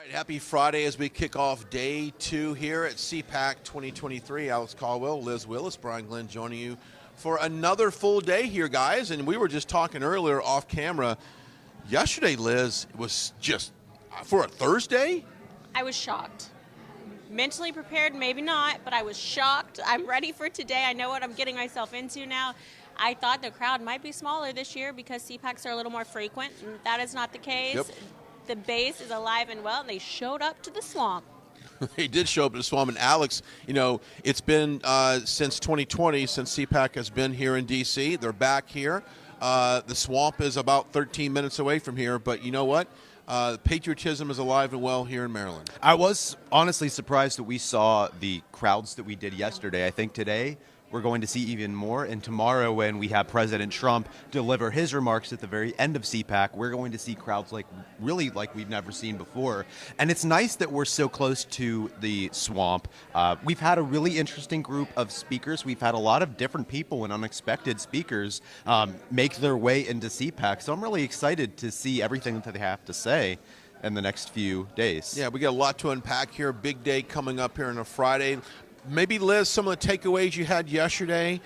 Happy Friday as we kick off day 2 here at CPAC 2023. Alex Caldwell, Liz Willis, Brian Glenn joining you for another full day here, guys. And we were just talking earlier off camera. Yesterday, Liz, was just for a Thursday? I was shocked. Mentally prepared, maybe not, but I was shocked. I'm ready for today. I know what I'm getting myself into now. I thought the crowd might be smaller this year because CPACs are a little more frequent, and that is not the case. Yep. The base is alive and well, and they showed up to the swamp. They did show up at the swamp. And Alex, it's been since 2020, since CPAC has been here in D.C. They're back here. The swamp is about 13 minutes away from here, but you know what? Patriotism is alive and well here in Maryland. I was honestly surprised that we saw the crowds that we did yesterday. I think today we're going to see even more, and tomorrow when we have President Trump deliver his remarks at the very end of CPAC, we're going to see crowds like we've never seen before. And it's nice that we're so close to the swamp. We've had a really interesting group of speakers. We've had a lot of different people and unexpected speakers make their way into CPAC, so I'm really excited to see everything that they have to say in the next few days. Yeah, we got a lot to unpack here. Big day coming up here on a Friday. Maybe, Liz, some of the takeaways you had yesterday,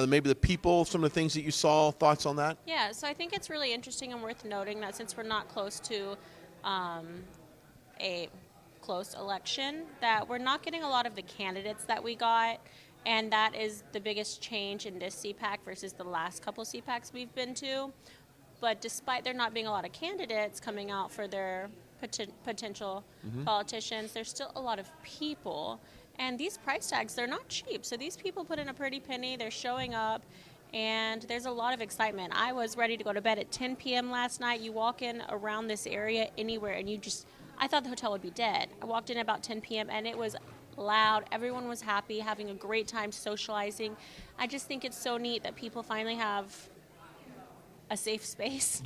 maybe the people, some of the things that you saw, thoughts on that? Yeah, so I think it's really interesting and worth noting that since we're not close to a close election, that we're not getting a lot of the candidates that we got, and that is the biggest change in this CPAC versus the last couple CPACs we've been to. But despite there not being a lot of candidates coming out for their potential politicians, there's still a lot of people. And these price tags, they're not cheap. So these people put in a pretty penny. They're showing up, and there's a lot of excitement. I was ready to go to bed at 10 p.m. last night. You walk in around this area anywhere, and I thought the hotel would be dead. I walked in about 10 p.m., and it was loud. Everyone was happy, having a great time socializing. I just think it's so neat that people finally have a safe space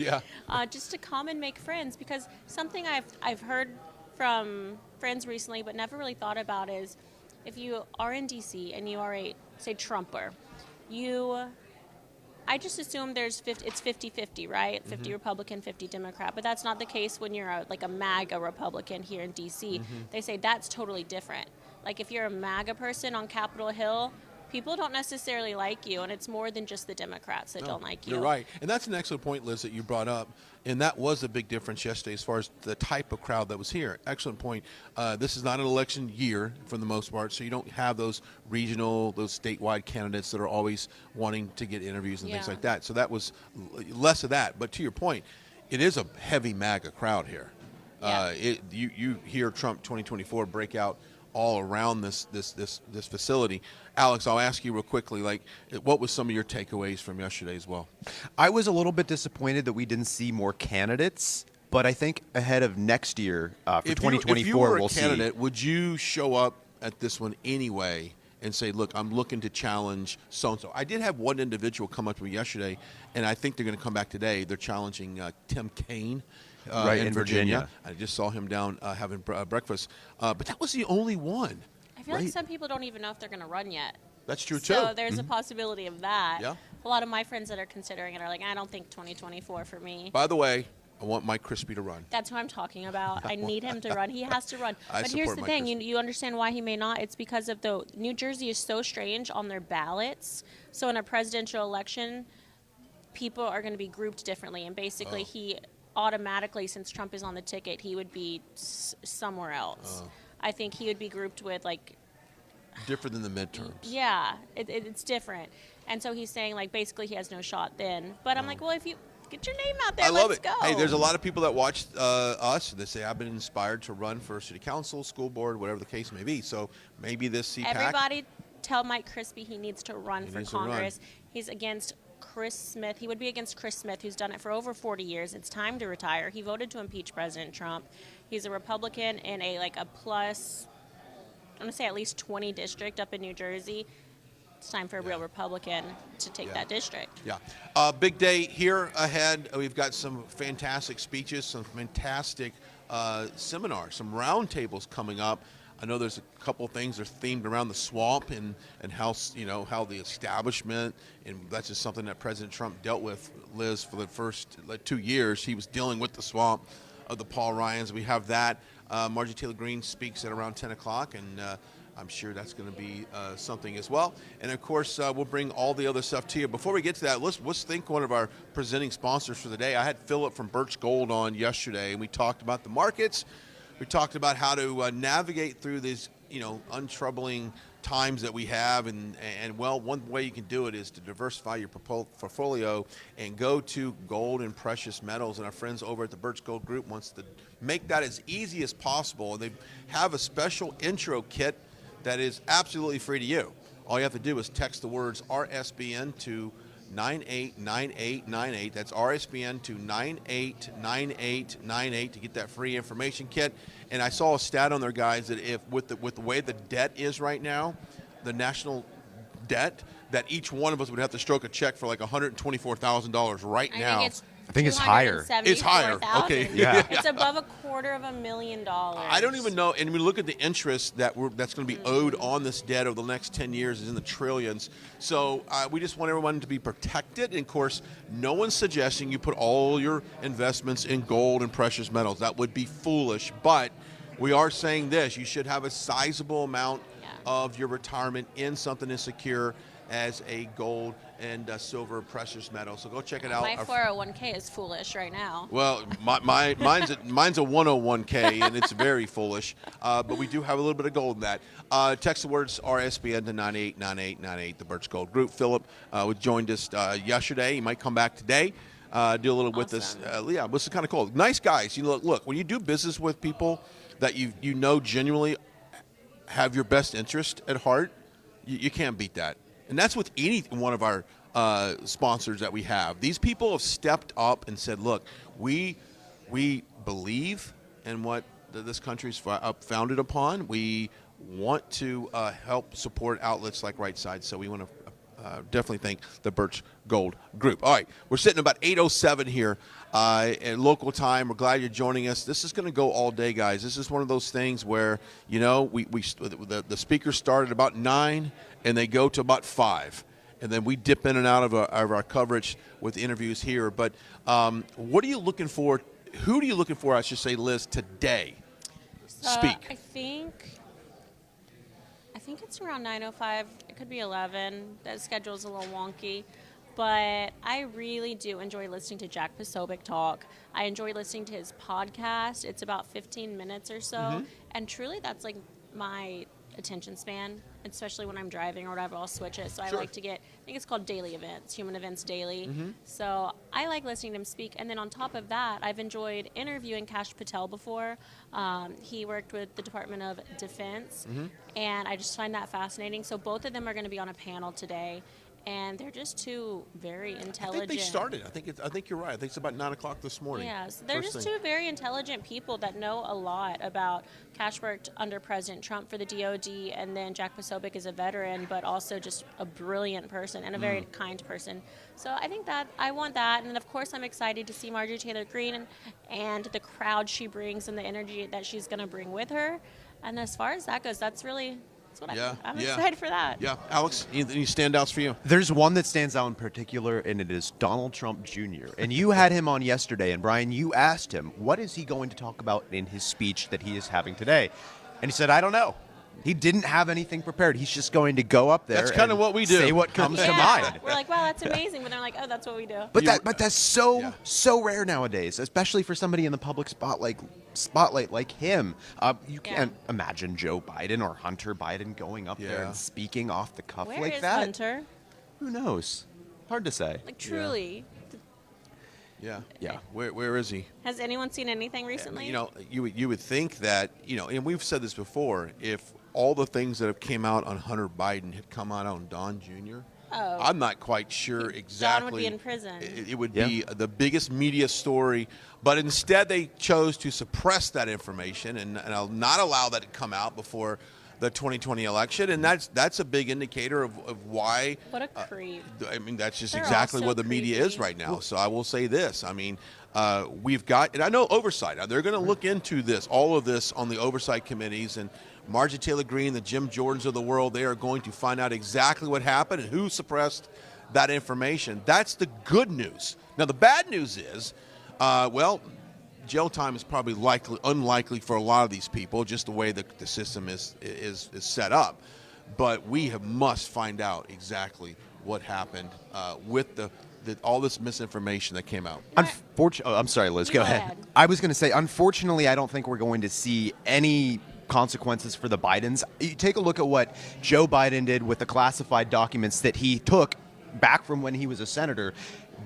just to come and make friends, because something I've heard from friends recently but never really thought about is, if you are in D.C. and you are a, say, Trumper, I just assume it's 50-50, right? 50 Republican, 50 Democrat. But that's not the case when you're a MAGA Republican here in D.C. They say that's totally different. Like, if you're a MAGA person on Capitol Hill, people don't necessarily like you, and it's more than just the Democrats that don't like you. You're right. And that's an excellent point, Liz, that you brought up. And that was a big difference yesterday as far as the type of crowd that was here. Excellent point. This is not an election year for the most part, so you don't have those regional, those statewide candidates that are always wanting to get interviews and things like that. So that was less of that. But to your point, it is a heavy MAGA crowd here. Yeah. You hear Trump 2024 break out all around this facility. Alex, I'll ask you real quickly, what was some of your takeaways from yesterday as well? I was a little bit disappointed that we didn't see more candidates, but I think ahead of next year, for 2024, if you were we'll a candidate, would you show up at this one anyway and say, look, I'm looking to challenge so-and-so? I did have one individual come up to me yesterday, and I think they're going to come back today. They're challenging Tim Kaine. In Virginia. I just saw him down having breakfast. But that was the only one. I feel like some people don't even know if they're going to run yet. That's true, too. So there's a possibility of that. Yeah. A lot of my friends that are considering it are like, I don't think 2024 for me. By the way, I want Mike Crispy to run. That's who I'm talking about. I need him to run. He has to run. I But here's support the Mike thing. Crispy. You understand why he may not? It's because of New Jersey is so strange on their ballots. So in a presidential election, people are going to be grouped differently. And basically he automatically, since Trump is on the ticket, he would be somewhere else. I think he would be grouped with different than the midterms. Yeah, it's different. And so he's saying basically he has no shot then. But I'm like, well, if you get your name out there, I love let's it. go. Hey, there's a lot of people that watch us. They say, I've been inspired to run for city council, school board, whatever the case may be. So maybe this CPAC. Everybody tell Mike Crispy he needs to run for Congress. He's against Chris Smith. He would be against Chris Smith, who's done it for over 40 years. It's time to retire. He voted to impeach President Trump. He's a Republican in a plus, I'm going to say at least 20 district up in New Jersey. It's time for a real Republican to take that district. Yeah. Big day here ahead. We've got some fantastic speeches, some fantastic seminars, some roundtables coming up. I know there's a couple of things that are themed around the swamp and how how the establishment, and that's just something that President Trump dealt with, Liz, for the first 2 years. He was dealing with the swamp. of the Paul Ryans. We have that. Marjorie Taylor Greene speaks at around 10 o'clock, and I'm sure that's going to be something as well. And, of course, we'll bring all the other stuff to you. Before we get to that, let's thank one of our presenting sponsors for the day. I had Philip from Birch Gold on yesterday, and we talked about the markets. We talked about how to navigate through these, untroubling times that we have, and well, one way you can do it is to diversify your portfolio and go to gold and precious metals. And our friends over at the Birch Gold Group wants to make that as easy as possible. They have a special intro kit that is absolutely free to you. All you have to do is text the words RSBN to 989898. That's RSBN to 989898 to get that free information kit. And I saw a stat on there, guys, that if with the way the debt is right now, the national debt, that each one of us would have to stroke a check for like $124,000 right now. I think it's higher. It's higher. Okay. Yeah. It's above $250,000. I don't even know. And we look at the interest that's going to be owed on this debt over the next 10 years is in the trillions. So we just want everyone to be protected. And, of course, no one's suggesting you put all your investments in gold and precious metals. That would be foolish. But we are saying this. You should have a sizable amount of your retirement in something as secure as a gold and silver precious metal. So go check it out. My 401k is foolish right now. Well, mine's a 101k, and it's very foolish. But we do have a little bit of gold in that. Text the words RSBN to 989898, the Birch Gold Group. Philip joined us yesterday. He might come back today. Do a little with us. This is kind of cool. Nice guys. Look, when you do business with people that you genuinely have your best interest at heart, you can't beat that. And that's with any one of our sponsors that we have. These people have stepped up and said, look, we believe in what this country's founded upon. We want to help support outlets like Right Side. So we want to definitely thank the Birch Gold Group. All right, we're sitting about 8:07 here at local time. We're glad you're joining us. This is going to go all day, guys. This is one of those things where, the speakers start at about 9 and they go to about 5. And then we dip in and out of our coverage with interviews here. But what are you looking for? Who are you looking for, I should say, Liz, today? Speak. I think it's around 9:05. It could be 11. That schedule's a little wonky. But I really do enjoy listening to Jack Posobiec talk. I enjoy listening to his podcast. It's about 15 minutes or so. Mm-hmm. And truly, that's like my attention span, especially when I'm driving or whatever. I'll switch it. So I Sure. like to I think it's called Daily Events, Human Events Daily. Mm-hmm. So I like listening to him speak. And then on top of that, I've enjoyed interviewing Kash Patel before. He worked with the Department of Defense, and I just find that fascinating. So both of them are going to be on a panel today. And they're just two very intelligent. I think they started. I think you're right. I think it's about 9 o'clock this morning. Yeah, so they're just two very intelligent people that know a lot about. Kash worked under President Trump for the DOD, and then Jack Posobiec is a veteran, but also just a brilliant person and a very kind person. So I think that I want that, and of course I'm excited to see Marjorie Taylor Greene and the crowd she brings and the energy that she's going to bring with her. And as far as that goes, that's what I'm excited for that. Yeah. Alex, any standouts for you? There's one that stands out in particular, and it is Donald Trump Jr. And you had him on yesterday, and Brian, you asked him, what is he going to talk about in his speech that he is having today? And he said, I don't know. He didn't have anything prepared. He's just going to go up there. That's kind of what we do. Say what comes to mind. We're like, wow, that's amazing. But they're like, oh, that's what we do. But that's so rare nowadays, especially for somebody in the public spotlight like him. You can't imagine Joe Biden or Hunter Biden going up there and speaking off the cuff Where like is that. Hunter? Who knows? Hard to say. Like, truly. Yeah. Yeah. Where is he? Has anyone seen anything recently? You would think that, and we've said this before, if all the things that have came out on Hunter Biden had come out on Don Jr., I'm not quite sure exactly. Don would be in prison. It would be the biggest media story, but instead they chose to suppress that information and not allow that to come out before the 2020 election, and that's a big indicator of why. What a creep. I mean, that's just They're exactly all so what the media is creepy. right now. So I will say this. I mean, we've got, and I know oversight. They're going to look into all of this on the oversight committees, and Marjorie Taylor Greene, the Jim Jordans of the world, they are going to find out exactly what happened and who suppressed that information. That's the good news. Now, the bad news is, jail time is probably unlikely for a lot of these people, just the way the system is set up. But we must find out exactly what happened with all this misinformation that came out. I'm sorry, Liz. Go ahead. I was going to say, unfortunately, I don't think we're going to see any consequences for the Bidens. You take a look at what Joe Biden did with the classified documents that he took back from when he was a senator.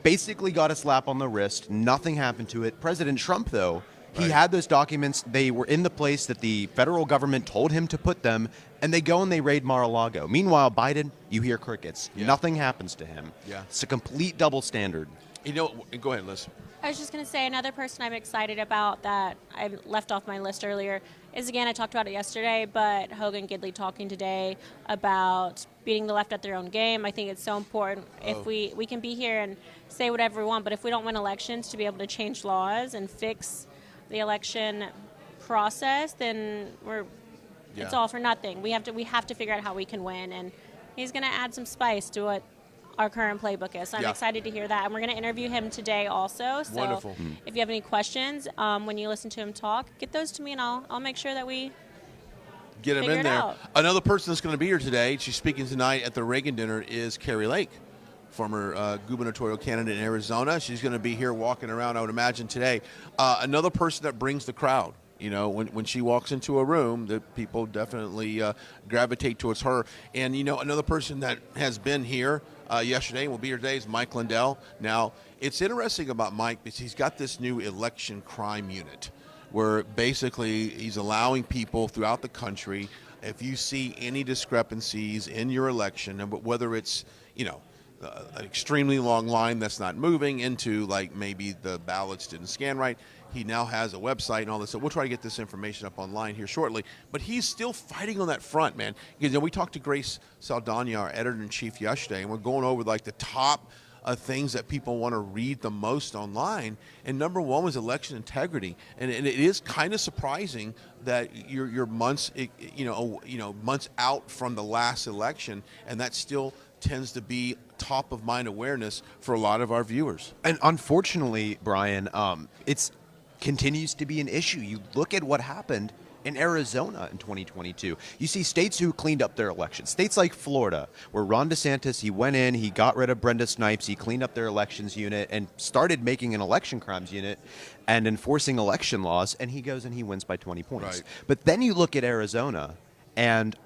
Basically got a slap on the wrist. Nothing happened to it. President Trump, though, he had those documents. They were in the place that the federal government told him to put them, and they go and they raid Mar-a-Lago. Meanwhile, Biden, you hear crickets. Yeah. Nothing happens to him. Yeah. It's a complete double standard. Go ahead, Liz. I was just going to say another person I'm excited about that I left off my list earlier is, again, I talked about it yesterday, but Hogan Gidley talking today about beating the left at their own game. I think it's so important. If we can be here and say whatever we want, but if we don't win elections to be able to change laws and fix the election process, then it's all for nothing. We have to figure out how we can win, and he's going to add some spice to what our current playbook is. So I'm excited to hear that. And we're going to interview him today also. So Wonderful. If you have any questions, when you listen to him talk, get those to me and I'll make sure that we get him in there. Out. Another person that's going to be here today, she's speaking tonight at the Reagan dinner, is Kari Lake, former gubernatorial candidate in Arizona. She's going to be here walking around, I would imagine, today. Another person that brings the crowd. You know, when she walks into a room, the people definitely gravitate towards her. And, you know, another person that has been here yesterday and will be here today is Mike Lindell. Now, it's interesting about Mike because he's got this new election crime unit where basically he's allowing people throughout the country, if you see any discrepancies in your election, whether it's, you know, an extremely long line that's not moving into like maybe the ballots didn't scan right. He now has a website and all this. So we'll try to get this information up online here shortly. But he's still fighting on that front, man. You know, we talked to Grace Saldana, our editor-in-chief, yesterday, and we're going over like the top things that people want to read the most online. And number one was election integrity. And it is kind of surprising that you're months, months out from the last election, and that still tends to be top of mind awareness for a lot of our viewers. And unfortunately, Brian, it's continues to be an issue. You look at what happened in Arizona in 2022. You see states who cleaned up their elections. States like Florida, where Ron DeSantis, he went in, he got rid of Brenda Snipes, he cleaned up their elections unit and started making an election crimes unit and enforcing election laws, and he goes and he wins by 20 points. Right. But then you look at Arizona, and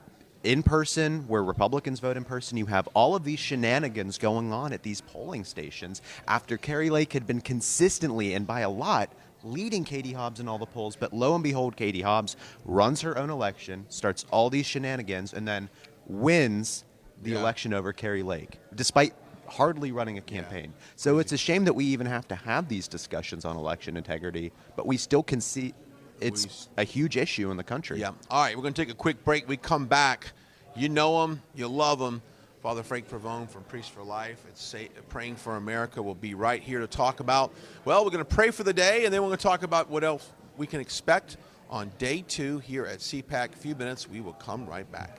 in person, where Republicans vote in person, you have all of these shenanigans going on at these polling stations after Kari Lake had been consistently, and by a lot, leading Katie Hobbs in all the polls. But lo and behold, Katie Hobbs runs her own election, starts all these shenanigans, and then wins the election over Kari Lake, despite hardly running a campaign. So it's a shame that we even have to have these discussions on election integrity, but we still can see it's a huge issue in the country. Yeah. All right, we're going to take a quick break. We come back. You know him. You love him. Father Frank Pavone from Priest for Life. It's Praying for America. Will be right here to talk about, well, we're going to pray for the day, and then we're going to talk about what else we can expect on day 2 here at CPAC. A few minutes. We will come right back.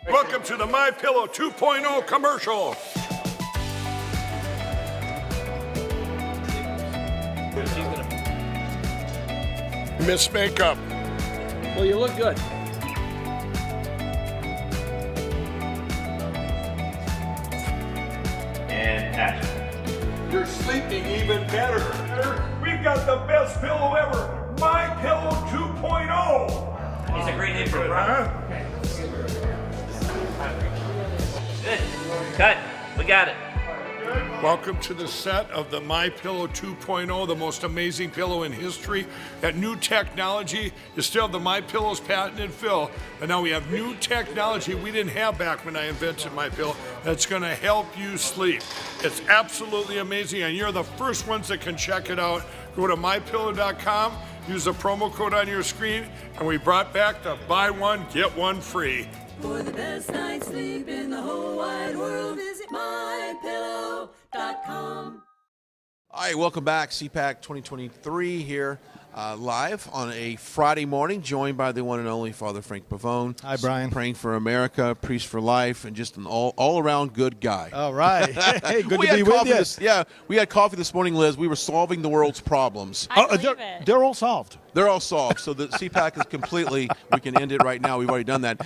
Welcome to the MyPillow 2.0 commercial. Miss Makeup. Well, you look good. And action. You're sleeping even better. We've got the best pillow ever. MyPillow 2.0. It's a great name for a Huh? Good. Cut. We got it. Welcome to the set of the MyPillow 2.0, the most amazing pillow in history. That new technology, you still have the MyPillow's patented fill, but now we have new technology we didn't have back when I invented MyPillow that's going to help you sleep. It's absolutely amazing, and you're the first ones that can check it out. Go to mypillow.com, use the promo code on your screen, and we brought back the buy one, get one free. For the best night's sleep in the whole wide world, visit mypillow.com. All right, welcome back. CPAC 2023 here. live on a Friday morning, joined by the one and only Father Frank Pavone. Hi, Brian. Praying for America, priest for life, and just an all-around good guy. All right. Hey, good We to be had with coffee you. we had coffee this morning, Liz. We were solving the world's problems. I believe it. They're all solved. They're all solved, so the CPAC is completely, we can end it right now. We've already done that.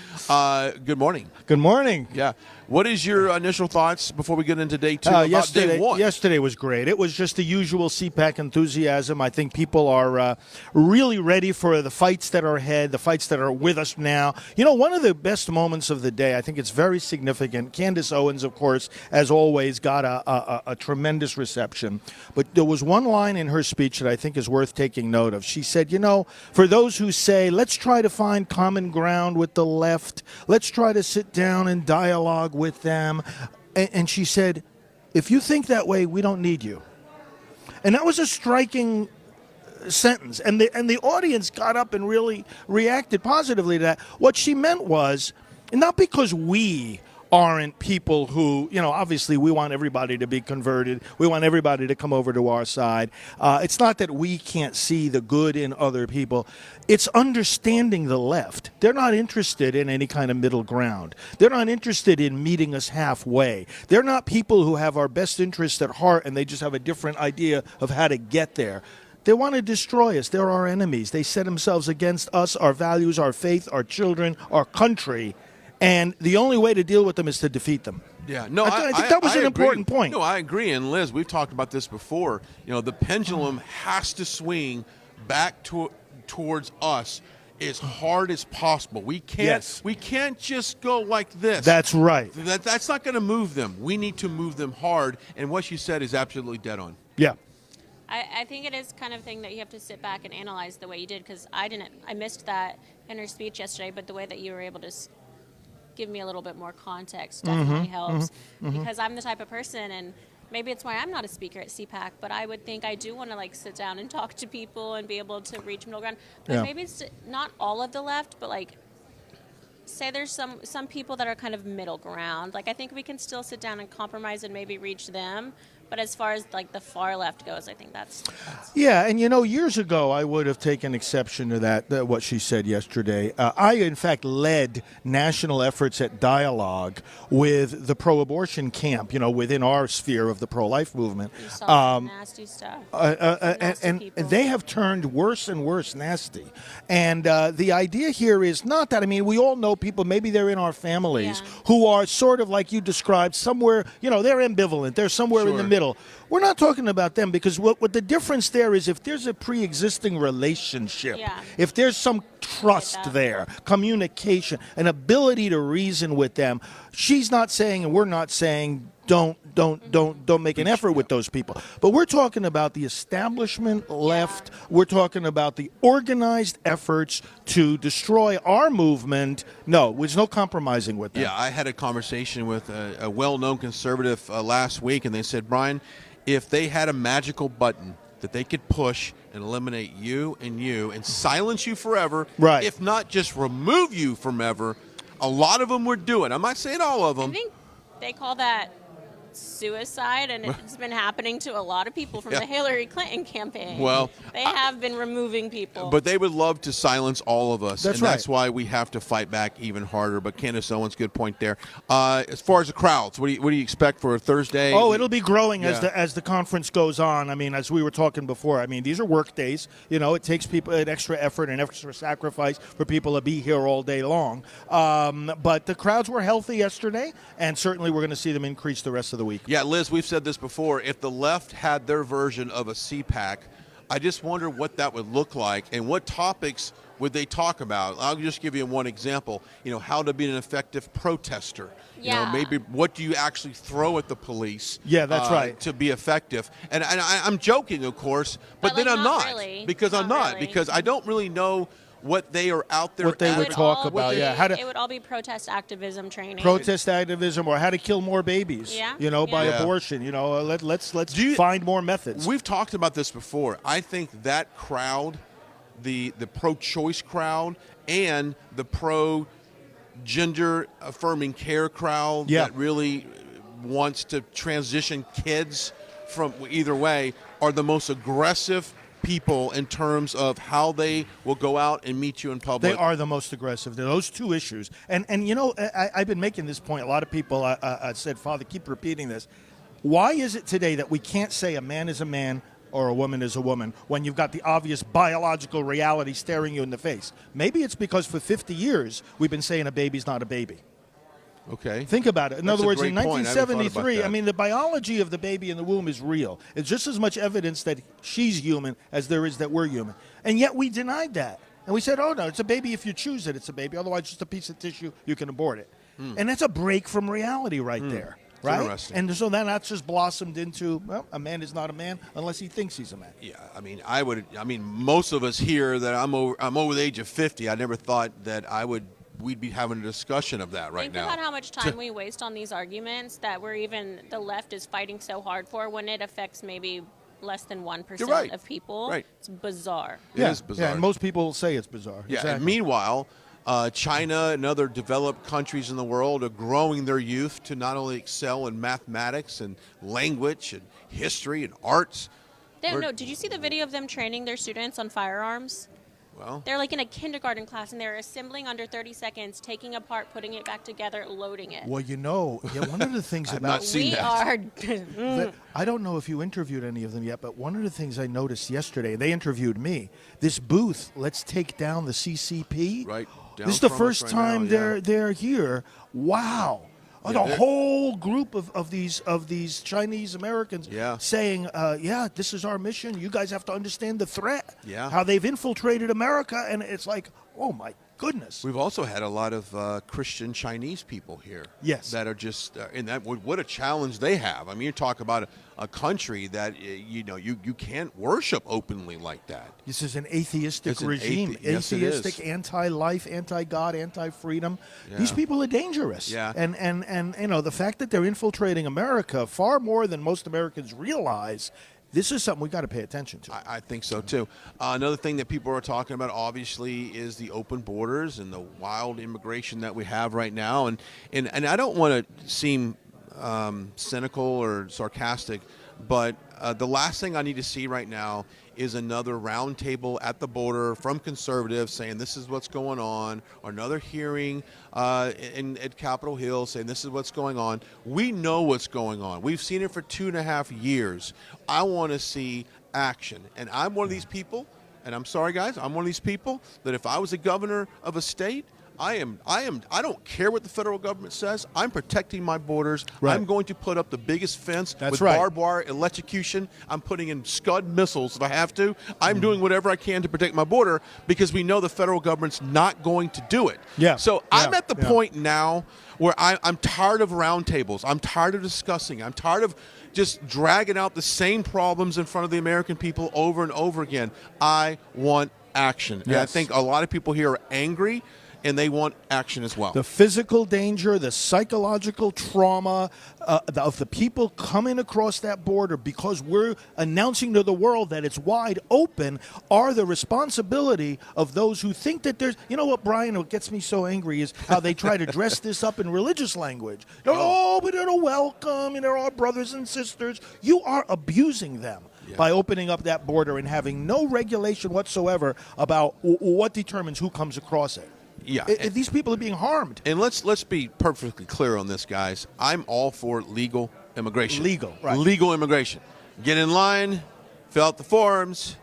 Good morning. Good morning. Yeah. What is your initial thoughts before we get into day two about day one? Yesterday was great. It was just the usual CPAC enthusiasm. I think people are really ready for the fights that are ahead, the fights that are with us now. You know, one of the best moments of the day, I think it's very significant. Candace Owens, of course, as always, got a tremendous reception. But there was one line in her speech that I think is worth taking note of. She said, you know, for those who say, let's try to find common ground with the left, let's try to sit down and dialogue with them. And she said, if you think that way, we don't need you. And that was a striking sentence. And the audience got up and really reacted positively to that. What she meant was, not because we aren't people who, you know, obviously we want everybody to be converted. We want everybody to come over to our side. It's not that we can't see the good in other people. It's understanding the left. They're not interested in any kind of middle ground. They're not interested in meeting us halfway. They're not people who have our best interests at heart and they just have a different idea of how to get there. They want to destroy us. They're our enemies. They set themselves against us, our values, our faith, our children, our country. And the only way to deal with them is to defeat them. Yeah, no, I think that was an important point. No, I agree. And Liz, we've talked about this before. You know, the pendulum has to swing back towards us as hard as possible. We can't. Yes. We can't just go like this. That's right. That's not going to move them. We need to move them hard. And what you said is absolutely dead on. Yeah. I think it is kind of thing that you have to sit back and analyze the way you did, because I missed that in her speech yesterday, but the way that you were able to give me a little bit more context definitely helps, because I'm the type of person, and maybe it's why I'm not a speaker at CPAC, but I would think I do want to like sit down and talk to people and be able to reach middle ground. But maybe it's not all of the left, but like say there's some people that are kind of middle ground. Like I think we can still sit down and compromise and maybe reach them. But as far as like the far left goes, I think that's yeah. And you know, years ago, I would have taken exception to that what she said yesterday. I, in fact, led national efforts at dialogue with the pro-abortion camp. You know, within our sphere of the pro-life movement. you saw some nasty stuff. And they have turned worse and worse nasty. And the idea here is not that. I mean, we all know people. Maybe they're in our families who are sort of like you described. Somewhere, you know, they're ambivalent. They're somewhere in the middle. We're not talking about them, because what the difference there is, if there's a pre-existing relationship, if there's some trust there, communication, an ability to reason with them, she's not saying, and we're not saying, don't make an effort with those people. But we're talking about the establishment left. We're talking about the organized efforts to destroy our movement. No, there's no compromising with them. Yeah, I had a conversation with a well-known conservative last week, and they said, Brian, if they had a magical button that they could push and eliminate you and silence you forever, right, if not just remove you from ever, a lot of them would do it. I'm not saying all of them. I think they call that suicide, and it's been happening to a lot of people from the Hillary Clinton campaign. Well, they have been removing people. But they would love to silence all of us. That's and that's why we have to fight back even harder. But Candace Owens, good point there. As far as the crowds, what do you expect for Thursday? Oh, it'll be growing as the conference goes on. I mean, as we were talking before, I mean, these are work days. You know, it takes people an extra effort and extra sacrifice for people to be here all day long. But the crowds were healthy yesterday, and certainly we're going to see them increase the rest of the week. Yeah, Liz, we've said this before. If the left had their version of a CPAC, I just wonder what that would look like and what topics would they talk about. I'll just give you one example. You know, how to be an effective protester. You know, maybe what do you actually throw at the police? Yeah, that's right. To be effective. And I'm joking, of course, but then I'm not. Really. Because I'm not. Really. Because I don't really know what they are out there. What they would talk about, it would all be protest activism training. Protest activism, or how to kill more babies. You know, by abortion. You know, let's find more methods. We've talked about this before. I think that crowd, the pro-choice crowd, and the pro-gender affirming care crowd that really wants to transition kids from either way, are the most aggressive people in terms of how they will go out and meet you in public. They are the most aggressive. Those two issues. And I've been making this point. A lot of people said, Father, keep repeating this. Why is it today that we can't say a man is a man or a woman is a woman when you've got the obvious biological reality staring you in the face? Maybe it's because for 50 years we've been saying a baby's not a baby. Okay. Think about it. In other words, in great point. I never thought about 1973, that. I mean, the biology of the baby in the womb is real. It's just as much evidence that she's human as there is that we're human. And yet we denied that. And we said, oh, no, it's a baby if you choose it. It's a baby. Otherwise, it's just a piece of tissue. You can abort it. And that's a break from reality right there. Right? Interesting. And so then that's just blossomed into, well, a man is not a man unless he thinks he's a man. Yeah, I mean, most of us here that I'm over the age of 50, I never thought that we'd be having a discussion of that right now. Think about how much time we waste on these arguments that the left is fighting so hard for when it affects maybe less than 1% of people. Right. It's bizarre. It is bizarre. Yeah, and most people say it's bizarre. Yeah, Exactly. and meanwhile, China and other developed countries in the world are growing their youth to not only excel in mathematics and language and history and arts. Did you see the video of them training their students on firearms? Well, They're like in a kindergarten class, and they're assembling under 30 seconds, taking apart, putting it back together, loading it. Well, one of the things I've about not seen we that. are. I don't know if you interviewed any of them yet, but one of the things I noticed yesterday, they interviewed me. This booth, let's take down the CCP. Right. down This is the from us first right time now, yeah. they're here. Wow. Yeah, the they're- whole group of these Chinese Americans Yeah. saying, this is our mission. You guys have to understand the threat. Yeah. How they've infiltrated America, and it's like, oh my goodness. We've also had a lot of Christian Chinese people here. Yes. That are just, and that what a challenge they have. I mean, you talk about a country that you can't worship openly like that. This is an atheistic It's an regime. yes, it is. Atheistic, anti-life, anti-God, anti-freedom. Yeah. These people are dangerous. Yeah. And the fact that they're infiltrating America far more than most Americans realize, this is something we got to pay attention to. I think so too. Another thing that people are talking about, obviously, is the open borders and the wild immigration that we have right now. And I don't want to seem cynical or sarcastic, but the last thing I need to see right now is another roundtable at the border from conservatives saying this is what's going on, or another hearing at Capitol Hill saying this is what's going on. We know what's going on. We've seen it for 2.5 years. I want to see action. And I'm one of these people, and I'm sorry, guys, I'm one of these people that if I was a governor of a state, I don't care what the federal government says. I'm protecting my borders. Right. I'm going to put up the biggest fence That's with right. barbed wire, electrocution. I'm putting in Scud missiles if I have to. I'm doing whatever I can to protect my border because we know the federal government's not going to do it. Yeah. So I'm Yeah. at the Yeah. point now where I'm tired of roundtables. I'm tired of discussing. I'm tired of just dragging out the same problems in front of the American people over and over again. I want action. And I Yes. think a lot of people here are angry, and they want action as well. The physical danger, the psychological trauma of the people coming across that border because we're announcing to the world that it's wide open are the responsibility of those who think that there's... You know what, Brian, what gets me so angry is how they try to dress this up in religious language. But they're welcome, and they're our brothers and sisters. You are abusing them. Yeah. By opening up that border and having no regulation whatsoever about what determines who comes across it. Yeah. These people are being harmed. And let's be perfectly clear on this, guys. I'm all for legal immigration. Legal, right. Legal immigration. Get in line, fill out the forms,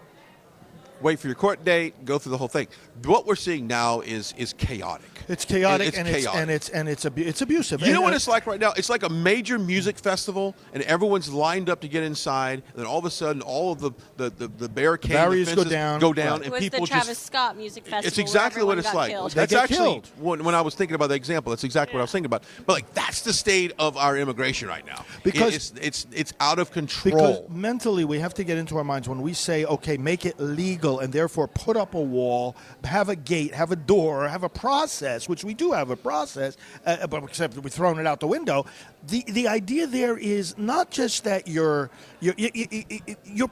wait for your court date, go through the whole thing. What we're seeing now is chaotic. It's chaotic, It's chaotic. It's abusive. You know what it's like right now? It's like a major music festival, and everyone's lined up to get inside. And then all of a sudden, all of the barricades, Barriers the go fences down. go down, Right. It and was people the Travis just. Scott music festival. It's exactly where what it's everyone like. got killed. They That's get actually killed. when I was thinking about the example. That's exactly what I was thinking about. But like that's the state of our immigration right now. Because- it's out of control. Because mentally, we have to get into our minds when we say, okay, make it legal and therefore put up a wall, have a gate, have a door, have a process, which we do have a process, but except we're throwing it out the window. The idea there is not just that you're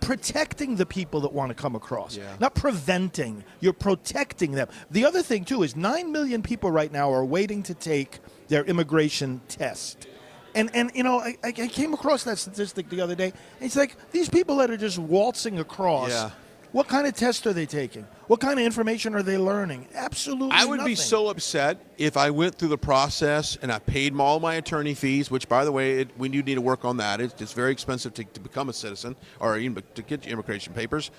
protecting the people that want to come across, Yeah. not preventing. You're protecting them. The other thing too is 9 million people right now are waiting to take their immigration test. And I came across that statistic the other day. And it's like these people that are just waltzing across. Yeah. What kind of test are they taking? What kind of information are they learning? Absolutely I would nothing. be so upset if I went through the process and I paid all my attorney fees, which, by the way, we do need to work on that. It's very expensive to become a citizen or even to get your immigration papers.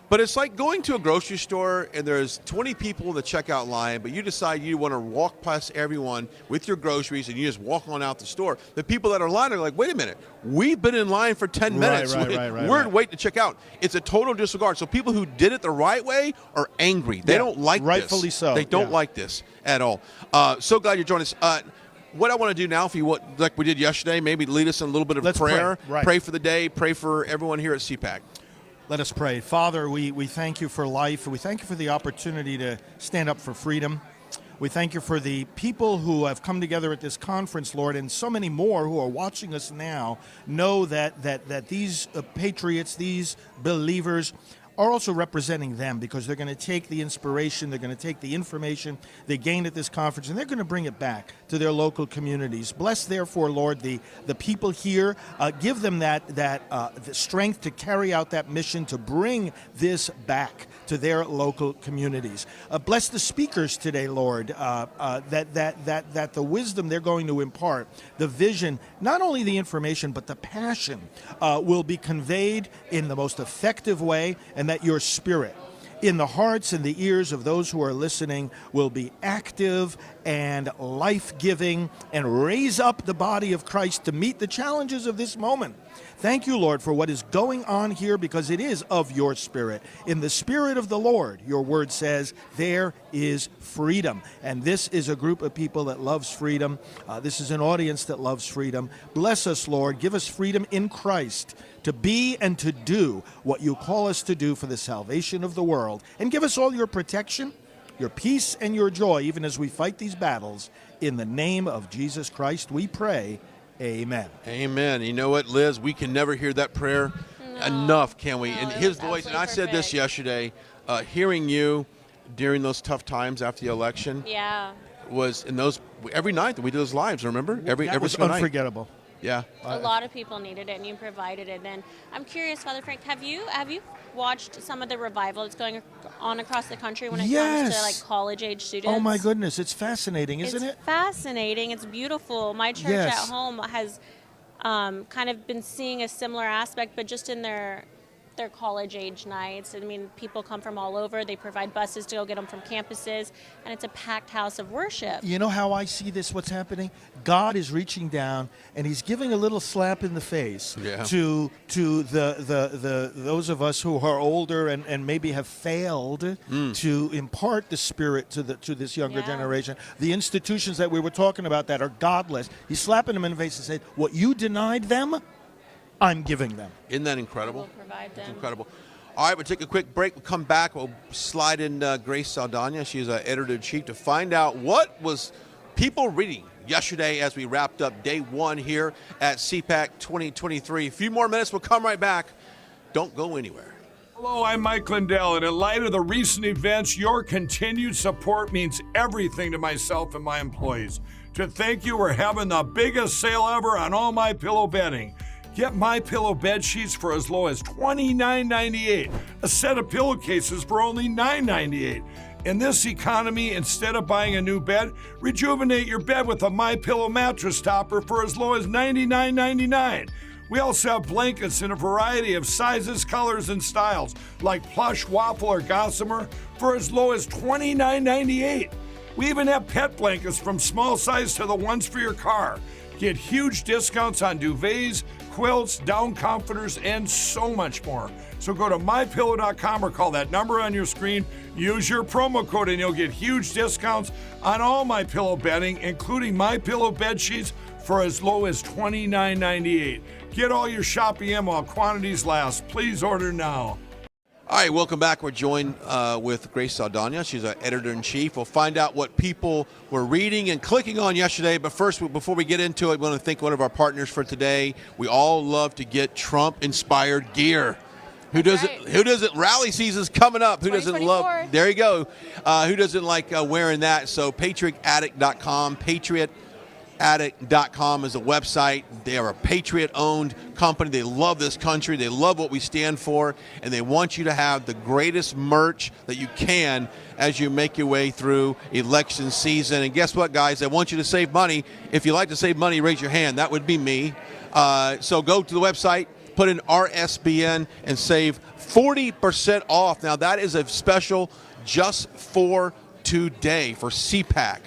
But it's like going to a grocery store and there's 20 people in the checkout line, but you decide you want to walk past everyone with your groceries and you just walk on out the store. The people that are in line are like, wait a minute, we've been in line for 10 minutes. We're waiting to check out. It's a total disregard. So people who did it the right way are angry. They don't like this. Rightfully so. They don't like this at all. So glad you're joining us. What I want to do now for you, like we did yesterday, maybe lead us in a little bit of prayer. Pray for the day. Pray for everyone here at CPAC. Let us pray. Father, we thank you for life. We thank you for the opportunity to stand up for freedom. We thank you for the people who have come together at this conference, Lord, and so many more who are watching us now know that these patriots, these believers, are also representing them because they're going to take the inspiration, they're going to take the information they gained at this conference, and they're going to bring it back to their local communities. Bless, therefore, Lord, the people here. Give them the strength to carry out that mission, to bring this back to their local communities. Bless the speakers today, Lord, that the wisdom they're going to impart, the vision, not only the information, but the passion will be conveyed in the most effective way, and that your spirit in the hearts and the ears of those who are listening will be active and life-giving and raise up the body of Christ to meet the challenges of this moment. Thank you, Lord, for what is going on here because it is of your spirit. In the spirit of the Lord, your word says, there is freedom. And this is a group of people that loves freedom. This is an audience that loves freedom. Bless us, Lord. Give us freedom in Christ to be and to do what you call us to do for the salvation of the world. And give us all your protection, your peace, and your joy, even as we fight these battles. In the name of Jesus Christ, we pray. Amen. Amen. You know what, Liz? We can never hear that prayer enough, can we? And his voice, and I said this yesterday, hearing you during those tough times after the election was in those, every night that we did those lives, remember? Every was single unforgettable. Night. Yeah. A lot of people needed it, and you provided it. And I'm curious, Father Frank, have you watched some of the revival that's going on across the country when it comes to like college-age students? Oh my goodness, it's fascinating, isn't it? It's fascinating. It's beautiful. My church at home has kind of been seeing a similar aspect, but just in their college-age nights. I mean, people come from all over. They provide buses to go get them from campuses, and it's a packed house of worship. You know how I see this, what's happening? God is reaching down, and he's giving a little slap in the face to those of us who are older and maybe have failed to impart the Spirit to this younger generation. The institutions that we were talking about that are godless, he's slapping them in the face and saying, what you denied them, I'm giving them. Isn't that incredible? We'll provide them. It's incredible. All right, we'll take a quick break. We'll come back. We'll slide in Grace Saldana. She's our editor-in-chief to find out what was people reading yesterday as we wrapped up day one here at CPAC 2023. A few more minutes. We'll come right back. Don't go anywhere. Hello, I'm Mike Lindell, and in light of the recent events, your continued support means everything to myself and my employees. To thank you, we're having the biggest sale ever on all MyPillow bedding. Get MyPillow bed sheets for as low as $29.98. A set of pillowcases for only $9.98. In this economy, instead of buying a new bed, rejuvenate your bed with a MyPillow mattress topper for as low as $99.99. We also have blankets in a variety of sizes, colors, and styles, like plush, waffle, or gossamer, for as low as $29.98. We even have pet blankets from small size to the ones for your car. Get huge discounts on duvets, quilts, down comforters, and so much more. So go to MyPillow.com or call that number on your screen. Use your promo code and you'll get huge discounts on all MyPillow bedding, including MyPillow bed sheets for as low as $29.98. Get all your shopping in while quantities last. Please order now. All right, welcome back. We're joined with Grace Saldana. She's our editor-in-chief. We'll find out what people were reading and clicking on yesterday. But first, before we get into it, we want to thank one of our partners for today. We all love to get Trump-inspired gear. Who doesn't? Right. Who doesn't? Rally season's coming up. Who doesn't love? There you go. Who doesn't like wearing that? So, PatriotAddict.com, patriotaddict.com is a website. They are a Patriot-owned company. They love this country. They love what we stand for, and they want you to have the greatest merch that you can as you make your way through election season. And guess what, guys? They want you to save money. If you like to save money, raise your hand. That would be me. So go to the website, put in RSBN, and save 40% off. Now, that is a special just for today for CPAC.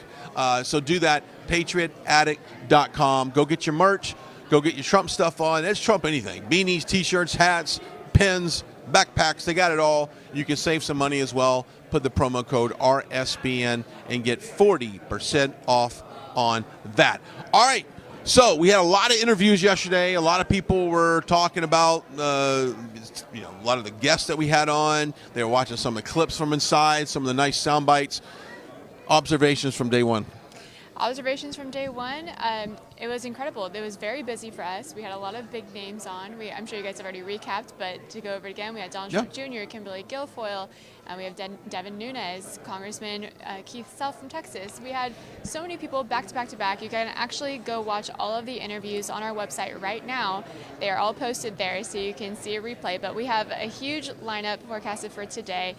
So do that, patriotaddict.com. Go get your merch. Go get your Trump stuff on. It's Trump anything. Beanies, T-shirts, hats, pins, backpacks. They got it all. You can save some money as well. Put the promo code RSBN and get 40% off on that. All right. So we had a lot of interviews yesterday. A lot of people were talking about, a lot of the guests that we had on. They were watching some of the clips from inside, some of the nice sound bites. Observations from day one. Observations from day one, it was incredible. It was very busy for us. We had a lot of big names on. I'm sure you guys have already recapped, but to go over it again, we had Donald Trump Jr., Kimberly Guilfoyle, we have Devin Nunes, Congressman Keith Self from Texas. We had so many people back to back to back. You can actually go watch all of the interviews on our website right now. They are all posted there, so you can see a replay. But we have a huge lineup forecasted for today.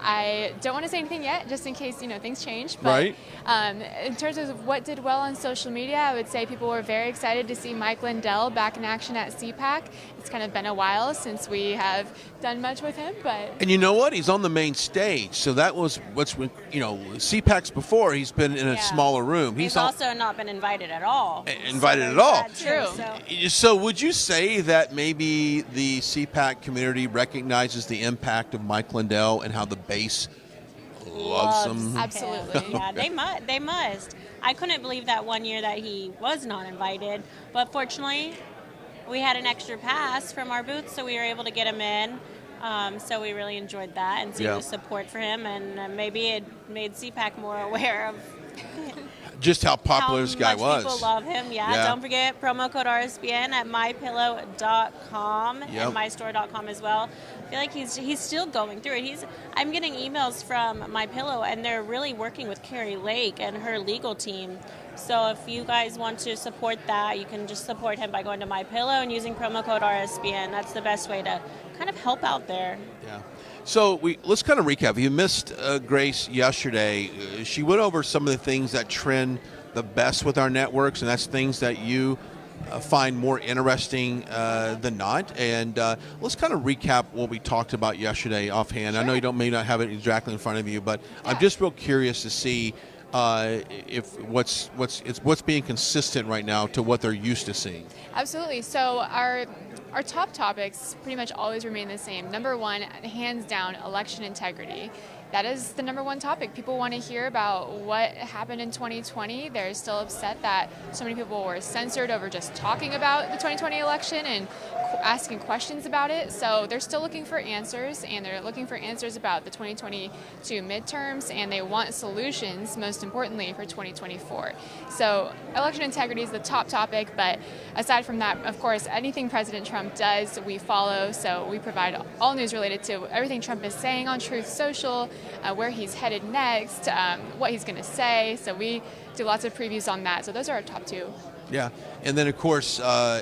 I don't want to say anything yet, just in case things change. But in terms of what did well on social media, I would say people were very excited to see Mike Lindell back in action at CPAC. It's kind of been a while since we have done much with him, but and you know what? He's on the main stage, so that was CPAC's before. He's been in a smaller room. He's also not been invited at all. True. So would you say that maybe the CPAC community recognizes the impact of Mike Lindell and how the base loves him? Absolutely. Yeah, they must. I couldn't believe that one year that he was not invited, but fortunately, we had an extra pass from our booth, so we were able to get him in. So we really enjoyed that and seeing the support for him, and maybe it made CPAC more aware of just how popular this guy was. People love him. Yeah. Don't forget promo code RSBN at mypillow.com and mystore.com as well. I feel like he's still going through it. I'm getting emails from MyPillow, and they're really working with Carrie Lake and her legal team. So if you guys want to support that, you can just support him by going to MyPillow and using promo code RSBN. That's the best way to kind of help out there. Yeah. So let's kind of recap. You missed Grace yesterday. She went over some of the things that trend the best with our networks, and that's things that you find more interesting than not. And let's kind of recap what we talked about yesterday offhand. Sure. I know you may not have it exactly in front of you, but I'm just real curious to see if what's being consistent right now to what they're used to seeing. Absolutely. So our top topics pretty much always remain the same. Number one, hands down, election integrity. That is the number one topic. People want to hear about what happened in 2020. They're still upset that so many people were censored over just talking about the 2020 election and asking questions about it. So they're still looking for answers, and they're looking for answers about the 2022 midterms, and they want solutions, most importantly, for 2024. So election integrity is the top topic, but aside from that, of course, anything President Trump does, we follow. So we provide all news related to everything Trump is saying on Truth Social, where he's headed next, what he's going to say. So we do lots of previews on that. So those are our top two. Yeah, and then of course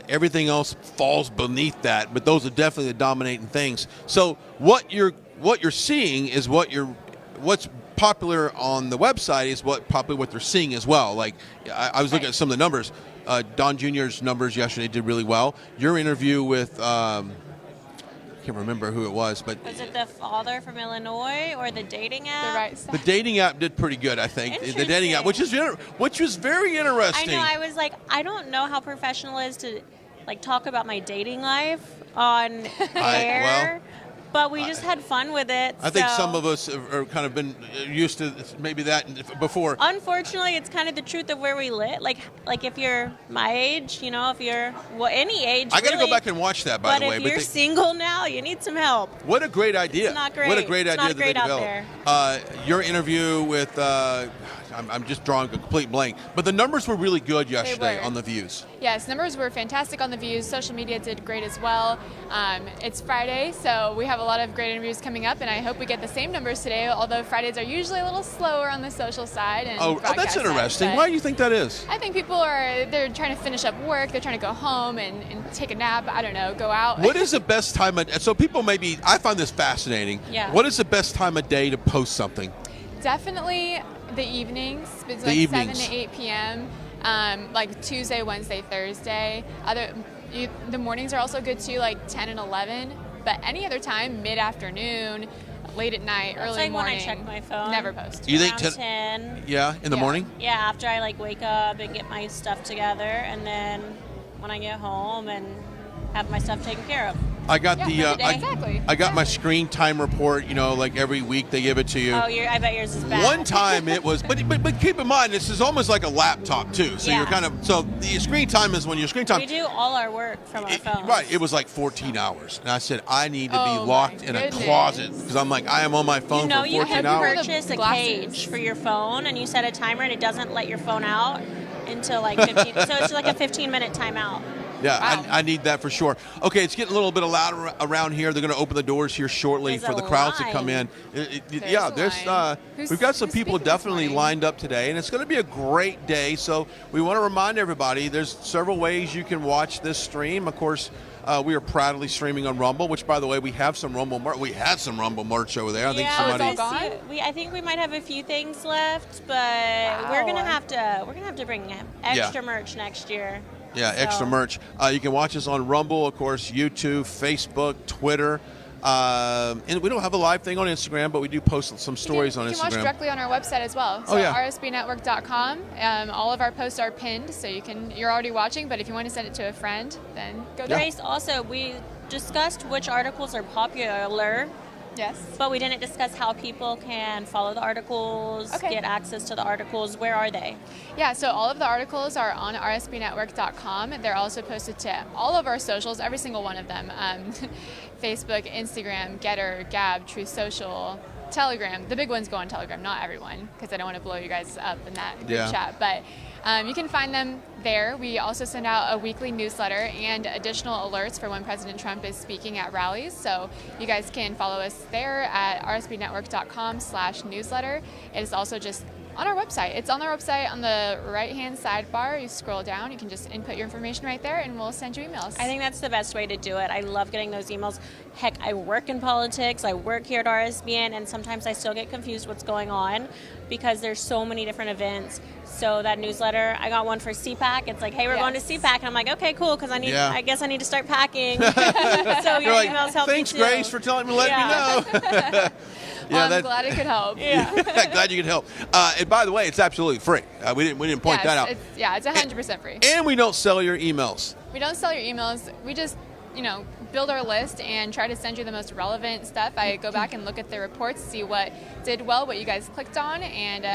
everything else falls beneath that, but those are definitely the dominating things. So what you're seeing is what's popular on the website is what they're seeing as well. Like I was looking at some of the numbers. Don Jr.'s numbers yesterday did really well. Your interview with I can't remember who it was, but was it the father from Illinois or the dating app? The The dating app did pretty good, I think. The dating app, which was very interesting. I know. I was like, I don't know how professional it is to talk about my dating life on air. But we just had fun with it. I think some of us have kind of been used to maybe that before. Unfortunately, it's kind of the truth of where we live. Like if you're my age, if you're any age. I got to go back and watch that, by the way. But if you're single now, you need some help. What a great idea! It's not great. What a great idea not great that they out developed. Your interview with I'm just drawing a complete blank. But the numbers were really good yesterday were. on the views. Yes, numbers were fantastic on the views. Social media did great as well. It's Friday, so we have a lot of great interviews coming up, and I hope we get the same numbers today, although Fridays are usually a little slower on the social side. And Oh, that's broadcast side, interesting. but Why do you think that is? I think people they're trying to finish up work, they're trying to go home and take a nap, I don't know, go out. What is the best time so people I find this fascinating. Yeah. What is the best time of day to post something? Definitely the evenings, it's The like evenings. 7 to 8 p.m., like Tuesday, Wednesday, Thursday. The mornings are also good too, like 10 and 11, but any other time, mid-afternoon, late at night, That's early like morning. when I check my phone. Never post. You think Around 10. Yeah, in the morning? Yeah, after I like wake up and get my stuff together, and then when I get home and have my stuff taken care of. I got Exactly. I got my screen time report. Like every week they give it to you. Oh, I bet yours is bad. One time it was, but keep in mind this is almost like a laptop too. So Yeah. you're the screen time is when your screen time. We do all our work from our phones. Right, it was like 14 hours, and I said I need to be Oh, locked my in a goodness. closet because I'm like I am on my phone for You 14 can hours. purchase a Glasses. cage for your phone, and you set a timer, and it doesn't let your phone out until like 15. So it's like a 15-minute timeout. Yeah, Wow. I need that for sure. Okay, it's getting a little bit louder around here. They're going to open the doors here shortly There's for a the crowds to come line. in. There's Yeah, a there's line. we've got some Who's people speaking this definitely morning? lined up today, and it's going to be a great day. So we want to remind everybody there's several ways you can watch this stream. Of course, we are proudly streaming on Rumble, which, by the way, we have some Rumble. We had some Rumble merch over there. I think Yeah, somebody. it's all gone? I think we might have a few things left, but Wow. we're gonna have to bring extra merch next year. Yeah, extra So- merch. You can watch us on Rumble, of course, YouTube, Facebook, Twitter. And we don't have a live thing on Instagram, but we do post some stories on You can watch Instagram. directly on our website as well. So Oh, yeah. rsbnetwork.com. All of our posts are pinned, so you're already watching, but if you want to send it to a friend, then go there. Grace, also, we discussed which articles are popular, Yes. but we didn't discuss how people can follow the articles, Okay. get access to the articles. Where are they? Yeah, so all of the articles are on rsbnetwork.com. They're also posted to all of our socials, every single one of them. Facebook, Instagram, Getter, Gab, Truth Social, Telegram. The big ones go on Telegram, not everyone, because I don't want to blow you guys up in that group Yeah. chat. But you can find them there. We also send out a weekly newsletter and additional alerts for when President Trump is speaking at rallies. So you guys can follow us there at rsbnetwork.com/newsletter. It is also just on our website. It's on our website on the right-hand sidebar. You scroll down, you can just input your information right there, and we'll send you emails. I think that's the best way to do it. I love getting those emails. Heck, I work in politics. I work here at RSBN, and sometimes I still get confused what's going on because there's so many different events. So that newsletter, I got one for CPAC. It's like, hey, we're going to CPAC. And I'm like, okay, cool, because I guess I need to start packing. So your You're like, emails help thanks, me too. Grace, for telling me, letting me know. Well, I'm glad it could help. Yeah. Glad you could help. And by the way, it's absolutely free. We didn't point that out. It's 100% free. And we don't sell your emails. We don't sell your emails. We just, build our list and try to send you the most relevant stuff. I go back and look at the reports, see what did well, what you guys clicked on, and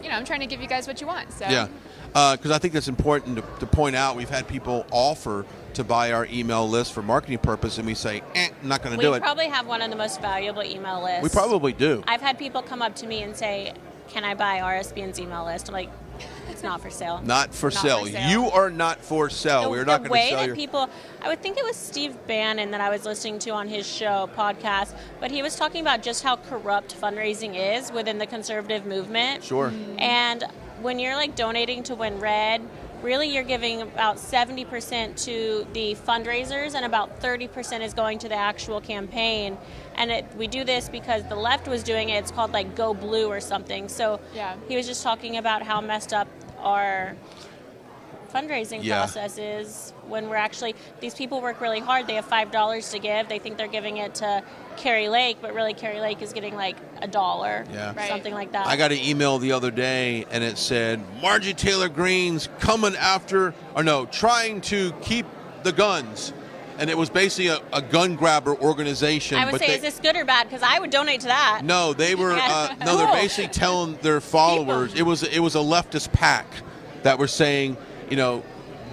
I'm trying to give you guys what you want. So Yeah, because I think that's important to point out. We've had people offer to buy our email list for marketing purpose, and we say, I'm not going to do We it. probably have one of the most valuable email lists. We probably do. I've had people come up to me and say, can I buy RSBN's email list? I'm like, it's not for sale. Not for Not sale. for sale. You are not for sale. We're not going to The way sell that your. people, I would think it was Steve Bannon that I was listening to on his show podcast, but he was talking about just how corrupt fundraising is within the conservative movement. Sure. And when you're like donating to Win Red, really you're giving about 70% to the fundraisers and about 30% is going to the actual campaign. And we do this because the left was doing it. It's called like Go Blue or something. So Yeah. he was just talking about how messed up our fundraising Yeah. process is when we're actually, these people work really hard. They have $5 to give. They think they're giving it to Carrie Lake, but really Carrie Lake is getting like $1, Yeah. Right. something like that. I got an email the other day, and it said, Marjorie Taylor Greene's trying to keep the guns. And it was basically a gun grabber organization. I would say, is this good or bad? Because I would donate to that. No, they were. They're basically telling their followers it was a leftist pack that were saying,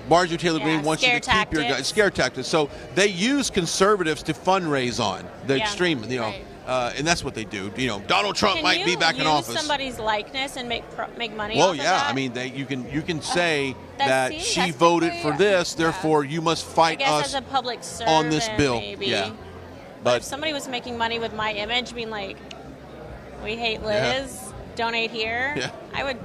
Marjorie Taylor Greene wants you to scare keep your tactics. scare tactics. So they use conservatives to fundraise on the Yeah. extreme. Right. and that's what they do. You know, Donald Trump might be back in office. Can you use somebody's likeness and make money Well, off yeah. of that? I mean, you can say that she that's voted technically- for this, therefore you must I fight guess us as a public servant, on this bill. maybe. Yeah. But if But somebody was making money with my image, being like, we hate Yeah. Liz, donate here, Yeah. I would.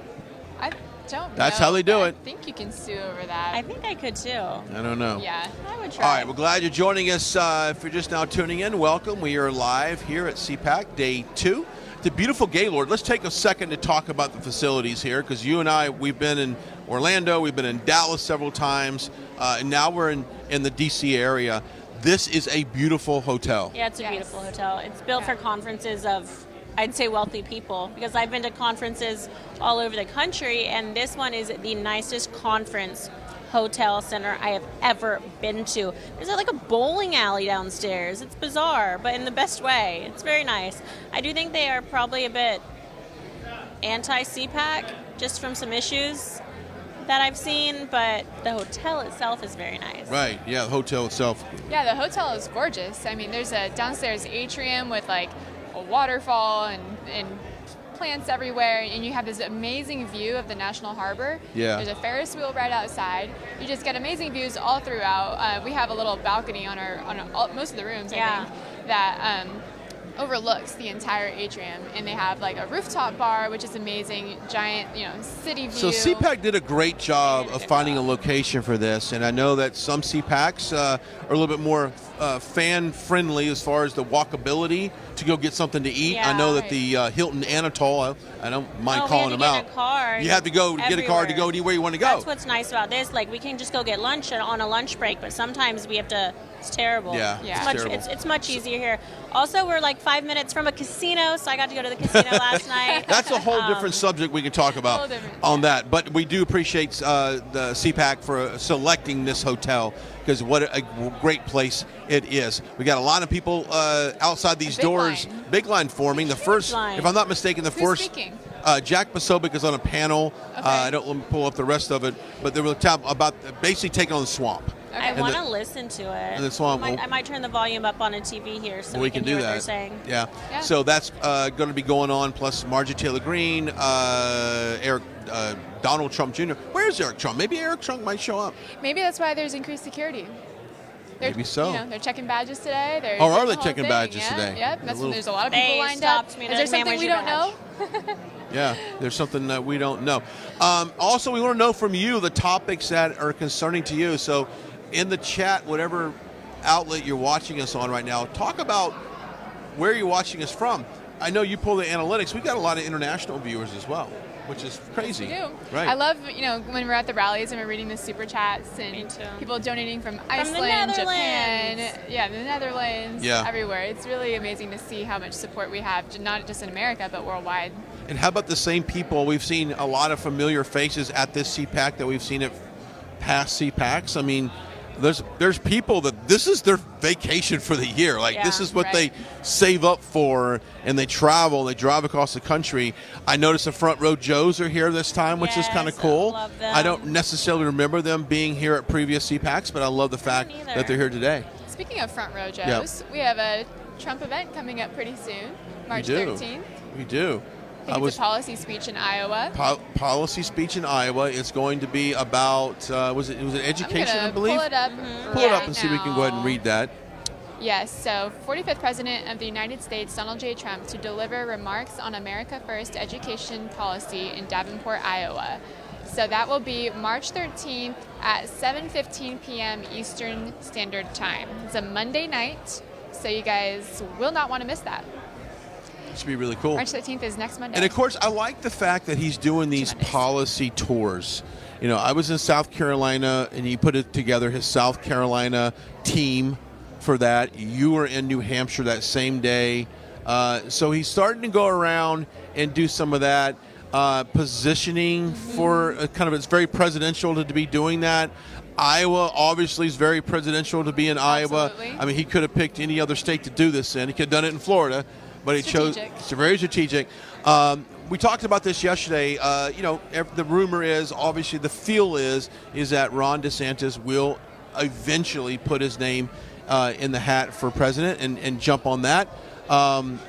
I don't That's know, how they do but it. I think you can sue over that. I think I could too. I don't know. Yeah. I would try. All right, we're glad you're joining us. If you're just now tuning in, welcome. We are live here at CPAC Day 2. The beautiful Gaylord. Let's take a second to talk about the facilities here, because you and I, we've been in Orlando, we've been in Dallas several times, and now we're in the D.C. area. This is a beautiful hotel. Yeah, it's a beautiful hotel. It's built for conferences of, I'd say, wealthy people, because I've been to conferences all over the country, and this one is the nicest conference hotel center I have ever been to. There's like a bowling alley downstairs. It's bizarre, but in the best way. It's very nice. I do think they are probably a bit anti-CPAC, just from some issues that I've seen, but the hotel itself is very nice. Right, yeah, the hotel itself. Yeah, the hotel is gorgeous. I mean, there's a downstairs atrium with like a waterfall and plants everywhere, and you have this amazing view of the National Harbor. Yeah. There's a Ferris wheel right outside. You just get amazing views all throughout. We have a little balcony on most of the rooms, I think, that overlooks the entire atrium, and they have like a rooftop bar, which is amazing, giant, city view. So CPAC did a great job of finding a location for this, and I know that some CPACs are a little bit more fan-friendly as far as the walkability to go get something to eat. I know that the Hilton Anatole, I don't mind calling them out. You have to go get a car to go anywhere you want to go. That's what's nice about this. Like, we can just go get lunch on a lunch break, but sometimes we have to. It's terrible. Yeah, It's terrible. It's much easier here. Also, we're like 5 minutes from a casino, so I got to go to the casino last night. That's a whole different subject we can talk about on that. But we do appreciate the CPAC for selecting this hotel, because what a great place it is. We got a lot of people outside these doors. Big line forming. The first, line. if I'm not mistaken, Who's first. speaking? Jack Posobiec is on a panel. I don't let me pull up the rest of it, but they were talking about basically taking on the swamp. I And want the- to listen to it. and the swamp I might turn the volume up on a TV here so we can hear do what they're that. saying. Yeah. Yeah. So that's going to be going on. Plus Marjorie Taylor Greene, Donald Trump Jr. Where's Eric Trump? Maybe Eric Trump might show up. Maybe that's why there's increased security. Maybe so. They're checking badges today. They're Oh, are doing they the whole checking thing. badges today? Yep. That's when there's a lot of They people lined up. stopped me Is to there something manage we your don't know? Yeah, there's something that we don't know. Also, we want to know from you the topics that are concerning to you. So in the chat, whatever outlet you're watching us on right now, talk about where you're watching us from. I know you pull the analytics. We've got a lot of international viewers as well, which is crazy. We do. Right. I love, when we're at the rallies and we're reading the super chats and Me too. people donating from the Iceland, Japan, Netherlands. the Netherlands, Yeah. everywhere. It's really amazing to see how much support we have, not just in America, but worldwide. And how about the same people? We've seen a lot of familiar faces at this CPAC that we've seen at past CPACs. I mean, there's people that this is their vacation for the year. Like, this is what they save up for, and they travel, they drive across the country. I noticed the Front Row Joes are here this time, which is kind of Yes, cool. I love them. I don't necessarily remember them being here at previous CPACs, but I love the fact neither. that they're here today. Speaking of front row Joes, we have a Trump event coming up pretty soon, March We do. 13th. We do. I think it's a policy speech in Iowa. Policy speech in Iowa. It's going to be about was it education, I I'm believe. pull it up. Pull it up and see if we can go ahead and read that. Yes, so 45th President of the United States, Donald J. Trump, to deliver remarks on America First education policy in Davenport, Iowa. So that will be March 13th at 7:15 p.m. Eastern Standard Time. It's a Monday night, so you guys will not want to miss that. It should be really cool. March 13th is next Monday. And of course, I like the fact that he's doing these policy tours. I was in South Carolina, and he put it together, his South Carolina team for that. You were in New Hampshire that same day. So he's starting to go around and do some of that positioning for kind of, it's very presidential to be doing that. Iowa obviously is very presidential to be in Iowa. Absolutely. I mean, he could have picked any other state to do this in. He could have done it in Florida, but he chose. It's very strategic. We talked about this yesterday. The rumor is, obviously, the feel is that Ron DeSantis will eventually put his name in the hat for president and jump on that.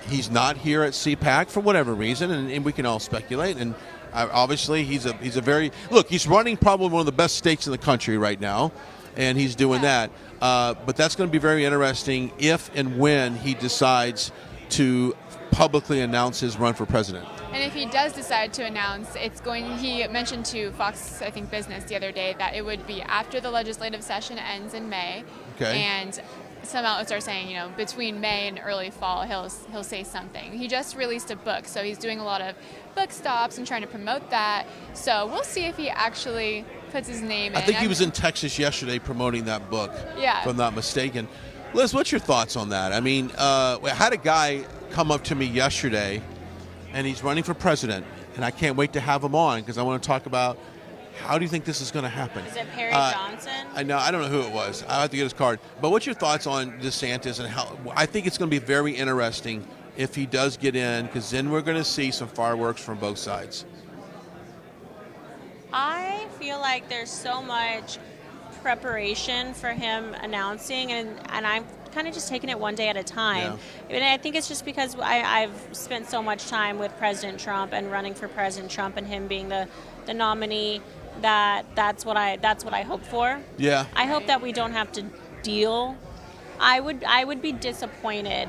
He's not here at CPAC for whatever reason, and we can all speculate. And obviously, he's a very he's running probably one of the best states in the country right now, and he's doing that. But that's going to be very interesting if and when he decides to publicly announce his run for president. And if he does decide to announce, he mentioned to Fox, I think, Business the other day that it would be after the legislative session ends in May. Okay. And some outlets are saying, between May and early fall, he'll say something. He just released a book, so he's doing a lot of book stops and trying to promote that. So we'll see if he actually puts his name in. I think he was in Texas yesterday promoting that book, if I'm not mistaken. Liz, what's your thoughts on that? I mean, I had a guy come up to me yesterday, and he's running for president, and I can't wait to have him on because I want to talk about how do you think this is going to happen. Is it Perry Johnson? I don't know who it was. I have to get his card. But what's your thoughts on DeSantis and how? I think it's going to be very interesting if he does get in, because then we're going to see some fireworks from both sides. I feel like there's so much preparation for him announcing, and I'm kind of just taking it one day at a time. Yeah. And I think it's just because I've spent so much time with President Trump and running for President Trump and him being the nominee that's what I hope for. Yeah. I hope that we don't have to deal. I would be disappointed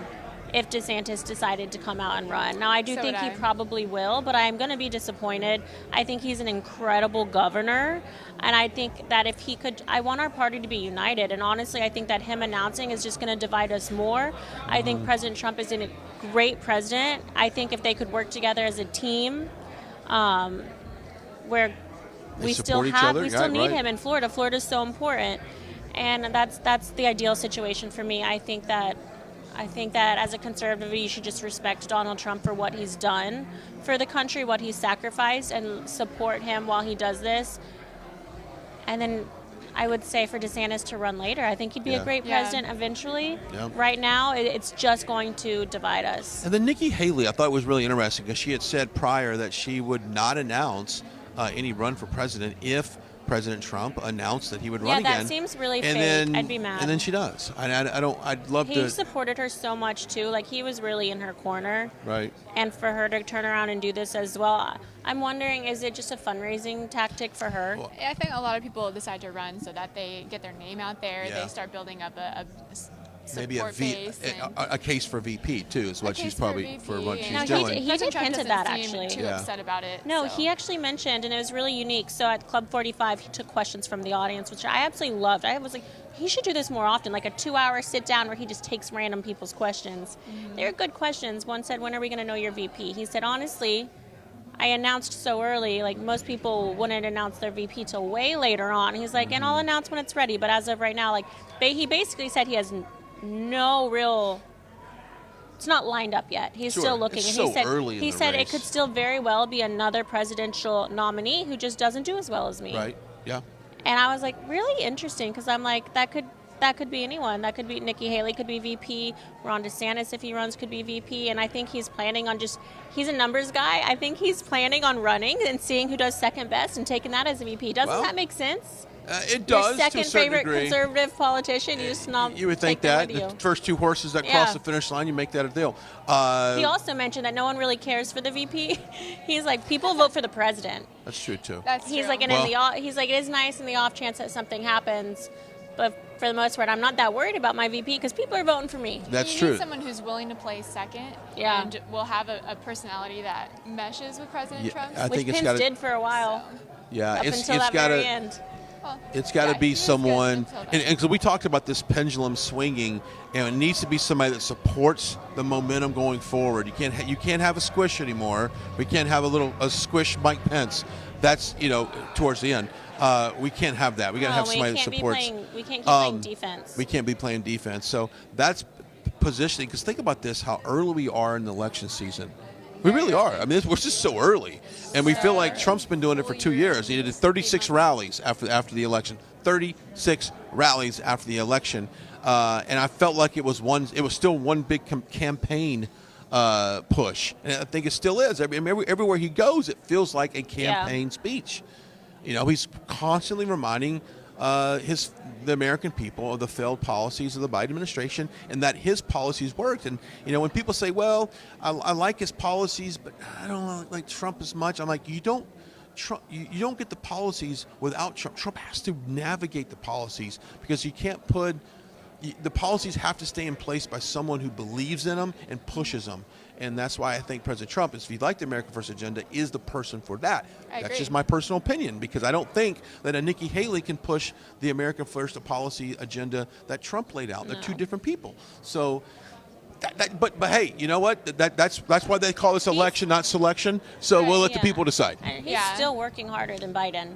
if DeSantis decided to come out and run. Now, I do think he probably will, but I'm going to be disappointed. I think he's an incredible governor, and I think that if he could, I want our party to be united, and honestly, I think that him announcing is just going to divide us more. I think President Trump is a great president. I think if they could work together as a team, where we still need him in Florida. Florida is so important, and that's the ideal situation for me. I think that as a conservative, you should just respect Donald Trump for what he's done for the country, what he's sacrificed, and support him while he does this. And then I would say for DeSantis to run later. I think he'd be a great president eventually. Yeah. Right now, it's just going to divide us. And then Nikki Haley, I thought was really interesting because she had said prior that she would not announce any run for president if President Trump announced that he would run again. Yeah, that seems really fake. I'd be mad. And then she does. I'd love to. He supported her so much too. Like, he was really in her corner. Right. And for her to turn around and do this as well, I'm wondering, is it just a fundraising tactic for her? Well, I think a lot of people decide to run so that they get their name out there. Yeah. They start building up a maybe a case for VP too is what she's probably for what she's doing. He did hint at that actually. Too upset about it. No, he actually mentioned, and it was really unique. So at Club 45, he took questions from the audience, which I absolutely loved. I was like, he should do this more often, like a 2-hour sit down where he just takes random people's questions. They're good questions. One said, "When are we going to know your VP?" He said, "Honestly, I announced so early, like most people wouldn't announce their VP till way later on." He's like, "And I'll announce when it's ready, but as of right now, like he basically said he has no real, it's not lined up yet. He's still looking." It's and so early in he the said race. It could still very well be another presidential nominee who just doesn't do as well as me. Right. Yeah. And I was like, really interesting, because I'm like, that could be anyone. That could be Nikki Haley, could be VP. Ron DeSantis, if he runs, could be VP. And I think he's planning on he's a numbers guy. I think he's planning on running and seeing who does second best and taking that as a VP. Doesn't that make sense? It does. Your second to a certain favorite degree. Conservative politician, you just you would think that the first two horses that cross the finish line, you make that a deal. He also mentioned that no one really cares for the VP. He's like, people vote for the president. That's true too. He's like, he's like, it is nice in the off chance that something happens, but for the most part, I'm not that worried about my VP because people are voting for me. That's you true. need someone who's willing to play second and will have a personality that meshes with President Trump. Which Pence did for a while. Yeah, up until that very end. It's got to be someone, and so we talked about this pendulum swinging, and it needs to be somebody that supports the momentum going forward. You can't have a squish anymore. We can't have a squish Mike Pence. That's towards the end. We can't have that. We got to have somebody that supports. We can't keep playing defense. We can't be playing defense. So that's positioning. Because think about this: how early we are in the election season. We really are. I mean, we're just so early, and we feel like Trump's been doing it for 2 years. He did 36 rallies after the election. 36 rallies after the election, and I felt like it was still one big campaign push, and I think it still is. I mean, everywhere he goes, it feels like a campaign speech. He's constantly reminding the American people of the failed policies of the Biden administration, and that his policies worked. And when people say, "Well, I like his policies, but I don't like Trump as much," I'm like, you don't get the policies without Trump. Trump has to navigate the policies because you can't put the policies have to stay in place by someone who believes in them and pushes them. And that's why I think President Trump, if you like the America First agenda, is the person for that. That's just my personal opinion, because I don't think that a Nikki Haley can push the America First policy agenda that Trump laid out. They're two different people. So, but hey, you know what? That's why they call this election, not selection. So we'll let the people decide. And he's still working harder than Biden.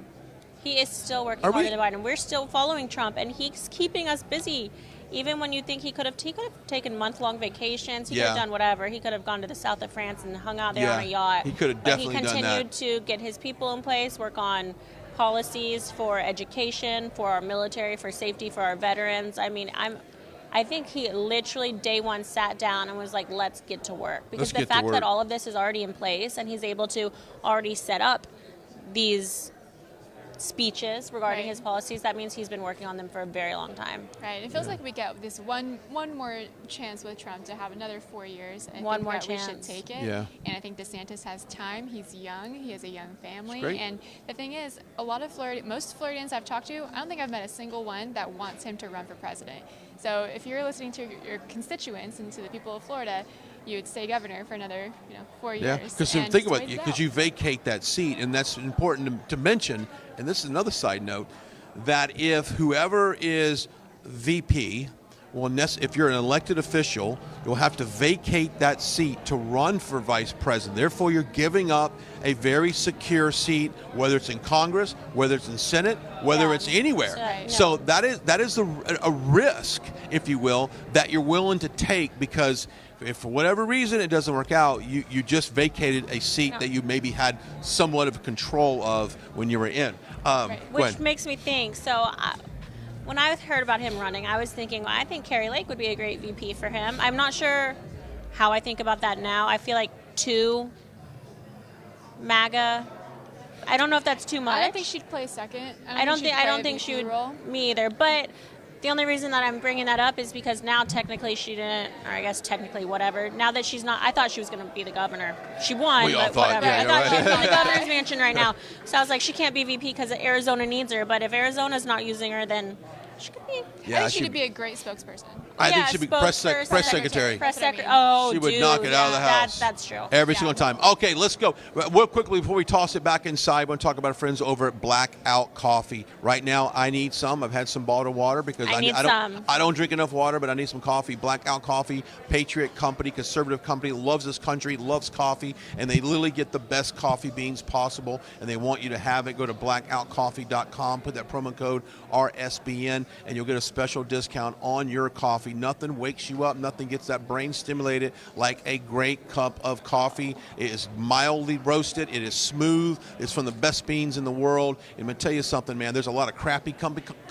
He is still working harder than Biden. We're still following Trump, and he's keeping us busy. Even when you think he could have taken month-long vacations, he could have done whatever. He could have gone to the south of France and hung out there on a yacht. He could have definitely done that. He continued to get his people in place, work on policies for education, for our military, for safety, for our veterans. I mean, I think he literally day one sat down and was like, let's get to work. Because the fact that all of this is already in place and he's able to already set up these speeches regarding his policies, that means he's been working on them for a very long time. Right. It feels like we get this one more chance with Trump to have another 4 years. And One more we chance. should take it. Yeah. And I think DeSantis has time. He's young. He has a young family. Great. And the thing is, most Floridians I've talked to, I don't think I've met a single one that wants him to run for president. So if you're listening to your constituents and to the people of Florida, you would stay governor for another 4 years. Yeah, because think about it, because you vacate that seat, and that's important to mention, and this is another side note, that if whoever is VP, if you're an elected official, you'll have to vacate that seat to run for vice president. Therefore, you're giving up a very secure seat, whether it's in Congress, whether it's in Senate, whether it's anywhere. Right. So that is a risk, if you will, that you're willing to take, because if for whatever reason it doesn't work out, you just vacated a seat that you maybe had somewhat of control of when you were in. Which makes me think, when I heard about him running, I was thinking, well, I think Kari Lake would be a great VP for him. I'm not sure how I think about that now. I feel like too MAGA. I don't know if that's too much. I don't think she'd play second. I don't think she would. Role. Me either. But the only reason that I'm bringing that up is because now technically she didn't, or I guess technically whatever. Now that she's not, I thought she was going to be the governor. She won, we all but thought, whatever. yeah, I thought right. she was in the governor's mansion right now. So I was like, she can't be VP because Arizona needs her. But if Arizona's not using her, then she could be. I think she could be a great spokesperson. I think she'd be press secretary. Press secretary. Oh, she would dude, knock it out of the house. That's true. Every single time. Okay, let's go. Real quickly before we toss it back inside, I want to talk about our friends over at Blackout Coffee. Right now, I need some. I've had some bottled water because I don't drink enough water, but I need some coffee. Blackout Coffee, patriot company, conservative company, loves this country, loves coffee, and they literally get the best coffee beans possible, and they want you to have it. Go to blackoutcoffee.com, put that promo code RSBN, and you'll get a special discount on your coffee. Nothing wakes you up. Nothing gets that brain stimulated like a great cup of coffee. It is mildly roasted. It is smooth. It's from the best beans in the world. And I'm going to tell you something, man. There's a lot of crappy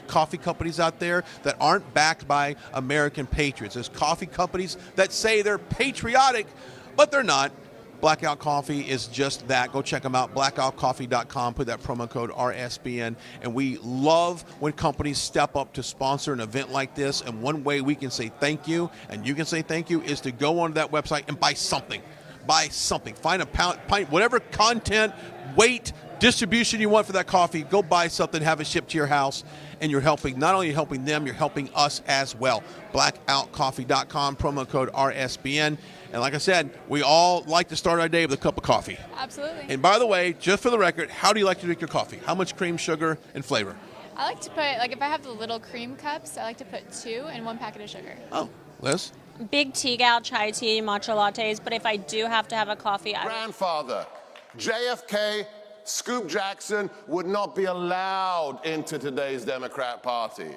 coffee companies out there that aren't backed by American patriots. There's coffee companies that say they're patriotic, but they're not. Blackout Coffee is just that. Go check them out, blackoutcoffee.com. Put that promo code RSBN. And we love when companies step up to sponsor an event like this. And one way we can say thank you, and you can say thank you, is to go onto that website and buy something. Buy something. Find a pint, whatever content, weight, distribution you want for that coffee. Go buy something, have it shipped to your house. And you're helping, not only helping them, you're helping us as well. Blackoutcoffee.com, promo code RSBN. And like I said, we all like to start our day with a cup of coffee. Absolutely. And by the way, just for the record, how do you like to drink your coffee? How much cream, sugar, and flavor? I like to put, if I have the little cream cups, I like to put 2 and 1 packet of sugar. Oh, Liz? Big tea gal, chai tea, matcha lattes. But if I do have to have a coffee, grandfather, JFK, Scoop Jackson would not be allowed into today's Democrat Party.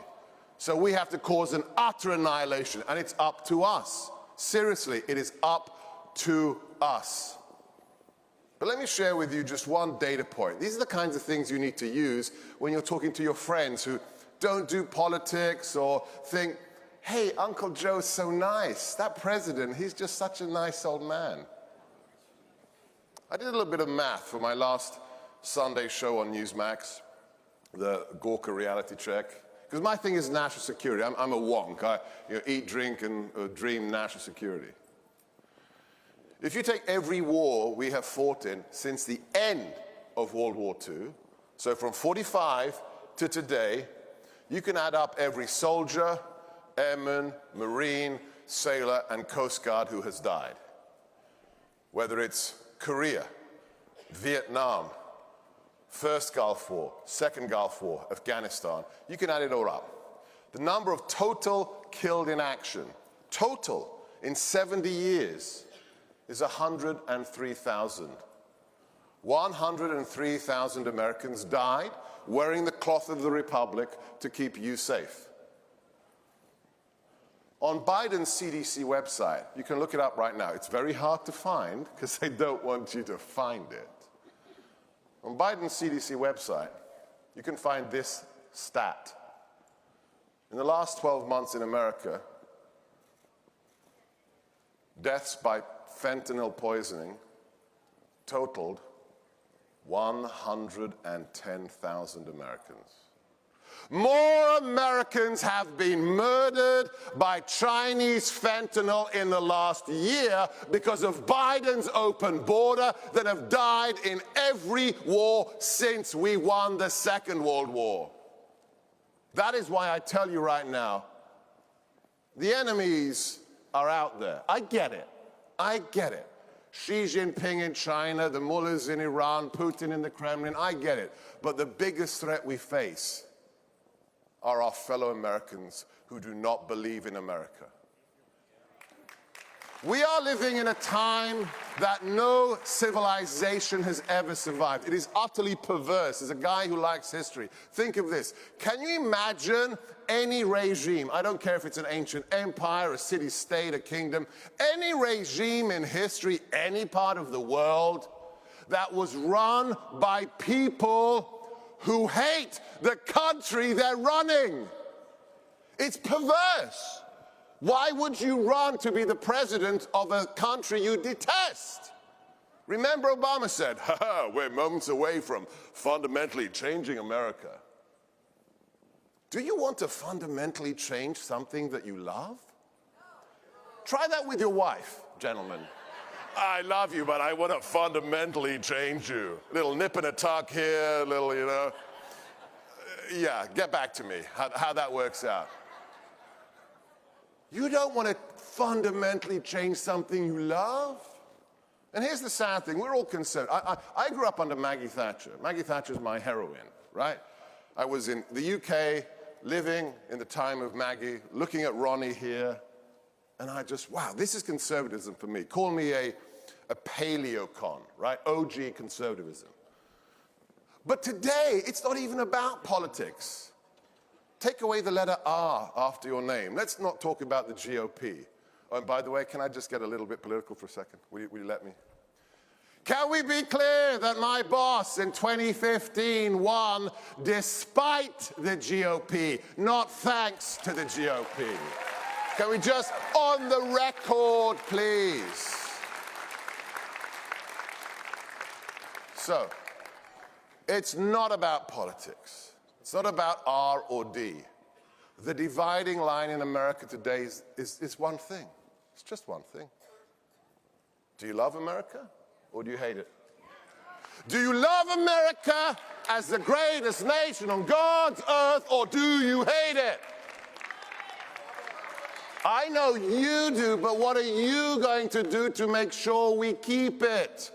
So we have to cause an utter annihilation, and it's up to us. Seriously, it is up to us. But let me share with you just one data point. These are the kinds of things you need to use when you're talking to your friends who don't do politics or think, hey, Uncle Joe's so nice. That president, he's just such a nice old man. I did a little bit of math for my last Sunday show on Newsmax. the Gawker reality check. Because my thing is national security. I'm a wonk. I eat, drink, and dream national security. If you take every war we have fought in since the end of World War II, so from 45 to today, you can add up every soldier, airman, Marine, sailor, and Coast Guard who has died. Whether it's Korea, Vietnam, First Gulf War, Second Gulf War, Afghanistan, you can add it all up. The number of total killed in action, total in 70 years, is 103,000. 103,000 Americans died wearing the cloth of the Republic to keep you safe. On Biden's CDC website, you can look it up right now. It's very hard to find because they don't want you to find it. On Biden's CDC website, you can find this stat. In the last 12 months in America, deaths by fentanyl poisoning totaled 110,000 Americans. More Americans have been murdered by Chinese fentanyl in the last year because of Biden's open border than have died in every war since we won the Second World War. That is why I tell you right now, the enemies are out there. I get it. I get it. Xi Jinping in China, the mullahs in Iran, Putin in the Kremlin, I get it. But the biggest threat we face are our fellow Americans who do not believe in America. We are living in a time that no civilization has ever survived. It is utterly perverse. As a guy who likes history, think of this. Can you imagine any regime, I don't care if it's an ancient empire, a city-state, a kingdom, any regime in history, any part of the world, that was run by people who hate the country they're running? It's perverse. Why would you run to be the president of a country you detest? Remember Obama said, we're moments away from fundamentally changing America. Do you want to fundamentally change something that you love? Try that with your wife, gentlemen. I love you, but I want to fundamentally change you. Little nip and a tuck here, little, yeah, get back to me, how that works out. You don't want to fundamentally change something you love? And here's the sad thing, we're all concerned. I grew up under Maggie Thatcher. Maggie Thatcher's my heroine, right? I was in the UK, living in the time of Maggie, looking at Ronnie here, and I just, wow, this is conservatism for me. Call me a paleocon, right? OG conservatism. But today, it's not even about politics. Take away the letter R after your name. Let's not talk about the GOP. Oh, and by the way, can I just get a little bit political for a second? Will you let me? Can we be clear that my boss in 2015 won despite the GOP, not thanks to the GOP? Can we just, on the record, please? So, it's not about politics. It's not about R or D. The dividing line in America today is one thing. It's just one thing. Do you love America or do you hate it? Do you love America as the greatest nation on God's earth or do you hate it? I know you do, but what are you going to do to make sure we keep it?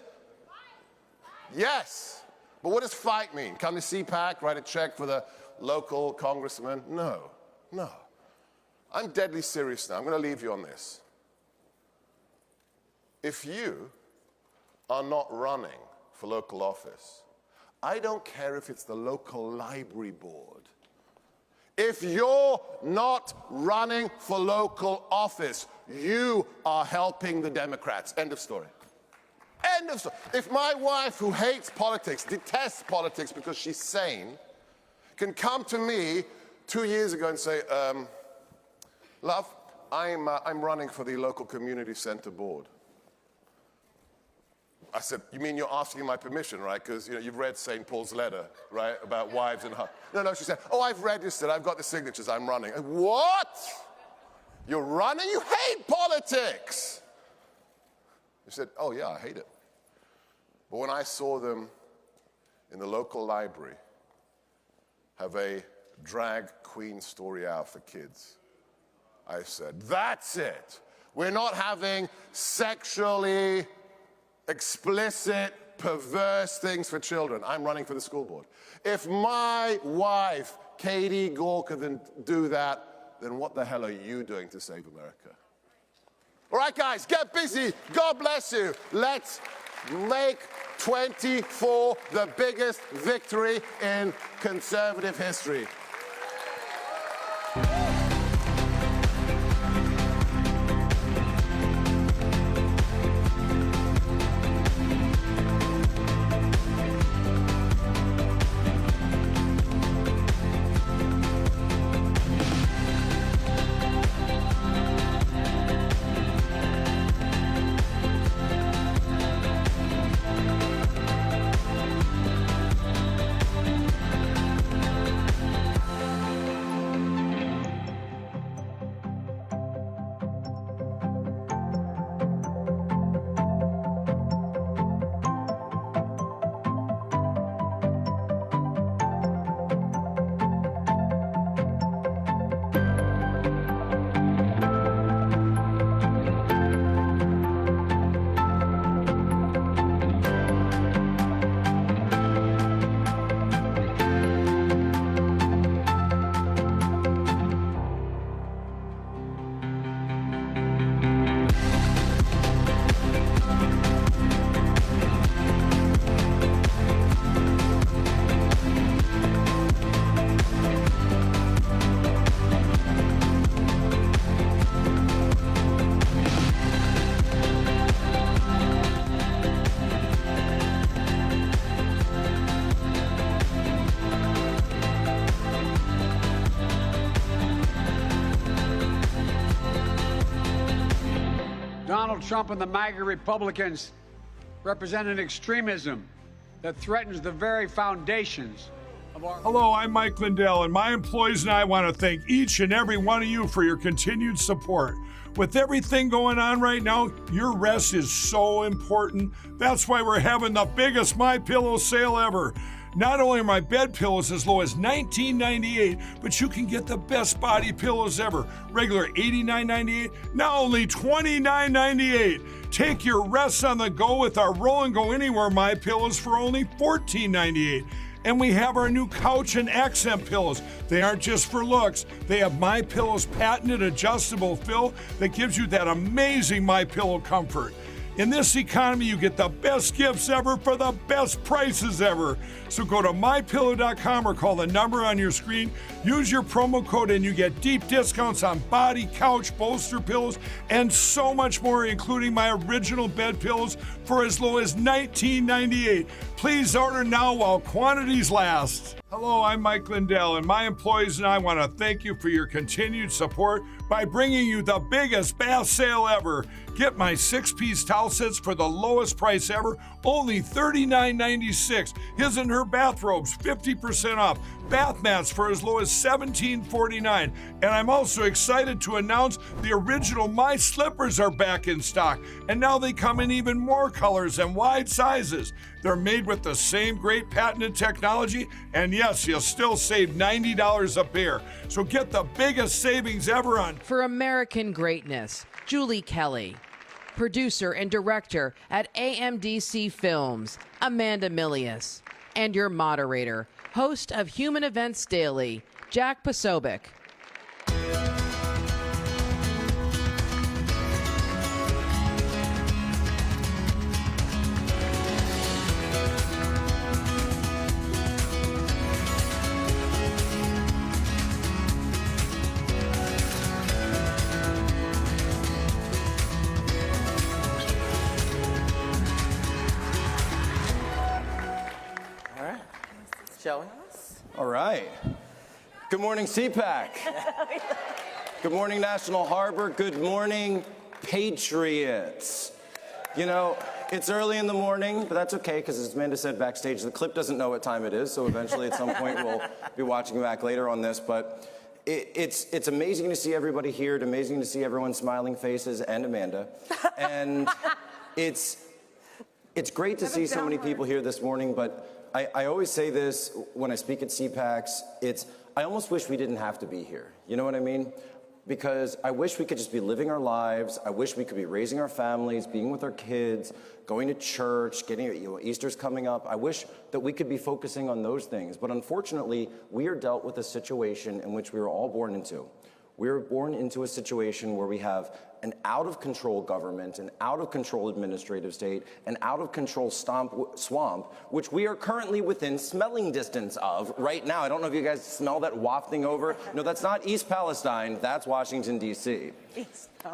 Yes. But what does fight mean? Come to CPAC, write a check for the local congressman? No, no. I'm deadly serious now. I'm going to leave you on this. If you are not running for local office, I don't care if it's the local library board. If you're not running for local office, you are helping the Democrats. End of story. End of story. If my wife, who hates politics, detests politics because she's sane, can come to me 2 years ago and say, love, I'm running for the local community center board. I said, you mean you're asking my permission, right? Because you've read St. Paul's letter, right, about wives and husbands. No, she said, oh, I've registered. I've got the signatures. I'm running. What? You're running? You hate politics. She said, oh, yeah, I hate it. But when I saw them in the local library have a drag queen story hour for kids, I said, that's it. We're not having sexually explicit, perverse things for children. I'm running for the school board. If my wife, Katie Gore, can do that, then what the hell are you doing to save America? All right, guys, get busy. God bless you. Let's make 24 the biggest victory in conservative history. Donald Trump and the MAGA Republicans represent an extremism that threatens the very foundations of our... Hello, I'm Mike Lindell, and my employees and I want to thank each and every one of you for your continued support. With everything going on right now, your rest is so important. That's why we're having the biggest MyPillow sale ever. Not only are my bed pillows as low as $19.98, but you can get the best body pillows ever. Regular $89.98, now only $29.98. Take your rest on the go with our Roll and Go Anywhere MyPillows for only $14.98. And we have our new couch and accent pillows. They aren't just for looks. They have MyPillow's patented adjustable fill that gives you that amazing MyPillow comfort. In this economy, you get the best gifts ever for the best prices ever. So go to mypillow.com or call the number on your screen. Use your promo code and you get deep discounts on body, couch, bolster pillows, and so much more, including my original bed pillows for as low as $19.98. Please order now while quantities last. Hello, I'm Mike Lindell, and my employees and I want to thank you for your continued support by bringing you the biggest bath sale ever. Get my 6-piece towel sets for the lowest price ever, only $39.96. His and her bathrobes, 50% off. Bath mats for as low as $17.49. And I'm also excited to announce the original My Slippers are back in stock. And now they come in even more colors and wide sizes. They're made with the same great patented technology, and yes, you'll still save $90 a pair. So get the biggest savings ever on... For American greatness, Julie Kelly. Producer and director at AMDC Films, Amanda Milius. And your moderator, host of Human Events Daily, Jack Posobiec. Showing us? All right. Good morning, CPAC. Good morning, National Harbor. Good morning, Patriots. You know, It's early in the morning, but that's okay, because as Amanda said backstage, the clip doesn't know what time it is, so eventually at some point we'll be watching back later on this. But it's amazing to see everybody here. It's amazing to see everyone's smiling faces, and Amanda. And it's great to see so many people here this morning, but I always say this when I speak at CPACs, I almost wish we didn't have to be here. You know what I mean? Because I wish we could just be living our lives. I wish we could be raising our families, being with our kids, going to church, Easter's coming up. I wish that we could be focusing on those things. But unfortunately, we are dealt with a situation in which we were all born into. We were born into a situation where we have an out-of-control government, an out-of-control administrative state, an out-of-control swamp, which we are currently within smelling distance of right now. I don't know if you guys smell that wafting over. No, that's not East Palestine. That's Washington, D.C.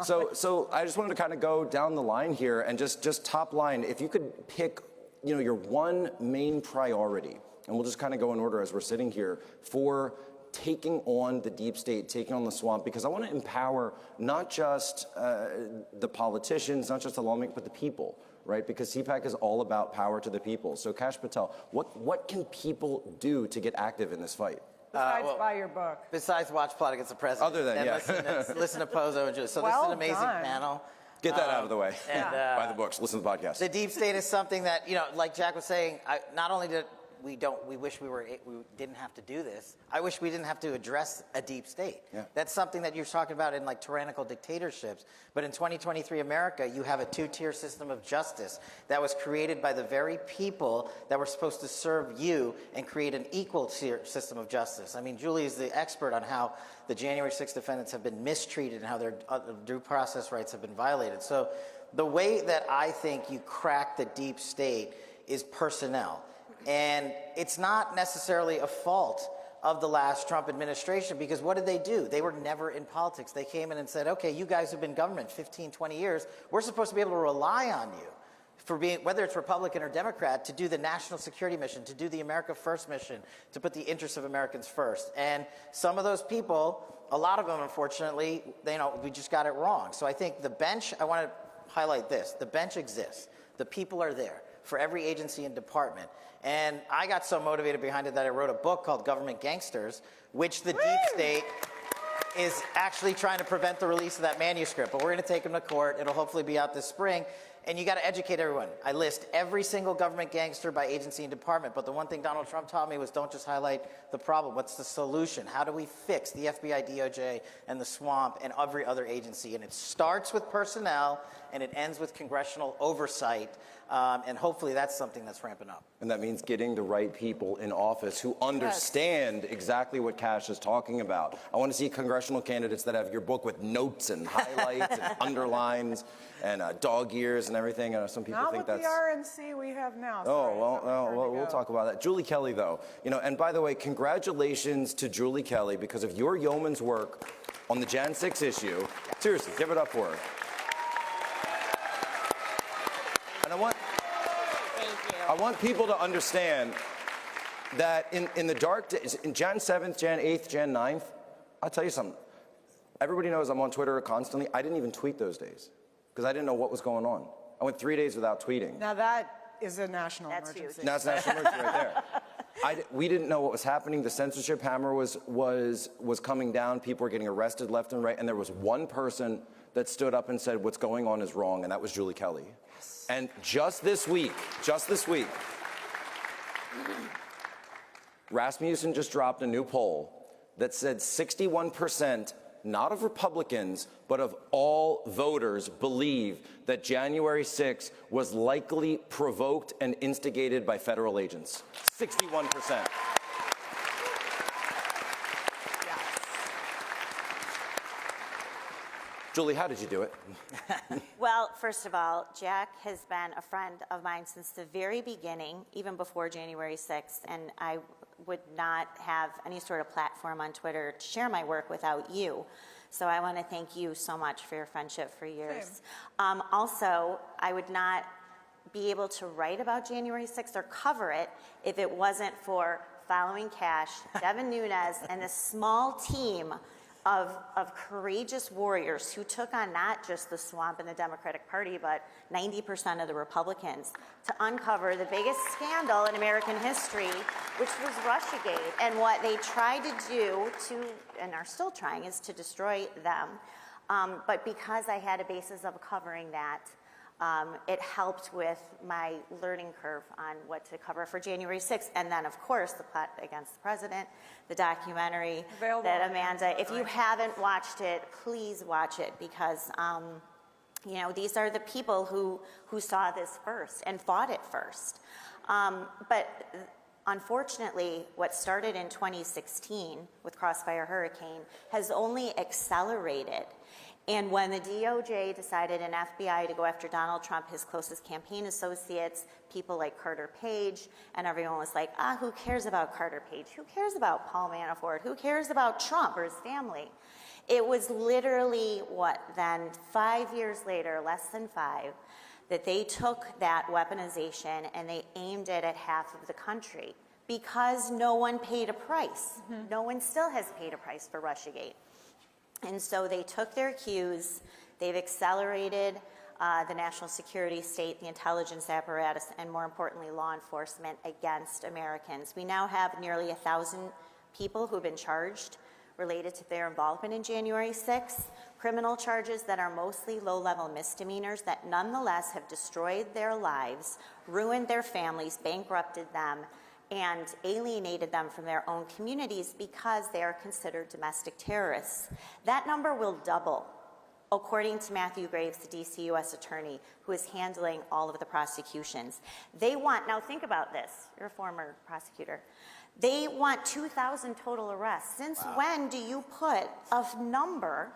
So I just wanted to kind of go down the line here and just top line, if you could pick, your one main priority, and we'll just kind of go in order as we're sitting here, for taking on the deep state, taking on the swamp, because I want to empower not just the politicians, not just the lawmakers, but the people, right? Because CPAC is all about power to the people. So Kash Patel, what can people do to get active in this fight? Besides buy your book. Besides watch Plot Against the President. Other than, listen to Pozo and Julie. So this is an amazing panel. Get that out of the way. And, buy the books, listen to the podcast. The deep state is something that, like Jack was saying, not only did we wish we didn't have to do this. I wish we didn't have to address a deep state. Yeah. That's something that you're talking about in like tyrannical dictatorships. But in 2023 America, you have a two-tier system of justice that was created by the very people that were supposed to serve you and create an equal tier system of justice. I mean, Julie is the expert on how the January 6th defendants have been mistreated and how their due process rights have been violated. So the way that I think you crack the deep state is personnel. And it's not necessarily a fault of the last Trump administration, because what did they do? They were never in politics. They came in and said, okay, you guys have been government 15, 20 years. We're supposed to be able to rely on you for being, whether it's Republican or Democrat, to do the national security mission, to do the America First mission, to put the interests of Americans first. And some of those people, a lot of them, unfortunately, we just got it wrong. So I think the bench, I want to highlight this. The bench exists. The people are there for every agency and department. And I got so motivated behind it that I wrote a book called Government Gangsters, which the deep state is actually trying to prevent the release of that manuscript. But we're going to take them to court. It'll hopefully be out this spring. And you got to educate everyone. I list every single government gangster by agency and department. But the one thing Donald Trump taught me was don't just highlight the problem. What's the solution? How do we fix the FBI, DOJ, and the swamp and every other agency? And it starts with personnel, and it ends with congressional oversight. And hopefully that's something that's ramping up. And that means getting the right people in office who understand exactly what Kash is talking about. I want to see congressional candidates that have your book with notes and highlights and underlines and dog ears and everything. Some people think that's... Not with the RNC we have now. We'll talk about that. Julie Kelly, though. And by the way, congratulations to Julie Kelly because of your yeoman's work on the Jan 6 issue. Seriously, give it up for her. And I want people to understand that in the dark days, in Jan 7th, Jan 8th, Jan 9th, I'll tell you something. Everybody knows I'm on Twitter constantly. I didn't even tweet those days because I didn't know what was going on. I went 3 days without tweeting. Now that is a national emergency. That's a national emergency right there. We didn't know what was happening. The censorship hammer was coming down. People were getting arrested left and right. And there was one person that stood up and said, what's going on is wrong, and that was Julie Kelly. Yes. And just this week, Rasmussen just dropped a new poll that said 61%, not of Republicans, but of all voters believe that January 6th was likely provoked and instigated by federal agents. 61%. Julie, how did you do it? Well, first of all, Jack has been a friend of mine since the very beginning, even before January 6th, and I would not have any sort of platform on Twitter to share my work without you. So I want to thank you so much for your friendship for years. Also, I would not be able to write about January 6th or cover it if it wasn't for following Kash, Devin Nunes, and a small team of courageous warriors who took on not just the swamp in the Democratic Party, but 90% of the Republicans to uncover the biggest scandal in American history, which was Russiagate. And what they tried to do and are still trying, is to destroy them. But because I had a basis of covering that, it helped with my learning curve on what to cover for January 6th. And then, of course, the plot against the president, the documentary that Amanda, if you haven't watched it, please watch it, because, you know, these are the people who saw this first and fought it first. But unfortunately, what started in 2016 with Crossfire Hurricane has only accelerated. And when the DOJ decided and FBI to go after Donald Trump, his closest campaign associates, people like Carter Page, and everyone was like, who cares about Carter Page? Who cares about Paul Manafort? Who cares about Trump or his family? It was literally, 5 years later, less than 5, that they took that weaponization and they aimed it at half of the country, because no one paid a price. Mm-hmm. No one still has paid a price for Russiagate. And so they took their cues, they've accelerated the national security state, the intelligence apparatus, and more importantly, law enforcement against Americans. We now have nearly 1,000 people who've been charged related to their involvement in January 6th, criminal charges that are mostly low-level misdemeanors that nonetheless have destroyed their lives, ruined their families, bankrupted them, and alienated them from their own communities because they are considered domestic terrorists. That number will double, according to Matthew Graves, the D.C. U.S. attorney, who is handling all of the prosecutions. They want, now think about this, you're a former prosecutor, they want 2,000 total arrests. Since when do you put a number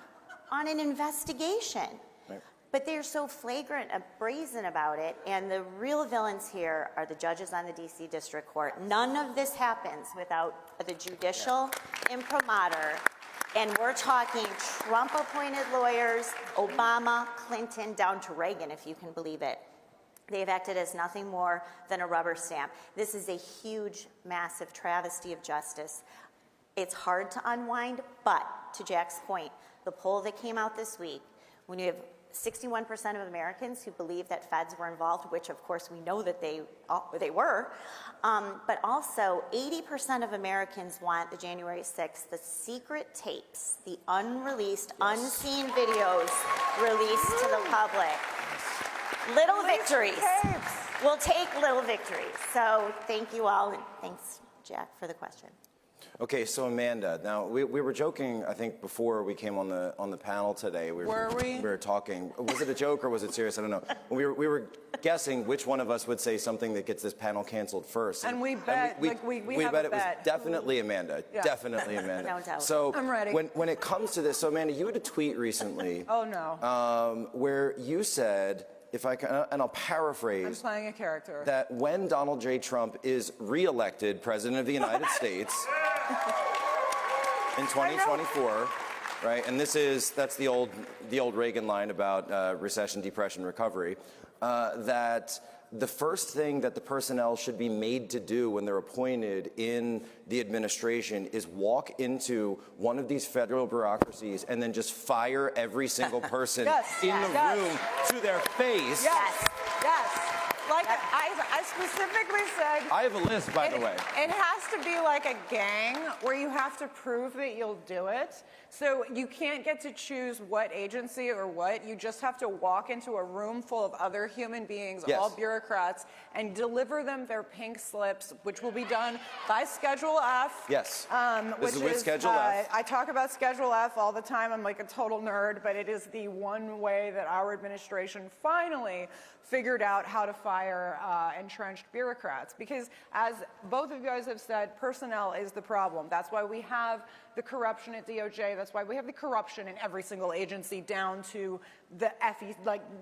on an investigation? But they're so flagrant and brazen about it, and the real villains here are the judges on the D.C. District Court. None of this happens without the judicial imprimatur, and we're talking Trump-appointed lawyers, Obama, Clinton, down to Reagan, if you can believe it. They've acted as nothing more than a rubber stamp. This is a huge, massive travesty of justice. It's hard to unwind, but to Jack's point, the poll that came out this week, when you have 61% of Americans who believe that feds were involved, which of course we know that they were, but also 80% of Americans want the January 6th, the secret tapes, the unreleased, unseen videos released to the public. Little victories. We'll take little victories. So thank you all, and thanks, Jack, for the question. Okay, so Amanda, now we were joking, I think, before we came on the panel today. Were we? We were talking. Was it a joke or was it serious? I don't know. We were guessing which one of us would say something that gets this panel canceled first. And we bet, we have bet a it was bet. definitely Amanda. Yeah. Definitely Amanda. No doubt. So I'm ready. When it comes to this, so Amanda, you had a tweet recently. Oh no. Where you said, if I can, and I'll paraphrase. I'm playing a character. That when Donald J. Trump is reelected President of the United States in 2024, right? And that's the old Reagan line about recession, depression, recovery. That the first thing that the personnel should be made to do when they're appointed in the administration is walk into one of these federal bureaucracies and then just fire every single person in the room to their face. Yes. Like I specifically said. I have a list, by the way. It has to be like a gang where you have to prove that you'll do it. So you can't get to choose what agency or what. You just have to walk into a room full of other human beings, all bureaucrats, and deliver them their pink slips, which will be done by Schedule F. Yes. Which is with Schedule F. I talk about Schedule F all the time. I'm like a total nerd, but it is the one way that our administration finally figured out how to fire entrenched bureaucrats. Because as both of you guys have said, personnel is the problem. That's why we have the corruption at DOJ. That's why we have the corruption in every single agency, down to the FEC,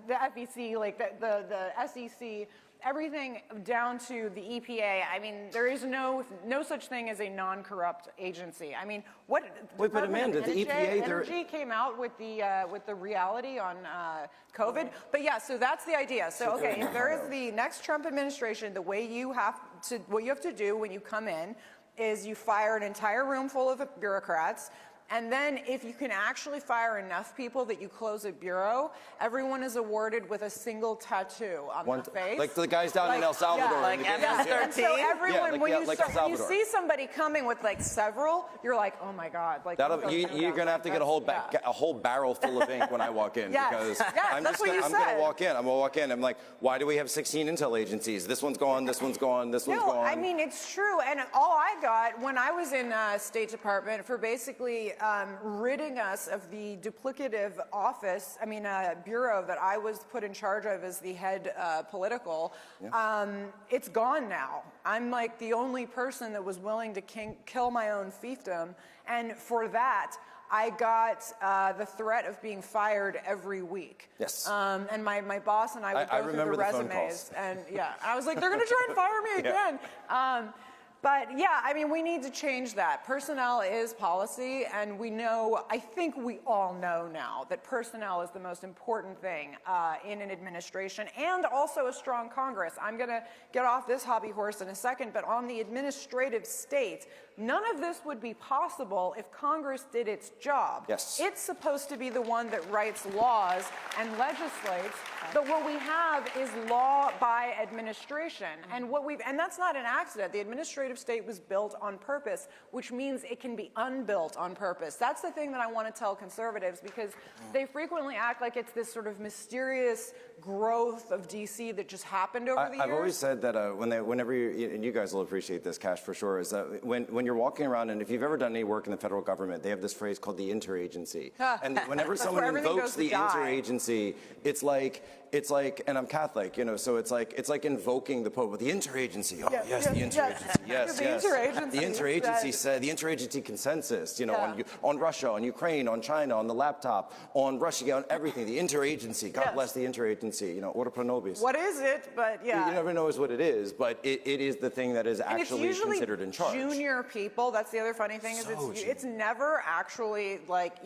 the SEC, everything down to the EPA. I mean, there is no such thing as a non-corrupt agency. I mean, what? Wait, but Amanda, the EPA, Energy came out with the reality on COVID. But yeah, so that's the idea. So okay, if there is the next Trump administration, what you have to do when you come in is you fire an entire room full of bureaucrats. And then if you can actually fire enough people that you close a bureau, everyone is awarded with a single tattoo on their face. Like the guys down in El Salvador. Yeah, in the and so everyone, when you El see somebody coming with like several, you're like, oh my God. Like you're going to have to get a whole barrel full of ink when I walk in. Because I'm going to walk in. I'm going to walk in. I'm like, why do we have 16 intel agencies? This one's gone, this one's gone, this one's gone. I mean, it's true. And all I got when I was in State Department for basically ridding us of the duplicative office, bureau that I was put in charge of as the head political, it's gone now. I'm like the only person that was willing to kill my own fiefdom. And for that, I got the threat of being fired every week. Yes. And my boss and I would go through the resumes. And I was like, they're going to try and fire me again. But yeah, I mean, we need to change that. Personnel is policy, and we know, I think we all know now, that personnel is the most important thing in an administration, and also a strong Congress. I'm going to get off this hobby horse in a second, but on the administrative state, none of this would be possible if Congress did its job. Yes. It's supposed to be the one that writes laws and legislates, but what we have is law by administration. And that's not an accident. The administrative state was built on purpose, which means it can be unbuilt on purpose. That's the thing that I want to tell conservatives, because they frequently act like it's this sort of mysterious growth of D.C. that just happened over the years. I've always said that whenever and you guys will appreciate this, Cash, for sure, is that when you're walking around, and if you've ever done any work in the federal government, they have this phrase called the interagency. And whenever someone invokes the interagency, it's like, and I'm Catholic, so it's like invoking the Pope with the interagency. Oh, yes, the interagency. Yes, yes. The interagency said, the interagency consensus, on Russia, on Ukraine, on China, on the laptop, on Russia, on everything. The interagency. God bless the interagency. Order pro nobis. What is it? But You never know what it is, but it is the thing that is actually considered in charge. Junior people. That's the other funny thing is it's never actually like,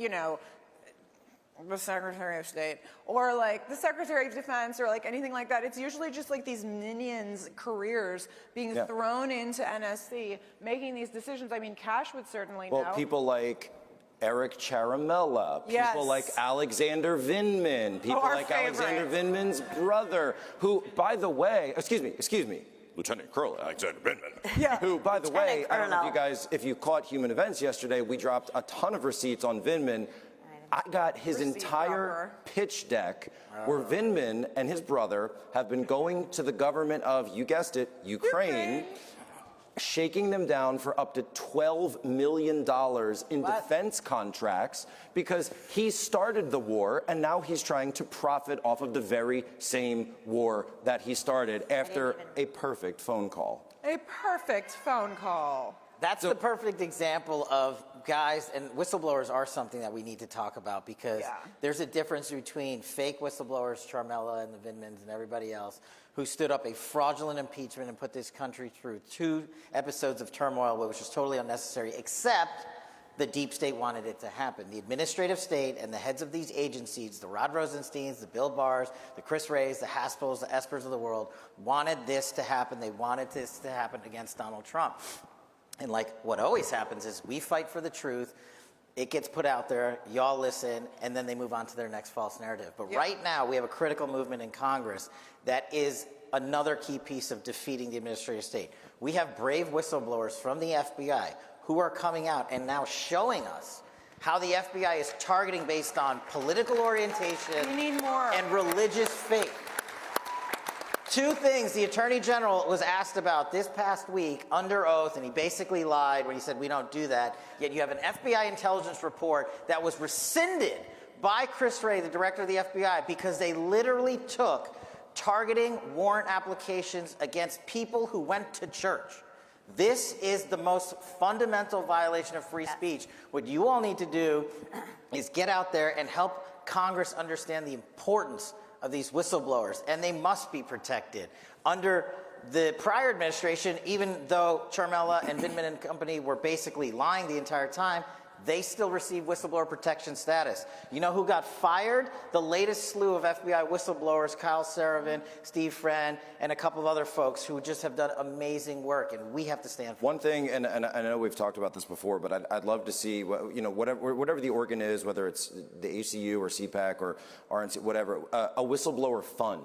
the Secretary of State or like the Secretary of Defense or like anything like that. It's usually just like these minions' careers being thrown into NSC, making these decisions. I mean, Cash would certainly know. Well, people like Eric Charamella, people like Alexander Vindman, people like Alexander Vindman's brother, who, by the way, excuse me, Lieutenant Colonel Alexander Vindman, who, by the way, I don't know if you caught Human Events yesterday, we dropped a ton of receipts on Vindman. I got his entire pitch deck where Vindman and his brother have been going to the government of, you guessed it, Ukraine, shaking them down for up to $12 million in defense contracts because he started the war and now he's trying to profit off of the very same war that he started after a perfect phone call. A perfect phone call. That's the perfect example of guys, and whistleblowers are something that we need to talk about because there's a difference between fake whistleblowers, Charmella and the Vindmans and everybody else, who stood up a fraudulent impeachment and put this country through 2 episodes of turmoil, which was totally unnecessary, except the deep state wanted it to happen. The administrative state and the heads of these agencies, the Rod Rosensteins, the Bill Barrs, the Chris Wrays, the Haspels, the Espers of the world, wanted this to happen. They wanted this to happen against Donald Trump. And like what always happens is we fight for the truth, it gets put out there, y'all listen, and then they move on to their next false narrative. But right now we have a critical movement in Congress that is another key piece of defeating the administrative state. We have brave whistleblowers from the FBI who are coming out and now showing us how the FBI is targeting based on political orientation and religious faith. 2 things the Attorney General was asked about this past week under oath, and he basically lied when he said we don't do that, yet you have an FBI intelligence report that was rescinded by Chris Wray, the director of the FBI, because they literally took targeting warrant applications against people who went to church. This is the most fundamental violation of free speech. What you all need to do is get out there and help Congress understand the importance of these whistleblowers, and they must be protected. Under the prior administration, even though Charmella and Vindman and company were basically lying the entire time, they still receive whistleblower protection status. You know who got fired? The latest slew of FBI whistleblowers, Kyle Saravan, Steve Friend, and a couple of other folks who just have done amazing work, and we have to stand for it. One thing, and I know we've talked about this before, but I'd love to see, whatever the organ is, whether it's the ACU or CPAC or RNC, whatever, a whistleblower fund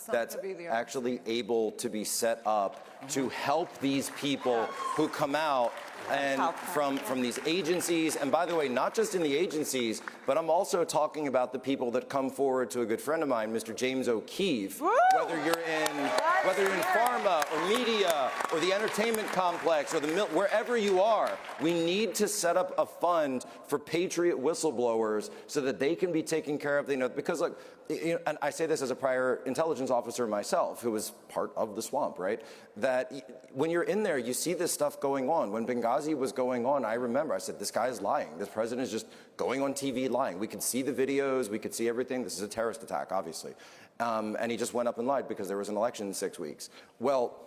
that's actually able to be set up to help these people who come out and from these agencies, and by the way, not just in the agencies, but I'm also talking about the people that come forward to a good friend of mine, Mr. James O'Keefe. Whether you're in pharma or media or the entertainment complex or wherever you are, we need to set up a fund for patriot whistleblowers so that they can be taken care of. Because look, and I say this as a prior intelligence officer myself, who was part of the swamp, right? That when you're in there, you see this stuff going on. When Benghazi was going on, I remember I said, this guy is lying. This president is just going on TV lying. We could see the videos. We could see everything. This is a terrorist attack, obviously. And he just went up and lied because there was an election in 6 weeks. Well,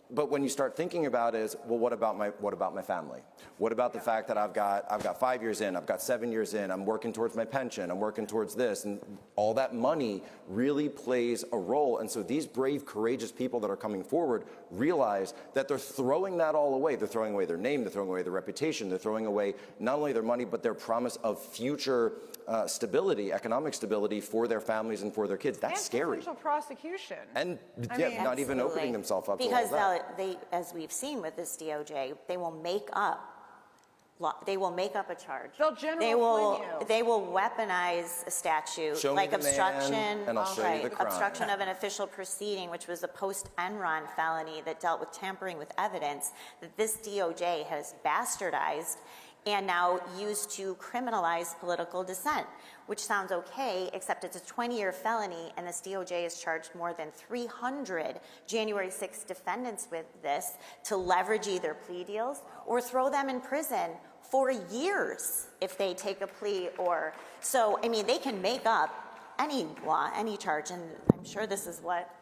but when you start thinking about it, is, well, what about my family? What about the fact that I've got 5 years in, I've got 7 years in, I'm working towards my pension, I'm working towards this, and all that money really plays a role. And so these brave, courageous people that are coming forward realize that they're throwing that all away. They're throwing away their name, they're throwing away their reputation, they're throwing away not only their money, but their promise of future stability, economic stability for their families and for their kids. That's scary. Potential prosecution. And not even opening themselves up to all that. Because they, as we've seen with this DOJ, they will make up a charge. They'll generally they will weaponize a statute like obstruction, and I'll show you the crime. Obstruction of an official proceeding, which was a post-Enron felony that dealt with tampering with evidence that this DOJ has bastardized and now used to criminalize political dissent, which sounds okay, except it's a 20-year felony, and this DOJ has charged more than 300 January 6 defendants with this to leverage either plea deals or throw them in prison for years if they take a plea or... So, I mean, they can make up any law, any charge, and I'm sure this is what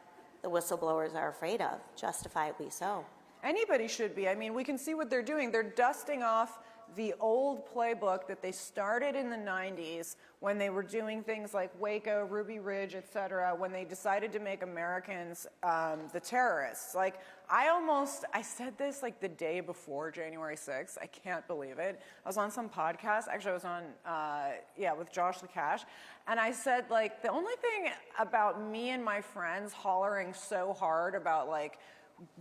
the whistleblowers are afraid of, justifiably so. Anybody should be. I mean, we can see what they're doing. They're dusting off the old playbook that they started in the 90s when they were doing things like Waco, Ruby Ridge, et cetera, when they decided to make Americans the terrorists. Like, I said this like the day before January 6th. I can't believe it. I was on some podcast. Actually, I was on, with Josh LaCash. And I said, like, the only thing about me and my friends hollering so hard about, like,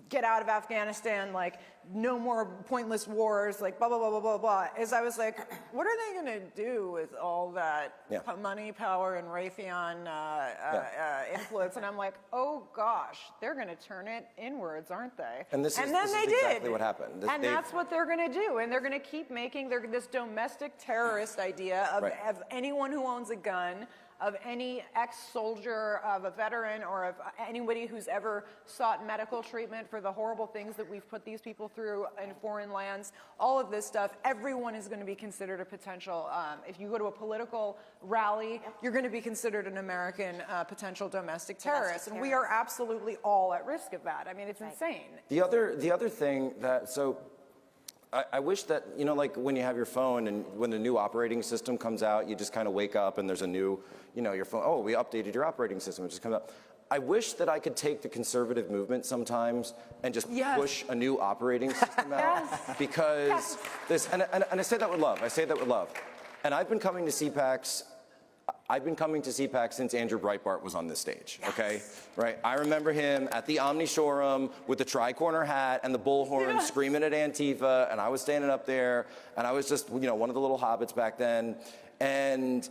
get out of Afghanistan, like, no more pointless wars, like, blah, blah, blah, blah, blah, blah, is I was like, what are they going to do with all that money, power, and Raytheon influence? And I'm like, oh, gosh, they're going to turn it inwards, aren't they? And this is exactly what happened. And that's what they're going to do. And they're going to keep making this domestic terrorist idea of anyone who owns a gun, of any ex-soldier, of a veteran, or of anybody who's ever sought medical treatment for the horrible things that we've put these people through in foreign lands, all of this stuff, everyone is going to be considered a potential, if you go to a political rally, you're going to be considered an American potential domestic terrorist. And we are absolutely all at risk of that. I mean, it's insane. The other thing that, so I wish that, like when you have your phone and when the new operating system comes out, you just kind of wake up and there's a new, your phone, oh, we updated your operating system, it just comes out. I wish that I could take the conservative movement sometimes and just push a new operating system out. Because this, and I say that with love, And I've been coming to CPACs since Andrew Breitbart was on this stage, okay? Right? I remember him at the Omni Showroom with the tri-corner hat and the bullhorn screaming at Antifa, and I was standing up there, and I was just, one of the little hobbits back then. And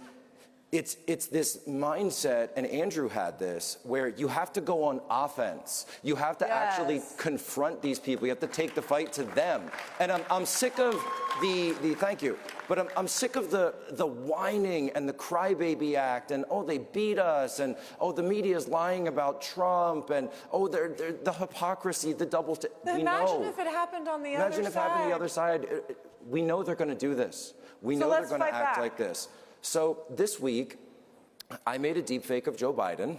it's this mindset, and Andrew had this, where you have to go on offense. You have to actually confront these people. You have to take the fight to them. And I'm sick of thank you, but I'm sick of the whining and the crybaby act, and oh, they beat us, and oh, the media is lying about Trump, and oh, they're the hypocrisy, the double standard. Imagine if it happened on the other side. Imagine if it happened on the other side. We know they're going to do this. We know they're going to act like this. So this week, I made a deep fake of Joe Biden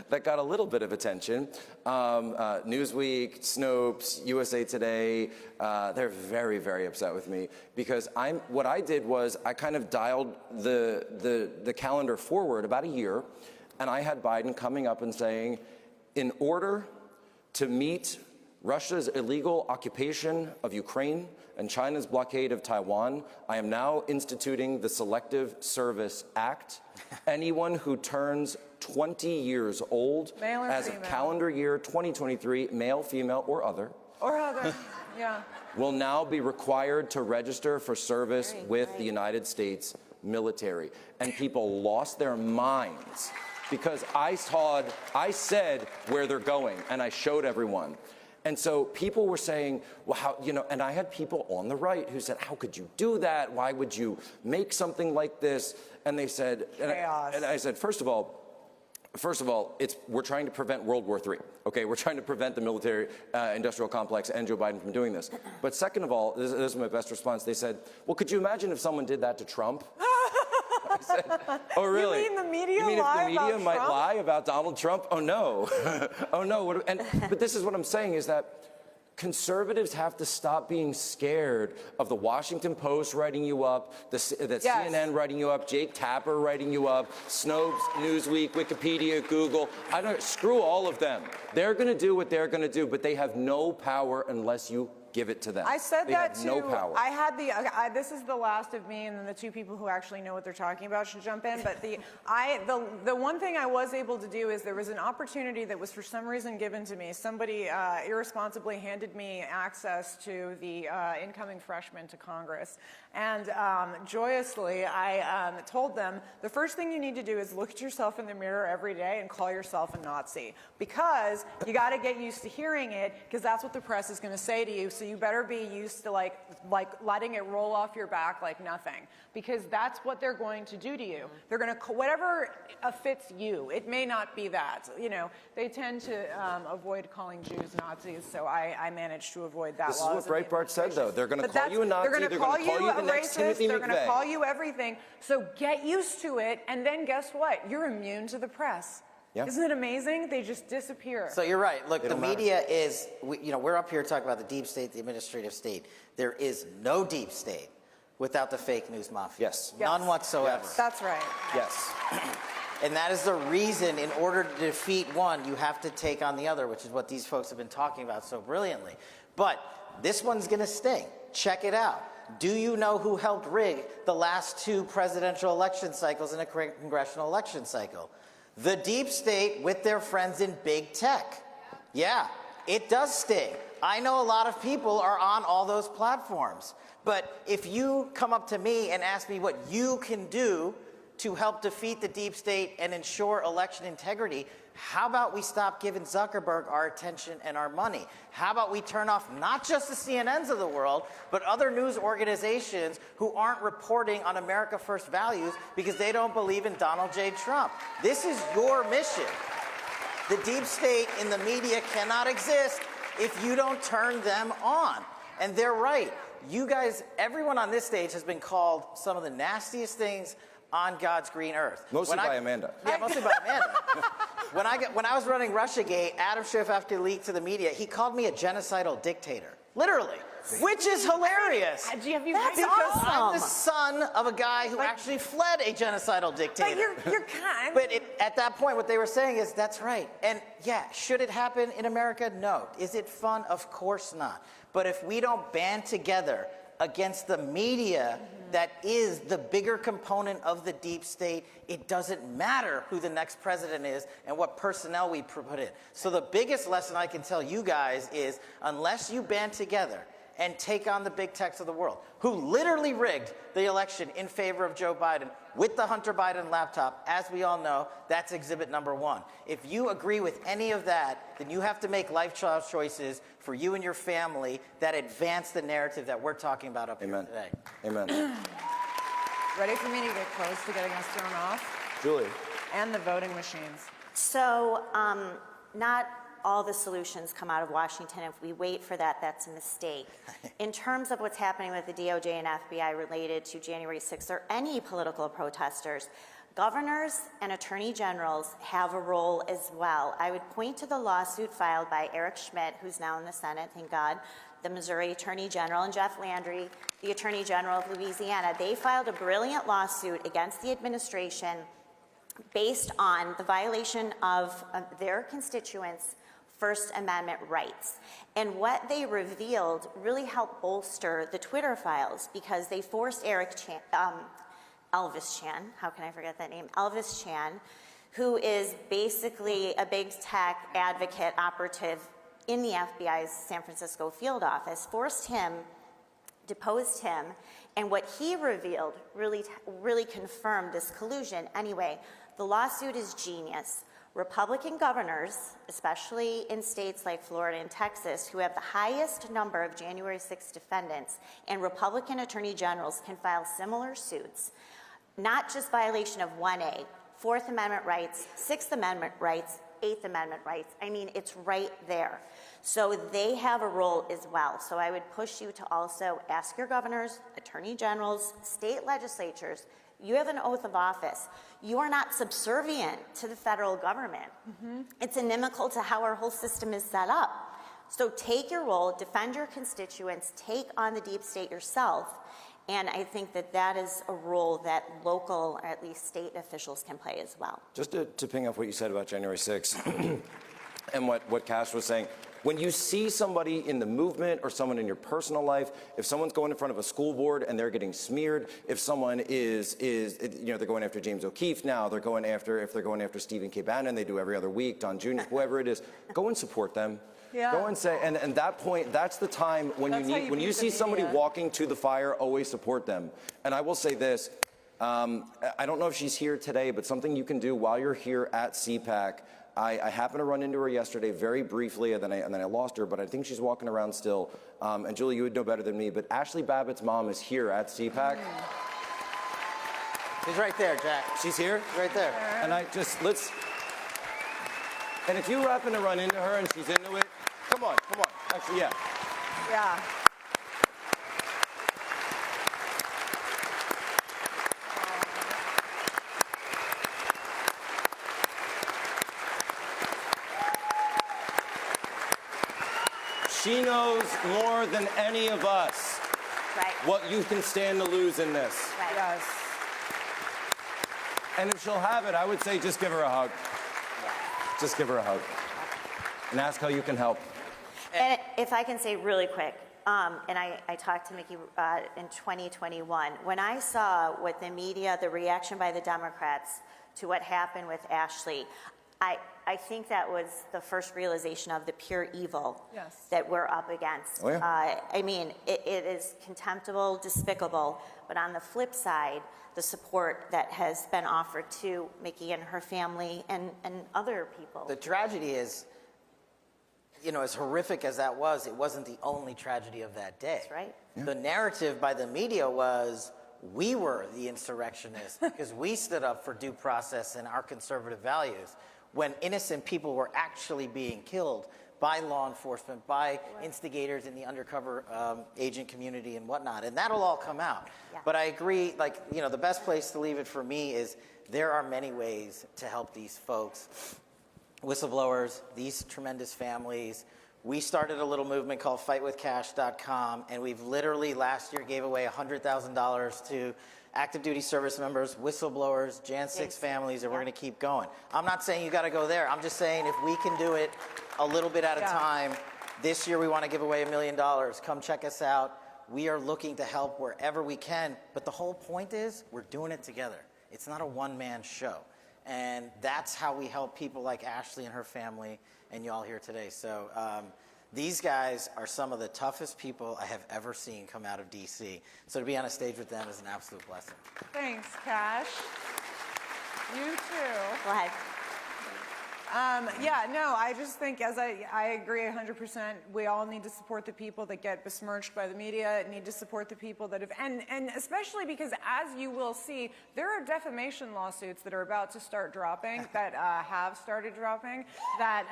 that got a little bit of attention. Newsweek, Snopes, USA Today, they're very, very upset with me because what I did was I kind of dialed the calendar forward about a year, and I had Biden coming up and saying, in order to meet Russia's illegal occupation of Ukraine and China's blockade of Taiwan, I am now instituting the Selective Service Act. Anyone who turns 20 years old Male or as female? of calendar year 2023, male, female, or other, Yeah. will now be required to register for service with the United States military. And people lost their minds because I said where they're going, and I showed everyone. And so people were saying, well, how, and I had people on the right who said, how could you do that? Why would you make something like this? And they said, and I said, first of all, we're trying to prevent World War III. Okay, we're trying to prevent the military industrial complex and Joe Biden from doing this. But second of all, this is my best response. They said, well, could you imagine if someone did that to Trump? I said, oh, really? You mean the media You mean if the media might Trump? lie about Donald Trump? Oh, no. Oh, no. But this is what I'm saying is that conservatives have to stop being scared of the Washington Post writing you up, CNN writing you up, Jake Tapper writing you up, Snopes, Newsweek, Wikipedia, Google. Screw all of them. They're going to do what they're going to do, but they have no power unless you give it to them. I said they that have too. no power. I had this is the last of me, and then the two people who actually know what they're talking about should jump in. But the one thing I was able to do is there was an opportunity that was for some reason given to me. Somebody irresponsibly handed me access to the incoming freshmen to Congress. And joyously, I told them, the first thing you need to do is look at yourself in the mirror every day and call yourself a Nazi. Because you got to get used to hearing it, because that's what the press is going to say to you. So you better be used to like letting it roll off your back like nothing. Because that's what they're going to do to you. They're going to, whatever fits you. It may not be that. They tend to avoid calling Jews Nazis, so I managed to avoid that. This is what Breitbart said, though. They're going to call you a Nazi. They're going to call you a next racist. Timothy They're going to McVeigh. call you everything. So get used to it, and then guess what? You're immune to the press. Yeah. Isn't it amazing? They just disappear. So you're right. Look, the media is, we're up here talking about the deep state, the administrative state. There is no deep state without the fake news mafia. Yes. None whatsoever. Yes. That's right. Yes. And that is the reason, in order to defeat one, you have to take on the other, which is what these folks have been talking about so brilliantly. But this one's going to sting. Check it out. Do you know who helped rig the last two presidential election cycles and a congressional election cycle? The deep state with their friends in big tech. Yeah, it does sting. I know a lot of people are on all those platforms. But if you come up to me and ask me what you can do to help defeat the deep state and ensure election integrity, how about we stop giving Zuckerberg our attention and our money? How about we turn off not just the CNNs of the world, but other news organizations who aren't reporting on America First values because they don't believe in Donald J. Trump? This is your mission. The deep state in the media cannot exist if you don't turn them on. And they're right. You guys, everyone on this stage has been called some of the nastiest things on God's green earth. Mostly by Amanda. Yeah, mostly by Amanda. When I was running Russiagate, Adam Schiff, after he leaked to the media, he called me a genocidal dictator. Literally. Which is hilarious. That's because awesome. I'm the son of a guy who actually fled a genocidal dictator. But you're kind. But at that point, what they were saying is, that's right. And yeah, should it happen in America? No. Is it fun? Of course not. But if we don't band together against the media that is the bigger component of the deep state, it doesn't matter who the next president is and what personnel we put in. So the biggest lesson I can tell you guys is, unless you band together and take on the big techs of the world, who literally rigged the election in favor of Joe Biden with the Hunter Biden laptop, as we all know, that's exhibit number one. If you agree with any of that, then you have to make lifestyle choices for you and your family that advance the narrative that we're talking about up here today. Amen. Ready for me to get close to getting us thrown off? Julie. And the voting machines. So not all the solutions come out of Washington. If we wait for that, that's a mistake. In terms of what's happening with the DOJ and FBI related to January 6th or any political protesters, Governors and attorney generals have a role as well. I would point to the lawsuit filed by Eric Schmidt, who's now in the Senate, thank God, the Missouri Attorney General, and Jeff Landry, the Attorney General of Louisiana. They filed a brilliant lawsuit against the administration based on the violation of their constituents' First Amendment rights. And what they revealed really helped bolster the Twitter files, because they forced Elvis Chan, how can I forget that name? Elvis Chan, who is basically a big tech advocate operative in the FBI's San Francisco field office, forced him, deposed him, and what he revealed really confirmed this collusion. Anyway, the lawsuit is genius. Republican governors, especially in states like Florida and Texas, who have the highest number of January 6 defendants, and Republican attorney generals can file similar suits. Not just violation of 1A, Fourth Amendment rights, Sixth Amendment rights, Eighth Amendment rights. I mean, it's right there. So they have a role as well. So I would push you to also ask your governors, attorney generals, state legislatures. You have an oath of office. You are not subservient to the federal government. It's inimical to how our whole system is set up. So take your role, defend your constituents, take on the deep state yourself. And I think that that is a role that local, or at least state officials can play as well. Just to ping off what you said about January 6th and what Cash was saying, when you see somebody in the movement or someone in your personal life, if someone's going in front of a school board and they're getting smeared, if someone is they're going after James O'Keefe now, if they're going after Stephen K. Bannon, they do every other week, Don Jr., whoever it is, go and support them. Yeah. Go and say, and that point, that's the time when you see somebody walking to the fire, always support them. And I will say this, I don't know if she's here today, but something you can do while you're here at CPAC. I happened to run into her yesterday very briefly, and then I lost her, but I think she's walking around still. And Julie, you would know better than me, but Ashley Babbitt's mom is here at CPAC. She's right there, Jack. She's here? Right there. And and if you happen to run into her and she's into it, come on. Actually, yeah. Yeah. She knows more than any of us what you can stand to lose in this. Right. Yes. And if she'll have it, I would say just give her a hug. Just give her a hug. And ask how you can help. And if I can say really quick, and I talked to Mickey in 2021, when I saw what the media, the reaction by the Democrats to what happened with Ashley, I think that was the first realization of the pure evil that we're up against. Oh, yeah. I mean, it is contemptible, despicable, but on the flip side, the support that has been offered to Mickey and her family and other people. The tragedy is, as horrific as that was, it wasn't the only tragedy of that day. That's right. Yeah. The narrative by the media was we were the insurrectionists because we stood up for due process and our conservative values, when innocent people were actually being killed by law enforcement, by instigators in the undercover agent community and whatnot. And that'll all come out. Yeah. But I agree, the best place to leave it for me is there are many ways to help these folks, whistleblowers, these tremendous families. We started a little movement called fightwithcash.com, and we've literally last year gave away $100,000 to active duty service members, whistleblowers, Jan 6 families, and we're going to keep going. I'm not saying you got to go there. I'm just saying if we can do it a little bit at a time. This year we want to give away $1 million. Come check us out. We are looking to help wherever we can, but the whole point is we're doing it together. It's not a one-man show. And that's how we help people like Ashley and her family and y'all here today. So these guys are some of the toughest people I have ever seen come out of D.C. So to be on a stage with them is an absolute blessing. Thanks, Cash. You too. Go ahead. Yeah, no, I just think, as I agree 100%, we all need to support the people that get besmirched by the media, need to support the people that have, and especially because, as you will see, there are defamation lawsuits that are about to start dropping, that have started dropping, that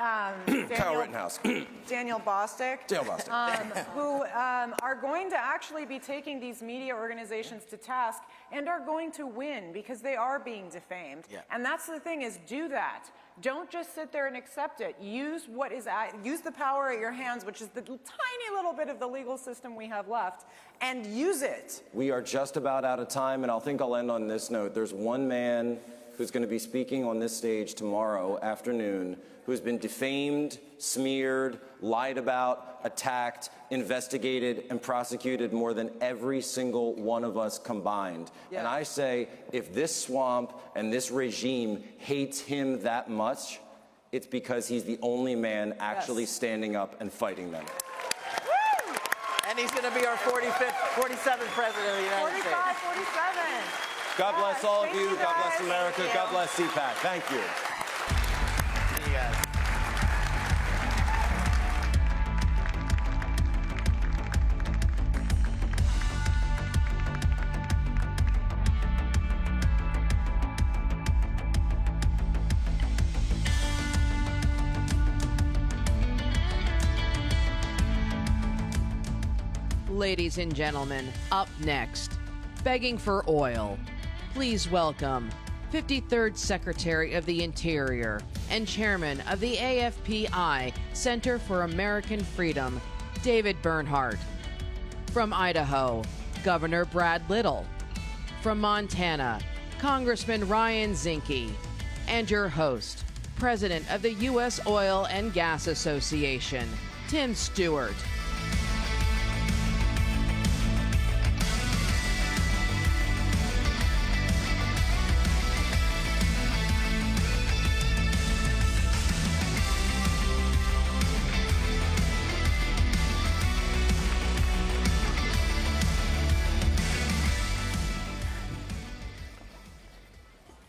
Kyle Rittenhouse. Daniel Bostic, Daniel Bostic. who are going to actually be taking these media organizations to task and are going to win because they are being defamed. Yeah. And that's the thing, is do that. Don't just sit there and accept it. Use use the power at your hands, which is the tiny little bit of the legal system we have left, and use it. We are just about out of time, and I think I'll end on this note. There's one man who's going to be speaking on this stage tomorrow afternoon who's been defamed, smeared, lied about, attacked, investigated, and prosecuted more than every single one of us combined. Yeah. And I say, if this swamp and this regime hates him that much, it's because he's the only man actually standing up and fighting them. Woo! And he's going to be our 47th president of the United States. 45, 47. God bless all of you. God bless guys. America. Thank you. God bless CPAC. Thank you. See you guys. Ladies and gentlemen, up next, begging for oil. Please welcome 53rd Secretary of the Interior and Chairman of the AFPI Center for American Freedom, David Bernhardt. From Idaho, Governor Brad Little. From Montana, Congressman Ryan Zinke. And your host, President of the U.S. Oil and Gas Association, Tim Stewart.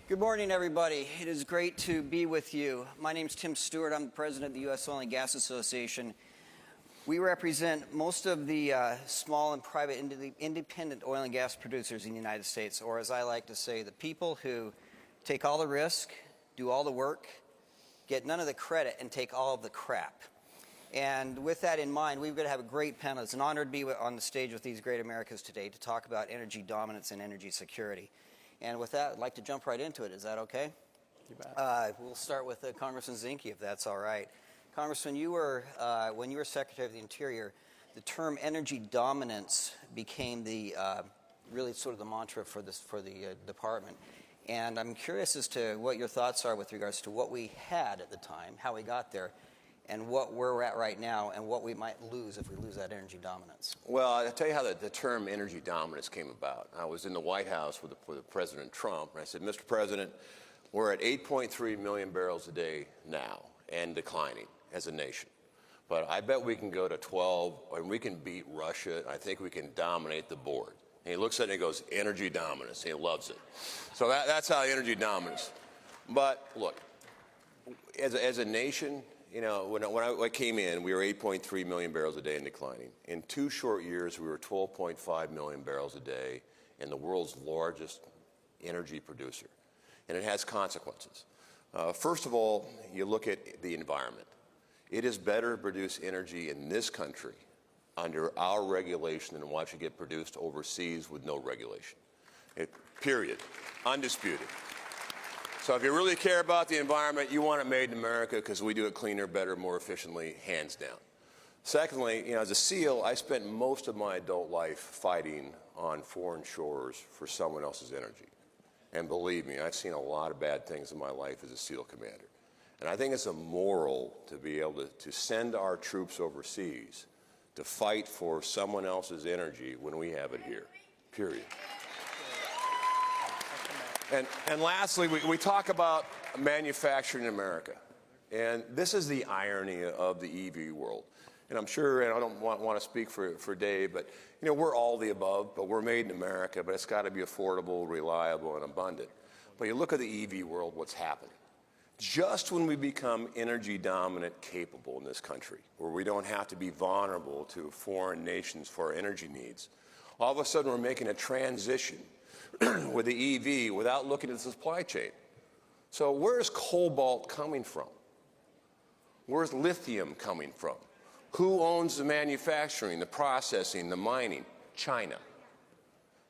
Good morning, everybody. It is great to be with you. My name is Tim Stewart. I'm the president of the U.S. Oil and Gas Association. We represent most of the small and private independent oil and gas producers in the United States, or as I like to say, the people who take all the risk, do all the work, get none of the credit, and take all of the crap. And with that in mind, we're going to have a great panel. It's an honor to be on the stage with these great Americas today to talk about energy dominance and energy security. And with that, I'd like to jump right into it. Is that okay? You bet. We'll start with Congressman Zinke, if that's all right. Congressman, you were, when you were Secretary of the Interior, the term energy dominance became the really sort of the mantra for the department. And I'm curious as to what your thoughts are with regards to what we had at the time, how we got there, and what we're at right now, and what we might lose if we lose that energy dominance. Well, I'll tell you how the term energy dominance came about. I was in the White House with President Trump, and I said, Mr. President, we're at 8.3 million barrels a day now and declining as a nation. But I bet we can go to 12, and we can beat Russia. I think we can dominate the board. And he looks at it and he goes, energy dominance. And he loves it. So that's how energy dominance. But look, as a nation, you know, when I came in, we were 8.3 million barrels a day and declining. In 2 short years, we were 12.5 million barrels a day and the world's largest energy producer. And it has consequences. First of all, you look at the environment. It is better to produce energy in this country under our regulation than watch it get produced overseas with no regulation. Period. Undisputed. So if you really care about the environment, you want it made in America because we do it cleaner, better, more efficiently, hands down. Secondly, you know, as a SEAL, I spent most of my adult life fighting on foreign shores for someone else's energy. And believe me, I've seen a lot of bad things in my life as a SEAL commander. And I think it's immoral to be able to send our troops overseas to fight for someone else's energy when we have it here, period. And lastly, we talk about manufacturing in America. And this is the irony of the EV world. And I'm sure, and I don't want to speak for Dave, but you know, we're all the above, but we're made in America, but it's got to be affordable, reliable, and abundant. But you look at the EV world, what's happened. just when we become energy dominant capable in this country, where we don't have to be vulnerable to foreign nations for our energy needs, all of a sudden we're making a transition with the EV without looking at the supply chain. So where's cobalt coming from? Where's lithium coming from? Who owns the manufacturing, the processing, the mining? China.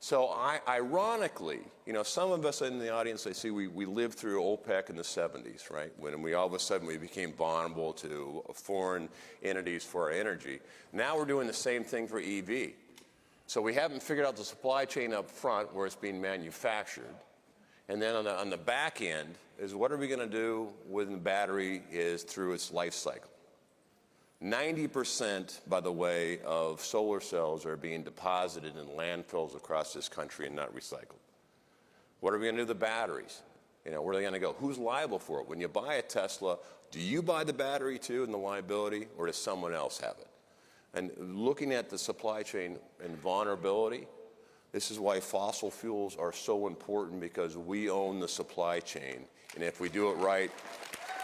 So ironically, you know, some of us in the audience, I see we lived through OPEC in the 70s, right? When we all of a sudden we became vulnerable to foreign entities for our energy. Now we're doing the same thing for EV. So we haven't figured out the supply chain up front where it's being manufactured. And then on the back end is what are we going to do when the battery is through its life cycle? 90%, by the way, of solar cells are being deposited in landfills across this country and not recycled. What are we going to do with the batteries? You know, where are they going to go? Who's liable for it? When you buy a Tesla, do you buy the battery too and the liability, or does someone else have it? And looking at the supply chain and vulnerability, this is why fossil fuels are so important, because we own the supply chain. And if we do it right,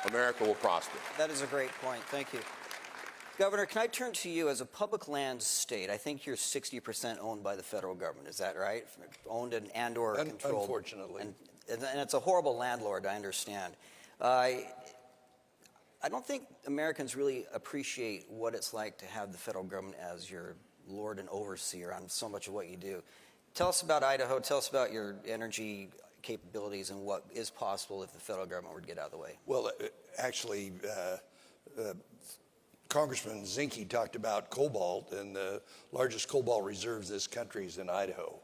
America will prosper. That is a great point. Thank you. Governor, can I turn to you as a public lands state? I think you're 60% owned by the federal government. Is that right? Owned and or controlled? Unfortunately. And it's a horrible landlord, I understand. I don't think Americans really appreciate what it's like to have the federal government as your lord and overseer on so much of what you do. Tell us about Idaho. Tell us about your energy capabilities and what is possible if the federal government were to get out of the way. Well, actually, Congressman Zinke talked about cobalt, and the largest cobalt reserves this country is in Idaho.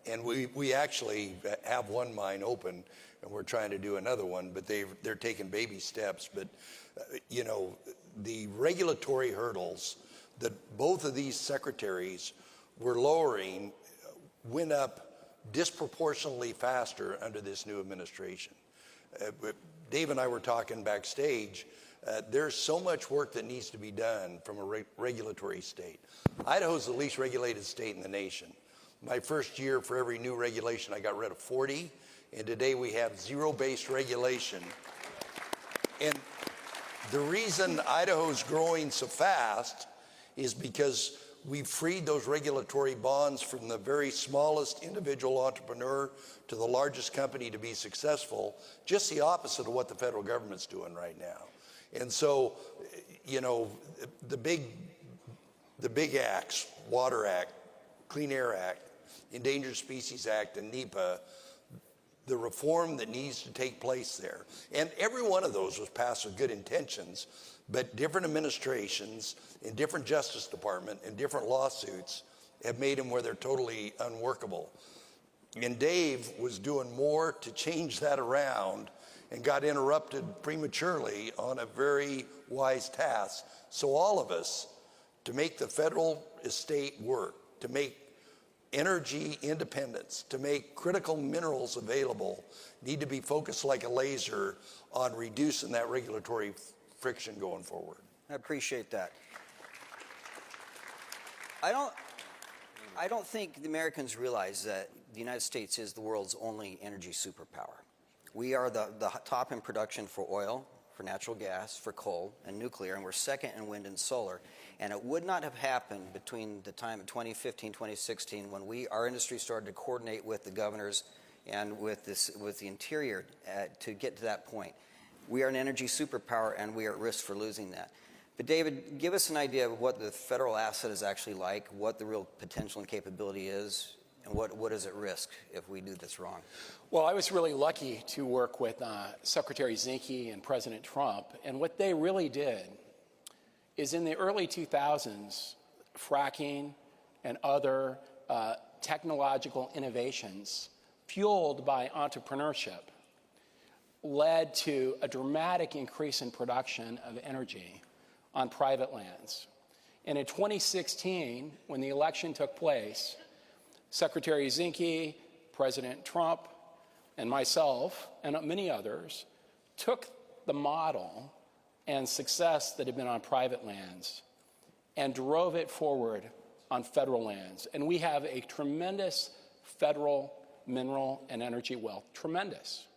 And we actually have one mine open, and we're trying to do another one, but they're taking baby steps. But, you know, the regulatory hurdles that both of these secretaries were lowering went up disproportionately faster under this new administration. Dave and I were talking backstage. There's so much work that needs to be done from a regulatory state. Idaho's the least regulated state in the nation. My first year, for every new regulation, I got rid of 40, and today we have zero-based regulation. And the reason Idaho's growing so fast is because we've freed those regulatory bonds from the very smallest individual entrepreneur to the largest company to be successful, just the opposite of what the federal government's doing right now. And so, you know, the big acts, Water Act, Clean Air Act, Endangered Species Act, and NEPA, the reform that needs to take place there. And every one of those was passed with good intentions, but different administrations in different Justice Department and different lawsuits have made them where they're totally unworkable. And Dave was doing more to change that around and got interrupted prematurely on a very wise task. So all of us, to make the federal estate work, to make energy independence, to make critical minerals available, need to be focused like a laser on reducing that regulatory friction going forward. I appreciate that. I don't think the Americans realize that the United States is the world's only energy superpower. We are the top in production for oil, for natural gas, for coal, and nuclear, and we're second in wind and solar. And it would not have happened between the time of 2015, 2016, when our industry started to coordinate with the governors and with the Interior to get to that point. We are an energy superpower, and we are at risk for losing that. But David, give us an idea of what the federal asset is actually like, what the real potential and capability is, and what is at risk if we do this wrong. Well, I was really lucky to work with Secretary Zinke and President Trump, and what they really did is in the early 2000s, fracking and other technological innovations fueled by entrepreneurship led to a dramatic increase in production of energy on private lands. And in 2016, when the election took place, Secretary Zinke, President Trump, and myself, and many others, took the model and success that had been on private lands and drove it forward on federal lands. And we have a tremendous federal mineral and energy wealth, tremendous.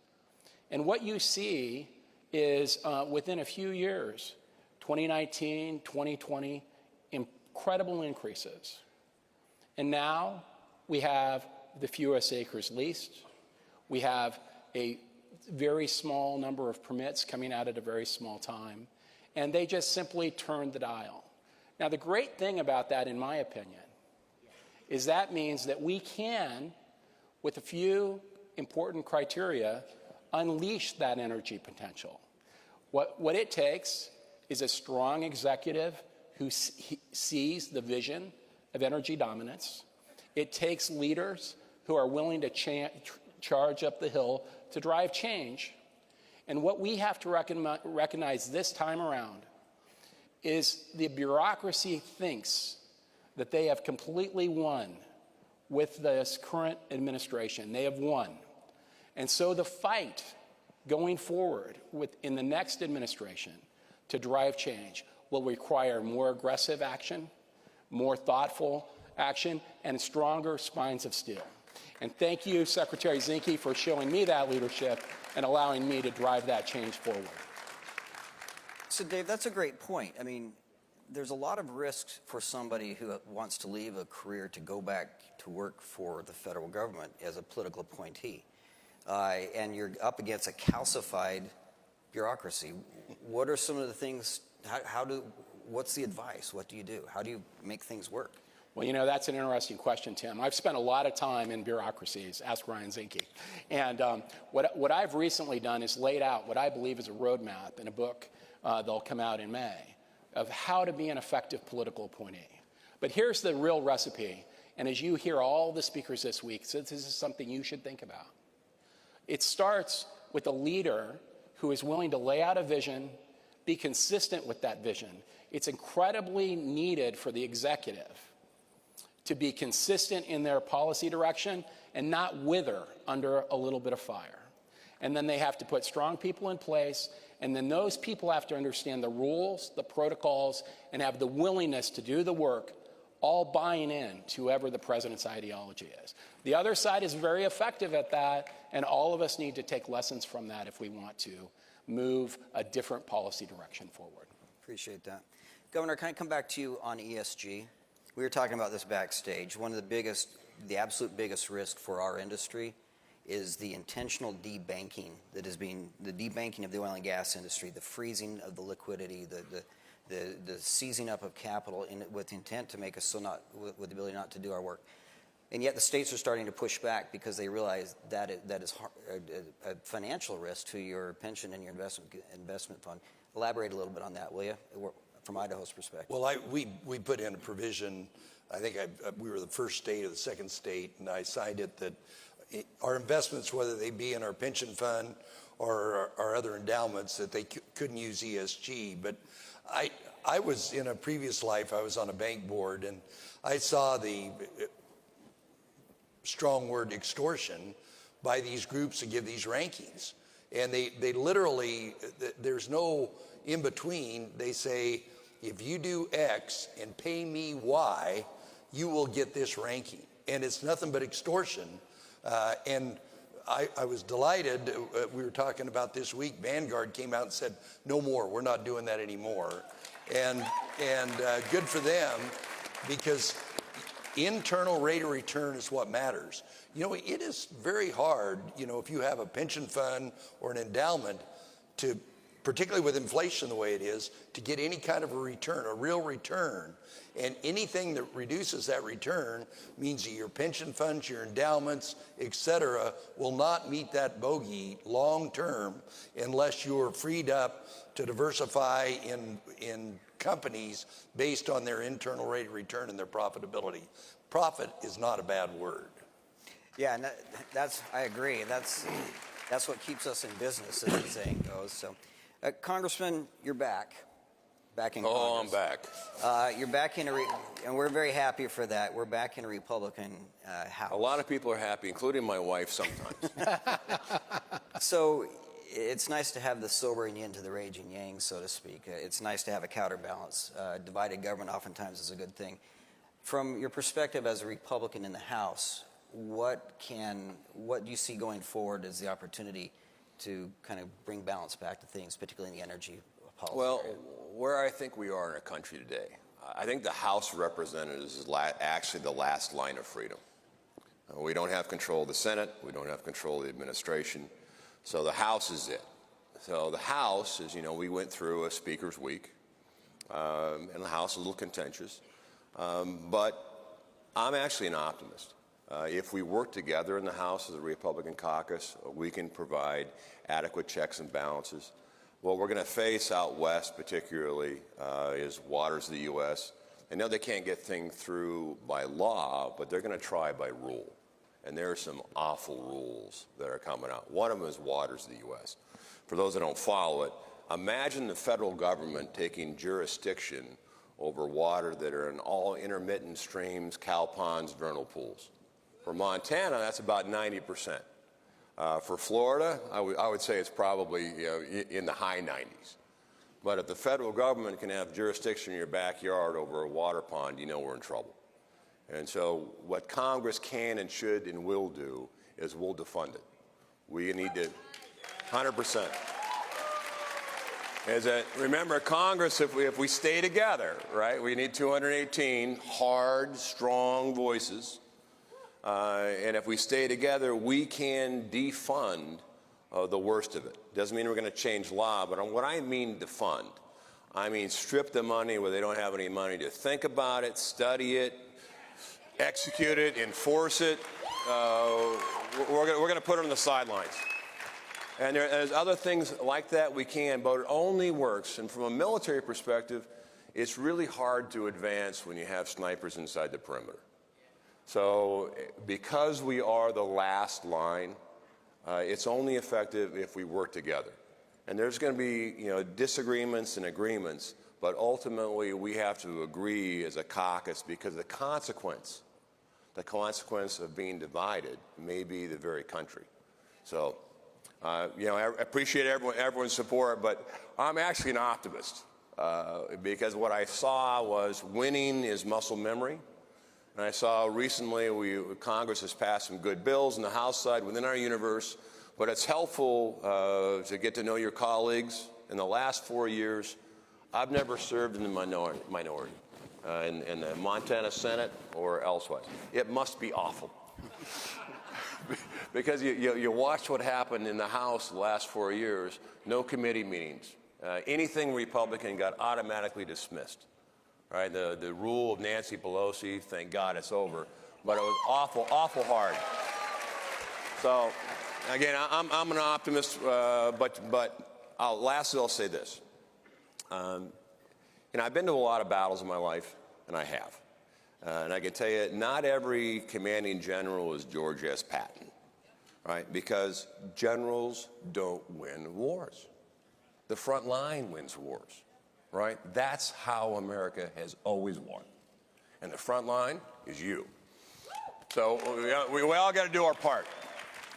And what you see is within a few years, 2019, 2020, incredible increases. And now we have the fewest acres leased. We have a very small number of permits coming out at a very small time. And they just simply turned the dial. Now, the great thing about that, in my opinion, is that means that we can, with a few important criteria, unleash that energy potential. What it takes is a strong executive who sees the vision of energy dominance. It takes leaders who are willing to charge up the hill to drive change. And what we have to recognize this time around is the bureaucracy thinks that they have completely won with this current administration. They have won. And so the fight going forward in the next administration to drive change will require more aggressive action, more thoughtful action, and stronger spines of steel. And thank you, Secretary Zinke, for showing me that leadership and allowing me to drive that change forward. So, Dave, that's a great point. I mean, there's a lot of risks for somebody who wants to leave a career to go back to work for the federal government as a political appointee. And you're up against a calcified bureaucracy. What are some of the things, what's the advice? What do you do? How do you make things work? Well, you know, that's an interesting question, Tim. I've spent a lot of time in bureaucracies, ask Ryan Zinke. And what I've recently done is laid out what I believe is a roadmap in a book that'll come out in May of how to be an effective political appointee. But here's the real recipe. And as you hear all the speakers this week, so this is something you should think about. It starts with a leader who is willing to lay out a vision, be consistent with that vision. It's incredibly needed for the executive to be consistent in their policy direction and not wither under a little bit of fire. And then they have to put strong people in place, and then those people have to understand the rules, the protocols, and have the willingness to do the work, all buying in to whoever the president's ideology is. The other side is very effective at that, and all of us need to take lessons from that if we want to move a different policy direction forward. Appreciate that. Governor, can I come back to you on ESG? We were talking about this backstage. One of the absolute biggest risk for our industry is the intentional debanking that is being, the debanking of the oil and gas industry, the freezing of the liquidity, the seizing up of capital with intent to make us with the ability not to do our work. And yet the states are starting to push back because they realize that is a financial risk to your pension and your investment fund. Elaborate a little bit on that, will you, from Idaho's perspective? Well, we put in a provision. I think we were the first state or the second state, and I signed it that our investments, whether they be in our pension fund or our other endowments, that they couldn't use ESG. But I was, in a previous life, I was on a bank board, and I saw the strong word extortion by these groups that give these rankings. And they literally, there's no in between. They say, if you do X and pay me Y, you will get this ranking. And it's nothing but extortion. And I was delighted. We were talking about this week. Vanguard came out and said, no more. We're not doing that anymore. And good for them, because internal rate of return is what matters. You know, it is very hard, you know, if you have a pension fund or an endowment to, particularly with inflation the way it is, to get any kind of a return, a real return. And anything that reduces that return means that your pension funds, your endowments, et cetera, will not meet that bogey long term unless you're freed up to diversify in companies based on their internal rate of return and their profitability. Profit is not a bad word. Yeah, and I agree. That's what keeps us in business, as the saying goes. So, Congressman, you're back in Congress. Oh, I'm back. You're back in and we're very happy for that. We're back in a Republican House. A lot of people are happy, including my wife sometimes. So it's nice to have the sobering yin to the raging yang, so to speak. It's nice to have a counterbalance. Divided government oftentimes is a good thing. From your perspective as a Republican in the House, what do you see going forward as the opportunity to kind of bring balance back to things, particularly in the energy policy Well, area? where I think we are in our country today, I think the House of Representatives is actually the last line of freedom. We don't have control of the Senate. We don't have control of the administration. So the House is it. So the House, as you know, we went through a Speaker's Week, and the House is a little contentious. But I'm actually an optimist. If we work together in the House as a Republican caucus, we can provide adequate checks and balances. What we're going to face out west, particularly, is waters of the U.S. I know they can't get things through by law, but they're going to try by rule. And there are some awful rules that are coming out. One of them is waters of the U.S. For those that don't follow it, imagine the federal government taking jurisdiction over water that are in all intermittent streams, cow ponds, vernal pools. For Montana, that's about 90%. For Florida, I would say it's probably in the high 90s. But if the federal government can have jurisdiction in your backyard over a water pond, you know we're in trouble. And so what Congress can and should and will do is we'll defund it. We need to, 100%. Remember, Congress, if we stay together, right, we need 218 hard, strong voices. And if we stay together, we can defund the worst of it. Doesn't mean we're going to change law, but what I mean defund, I mean strip the money where they don't have any money to think about it, study it, execute it, enforce it. We're going to put it on the sidelines. And there's other things like that we can, but it only works. And from a military perspective, it's really hard to advance when you have snipers inside the perimeter. So because we are the last line, it's only effective if we work together. And there's going to be, disagreements and agreements, but ultimately we have to agree as a caucus because the consequence of being divided may be the very country. So, I appreciate everyone's support, but I'm actually an optimist because what I saw was winning is muscle memory. And I saw recently Congress has passed some good bills on the House side within our universe, but it's helpful to get to know your colleagues. In the last 4 years, I've never served in the minority in the Montana Senate or elsewhere. It must be awful. Because you watch what happened in the House the last 4 years, no committee meetings. Anything Republican got automatically dismissed. Right, the rule of Nancy Pelosi, thank God it's over, but it was awful, awful hard. So, again, I'm an optimist, but lastly I'll say this. I've been to a lot of battles in my life, and I have. And I can tell you, not every commanding general is George S. Patton, right? Because generals don't win wars. The front line wins wars. Right? That's how America has always won. And the front line is you. So we all got to do our part.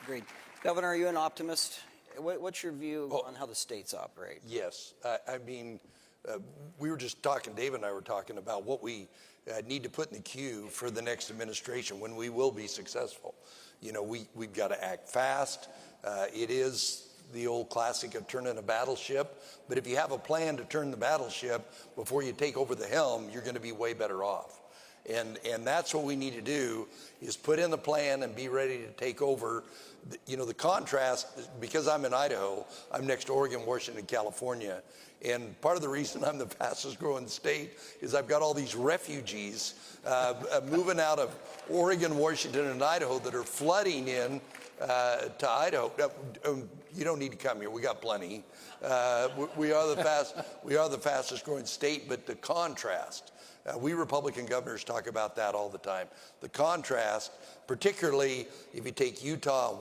Agreed. Governor, are you an optimist? What's your view on how the states operate? Yes. I mean, we were just talking, Dave and I were talking about what we need to put in the queue for the next administration when we will be successful. We've got to act fast. It is the old classic of turning a battleship. But if you have a plan to turn the battleship before you take over the helm, you're going to be way better off. And that's what we need to do is put in the plan and be ready to take over. The contrast, because I'm in Idaho, I'm next to Oregon, Washington, California. And part of the reason I'm the fastest growing state is I've got all these refugees moving out of Oregon, Washington, and Idaho that are flooding in to Idaho. You don't need to come here. We got plenty. We are the fastest growing state, but the contrast, we Republican governors talk about that all the time. The contrast, particularly if you take Utah,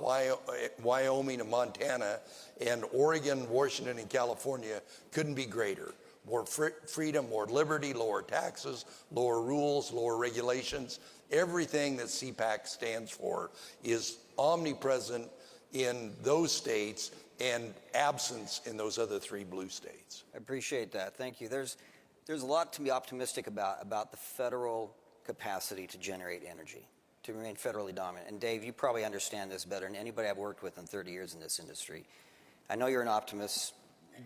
Wyoming, and Montana, and Oregon, Washington, and California, couldn't be greater. More freedom, more liberty, lower taxes, lower rules, lower regulations. Everything that CPAC stands for is omnipresent in those states and absence in those other 3 blue states. I appreciate that. Thank you. There's a lot to be optimistic about the federal capacity to generate energy, to remain federally dominant. And Dave, you probably understand this better than anybody I've worked with in 30 years in this industry. I know you're an optimist.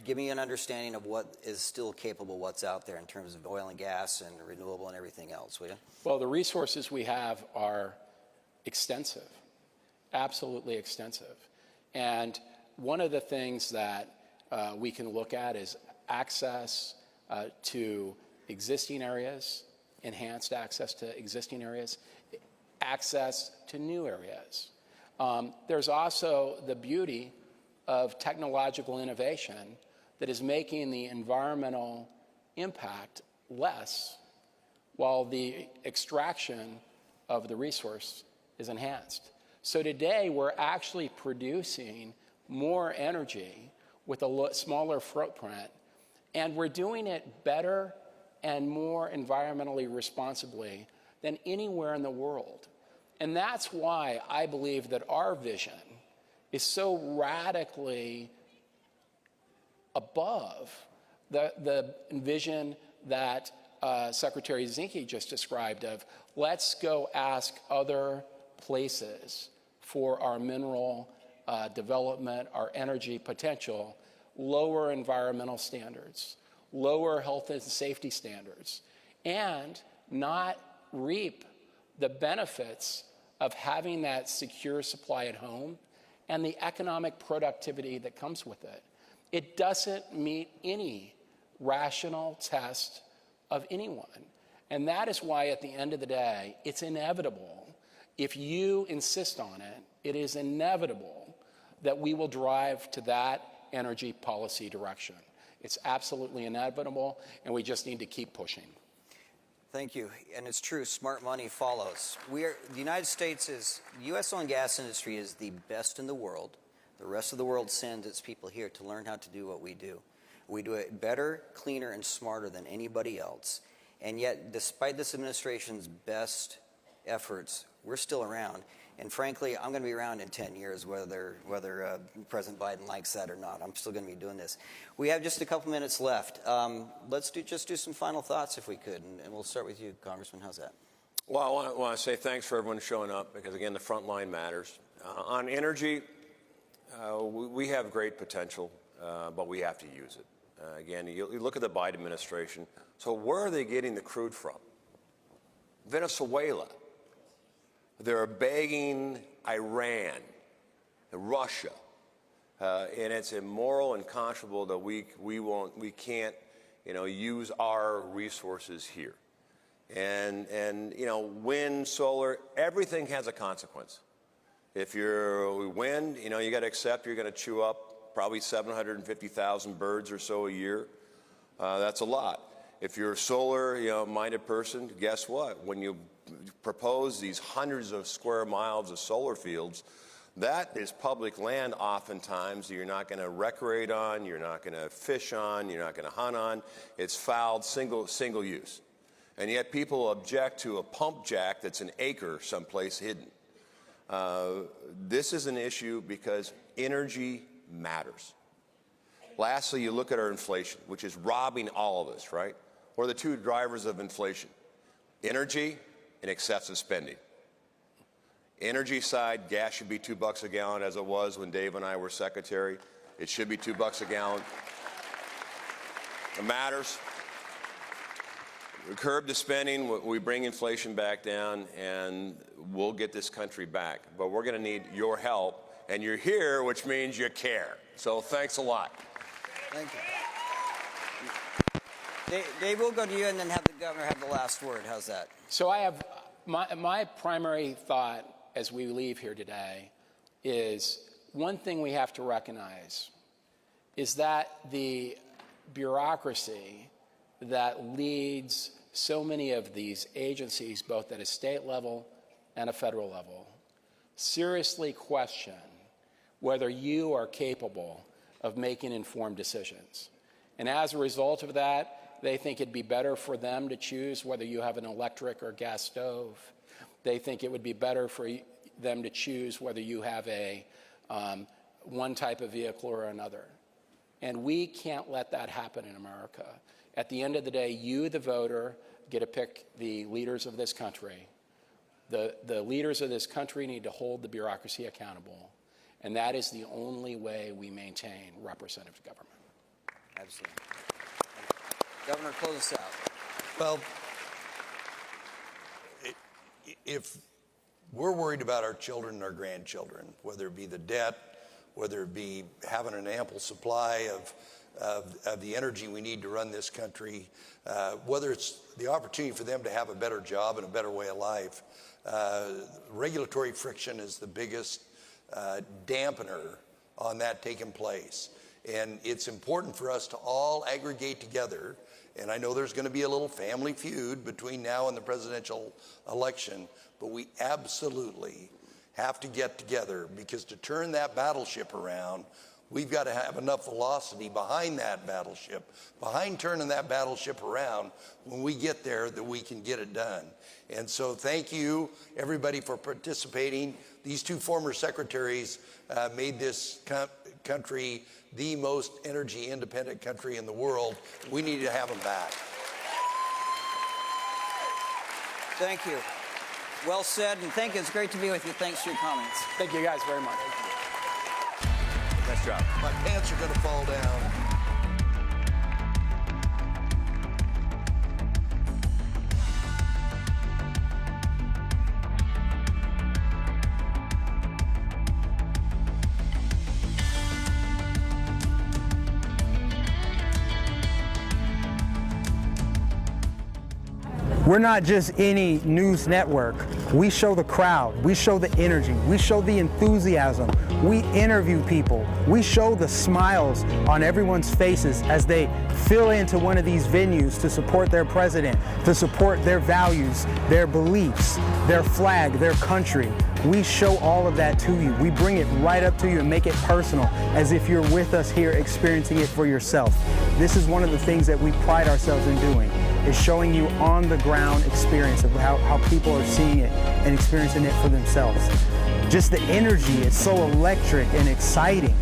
Give me an understanding of what is still capable, what's out there in terms of oil and gas and renewable and everything else, will you? Well, the resources we have are extensive, absolutely extensive. And one of the things that we can look at is access to existing areas, enhanced access to existing areas, access to new areas. There's also the beauty of technological innovation that is making the environmental impact less while the extraction of the resource is enhanced. So today we're actually producing more energy with a smaller footprint, and we're doing it better and more environmentally responsibly than anywhere in the world. And that's why I believe that our vision is so radically above the vision that Secretary Zinke just described of, let's go ask other places for our mineral development, our energy potential, lower environmental standards, lower health and safety standards, and not reap the benefits of having that secure supply at home and the economic productivity that comes with it. It doesn't meet any rational test of anyone. And that is why, at the end of the day, it's inevitable. If you insist on it, it is inevitable that we will drive to that energy policy direction. It's absolutely inevitable, and we just need to keep pushing. Thank you. And it's true, smart money follows. The United States the U.S. oil and gas industry is the best in the world. The rest of the world sends its people here to learn how to do what we do. We do it better, cleaner, and smarter than anybody else. And yet, despite this administration's best efforts, we're still around. And frankly, I'm going to be around in 10 years, whether President Biden likes that or not. I'm still going to be doing this. We have just a couple minutes left. Let's just do some final thoughts, if we could, and we'll start with you, Congressman. How's that? Well, I want to say thanks for everyone showing up, because, again, the front line matters. On energy, we have great potential, but we have to use it. Again, you look at the Biden administration. So where are they getting the crude from? Venezuela. They're begging Iran, Russia, and it's immoral and unconscionable that we can't, use our resources here. And wind, solar, everything has a consequence. If you're wind, you got to accept you're going to chew up probably 750,000 birds or so a year. That's a lot. If you're a solar, minded person, guess what? When you propose these hundreds of square miles of solar fields, that is public land oftentimes that you're not going to recreate on, you're not going to fish on, you're not going to hunt on. It's fouled, single use. And yet people object to a pump jack that's an acre someplace hidden. This is an issue because energy matters. Lastly, you look at our inflation, which is robbing all of us, right? What are the two drivers of inflation? Energy and excessive spending. Energy side, gas should be $2 a gallon, as it was when Dave and I were secretary. It should be $2 a gallon. It matters. We curb the spending, we bring inflation back down, and we'll get this country back. But we're going to need your help, and you're here, which means you care. So thanks a lot. Thank you. Dave, we'll go to you and then have the governor have the last word. How's that? So I have my primary thought as we leave here today is one thing we have to recognize is that the bureaucracy that leads so many of these agencies, both at a state level and a federal level, seriously question whether you are capable of making informed decisions. And as a result of that, they think it'd be better for them to choose whether you have an electric or gas stove. They think it would be better for them to choose whether you have a one type of vehicle or another. And we can't let that happen in America. At the end of the day, you, the voter, get to pick the leaders of this country. The leaders of this country need to hold the bureaucracy accountable. And that is the only way we maintain representative government. Absolutely. Governor, close us out. Well, if we're worried about our children and our grandchildren, whether it be the debt, whether it be having an ample supply of the energy we need to run this country, whether it's the opportunity for them to have a better job and a better way of life, regulatory friction is the biggest dampener on that taking place. And it's important for us to all aggregate together. And I know there's going to be a little family feud between now and the presidential election, but we absolutely have to get together, because to turn that battleship around, we've got to have enough velocity behind that battleship, behind turning that battleship around when we get there, that we can get it done. And so thank you, everybody, for participating. These two former secretaries made this country the most energy independent country in the world. We need to have them back. Thank you. Well said, and thank you. It's great to be with you. Thanks for your comments. Thank you guys very much. Nice job. My pants are going to fall down. We're not just any news network. We show the crowd, we show the energy, we show the enthusiasm, we interview people, we show the smiles on everyone's faces as they fill into one of these venues to support their president, to support their values, their beliefs, their flag, their country. We show all of that to you. We bring it right up to you and make it personal, as if you're with us here experiencing it for yourself. This is one of the things that we pride ourselves in doing, is showing you on the ground experience of how people are seeing it and experiencing it for themselves. Just the energy, it's so electric and exciting.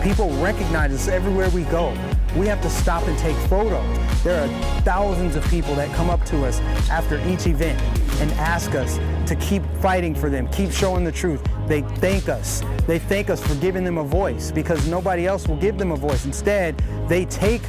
People recognize us everywhere we go. We have to stop and take photos. There are thousands of people that come up to us after each event and ask us to keep fighting for them, keep showing the truth. They thank us. They thank us for giving them a voice, because nobody else will give them a voice. Instead, they take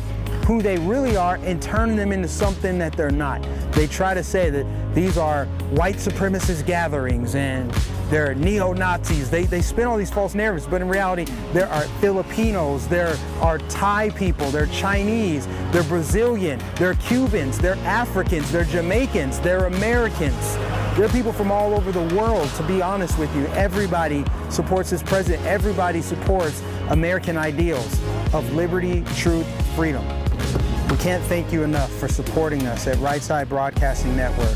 who they really are and turn them into something that they're not. They try to say that these are white supremacist gatherings and they're neo-Nazis. They spin all these false narratives, but in reality, there are Filipinos, there are Thai people, they're Chinese, they're Brazilian, they're Cubans, they're Africans, they're Jamaicans, they're Americans. There are people from all over the world, to be honest with you. Everybody supports this president. Everybody supports American ideals of liberty, truth, freedom. We can't thank you enough for supporting us at Right Side Broadcasting Network.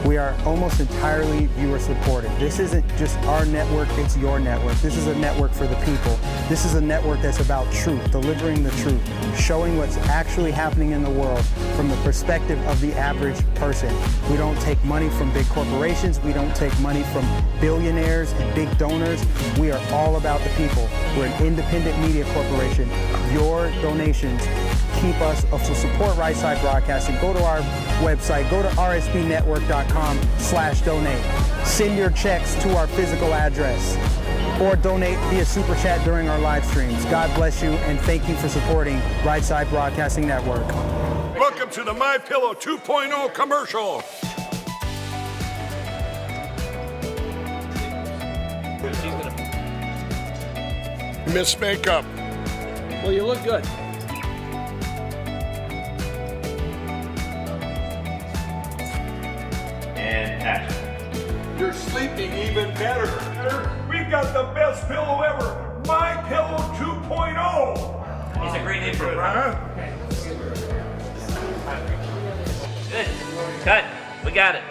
We are almost entirely viewer supported. This isn't just our network, it's your network. This is a network for the people. This is a network that's about truth, delivering the truth, showing what's actually happening in the world from the perspective of the average person. We don't take money from big corporations. We don't take money from billionaires and big donors. We are all about the people. We're an independent media corporation. Your donations keep us to support Right Side Broadcasting. Go to our website, go to rsbnetwork.com/donate. Send your checks to our physical address or donate via Super Chat during our live streams. God bless you, and thank you for supporting Right Side Broadcasting Network. Welcome to the My Pillow 2.0 commercial. Miss Makeup. Well, you look good. And action. You're sleeping even better. We've got the best pillow ever. My Pillow 2.0. It's a great name for a product. Good. Cut. We got it.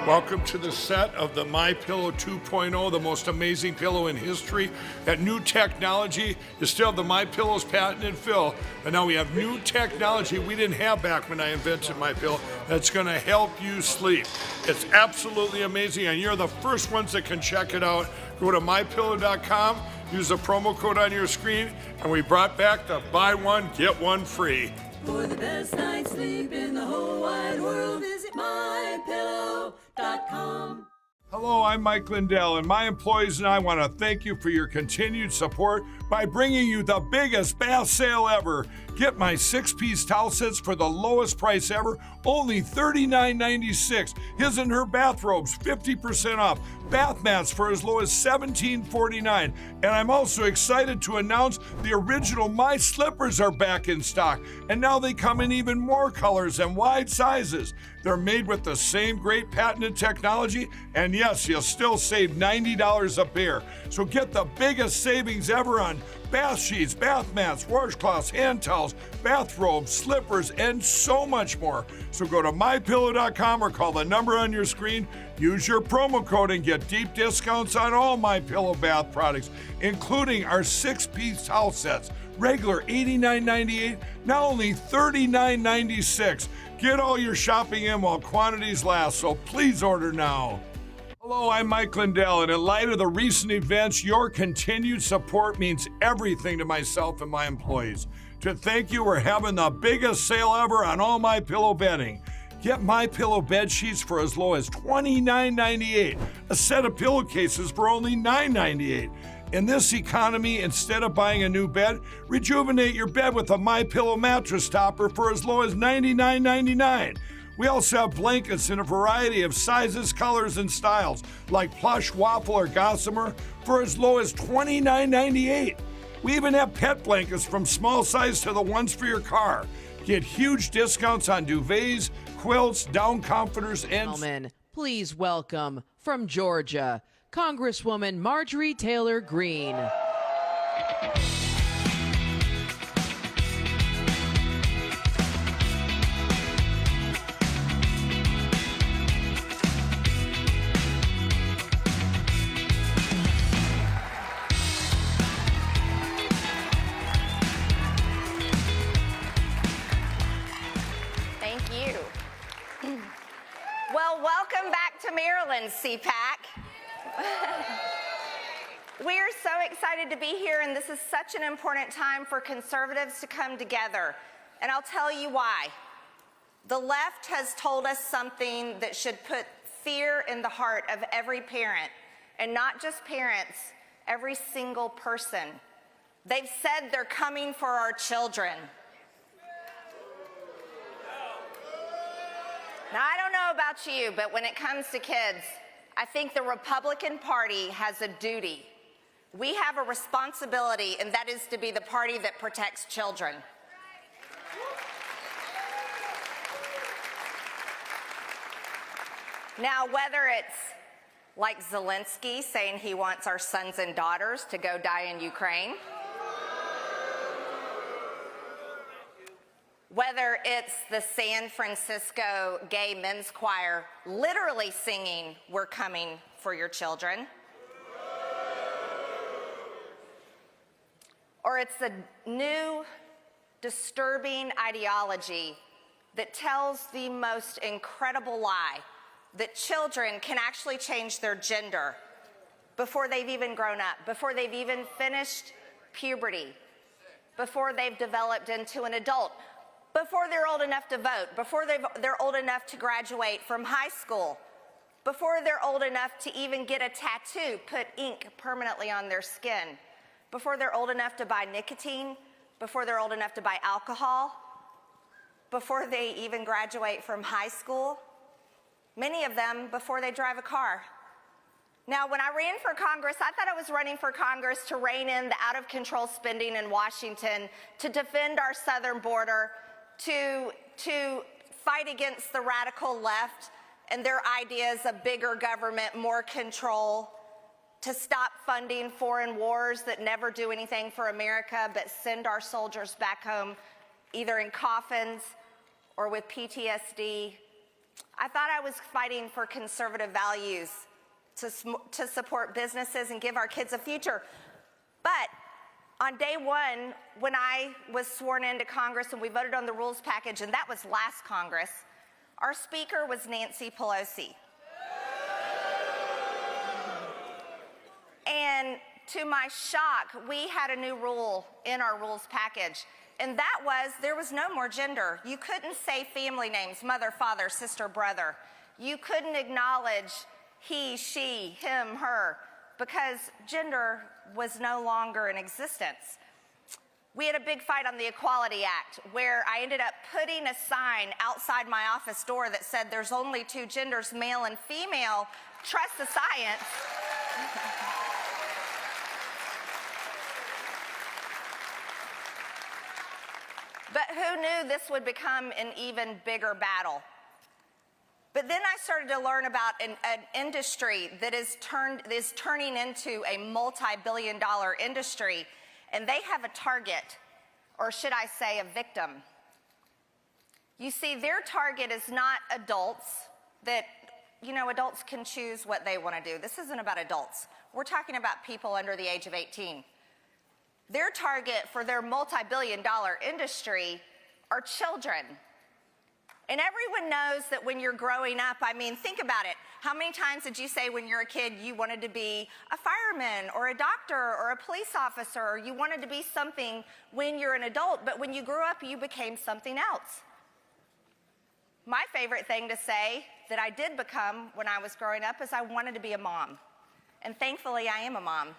Welcome to the set of the My Pillow 2.0, the most amazing pillow in history. That new technology is still the My Pillow's patented fill, but now we have new technology we didn't have back when I invented My Pillow that's going to help you sleep. It's absolutely amazing, and you're the first ones that can check it out. Go to mypillow.com, use the promo code on your screen, and we brought back the buy one, get one free. For the best night's sleep in the whole wide world, visit mypillow.com. Hello, I'm Mike Lindell, and my employees and I want to thank you for your continued support by bringing you the biggest bath sale ever. Get my 6-piece towel sets for the lowest price ever, only $39.96. His and Her bathrobes, 50% off. Bath mats for as low as $17.49. And I'm also excited to announce the original My Slippers are back in stock. And now they come in even more colors and wide sizes. They're made with the same great patented technology, and yes, you'll still save $90 a pair. So get the biggest savings ever on bath sheets, bath mats, washcloths, hand towels, bathrobes, slippers, and so much more. So go to MyPillow.com or call the number on your screen. Use your promo code and get deep discounts on all MyPillow bath products, including our 6-piece towel sets. Regular $89.98, now only $39.96. Get all your shopping in while quantities last, so please order now. Hello, I'm Mike Lindell, and in light of the recent events, your continued support means everything to myself and my employees. To thank you, we're having the biggest sale ever on all MyPillow bedding. Get MyPillow bed sheets for as low as $29.98. A set of pillowcases for only $9.98. In this economy, instead of buying a new bed, rejuvenate your bed with a MyPillow mattress topper for as low as $99.99. We also have blankets in a variety of sizes, colors, and styles, like plush, waffle, or gossamer, for as low as $29.98. We even have pet blankets from small size to the ones for your car. Get huge discounts on duvets, quilts, down comforters, and... Gentlemen, please welcome, from Georgia, Congresswoman Marjorie Taylor Greene. Thank you. Well, welcome back to Maryland, CPAC. We're so excited to be here, and this is such an important time for conservatives to come together. And I'll tell you why. The left has told us something that should put fear in the heart of every parent, and not just parents, every single person. They've said they're coming for our children. Now, I don't know about you, but when it comes to kids, I think the Republican Party has a duty. We have a responsibility, and that is to be the party that protects children. Now, whether it's like Zelensky saying he wants our sons and daughters to go die in Ukraine, whether it's the San Francisco Gay Men's Choir literally singing, "We're coming for your children," or it's a new, disturbing ideology that tells the most incredible lie that children can actually change their gender before they've even grown up, before they've even finished puberty, before they've developed into an adult, before they're old enough to vote, before they're old enough to graduate from high school, before they're old enough to even get a tattoo, put ink permanently on their skin, before they're old enough to buy nicotine, before they're old enough to buy alcohol, before they even graduate from high school, many of them before they drive a car. Now, when I ran for Congress, I thought I was running for Congress to rein in the out-of-control spending in Washington, to defend our southern border, to fight against the radical left and their ideas of bigger government, more control, to stop funding foreign wars that never do anything for America but send our soldiers back home either in coffins or with PTSD. I thought I was fighting for conservative values, to support businesses and give our kids a future. But on day one, when I was sworn into Congress and we voted on the rules package, and that was last Congress, our speaker was Nancy Pelosi. And to my shock, we had a new rule in our rules package, and that was there was no more gender. You couldn't say family names, mother, father, sister, brother. You couldn't acknowledge he, she, him, her, because gender was no longer in existence. We had a big fight on the Equality Act where I ended up putting a sign outside my office door that said there's only two genders, male and female, trust the science. But who knew this would become an even bigger battle? But then I started to learn about an industry that is turning into a multi-billion-dollar industry, and they have a target, or should I say a victim. You see, their target is not adults that, adults can choose what they want to do. This isn't about adults. We're talking about people under the age of 18. Their target for their multi-billion-dollar industry are children. And everyone knows that when you're growing up, think about it. How many times did you say when you're a kid you wanted to be a fireman or a doctor or a police officer, or you wanted to be something when you're an adult, but when you grew up you became something else? My favorite thing to say that I did become when I was growing up is I wanted to be a mom. And thankfully I am a mom.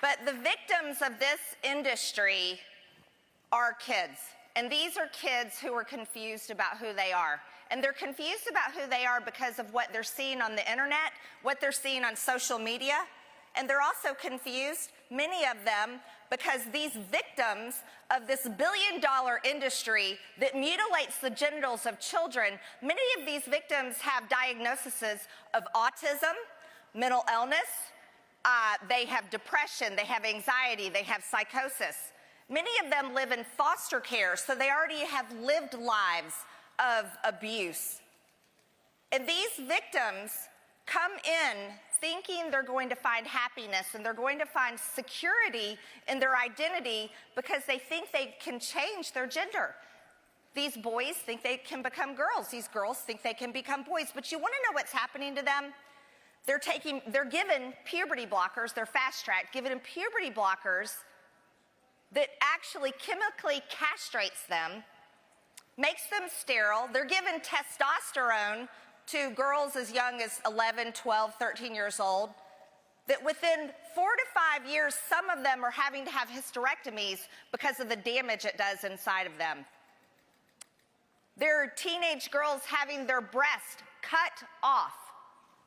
But the victims of this industry are kids. And these are kids who are confused about who they are. And they're confused about who they are because of what they're seeing on the internet, what they're seeing on social media. And they're also confused, many of them, because these victims of this billion-dollar industry that mutilates the genitals of children, many of these victims have diagnoses of autism, mental illness, they have depression, they have anxiety, they have psychosis. Many of them live in foster care, so they already have lived lives of abuse. And these victims come in thinking they're going to find happiness and they're going to find security in their identity because they think they can change their gender. These boys think they can become girls. These girls think they can become boys. But you want to know what's happening to them? They're given puberty blockers, they're fast-tracked, given puberty blockers that actually chemically castrates them, makes them sterile. They're given testosterone to girls as young as 11, 12, 13 years old, that within 4 to 5 years, some of them are having to have hysterectomies because of the damage it does inside of them. There are teenage girls having their breast cut off.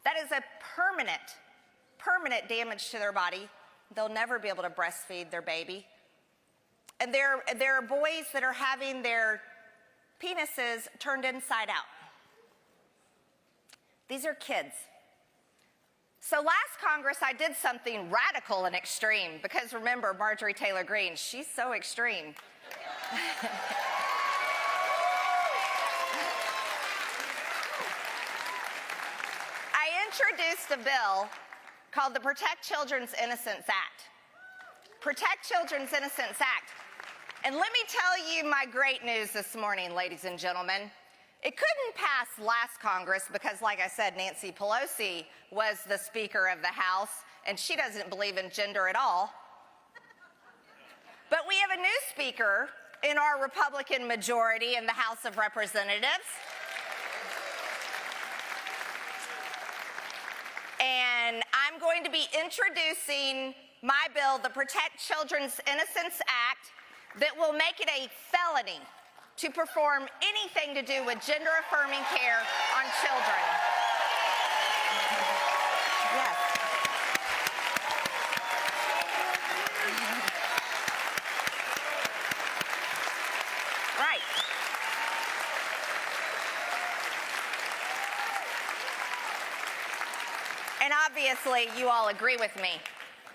That is a permanent damage to their body. They'll never be able to breastfeed their baby. And there are boys that are having their penises turned inside out. These are kids. So last Congress, I did something radical and extreme because remember, Marjorie Taylor Greene, she's so extreme. Introduced a bill called the Protect Children's Innocence Act. Protect Children's Innocence Act. And let me tell you my great news this morning, ladies and gentlemen. It couldn't pass last Congress because, like I said, Nancy Pelosi was the Speaker of the House, and she doesn't believe in gender at all. But we have a new Speaker in our Republican majority in the House of Representatives. And I'm going to be introducing my bill, the Protect Children's Innocence Act, that will make it a felony to perform anything to do with gender-affirming care on children. Yes. Right. And obviously, you all agree with me.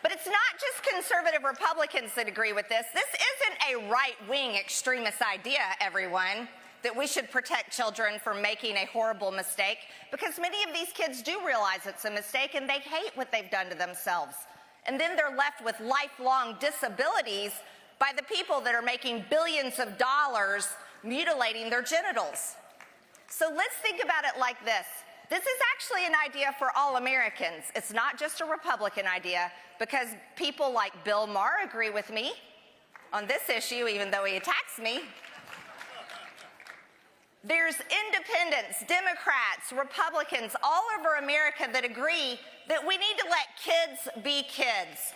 But it's not just conservative Republicans that agree with this. This isn't a right-wing extremist idea, everyone, that we should protect children from making a horrible mistake, because many of these kids do realize it's a mistake and they hate what they've done to themselves. And then they're left with lifelong disabilities by the people that are making billions of dollars mutilating their genitals. So let's think about it like this. This is actually an idea for all Americans. It's not just a Republican idea, because people like Bill Maher agree with me on this issue, even though he attacks me. There's independents, Democrats, Republicans all over America that agree that we need to let kids be kids.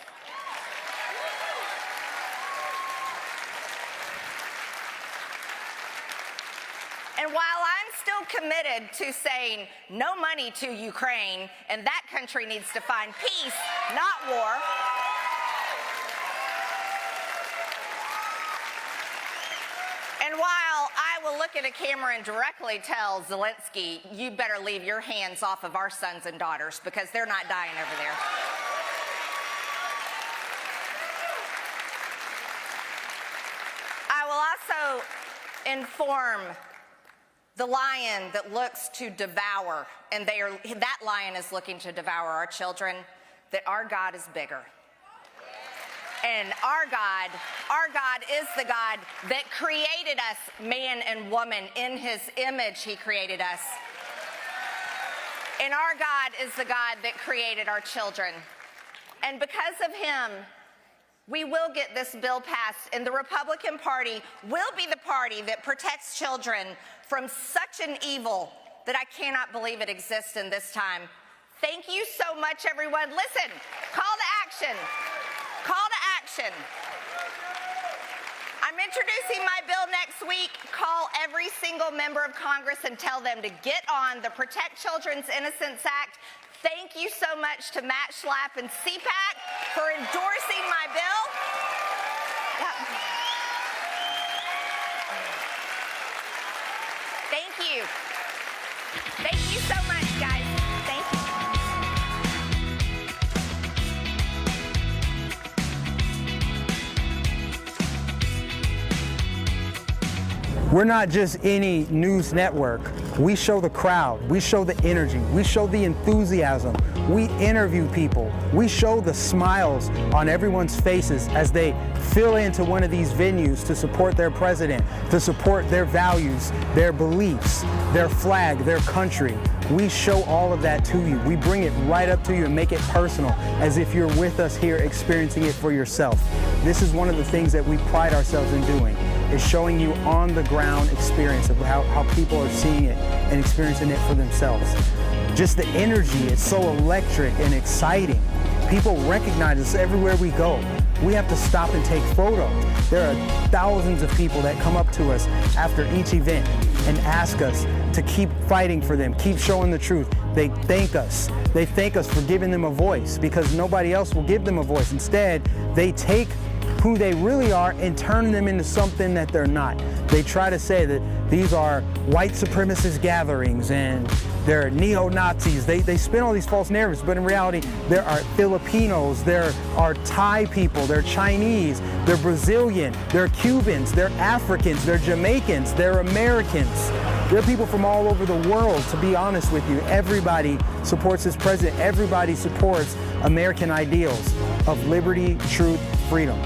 And while I'm still committed to saying no money to Ukraine, and that country needs to find peace, not war, and while I will look at a camera and directly tell Zelensky, you better leave your hands off of our sons and daughters because they're not dying over there. I will also inform the lion that looks to devour, and that lion is looking to devour our children, that our God is bigger. And our God is the God that created us, man and woman. In his image, he created us. And our God is the God that created our children. And because of him, we will get this bill passed, and the Republican Party will be the party that protects children from such an evil that I cannot believe it exists in this time. Thank you so much, everyone. Listen, call to action. Call to action. I'm introducing my bill next week. Call every single member of Congress and tell them to get on the Protect Children's Innocence Act. Thank you so much to Matt Schlapp and CPAC for endorsing my bill. Thank you. Thank you so much, guys. Thank you. We're not just any news network. We show the crowd, we show the energy, we show the enthusiasm, we interview people, we show the smiles on everyone's faces as they fill into one of these venues to support their president, to support their values, their beliefs, their flag, their country. We show all of that to you. We bring it right up to you and make it personal, as if you're with us here experiencing it for yourself. This is one of the things that we pride ourselves in doing, is showing you on the ground experience of how people are seeing it and experiencing it for themselves. Just the energy, it's so electric and exciting. People recognize us everywhere we go. We have to stop and take photos. There are thousands of people that come up to us after each event and ask us to keep fighting for them, keep showing the truth. They thank us. They thank us for giving them a voice, because nobody else will give them a voice. Instead, they take who they really are and turn them into something that they're not. They try to say that these are white supremacist gatherings and they're neo-Nazis. They spin all these false narratives, but in reality, there are Filipinos, there are Thai people, they're Chinese, they're Brazilian, they're Cubans, they're Africans, they're Jamaicans, they're Americans. There are people from all over the world, to be honest with you. Everybody supports this president. Everybody supports American ideals of liberty, truth, freedom.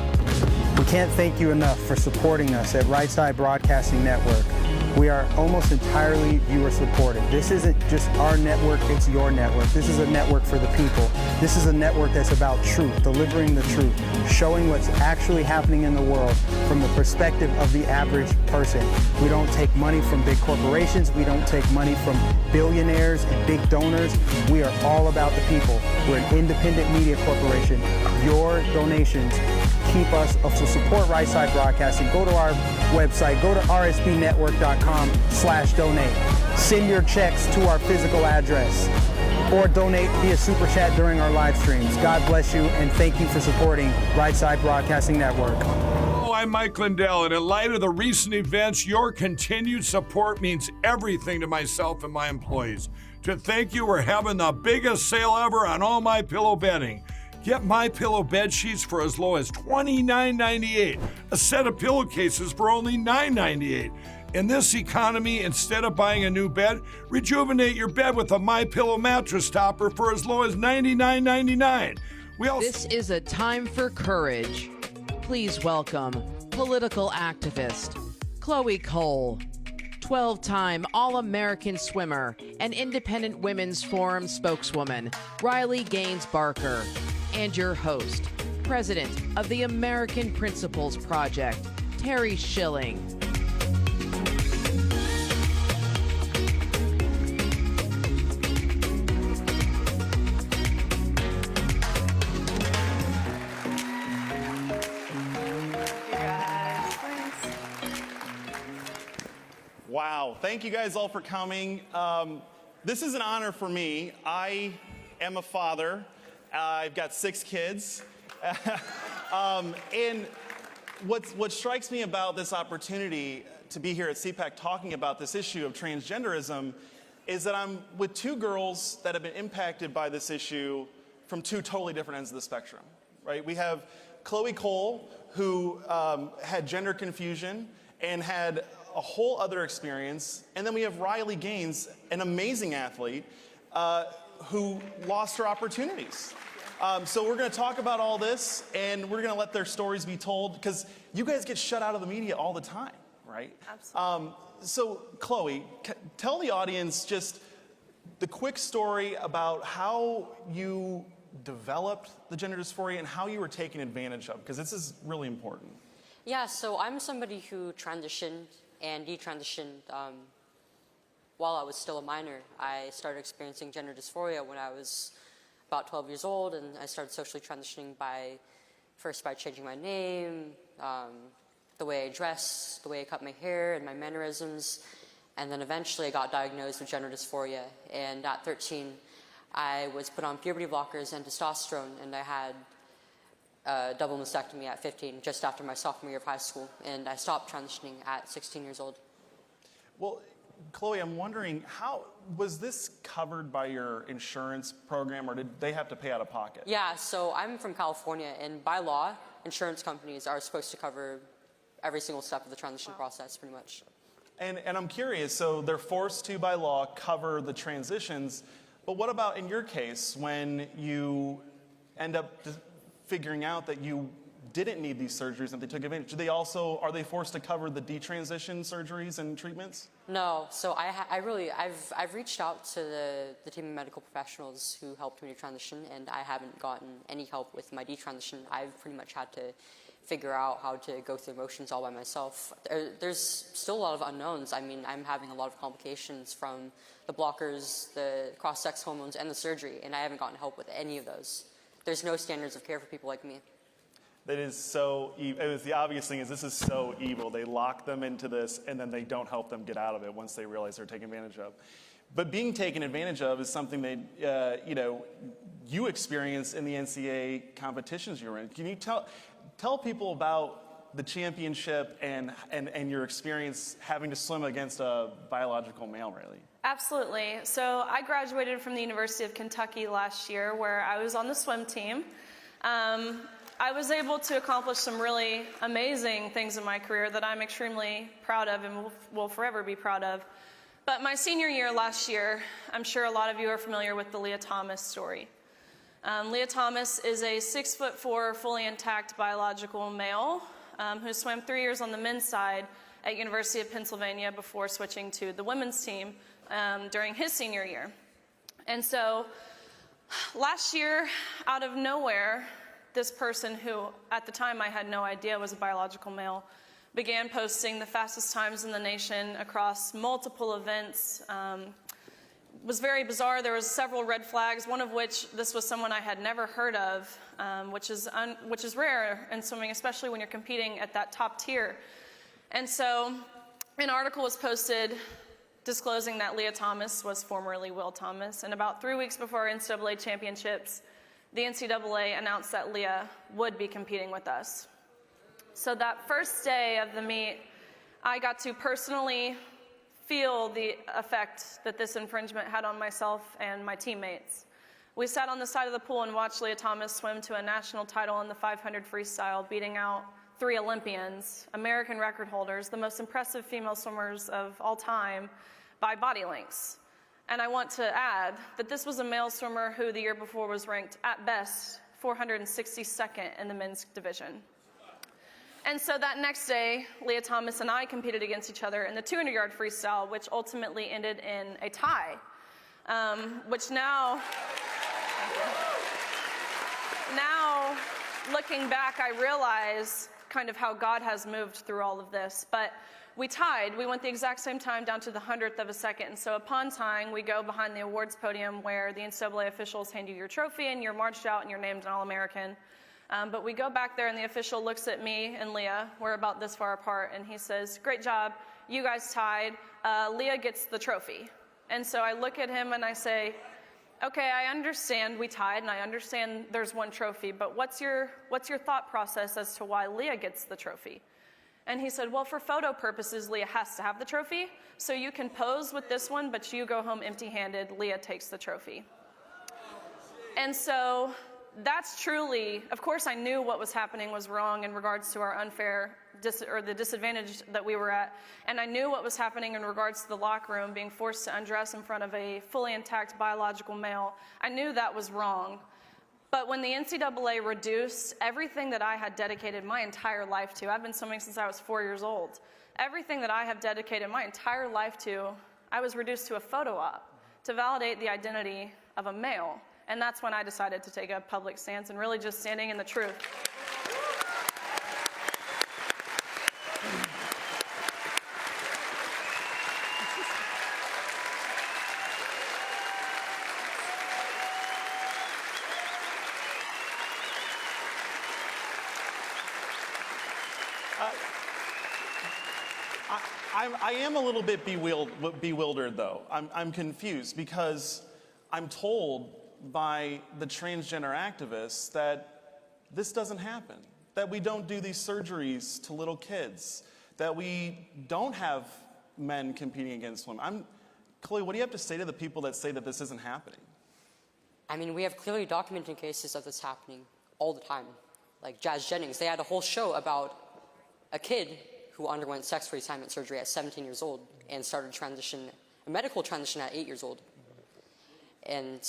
We can't thank you enough for supporting us at Right Side Broadcasting Network. We are almost entirely viewer supported. This isn't just our network, it's your network. This is a network for the people. This is a network that's about truth, delivering the truth, showing what's actually happening in the world from the perspective of the average person. We don't take money from big corporations. We don't take money from billionaires and big donors. We are all about the people. We're an independent media corporation. Your donations keep us to support Right Side Broadcasting. Go to our website, go to rsbnetwork.com/donate. Send your checks to our physical address or donate via Super Chat during our live streams. God bless you, and thank you for supporting Right Side Broadcasting Network. Hello, I'm Mike Lindell, and in light of the recent events, your continued support means everything to myself and my employees. To thank you, we're having the biggest sale ever on all MyPillow bedding. Get MyPillow bed sheets for as low as $29.98. A set of pillowcases for only $9.98. In this economy, instead of buying a new bed, rejuvenate your bed with a MyPillow mattress topper for as low as $99.99. This is a time for courage. Please welcome political activist Chloe Cole, 12-time All-American swimmer and Independent Women's Forum spokeswoman Riley Gaines Barker, and your host, President of the American Principles Project, Terry Schilling. Wow. Thank you guys all for coming. This is an honor for me. I am a father. I've got 6 kids. And what strikes me about this opportunity to be here at CPAC talking about this issue of transgenderism is that I'm with 2 girls that have been impacted by this issue from 2 totally different ends of the spectrum, right? We have Chloe Cole, who had gender confusion and had a whole other experience. And then we have Riley Gaines, an amazing athlete, who lost her opportunities. So we're going to talk about all this, and we're going to let their stories be told, because you guys get shut out of the media all the time, right? Absolutely. So Chloe, tell the audience just the quick story about how you developed the gender dysphoria and how you were taken advantage of, because this is really important. Yeah, so I'm somebody who transitioned and detransitioned while I was still a minor. I started experiencing gender dysphoria when I was about 12 years old, and I started socially transitioning first by changing my name, the way I dress, the way I cut my hair, and my mannerisms. And then eventually I got diagnosed with gender dysphoria. And at 13, I was put on puberty blockers and testosterone, and I had a double mastectomy at 15, just after my sophomore year of high school. And I stopped transitioning at 16 years old. Well, Chloe, I'm wondering, how was this covered by your insurance program, or did they have to pay out of pocket? Yeah, so I'm from California, and by law, insurance companies are supposed to cover every single step of the transition process, pretty much. And I'm curious, so they're forced to, by law, cover the transitions, but what about in your case, when you end up figuring out that you didn't need these surgeries and they took advantage? Are they forced to cover the detransition surgeries and treatments? No, so I've reached out to the team of medical professionals who helped me to transition, and I haven't gotten any help with my detransition. I've pretty much had to figure out how to go through emotions all by myself. There's still a lot of unknowns. I mean, I'm having a lot of complications from the blockers, the cross-sex hormones, and the surgery, and I haven't gotten help with any of those. There's no standards of care for people like me. That is so evil. The obvious thing is this is so evil. They lock them into this, and then they don't help them get out of it once they realize they're taken advantage of. But being taken advantage of is something that you experience in the NCAA competitions you were in. Can you tell people about the championship and your experience having to swim against a biological male, really? Absolutely. So I graduated from the University of Kentucky last year, where I was on the swim team. I was able to accomplish some really amazing things in my career that I'm extremely proud of and will forever be proud of. But my senior year last year, I'm sure a lot of you are familiar with the Leah Thomas story. Leah Thomas is a 6'4", fully intact biological male who swam 3 years on the men's side at University of Pennsylvania before switching to the women's team during his senior year. And so last year, out of nowhere, this person who at the time I had no idea was a biological male began posting the fastest times in the nation across multiple events. It was very bizarre. There was several red flags, one of which this was someone I had never heard of, which is rare in swimming, especially when you're competing at that top tier. And so an article was posted disclosing that Leah Thomas was formerly Will Thomas. And about 3 weeks before our NCAA championships, the NCAA announced that Leah would be competing with us. So that first day of the meet, I got to personally feel the effect that this infringement had on myself and my teammates. We sat on the side of the pool and watched Leah Thomas swim to a national title in the 500 freestyle, beating out 3 Olympians, American record holders, the most impressive female swimmers of all time, by body lengths. And I want to add that this was a male swimmer who the year before was ranked, at best, 462nd in the men's division. And so that next day, Leah Thomas and I competed against each other in the 200-yard freestyle, which ultimately ended in a tie, which now, looking back, I realize kind of how God has moved through all of this. But we tied. We went the exact same time down to the 100th of a second. And so upon tying, we go behind the awards podium where the NCAA officials hand you your trophy and you're marched out and you're named an All-American. But we go back there and the official looks at me and Leah. We're about this far apart. And he says, "Great job. you guys tied, Leah gets the trophy. And so I look at him and I say, okay, I understand we tied and I understand there's one trophy, but what's your thought process as to why Leah gets the trophy? And he said, well, for photo purposes, Leah has to have the trophy, so you can pose with this one, but you go home empty-handed, Leah takes the trophy. And so that's truly, of course I knew what was happening was wrong in regards to our unfair, or the disadvantage that we were at, and I knew what was happening in regards to the locker room being forced to undress in front of a fully intact biological male. I knew that was wrong. But when the NCAA reduced everything that I had dedicated my entire life to, I've been swimming since I was 4 years old, everything that I have dedicated my entire life to, I was reduced to a photo op to validate the identity of a male. And that's when I decided to take a public stance and really just standing in the truth. I am a little bit bewildered, though. I'm confused because I'm told by the transgender activists that this doesn't happen, that we don't do these surgeries to little kids, that we don't have men competing against women. Chloe, what do you have to say to the people that say that this isn't happening? I mean, we have clearly documented cases of this happening all the time. Like Jazz Jennings, they had a whole show about a kid who underwent sex reassignment surgery at 17 years old and started a medical transition at 8 years old. And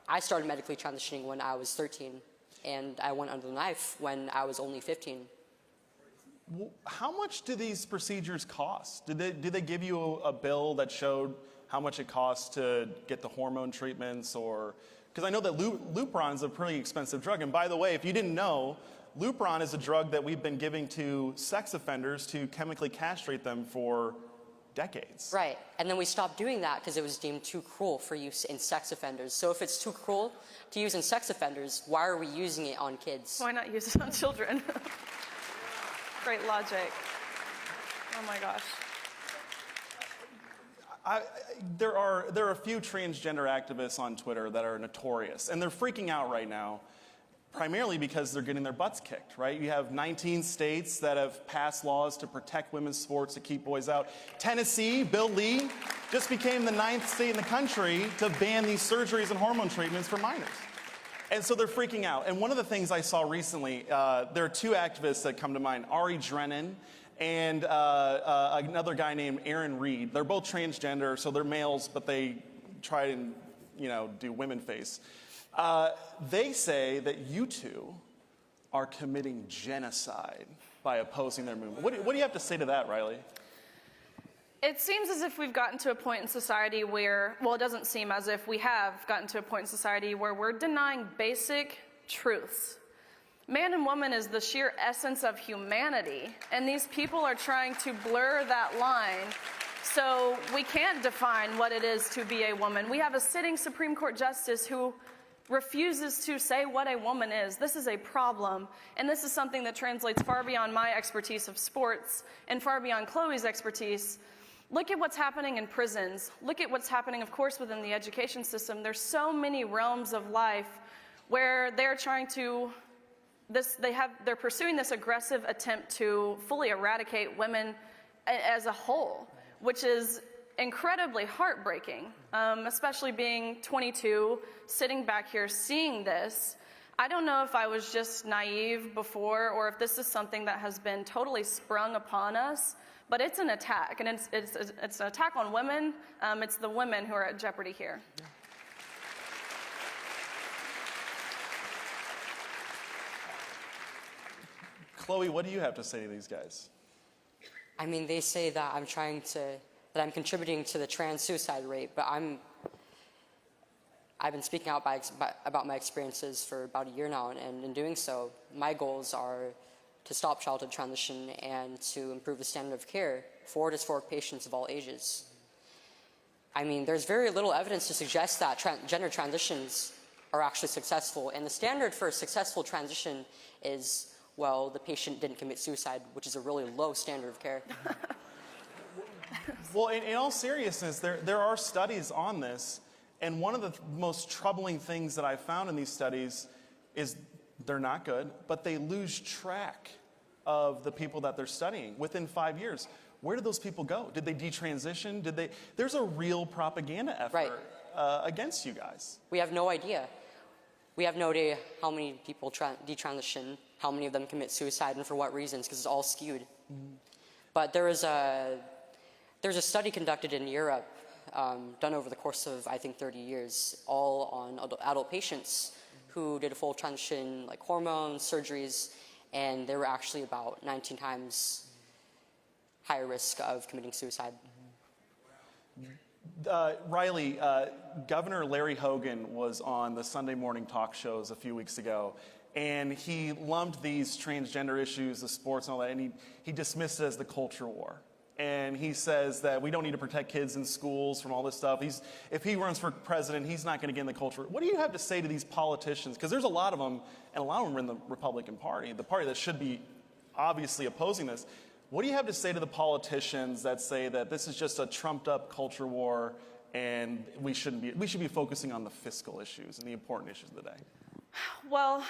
I started medically transitioning when I was 13, and I went under the knife when I was only 15. How much do these procedures cost? Did they give you a bill that showed how much it costs to get the hormone treatments? Or because I know that Lupron is a pretty expensive drug. And by the way, if you didn't know, Lupron is a drug that we've been giving to sex offenders to chemically castrate them for decades. Right, and then we stopped doing that because it was deemed too cruel for use in sex offenders. So if it's too cruel to use in sex offenders, why are we using it on kids? Why not use it on children? Great logic. Oh my gosh. There are a few transgender activists on Twitter that are notorious, and they're freaking out right now, primarily because they're getting their butts kicked, right? You have 19 states that have passed laws to protect women's sports, to keep boys out. Tennessee, Bill Lee, just became the 9th state in the country to ban these surgeries and hormone treatments for minors. And so they're freaking out. And one of the things I saw recently, there are two activists that come to mind, Ari Drennan and another guy named Aaron Reed. They're both transgender, so they're males, but they try and, do women face. They say that you two are committing genocide by opposing their movement. What do you have to say to that, Riley? It seems as if we've gotten to a point in society where, well, it doesn't seem as if we have gotten to a point in society where we're denying basic truths. Man and woman is the sheer essence of humanity, and these people are trying to blur that line so we can't define what it is to be a woman. We have a sitting Supreme Court justice who refuses to say what a woman is. This is a problem, and this is something that translates far beyond my expertise of sports and far beyond Chloe's expertise. Look at what's happening in prisons. Look at what's happening, of course, within the education system. There's so many realms of life where they're trying to, they're pursuing this aggressive attempt to fully eradicate women as a whole, which is incredibly heartbreaking, especially being 22, sitting back here seeing this. I don't know if I was just naive before or if this is something that has been totally sprung upon us, but it's an attack, and it's an attack on women. It's the women who are at jeopardy here. Chloe, what do you have to say to these guys? I mean, they say that that I'm contributing to the trans suicide rate, but I've been speaking out about my experiences for about a year now, and in doing so, my goals are to stop childhood transition and to improve the standard of care for dysphoric patients of all ages. I mean, there's very little evidence to suggest that gender transitions are actually successful, and the standard for a successful transition is, well, the patient didn't commit suicide, which is a really low standard of care. Well, in all seriousness, there are studies on this, and one of the most troubling things that I found in these studies is they're not good, but they lose track of the people that they're studying within 5 years. Where did those people go? Did they detransition? There's a real propaganda effort against you guys. We have no idea. We have no idea how many people detransition, how many of them commit suicide, and for what reasons, because it's all skewed. Mm-hmm. But there's a study conducted in Europe, done over the course of, I think, 30 years, all on adult patients who did a full transition, like hormones, surgeries, and they were actually about 19 times higher risk of committing suicide. Riley, Governor Larry Hogan was on the Sunday morning talk shows a few weeks ago, and he lumped these transgender issues, the sports and all that, and he dismissed it as the culture war. And he says that we don't need to protect kids in schools from all this stuff. If he runs for president, he's not going to get in the culture. What do you have to say to these politicians? Because there's a lot of them, and a lot of them are in the Republican Party, the party that should be obviously opposing this. What do you have to say to the politicians that say that this is just a trumped-up culture war and we should be focusing on the fiscal issues and the important issues of the day? Well,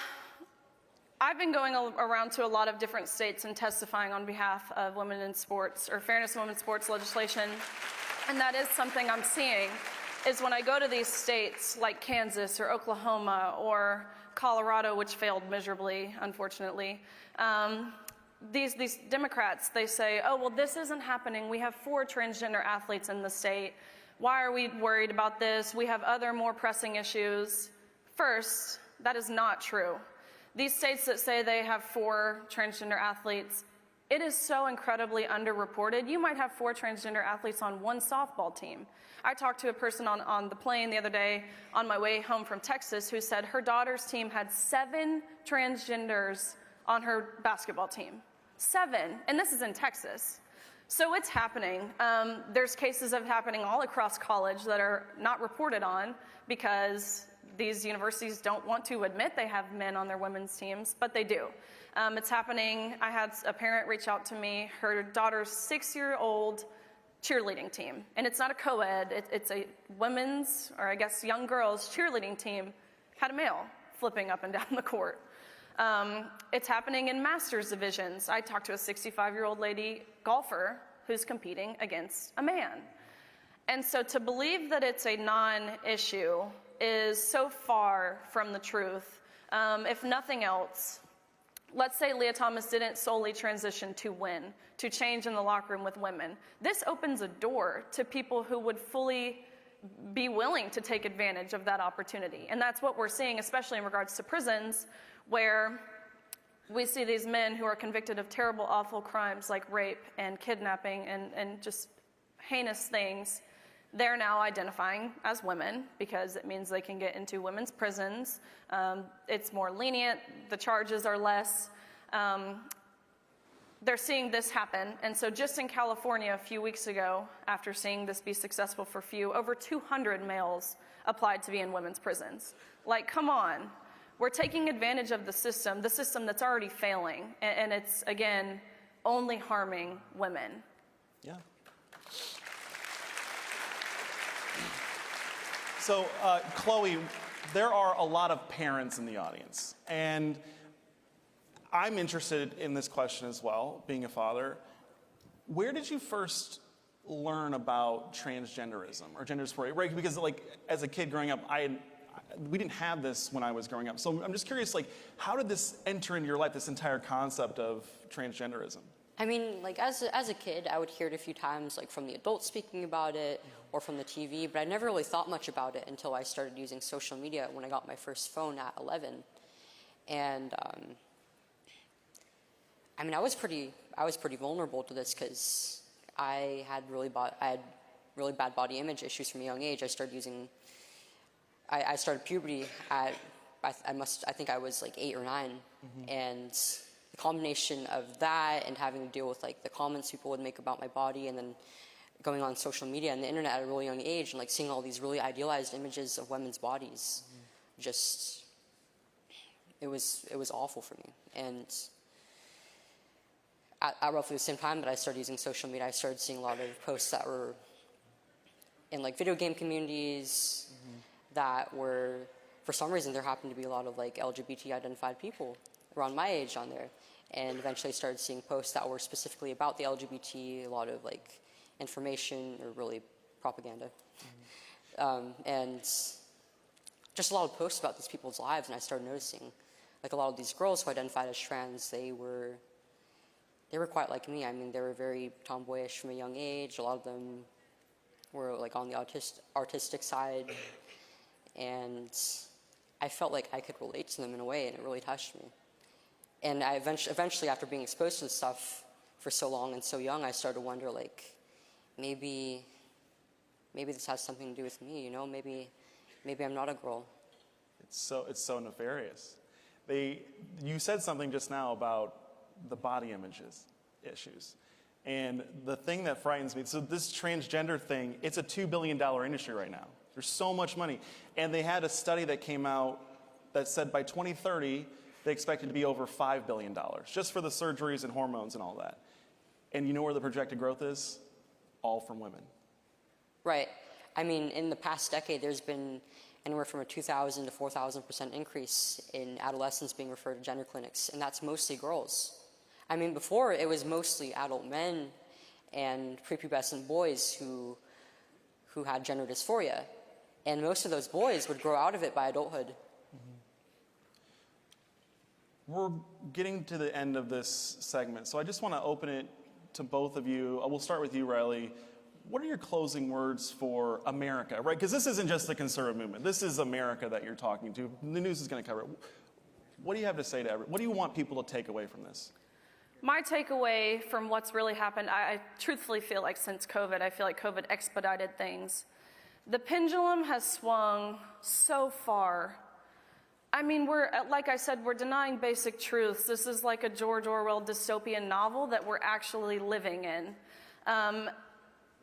I've been going around to a lot of different states and testifying on behalf of women in sports, or fairness in women's sports legislation, and that is something I'm seeing, is when I go to these states like Kansas or Oklahoma or Colorado, which failed miserably, unfortunately, these Democrats, they say, oh, well, this isn't happening. We have 4 transgender athletes in the state. Why are we worried about this? We have other more pressing issues. First, that is not true. These states that say they have 4 transgender athletes, it is so incredibly underreported. You might have 4 transgender athletes on one softball team. I talked to a person on the plane the other day on my way home from Texas who said her daughter's team had 7 transgenders on her basketball team. 7, and this is in Texas. So it's happening. There's cases of happening all across college that are not reported on because these universities don't want to admit they have men on their women's teams, but they do. It's happening. I had a parent reach out to me. Her daughter's 6-year-old cheerleading team, and it's not a co-ed. It's a women's, or I guess young girls' cheerleading team, had a male flipping up and down the court. It's happening in masters divisions. I talked to a 65-year-old lady golfer who's competing against a man. And so to believe that it's a non-issue is so far from the truth. If nothing else, let's say Leah Thomas didn't solely transition to win, to change in the locker room with women. This opens a door to people who would fully be willing to take advantage of that opportunity. And that's what we're seeing, especially in regards to prisons, where we see these men who are convicted of terrible, awful crimes like rape and kidnapping and just heinous things. They're now identifying as women because it means they can get into women's prisons. It's more lenient. The charges are less. They're seeing this happen. And so just in California a few weeks ago, after seeing this be successful for few, over 200 males applied to be in women's prisons. Like, come on. We're taking advantage of the system that's already failing, and it's, again, only harming women. Yeah. So, Chloe, there are a lot of parents in the audience, and I'm interested in this question as well, being a father. Where did you first learn about transgenderism or gender dysphoria? Right, because like as a kid growing up, we didn't have this when I was growing up. So I'm just curious, like, how did this enter into your life, this entire concept of transgenderism? I mean, like, as a kid, I would hear it a few times, like, from the adults speaking about it or from the TV, but I never really thought much about it until I started using social media when I got my first phone at 11. And, I mean, I was pretty vulnerable to this because I had really bad body image issues from a young age. I started puberty at, I think I was like 8 or 9, and the combination of that and having to deal with like the comments people would make about my body, and then going on social media and the internet at a really young age and like seeing all these really idealized images of women's bodies, just it was awful for me. And at roughly the same time that I started using social media, I started seeing a lot of posts that were in like video game communities that were, for some reason, there happened to be a lot of like LGBT identified people around my age on there. And eventually I started seeing posts that were specifically about the LGBT, a lot of like information or really propaganda. And just a lot of posts about these people's lives, and I started noticing like a lot of these girls who identified as trans, they were quite like me. I mean, they were very tomboyish from a young age. A lot of them were like on the artistic side, and I felt like I could relate to them in a way, and it really touched me. And I eventually, after being exposed to this stuff for so long and so young, I started to wonder, like, maybe this has something to do with me, you know? Maybe I'm not a girl. It's so nefarious. You said something just now about the body issues. And the thing that frightens me, so this transgender thing, it's a $2 billion industry right now. There's so much money. And they had a study that came out that said by 2030, they expected to be over $5 billion, just for the surgeries and hormones and all that. And you know where the projected growth is? All from women. Right. I mean, in the past decade, there's been anywhere from a 2,000 to 4,000% increase in adolescents being referred to gender clinics, and that's mostly girls. I mean, before it was mostly adult men and prepubescent boys who had gender dysphoria, and most of those boys would grow out of it by adulthood. We're getting to the end of this segment, so I just want to open it to both of you. We'll start with you, Riley. What are your closing words for America, right? Because this isn't just the conservative movement. This is America that you're talking to. The news is going to cover it. What do you have to say to everyone? What do you want people to take away from this? My takeaway from what's really happened, I truthfully feel like since COVID, I feel like COVID expedited things. The pendulum has swung so far. I mean, like I said, we're denying basic truths. This is like a George Orwell dystopian novel that we're actually living in.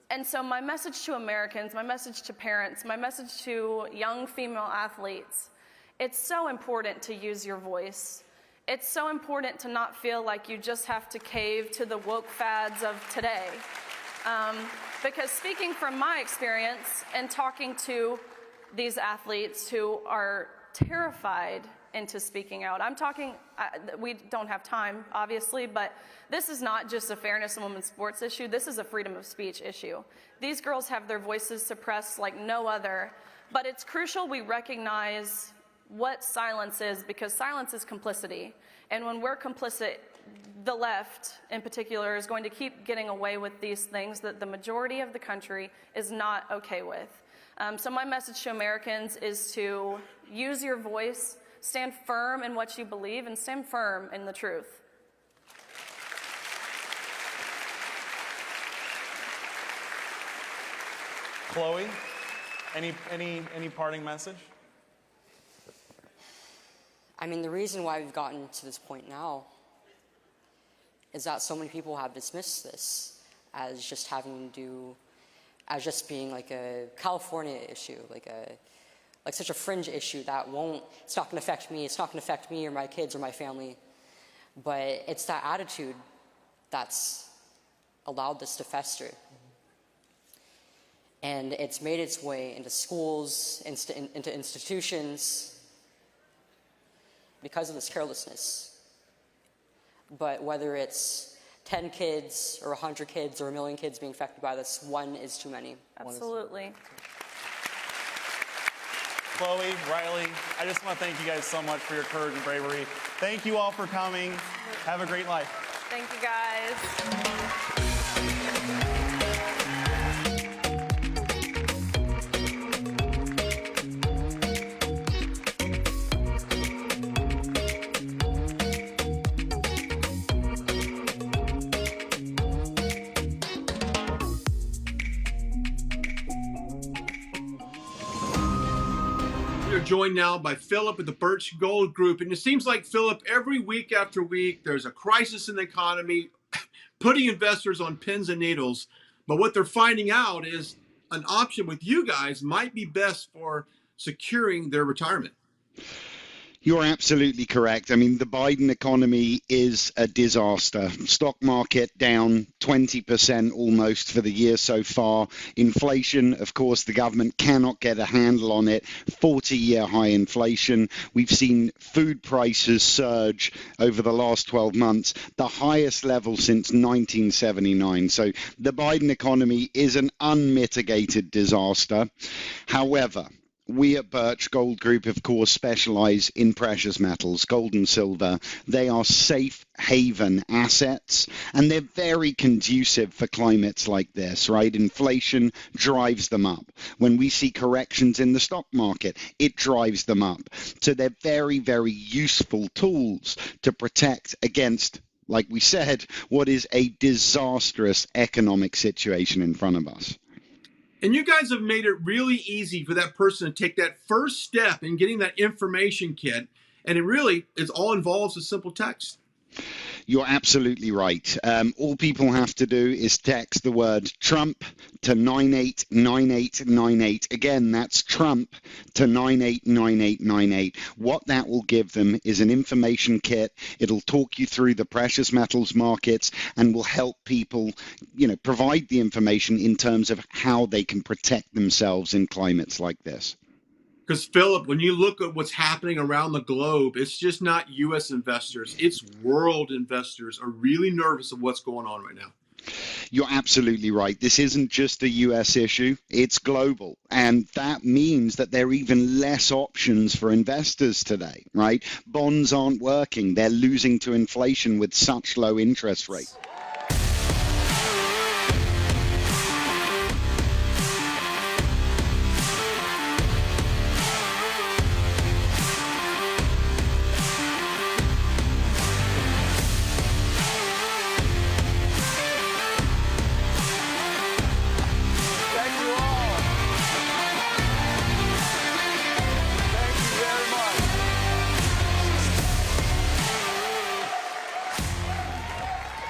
And so my message to Americans, my message to parents, my message to young female athletes, it's so important to use your voice. It's so important to not feel like you just have to cave to the woke fads of today. Because speaking from my experience and talking to these athletes who are terrified into speaking out. I'm talking, we don't have time, obviously, but this is not just a fairness in women's sports issue. This is a freedom of speech issue. These girls have their voices suppressed like no other, but it's crucial we recognize what silence is, because silence is complicity. And when we're complicit, the left in particular is going to keep getting away with these things that the majority of the country is not okay with. So my message to Americans is to use your voice, stand firm in what you believe, and stand firm in the truth. Chloe, any parting message? I mean, the reason why we've gotten to this point now is that so many people have dismissed this as just having to do, as just being like a California issue, like such a fringe issue that it's not going to affect me, it's not going to affect me or my kids or my family. But it's that attitude that's allowed this to fester. And it's made its way into schools, into institutions, because of this carelessness. But whether it's 10 kids or 100 kids or 1 million kids being affected by this, one is too many. Absolutely. Chloe, Riley, I just want to thank you guys so much for your courage and bravery. Thank you all for coming. Have a great life. Thank you, guys. Joined now by Philip at the Birch Gold Group. And it seems like, Philip, every week after week, there's a crisis in the economy, putting investors on pins and needles. But what they're finding out is an option with you guys might be best for securing their retirement. You're absolutely correct. I mean, the Biden economy is a disaster. Stock market down 20% almost for the year so far. Inflation, of course, the government cannot get a handle on it. 40-year high inflation. We've seen food prices surge over the last 12 months, the highest level since 1979. So the Biden economy is an unmitigated disaster. However, we at Birch Gold Group, of course, specialize in precious metals, gold and silver. They are safe haven assets, and they're very conducive for climates like this, right? Inflation drives them up. When we see corrections in the stock market, it drives them up. So they're very, very useful tools to protect against, like we said, what is a disastrous economic situation in front of us. And you guys have made it really easy for that person to take that first step in getting that information kit. And it really is all involves a simple text. You're absolutely right. All people have to do is text the word Trump to 989898. Again, that's Trump to 989898. What that will give them is an information kit. It'll talk you through the precious metals markets and will help people, provide the information in terms of how they can protect themselves in climates like this. Because, Philip, when you look at what's happening around the globe, it's just not U.S. investors. It's world investors are really nervous of what's going on right now. You're absolutely right. This isn't just a U.S. issue. It's global. And that means that there are even less options for investors today, right? Bonds aren't working. They're losing to inflation with such low interest rates.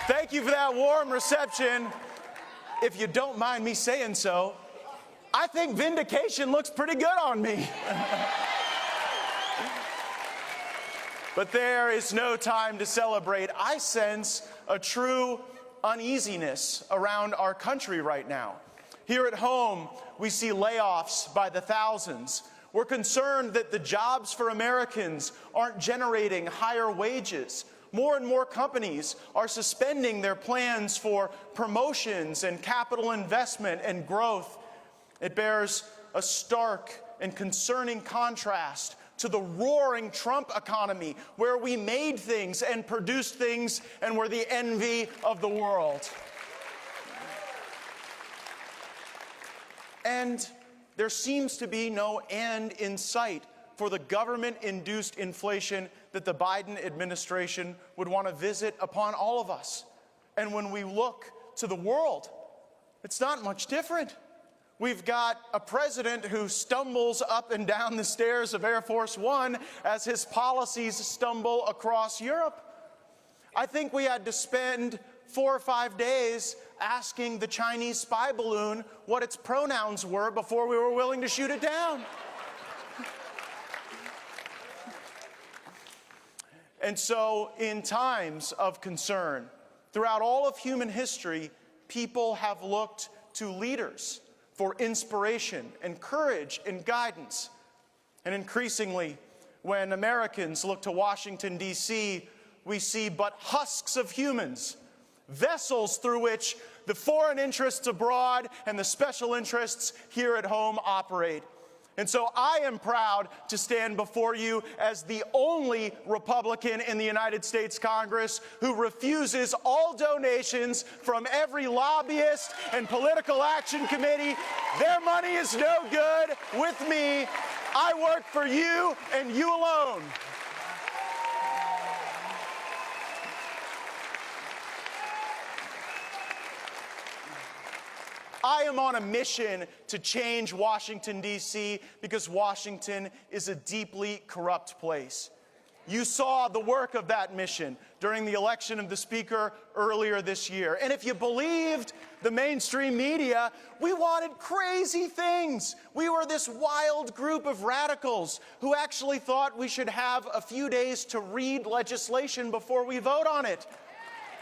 Thank you for that warm reception. If you don't mind me saying so, I think vindication looks pretty good on me. But there is no time to celebrate. I sense a true uneasiness around our country right now. Here at home, we see layoffs by the thousands. We're concerned that the jobs for Americans aren't generating higher wages. More and more companies are suspending their plans for promotions and capital investment and growth. It bears a stark and concerning contrast to the roaring Trump economy, where we made things and produced things and were the envy of the world. And there seems to be no end in sight for the government-induced inflation that the Biden administration would want to visit upon all of us. And when we look to the world, it's not much different. We've got a president who stumbles up and down the stairs of Air Force One as his policies stumble across Europe. I think we had to spend 4 or 5 days asking the Chinese spy balloon what its pronouns were before we were willing to shoot it down. And so, in times of concern, throughout all of human history, people have looked to leaders for inspiration and courage and guidance. And increasingly, when Americans look to Washington, D.C., we see but husks of humans, vessels through which the foreign interests abroad and the special interests here at home operate. And so I am proud to stand before you as the only Republican in the United States Congress who refuses all donations from every lobbyist and political action committee. Their money is no good with me. I work for you and you alone. I am on a mission to change Washington, D.C., because Washington is a deeply corrupt place. You saw the work of that mission during the election of the Speaker earlier this year. And if you believed the mainstream media, we wanted crazy things. We were this wild group of radicals who actually thought we should have a few days to read legislation before we vote on it.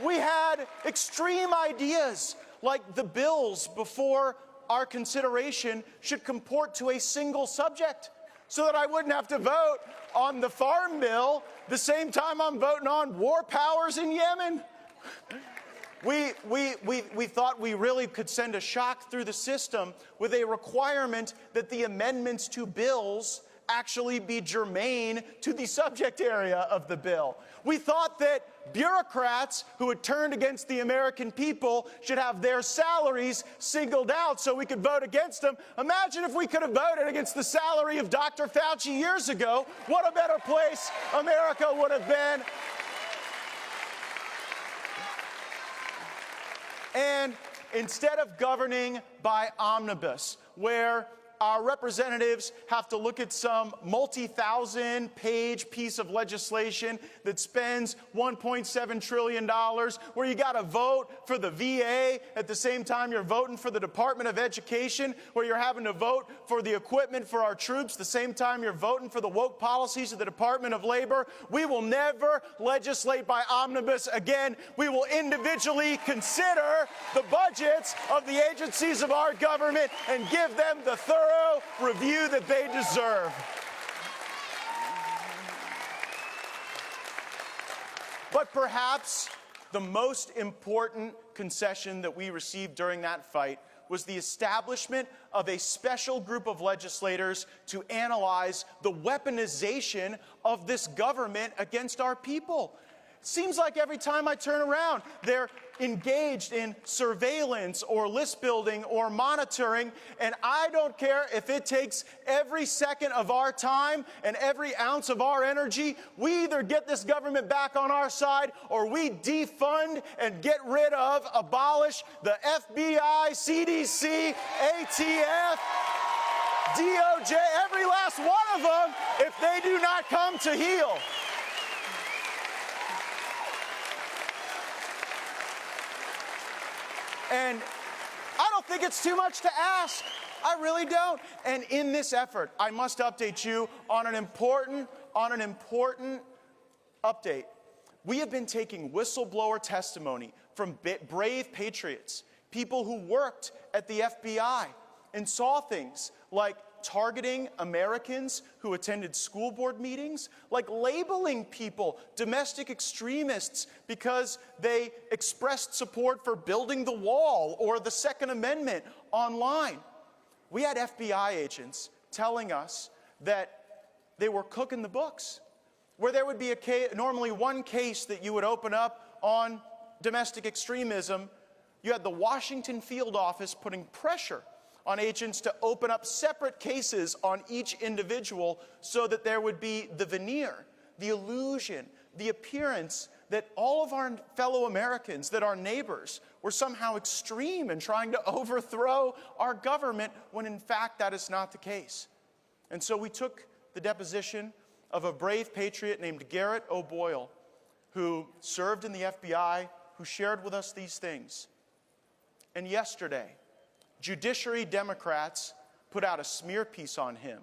We had extreme ideas, like the bills before our consideration should comport to a single subject, so that I wouldn't have to vote on the Farm Bill the same time I'm voting on war powers in Yemen. We thought we really could send a shock through the system with a requirement that the amendments to bills actually be germane to the subject area of the bill. We thought that bureaucrats who had turned against the American people should have their salaries singled out so we could vote against them. Imagine if we could have voted against the salary of Dr. Fauci years ago. What a better place America would have been. And instead of governing by omnibus, where our representatives have to look at some multi-thousand page piece of legislation that spends $1.7 trillion, where you got to vote for the VA at the same time you're voting for the Department of Education, where you're having to vote for the equipment for our troops the same time you're voting for the woke policies of the Department of Labor. We will never legislate by omnibus again. We will individually consider the budgets of the agencies of our government and give them the thorough review that they deserve. But perhaps the most important concession that we received during that fight was the establishment of a special group of legislators to analyze the weaponization of this government against our people. It seems like every time I turn around, they're engaged in surveillance or list building or monitoring, and I don't care if it takes every second of our time and every ounce of our energy. We either get this government back on our side or we defund and get rid of, abolish the FBI, CDC, ATF, DOJ, every last one of them, if they do not come to heel. And I don't think it's too much to ask. I really don't. And in this effort, I must update you on an important update. We have been taking whistleblower testimony from brave patriots, people who worked at the FBI and saw things like targeting Americans who attended school board meetings, like labeling people domestic extremists because they expressed support for building the wall or the Second Amendment online. We had FBI agents telling us that they were cooking the books, where there would be normally one case that you would open up on domestic extremism. You had the Washington field office putting pressure on agents to open up separate cases on each individual so that there would be the veneer, the illusion, the appearance that all of our fellow Americans, that our neighbors, were somehow extreme in trying to overthrow our government, when in fact that is not the case. And so we took the deposition of a brave patriot named Garrett O'Boyle, who served in the FBI, who shared with us these things. And yesterday, Judiciary Democrats put out a smear piece on him.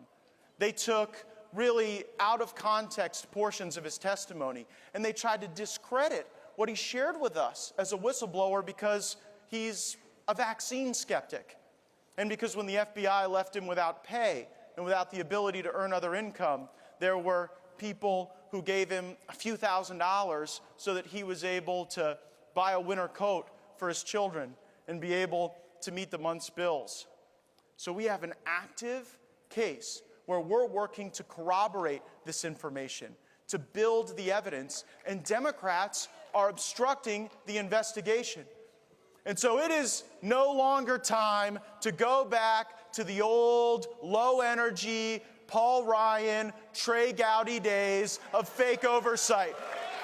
They took really out of context portions of his testimony, and they tried to discredit what he shared with us as a whistleblower because he's a vaccine skeptic, and because when the FBI left him without pay and without the ability to earn other income, there were people who gave him a few $1,000s so that he was able to buy a winter coat for his children and be able to meet the month's bills. So we have an active case where we're working to corroborate this information, to build the evidence, and Democrats are obstructing the investigation. And so it is no longer time to go back to the old low-energy Paul Ryan, Trey Gowdy days of fake oversight.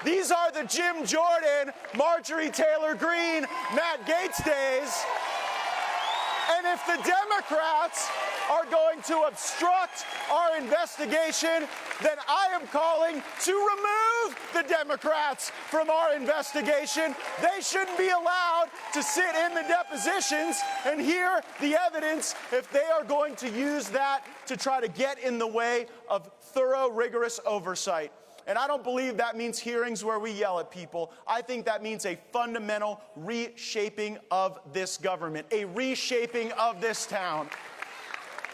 These are the Jim Jordan, Marjorie Taylor Greene, Matt Gaetz days. And And if the Democrats are going to obstruct our investigation, then I am calling to remove the Democrats from our investigation. They shouldn't be allowed to sit in the depositions and hear the evidence if they are going to use that to try to get in the way of thorough, rigorous oversight. And I don't believe that means hearings where we yell at people. I think that means a fundamental reshaping of this government, a reshaping of this town.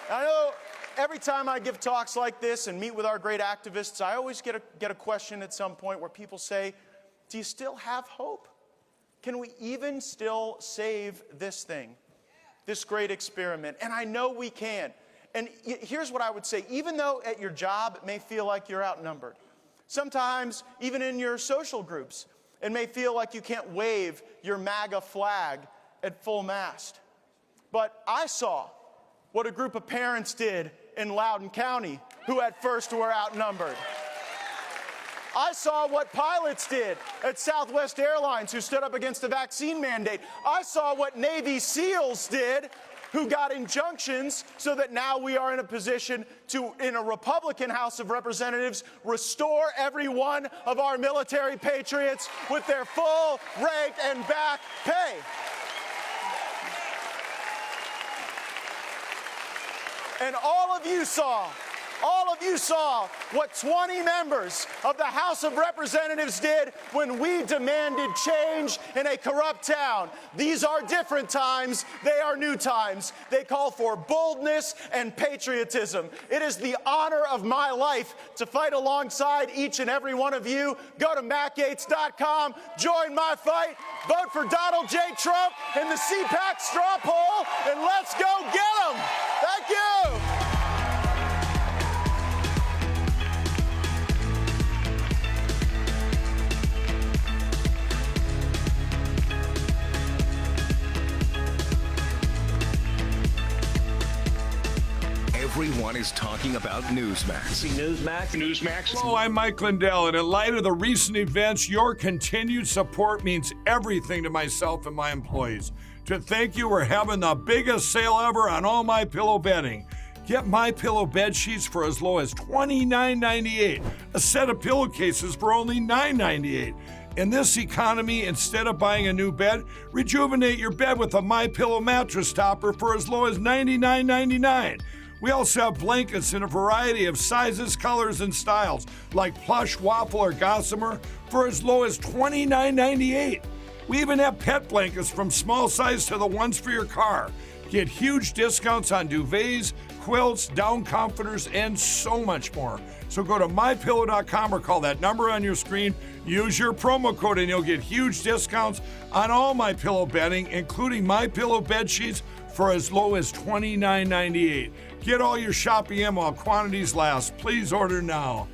I know every time I give talks like this and meet with our great activists, I always get a question at some point where people say, do you still have hope? Can we even still save this thing, this great experiment? And I know we can. And here's what I would say. Even though at your job it may feel like you're outnumbered, sometimes even in your social groups, it may feel like you can't wave your MAGA flag at full mast. But I saw what a group of parents did in Loudoun County who at first were outnumbered. I saw what pilots did at Southwest Airlines who stood up against the vaccine mandate. I saw what Navy SEALs did who got injunctions so that now we are in a position to, in a Republican House of Representatives, restore every one of our military patriots with their full rank and back pay. And all of you saw what 20 members of the House of Representatives did when we demanded change in a corrupt town. These are different times. They are new times. They call for boldness and patriotism. It is the honor of my life to fight alongside each and every one of you. Go to mattgaetz.com, join my fight, vote for Donald J. Trump in the CPAC straw poll, and let's go get him. Thank you. Everyone is talking about Newsmax. Newsmax? Hello, I'm Mike Lindell, and in light of the recent events, your continued support means everything to myself and my employees. To thank you, we're having the biggest sale ever on all MyPillow bedding. Get MyPillow bed sheets for as low as $29.98. A set of pillowcases for only $9.98. In this economy, instead of buying a new bed, rejuvenate your bed with a MyPillow mattress topper for as low as $99.99. We also have blankets in a variety of sizes, colors, and styles, like plush, waffle, or gossamer, for as low as $29.98. We even have pet blankets from small size to the ones for your car. Get huge discounts on duvets, quilts, down comforters, and so much more. So go to mypillow.com or call that number on your screen. Use your promo code and you'll get huge discounts on all MyPillow bedding, including MyPillow bed sheets for as low as $29.98. Get all your shopping in while quantities last. Please order now.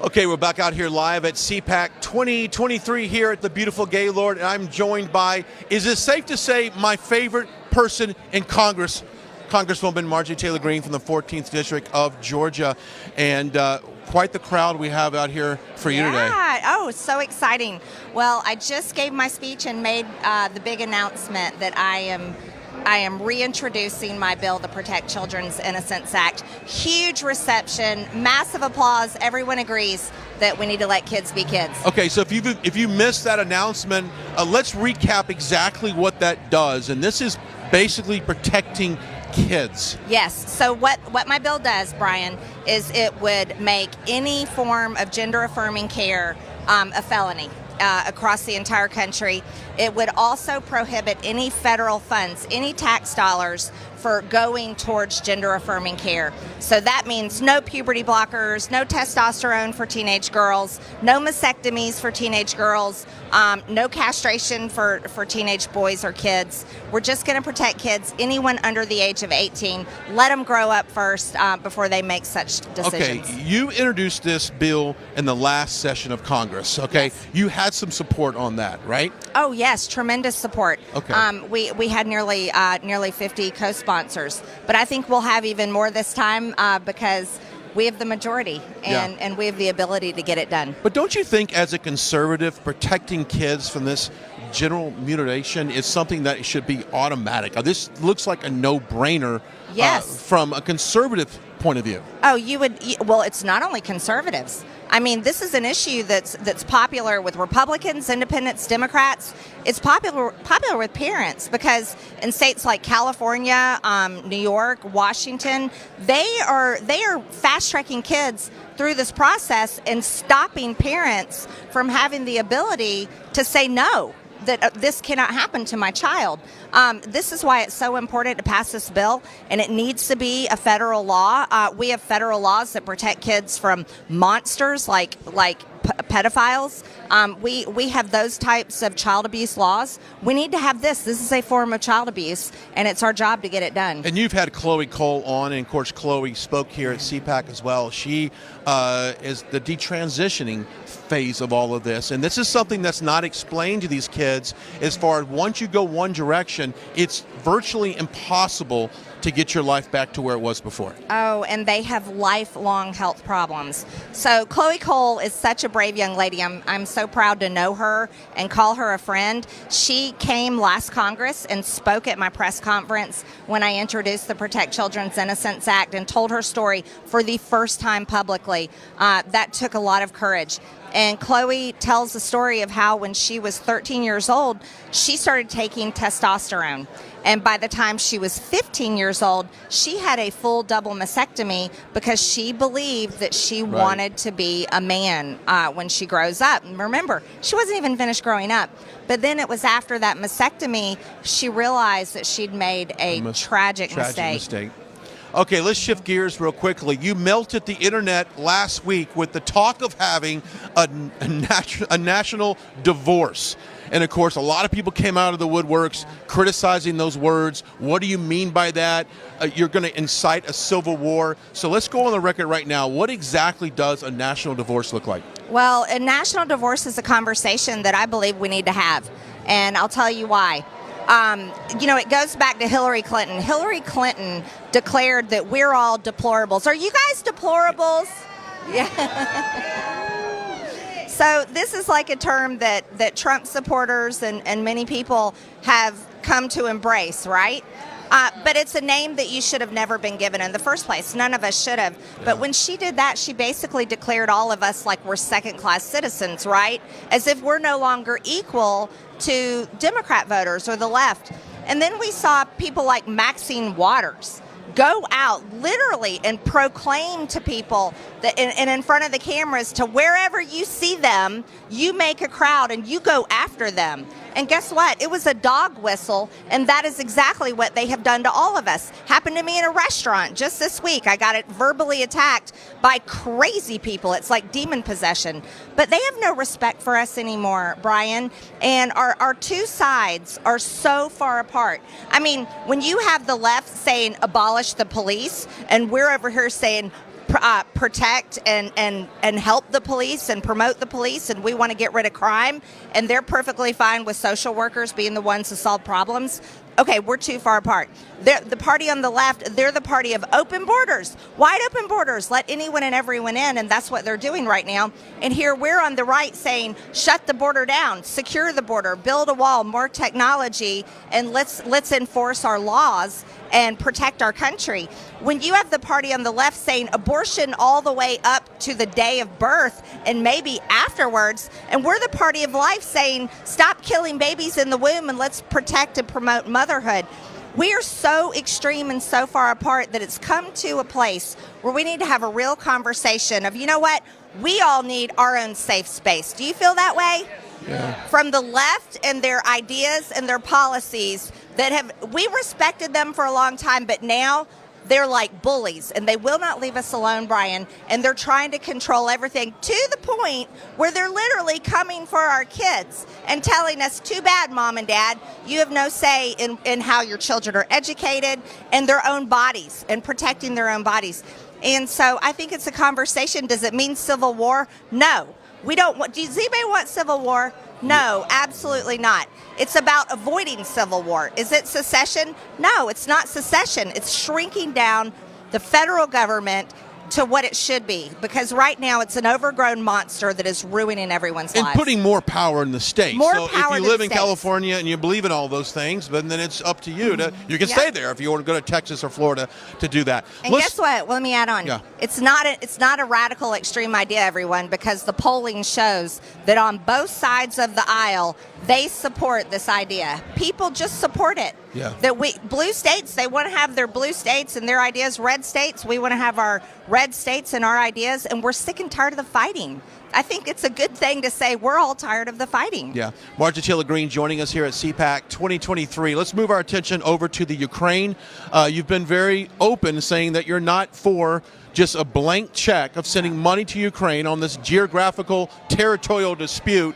Okay, we're back out here live at CPAC 2023 here at the beautiful Gaylord, and I'm joined by, is it safe to say, my favorite person in Congress, Congresswoman Marjorie Taylor Greene from the 14th District of Georgia, and quite the crowd we have out here for you today. Oh, so exciting. Well, I just gave my speech and made the big announcement that I am reintroducing my bill, the Protect Children's Innocence Act. Huge reception, massive applause. Everyone agrees that we need to let kids be kids. Okay, so if you missed that announcement, let's recap exactly what that does. And this is basically protecting kids. Yes. So what my bill does, Brian, is it would make any form of gender-affirming care a felony across the entire country. It would also prohibit any federal funds, any tax dollars for going towards gender-affirming care. So that means no puberty blockers, no testosterone for teenage girls, no mastectomies for teenage girls, no castration for teenage boys or kids. We're just going to protect kids, anyone under the age of 18. Let them grow up first before they make such decisions. Okay, you introduced this bill in the last session of Congress, okay? Yes. You had some support on that, right? Oh, yes, tremendous support. Okay. We had nearly 50 co-sponsors, but I think we'll have even more this time because we have the majority and we have the ability to get it done. But don't you think, as a conservative, protecting kids from this genital mutilation is something that should be automatic. This looks like a no-brainer from a conservative point of view. Oh, well, it's not only conservatives. I mean, this is an issue that's popular with Republicans, Independents, Democrats. It's popular with parents because in states like California, New York, Washington, they are fast-tracking kids through this process and stopping parents from having the ability to say no, that this cannot happen to my child. This is why it's so important to pass this bill, and it needs to be a federal law. We have federal laws that protect kids from monsters like pedophiles. We have those types of child abuse laws. We need to have this. This is a form of child abuse, and it's our job to get it done. And you've had Chloe Cole on, and of course Chloe spoke here at CPAC as well. She is the detransitioning phase of all of this, and this is something that's not explained to these kids as far as once you go one direction, it's virtually impossible to get your life back to where it was before. Oh, and they have lifelong health problems. So Chloe Cole is such a brave young lady. I'm so proud to know her and call her a friend. She came last Congress and spoke at my press conference when I introduced the Protect Children's Innocence Act and told her story for the first time publicly. That took a lot of courage. And Chloe tells the story of how when she was 13 years old, she started taking testosterone. And by the time she was 15 years old, she had a full double mastectomy because she believed that she wanted to be a man when she grows up. And remember, she wasn't even finished growing up. But then it was after that mastectomy, she realized that she'd made a tragic mistake. Okay, let's shift gears real quickly. You melted the internet last week with the talk of having a national divorce. And of course, a lot of people came out of the woodworks criticizing those words. What do you mean by that? You're going to incite a civil war. So let's go on the record right now. What exactly does a national divorce look like? Well, a national divorce is a conversation that I believe we need to have. And I'll tell you why. It goes back to Hillary Clinton. Hillary Clinton declared that we're all deplorables. Are you guys deplorables? Yeah. So this is like a term that Trump supporters and many people have come to embrace, right? But it's a name that you should have never been given in the first place. None of us should have. But when she did that, she basically declared all of us like we're second-class citizens, right? As if we're no longer equal to Democrat voters or the left. And then we saw people like Maxine Waters go out literally and proclaim to people that and in front of the cameras to wherever you see them, you make a crowd and you go after them. And guess what? It was a dog whistle, and that is exactly what they have done to all of us. Happened to me in a restaurant just this week. I got it verbally attacked by crazy people. It's like demon possession. But they have no respect for us anymore, Brian. And our two sides are so far apart. I mean, when you have the left saying abolish the police, and we're over here saying protect and help the police and promote the police, and we want to get rid of crime, and they're perfectly fine with social workers being the ones to solve problems. Okay, we're too far apart. The party on the left, they're the party of open borders, wide open borders, let anyone and everyone in, and that's what they're doing right now. And here we're on the right saying, shut the border down, secure the border, build a wall, more technology, and let's enforce our laws and protect our country. When you have the party on the left saying abortion all the way up to the day of birth and maybe afterwards, and we're the party of life saying stop killing babies in the womb and let's protect and promote motherhood. We are so extreme and so far apart that it's come to a place where we need to have a real conversation of, you know what, we all need our own safe space. Do you feel that way? Yeah. From the left and their ideas and their policies we respected them for a long time, but now they're like bullies, and they will not leave us alone, Brian, and they're trying to control everything to the point where they're literally coming for our kids and telling us, too bad, Mom and Dad, you have no say in how your children are educated and their own bodies and protecting their own bodies. And so I think it's a conversation. Does it mean civil war? No. We don't want. Does anybody want civil war? No, absolutely not. It's about avoiding civil war. Is it secession? No, it's not secession. It's shrinking down the federal government to what it should be, because right now it's an overgrown monster that is ruining everyone's and lives. putting more power in the states. More so power if you to live the in states. California and you believe in all those things, then it's up to you to. You can Yeah. stay there if you want to go to Texas or Florida to do that. And guess what? Well, let me add on. Yeah. It's not a radical extreme idea, everyone, because the polling shows that on both sides of the aisle, they support this idea. People just support it. Yeah. That blue states, they want to have their blue states and their ideas. Red states, we want to have our red states and our ideas, and we're sick and tired of the fighting. I think it's a good thing to say we're all tired of the fighting. Yeah. Marjorie Taylor Greene joining us here at CPAC 2023. Let's move our attention over to the Ukraine. You've been very open saying that you're not for just a blank check of sending money to Ukraine on this geographical territorial dispute.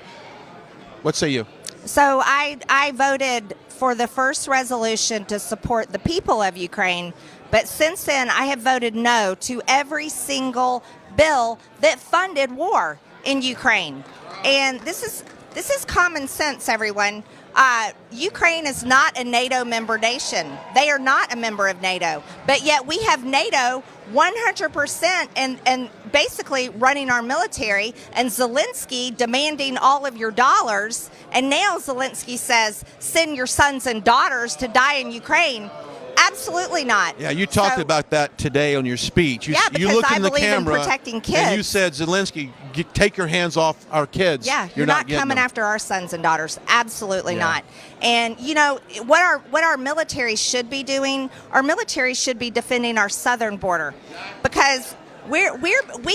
What say you? So I voted for the first resolution to support the people of Ukraine, but since then I have voted no to every single bill that funded war in Ukraine. And this is common sense, everyone. Ukraine is not a NATO member nation. They are not a member of NATO, but yet we have NATO 100% and basically running our military, and Zelensky demanding all of your dollars, and now Zelensky says send your sons and daughters to die in Ukraine. Absolutely not. Yeah, you talked about that today on your speech. You, because you looked I in the believe in camera protecting kids. and you said, Zelensky, take your hands off our kids. Yeah, you're not getting coming them. after our sons and daughters. Absolutely Yeah. not. And you know what our military should be doing? Our military should be defending our southern border, because we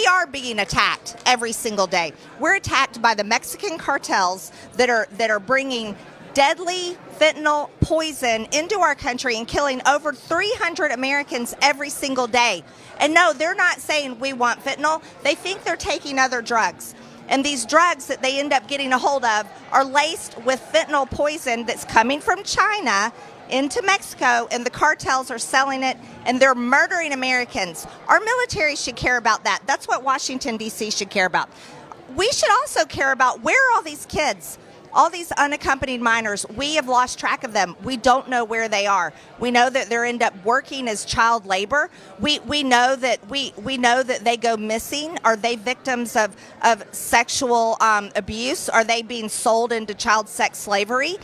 are being attacked every single day. We're attacked by the Mexican cartels that are bringing deadly fentanyl poison into our country and killing over 300 Americans every single day. And no, they're not saying we want fentanyl. They think they're taking other drugs. And these drugs that they end up getting a hold of are laced with fentanyl poison that's coming from China into Mexico, and the cartels are selling it, and they're murdering Americans. Our military should care about that. That's what Washington, D.C. should care about. We should also care about, where are all these kids? All these unaccompanied minors, we have lost track of them. We don't know where they are. We know that they end up working as child labor. We know that we know that they go missing. Are they victims of sexual abuse? Are they being sold into child sex slavery?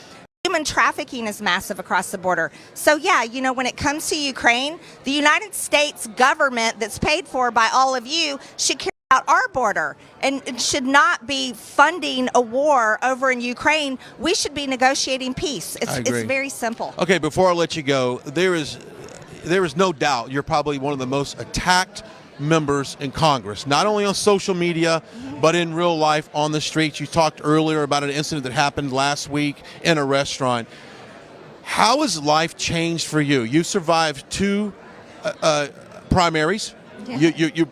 Human trafficking is massive across the border. So yeah, you know, when it comes to Ukraine, the United States government that's paid for by all of you should care about our border and should not be funding a war over in Ukraine. We should be negotiating peace. I agree. It's very simple. Okay, before I let you go, there is no doubt you're probably one of the most attacked members in Congress, not only on social media, but in real life on the streets. You talked earlier about an incident that happened last week in a restaurant. How has life changed for you? You survived 2 primaries. Yeah. You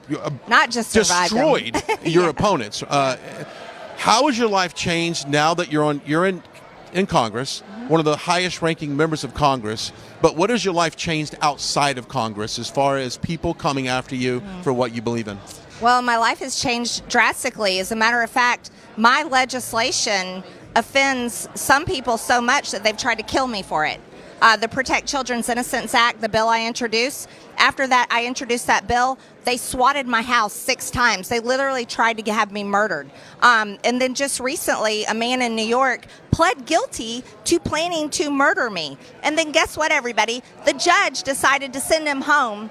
not just destroyed your opponents. How has your life changed now that you're in Congress, one of the highest ranking members of Congress? But what has your life changed outside of Congress as far as people coming after you for what you believe in? Well, my life has changed drastically. As a matter of fact, my legislation offends some people so much that they've tried to kill me for it. The Protect Children's Innocence Act, the bill I introduced, after that I introduced that bill, they swatted my house 6 times. They literally tried to have me murdered. And then just recently, a man in New York pled guilty to planning to murder me. And then guess what, everybody? The judge decided to send him home,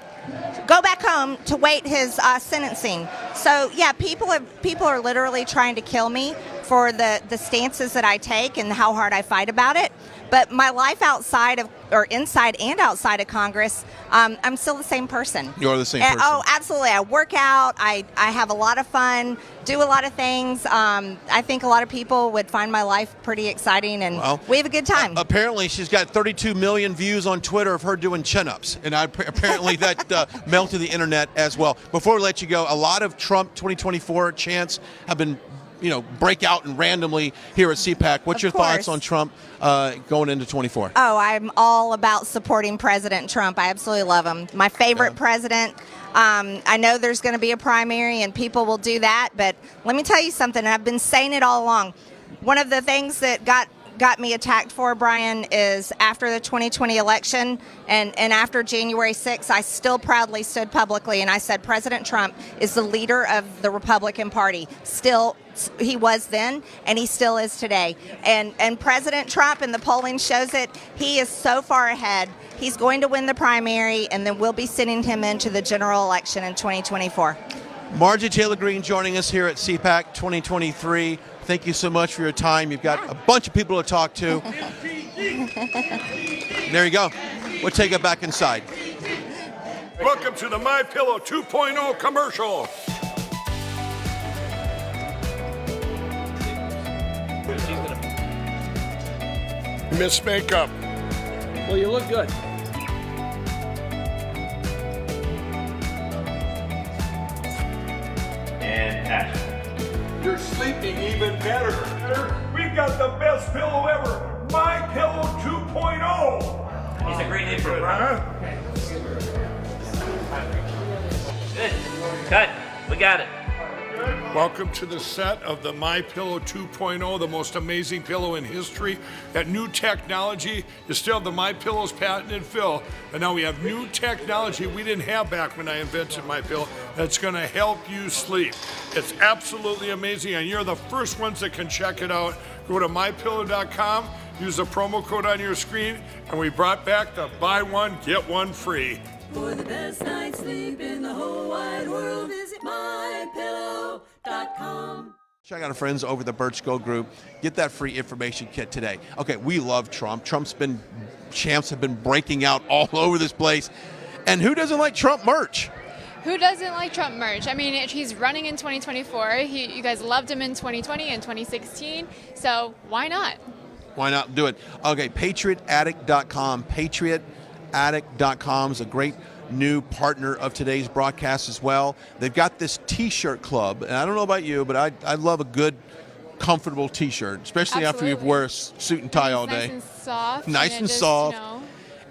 go back home to wait his sentencing. So yeah, people are literally trying to kill me for the stances that I take and how hard I fight about it. But my life outside of, or inside and outside of Congress, I'm still the same person. You're the same person. Oh, absolutely. I work out. I have a lot of fun, do a lot of things. I think a lot of people would find my life pretty exciting, and we have a good time. Apparently, she's got 32 million views on Twitter of her doing chin-ups, and apparently that melted the internet as well. Before we let you go, a lot of Trump 2024 chants have been break out and randomly here at CPAC. What's your thoughts on Trump going into 24? Oh, I'm all about supporting President Trump. I absolutely love him. My favorite president. I know there's going to be a primary and people will do that, but let me tell you something, and I've been saying it all along. One of the things that got got me attacked for, Brian, is after the 2020 election and after January 6th, I still proudly stood publicly and I said President Trump is the leader of the Republican Party. Still, he was then and he still is today. And President Trump, and the polling shows it, he is so far ahead. He's going to win the primary, and then we'll be sending him into the general election in 2024. Marjorie Taylor Greene joining us here at CPAC 2023. Thank you so much for your time. You've got a bunch of people to talk to. There you go. We'll take it back inside. Welcome to the My Pillow 2.0 commercial. Miss Makeup. Well, you look good. And action. You're sleeping even better. We've got the best pillow ever. My Pillow 2.0. He's a great name for a product. Good. Cut. We got it. Welcome to the set of the My Pillow 2.0, the most amazing pillow in history. That new technology, you still have the My Pillow's patented fill, but now we have new technology we didn't have back when I invented My Pillow that's going to help you sleep. It's absolutely amazing, and you're the first ones that can check it out. Go to mypillow.com, use the promo code on your screen, and we brought back the buy one, get one free. For the best night's sleep in the whole wide world, visit mypillow.com. Check out our friends over the Birch Gold Group. Get that free information kit today. Okay, we love Trump. Champs have been breaking out all over this place. And who doesn't like Trump merch? Who doesn't like Trump merch? I mean, he's running in 2024. You guys loved him in 2020 and 2016. So why not? Why not do it? Okay, patriotaddict.com. Patriotaddict.com is a great new partner of today's broadcast as well. They've got this t-shirt club, and I don't know about you, but I love a good, comfortable t-shirt, especially after you wear a suit and tie all day. Nice and soft. Nice and soft.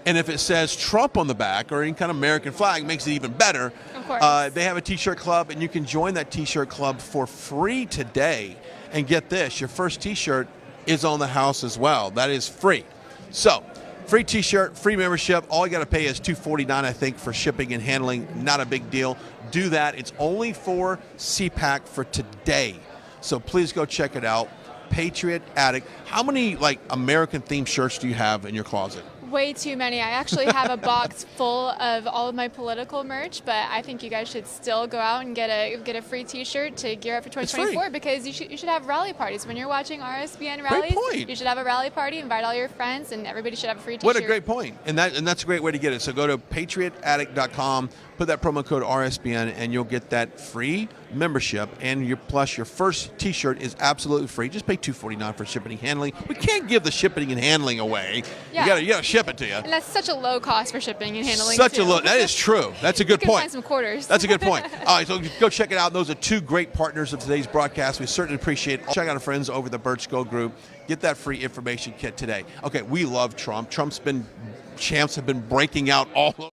And if it says Trump on the back or any kind of American flag, it makes it even better. Of course. They have a t-shirt club, and you can join that t-shirt club for free today. And get this, your first t-shirt is on the house as well. That is free. So, free t-shirt, free membership. All you got to pay is $249, I think, for shipping and handling. Not a big deal. Do that. It's only for CPAC for today. So please go check it out. Patriot Addict. How many American-themed shirts do you have in your closet? Way too many. I actually have a box full of all of my political merch, but I think you guys should still go out and get a free T-shirt to gear up for 2024 because you should have rally parties when you're watching RSBN rallies. Great point. You should have a rally party, invite all your friends, and everybody should have a free T-shirt. What a great point. And that's a great way to get it. So go to patriotaddict.com, put that promo code RSBN, and you'll get that free membership. And plus your first T-shirt is absolutely free. Just pay $249 for shipping and handling. We can't give the shipping and handling away. Yeah. You gotta ship it to you. And that's such a low cost for shipping and handling. That is true. That's a good point. You can find some quarters. That's a good point. All right, so go check it out. Those are two great partners of today's broadcast. We certainly appreciate it. Check out our friends over the Birch Gold Group. Get that free information kit today. Okay, we love Trump. Champs have been breaking out all over.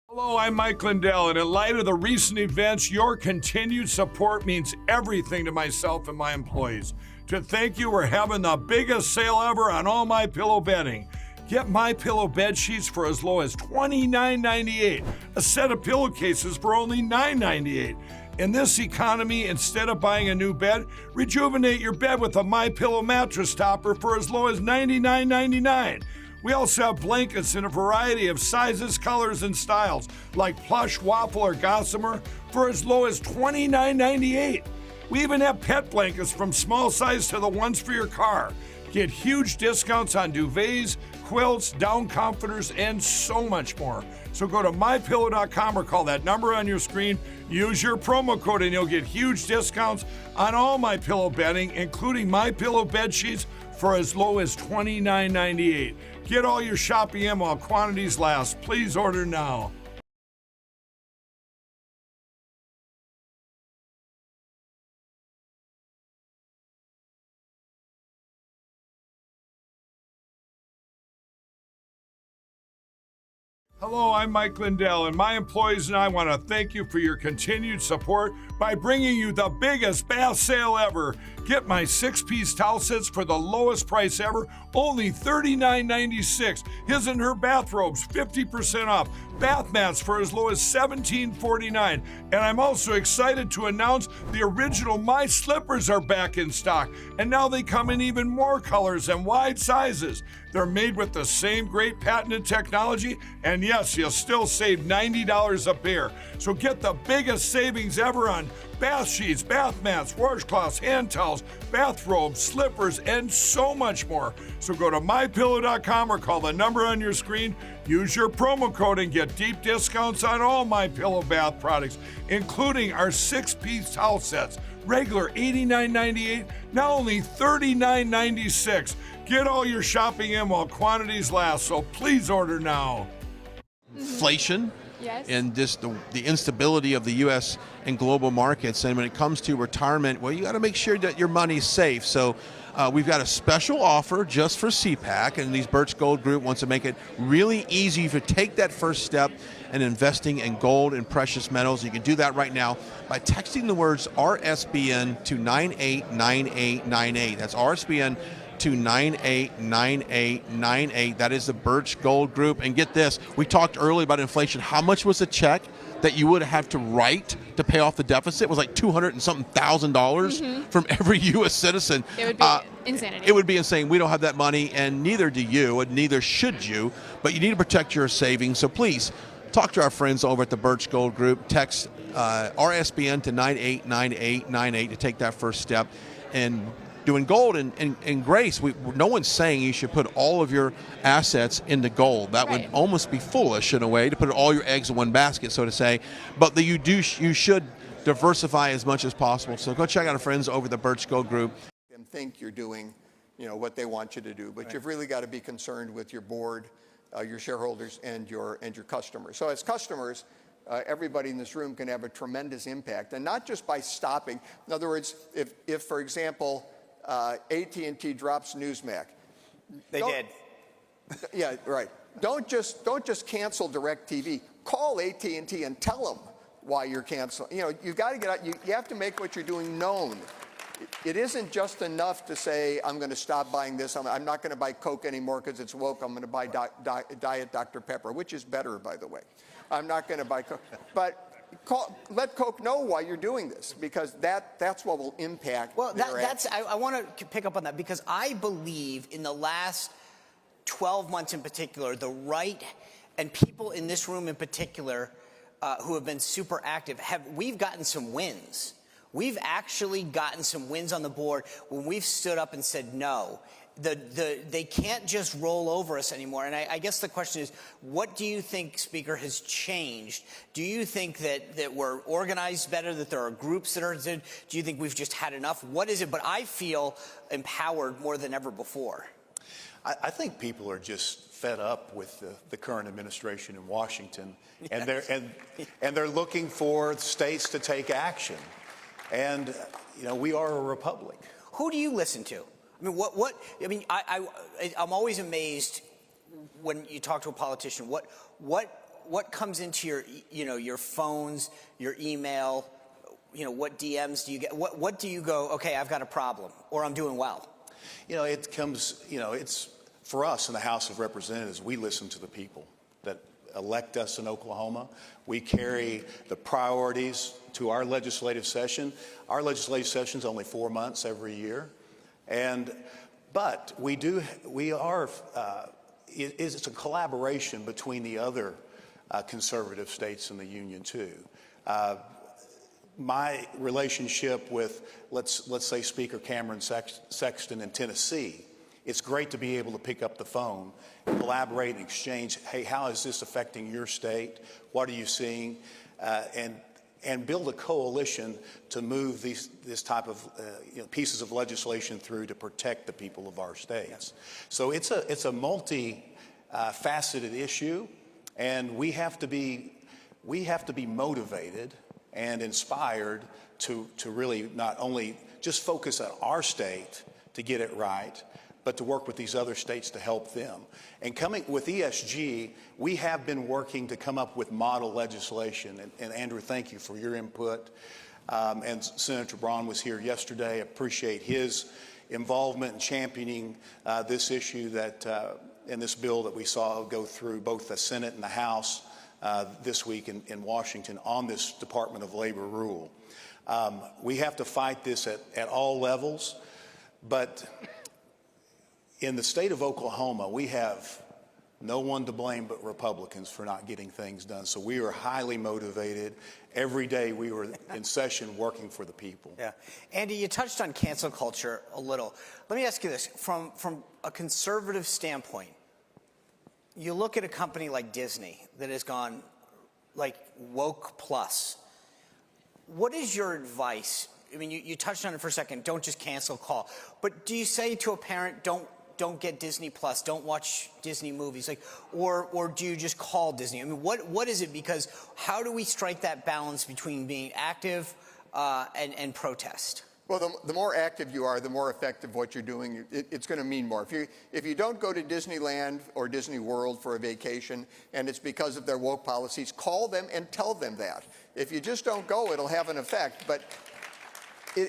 Hello, I'm Mike Lindell, and in light of the recent events, your continued support means everything to myself and my employees. To thank you, we're having the biggest sale ever on all My Pillow bedding. Get My Pillow bed sheets for as low as $29.98. A set of pillowcases for only $9.98. In this economy, instead of buying a new bed, rejuvenate your bed with a My Pillow mattress topper for as low as $99.99. We also have blankets in a variety of sizes, colors, and styles, like plush, waffle, or gossamer, for as low as $29.98. We even have pet blankets from small size to the ones for your car. Get huge discounts on duvets, quilts, down comforters, and so much more. So go to mypillow.com or call that number on your screen. Use your promo code and you'll get huge discounts on all My Pillow bedding, including My Pillow bed sheets for as low as $29.98. Get all your shopping in while quantities last. Please order now. Hello, I'm Mike Lindell, and my employees and I want to thank you for your continued support by bringing you the biggest bath sale ever. Get my 6-piece towel sets for the lowest price ever, only $39.96. His and her bathrobes, 50% off. Bath mats for as low as $17.49. And I'm also excited to announce the original My Slippers are back in stock. And now they come in even more colors and wide sizes. They're made with the same great patented technology, and yes, you'll still save $90 a pair. So get the biggest savings ever on bath sheets, bath mats, washcloths, hand towels, bathrobes, slippers, and so much more. So go to MyPillow.com or call the number on your screen. Use your promo code and get deep discounts on all MyPillow bath products, including our 6-piece towel sets. Regular $89.98, now only $39.96. Get all your shopping in while quantities last, so please order now. Inflation. Yes. And just the instability of the U.S. and global markets. And when it comes to retirement, well, you got to make sure that your money's safe. So we've got a special offer just for CPAC, and these Birch Gold Group wants to make it really easy to take that first step in investing in gold and precious metals. You can do that right now by texting the words RSBN to 989898. That's RSBN to 989898. That is the Birch Gold Group. And get this, we talked earlier about inflation. How much was the check that you would have to write to pay off the deficit? It was like $200 and something thousand from every U.S. citizen. It would be insanity. It would be insane. We don't have that money, and neither do you, and neither should you. But you need to protect your savings. So please talk to our friends over at the Birch Gold Group. Text RSBN to 989898 to take that first step. And doing gold and Grace, no one's saying you should put all of your assets into gold. That would almost be foolish in a way to put all your eggs in one basket, so to say. But you should diversify as much as possible. So go check out our friends over the Birch Gold Group. And think you're doing, what they want you to do, but you've really got to be concerned with your board, your shareholders, and your customers. So as customers, everybody in this room can have a tremendous impact, and not just by stopping. In other words, if for example, AT&T drops Newsmax. They did. Yeah, right. Don't just cancel DirecTV. Call AT&T and tell them why you're canceling. You've got to get out. You have to make what you're doing known. It isn't just enough to say, I'm going to stop buying this. I'm not going to buy Coke anymore because it's woke. I'm going to buy Diet Dr. Pepper, which is better, by the way. I'm not going to buy Coke. But let Coke know why you're doing this, because that's what will impact. Well, I want to pick up on that, because I believe in the last 12 months in particular, the right and people in this room in particular who have been super active, we've gotten some wins. We've actually gotten some wins on the board when we've stood up and said no. They can't just roll over us anymore. And I guess the question is, what do you think, Speaker, has changed? Do you think that we're organized better, that there are groups that are, do you think we've just had enough? What is it? But I feel empowered more than ever before. I think people are just fed up with the current administration in Washington, and they're looking for states to take action. And we are a republic. Who do you listen to? I mean, I'm always amazed when you talk to a politician. What comes into your phones, your email? What DMs do you get? What do you go? Okay, I've got a problem, or I'm doing well. It comes. It's for us in the House of Representatives. We listen to the people that elect us in Oklahoma. We carry the priorities to our legislative session. Our legislative session is only 4 months every year. But it's a collaboration between the other conservative states in the union too. My relationship with, let's say, Speaker Cameron Sexton in Tennessee, it's great to be able to pick up the phone, collaborate and exchange. Hey, how is this affecting your state? What are you seeing? And build a coalition to move this type of pieces of legislation through to protect the people of our states. So it's a multi-faceted issue, and we have to be motivated and inspired to really not only just focus on our state to get it right, but to work with these other states to help them. And coming with ESG, we have been working to come up with model legislation. And Andrew, thank you for your input. And Senator Braun was here yesterday. I appreciate his involvement in championing this issue that in this bill that we saw go through both the Senate and the House this week in Washington on this Department of Labor rule. We have to fight this at all levels, but in the state of Oklahoma, we have no one to blame but Republicans for not getting things done. So we are highly motivated. Every day we were in session working for the people. Yeah. Andy, you touched on cancel culture a little. Let me ask you this. From a conservative standpoint, you look at a company like Disney that has gone like woke plus. What is your advice? I mean, you touched on it for a second. Don't just cancel call. But do you say to a parent, don't get Disney Plus, don't watch Disney movies, like, or do you just call Disney? I mean, what is it? Because how do we strike that balance between being active and protest? Well, the more active you are, the more effective what you're doing. It's going to mean more. If you don't go to Disneyland or Disney World for a vacation and it's because of their woke policies, call them and tell them that. If you just don't go, it'll have an effect. But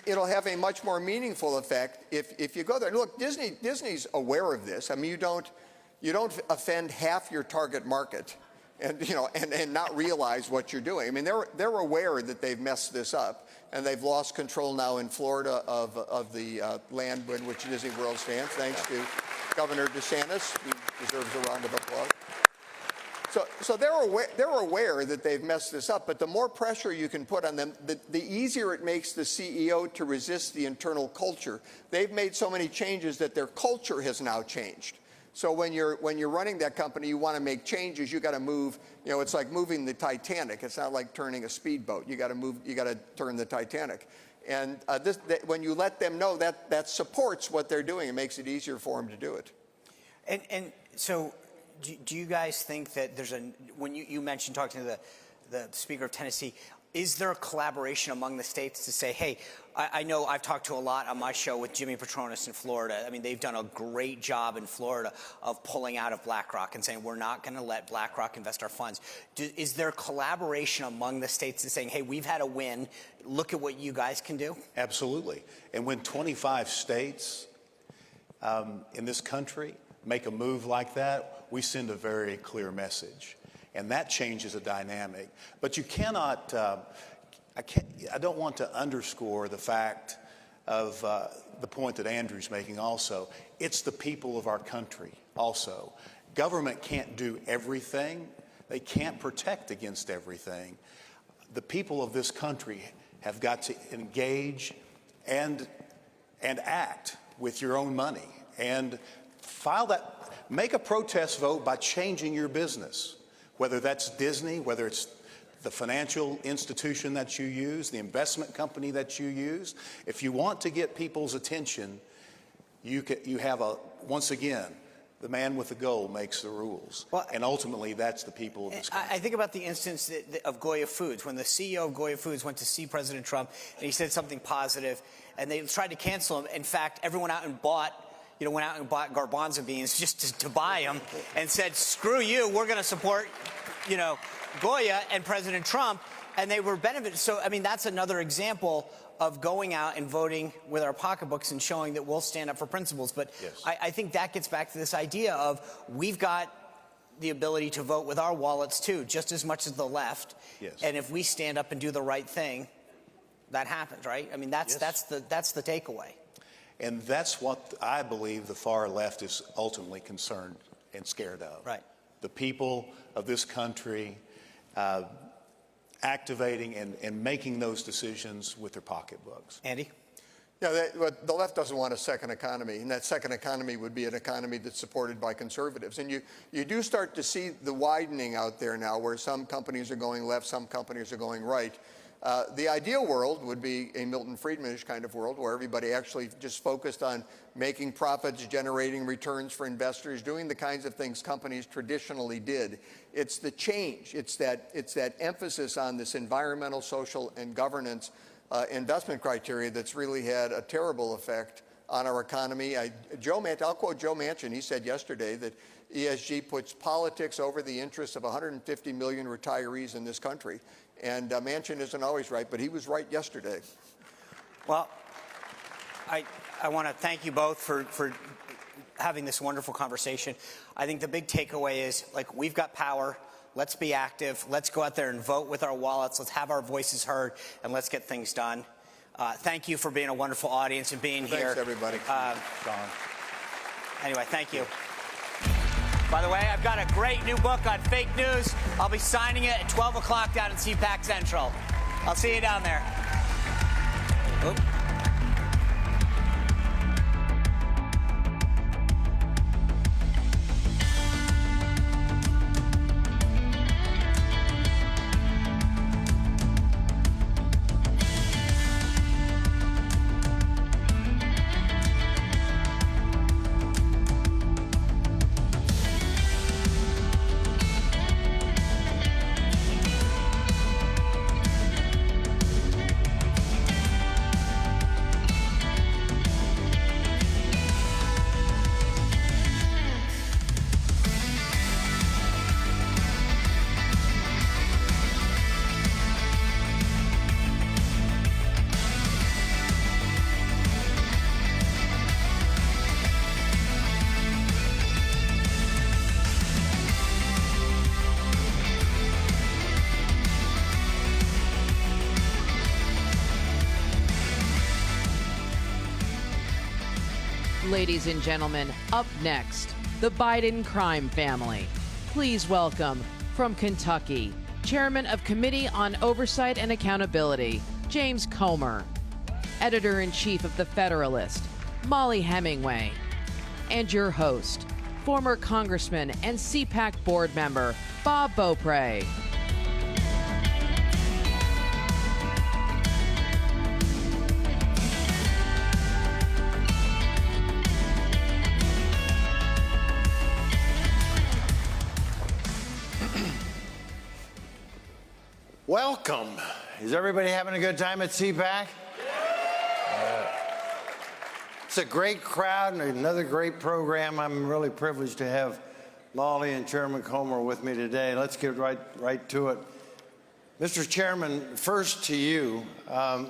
it'll have a much more meaningful effect if you go there. Look, Disney's aware of this. I mean, you don't offend half your target market, and and not realize what you're doing. I mean, they're aware that they've messed this up, and they've lost control now in Florida of the land in which Disney World stands, thanks to Governor DeSantis, who deserves a round of applause. So they're aware that they've messed this up, but the more pressure you can put on them, the easier it makes the CEO to resist the internal culture. They've made so many changes that their culture has now changed. So when you're running that company, you want to make changes. You got to move. It's like moving the Titanic. It's not like turning a speedboat. You got to move. You got to turn the Titanic. And when you let them know that supports what they're doing, it makes it easier for them to do it. And so. Do you guys think that when you mentioned talking to the Speaker of Tennessee, is there a collaboration among the states to say, hey, I know I've talked to a lot on my show with Jimmy Petronas in Florida. I mean, they've done a great job in Florida of pulling out of BlackRock and saying, we're not going to let BlackRock invest our funds. Is there collaboration among the states and saying, hey, we've had a win, look at what you guys can do? Absolutely. And when 25 states in this country make a move like that, we send a very clear message, and that changes the dynamic. But you cannot, I don't want to underscore the fact of the point that Andrew's making also. It's the people of our country also. Government can't do everything. They can't protect against everything. The people of this country have got to engage and act with your own money and make a protest vote by changing your business, whether that's Disney, whether it's the financial institution that you use, the investment company that you use. If you want to get people's attention, you have once again, the man with the goal makes the rules. Well, and ultimately, that's the people of this country. I think about the instance of Goya Foods, when the CEO of Goya Foods went to see President Trump, and he said something positive, and they tried to cancel him. In fact, everyone went out and bought garbanzo beans just to buy them and said, screw you, we're going to support, Goya and President Trump, and they were benefited. So, I mean, that's another example of going out and voting with our pocketbooks and showing that we'll stand up for principles. But yes. I think that gets back to this idea of we've got the ability to vote with our wallets, too, just as much as the left. Yes. And if we stand up and do the right thing, that happens, right? I mean, that's the takeaway. And that's what I believe the far left is ultimately concerned and scared of. Right. The people of this country activating and making those decisions with their pocketbooks. Andy? Yeah, the left doesn't want a second economy, and that second economy would be an economy that's supported by conservatives. And you do start to see the widening out there now, where some companies are going left, some companies are going right. The ideal world would be a Milton Friedmanish kind of world where everybody actually just focused on making profits, generating returns for investors, doing the kinds of things companies traditionally did. It's the change. It's that emphasis on this environmental, social, and governance investment criteria that's really had a terrible effect our economy. I'll quote Joe Manchin. He said yesterday that ESG puts politics over the interests of 150 million retirees in this country. And Manchin isn't always right, but he was right yesterday. Well, I want to thank you both for having this wonderful conversation. I think the big takeaway is, like, we've got power. Let's be active. Let's go out there and vote with our wallets. Let's have our voices heard, and let's get things done. Thank you for being a wonderful audience and being here. Thanks, everybody. Anyway, thank you. By the way, I've got a great new book on fake news. I'll be signing it at 12 o'clock down in CPAC Central. I'll see you down there. Oop. Ladies and gentlemen, up next, the Biden crime family. Please welcome, from Kentucky, Chairman of Committee on Oversight and Accountability, James Comer. Editor-in-Chief of The Federalist, Molly Hemingway. And your host, former Congressman and CPAC board member, Bob Beaupre. Welcome. Is everybody having a good time at CPAC? It's a great crowd and another great program. I'm really privileged to have Molly and Chairman Comer with me today. Let's get right to it. Mr. Chairman, first to you. I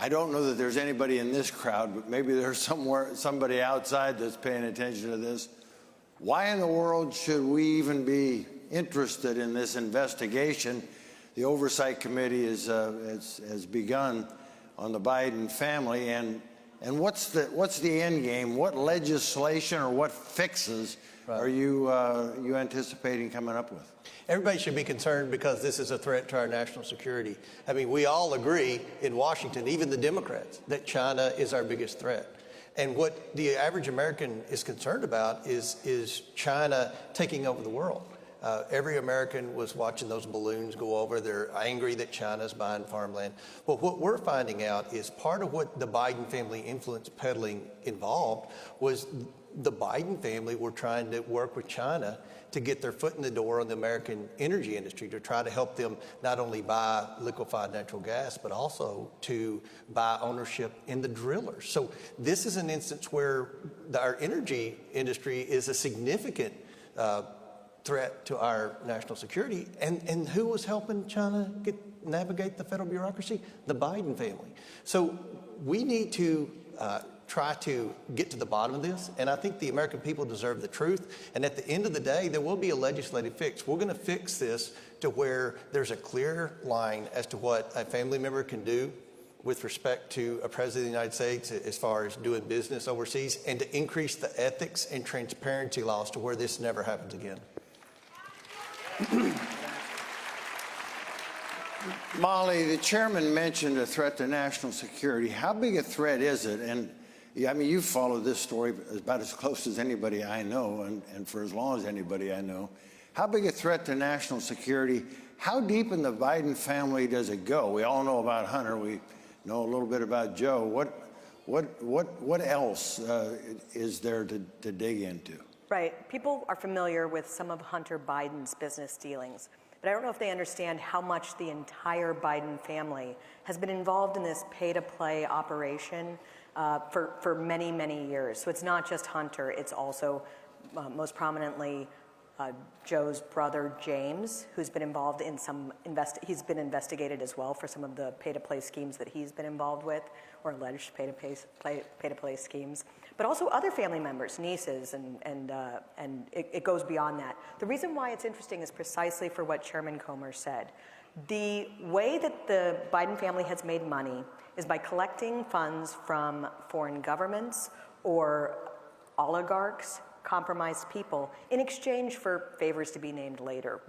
don't know that there's anybody in this crowd, but maybe there's somebody outside that's paying attention to this. Why in the world should we even be interested in this investigation? The Oversight Committee has begun on the Biden family, and what's the end game? What legislation or what fixes are you anticipating coming up with? Everybody should be concerned because this is a threat to our national security. I mean, we all agree in Washington, even the Democrats, that China is our biggest threat. And what the average American is concerned about is China taking over the world. Every American was watching those balloons go over. They're angry that China's buying farmland. But what we're finding out is part of what the Biden family influence peddling involved was the Biden family were trying to work with China to get their foot in the door on the American energy industry, to try to help them not only buy liquefied natural gas, but also to buy ownership in the drillers. So this is an instance where our energy industry is a significant threat to our national security. And who was helping China navigate the federal bureaucracy? The Biden family. So we need to try to get to the bottom of this, and I think the American people deserve the truth. And at the end of the day, there will be a legislative fix. We're going to fix this to where there's a clear line as to what a family member can do with respect to a president of the United States as far as doing business overseas, and to increase the ethics and transparency laws to where this never happens again. Molly, the chairman mentioned a threat to national security. How big a threat is it? And I mean, you've followed this story about as close as anybody I know, and for as long as anybody I know. How big a threat to national security? How deep in the Biden family does it go? We all know about Hunter. We know a little bit about Joe. What else is there to dig into? Right. People are familiar with some of Hunter Biden's business dealings, but I don't know if they understand how much the entire Biden family has been involved in this pay-to-play operation for many, many years. So it's not just Hunter, it's also most prominently Joe's brother James, who's been involved in he's been investigated as well for some of the pay-to-play schemes that he's been involved with, or alleged pay-to-play schemes. But also other family members, nieces, and it goes beyond that. The reason why it's interesting is precisely for what Chairman Comer said. The way that the Biden family has made money is by collecting funds from foreign governments or oligarchs, compromised people, in exchange for favors to be named later.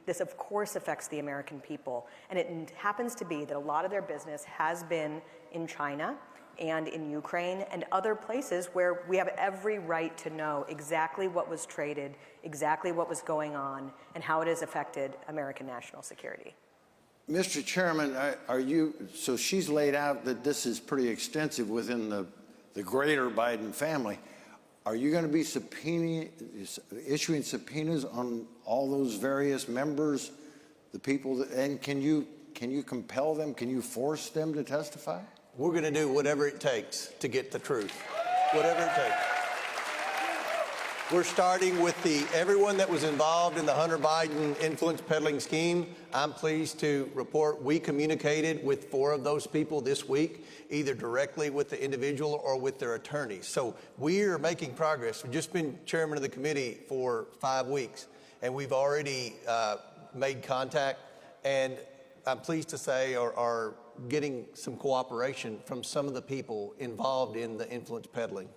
This of course affects the American people, and it happens to be that a lot of their business has been in China and in Ukraine and other places where we have every right to know exactly what was traded, exactly what was going on, and how it has affected American national security. Mr. Chairman, so she's laid out that this is pretty extensive within the greater Biden family. Are you going to be issuing subpoenas on all those various members, the people, and can you compel them? Can you force them to testify? We're going to do whatever it takes to get the truth, whatever it takes. We're starting with everyone that was involved in the Hunter Biden influence peddling scheme. I'm pleased to report we communicated with 4 of those people this week, either directly with the individual or with their attorneys. So we are making progress. We've just been chairman of the committee for 5 weeks, and we've already made contact, and I'm pleased to say are getting some cooperation from some of the people involved in the influence peddling.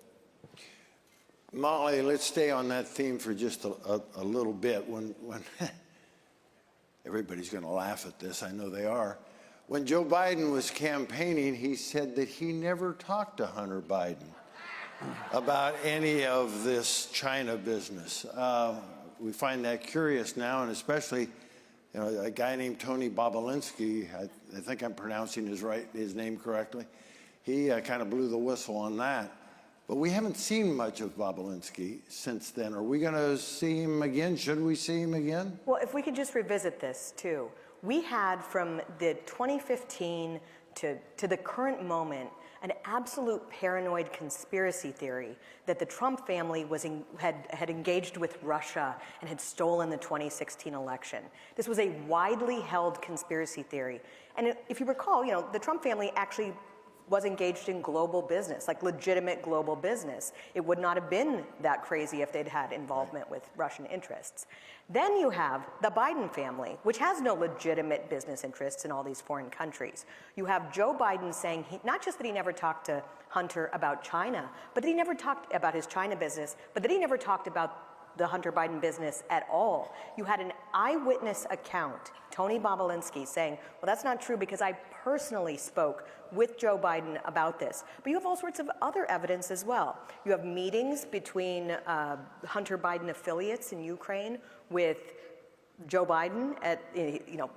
Molly, let's stay on that theme for just a little bit. When everybody's going to laugh at this, I know they are. When Joe Biden was campaigning, he said that he never talked to Hunter Biden about any of this China business. We find that curious now, and especially, a guy named Tony Bobulinski, I think I'm pronouncing his name correctly. He kind of blew the whistle on that. But we haven't seen much of Bobulinski since then. Are we going to see him again? Should we see him again? Well, if we could just revisit this, too. We had, from the 2015 to the current moment, an absolute paranoid conspiracy theory that the Trump family had engaged with Russia and had stolen the 2016 election. This was a widely held conspiracy theory. And if you recall, the Trump family actually was engaged in global business, like legitimate global business. It would not have been that crazy if they'd had involvement with Russian interests. Then you have the Biden family, which has no legitimate business interests in all these foreign countries. You have Joe Biden saying, not just that he never talked to Hunter about China, but that he never talked about his China business, but that he never talked about the Hunter Biden business at all. You had an eyewitness account, Tony Bobulinski, saying, well, that's not true because I personally spoke with Joe Biden about this. But you have all sorts of other evidence as well. You have meetings between Hunter Biden affiliates in Ukraine with Joe Biden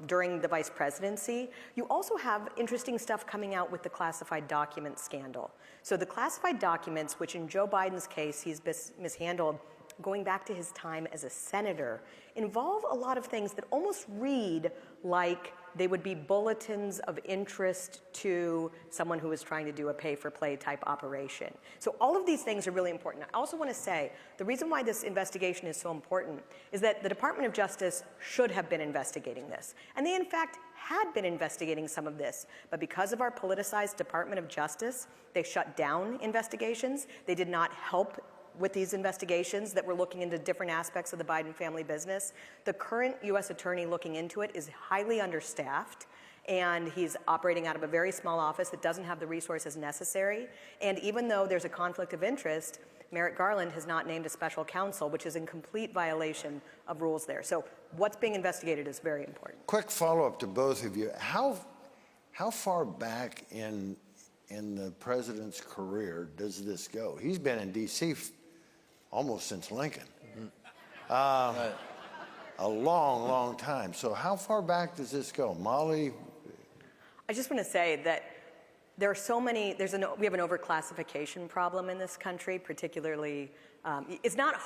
during the vice presidency. You also have interesting stuff coming out with the classified document scandal. So the classified documents, which in Joe Biden's case he's mishandled going back to his time as a senator, involve a lot of things that almost read like they would be bulletins of interest to someone who is trying to do a pay-for-play type operation. So all of these things are really important. I also want to say the reason why this investigation is so important is that the Department of Justice should have been investigating this. And they, in fact, had been investigating some of this. But because of our politicized Department of Justice, they shut down investigations. They did not help with these investigations that were looking into different aspects of the Biden family business. The current U.S. attorney looking into it is highly understaffed, and he's operating out of a very small office that doesn't have the resources necessary. And even though there's a conflict of interest, Merrick Garland has not named a special counsel, which is in complete violation of rules there. So what's being investigated is very important. Quick follow-up to both of you. How far back in the president's career does this go? He's been in D.C. almost since Lincoln. A long, long time. So how far back does this go? Molly? I just want to say that there are so many, we have an overclassification problem in this country, particularly, it's not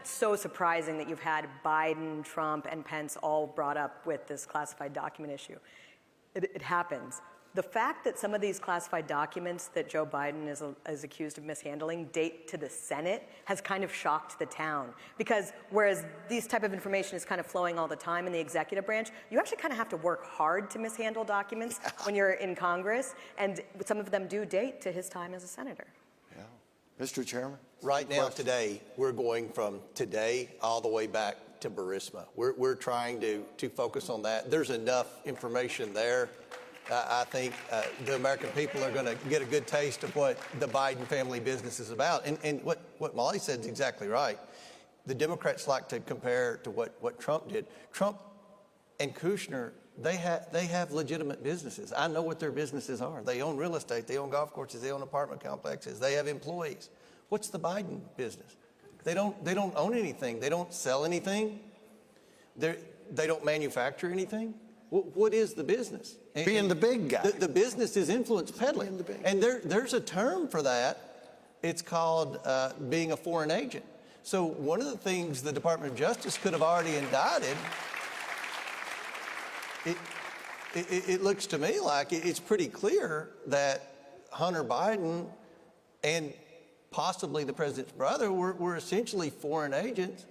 so surprising that you've had Biden, Trump, and Pence all brought up with this classified document issue. It happens. The fact that some of these classified documents that Joe Biden is accused of mishandling date to the Senate has kind of shocked the town. Because whereas these type of information is kind of flowing all the time in the executive branch, you actually kind of have to work hard to mishandle documents when you're in Congress, and some of them do date to his time as a senator. Yeah. Mr. Chairman? Right now, today, we're going from today all the way back to Burisma. We're trying to focus on that. There's enough information there. I think the American people are going to get a good taste of what the Biden family business is about. And what Molly said is exactly right. The Democrats like to compare to what Trump did. Trump and Kushner, they have legitimate businesses. I know what their businesses are. They own real estate. They own golf courses. They own apartment complexes. They have employees. What's the Biden business? They don't own anything. They don't sell anything. They don't manufacture anything. What is the business? Being the big guy. The business is influence peddling. And there's a term for that. It's called being a foreign agent. So one of the things the Department of Justice could have already indicted, it looks to me like it's pretty clear that Hunter Biden and possibly the president's brother were essentially foreign agents,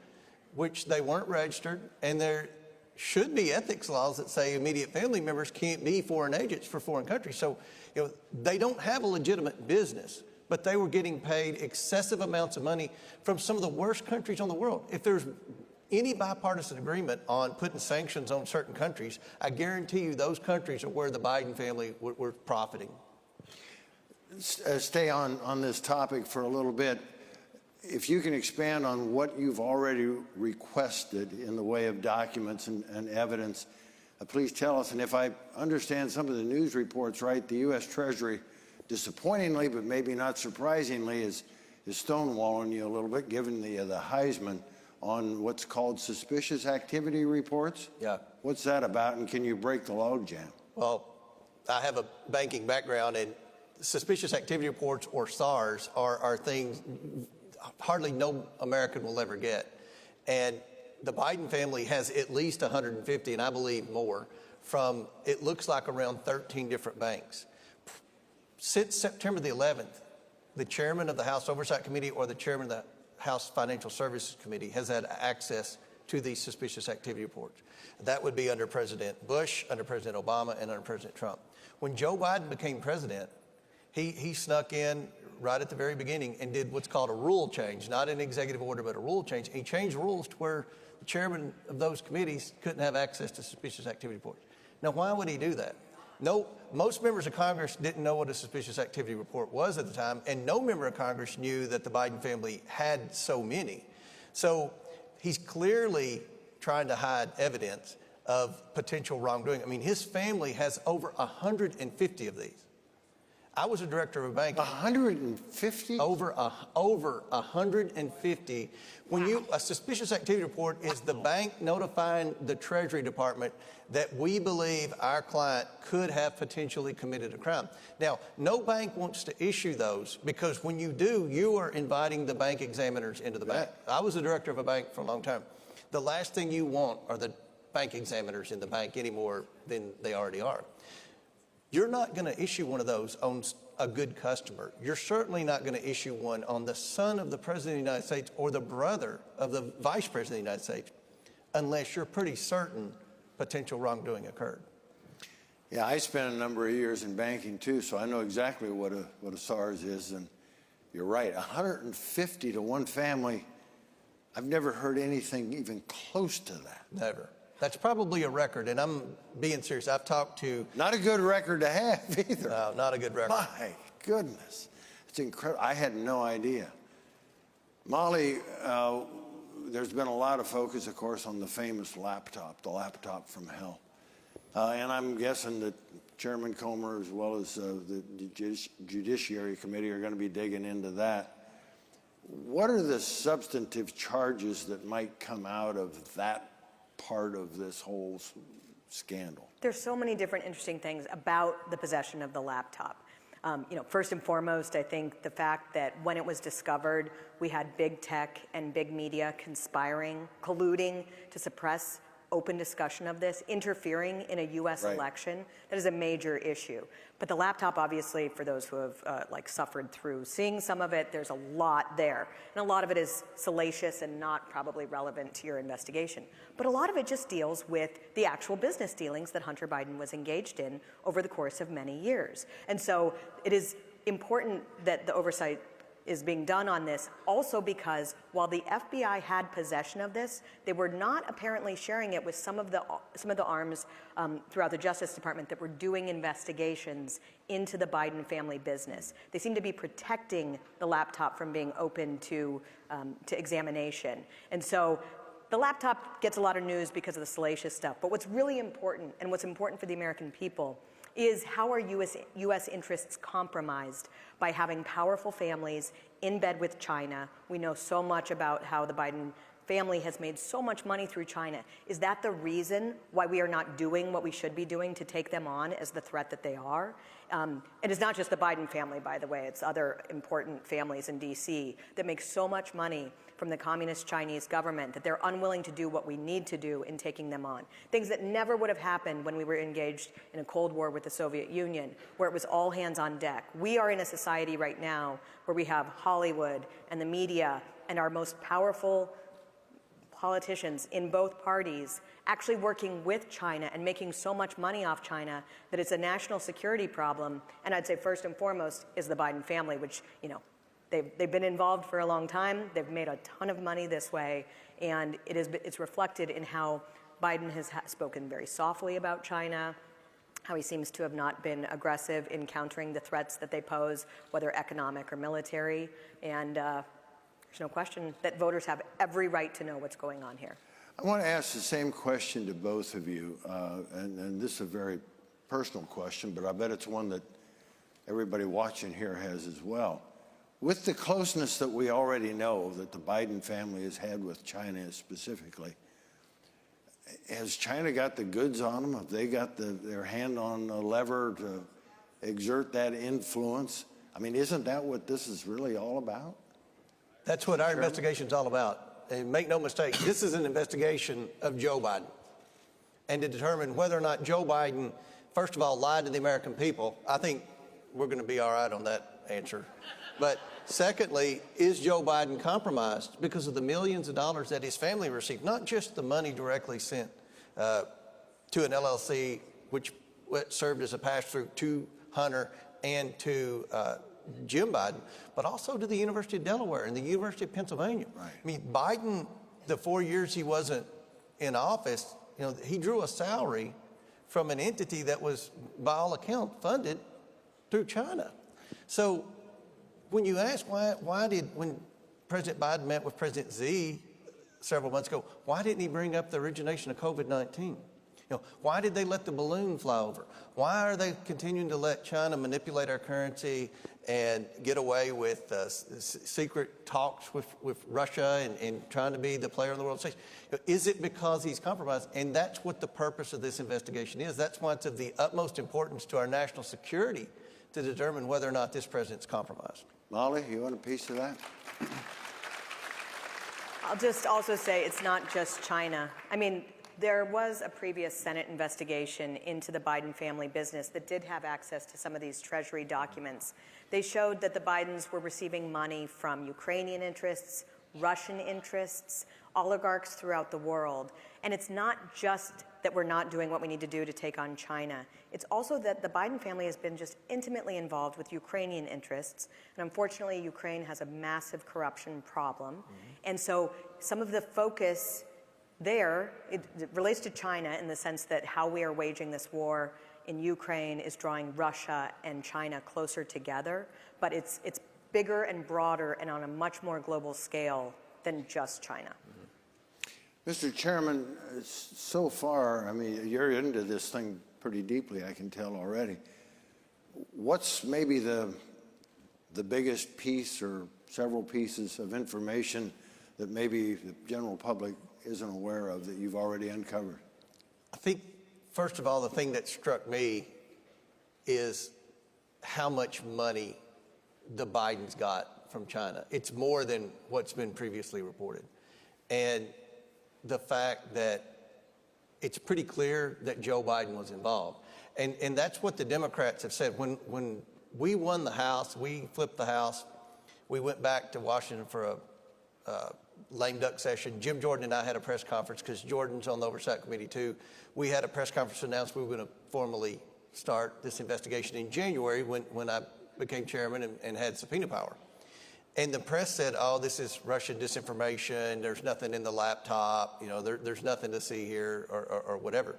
which they weren't registered, and there should be ethics laws that say immediate family members can't be foreign agents for foreign countries. So, they don't have a legitimate business, but they were getting paid excessive amounts of money from some of the worst countries on the world. If there's any bipartisan agreement on putting sanctions on certain countries, I guarantee you those countries are where the Biden family were profiting. Stay on this topic for a little bit. If you can expand on what you've already requested in the way of documents and evidence, please tell us. And if I understand some of the news reports right, the U.S. Treasury, disappointingly, but maybe not surprisingly, is stonewalling you a little bit, given the Heisman on what's called suspicious activity reports. Yeah. What's that about, and can you break the logjam? Well, I have a banking background, and suspicious activity reports, or SARs, are things hardly no American will ever get. And the Biden family has at least 150, and I believe more, from, it looks like, around 13 different banks. Since September the 11th, the chairman of the House Oversight Committee or the chairman of the House Financial Services Committee has had access to these suspicious activity reports. That would be under President Bush, under President Obama, and under President Trump. When Joe Biden became president, he snuck in right at the very beginning and did what's called a rule change, not an executive order, but a rule change. And he changed rules to where the chairman of those committees couldn't have access to suspicious activity reports. Now, why would he do that? No, most members of Congress didn't know what a suspicious activity report was at the time, and no member of Congress knew that the Biden family had so many. So he's clearly trying to hide evidence of potential wrongdoing. I mean, his family has over 150 of these. I was a director of a bank. 150? Over 150. When a suspicious activity report is the bank notifying the Treasury Department that we believe our client could have potentially committed a crime. Now, no bank wants to issue those, because when you do, you are inviting the bank examiners into the bank. I was a director of a bank for a long time. The last thing you want are the bank examiners in the bank any more than they already are. You're not going to issue one of those on a good customer. You're certainly not going to issue one on the son of the President of the United States or the brother of the Vice President of the United States, unless you're pretty certain potential wrongdoing occurred. Yeah, I spent a number of years in banking too, so I know exactly what a SARS is. And you're right, 150 to one family. I've never heard anything even close to that. Never. That's probably a record, and I'm being serious. I've talked to... Not a good record to have either. No, not a good record. My goodness. It's incredible. I had no idea. Molly, there's been a lot of focus, of course, on the famous laptop, the laptop from hell. And I'm guessing that Chairman Comer, as well as the Judiciary Committee, are going to be digging into that. What are the substantive charges that might come out of that part of this whole scandal? There's so many different interesting things about the possession of the laptop. First and foremost, I think the fact that when it was discovered, we had big tech and big media conspiring, colluding to suppress open discussion of this, interfering in a U.S. election, that is a major issue. But the laptop, obviously, for those who have suffered through seeing some of it, there's a lot there. And a lot of it is salacious and not probably relevant to your investigation. But a lot of it just deals with the actual business dealings that Hunter Biden was engaged in over the course of many years. And so it is important that the oversight is being done on this, also because while the FBI had possession of this, they were not apparently sharing it with some of the arms throughout the Justice Department that were doing investigations into the Biden family business. They seem to be protecting the laptop from being open to examination. And so the laptop gets a lot of news because of the salacious stuff. But what's really important, and what's important for the American people, is how are U.S. interests compromised by having powerful families in bed with China? We know so much about how the Biden family has made so much money through China. Is that the reason why we are not doing what we should be doing to take them on as the threat that they are? And it's not just the Biden family, by the way. It's other important families in D.C. that make so much money from the communist Chinese government that they're unwilling to do what we need to do in taking them on. Things that never would have happened when we were engaged in a Cold War with the Soviet Union, where it was all hands on deck. We are in a society right now where we have Hollywood and the media and our most powerful politicians in both parties actually working with China and making so much money off China that it's a national security problem. And I'd say first and foremost is the Biden family, which, they've been involved for a long time. They've made a ton of money this way, and it's reflected in how Biden has spoken very softly about China, how he seems to have not been aggressive in countering the threats that they pose, whether economic or military. And there's no question that voters have every right to know what's going on here. I want to ask the same question to both of you, and this is a very personal question, but I bet it's one that everybody watching here has as well. With the closeness that we already know that the Biden family has had with China specifically, has China got the goods on them? Have they got their hand on the lever to exert that influence? I mean, isn't that what this is really all about? That's what our investigation is all about. And make no mistake, this is an investigation of Joe Biden. And to determine whether or not Joe Biden, first of all, lied to the American people. I think we're going to be all right on that answer. But secondly, is Joe Biden compromised because of the millions of dollars that his family received? Not just the money directly sent to an LLC, which served as a pass-through to Hunter and to Jim Biden, but also to the University of Delaware and the University of Pennsylvania. Right. I mean, Biden, the 4 years he wasn't in office, he drew a salary from an entity that was, by all accounts, funded through China. So when you ask when President Biden met with President Xi several months ago, why didn't he bring up the origination of COVID-19? Why did they let the balloon fly over? Why are they continuing to let China manipulate our currency and get away with secret talks with Russia and trying to be the player on the world stage? Is it because he's compromised? And that's what the purpose of this investigation is. That's why it's of the utmost importance to our national security to determine whether or not this president's compromised. Molly, you want a piece of that? I'll just also say it's not just China. I mean, there was a previous Senate investigation into the Biden family business that did have access to some of these Treasury documents. They showed that the Bidens were receiving money from Ukrainian interests, Russian interests, oligarchs throughout the world. And it's not just that we're not doing what we need to do to take on China. It's also that the Biden family has been just intimately involved with Ukrainian interests. And unfortunately, Ukraine has a massive corruption problem. And so some of the focus there, it relates to China in the sense that how we are waging this war in Ukraine is drawing Russia and China closer together. But it's bigger and broader and on a much more global scale than just China. Mr. Chairman, so far, I mean, you're into this thing pretty deeply, I can tell already. What's maybe the biggest piece or several pieces of information that maybe the general public isn't aware of that you've already uncovered? I think, first of all, the thing that struck me is how much money the Bidens got from China. It's more than what's been previously reported. And the fact that it's pretty clear that Joe Biden was involved. And that's what the Democrats have said. When we won the House, we flipped the House, we went back to Washington for a lame duck session. Jim Jordan and I had a press conference because Jordan's on the Oversight Committee too. We had a press conference to announce we were going to formally start this investigation in January when I became chairman and had subpoena power. And the press said, oh, this is Russian disinformation. There's nothing in the laptop. You know, there's nothing to see here or whatever.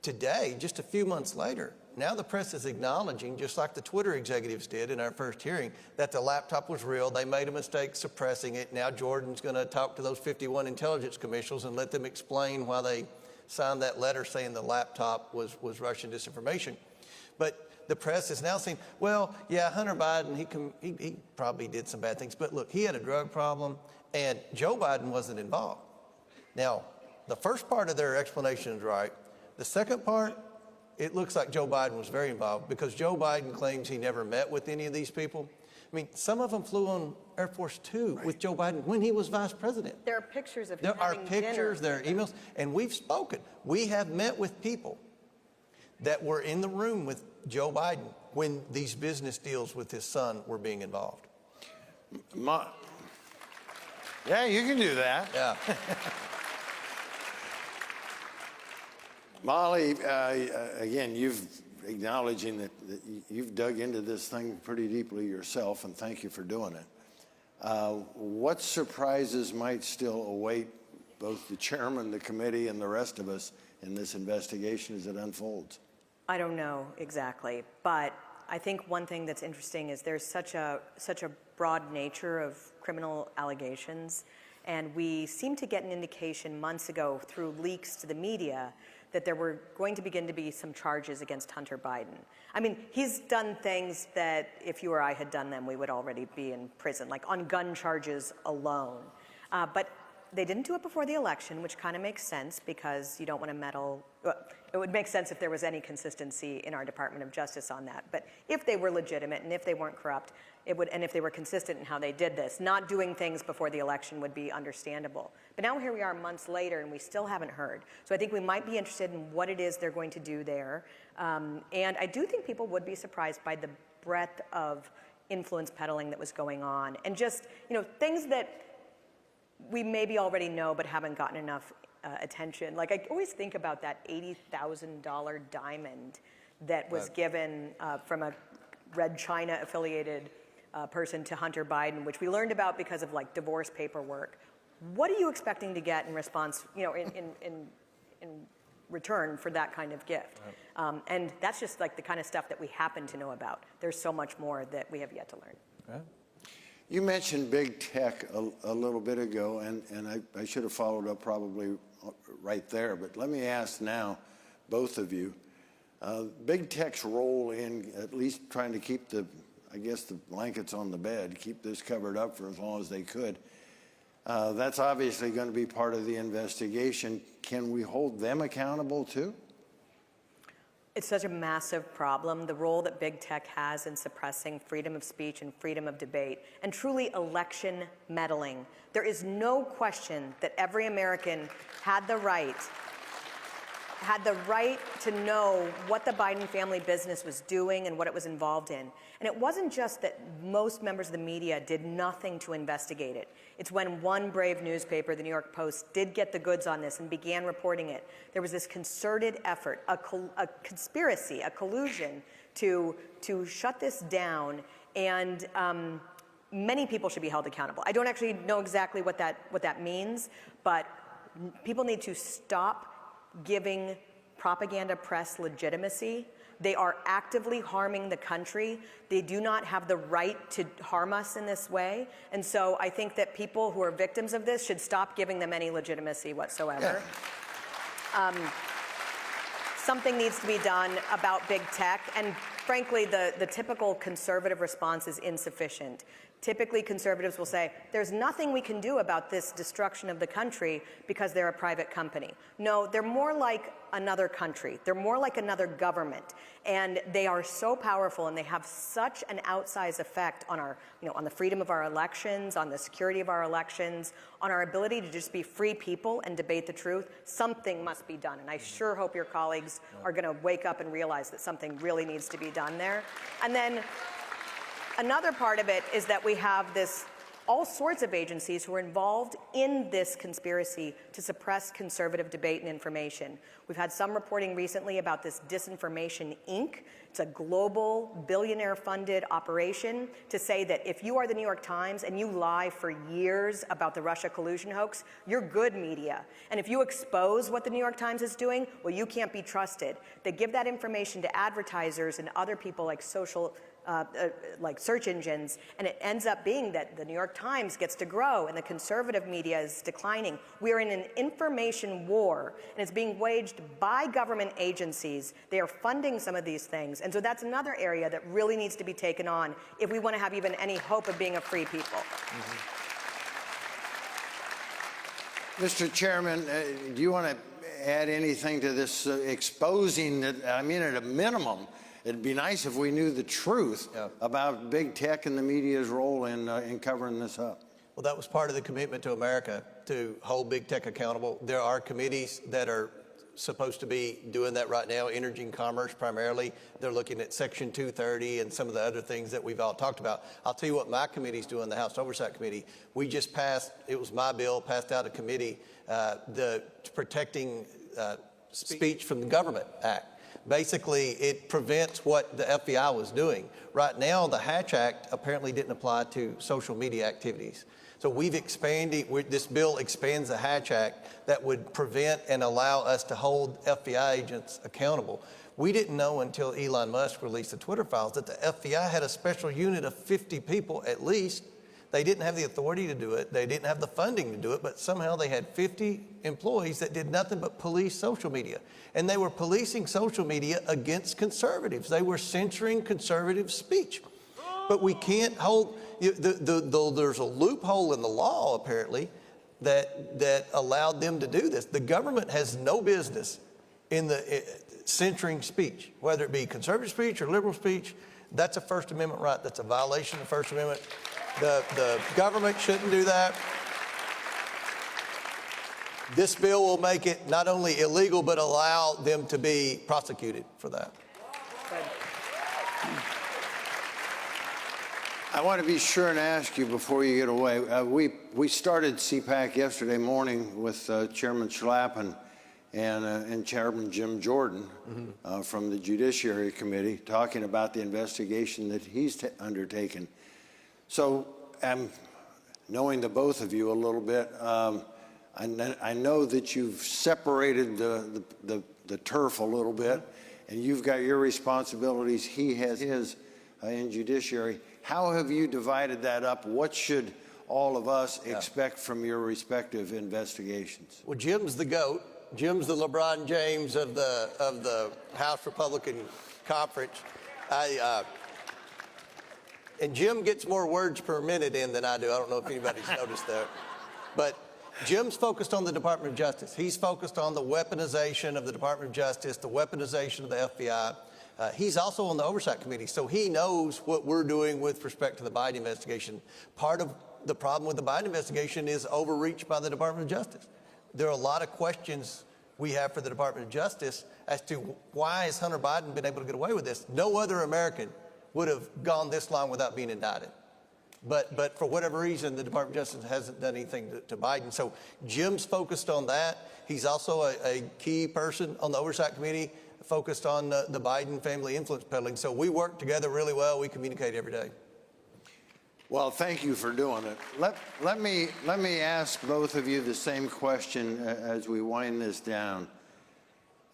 Today, just a few months later, now the press is acknowledging, just like the Twitter executives did in our first hearing, that the laptop was real. They made a mistake suppressing it. Now Jordan's going to talk to those 51 intelligence commissioners and let them explain why they signed that letter saying the laptop was Russian disinformation. But the press is now saying, well, yeah, Hunter Biden, he probably did some bad things. But look, he had a drug problem, and Joe Biden wasn't involved. Now, the first part of their explanation is right. The second part, it looks like Joe Biden was very involved because Joe Biden claims he never met with any of these people. I mean, some of them flew on Air Force Two with Joe Biden when he was vice president. There are pictures of him There are having pictures, dinner. there are emails, and we've spoken. We have met with people that were in the room with Joe Biden when these business deals with his son were being involved. Yeah, you can do that. Yeah. Molly, again, you've acknowledging that you've dug into this thing pretty deeply yourself, and thank you for doing it. What surprises might still await both the chairman, the committee, and the rest of us in this investigation as it unfolds? I don't know exactly, but I think one thing that's interesting is there's such a broad nature of criminal allegations, and we seem to get an indication months ago through leaks to the media that there were going to begin to be some charges against Hunter Biden. I mean, he's done things that if you or I had done them, we would already be in prison, like on gun charges alone. But they didn't do it before the election, which kind of makes sense because you don't want to meddle. It would make sense if there was any consistency in our Department of Justice on that. But if they were legitimate and if they weren't corrupt, it would, and if they were consistent in how they did this, not doing things before the election would be understandable. But now here we are months later and we still haven't heard. So I think we might be interested in what it is they're going to do there. And I do think people would be surprised by the breadth of influence peddling that was going on. And just, things that we maybe already know but haven't gotten enough attention. Like I always think about that $80,000 diamond that was given from a Red China affiliated person to Hunter Biden, which we learned about because of like divorce paperwork. What are you expecting to get in response, in return for that kind of gift? And that's just like the kind of stuff that we happen to know about. There's so much more that we have yet to learn. Right. You mentioned big tech a little bit ago, and I should have followed up probably right there, but let me ask now, both of you, big tech's role in at least trying to keep the blankets on the bed, keep this covered up for as long as they could. That's obviously going to be part of the investigation. Can we hold them accountable too? It's such a massive problem, the role that big tech has in suppressing freedom of speech and freedom of debate, and truly election meddling. There is no question that every American had the right to know what the Biden family business was doing and what it was involved in. And it wasn't just that most members of the media did nothing to investigate it. It's when one brave newspaper, the New York Post, did get the goods on this and began reporting it. There was this concerted effort, a conspiracy, a collusion to shut this down, and many people should be held accountable. I don't actually know exactly what that means, but people need to stop giving propaganda press legitimacy. They are actively harming the country. They do not have the right to harm us in this way. And so I think that people who are victims of this should stop giving them any legitimacy whatsoever. Something needs to be done about big tech. And frankly, the typical conservative response is insufficient. Typically, conservatives will say, there's nothing we can do about this destruction of the country because they're a private company. No, they're more like another country. They're more like another government. And they are so powerful, and they have such an outsized effect on our, on the freedom of our elections, on the security of our elections, on our ability to just be free people and debate the truth. Something must be done. And I sure hope your colleagues are going to wake up and realize that something really needs to be done there. And then another part of it is that we have all sorts of agencies who are involved in this conspiracy to suppress conservative debate and information. We've had some reporting recently about this Disinformation Inc. It's a global billionaire-funded operation to say that if you are the New York Times and you lie for years about the Russia collusion hoax, you're good media. And if you expose what the New York Times is doing, well, you can't be trusted. They give that information to advertisers and other people like like search engines, and it ends up being that the New York Times gets to grow and the conservative media is declining. We are in an information war, and it's being waged by government agencies. They are funding some of these things, and so that's another area that really needs to be taken on if we want to have even any hope of being a free people. Mr. Chairman, do you want to add anything to this exposing that, I mean, at a minimum, it'd be nice if we knew the truth about big tech and the media's role in covering this up. Well, that was part of the commitment to America, to hold big tech accountable. There are committees that are supposed to be doing that right now, energy and commerce primarily. They're looking at Section 230 and some of the other things that we've all talked about. I'll tell you what my committee's doing, the House Oversight Committee. We just passed, it was my bill, passed out a committee, the Protecting Speech from the Government Act. Basically, it prevents what the FBI was doing. Right now, the Hatch Act apparently didn't apply to social media activities. So we've expanded, this bill expands the Hatch Act that would prevent and allow us to hold FBI agents accountable. We didn't know until Elon Musk released the Twitter files that the FBI had a special unit of 50 people at least. They didn't have the authority to do it. They didn't have the funding to do it, but somehow they had 50 employees that did nothing but police social media. And they were policing social media against conservatives. They were censoring conservative speech. But we can't hold, there's a loophole in the law apparently that allowed them to do this. The government has no business in censoring speech, whether it be conservative speech or liberal speech. That's a First Amendment right. That's a violation of the First Amendment. The government shouldn't do that. This bill will make it not only illegal, but allow them to be prosecuted for that. I want to be sure and ask you before you get away. We started CPAC yesterday morning with Chairman Schlapp and Chairman Jim Jordan from the Judiciary Committee talking about the investigation that he's undertaken. So, knowing the both of you a little bit, I know that you've separated the turf a little bit, and you've got your responsibilities. He has his in judiciary. How have you divided that up? What should all of us expect from your respective investigations? Well, Jim's the GOAT. Jim's the LeBron James of the House Republican Conference. And Jim gets more words per minute in than I do. I don't know if anybody's noticed that. But Jim's focused on the Department of Justice. He's focused on the weaponization of the Department of Justice, the weaponization of the FBI. He's also on the Oversight Committee, so he knows what we're doing with respect to the Biden investigation. Part of the problem with the Biden investigation is overreach by the Department of Justice. There are a lot of questions we have for the Department of Justice as to why has Hunter Biden been able to get away with this. No other American would have gone this long without being indicted. But for whatever reason, the Department of Justice hasn't done anything to Biden. So Jim's focused on that. He's also a key person on the Oversight Committee focused on the Biden family influence peddling. So we work together really well. We communicate every day. Well, thank you for doing it. Let me ask both of you the same question as we wind this down.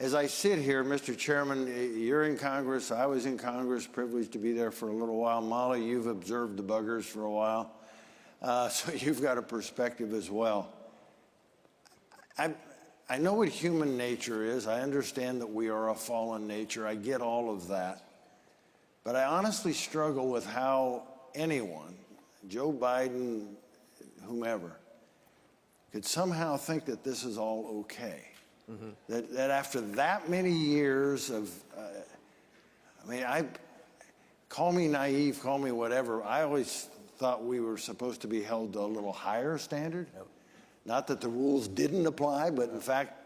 As I sit here, Mr. Chairman, you're in Congress, I was in Congress, privileged to be there for a little while. Molly, you've observed the buggers for a while, so you've got a perspective as well. I know what human nature is. I understand that we are a fallen nature. I get all of that. But I honestly struggle with how anyone, Joe Biden, whomever, could somehow think that this is all okay. That after that many years of, call me naive, call me whatever, I always thought we were supposed to be held to a little higher standard. Not that the rules didn't apply, but in fact,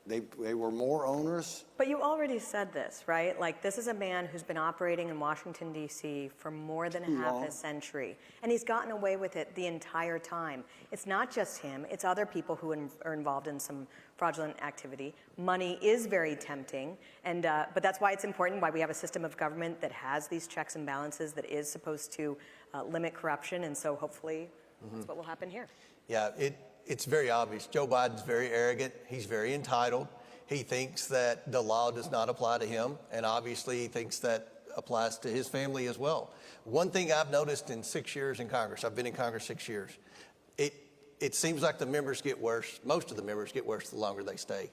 they were more onerous. But you already said this, right? Like, this is a man who's been operating in Washington, D.C. for more than half a century, and he's gotten away with it the entire time. It's not just him, it's other people who are involved in some fraudulent activity. Money is very tempting, and but that's why it's important, why we have a system of government that has these checks and balances that is supposed to limit corruption, and so hopefully that's what will happen here. Yeah, it's very obvious. Joe Biden's very arrogant. He's very entitled. He thinks that the law does not apply to him, and obviously he thinks that applies to his family as well. One thing I've noticed in 6 years in Congress, I've been in Congress 6 years, it seems like the members get worse, most of the members get worse the longer they stay.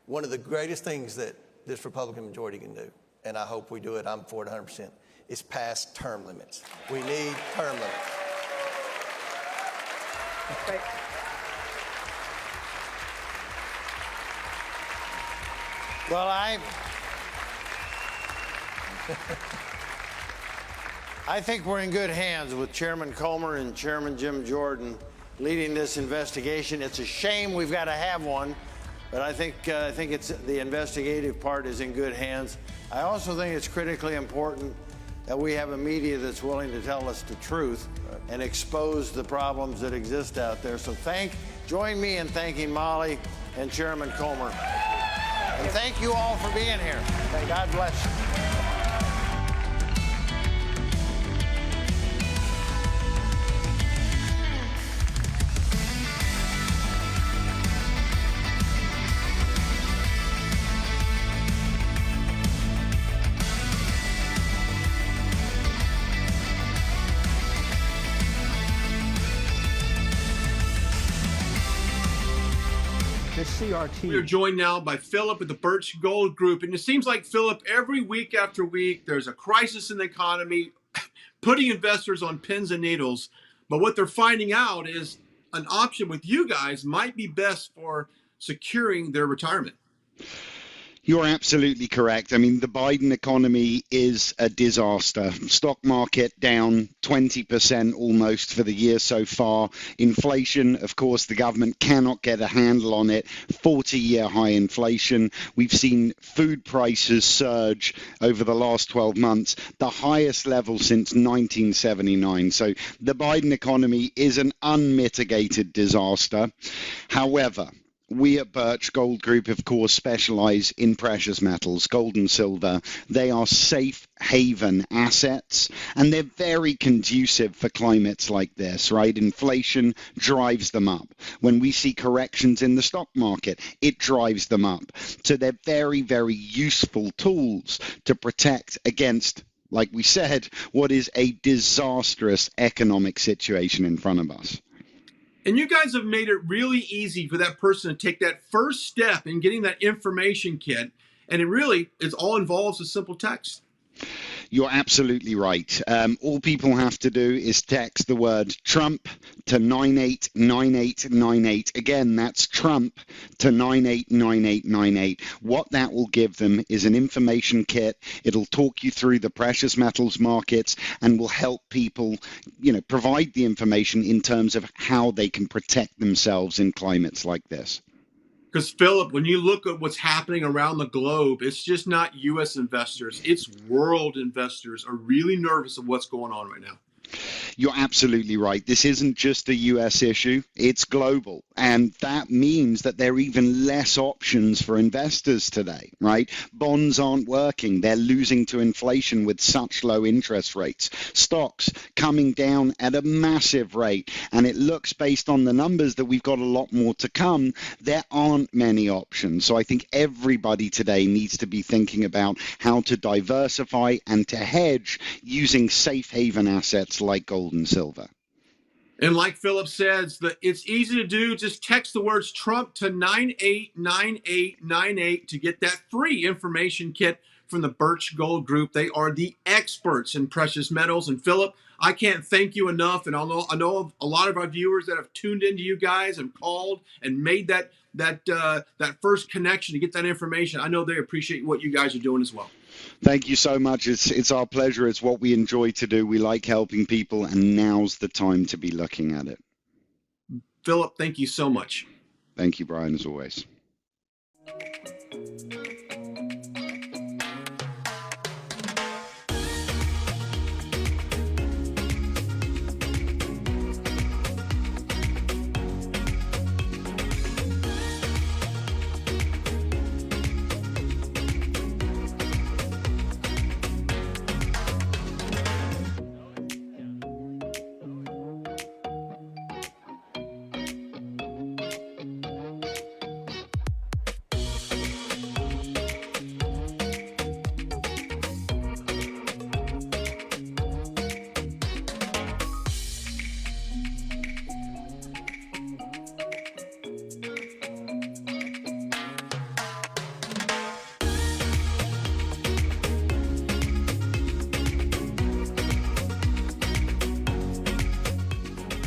One of the greatest things that this Republican majority can do, and I hope we do it, I'm for it 100%, is pass term limits. We need term limits. Right. Well, I think we're in good hands with Chairman Comer and Chairman Jim Jordan leading this investigation. It's a shame we've got to have one, but I think it's the investigative part is in good hands. I also think it's critically important that we have a media that's willing to tell us the truth and expose the problems that exist out there. So join me in thanking Molly and Chairman Comer. And thank you all for being here. God bless you. CRT. We are joined now by Philip at the Birch Gold Group. And it seems like, Philip, every week after week, there's a crisis in the economy, putting investors on pins and needles. But what they're finding out is an option with you guys might be best for securing their retirement. You're absolutely correct. I mean, the Biden economy is a disaster. Stock market down 20% almost for the year so far. Inflation, of course, the government cannot get a handle on it. 40-year high inflation. We've seen food prices surge over the last 12 months, the highest level since 1979. So the Biden economy is an unmitigated disaster. However, we at Birch Gold Group, of course, specialize in precious metals, gold and silver. They are safe haven assets, and they're very conducive for climates like this, right? Inflation drives them up. When we see corrections in the stock market, it drives them up. So they're very, very useful tools to protect against, like we said, what is a disastrous economic situation in front of us. And you guys have made it really easy for that person to take that first step in getting that information kit. And it really is all involves a simple text. You're absolutely right. All people have to do is text the word Trump to 989898. Again, that's Trump to 989898. What that will give them is an information kit. It'll talk you through the precious metals markets and will help people, provide the information in terms of how they can protect themselves in climates like this. Because, Philip, when you look at what's happening around the globe, it's just not U.S. investors. It's world investors are really nervous of what's going on right now. You're absolutely right. This isn't just a U.S. issue. It's global. And that means that there are even less options for investors today, right? Bonds aren't working. They're losing to inflation with such low interest rates. Stocks coming down at a massive rate. And it looks, based on the numbers, that we've got a lot more to come. There aren't many options. So I think everybody today needs to be thinking about how to diversify and to hedge using safe haven assets like gold and silver. And like Philip says, it's easy to do. Just text the words Trump to 989898 to get that free information kit from the Birch Gold Group. They are the experts in precious metals. And Philip, I can't thank you enough. And I know a lot of our viewers that have tuned into you guys and called and made that first connection to get that information. I know they appreciate what you guys are doing as well. Thank you so much. It's our pleasure. It's what we enjoy to do. We like helping people, and now's the time to be looking at it. Philip, thank you so much. Thank you, Brian, as always.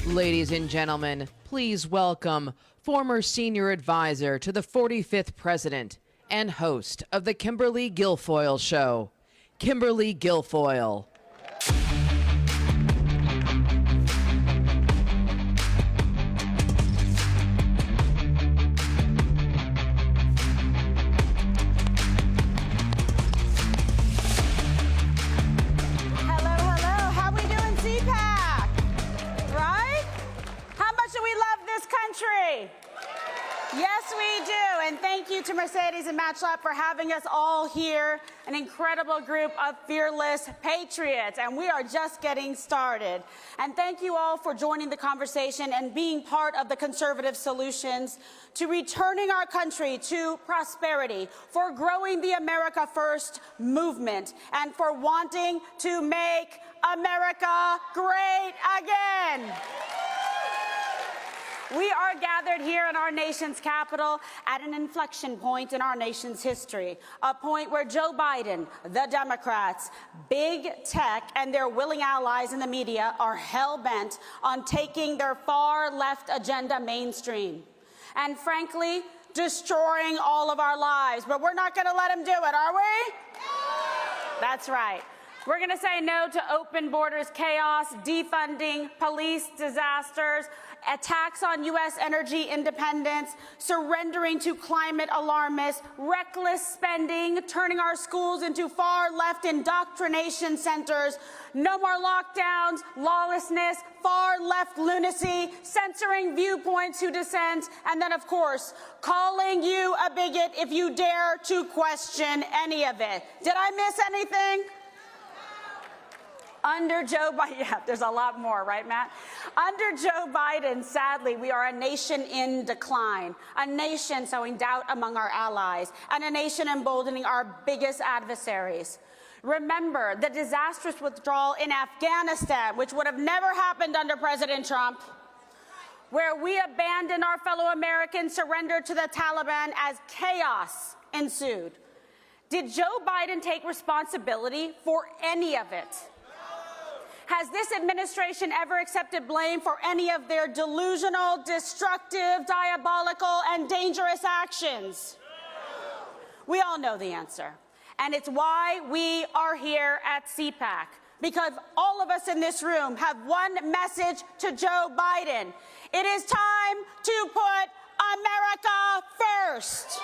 Ladies and gentlemen, please welcome former senior advisor to the 45th president and host of the Kimberly Guilfoyle Show, Kimberly Guilfoyle. Yes, we do. And thank you to Mercedes and Matt for having us all here, an incredible group of fearless patriots. And we are just getting started. And thank you all for joining the conversation and being part of the conservative solutions to returning our country to prosperity, for growing the America First movement, and for wanting to make America great again. We are gathered here in our nation's capital at an inflection point in our nation's history, a point where Joe Biden, the Democrats, big tech, and their willing allies in the media are hell-bent on taking their far-left agenda mainstream and, frankly, destroying all of our lives. But we're not going to let them do it, are we? That's right. We're going to say no to open borders chaos, defunding, police disasters, attacks on U.S. energy independence, surrendering to climate alarmists, reckless spending, turning our schools into far-left indoctrination centers, no more lockdowns, lawlessness, far-left lunacy, censoring viewpoints who dissent, and then, of course, calling you a bigot if you dare to question any of it. Did I miss anything? Under Joe Biden, yeah, there's a lot more, right, Matt? Under Joe Biden, sadly, we are a nation in decline, a nation sowing doubt among our allies, and a nation emboldening our biggest adversaries. Remember the disastrous withdrawal in Afghanistan, which would have never happened under President Trump, where we abandoned our fellow Americans, surrendered to the Taliban as chaos ensued. Did Joe Biden take responsibility for any of it? Has this administration ever accepted blame for any of their delusional, destructive, diabolical, and dangerous actions? We all know the answer. And it's why we are here at CPAC, because all of us in this room have one message to Joe Biden. It is time to put America first.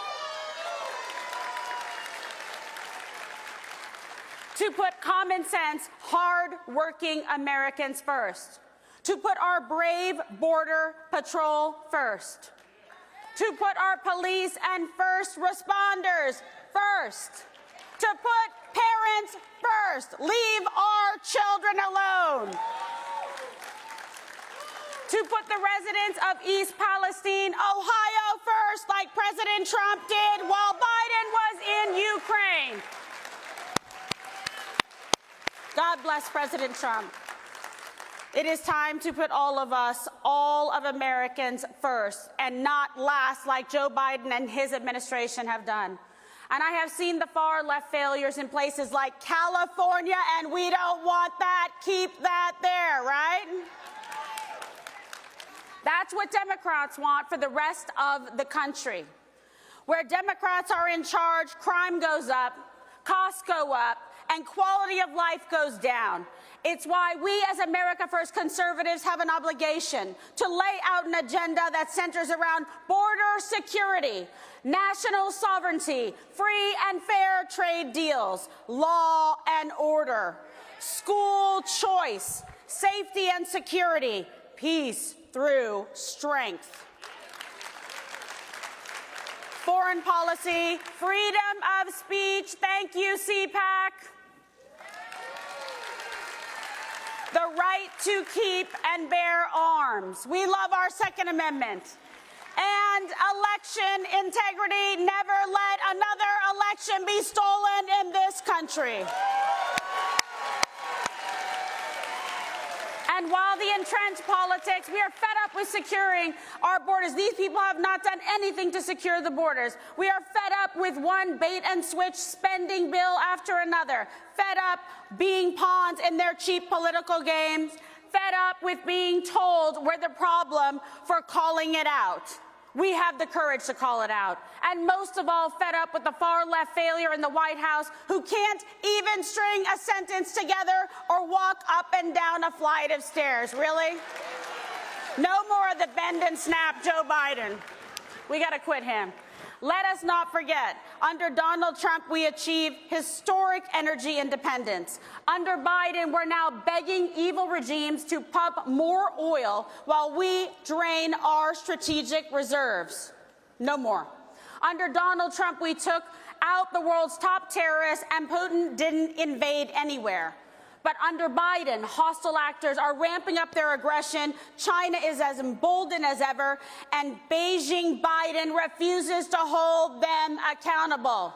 To put common sense, hard-working Americans first. To put our brave Border Patrol first. To put our police and first responders first. To put parents first. Leave our children alone. To put the residents of East Palestine, Ohio first, like President Trump did while Biden was in Ukraine. God bless President Trump. It is time to put all of us, all of Americans first, and not last like Joe Biden and his administration have done. And I have seen the far left failures in places like California, and we don't want that. Keep that there, right? That's what Democrats want for the rest of the country. Where Democrats are in charge, crime goes up, costs go up, and quality of life goes down. It's why we as America First conservatives have an obligation to lay out an agenda that centers around border security, national sovereignty, free and fair trade deals, law and order, school choice, safety and security, peace through strength. Foreign policy, freedom of speech, thank you, CPAC. The right to keep and bear arms. We love our Second Amendment. And election integrity. Never let another election be stolen in this country. And while the entrenched politics, we are fed up with securing our borders. These people have not done anything to secure the borders. We are fed up with one bait-and-switch spending bill after another. Fed up being pawns in their cheap political games. Fed up with being told we're the problem for calling it out. We have the courage to call it out. And most of all, fed up with the far-left failure in the White House who can't even string a sentence together or walk up and down a flight of stairs. Really? No more of the bend and snap Joe Biden. We got to quit him. Let us not forget, under Donald Trump, we achieved historic energy independence. Under Biden, we're now begging evil regimes to pump more oil while we drain our strategic reserves. No more. Under Donald Trump, we took out the world's top terrorists, and Putin didn't invade anywhere. But under Biden, hostile actors are ramping up their aggression. China is as emboldened as ever, and Beijing Biden refuses to hold them accountable.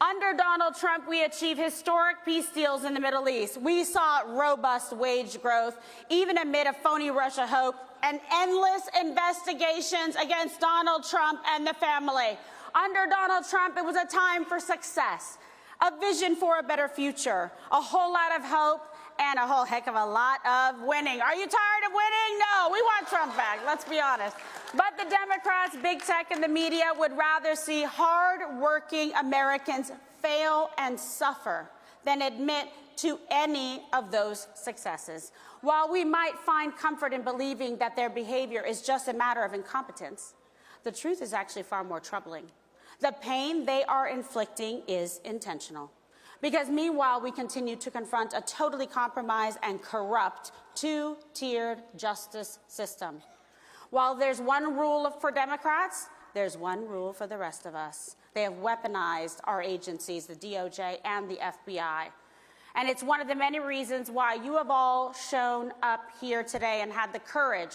Under Donald Trump, we achieved historic peace deals in the Middle East. We saw robust wage growth, even amid a phony Russia hoax, and endless investigations against Donald Trump and the family. Under Donald Trump, it was a time for success. A vision for a better future, a whole lot of hope, and a whole heck of a lot of winning. Are you tired of winning? No, we want Trump back, let's be honest. But the Democrats, big tech, and the media would rather see hard-working Americans fail and suffer than admit to any of those successes. While we might find comfort in believing that their behavior is just a matter of incompetence, the truth is actually far more troubling. The pain they are inflicting is intentional. Because meanwhile, we continue to confront a totally compromised and corrupt two-tiered justice system. While there's one rule for Democrats, there's one rule for the rest of us. They have weaponized our agencies, the DOJ and the FBI. And it's one of the many reasons why you have all shown up here today and had the courage,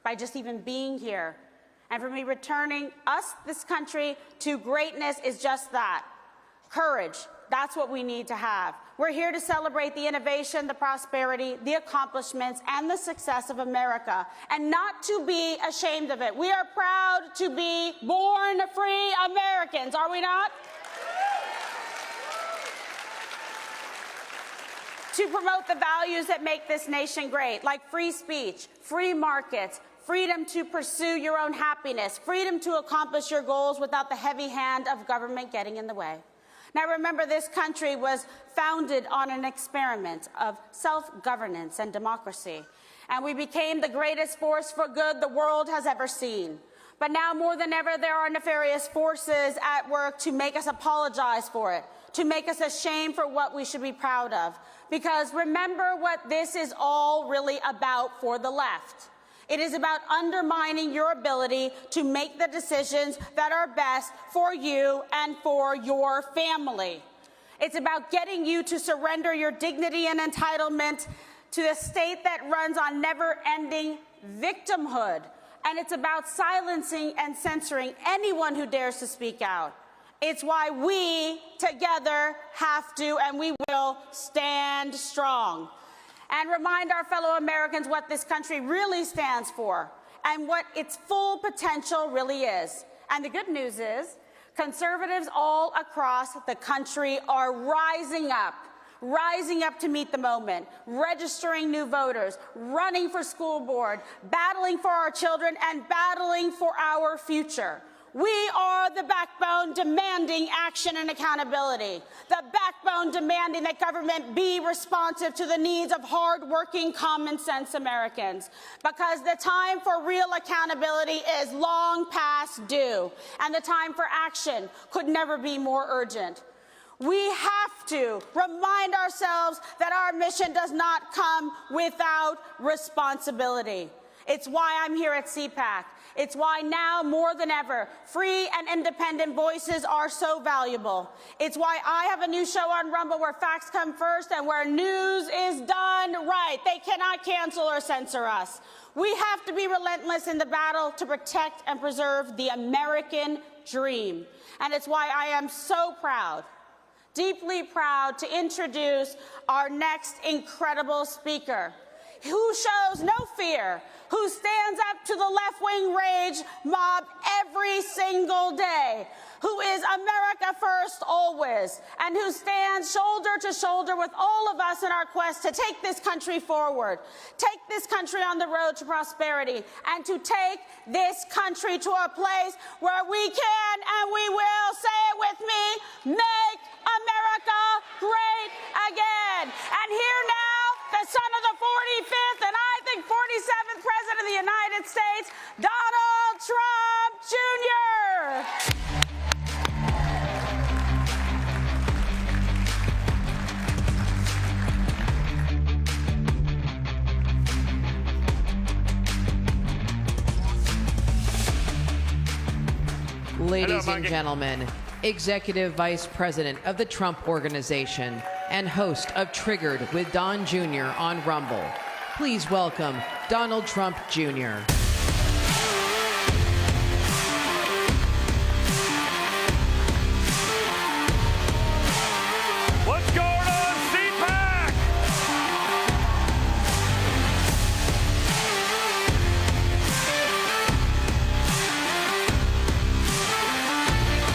by just even being here, and for me, returning us, this country, to greatness is just that. Courage. That's what we need to have. We're here to celebrate the innovation, the prosperity, the accomplishments, and the success of America, and not to be ashamed of it. We are proud to be born free Americans, are we not? To promote the values that make this nation great, like free speech, free markets, freedom to pursue your own happiness, freedom to accomplish your goals without the heavy hand of government getting in the way. Now remember, this country was founded on an experiment of self-governance and democracy, and we became the greatest force for good the world has ever seen. But now more than ever, there are nefarious forces at work to make us apologize for it, to make us ashamed for what we should be proud of. Because remember what this is all really about for the left. It is about undermining your ability to make the decisions that are best for you and for your family. It's about getting you to surrender your dignity and entitlement to a state that runs on never-ending victimhood. And it's about silencing and censoring anyone who dares to speak out. It's why we together have to and we will stand strong. And remind our fellow Americans what this country really stands for and what its full potential really is. And the good news is, Conservatives all across the country are rising up to meet the moment, registering new voters, running for school board, battling for our children, and battling for our future. We are the backbone demanding action and accountability, the backbone demanding that government be responsive to the needs of hardworking, common-sense Americans, because the time for real accountability is long past due, and the time for action could never be more urgent. We have to remind ourselves that our mission does not come without responsibility. It's why I'm here at CPAC. It's why now more than ever, free and independent voices are so valuable. It's why I have a new show on Rumble where facts come first and where news is done right. They cannot cancel or censor us. We have to be relentless in the battle to protect and preserve the American dream. And it's why I am so proud, deeply proud, to introduce our next incredible speaker, who shows no fear, who stands up to the left-wing rage mob every single day, who is America first always, and who stands shoulder to shoulder with all of us in our quest to take this country forward, take this country on the road to prosperity, and to take this country to a place where we can and we will, say it with me, make America great again. And here now, the son of the 45th and I think 47th President of the United States, Donald Trump Jr. Ladies and gentlemen, Executive Vice President of the Trump Organization and host of Triggered with Don Jr. on Rumble, please welcome Donald Trump Jr. What's going on, CPAC?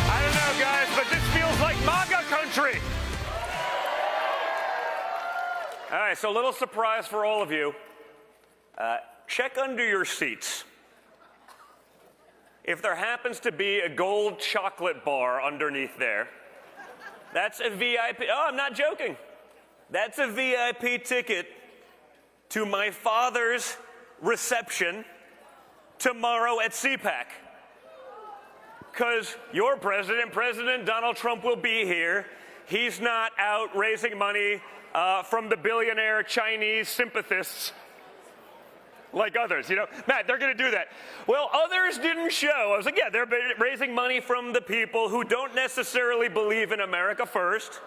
I don't know, guys, but this feels like MAGA country. All right, so a little surprise for all of you. Check under your seats. If there happens to be a gold chocolate bar underneath there, that's a VIP. Oh, I'm not joking. That's a VIP ticket to my father's reception tomorrow at CPAC. Because your president, President Donald Trump, will be here. He's not out raising money from the billionaire Chinese sympathists like others. You know, Matt, they're going to do that. Well, others didn't show. I was like, yeah, they're raising money from the people who don't necessarily believe in America first,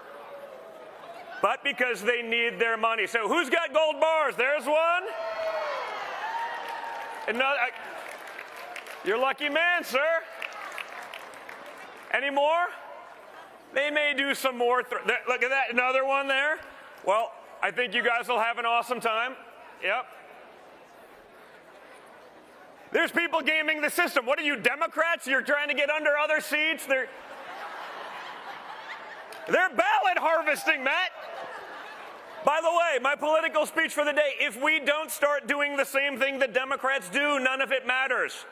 but because they need their money. So who's got gold bars? There's one. Another. You're a lucky man, sir. Any more? They may do some more. Look at that, another one there. Well, I think you guys will have an awesome time. Yep. There's people gaming the system. What are you, Democrats? You're trying to get under other seats? They're ballot harvesting, Matt. By the way, my political speech for the day, if we don't start doing the same thing that Democrats do, none of it matters.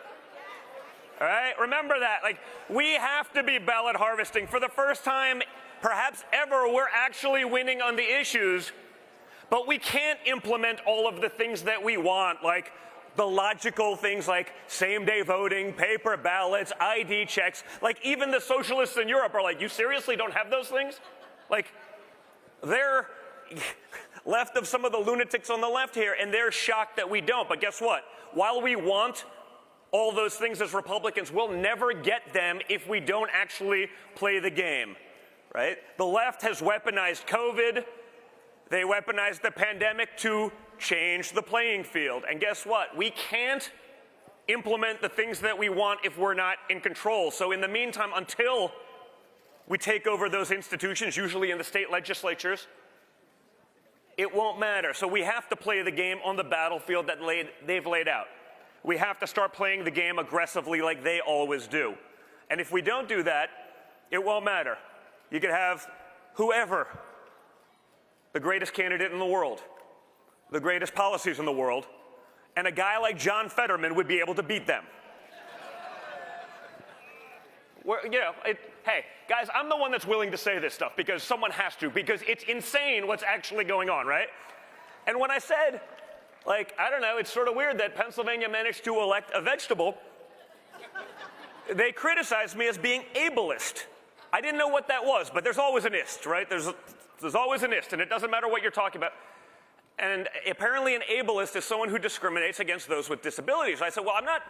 All right? Remember that. Like, we have to be ballot harvesting. For the first time, perhaps ever, we're actually winning on the issues, but we can't implement all of the things that we want, like the logical things like same-day voting, paper ballots, ID checks. Like, even the socialists in Europe are like, you seriously don't have those things? Like, they're left of some of the lunatics on the left here, and they're shocked that we don't. But guess what? While we want all those things as Republicans, we'll never get them if we don't actually play the game, right? The left has weaponized COVID. They weaponized the pandemic to change the playing field. And guess what? We can't implement the things that we want if we're not in control. So in the meantime, until we take over those institutions, usually in the state legislatures, it won't matter. So we have to play the game on the battlefield that they've laid out. We have to start playing the game aggressively like they always do. And if we don't do that, It won't matter. You could have whoever, the greatest candidate in the world, the greatest policies in the world, and a guy like John Fetterman would be able to beat them. Hey, guys, I'm the one that's willing to say this stuff because someone has to, because it's insane what's actually going on, right? And when I said, like, I don't know, it's sort of weird that Pennsylvania managed to elect a vegetable, they criticized me as being ableist. I didn't know what that was, but there's always an ist, right? There's always an ist, and it doesn't matter what you're talking about. And apparently an ableist is someone who discriminates against those with disabilities. I said, well, I'm not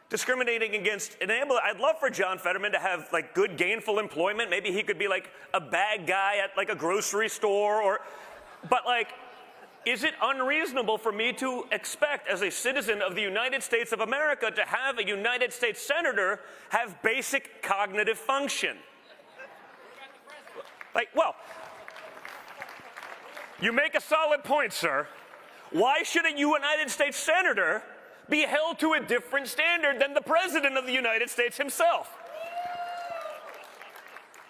discriminating against an ableist. I'd love for John Fetterman to have, like, good gainful employment. Maybe he could be, like, a bag guy at, like, a grocery store but, like, is it unreasonable for me to expect, as a citizen of the United States of America, to have a United States senator have basic cognitive function? Like, well, you make a solid point, sir. Why should a United States senator be held to a different standard than the President of the United States himself?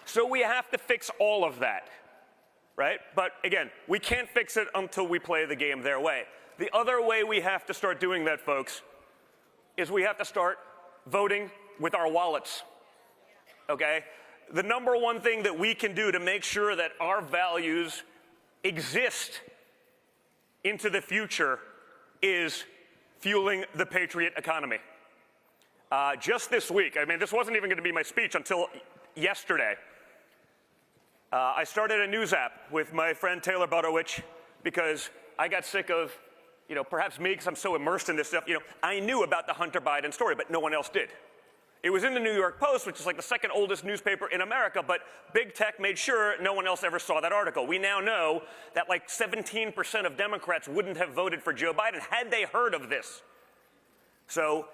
So we have to fix all of that, right? But again, we can't fix it until we play the game their way. The other way we have to start doing that, folks, is we have to start voting with our wallets, okay? The number one thing that we can do to make sure that our values exist into the future is fueling the patriot economy. Just this week, I mean, this wasn't even going to be my speech until yesterday. I started a news app with my friend Taylor Butterwich because I got sick of, perhaps me because I'm so immersed in this stuff. I knew about the Hunter Biden story, but no one else did. It was in the New York Post, which is like the second oldest newspaper in America, but big tech made sure no one else ever saw that article. We now know that like 17% of Democrats wouldn't have voted for Joe Biden had they heard of this. So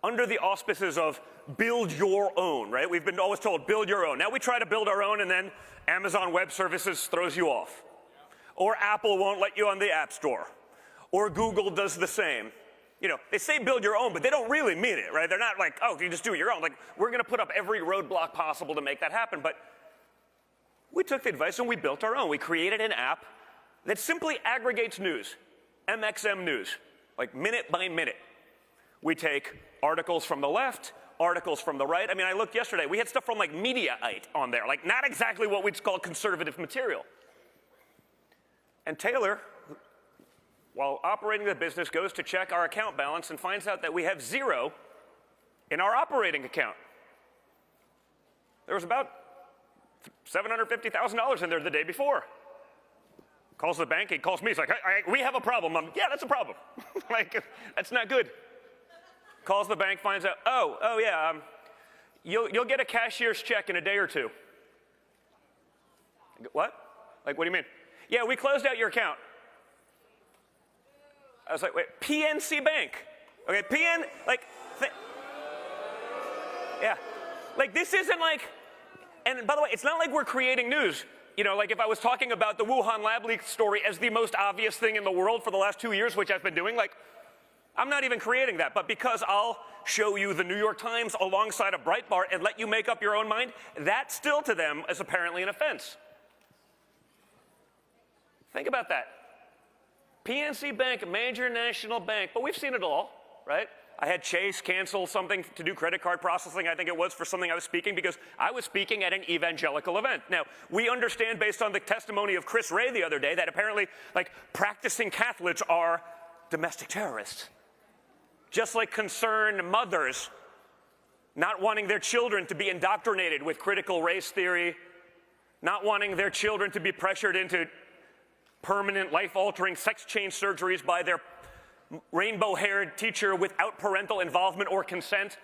under the auspices of build your own, right? We've been always told build your own. Now we try to build our own and then Amazon Web Services throws you off. Or Apple won't let you on the App Store. Or Google does the same. They say build your own, but they don't really mean it, right? They're not like, oh, you just do it your own. Like, we're going to put up every roadblock possible to make that happen. But we took the advice and we built our own. We created an app that simply aggregates news, MXM news, like minute by minute. We take articles from the left, articles from the right. I mean, I looked yesterday. We had stuff from like Mediaite on there, like not exactly what we'd call conservative material. And Taylor, while operating the business, goes to check our account balance and finds out that we have zero in our operating account. There was about $750,000 in there the day before. Calls the bank, he calls me, he's like, hey, we have a problem. Yeah, that's a problem. Like, that's not good. Calls the bank, finds out, oh yeah, you'll get a cashier's check in a day or two. What? Like, what do you mean? Yeah, we closed out your account. I was like, wait, PNC Bank. Okay, yeah. Like, this isn't like, and by the way, it's not like we're creating news. Like if I was talking about the Wuhan lab leak story as the most obvious thing in the world for the last 2 years, which I've been doing, like, I'm not even creating that. But because I'll show you the New York Times alongside a Breitbart and let you make up your own mind, that still to them is apparently an offense. Think about that. PNC Bank, a major national bank, but we've seen it all, right? I had Chase cancel something to do credit card processing, I think it was, for something I was speaking, because I was speaking at an evangelical event. Now, we understand based on the testimony of Chris Wray the other day that apparently, like, practicing Catholics are domestic terrorists. Just like concerned mothers not wanting their children to be indoctrinated with critical race theory, not wanting their children to be pressured into permanent life-altering sex change surgeries by their rainbow-haired teacher without parental involvement or consent.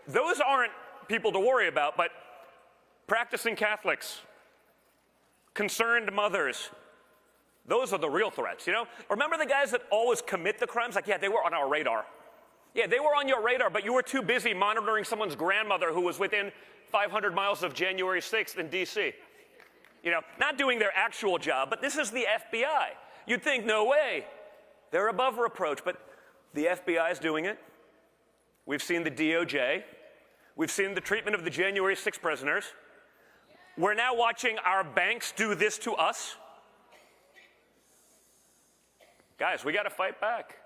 Those aren't people to worry about, but practicing Catholics, concerned mothers, those are the real threats, Remember the guys that always commit the crimes? Like, yeah, they were on our radar. Yeah, they were on your radar, but you were too busy monitoring someone's grandmother who was within 500 miles of January 6th in D.C. Not doing their actual job, but this is the FBI. You'd think, no way, they're above reproach, but the FBI is doing it. We've seen the DOJ. We've seen the treatment of the January 6 prisoners. We're now watching our banks do this to us. Guys, we got to fight back.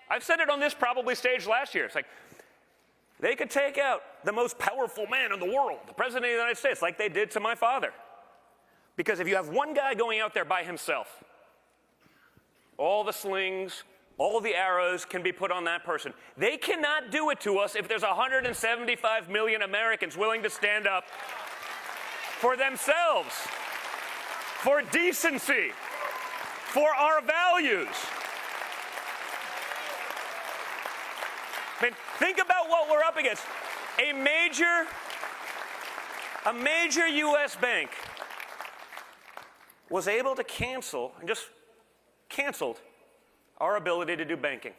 I've said it on this probably stage last year. It's like, they could take out the most powerful man in the world, the President of the United States, like they did to my father. Because if you have one guy going out there by himself, all the slings, all the arrows can be put on that person. They cannot do it to us if there's 175 million Americans willing to stand up for themselves, for decency, for our values. I mean, think about what we're up against. A major U.S. bank was able to cancel, and just canceled, our ability to do banking.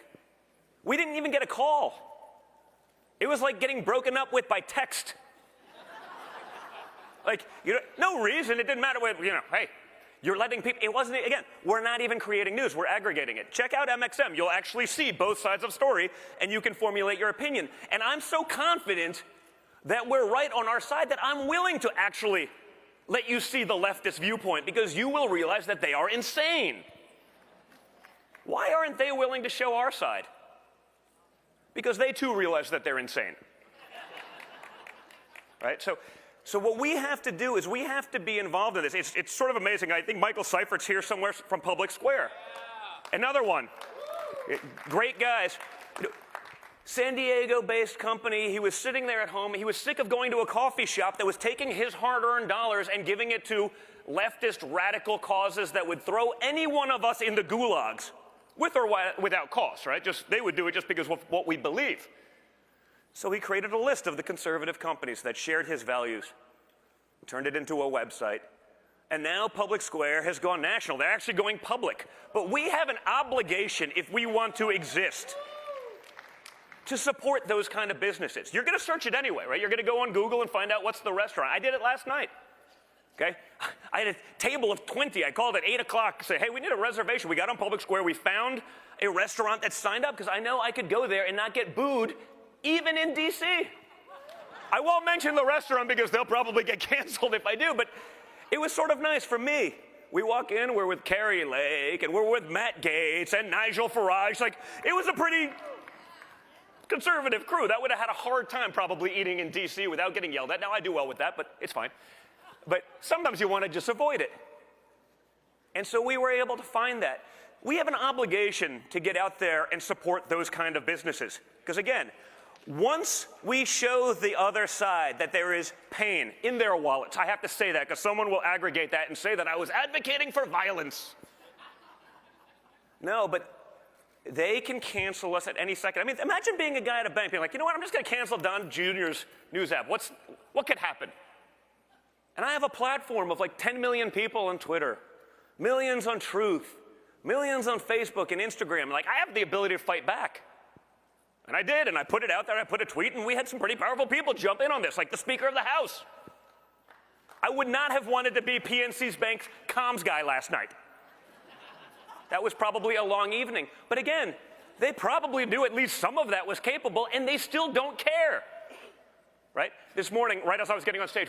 We didn't even get a call. It was like getting broken up with by text. Like, no reason. It didn't matter what, hey, you're letting people, it wasn't, again, we're not even creating news. We're aggregating it. Check out MXM. You'll actually see both sides of the story, and you can formulate your opinion. And I'm so confident that we're right on our side that I'm willing to actually let you see the leftist viewpoint, because you will realize that they are insane. Why aren't they willing to show our side? Because they too realize that they're insane. Right? So what we have to do is we have to be involved in this. It's sort of amazing. I think Michael Seifert's here somewhere from Public Square. Another one. Great guys. San Diego-based company. He was sitting there at home. He was sick of going to a coffee shop that was taking his hard-earned dollars and giving it to leftist radical causes that would throw any one of us in the gulags, with or without cost, right? They would do it just because of what we believe. So he created a list of the conservative companies that shared his values, turned it into a website, and now Public Square has gone national. They're actually going public. But we have an obligation, if we want to exist, to support those kind of businesses. You're going to search it anyway, right? You're going to go on Google and find out what's the restaurant. I did it last night. Okay? I had a table of 20. I called at 8 o'clock, say, hey, we need a reservation. We got on Public Square. We found a restaurant that signed up because I know I could go there and not get booed, even in D.C. I won't mention the restaurant because they'll probably get canceled if I do, but it was sort of nice for me. We walk in, we're with Carrie Lake, and we're with Matt Gaetz and Nigel Farage. Like, it was a pretty conservative crew. That would have had a hard time probably eating in D.C. without getting yelled at. Now, I do well with that, but it's fine. But sometimes you want to just avoid it. And so we were able to find that. We have an obligation to get out there and support those kind of businesses. Because again, once we show the other side that there is pain in their wallets, I have to say that because someone will aggregate that and say that I was advocating for violence. No, but they can cancel us at any second. I mean, imagine being a guy at a bank being like, you know what, I'm just going to cancel Don Jr.'s news app. What could happen? And I have a platform of like 10 million people on Twitter, millions on Truth, millions on Facebook and Instagram. Like, I have the ability to fight back. And I did, and I put it out there, I put a tweet, and we had some pretty powerful people jump in on this, like the Speaker of the House. I would not have wanted to be PNC's bank's comms guy last night. That was probably a long evening. But again, they probably knew at least some of that was capable, and they still don't care. Right? This morning, right as I was getting on stage,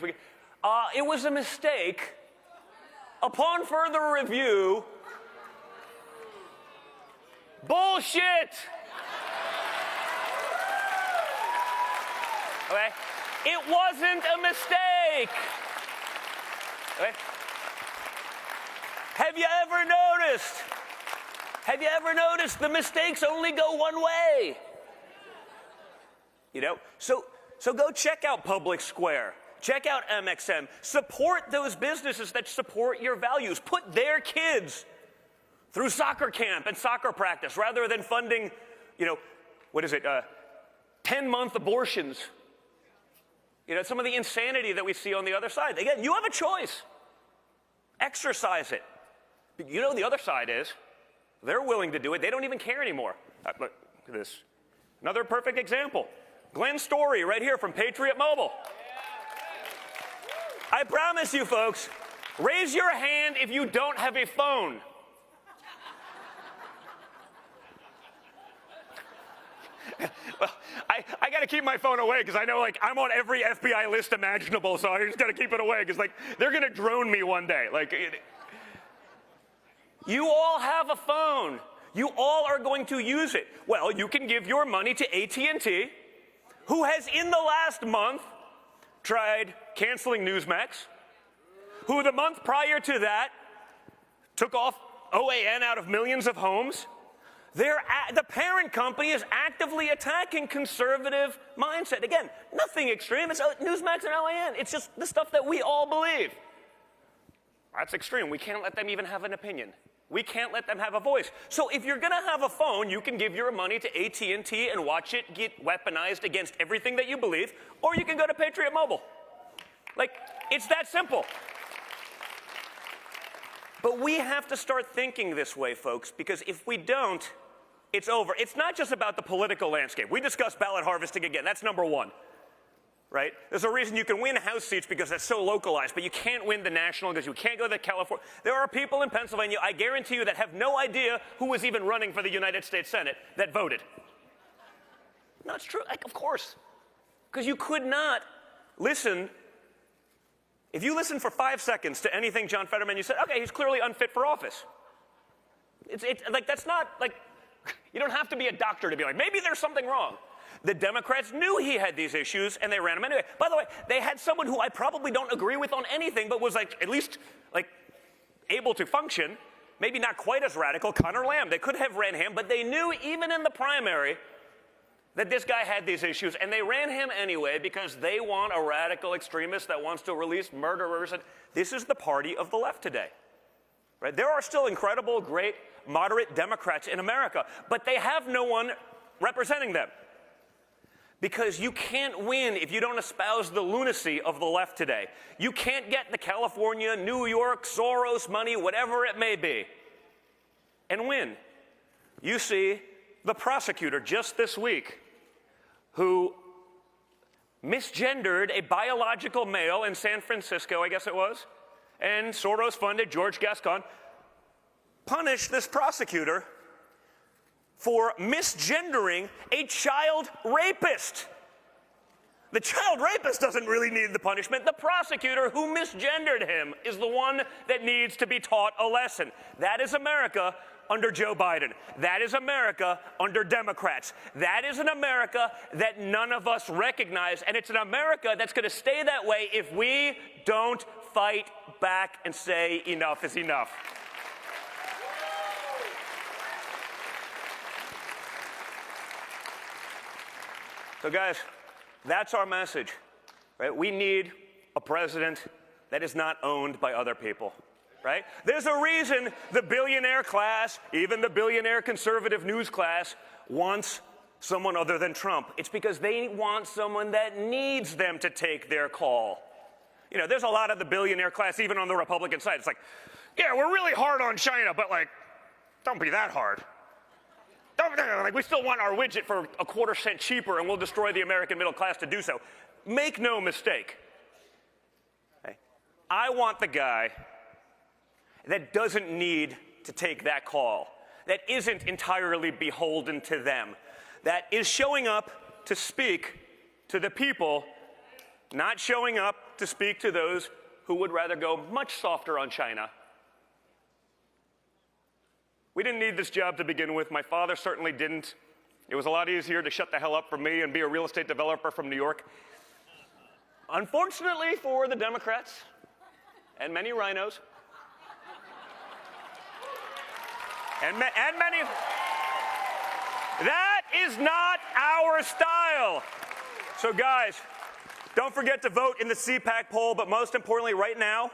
it was a mistake. Upon further review, bullshit! Okay? It wasn't a mistake. Okay? Have you ever noticed the mistakes only go one way? You know? So go check out Public Square. Check out MXM. Support those businesses that support your values. Put their kids through soccer camp and soccer practice rather than funding, 10-month abortions. Some of the insanity that we see on the other side. Again, you have a choice. Exercise it. But the other side is, they're willing to do it. They don't even care anymore. Look at this. Another perfect example. Glenn Story right here from Patriot Mobile. I promise you, folks, raise your hand if you don't have a phone. Well, I got to keep my phone away because I know, like, I'm on every FBI list imaginable, so I just got to keep it away because, like, they're going to drone me one day. Like, you all have a phone. You all are going to use it. Well, you can give your money to AT&T, who has in the last month tried canceling Newsmax, who the month prior to that took off OAN out of millions of homes. The parent company is actively attacking conservative mindset. Again, nothing extreme. It's Newsmax and OAN. It's just the stuff that we all believe. That's extreme. We can't let them even have an opinion. We can't let them have a voice. So if you're going to have a phone, you can give your money to AT&T and watch it get weaponized against everything that you believe, or you can go to Patriot Mobile. Like, it's that simple. But we have to start thinking this way, folks, because if we don't, it's over. It's not just about the political landscape. We discussed ballot harvesting again. That's number one. Right? There's a reason you can win House seats because that's so localized, but you can't win the national because you can't go to California. There are people in Pennsylvania, I guarantee you, that have no idea who was even running for the United States Senate that voted. No, it's true. Like, of course. Because you could not listen. If you listen for 5 seconds to anything John Fetterman, you said, okay, he's clearly unfit for office. It's like, that's not, like, you don't have to be a doctor to be like, maybe there's something wrong. The Democrats knew he had these issues, and they ran him anyway. By the way, they had someone who I probably don't agree with on anything, but was, like, at least, like, able to function. Maybe not quite as radical, Connor Lamb. They could have ran him, but they knew even in the primary that this guy had these issues, and they ran him anyway because they want a radical extremist that wants to release murderers. And this is the party of the left today. Right? There are still incredible, great, moderate Democrats in America, but they have no one representing them. Because you can't win if you don't espouse the lunacy of the left today. You can't get the California, New York, Soros money, whatever it may be, and win. You see the prosecutor just this week who misgendered a biological male in San Francisco, I guess it was, and Soros-funded George Gascon, punished this prosecutor for misgendering a child rapist. The child rapist doesn't really need the punishment. The prosecutor who misgendered him is the one that needs to be taught a lesson. That is America under Joe Biden. That is America under Democrats. That is an America that none of us recognize, and it's an America that's going to stay that way if we don't fight back and say enough is enough. So guys, that's our message, right? We need a president that is not owned by other people, right? There's a reason the billionaire class, even the billionaire conservative news class, wants someone other than Trump. It's because they want someone that needs them to take their call. You know, there's a lot of the billionaire class, even on the Republican side. It's like, yeah, we're really hard on China, but, like, don't be that hard. Like, we still want our widget for a quarter-cent cheaper, and we'll destroy the American middle class to do so. Make no mistake. Okay? I want the guy that doesn't need to take that call, that isn't entirely beholden to them, that is showing up to speak to the people, not showing up to speak to those who would rather go much softer on China. We didn't need this job to begin with. My father certainly didn't. It was a lot easier to shut the hell up for me and be a real estate developer from New York. Unfortunately for the Democrats and many rhinos, and many, that is not our style. So guys, don't forget to vote in the CPAC poll, but most importantly right now,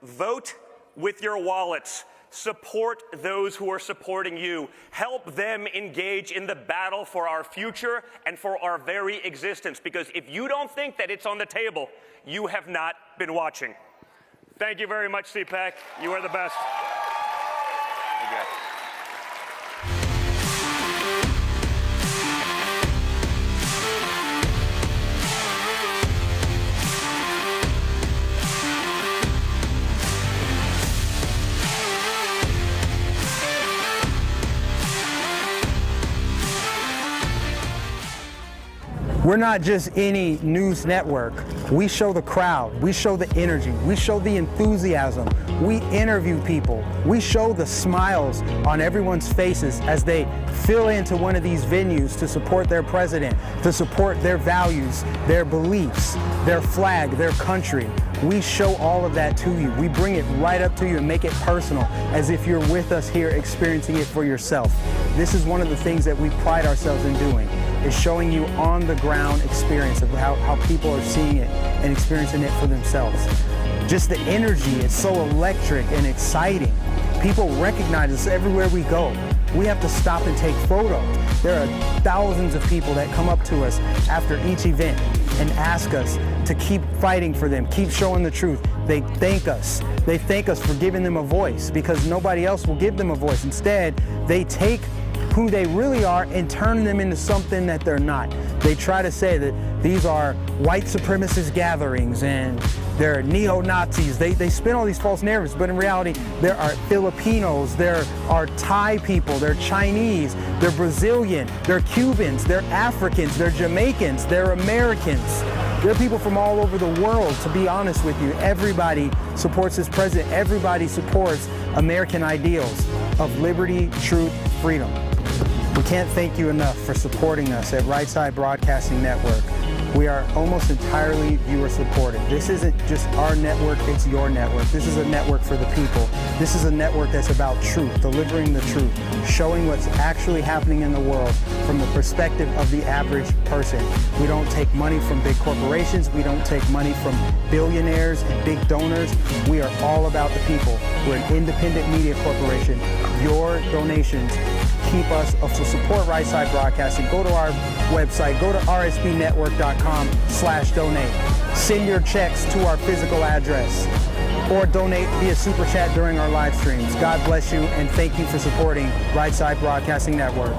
vote with your wallets. Support those who are supporting you. Help them engage in the battle for our future and for our very existence. Because if you don't think that it's on the table, you have not been watching. Thank you very much, CPAC. You are the best. Thank you. We're not just any news network. We show the crowd, we show the energy, we show the enthusiasm, we interview people, we show the smiles on everyone's faces as they fill into one of these venues to support their president, to support their values, their beliefs, their flag, their country. We show all of that to you. We bring it right up to you and make it personal, as if you're with us here experiencing it for yourself. This is one of the things that we pride ourselves in doing, is showing you on the ground experience of how people are seeing it and experiencing it for themselves. Just the energy is so electric and exciting. People recognize us everywhere we go. We have to stop and take photos. There are thousands of people that come up to us after each event and ask us to keep fighting for them, keep showing the truth. They thank us. They thank us for giving them a voice, because nobody else will give them a voice. Instead, they take who they really are and turn them into something that they're not. They try to say that these are white supremacist gatherings and they're neo-Nazis. They spin all these false narratives, but in reality, there are Filipinos, there are Thai people, they're Chinese, they're Brazilian, they're Cubans, they're Africans, they're Jamaicans, they're Americans. There are people from all over the world, to be honest with you. Everybody supports this president. Everybody supports American ideals of liberty, truth, freedom. We can't thank you enough for supporting us at Right Side Broadcasting Network. We are almost entirely viewer supported. This isn't just our network, it's your network. This is a network for the people. This is a network that's about truth, delivering the truth, showing what's actually happening in the world from the perspective of the average person. We don't take money from big corporations. We don't take money from billionaires and big donors. We are all about the people. We're an independent media corporation. Your donations keep us to support Right Side Broadcasting. Go to our website, go to rsbnetwork.com/donate. Send your checks to our physical address or donate via Super Chat during our live streams. God bless you, and thank you for supporting Right Side Broadcasting Network.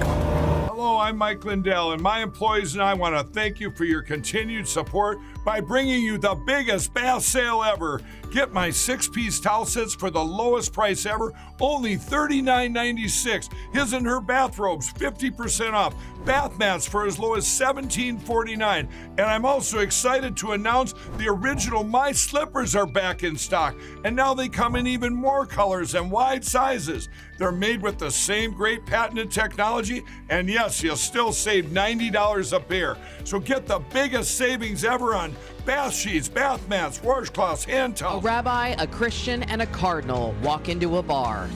Hello, I'm Mike Lindell, and my employees and I want to thank you for your continued support by bringing you the biggest bath sale ever. Get my 6-piece towel sets for the lowest price ever, only $39.96. His and her bathrobes, 50% off. Bath mats for as low as $17.49. And I'm also excited to announce the original My Slippers are back in stock. And now they come in even more colors and wide sizes. They're made with the same great patented technology. And yes, you'll still save $90 a pair. So get the biggest savings ever on bath sheets, bath mats, washcloths, hand towels. A rabbi, a Christian, and a cardinal walk into a bar.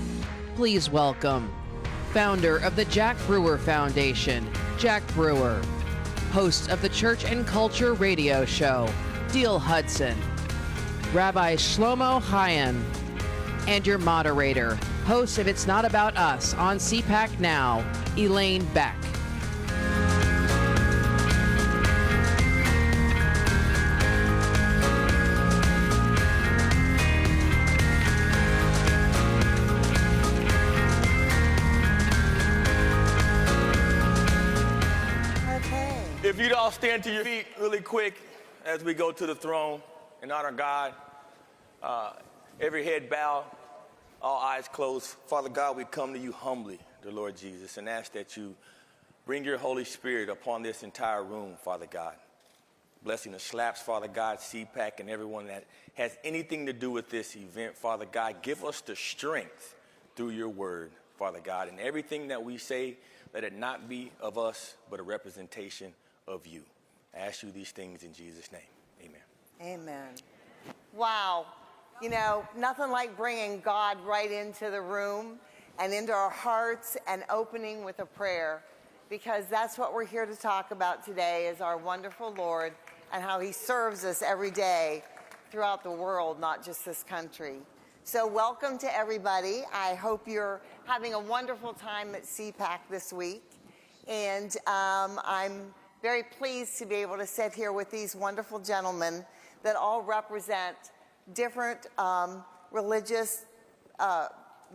Please welcome founder of the Jack Brewer Foundation, Jack Brewer. Host of the Church and Culture radio show, Diehl Hudson. Rabbi Shlomo Hayek. And your moderator, host of It's Not About Us on CPAC Now, Elaine Beck. If you'd all stand to your feet really quick as we go to the throne and honor God. Every head bowed, all eyes closed. Father God, we come to you humbly, dear Lord Jesus, and ask that you bring your Holy Spirit upon this entire room, Father God. Blessing the Slaps, Father God, CPAC, and everyone that has anything to do with this event, Father God. Give us the strength through your word, Father God, and everything that we say, let it not be of us, but a representation of you. I ask you these things in Jesus' name. Amen. Amen. Wow. You know, nothing like bringing God right into the room and into our hearts and opening with a prayer, because that's what we're here to talk about today, is our wonderful Lord and how he serves us every day throughout the world, not just this country. So welcome to everybody. I hope you're having a wonderful time at CPAC this week. And I'm very pleased to be able to sit here with these wonderful gentlemen that all represent different religious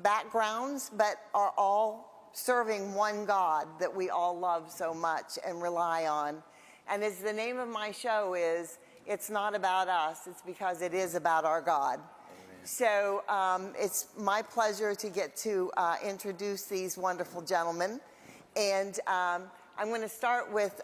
backgrounds, but are all serving one God that we all love so much and rely on. And as the name of my show is, it's not about us, it's because it is about our God. Amen. So it's my pleasure to get to introduce these wonderful gentlemen. And I'm going to start with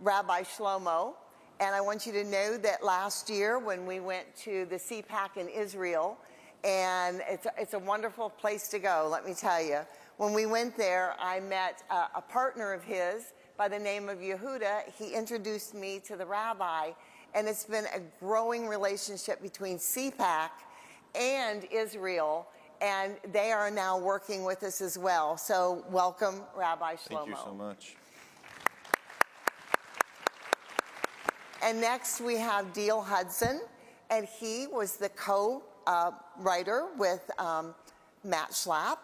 Rabbi Shlomo. And I want you to know that last year when we went to the CPAC in Israel, and it's a wonderful place to go, let me tell you. When we went there, I met a partner of his by the name of Yehuda. He introduced me to the rabbi, and it's been a growing relationship between CPAC and Israel, and they are now working with us as well. So welcome, Rabbi Shlomo. Thank you so much. And next we have Deal Hudson, and he was the co-writer with Matt Schlapp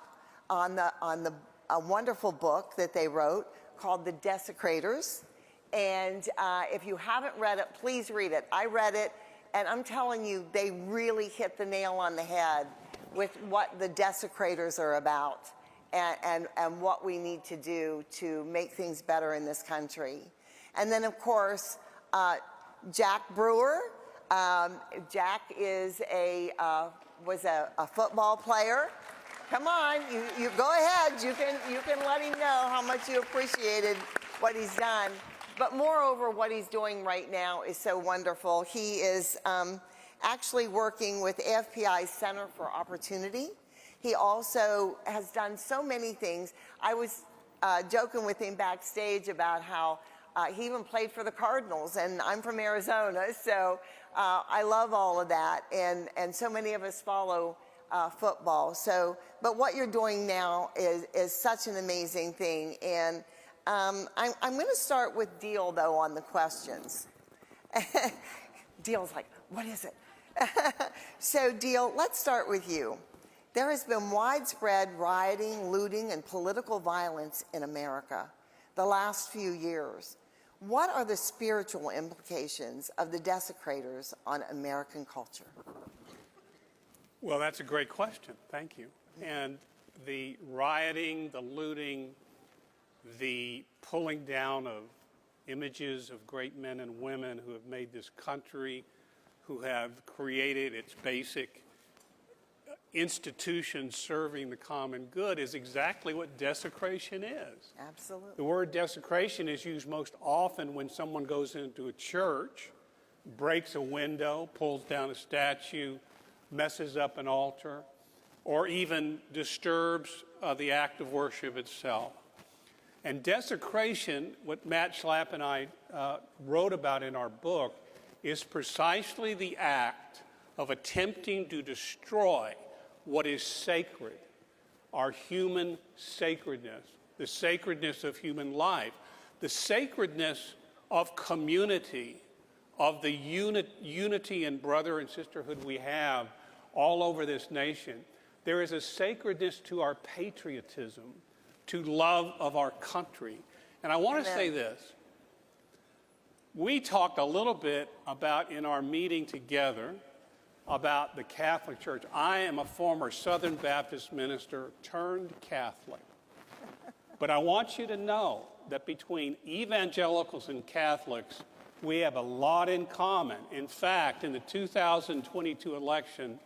on a wonderful book that they wrote called The Desecrators. And if you haven't read it, please read it. I read it, and I'm telling you, they really hit the nail on the head with what the desecrators are about and what we need to do to make things better in this country. And then, of course, Jack Brewer. Jack is was a football player. Come on, you go ahead. You can let him know how much you appreciated what he's done. But moreover, what he's doing right now is so wonderful. He is actually working with AFPI's Center for Opportunity. He also has done so many things. I was joking with him backstage about how he even played for the Cardinals, and I'm from Arizona, so I love all of that, and so many of us follow football. So, but what you're doing now is such an amazing thing, and I'm going to start with Deal, though, on the questions. Deal's like, what is it? So, Deal, let's start with you. There has been widespread rioting, looting, and political violence in America the last few years. What are the spiritual implications of the desecrators on American culture? Well, that's a great question. Thank you. And the rioting, the looting, the pulling down of images of great men and women who have made this country, who have created its basic institutions serving the common good is exactly what desecration is. Absolutely. The word desecration is used most often when someone goes into a church, breaks a window, pulls down a statue, messes up an altar, or even disturbs the act of worship itself. And desecration, what Matt Schlapp and I wrote about in our book, is precisely the act of attempting to destroy what is sacred, our human sacredness, the sacredness of human life, the sacredness of community, of the unity and brother and sisterhood we have all over this nation. There is a sacredness to our patriotism, to love of our country. And I want to say this. We talked a little bit about in our meeting together about the Catholic Church. I am a former Southern Baptist minister turned Catholic. But I want you to know that between evangelicals and Catholics, we have a lot in common. In fact, in the 2022 election,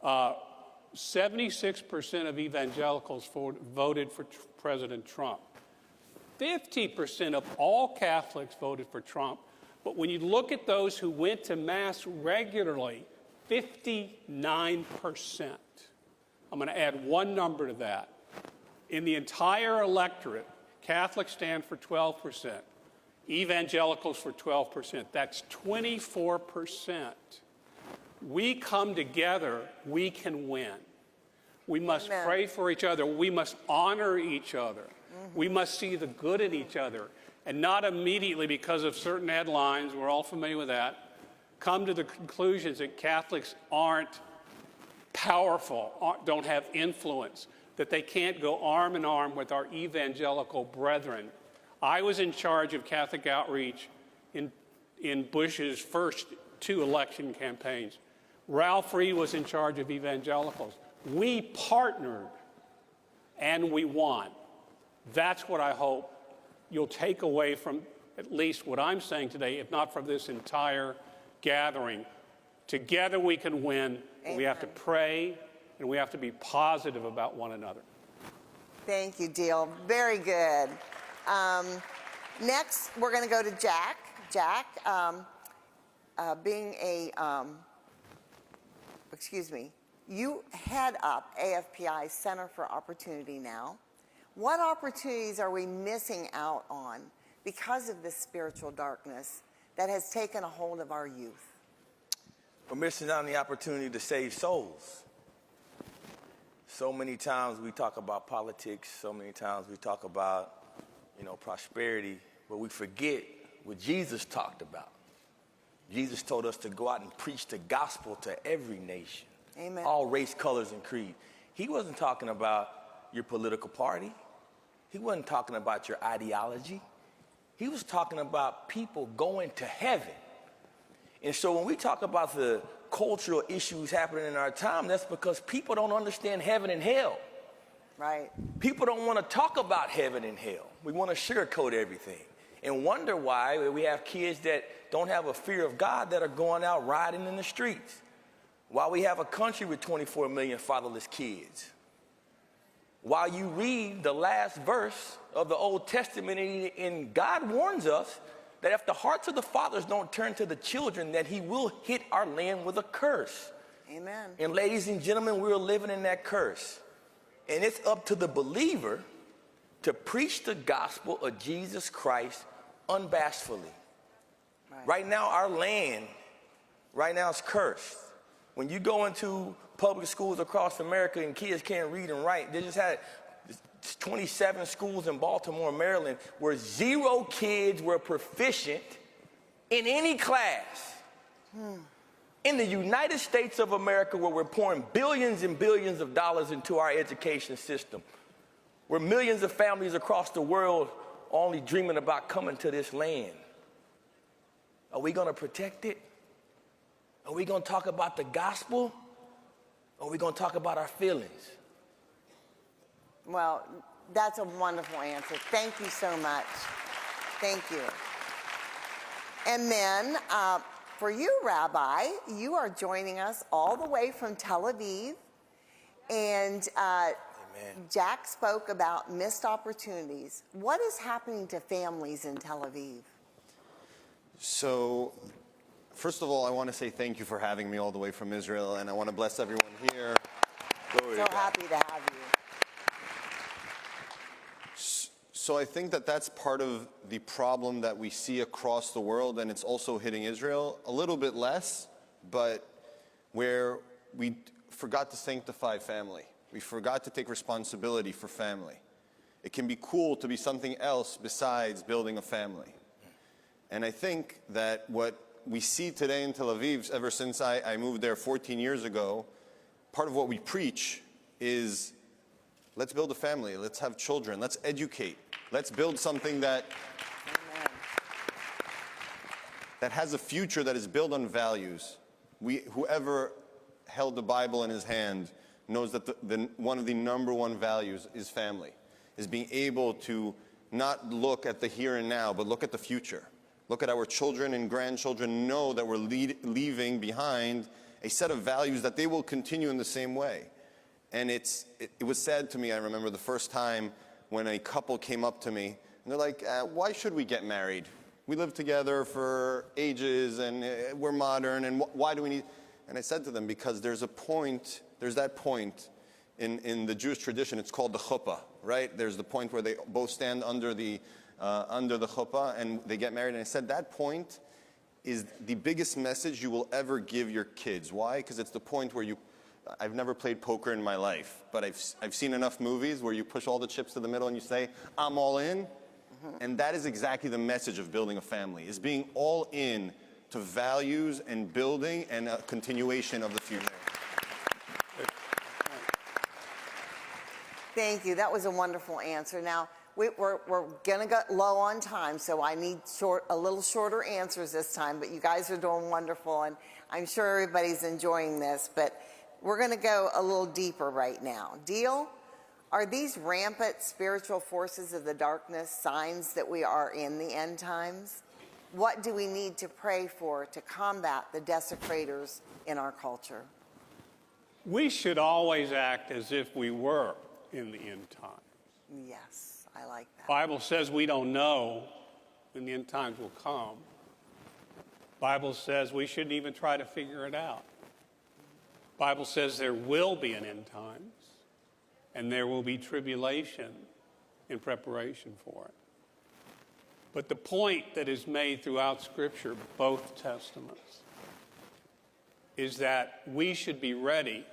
76% of evangelicals voted for President Trump. 50% of all Catholics voted for Trump. But when you look at those who went to Mass regularly, 59%. I'm going to add one number to that. In the entire electorate, Catholics stand for 12%. Evangelicals for 12%. That's 24%. We come together, we can win. We must pray for each other. We must honor each other. We must see the good in each other, and not immediately, because of certain headlines, we're all familiar with that, come to the conclusions that Catholics aren't powerful, don't have influence, that they can't go arm in arm with our evangelical brethren. I was in charge of Catholic outreach in Bush's first 2 election campaigns. Ralph Reed was in charge of evangelicals. We partnered, and we won. That's what I hope you'll take away from at least what I'm saying today, if not from this entire gathering. Together we can win. Amen. We have to pray, and we have to be positive about one another. Thank you, Deal. Very good. Next, we're going to go to Jack. Jack, being a, you head up AFPI's Center for Opportunity now. What opportunities are we missing out on because of this spiritual darkness that has taken a hold of our youth? We're missing out on the opportunity to save souls. So many times we talk about politics, so many times we talk about, prosperity, but we forget what Jesus talked about. Jesus told us to go out and preach the gospel to every nation. Amen. All race, colors, and creed. He wasn't talking about your political party. He wasn't talking about your ideology. He was talking about people going to heaven. And so when we talk about the cultural issues happening in our time, that's because people don't understand heaven and hell. Right. People don't want to talk about heaven and hell. We want to sugarcoat everything and wonder why we have kids that don't have a fear of God that are going out riding in the streets. Why we have a country with 24 million fatherless kids. While you read the last verse of the Old Testament, and God warns us that if the hearts of the fathers don't turn to the children, that he will hit our land with a curse. Amen. And ladies and gentlemen, we're living in that curse. And it's up to the believer to preach the gospel of Jesus Christ unbashfully. Right now, our land, is cursed. When you go into public schools across America and kids can't read and write, they just had 27 schools in Baltimore, Maryland, where 0 kids were proficient in any class. In the United States of America, where we're pouring billions and billions of dollars into our education system, where millions of families across the world are only dreaming about coming to this land. Are we going to protect it? Are we going to talk about the gospel? Or are we going to talk about our feelings? Well, that's a wonderful answer. Thank you so much. Thank you. And then for you, Rabbi, you are joining us all the way from Tel Aviv. And Jack spoke about missed opportunities. What is happening to families in Tel Aviv? So, first of all, I want to say thank you for having me all the way from Israel, and I want to bless everyone here. So happy to have you. So I think that that's part of the problem that we see across the world, and it's also hitting Israel a little bit less, but where we forgot to sanctify family. We forgot to take responsibility for family. It can be cool to be something else besides building a family. And I think that what we see today in Tel Aviv, ever since I moved there 14 years ago, part of what we preach is let's build a family, let's have children, let's educate, let's build something that has a future that is built on values. Whoever held the Bible in his hand knows that one of the #1 values is family, is being able to not look at the here and now, but look at the future. Look at our children and grandchildren, know that we're leaving behind a set of values that they will continue in the same way. And it was sad to me, I remember the first time when a couple came up to me, and they're like, why should we get married? We live together for ages, and we're modern, and why do we need... And I said to them, because there's that point in the Jewish tradition, it's called the chuppah, right? There's the point where they both stand under the chuppah and they get married. And I said that point is the biggest message you will ever give your kids. Why? Because it's the point where I've never played poker in my life, but I've seen enough movies where you push all the chips to the middle and you say, I'm all in. And that is exactly the message of building a family, is being all in to values and building and a continuation of the future. Thank you. That was a wonderful answer. Now, we're going to get low on time, so I need a little shorter answers this time, but you guys are doing wonderful, and I'm sure everybody's enjoying this, but we're going to go a little deeper right now. Deal? Are these rampant spiritual forces of the darkness signs that we are in the end times? What do we need to pray for to combat the desecrators in our culture? We should always act as if we were in the end times. Yes, I like that. The Bible says we don't know when the end times will come. Bible says we shouldn't even try to figure it out. Bible says there will be an end times, and there will be tribulation in preparation for it. But the point that is made throughout Scripture, both Testaments, is that we should be ready.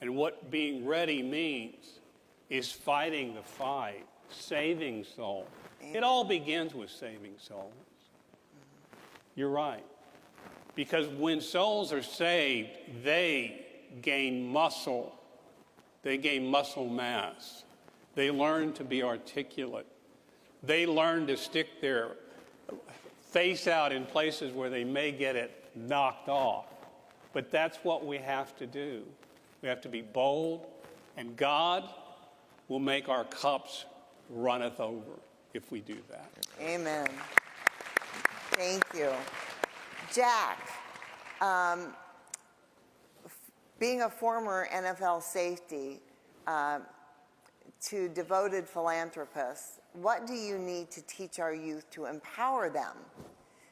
And what being ready means is fighting the fight, saving souls. It all begins with saving souls. You're right. Because when souls are saved, they gain muscle. They gain muscle mass. They learn to be articulate. They learn to stick their face out in places where they may get it knocked off. But that's what we have to do. We have to be bold, and God will make our cups runneth over if we do that. Amen. Thank you. Jack, being a former NFL safety to devoted philanthropists, what do you need to teach our youth to empower them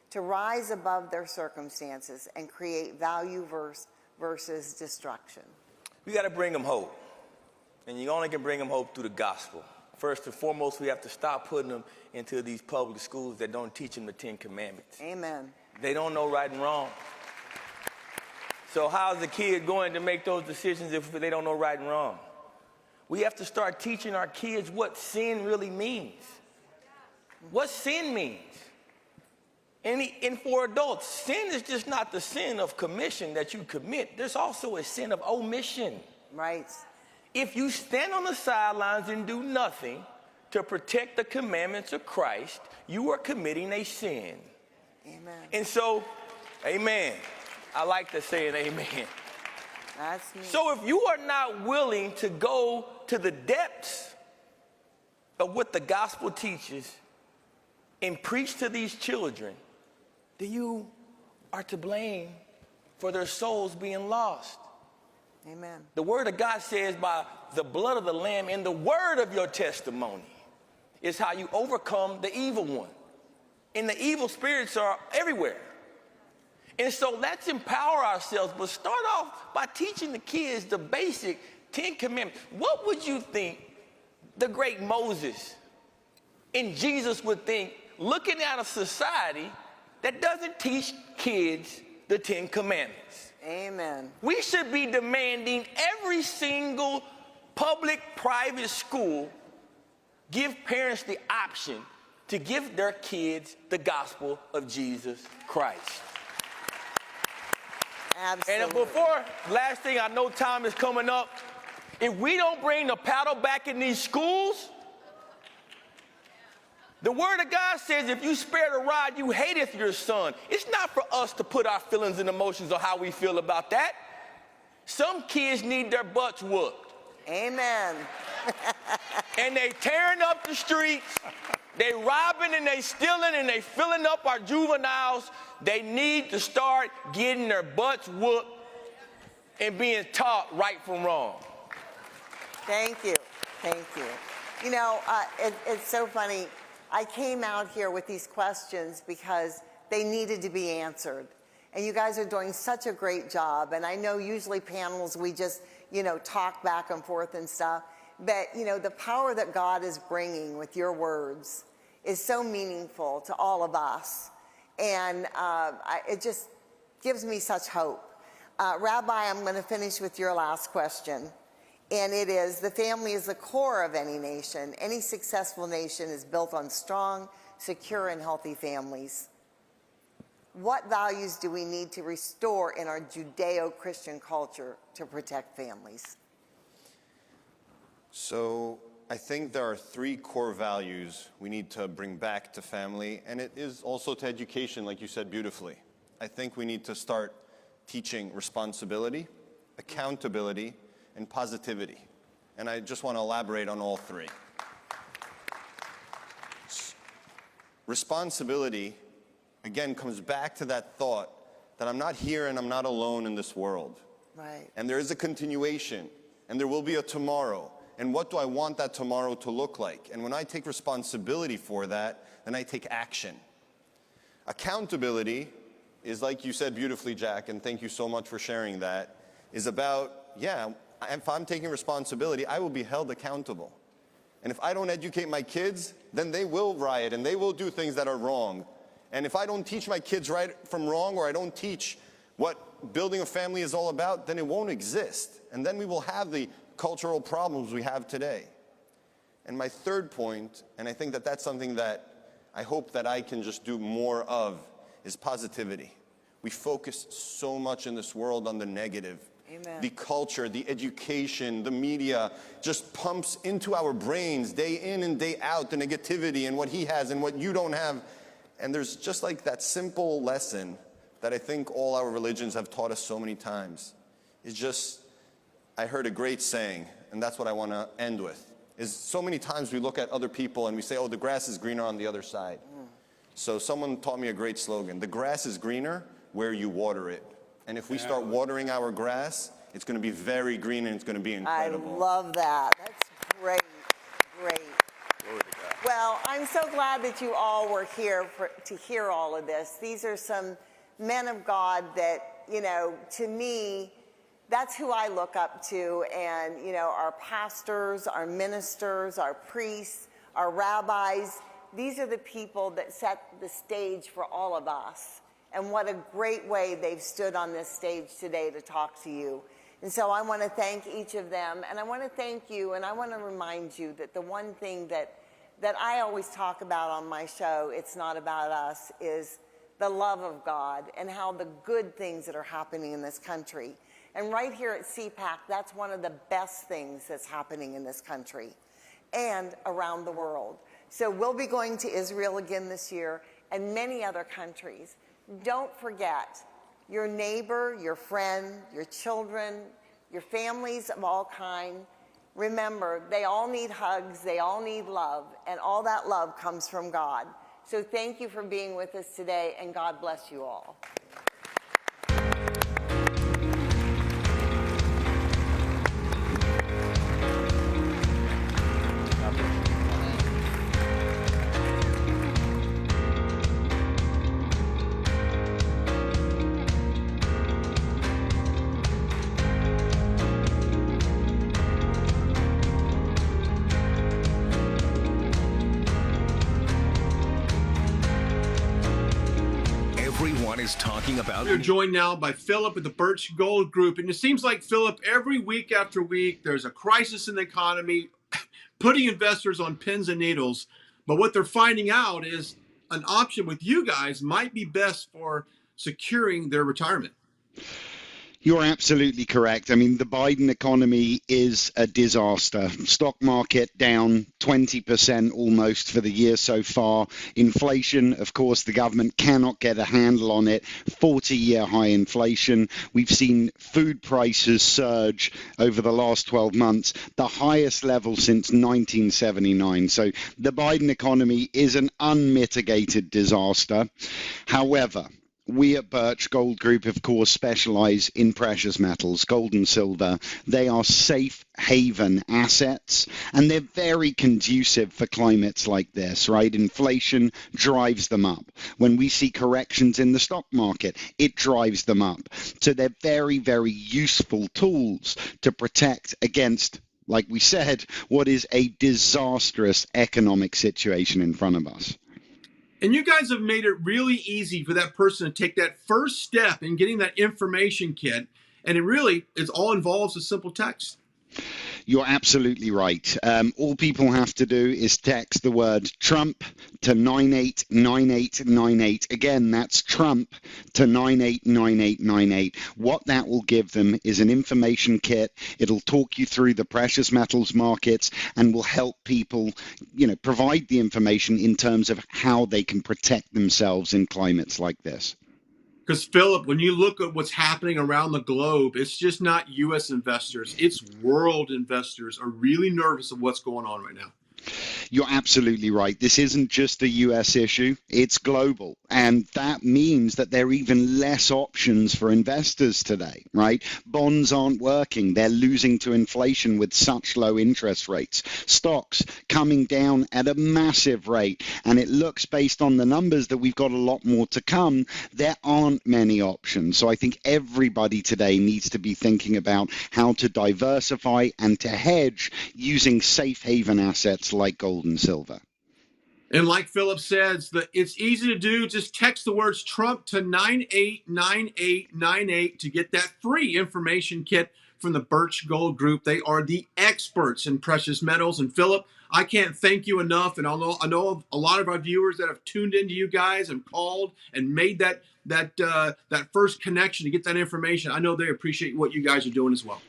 to rise above their circumstances and create value versus destruction? We got to bring them hope. And you only can bring them hope through the gospel. First and foremost, we have to stop putting them into these public schools that don't teach them the 10 Commandments. Amen. They don't know right and wrong. So how's the kid going to make those decisions if they don't know right and wrong? We have to start teaching our kids what sin really means. What sin means. And for adults, sin is just not the sin of commission that you commit. There's also a sin of omission. Right. If you stand on the sidelines and do nothing to protect the commandments of Christ, you are committing a sin. Amen. And so, amen. I like to say an amen. That's me. So if you are not willing to go to the depths of what the gospel teaches and preach to these children, then you are to blame for their souls being lost. Amen. The word of God says by the blood of the Lamb and the word of your testimony is how you overcome the evil one. And the evil spirits are everywhere. And so let's empower ourselves, but start off by teaching the kids the basic 10 Commandments. What would you think the great Moses and Jesus would think looking at a society that doesn't teach kids the 10 Commandments? Amen. We should be demanding every single public, private school give parents the option to give their kids the gospel of Jesus Christ. Absolutely. And before, last thing, I know time is coming up. If we don't bring the paddle back in these schools, the word of God says if you spare the rod, you hateth your son. It's not for us to put our feelings and emotions on how we feel about that. Some kids need their butts whooped. Amen. And they tearing up the streets. They robbing and they stealing and they filling up our juveniles. They need to start getting their butts whooped and being taught right from wrong. Thank you. Thank you. You know, it's so funny. I came out here with these questions because they needed to be answered. And you guys are doing such a great job. And I know usually panels, we just, talk back and forth and stuff. But, the power that God is bringing with your words is so meaningful to all of us. And it just gives me such hope. Rabbi, I'm going to finish with your last question. And it is, the family is the core of any nation. Any successful nation is built on strong, secure, and healthy families. What values do we need to restore in our Judeo-Christian culture to protect families? So I think there are 3 core values we need to bring back to family, and it is also to education, like you said beautifully. I think we need to start teaching responsibility, accountability, and positivity. And I just want to elaborate on all 3. Responsibility, again, comes back to that thought that I'm not here and I'm not alone in this world. Right. And there is a continuation, and there will be a tomorrow. And what do I want that tomorrow to look like? And when I take responsibility for that, then I take action. Accountability is, like you said beautifully, Jack, and thank you so much for sharing that, is about, yeah, if I'm taking responsibility, I will be held accountable. And if I don't educate my kids, then they will riot and they will do things that are wrong. And if I don't teach my kids right from wrong, or I don't teach what building a family is all about, then it won't exist. And then we will have the cultural problems we have today. And my third point, and I think that that's something that I hope that I can just do more of, is positivity. We focus so much in this world on the negative. Amen. The culture, the education, the media just pumps into our brains day in and day out the negativity and what he has and what you don't have. And there's just like that simple lesson that I think all our religions have taught us so many times. It's just, I heard a great saying, and that's what I want to end with, is so many times we look at other people and we say, oh, the grass is greener on the other side. So someone taught me a great slogan: the grass is greener where you water it. And if we start watering our grass, it's going to be very green and it's going to be incredible. I love that. That's great, great. Well, I'm so glad that you all were here to hear all of this. These are some men of God that, you know, to me, that's who I look up to. And, you know, our pastors, our ministers, our priests, our rabbis, these are the people that set the stage for all of us. And what a great way they've stood on this stage today to talk to you. And so I want to thank each of them, and I want to thank you, and I want to remind you that the one thing that I always talk about on my show, It's Not About Us, is the love of God and how the good things that are happening in this country. And right here at CPAC, that's one of the best things that's happening in this country and around the world. So we'll be going to Israel again this year and many other countries. Don't forget your neighbor, your friend, your children, your families of all kind. Remember, they all need hugs, they all need love, and all that love comes from God. So thank you for being with us today, and God bless you all. Is talking about. We're joined now by Philip at the Birch Gold Group, and it seems like, Philip, every week after week there's a crisis in the economy, putting investors on pins and needles. But what they're finding out is an option with you guys might be best for securing their retirement. You're absolutely correct. I mean, the Biden economy is a disaster. Stock market down 20% almost for the year so far. Inflation, of course, the government cannot get a handle on it. 40-year high inflation. We've seen food prices surge over the last 12 months, the highest level since 1979. So the Biden economy is an unmitigated disaster. However, we at Birch Gold Group, of course, specialize in precious metals, gold and silver. They are safe haven assets, and they're very conducive for climates like this, right? Inflation drives them up. When we see corrections in the stock market, it drives them up. So they're very, very useful tools to protect against, like we said, what is a disastrous economic situation in front of us. And you guys have made it really easy for that person to take that first step in getting that information kit. And it really is all involves a simple text. You're absolutely right. All people have to do is text the word Trump to 989898. Again, that's Trump to 989898. What that will give them is an information kit. It'll talk you through the precious metals markets and will help people, provide the information in terms of how they can protect themselves in climates like this. Because, Philip, when you look at what's happening around the globe, it's just not U.S. investors. It's world investors are really nervous of what's going on right now. You're absolutely right. This isn't just a US issue, it's global. And that means that there are even less options for investors today, right? Bonds aren't working. They're losing to inflation with such low interest rates. Stocks coming down at a massive rate. And it looks, based on the numbers, that we've got a lot more to come. There aren't many options. So I think everybody today needs to be thinking about how to diversify and to hedge using safe haven assets like gold and silver. And like Philip says, it's easy to do. Just text the words Trump to 989898 to get that free information kit from the Birch Gold Group. They are the experts in precious metals. And Philip, I can't thank you enough. And I know a lot of our viewers that have tuned into you guys and called and made that first connection to get that information. I know they appreciate what you guys are doing as well.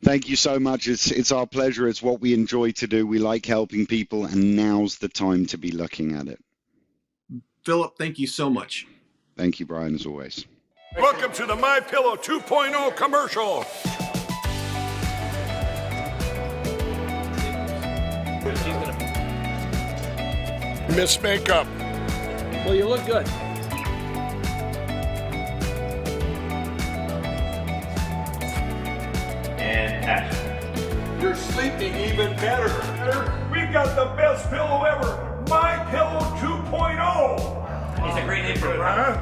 Thank you so much. It's our pleasure. It's what we enjoy to do. We like helping people, and now's the time to be looking at it. Philip, thank you so much. Thank you, Brian, as always. Welcome to the MyPillow 2.0 commercial. Miss Makeup. Well, you look good. And action. You're sleeping even better. We've got the best pillow ever, MyPillow 2.0. It's a great name for it, huh?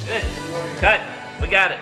Good. Cut. We got it.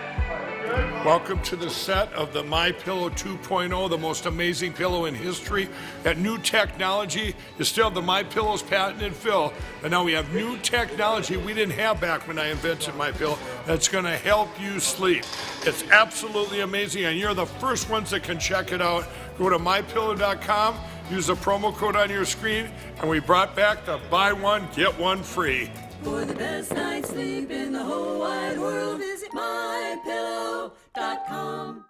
Welcome to the set of the MyPillow 2.0, the most amazing pillow in history. That new technology is still the MyPillow's patented fill, but now we have new technology we didn't have back when I invented MyPillow that's going to help you sleep. It's absolutely amazing, and you're the first ones that can check it out. Go to mypillow.com, use the promo code on your screen, and we brought back the buy one, get one free. For the best night's sleep in the whole wide world, visit mypillow.com.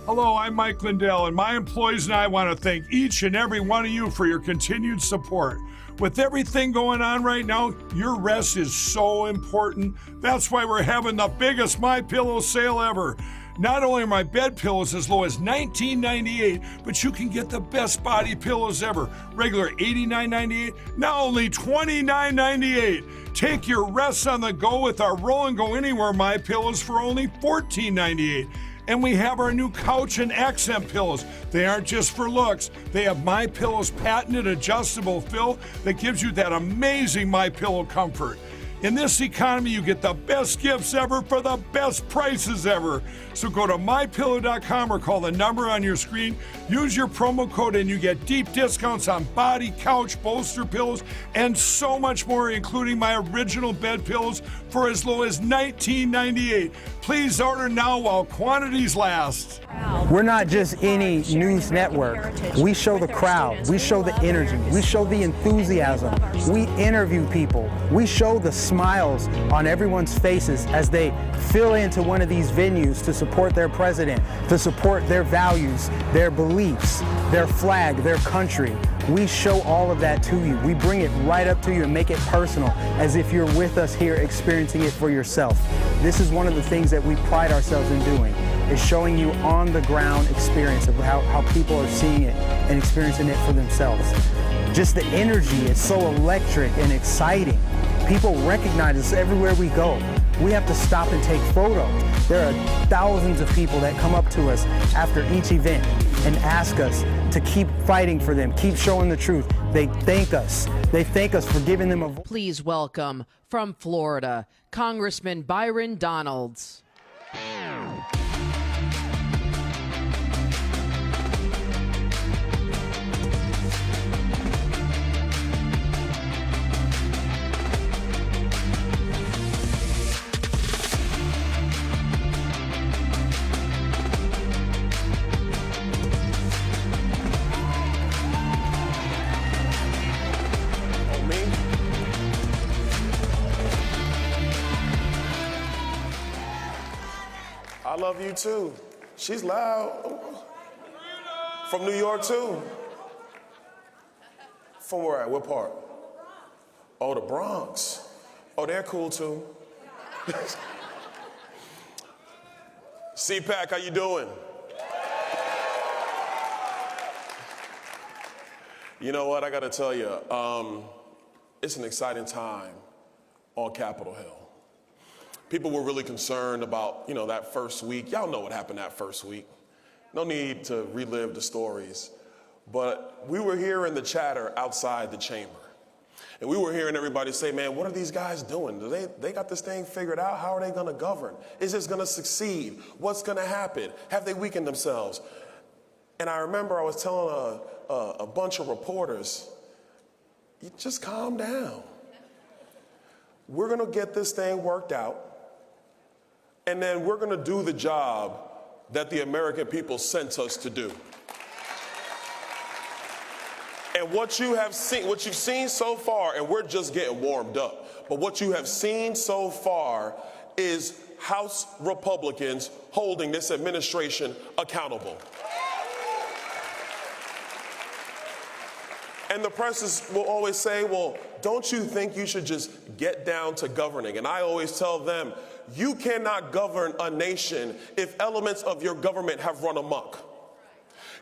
Hello, I'm Mike Lindell, and my employees and I want to thank each and every one of you for your continued support. With everything going on right now, your rest is so important. That's why we're having the biggest MyPillow sale ever. Not only are my bed pillows as low as $19.98, but you can get the best body pillows ever. Regular $89.98, now only $29.98. Take your rest on the go with our Roll and Go Anywhere MyPillows for only $14.98. And we have our new couch and accent pillows. They aren't just for looks. They have MyPillow's patented adjustable fill that gives you that amazing MyPillow comfort. In this economy, you get the best gifts ever for the best prices ever. So go to mypillow.com or call the number on your screen. Use your promo code and you get deep discounts on body, couch, bolster pillows, and so much more, including my original bed pillows for as low as $19.98. Please order now while quantities last. We're not just any news network. We show the crowd. We show the energy. We show the enthusiasm. We interview people. We show the smiles on everyone's faces as they fill into one of these venues to support their president, to support their values, their beliefs, their flag, their country. We show all of that to you. We bring it right up to you and make it personal, as if you're with us here experiencing it for yourself. This is one of the things that we pride ourselves in doing, is showing you on the ground experience of how people are seeing it and experiencing it for themselves. Just the energy is so electric and exciting. People recognize us everywhere we go. We have to stop and take photos. There are thousands of people that come up to us after each event and ask us to keep fighting for them, keep showing the truth. They thank us. They thank us for giving them a voice. Please welcome, from Florida, Congressman Byron Donalds. I love you too. She's loud. From New York too. From where at? What part? Oh, the Bronx. Oh, they're cool too. CPAC, how you doing? You know what, I gotta tell you, it's an exciting time on Capitol Hill. People were really concerned about, that first week. Y'all know what happened that first week. No need to relive the stories. But we were hearing the chatter outside the chamber. And we were hearing everybody say, man, what are these guys doing? Do they got this thing figured out? How are they gonna govern? Is this gonna succeed? What's gonna happen? Have they weakened themselves? And I remember I was telling a bunch of reporters, you just calm down. We're gonna get this thing worked out, and then we're gonna do the job that the American people sent us to do. And what you've seen so far, and we're just getting warmed up, but what you have seen so far is House Republicans holding this administration accountable. And the press will always say, well, don't you think you should just get down to governing? And I always tell them, you cannot govern a nation if elements of your government have run amok.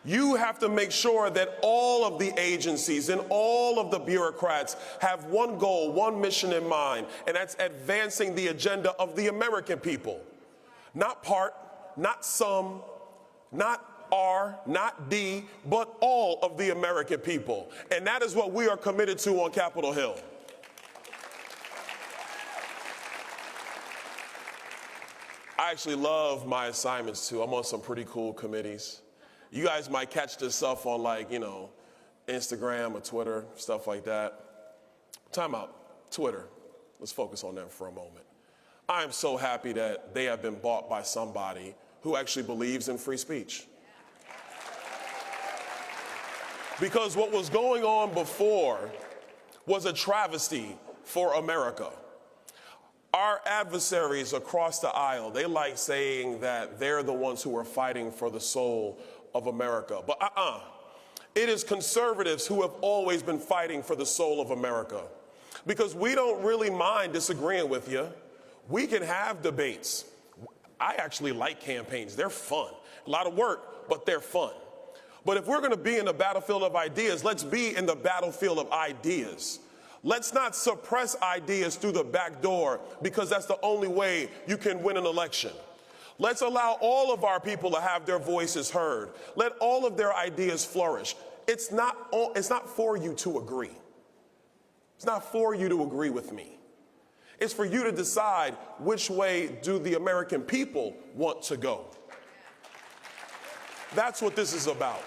You have to make sure that all of the agencies and all of the bureaucrats have one goal, one mission in mind, and that's advancing the agenda of the American people. Not part, not some, not R, not D, but all of the American people. And that is what we are committed to on Capitol Hill. I actually love my assignments too. I'm on some pretty cool committees. You guys might catch this stuff on Instagram or Twitter, stuff like that. Time out, Twitter. Let's focus on that for a moment. I am so happy that they have been bought by somebody who actually believes in free speech. Because what was going on before was a travesty for America. Our adversaries across the aisle, they like saying that they're the ones who are fighting for the soul of America. But it is conservatives who have always been fighting for the soul of America. Because we don't really mind disagreeing with you. We can have debates. I actually like campaigns. They're fun. A lot of work, but they're fun. But if we're going to be in the battlefield of ideas, let's be in the battlefield of ideas. Let's not suppress ideas through the back door because that's the only way you can win an election. Let's allow all of our people to have their voices heard. Let all of their ideas flourish. It's not for you to agree. It's not for you to agree with me. It's for you to decide which way do the American people want to go. That's what this is about.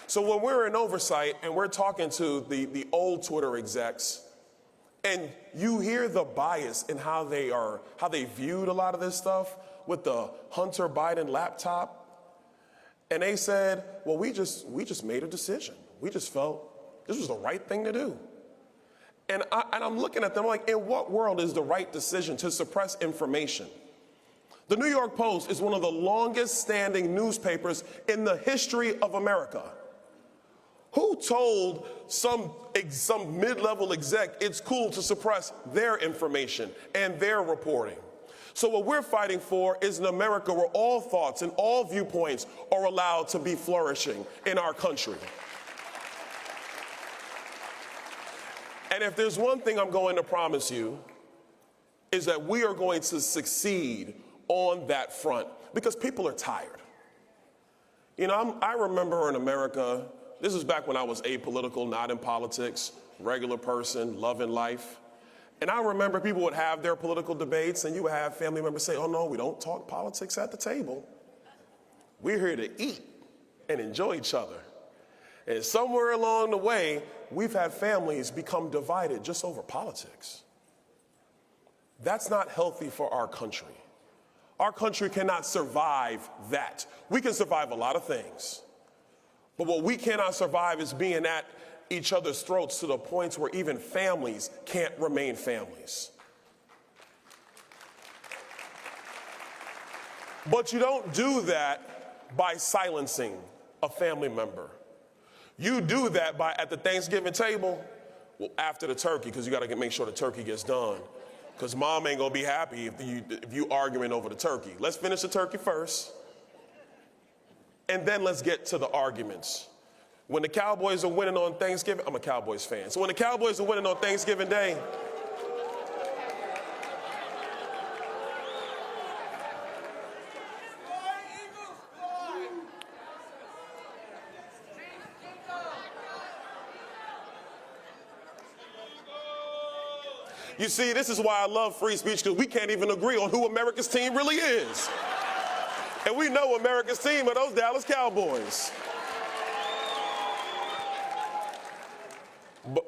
So when we're in oversight and we're talking to the old Twitter execs, and you hear the bias in how they viewed a lot of this stuff with the Hunter Biden laptop, and they said, well, we just made a decision. We just felt this was the right thing to do. And I'm looking at them like, in what world is the right decision to suppress information? The New York Post is one of the longest standing newspapers in the history of America. Who told some mid-level exec it's cool to suppress their information and their reporting? So what we're fighting for is an America where all thoughts and all viewpoints are allowed to be flourishing in our country. And if there's one thing I'm going to promise you, is that we are going to succeed on that front because people are tired. I remember in America, this was back when I was apolitical, not in politics, regular person, loving life. And I remember people would have their political debates and you would have family members say, oh no, we don't talk politics at the table. We're here to eat and enjoy each other. And somewhere along the way, we've had families become divided just over politics. That's not healthy for our country. Our country cannot survive that. We can survive a lot of things. But what we cannot survive is being at each other's throats to the points where even families can't remain families. But you don't do that by silencing a family member. You do that by, at the Thanksgiving table, well, after the turkey, because you got to make sure the turkey gets done. Because mom ain't going to be happy if you arguing over the turkey. Let's finish the turkey first. And then let's get to the arguments. When the Cowboys are winning on Thanksgiving, I'm a Cowboys fan. So when the Cowboys are winning on Thanksgiving Day, you see, this is why I love free speech, because we can't even agree on who America's team really is. And we know America's team are those Dallas Cowboys.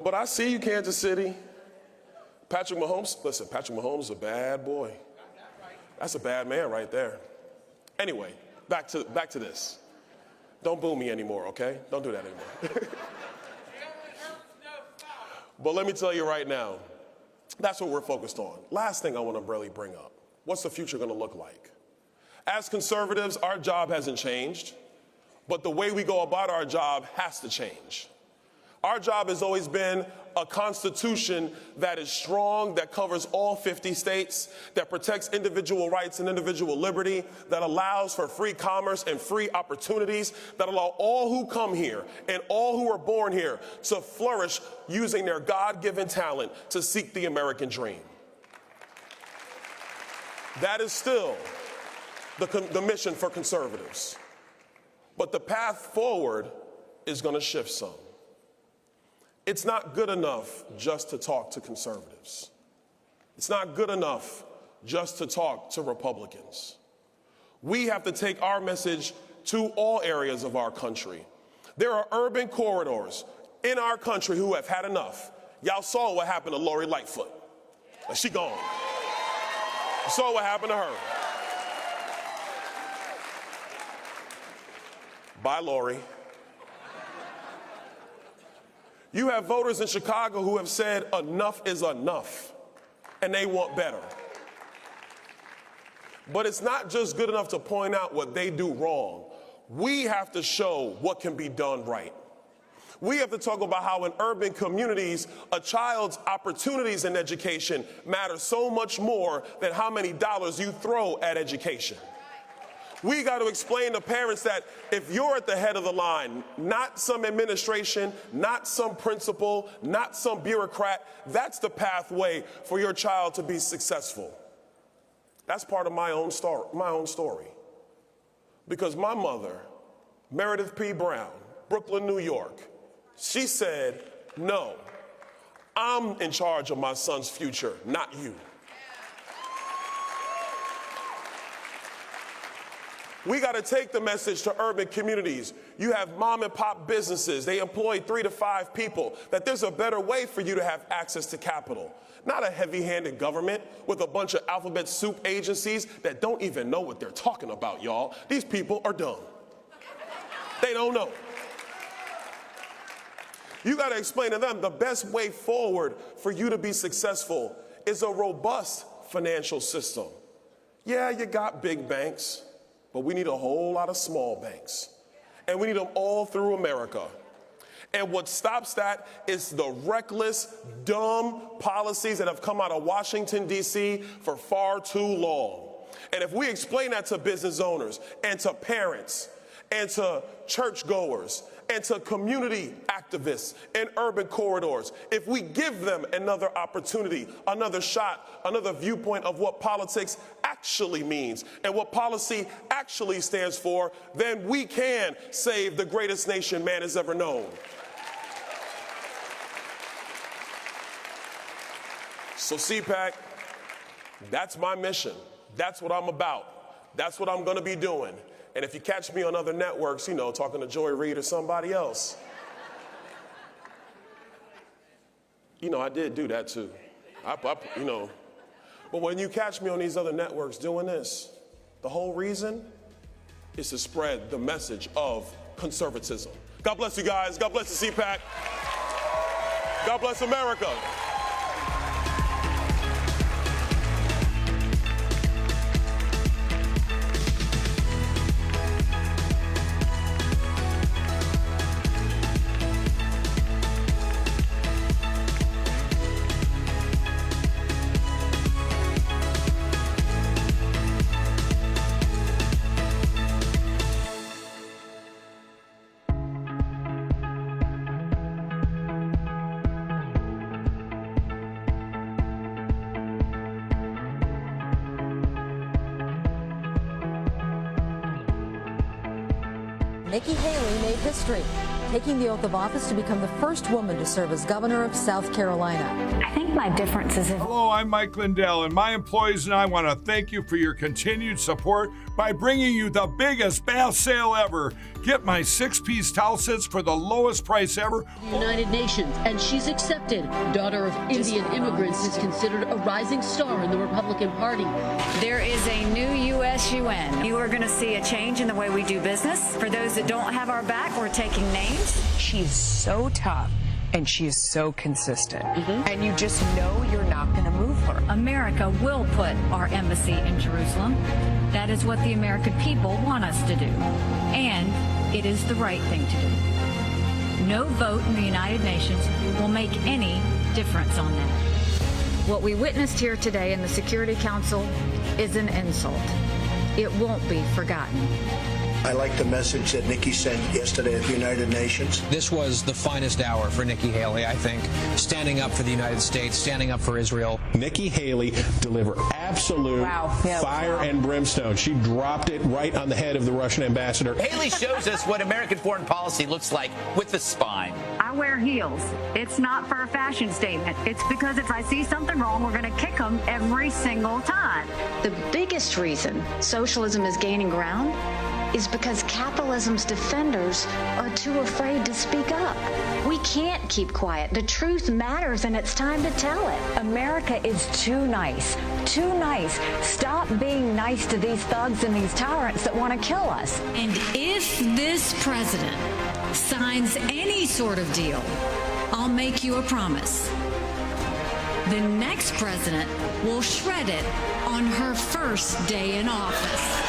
But I see you, Kansas City. Patrick Mahomes, listen, Patrick Mahomes is a bad boy. That's a bad man right there. Anyway, back to this. Don't boo me anymore, okay? Don't do that anymore. But let me tell you right now, that's what we're focused on. Last thing I want to really bring up. What's the future going to look like? As conservatives, our job hasn't changed, but the way we go about our job has to change. Our job has always been a constitution that is strong, that covers all 50 states, that protects individual rights and individual liberty, that allows for free commerce and free opportunities, that allow all who come here and all who are born here to flourish using their God-given talent to seek the American dream. That is still the mission for conservatives. But the path forward is going to shift some. It's not good enough just to talk to conservatives. It's not good enough just to talk to Republicans. We have to take our message to all areas of our country. There are urban corridors in our country who have had enough. Y'all saw what happened to Lori Lightfoot. She gone. You saw what happened to her. Bye, Lori. You have voters in Chicago who have said enough is enough, and they want better. But it's not just good enough to point out what they do wrong. We have to show what can be done right. We have to talk about how in urban communities, a child's opportunities in education matter so much more than how many dollars you throw at education. We got to explain to parents that if you're at the head of the line, not some administration, not some principal, not some bureaucrat, that's the pathway for your child to be successful. That's part of my own story. Because my mother, Meredith P. Brown, Brooklyn, New York, she said, no, I'm in charge of my son's future, not you. We got to take the message to urban communities. You have mom and pop businesses. They employ 3 to 5 people. That there's a better way for you to have access to capital. Not a heavy-handed government with a bunch of alphabet soup agencies that don't even know what they're talking about, y'all. These people are dumb. They don't know. You got to explain to them the best way forward for you to be successful is a robust financial system. Yeah, you got big banks. But we need a whole lot of small banks. And we need them all through America. And what stops that is the reckless, dumb policies that have come out of Washington, D.C. for far too long. And if we explain that to business owners and to parents and to churchgoers and to community activists in urban corridors, if we give them another opportunity, another shot, another viewpoint of what politics actually means and what policy actually stands for, then we can save the greatest nation man has ever known. So CPAC, that's my mission. That's what I'm about. That's what I'm going to be doing. And if you catch me on other networks, you know, talking to Joy Reid or somebody else, you know, I did do that too. You know. But when you catch me on these other networks doing this, the whole reason is to spread the message of conservatism. God bless you guys. God bless the CPAC. God bless America. Nikki Haley made history, taking the oath of office to become the first woman to serve as governor of South Carolina. I think my difference is... Hello, I'm Mike Lindell, and my employees and I want to thank you for your continued support by bringing you the biggest bath sale ever. Get my 6-piece towel sets for the lowest price ever. The United Nations, and she's accepted. Daughter of Indian immigrants is considered a rising star in the Republican Party. There is a new U.S. UN. You are going to see a change in the way we do business. For those that don't have our back, we're taking names. She's so tough. And she is so consistent. And you just know you're not going to move her. America will put our embassy in Jerusalem. That is what the American people want us to do. And it is the right thing to do. No vote in the United Nations will make any difference on that. What we witnessed here today in the Security Council is an insult. It won't be forgotten. I like the message that Nikki sent yesterday at the United Nations. This was the finest hour for Nikki Haley, I think, standing up for the United States, standing up for Israel. Nikki Haley delivered absolute fire and brimstone. She dropped it right on the head of the Russian ambassador. Haley shows us what American foreign policy looks like with the spine. I wear heels. It's not for a fashion statement. It's because if I see something wrong, we're going to kick them every single time. The biggest reason socialism is gaining ground is because capitalism's defenders are too afraid to speak up. We can't keep quiet. The truth matters, and it's time to tell it. America is too nice. Too nice. Stop being nice to these thugs and these tyrants that want to kill us. And if this president signs any sort of deal, I'll make you a promise. The next president will shred it on her first day in office.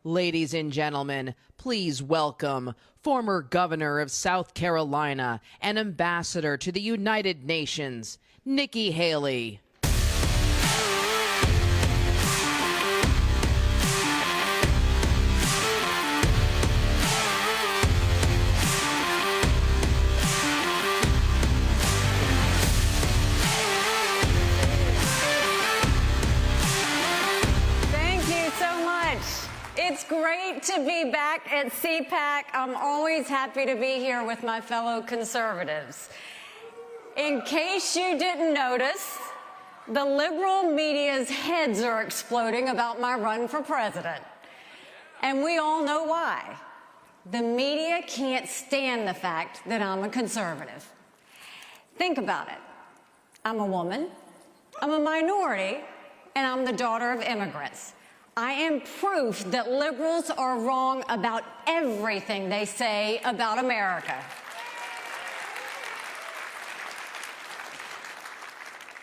Ladies and gentlemen, please welcome former governor of South Carolina and ambassador to the United Nations, Nikki Haley. It's great to be back at CPAC. I'm always happy to be here with my fellow conservatives. In case you didn't notice, the liberal media's heads are exploding about my run for president. And we all know why. The media can't stand the fact that I'm a conservative. Think about it. I'm a woman, I'm a minority, and I'm the daughter of immigrants. I am proof that liberals are wrong about everything they say about America.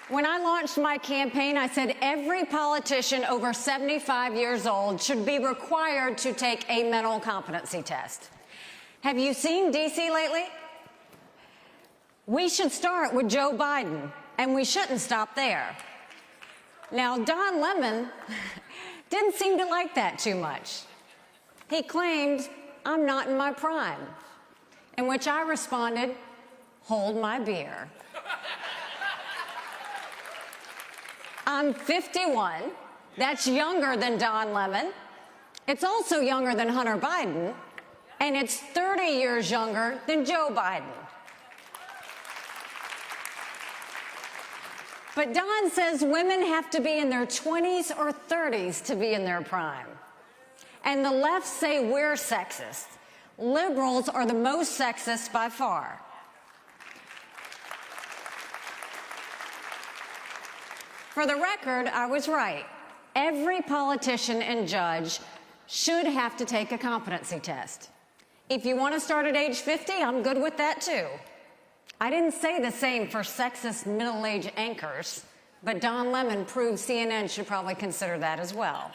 When I launched my campaign, I said every politician over 75 years old should be required to take a mental competency test. Have you seen D.C. lately? We should start with Joe Biden, and we shouldn't stop there. Now, Don Lemon didn't seem to like that too much. He claimed, I'm not in my prime, in which I responded, hold my beer. I'm 51. That's younger than Don Lemon. It's also younger than Hunter Biden, and it's 30 years younger than Joe Biden. But Don says women have to be in their 20s or 30s to be in their prime. And the left say we're sexist. Liberals are the most sexist by far. For the record, I was right. Every politician and judge should have to take a competency test. If you want to start at age 50, I'm good with that too. I didn't say the same for sexist middle-aged anchors, but Don Lemon proved CNN should probably consider that as well.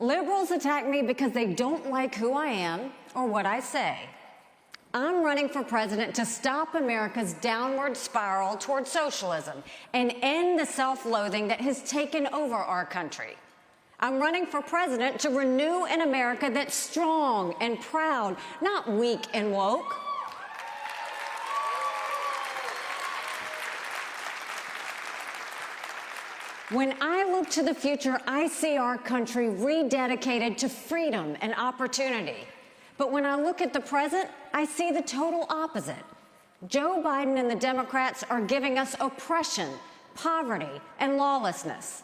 Liberals attack me because they don't like who I am or what I say. I'm running for president to stop America's downward spiral toward socialism and end the self-loathing that has taken over our country. I'm running for president to renew an America that's strong and proud, not weak and woke. When I look to the future, I see our country rededicated to freedom and opportunity. But when I look at the present, I see the total opposite. Joe Biden and the Democrats are giving us oppression, poverty, and lawlessness.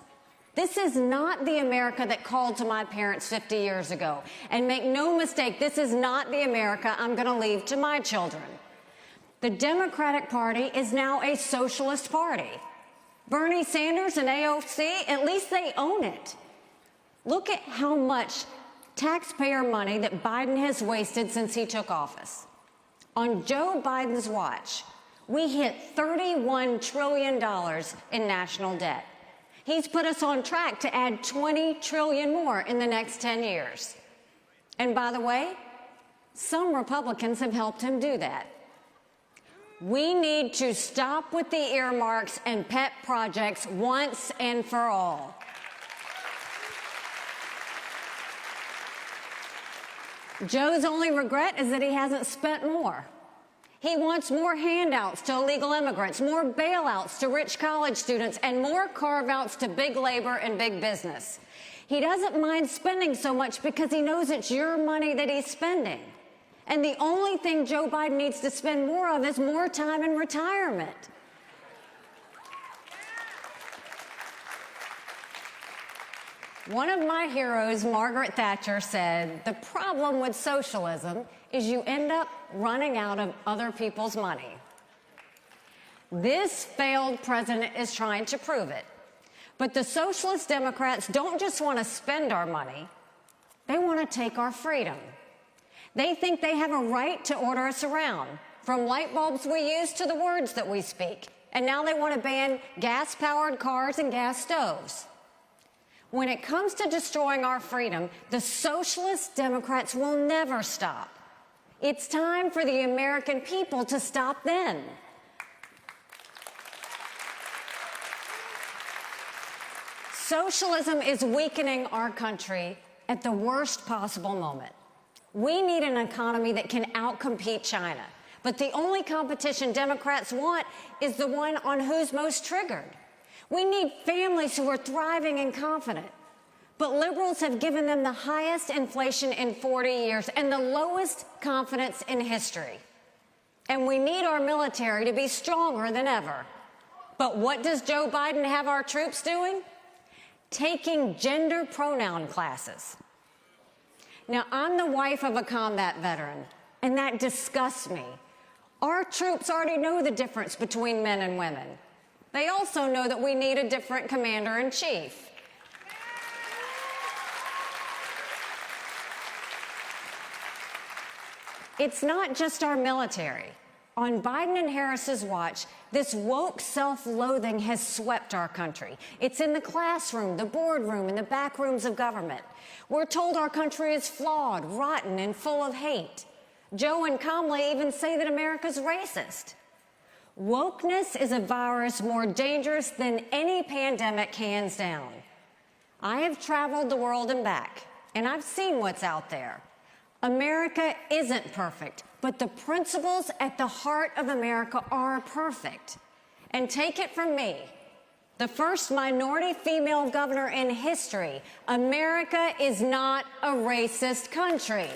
This is not the America that called to my parents 50 years ago. And make no mistake, this is not the America I'm going to leave to my children. The Democratic Party is now a socialist party. Bernie Sanders and AOC, at least they own it. Look at how much taxpayer money that Biden has wasted since he took office. On Joe Biden's watch, we hit $31 trillion in national debt. He's put us on track to add $20 trillion more in the next 10 years. And by the way, some Republicans have helped him do that. We need to stop with the earmarks and pet projects once and for all. Joe's only regret is that he hasn't spent more. He wants more handouts to illegal immigrants, more bailouts to rich college students, and more carve-outs to big labor and big business. He doesn't mind spending so much because he knows it's your money that he's spending. And the only thing Joe Biden needs to spend more of is more time in retirement. One of my heroes, Margaret Thatcher, said, "The problem with socialism is you end up running out of other people's money." This failed president is trying to prove it. But the socialist Democrats don't just want to spend our money, they want to take our freedom. They think they have a right to order us around, from light bulbs we use to the words that we speak. And now they want to ban gas-powered cars and gas stoves. When it comes to destroying our freedom, the socialist Democrats will never stop. It's time for the American people to stop them. Socialism is weakening our country at the worst possible moment. We need an economy that can outcompete China. But the only competition Democrats want is the one on who's most triggered. We need families who are thriving and confident. But liberals have given them the highest inflation in 40 years and the lowest confidence in history. And we need our military to be stronger than ever. But what does Joe Biden have our troops doing? Taking gender pronoun classes. Now, I'm the wife of a combat veteran, and that disgusts me. Our troops already know the difference between men and women. They also know that we need a different commander-in-chief. It's not just our military. On Biden and Harris's watch, this woke self-loathing has swept our country. It's in the classroom, the boardroom, and the back rooms of government. We're told our country is flawed, rotten, and full of hate. Joe and Kamala even say that America's racist. Wokeness is a virus more dangerous than any pandemic, hands down. I have traveled the world and back, and I've seen what's out there. America isn't perfect, but the principles at the heart of America are perfect. And take it from me, the first minority female governor in history, America is not a racist country.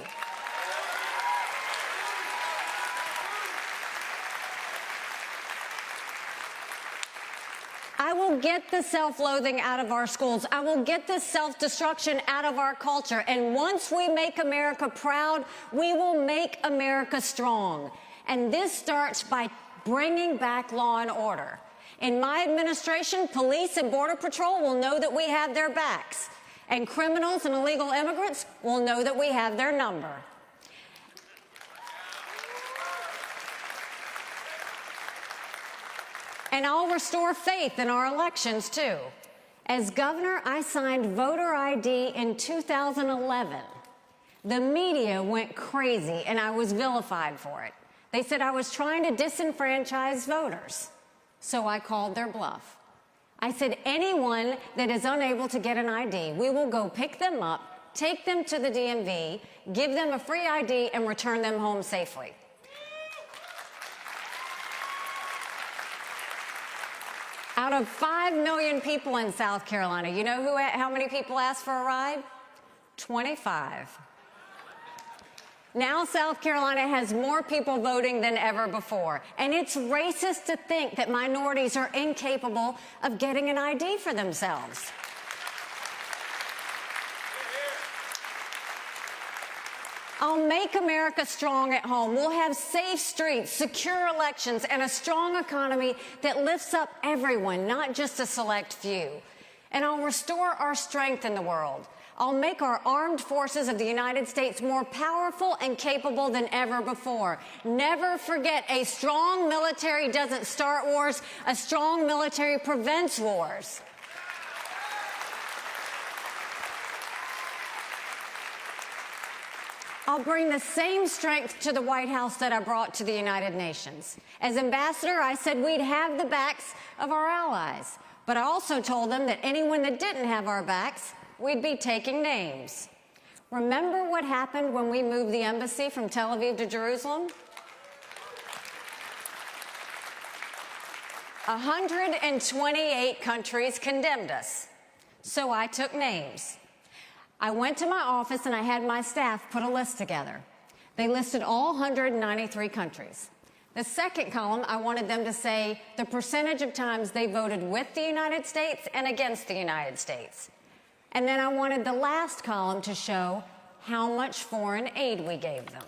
I will get the self-loathing out of our schools. I will get the self-destruction out of our culture. And once we make America proud, we will make America strong. And this starts by bringing back law and order. In my administration, police and Border Patrol will know that we have their backs. And criminals and illegal immigrants will know that we have their number. And I'll restore faith in our elections, too. As governor, I signed voter ID in 2011. The media went crazy, and I was vilified for it. They said I was trying to disenfranchise voters. So I called their bluff. I said, anyone that is unable to get an ID, we will go pick them up, take them to the DMV, give them a free ID, and return them home safely. Out of 5 million people in South Carolina, you know how many people asked for a ride? 25. Now South Carolina has more people voting than ever before. And it's racist to think that minorities are incapable of getting an ID for themselves. I'll make America strong at home. We'll have safe streets, secure elections, and a strong economy that lifts up everyone, not just a select few. And I'll restore our strength in the world. I'll make our armed forces of the United States more powerful and capable than ever before. Never forget, a strong military doesn't start wars. A strong military prevents wars. I'll bring the same strength to the White House that I brought to the United Nations. As ambassador, I said we'd have the backs of our allies. But I also told them that anyone that didn't have our backs, we'd be taking names. Remember what happened when we moved the embassy from Tel Aviv to Jerusalem? 128 countries condemned us. So I took names. I went to my office and I had my staff put a list together. They listed all 193 countries. The second column, I wanted them to say the percentage of times they voted with the United States and against the United States. And then I wanted the last column to show how much foreign aid we gave them.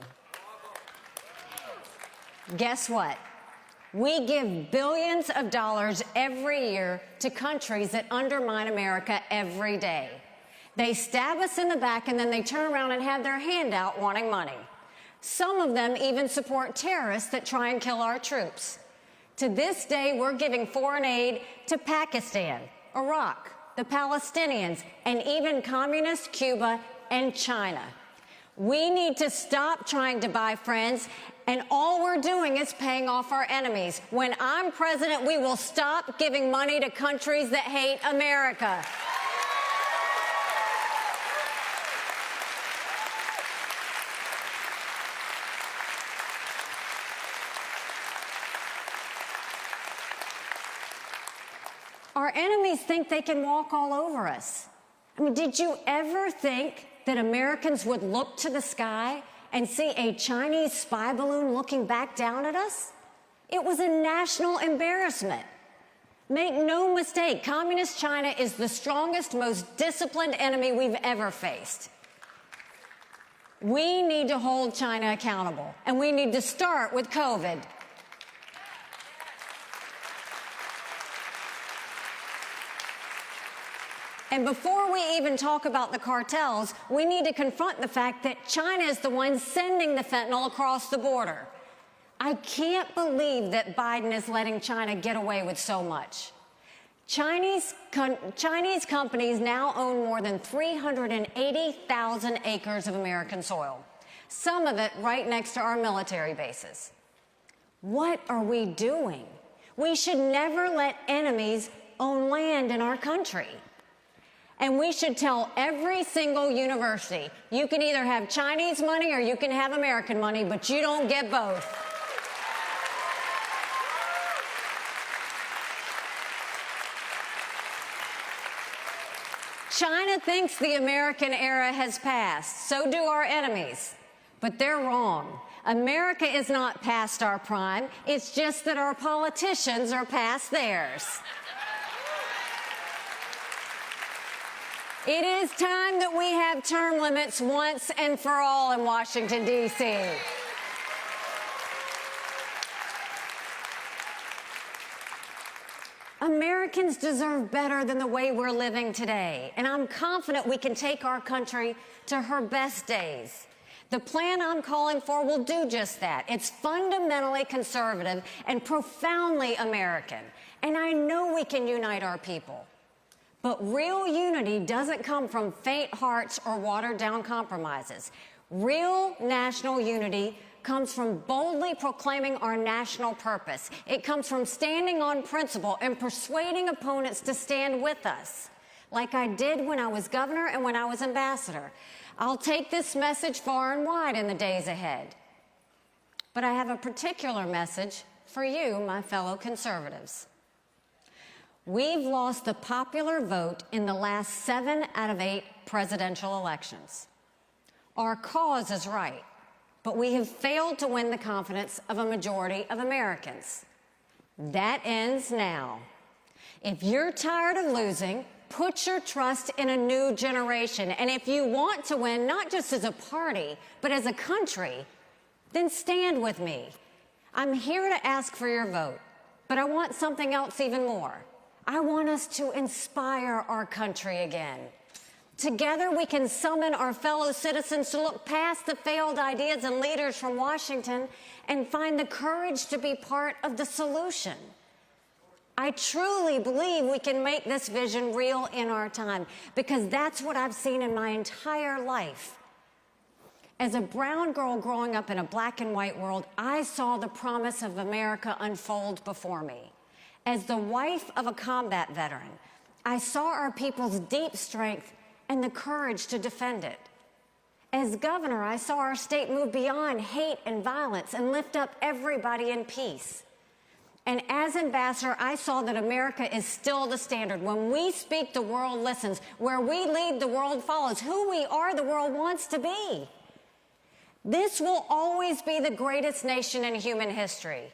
Guess what? We give billions of dollars every year to countries that undermine America every day. They stab us in the back and then they turn around and have their hand out wanting money. Some of them even support terrorists that try and kill our troops. To this day, we're giving foreign aid to Pakistan, Iraq, the Palestinians, and even communist Cuba and China. We need to stop trying to buy friends, and all we're doing is paying off our enemies. When I'm president, we will stop giving money to countries that hate America. Our enemies think they can walk all over us. I mean, did you ever think that Americans would look to the sky and see a Chinese spy balloon looking back down at us? It was a national embarrassment. Make no mistake, Communist China is the strongest, most disciplined enemy we've ever faced. We need to hold China accountable, and we need to start with COVID. And before we even talk about the cartels, we need to confront the fact that China is the one sending the fentanyl across the border. I can't believe that Biden is letting China get away with so much. Chinese companies now own more than 380,000 acres of American soil, some of it right next to our military bases. What are we doing? We should never let enemies own land in our country. And we should tell every single university, you can either have Chinese money or you can have American money, but you don't get both. China thinks the American era has passed. So do our enemies. But they're wrong. America is not past our prime. It's just that our politicians are past theirs. It is time that we have term limits once and for all in Washington, D.C. Americans deserve better than the way we're living today, and I'm confident we can take our country to her best days. The plan I'm calling for will do just that. It's fundamentally conservative and profoundly American, and I know we can unite our people. But real unity doesn't come from faint hearts or watered-down compromises. Real national unity comes from boldly proclaiming our national purpose. It comes from standing on principle and persuading opponents to stand with us, like I did when I was governor and when I was ambassador. I'll take this message far and wide in the days ahead. But I have a particular message for you, my fellow conservatives. We've lost the popular vote in the last 7 out of 8 presidential elections. Our cause is right, but we have failed to win the confidence of a majority of Americans. That ends now. If you're tired of losing, put your trust in a new generation. And if you want to win, not just as a party, but as a country, then stand with me. I'm here to ask for your vote, but I want something else even more. I want us to inspire our country again. Together, we can summon our fellow citizens to look past the failed ideas and leaders from Washington and find the courage to be part of the solution. I truly believe we can make this vision real in our time, because that's what I've seen in my entire life. As a brown girl growing up in a black and white world, I saw the promise of America unfold before me. As the wife of a combat veteran, I saw our people's deep strength and the courage to defend it. As governor, I saw our state move beyond hate and violence and lift up everybody in peace. And as ambassador, I saw that America is still the standard. When we speak, the world listens. Where we lead, the world follows. Who we are, the world wants to be. This will always be the greatest nation in human history.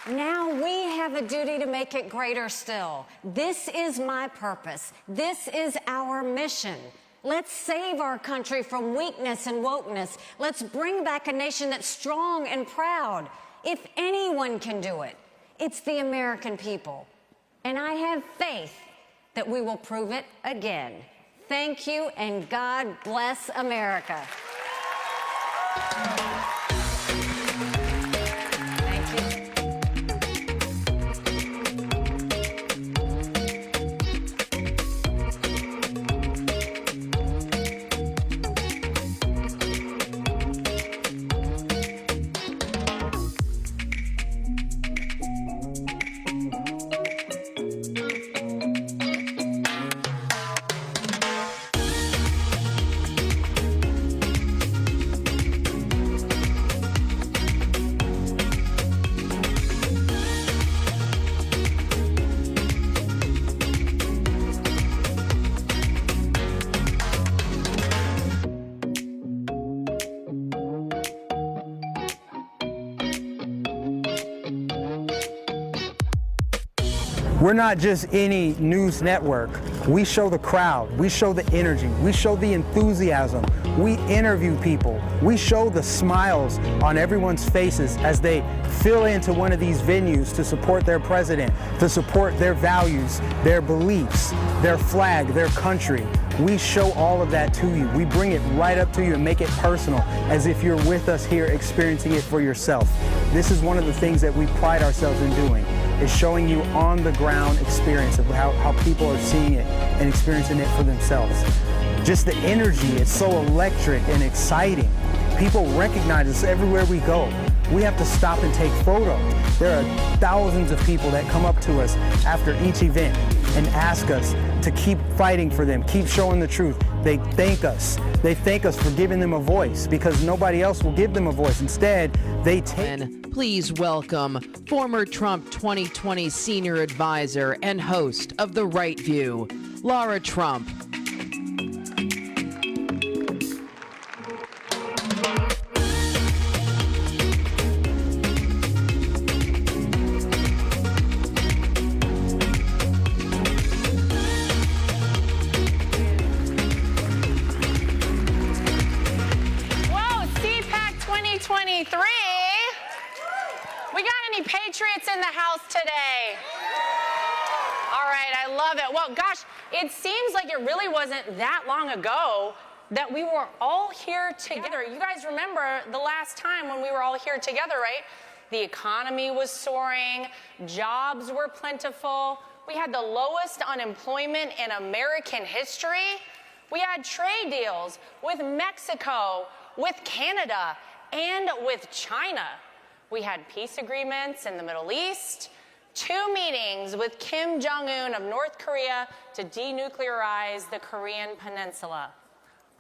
Now we have a duty to make it greater still. This is my purpose. This is our mission. Let's save our country from weakness and wokeness. Let's bring back a nation that's strong and proud. If anyone can do it, it's the American people. And I have faith that we will prove it again. Thank you, and God bless America. We're not just any news network. We show the crowd, we show the energy, we show the enthusiasm, we interview people, we show the smiles on everyone's faces as they fill into one of these venues to support their president, to support their values, their beliefs, their flag, their country. We show all of that to you. We bring it right up to you and make it personal, as if you're with us here experiencing it for yourself. This is one of the things that we pride ourselves in doing, is showing you on the ground experience of how people are seeing it and experiencing it for themselves. Just the energy, it's so electric and exciting. People recognize us everywhere we go. We have to stop and take photos. There are thousands of people that come up to us after each event and ask us to keep fighting for them, keep showing the truth. They thank us. They thank us for giving them a voice, because nobody else will give them a voice. Instead, they take... Please welcome former Trump 2020 senior advisor and host of The Right View, Laura Trump. Patriots in the house today. All right, I love it. Well, gosh, it seems like it really wasn't that long ago that we were all here together. You guys remember the last time when we were all here together, right? The economy was soaring, jobs were plentiful, we had the lowest unemployment in American history. We had trade deals with Mexico, with Canada, and with China. We had peace agreements in the Middle East, 2 meetings with Kim Jong-un of North Korea to denuclearize the Korean Peninsula.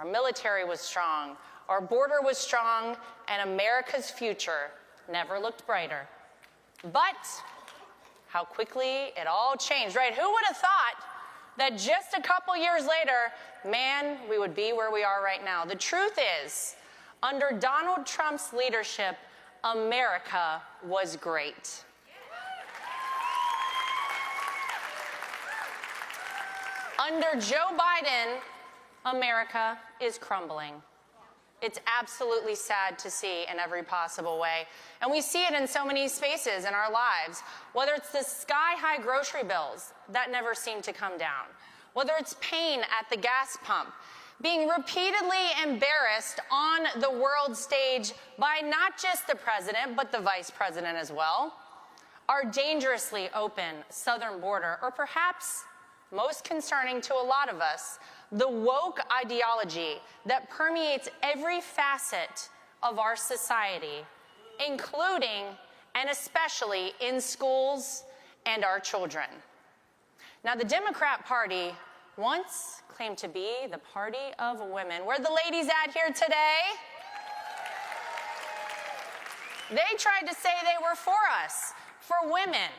Our military was strong. our border was strong, and America's future never looked brighter. But how quickly it all changed, right? Who would have thought that just a couple years later, man, we would be where we are right now? The truth is, under Donald Trump's leadership, America was great. Under Joe Biden, America is crumbling. It's absolutely sad to see in every possible way. And we see it in so many spaces in our lives, whether it's the sky-high grocery bills that never seem to come down, whether it's pain at the gas pump, being repeatedly embarrassed on the world stage by not just the president, but the vice president as well, our dangerously open southern border, or perhaps most concerning to a lot of us, the woke ideology that permeates every facet of our society, including and especially in schools and our children. Now, the Democrat Party once claimed to be the party of women. Where are the ladies at here today? They tried to say they were for us, for women,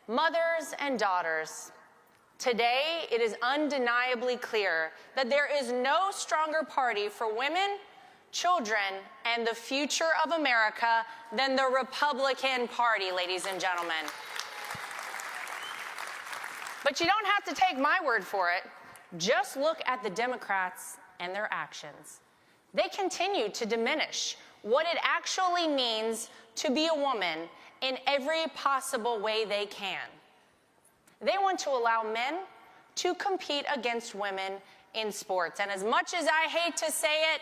mothers and daughters. Today, it is undeniably clear that there is no stronger party for women, children, and the future of America than the Republican Party, ladies and gentlemen. But you don't have to take my word for it. Just look at the Democrats and their actions. They continue to diminish what it actually means to be a woman in every possible way they can. They want to allow men to compete against women in sports. And as much as I hate to say it,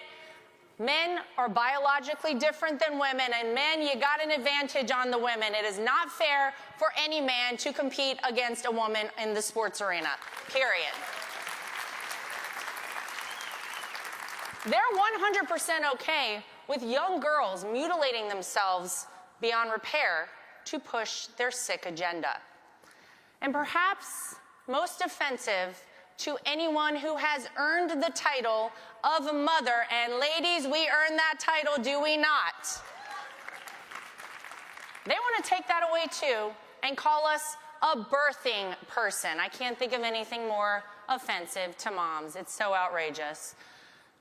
men are biologically different than women, and men, you got an advantage on the women. It is not fair for any man to compete against a woman in the sports arena, period. They're 100% okay with young girls mutilating themselves beyond repair to push their sick agenda. And perhaps most offensive to anyone who has earned the title of mother. And ladies, we earn that title, do we not? They want to take that away too and call us a birthing person. I can't think of anything more offensive to moms. It's so outrageous.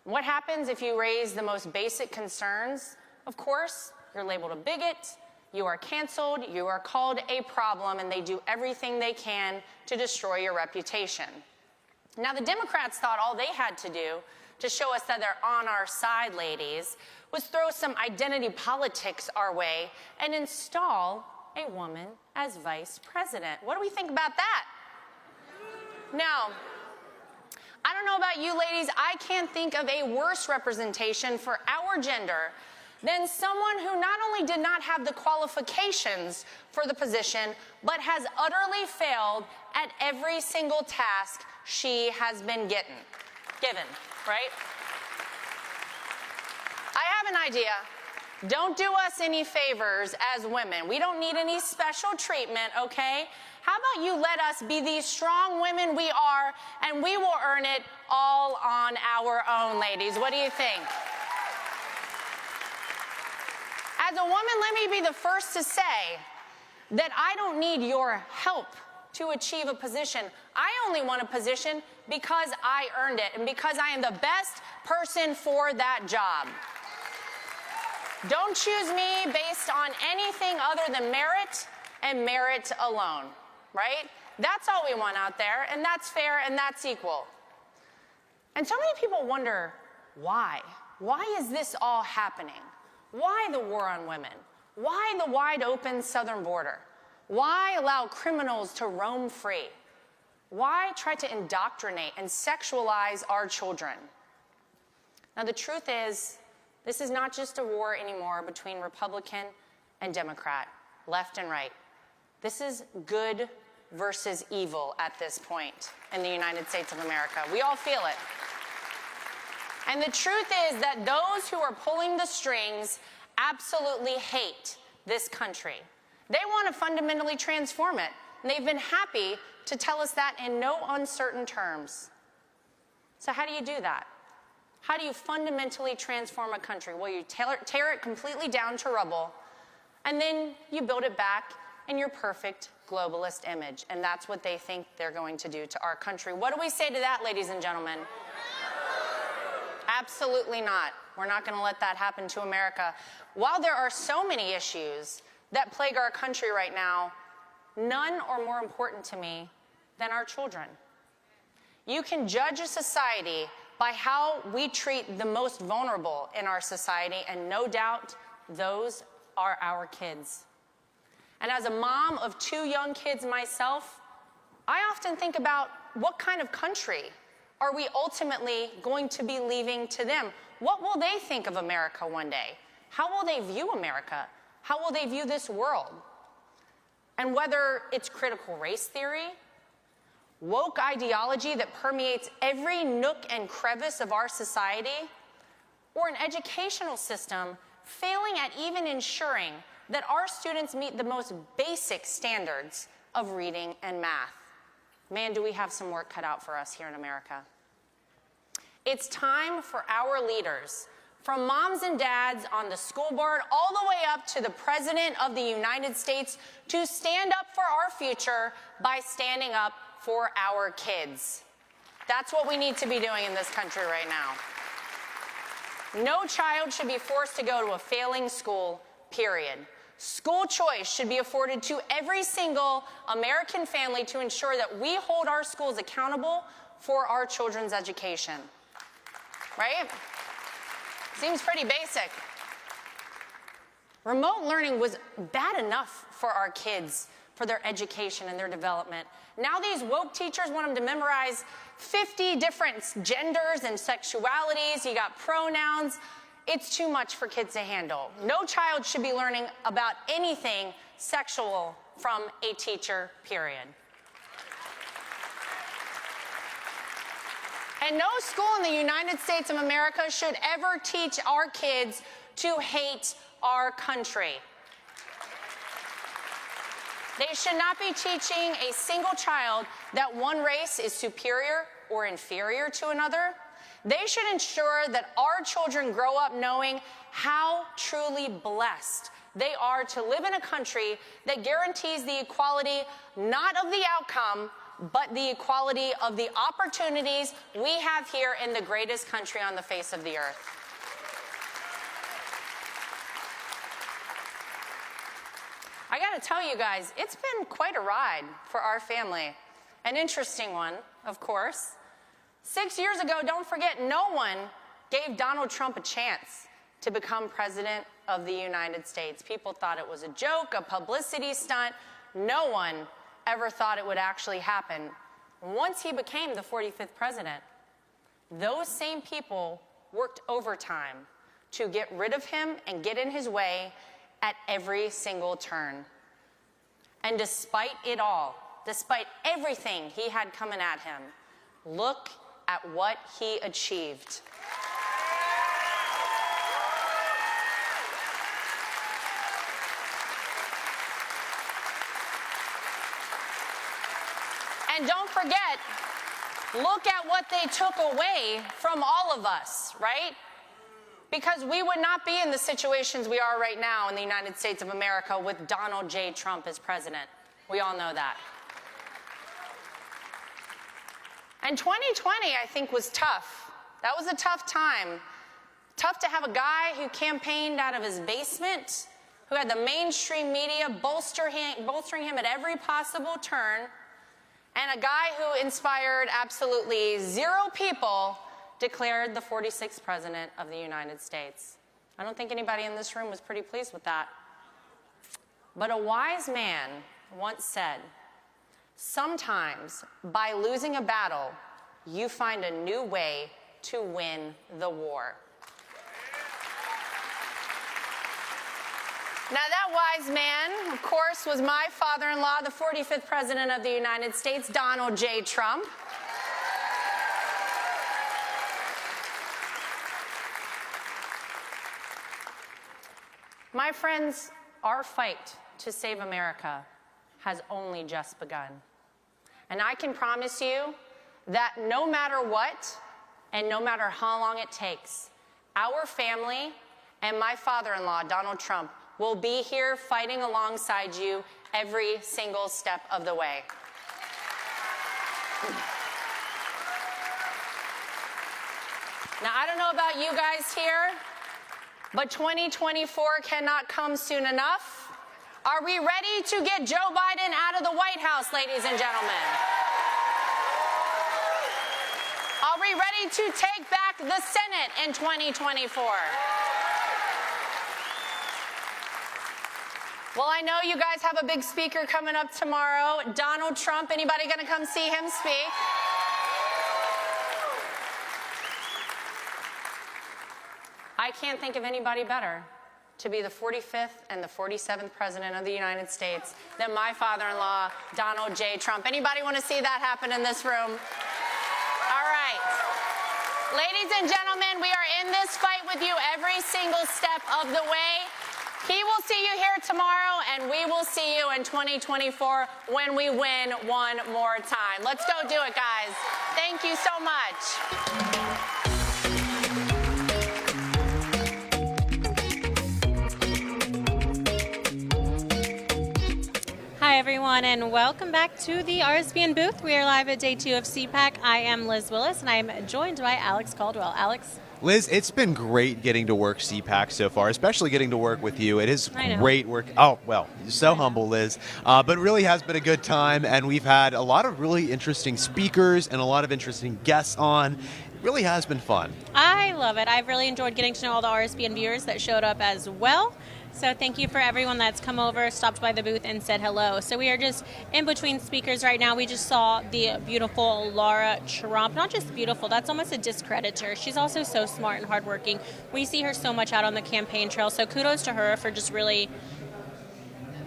What happens if you raise the most basic concerns? Of course, you're labeled a bigot. You are canceled, you are called a problem, and they do everything they can to destroy your reputation. Now, the Democrats thought all they had to do to show us that they're on our side, ladies, was throw some identity politics our way and install a woman as vice president. What do we think about that? Now, I don't know about you ladies, I can't think of a worse representation for our gender than someone who not only did not have the qualifications for the position, but has utterly failed at every single task she has been given, right? I have an idea. Don't do us any favors as women. We don't need any special treatment, okay? How about you let us be these strong women we are, and we will earn it all on our own, ladies. What do you think? As a woman, let me be the first to say that I don't need your help to achieve a position. I only want a position because I earned it and because I am the best person for that job. Don't choose me based on anything other than merit and merit alone, right? That's all we want out there, and that's fair and that's equal. And so many people wonder why. Why is this all happening? Why the war on women? Why the wide open southern border? Why allow criminals to roam free? Why try to indoctrinate and sexualize our children? Now, the truth is, this is not just a war anymore between Republican and Democrat, left and right. This is good versus evil at this point in the United States of America. We all feel it. And the truth is that those who are pulling the strings absolutely hate this country. They want to fundamentally transform it, and they've been happy to tell us that in no uncertain terms. So how do you do that? How do you fundamentally transform a country? Well, you tear it completely down to rubble, and then you build it back in your perfect globalist image. And that's what they think they're going to do to our country. What do we say to that, ladies and gentlemen? Absolutely not. We're not going to let that happen to America. While there are so many issues that plague our country right now, none are more important to me than our children. You can judge a society by how we treat the most vulnerable in our society, and no doubt those are our kids. And as a mom of 2 young kids myself, I often think about what kind of country are we ultimately going to be leaving to them? What will they think of America one day? How will they view America? How will they view this world? And whether it's critical race theory, woke ideology that permeates every nook and crevice of our society, or an educational system failing at even ensuring that our students meet the most basic standards of reading and math. Man, do we have some work cut out for us here in America. It's time for our leaders, from moms and dads on the school board all the way up to the President of the United States, to stand up for our future by standing up for our kids. That's what we need to be doing in this country right now. No child should be forced to go to a failing school, period. School choice should be afforded to every single American family to ensure that we hold our schools accountable for our children's education. Right? Seems pretty basic. Remote learning was bad enough for our kids, for their education and their development. Now these woke teachers want them to memorize 50 different genders and sexualities. You got pronouns. It's too much for kids to handle. No child should be learning about anything sexual from a teacher, period. And no school in the United States of America should ever teach our kids to hate our country. They should not be teaching a single child that one race is superior or inferior to another. They should ensure that our children grow up knowing how truly blessed they are to live in a country that guarantees the equality not of the outcome, but the equality of the opportunities we have here in the greatest country on the face of the earth. I gotta tell you guys, it's been quite a ride for our family. An interesting one, of course. 6 years ago, don't forget, no one gave Donald Trump a chance to become president of the United States. People thought it was a joke, a publicity stunt. No one ever thought it would actually happen. Once he became the 45th president, those same people worked overtime to get rid of him and get in his way at every single turn. And despite it all, despite everything he had coming at him, look at what he achieved. And don't forget, look at what they took away from all of us, right? Because we would not be in the situations we are right now in the United States of America with Donald J. Trump as president. We all know that. And 2020, I think, was tough. That was a tough time. Tough to have a guy who campaigned out of his basement, who had the mainstream media bolstering him at every possible turn, and a guy who inspired absolutely zero people declared the 46th president of the United States. I don't think anybody in this room was pretty pleased with that. But a wise man once said, sometimes by losing a battle, you find a new way to win the war. Now that wise man, of course, was my father-in-law, the 45th president of the United States, Donald J. Trump. My friends, our fight to save America has only just begun. And I can promise you that no matter what, and no matter how long it takes, our family and my father-in-law, Donald Trump, will be here fighting alongside you every single step of the way. Now, I don't know about you guys here, but 2024 cannot come soon enough. Are we ready to get Joe Biden out of the White House, ladies and gentlemen? Are we ready to take back the Senate in 2024? Well, I know you guys have a big speaker coming up tomorrow. Donald Trump, anybody going to come see him speak? I can't think of anybody better to be the 45th and the 47th President of the United States than my father-in-law, Donald J. Trump. Anybody want to see that happen in this room? All right. Ladies and gentlemen, we are in this fight with you every single step of the way. He will see you here tomorrow, and we will see you in 2024 when we win one more time. Let's go do it, guys. Thank you so much. Hi, everyone, and welcome back to the RSBN booth. We are live at day 2 of CPAC. I am Liz Willis, and I am joined by Alex Caldwell. Alex? Liz, it's been great getting to work CPAC so far, especially getting to work with you. It is great work. Oh, well, you're so humble, Liz. But it really has been a good time, and we've had a lot of really interesting speakers and a lot of interesting guests on. It really has been fun. I love it. I've really enjoyed getting to know all the RSBN viewers that showed up as well. So thank you for everyone that's come over, stopped by the booth, and said hello. So we are just in between speakers right now. We just saw the beautiful Laura Trump. Not just beautiful, that's almost a discredit to her. She's also so smart and hardworking. We see her so much out on the campaign trail. So kudos to her for just really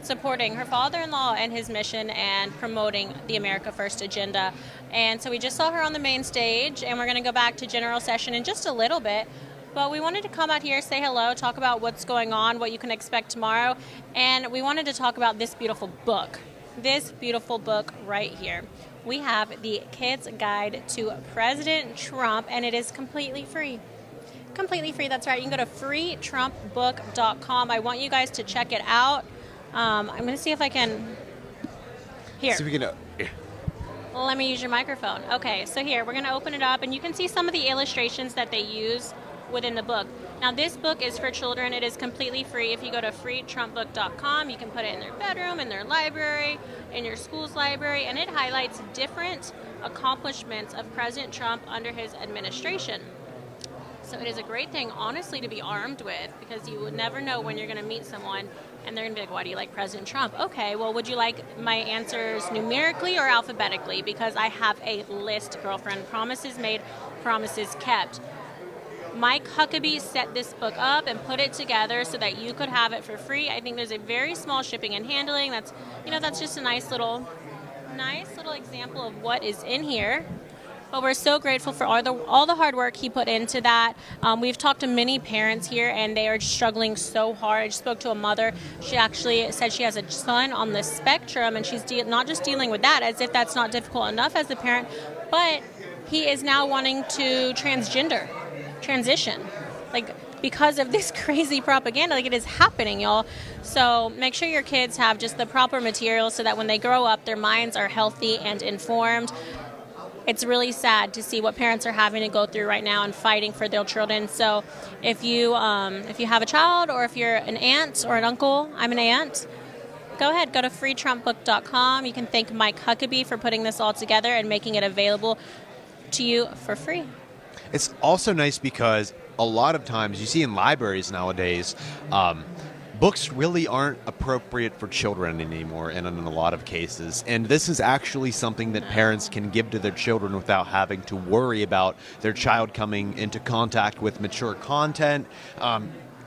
supporting her father-in-law and his mission and promoting the America First agenda. And so we just saw her on the main stage, and we're going to go back to general session in just a little bit. But we wanted to come out here, say hello, talk about what's going on, what you can expect tomorrow, and we wanted to talk about this beautiful book right here. We have the Kid's Guide to President Trump, and it is completely free. Completely free, that's right. You can go to freetrumpbook.com. I want you guys to check it out. I'm going to see if I can... Here. So we can... Let me use your microphone. Okay, so here, we're going to open it up, and you can see some of the illustrations that they use within the book. Now, this book is for children. It is completely free. If you go to freetrumpbook.com, you can put it in their bedroom, in their library, in your school's library, and it highlights different accomplishments of President Trump under his administration. So it is a great thing, honestly, to be armed with, because you would never know when you're going to meet someone and they're going to be like, why do you like President Trump? Okay, well, would you like my answers numerically or alphabetically? Because I have a list, girlfriend. Promises made, promises kept. Mike Huckabee set this book up and put it together so that you could have it for free. I think there's a very small shipping and handling. That's just a nice little example of what is in here. But we're so grateful for all the hard work he put into that. We've talked to many parents here, and they are struggling so hard. I just spoke to a mother. She actually said she has a son on the spectrum, and she's not just dealing with that, as if that's not difficult enough as a parent, but he is now wanting to transition, because of this crazy propaganda. It is happening, y'all. So make sure your kids have just the proper materials so that when they grow up, their minds are healthy and informed. It's really sad to see what parents are having to go through right now and fighting for their children. So if you have a child, or if you're an aunt or an uncle, I'm an aunt, go ahead, go to freetrumpbook.com. You can thank Mike Huckabee for putting this all together and making it available to you for free. It's also nice because a lot of times you see in libraries nowadays, books really aren't appropriate for children anymore in a lot of cases. And this is actually something that parents can give to their children without having to worry about their child coming into contact with mature content,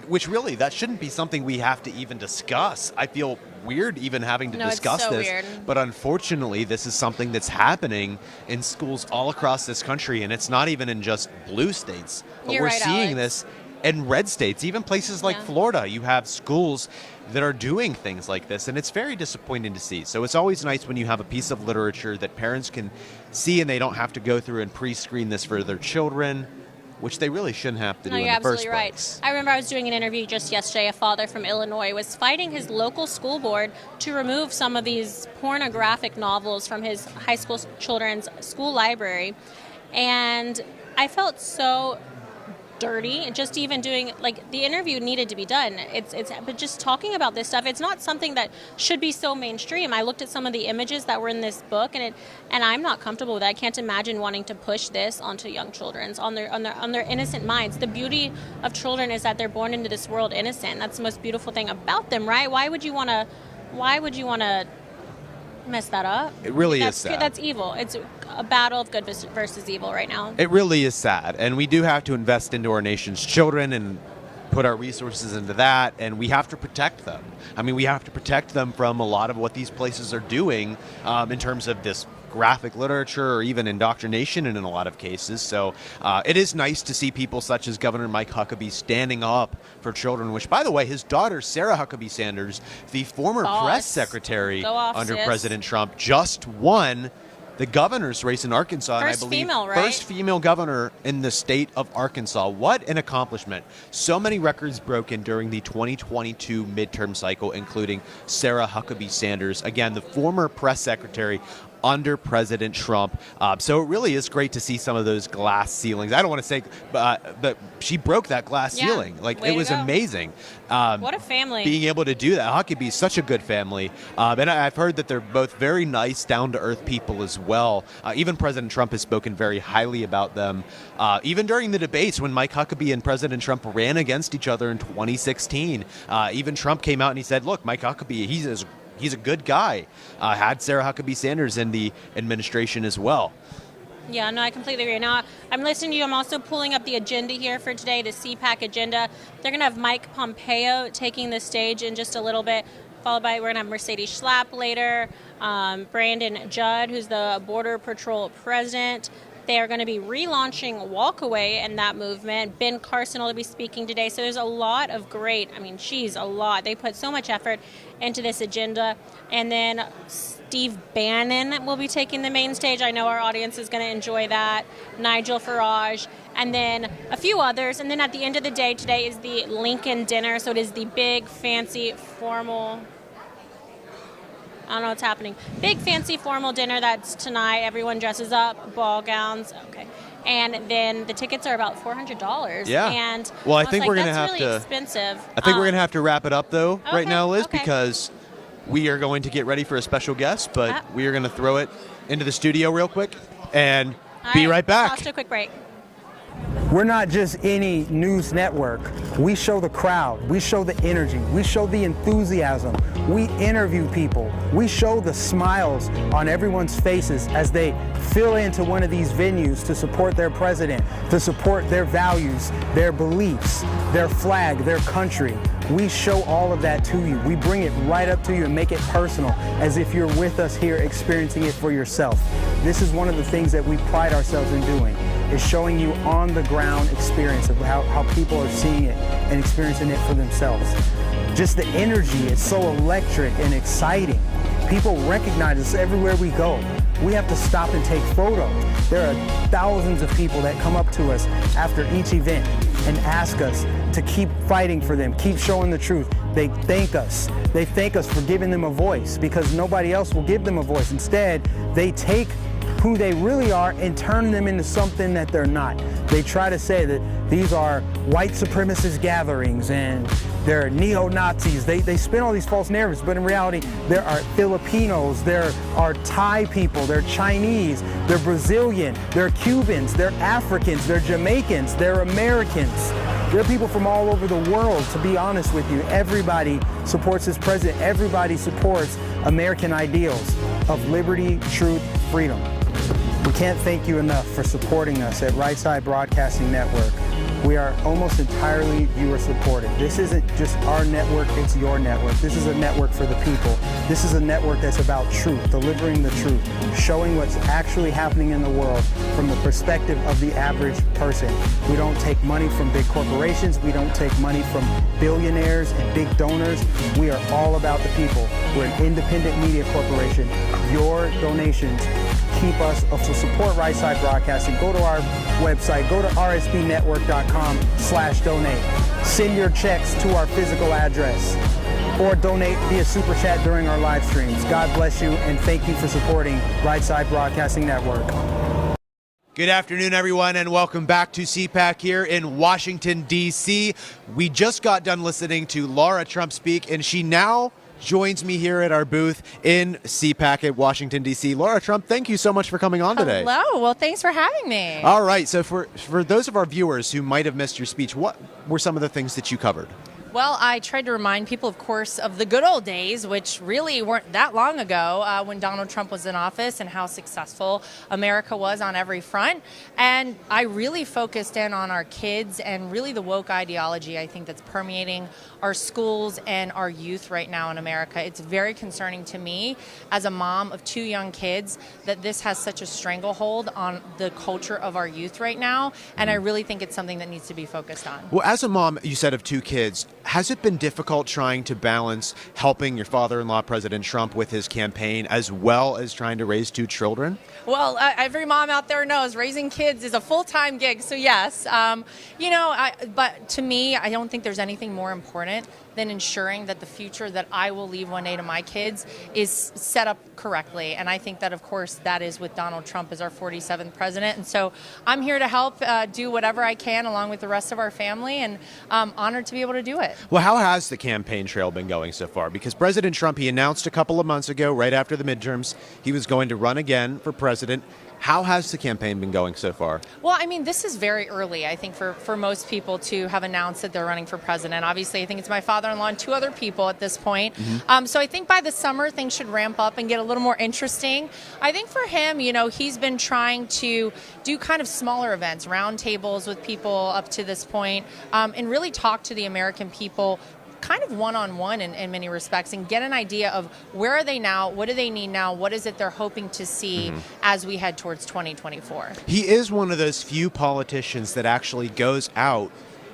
which really, that shouldn't be something we have to even discuss. I feel weird even having to discuss this. Weird. But unfortunately, this is something that's happening in schools all across this country, and it's not even in just blue states. But we're seeing this in red states, even places like Florida, you have schools that are doing things like this, and it's very disappointing to see. So it's always nice when you have a piece of literature that parents can see and they don't have to go through and pre-screen this for their children, which they really shouldn't have to do in the first place. You're absolutely right. I remember I was doing an interview just yesterday. A father from Illinois was fighting his local school board to remove some of these pornographic novels from his high school children's school library. And I felt so dirty just even doing, like, the interview needed to be done. But just talking about this stuff, it's not something that should be so mainstream. I looked at some of the images that were in this book, and I'm not comfortable with it. I can't imagine wanting to push this onto young children's on their innocent minds. The beauty of children is that they're born into this world innocent. That's the most beautiful thing about them, right? Why would you want to mess that up? It really is sad. That's evil. It's a battle of good versus evil right now. It really is sad, and we do have to invest into our nation's children and put our resources into that, and we have to protect them. I mean, we have to protect them from a lot of what these places are doing in terms of this graphic literature or even indoctrination in a lot of cases. So it is nice to see people such as Governor Mike Huckabee standing up for children, which, by the way, his daughter, Sarah Huckabee Sanders, the former press secretary under President Trump, just won the governor's race in Arkansas. First and I believe female, right? First female governor in the state of Arkansas. What an accomplishment. So many records broken during the 2022 midterm cycle, including Sarah Huckabee Sanders, again, the former press secretary under President Trump. So it really is great to see some of those glass ceilings. I don't want to say, but she broke that glass ceiling. Like, it was amazing. What a family. Being able to do that. Huckabee is such a good family. And I've heard that they're both very nice, down-to-earth people as well. Even President Trump has spoken very highly about them. Even during the debates when Mike Huckabee and President Trump ran against each other in 2016, even Trump came out and he said, look, Mike Huckabee, he's a good guy. Had Sarah Huckabee Sanders in the administration as well. Yeah, no, I completely agree. Now, I'm listening to you. I'm also pulling up the agenda here for today, the CPAC agenda. They're going to have Mike Pompeo taking the stage in just a little bit, followed by, we're going to have Mercedes Schlapp later, Brandon Judd, who's the Border Patrol president. They are going to be relaunching Walkaway and that movement. Ben Carson will be speaking today. So there's a lot of great, a lot. They put so much effort into this agenda. And then Steve Bannon will be taking the main stage. I know our audience is going to enjoy that. Nigel Farage. And then a few others. And then at the end of the day, today is the Lincoln dinner. So it is the big, fancy, formal... I don't know what's happening. Big, fancy, formal dinner that's tonight. Everyone dresses up, ball gowns. Okay. And then the tickets are about $400. Yeah. And well, I think we're going to have really to... expensive. I think we're going to have to wrap it up, though, right now, Liz, okay. because we are going to get ready for a special guest, but we are going to throw it into the studio real quick and be right back. Let's do a quick break. We're not just any news network. We show the crowd. We show the energy. We show the enthusiasm. We interview people. We show the smiles on everyone's faces as they fill into one of these venues to support their president, to support their values, their beliefs, their flag, their country. We show all of that to you. We bring it right up to you and make it personal, as if you're with us here experiencing it for yourself. This is one of the things that we pride ourselves in doing, is showing you on the ground experience of how people are seeing it and experiencing it for themselves. Just the energy is so electric and exciting. People recognize us everywhere we go. We have to stop and take photos. There are thousands of people that come up to us after each event and ask us to keep fighting for them, keep showing the truth. They thank us. They thank us for giving them a voice, because nobody else will give them a voice. Instead, they take who they really are and turn them into something that they're not. They try to say that these are white supremacist gatherings and they're neo-Nazis. They spin all these false narratives, but in reality, there are Filipinos, there are Thai people, they're Chinese, they're Brazilian, they're Cubans, they're Africans, they're Jamaicans, they're Americans. There are people from all over the world, to be honest with you. Everybody supports this president. Everybody supports American ideals of liberty, truth, freedom. We can't thank you enough for supporting us at Right Side Broadcasting Network. We are almost entirely viewer supported. This isn't just our network, it's your network. This is a network for the people. This is a network that's about truth, delivering the truth, showing what's actually happening in the world from the perspective of the average person. We don't take money from big corporations. We don't take money from billionaires and big donors. We are all about the people. We're an independent media corporation. Your donations keep us, to support Right Side Broadcasting. Go to our website, go to rsbnetwork.com/donate. Send your checks to our physical address or donate via Super Chat during our live streams. God bless you, and thank you for supporting Right Side Broadcasting Network. Good afternoon, everyone, and welcome back to CPAC here in Washington, D.C. We just got done listening to Laura Trump speak, and she now joins me here at our booth in CPAC at Washington, D.C. Laura Trump, thank you so much for coming on today. Hello. Well, thanks for having me. All right. So for those of our viewers who might have missed your speech, what were some of the things that you covered? Well, I tried to remind people, of course, of the good old days, which really weren't that long ago, when Donald Trump was in office and how successful America was on every front. And I really focused in on our kids and really the woke ideology, I think, that's permeating our schools and our youth right now in America. It's very concerning to me as a mom of 2 young kids that this has such a stranglehold on the culture of our youth right now. And I really think it's something that needs to be focused on. Well, as a mom, you said, of 2 kids, has it been difficult trying to balance helping your father-in-law, President Trump, with his campaign, as well as trying to raise 2 children? Well, every mom out there knows raising kids is a full-time gig, so yes. But to me, I don't think there's anything more important than ensuring that the future that I will leave one day to my kids is set up correctly. And I think that, of course, that is with Donald Trump as our 47th president. And so I'm here to help do whatever I can along with the rest of our family, and I'm honored to be able to do it. Well, how has the campaign trail been going so far? Because President Trump, he announced a couple of months ago, right after the midterms, he was going to run again for president. How has the campaign been going so far? Well, I mean, this is very early, I think, for most people to have announced that they're running for president. Obviously, I think it's my father-in-law and 2 other people at this point. Mm-hmm. So I think by the summer, things should ramp up and get a little more interesting. I think for him, he's been trying to do kind of smaller events, roundtables with people up to this point, and really talk to the American people kind of one-on-one in many respects, and get an idea of where are they now, what do they need now, what is it they're hoping to see as we head towards 2024. He is one of those few politicians that actually goes out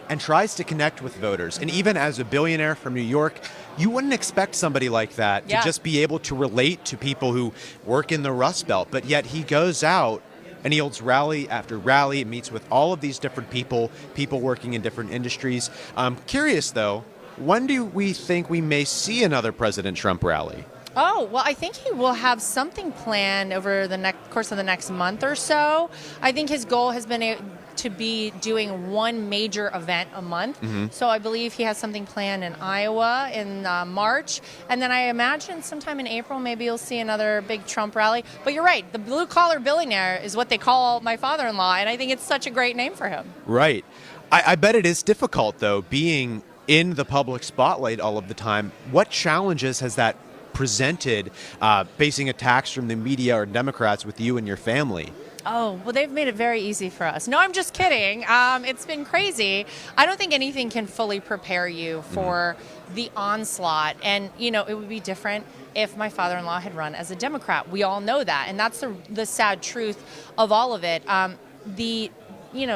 and tries to connect with voters. And even as a billionaire from New York, you wouldn't expect somebody like that to just be able to relate to people who work in the Rust Belt, but yet he goes out and he holds rally after rally, meets with all of these different people working in different industries. I'm curious, though, when do we think we may see another President Trump rally? Oh, well, I think he will have something planned over the course of the next month or so. I think his goal has been to be doing one major event a month. Mm-hmm. So I believe he has something planned in Iowa in March. And then I imagine sometime in April, maybe you'll see another big Trump rally. But you're right. The blue-collar billionaire is what they call my father-in-law. And I think it's such a great name for him. Right. I bet it is difficult, though, being in the public spotlight all of the time. What challenges has that presented, facing attacks from the media or Democrats with you and your family? Oh, well, they've made it very easy for us. No, I'm just kidding. It's been crazy. I don't think anything can fully prepare you for the onslaught. And, it would be different if my father-in-law had run as a Democrat. We all know that. And that's the sad truth of all of it.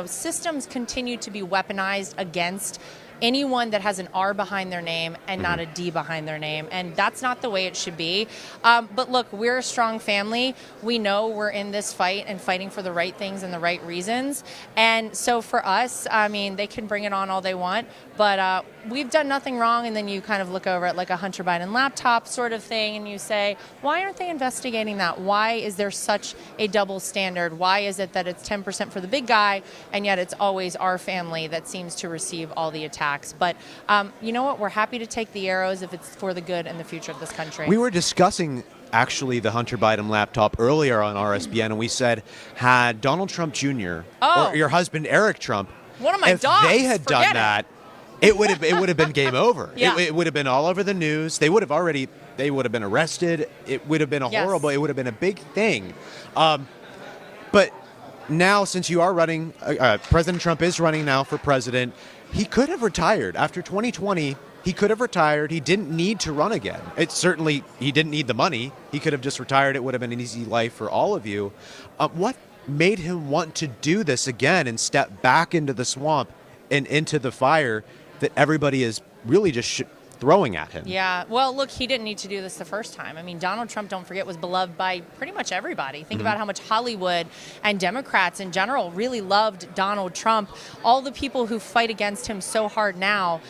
Systems continue to be weaponized against anyone that has an R behind their name and not a D behind their name. And that's not the way it should be. But look, we're a strong family. We know we're in this fight and fighting for the right things and the right reasons. And so for us, I mean, they can bring it on all they want, but we've done nothing wrong. And then you kind of look over at like a Hunter Biden laptop sort of thing and you say, why aren't they investigating that? Why is there such a double standard? Why is it that it's 10% for the big guy and yet it's always our family that seems to receive all the attacks? But you know what? We're happy to take the arrows if it's for the good and the future of this country. We were discussing actually the Hunter Biden laptop earlier on RSBN, and we said, had Donald Trump Jr. or your husband Eric Trump, one of my if dogs, they had done that, it would have been game over. Yeah. It would have been all over the news. They would have been arrested. It would have been horrible. It would have been a big thing. But now, since you are running, President Trump is running now for president, he could have retired. After 2020, he could have retired. He didn't need to run again. He didn't need the money. He could have just retired. It would have been an easy life for all of you. What made him want to do this again and step back into the swamp and into the fire that everybody is really just throwing at him? Yeah, well, look, he didn't need to do this the first time. I mean, Donald Trump, don't forget, was beloved by pretty much everybody. Think about how much Hollywood and Democrats in general really loved Donald Trump. All the people who fight against him so hard now,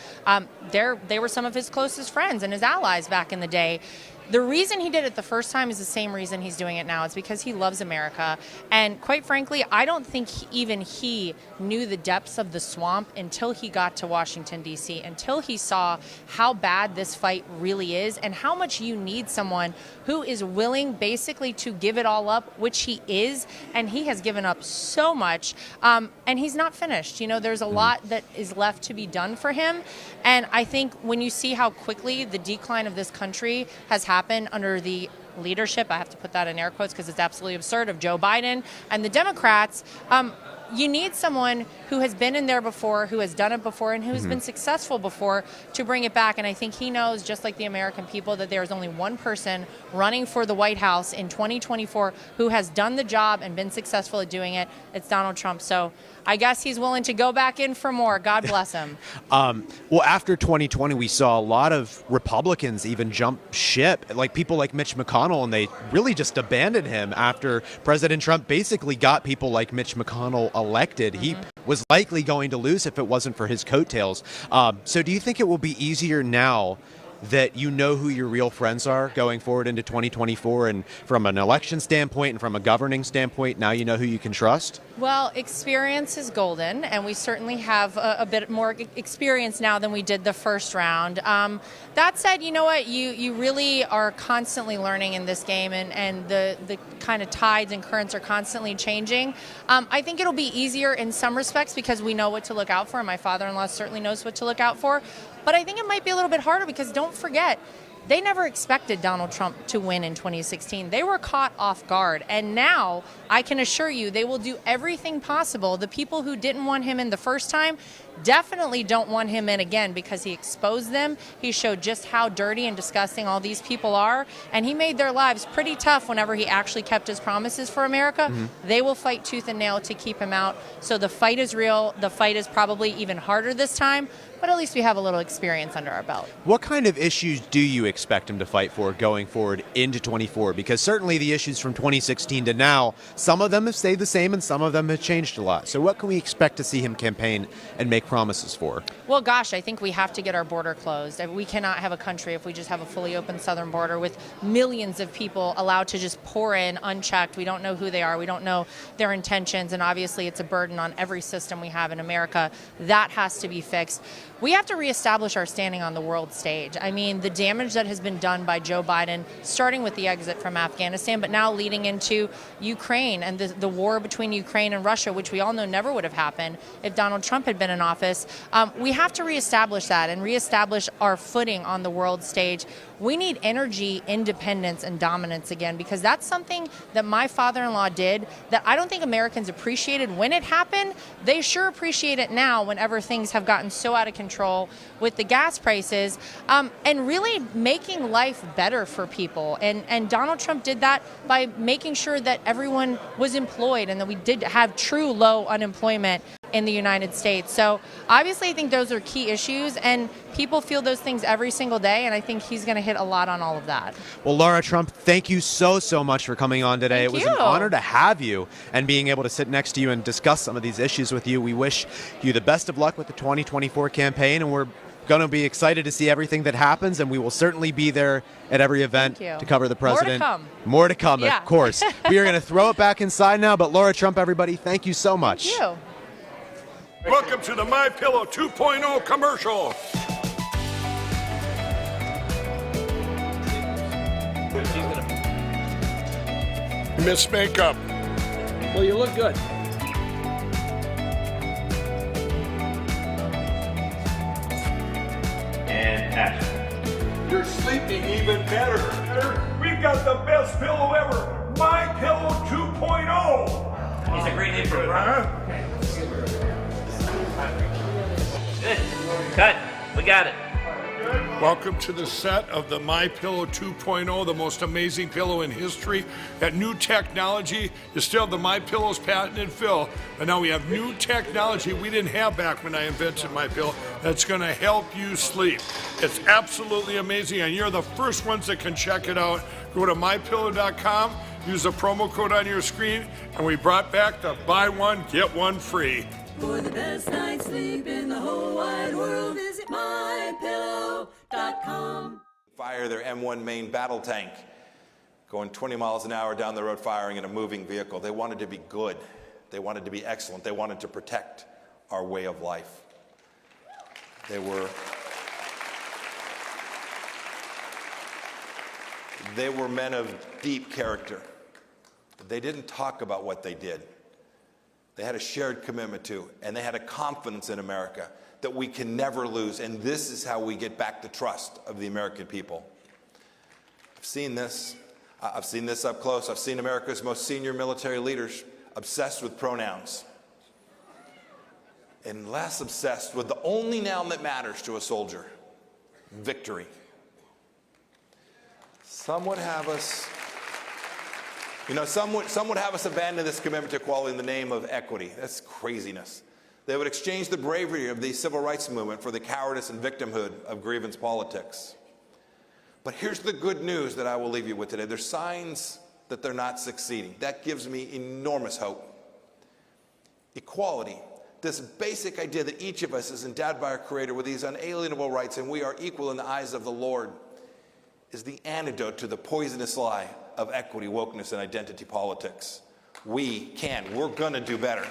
they were some of his closest friends and his allies back in the day. The reason he did it the first time is the same reason he's doing it now. It's because he loves America. And quite frankly, I don't think even he knew the depths of the swamp until he got to Washington, D.C., until he saw how bad this fight really is and how much you need someone who is willing basically to give it all up, which he is. And he has given up so much. And he's not finished. You know, there's a lot that is left to be done for him. And I think when you see how quickly the decline of this country has happened under the leadership, I have to put that in air quotes because it's absolutely absurd, of Joe Biden and the Democrats, you need someone who has been in there before, who has done it before, and who's been successful before to bring it back. And I think he knows, just like the American people, that there is only one person running for the White House in 2024 who has done the job and been successful at doing it. It's Donald Trump. So I guess he's willing to go back in for more. God bless him. Well, after 2020, we saw a lot of Republicans even jump ship, like people like Mitch McConnell, and they really just abandoned him after President Trump basically got people like Mitch McConnell elected. He was likely going to lose if it wasn't for his coattails. So do you think it will be easier now that you know who your real friends are going forward into 2024, and from an election standpoint and from a governing standpoint, now you know who you can trust? Well, experience is golden, and we certainly have a bit more experience now than we did the first round. That said, you know what? You really are constantly learning in this game, and the kind of tides and currents are constantly changing. I think it'll be easier in some respects because we know what to look out for, and my father-in-law certainly knows what to look out for. But I think it might be a little bit harder because don't forget, they never expected Donald Trump to win in 2016. They were caught off guard. And now, I can assure you, they will do everything possible. The people who didn't want him in the first time definitely don't want him in again because he exposed them. He showed just how dirty and disgusting all these people are. And he made their lives pretty tough whenever he actually kept his promises for America. They will fight tooth and nail to keep him out. So the fight is real. The fight is probably even harder this time. But at least we have a little experience under our belt. What kind of issues do you expect him to fight for going forward into 24? Because certainly the issues from 2016 to now, some of them have stayed the same and some of them have changed a lot. So what can we expect to see him campaign and make promises for? Well, gosh, I think we have to get our border closed. We cannot have a country if we just have a fully open southern border with millions of people allowed to just pour in unchecked. We don't know who they are. We don't know their intentions. And obviously it's a burden on every system we have in America. That has to be fixed. We have to reestablish our standing on the world stage. I mean, the damage that has been done by Joe Biden, starting with the exit from Afghanistan, but now leading into Ukraine and the war between Ukraine and Russia, which we all know never would have happened if Donald Trump had been in office. We have to reestablish that and reestablish our footing on the world stage. We need energy independence and dominance again, because that's something that my father-in-law did that I don't think Americans appreciated when it happened. They sure appreciate it now whenever things have gotten so out of control with the gas prices, and really making life better for people. And Donald Trump did that by making sure that everyone was employed and that we did have true low unemployment in the United States. So obviously I think those are key issues, and people feel those things every single day, and I think he's going to hit a lot on all of that. Well, Laura Trump, thank you so much for coming on today. It was an honor to have you and being able to sit next to you and discuss some of these issues with you. We wish you the best of luck with the 2024 campaign, and we're going to be excited to see everything that happens, and we will certainly be there at every event to cover the president. More to come, yeah. Of course. We are going to throw it back inside now, but Laura Trump, everybody, thank you so much. Thank you. Welcome to the My Pillow 2.0 commercial. Miss Makeup. Well, you look good. And action. You're sleeping even better. We've got the best pillow ever. My Pillow 2.0. It's a great name for a product. Good. Cut. We got it. Welcome to the set of the MyPillow 2.0, the most amazing pillow in history. That new technology is still the MyPillow's patented fill, but now we have new technology we didn't have back when I invented MyPillow that's going to help you sleep. It's absolutely amazing, and you're the first ones that can check it out. Go to mypillow.com, use the promo code on your screen, and we brought back the buy one, get one free. For the best night's sleep in the whole wide world, visit mypillow.com. Fire their M1 main battle tank, going 20 miles an hour down the road firing in a moving vehicle. They wanted to be good. They wanted to be excellent. They wanted to protect our way of life. They were men of deep character. They didn't talk about what they did. They had a shared commitment to, and they had a confidence in America that we can never lose, and this is how we get back the trust of the American people. I've seen this up close. I've seen America's most senior military leaders obsessed with pronouns and less obsessed with the only noun that matters to a soldier, victory. Some would have us abandon this commitment to equality in the name of equity. That's craziness. They would exchange the bravery of the civil rights movement for the cowardice and victimhood of grievance politics. But here's the good news that I will leave you with today. There's signs that they're not succeeding. That gives me enormous hope. Equality, this basic idea that each of us is endowed by our Creator with these unalienable rights and we are equal in the eyes of the Lord, is the antidote to the poisonous lie of equity, wokeness, and identity politics. We're gonna do better.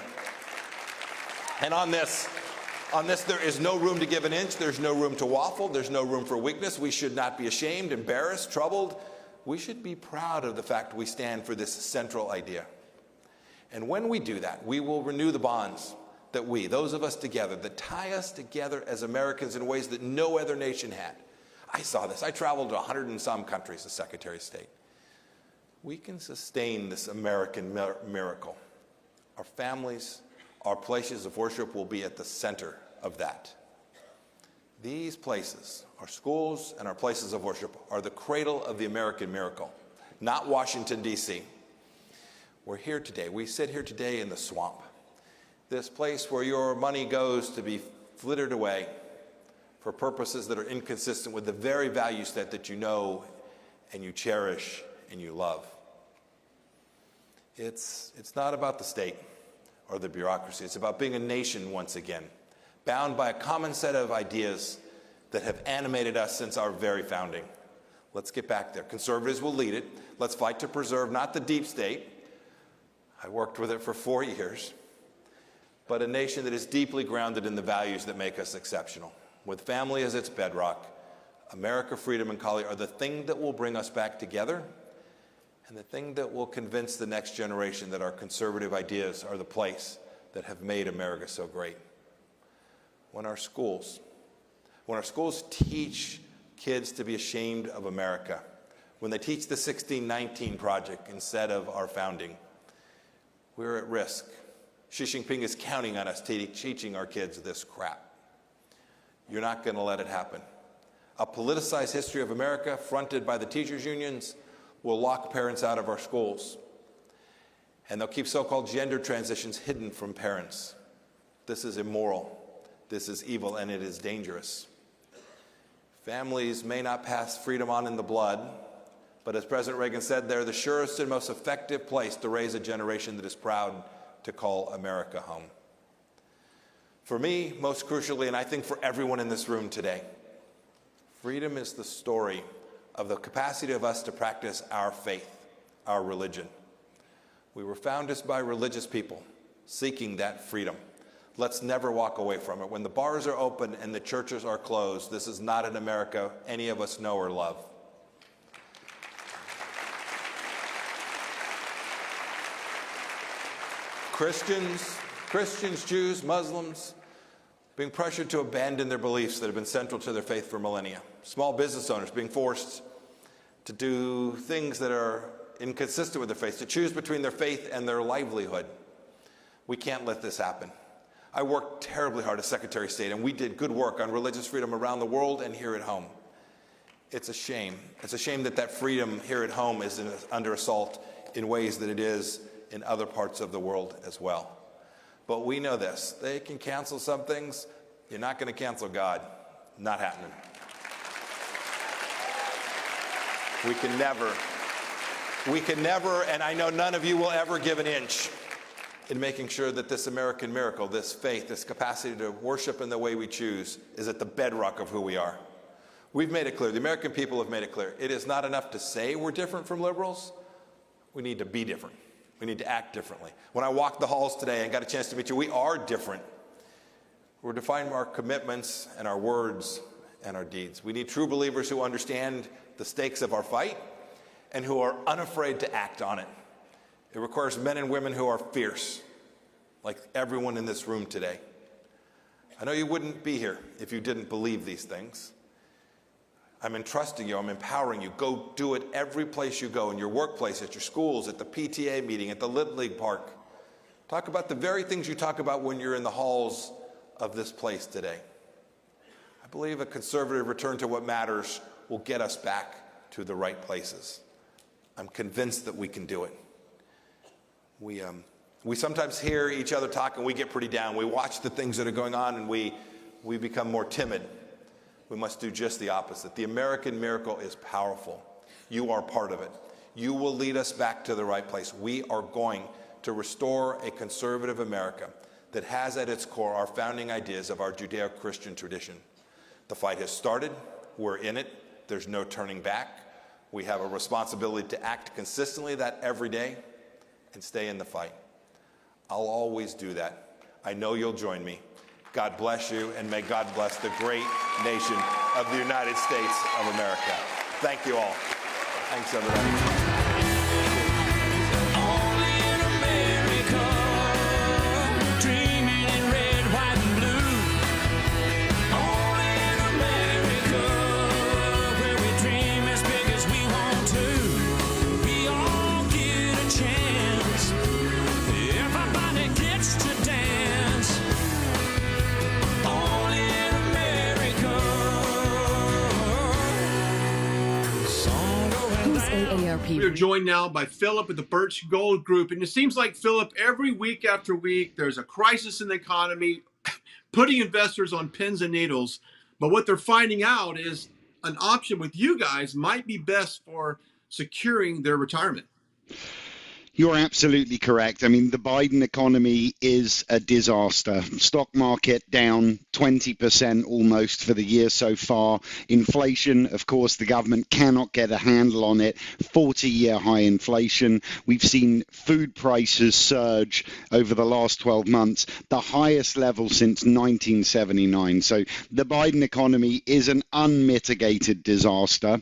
And on this, there is no room to give an inch, there's no room to waffle, there's no room for weakness. We should not be ashamed, embarrassed, troubled. We should be proud of the fact we stand for this central idea. And when we do that, we will renew the bonds that those of us together, that tie us together as Americans in ways that no other nation had. I saw this. I traveled to 100 and some countries as Secretary of State. We can sustain this American miracle. Our families, our places of worship will be at the center of that. These places, our schools and our places of worship, are the cradle of the American miracle, not Washington, D.C. We're here today. We sit here today in the swamp, this place where your money goes to be flittered away for purposes that are inconsistent with the very value set that you know and you cherish and you love. It's not about the state or the bureaucracy. It's about being a nation once again, bound by a common set of ideas that have animated us since our very founding. Let's get back there. Conservatives will lead it. Let's fight to preserve not the deep state. I worked with it for 4 years, but a nation that is deeply grounded in the values that make us exceptional. With family as its bedrock, America, freedom, and equality are the thing that will bring us back together and the thing that will convince the next generation that our conservative ideas are the place that have made America so great. When our schools teach kids to be ashamed of America, when they teach the 1619 Project instead of our founding, we're at risk. Xi Jinping is counting on us teaching our kids this crap. You're not going to let it happen. A politicized history of America fronted by the teachers' unions will lock parents out of our schools. And they'll keep so-called gender transitions hidden from parents. This is immoral, this is evil, and it is dangerous. Families may not pass freedom on in the blood, but as President Reagan said, they're the surest and most effective place to raise a generation that is proud to call America home. For me, most crucially, and I think for everyone in this room today, freedom is the story of the capacity of us to practice our faith, our religion. We were founded by religious people seeking that freedom. Let's never walk away from it. When the bars are open and the churches are closed, this is not an America any of us know or love. Christians, Jews, Muslims, being pressured to abandon their beliefs that have been central to their faith for millennia. Small business owners being forced to do things that are inconsistent with their faith, to choose between their faith and their livelihood. We can't let this happen. I worked terribly hard as Secretary of State, and we did good work on religious freedom around the world and here at home. It's a shame. It's a shame that freedom here at home is under assault in ways that it is in other parts of the world as well. But we know this. They can cancel some things. You're not going to cancel God. Not happening. We can never, and I know none of you will ever give an inch in making sure that this American miracle, this faith, this capacity to worship in the way we choose is at the bedrock of who we are. We've made it clear. The American people have made it clear. It is not enough to say we're different from liberals. We need to be different. We need to act differently. When I walked the halls today and got a chance to meet you, we are different. We're defining our commitments and our words and our deeds. We need true believers who understand the stakes of our fight and who are unafraid to act on it. It requires men and women who are fierce, like everyone in this room today. I know you wouldn't be here if you didn't believe these things. I'm entrusting you, I'm empowering you. Go do it every place you go, in your workplace, at your schools, at the PTA meeting, at the Little League Park. Talk about the very things you talk about when you're in the halls of this place today. I believe a conservative return to what matters will get us back to the right places. I'm convinced that we can do it. We sometimes hear each other talk and we get pretty down. We watch the things that are going on and we become more timid. We must do just the opposite. The American miracle is powerful. You are part of it. You will lead us back to the right place. We are going to restore a conservative America that has at its core our founding ideas of our Judeo-Christian tradition. The fight has started. We're in it. There's no turning back. We have a responsibility to act consistently that every day and stay in the fight. I'll always do that. I know you'll join me. God bless you, and may God bless the great nation of the United States of America. Thank you all. Thanks, everybody. We are joined now by Philip at the Birch Gold Group. And it seems like, Philip, every week after week, there's a crisis in the economy, putting investors on pins and needles. But what they're finding out is an option with you guys might be best for securing their retirement. You're absolutely correct. I mean, the Biden economy is a disaster. Stock market down 20% almost for the year so far. Inflation, of course, the government cannot get a handle on it. 40-year high inflation. We've seen food prices surge over the last 12 months, the highest level since 1979. So the Biden economy is an unmitigated disaster.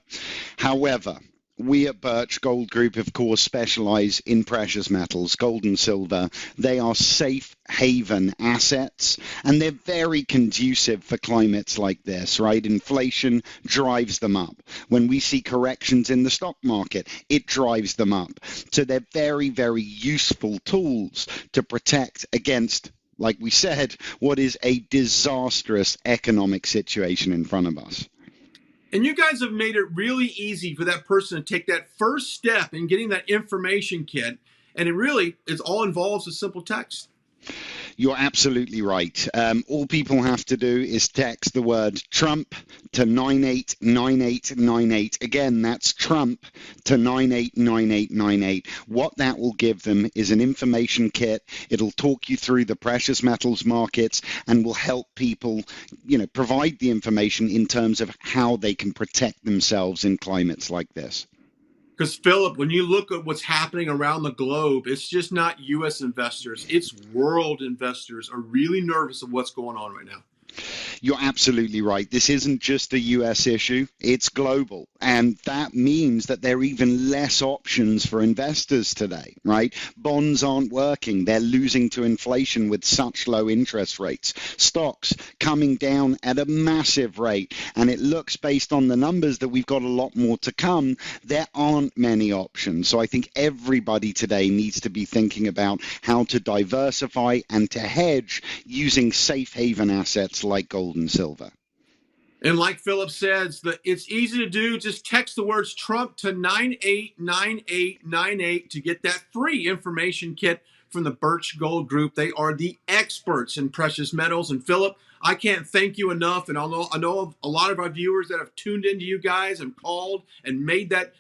However, we at Birch Gold Group, of course, specialize in precious metals, gold and silver. They are safe haven assets, and they're very conducive for climates like this, right? Inflation drives them up. When we see corrections in the stock market, it drives them up. So they're very, very useful tools to protect against, like we said, what is a disastrous economic situation in front of us. And you guys have made it really easy for that person to take that first step in getting that information kit. And it all involves a simple text. You're absolutely right. All people have to do is text the word Trump to 989898. Again, that's Trump to 989898. What that will give them is an information kit. It'll talk you through the precious metals markets and will help people, provide the information in terms of how they can protect themselves in climates like this. Because, Philip, when you look at what's happening around the globe, it's just not U.S. investors. It's world investors are really nervous of what's going on right now. You're absolutely right. This isn't just a U.S. issue. It's global. And that means that there are even less options for investors today, right? Bonds aren't working. They're losing to inflation with such low interest rates. Stocks coming down at a massive rate. And it looks, based on the numbers, that we've got a lot more to come. There aren't many options. So I think everybody today needs to be thinking about how to diversify and to hedge using safe haven assets like gold and silver. And like Philip says, it's easy to do. Just text the words Trump to 989898 to get that free information kit from the Birch Gold Group. They are the experts in precious metals. And Philip, I can't thank you enough. And I know a lot of our viewers that have tuned into you guys and called and made that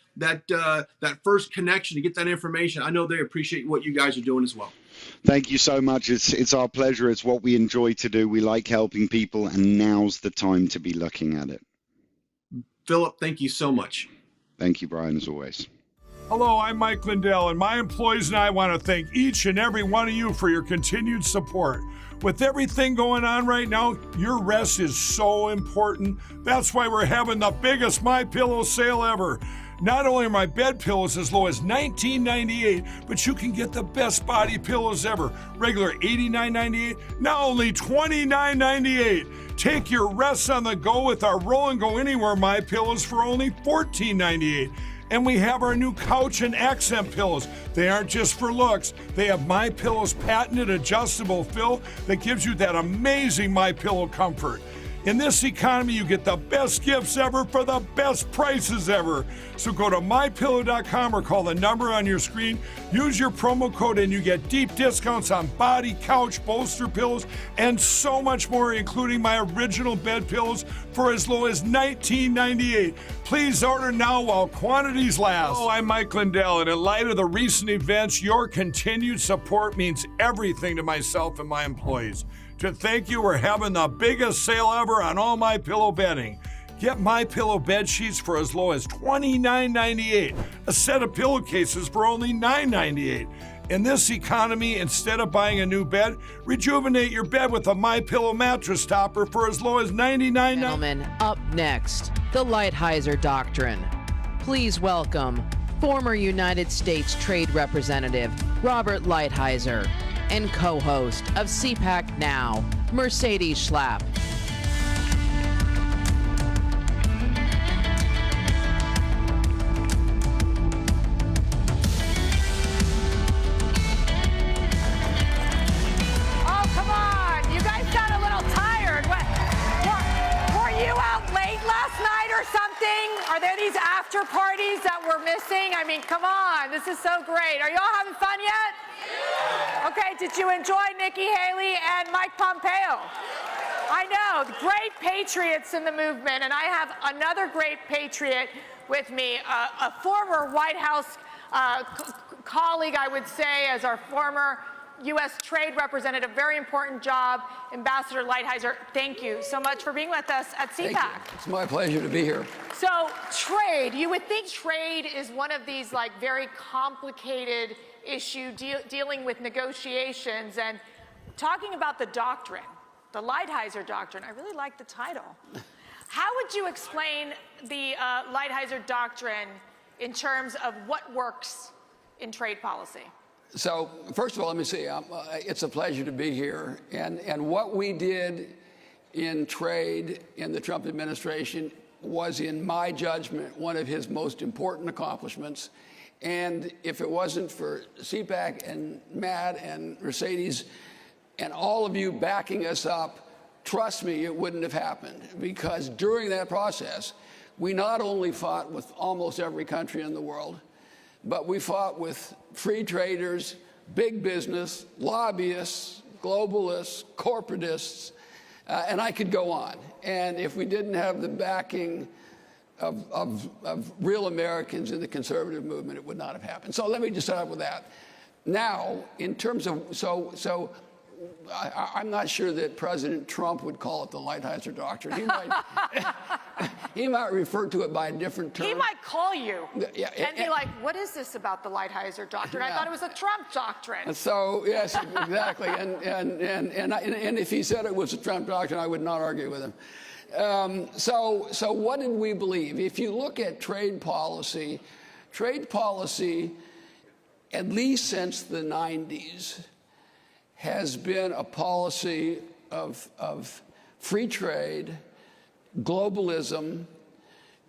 first connection to get that information. I know they appreciate what you guys are doing as well. Thank you so much. It's our pleasure. It's what we enjoy to do. We like helping people, and now's the time to be looking at it. Philip, thank you so much. Thank you, Brian, as always. Hello, I'm Mike Lindell, and my employees and I want to thank each and every one of you for your continued support. With everything going on right now, your rest is so important. That's why we're having the biggest MyPillow sale ever. Not only are my bed pillows as low as $19.98, but you can get the best body pillows ever. Regular $89.98, now only $29.98. Take your rest on the go with our Roll and Go Anywhere MyPillows for only $14.98. And we have our new couch and accent pillows. They aren't just for looks. They have MyPillow's patented adjustable fill that gives you that amazing MyPillow comfort. In this economy, you get the best gifts ever for the best prices ever. So go to MyPillow.com or call the number on your screen. Use your promo code and you get deep discounts on body, couch, bolster pillows, and so much more, including my original bed pillows for as low as $19.98. Please order now while quantities last. Hello, I'm Mike Lindell, and in light of the recent events, your continued support means everything to myself and my employees. To thank you, we're having the biggest sale ever on all MyPillow bedding. Get MyPillow bed sheets for as low as $29.98. A set of pillowcases for only $9.98. In this economy, instead of buying a new bed, rejuvenate your bed with a MyPillow mattress topper for as low as $99. Gentlemen, up next, the Lighthizer Doctrine. Please welcome former United States Trade Representative Robert Lighthizer and co-host of CPAC Now, Mercedes Schlapp. Oh, come on. You guys got a little tired. Were you out late last night or something? Are there these after parties that we're missing? I mean, come on. This is so great. Are you all having fun yet? Okay, did you enjoy Nikki Haley and Mike Pompeo? I know, great patriots in the movement, and I have another great patriot with me, a former White House colleague, I would say, as our former U.S. Trade Representative, very important job, Ambassador Lighthizer. Thank you so much for being with us at CPAC. It's my pleasure to be here. So, trade, you would think trade is one of these very complicated issue dealing with negotiations, and talking about the doctrine, the Lighthizer Doctrine. I really like the title. How would you explain the Lighthizer Doctrine in terms of what works in trade policy? So, first of all, let me say it's a pleasure to be here. And what we did in trade in the Trump administration was, in my judgment, one of his most important accomplishments. And if it wasn't for CPAC and Matt and Mercedes and all of you backing us up, trust me, it wouldn't have happened. Because during that process, we not only fought with almost every country in the world, but we fought with free traders, big business, lobbyists, globalists, corporatists, and I could go on. And if we didn't have the backing of real Americans in the conservative movement, it would not have happened. So let me just start off with that. Now, in terms of, I'm not sure that President Trump would call it the Lighthizer Doctrine. He might refer to it by a different term. He might call you and be like, what is this about the Lighthizer Doctrine? I thought it was a Trump doctrine. So, yes, exactly. And if he said it was a Trump doctrine, I would not argue with him. So what did we believe? If you look at trade policy, at least since the 90s, has been a policy of free trade, globalism,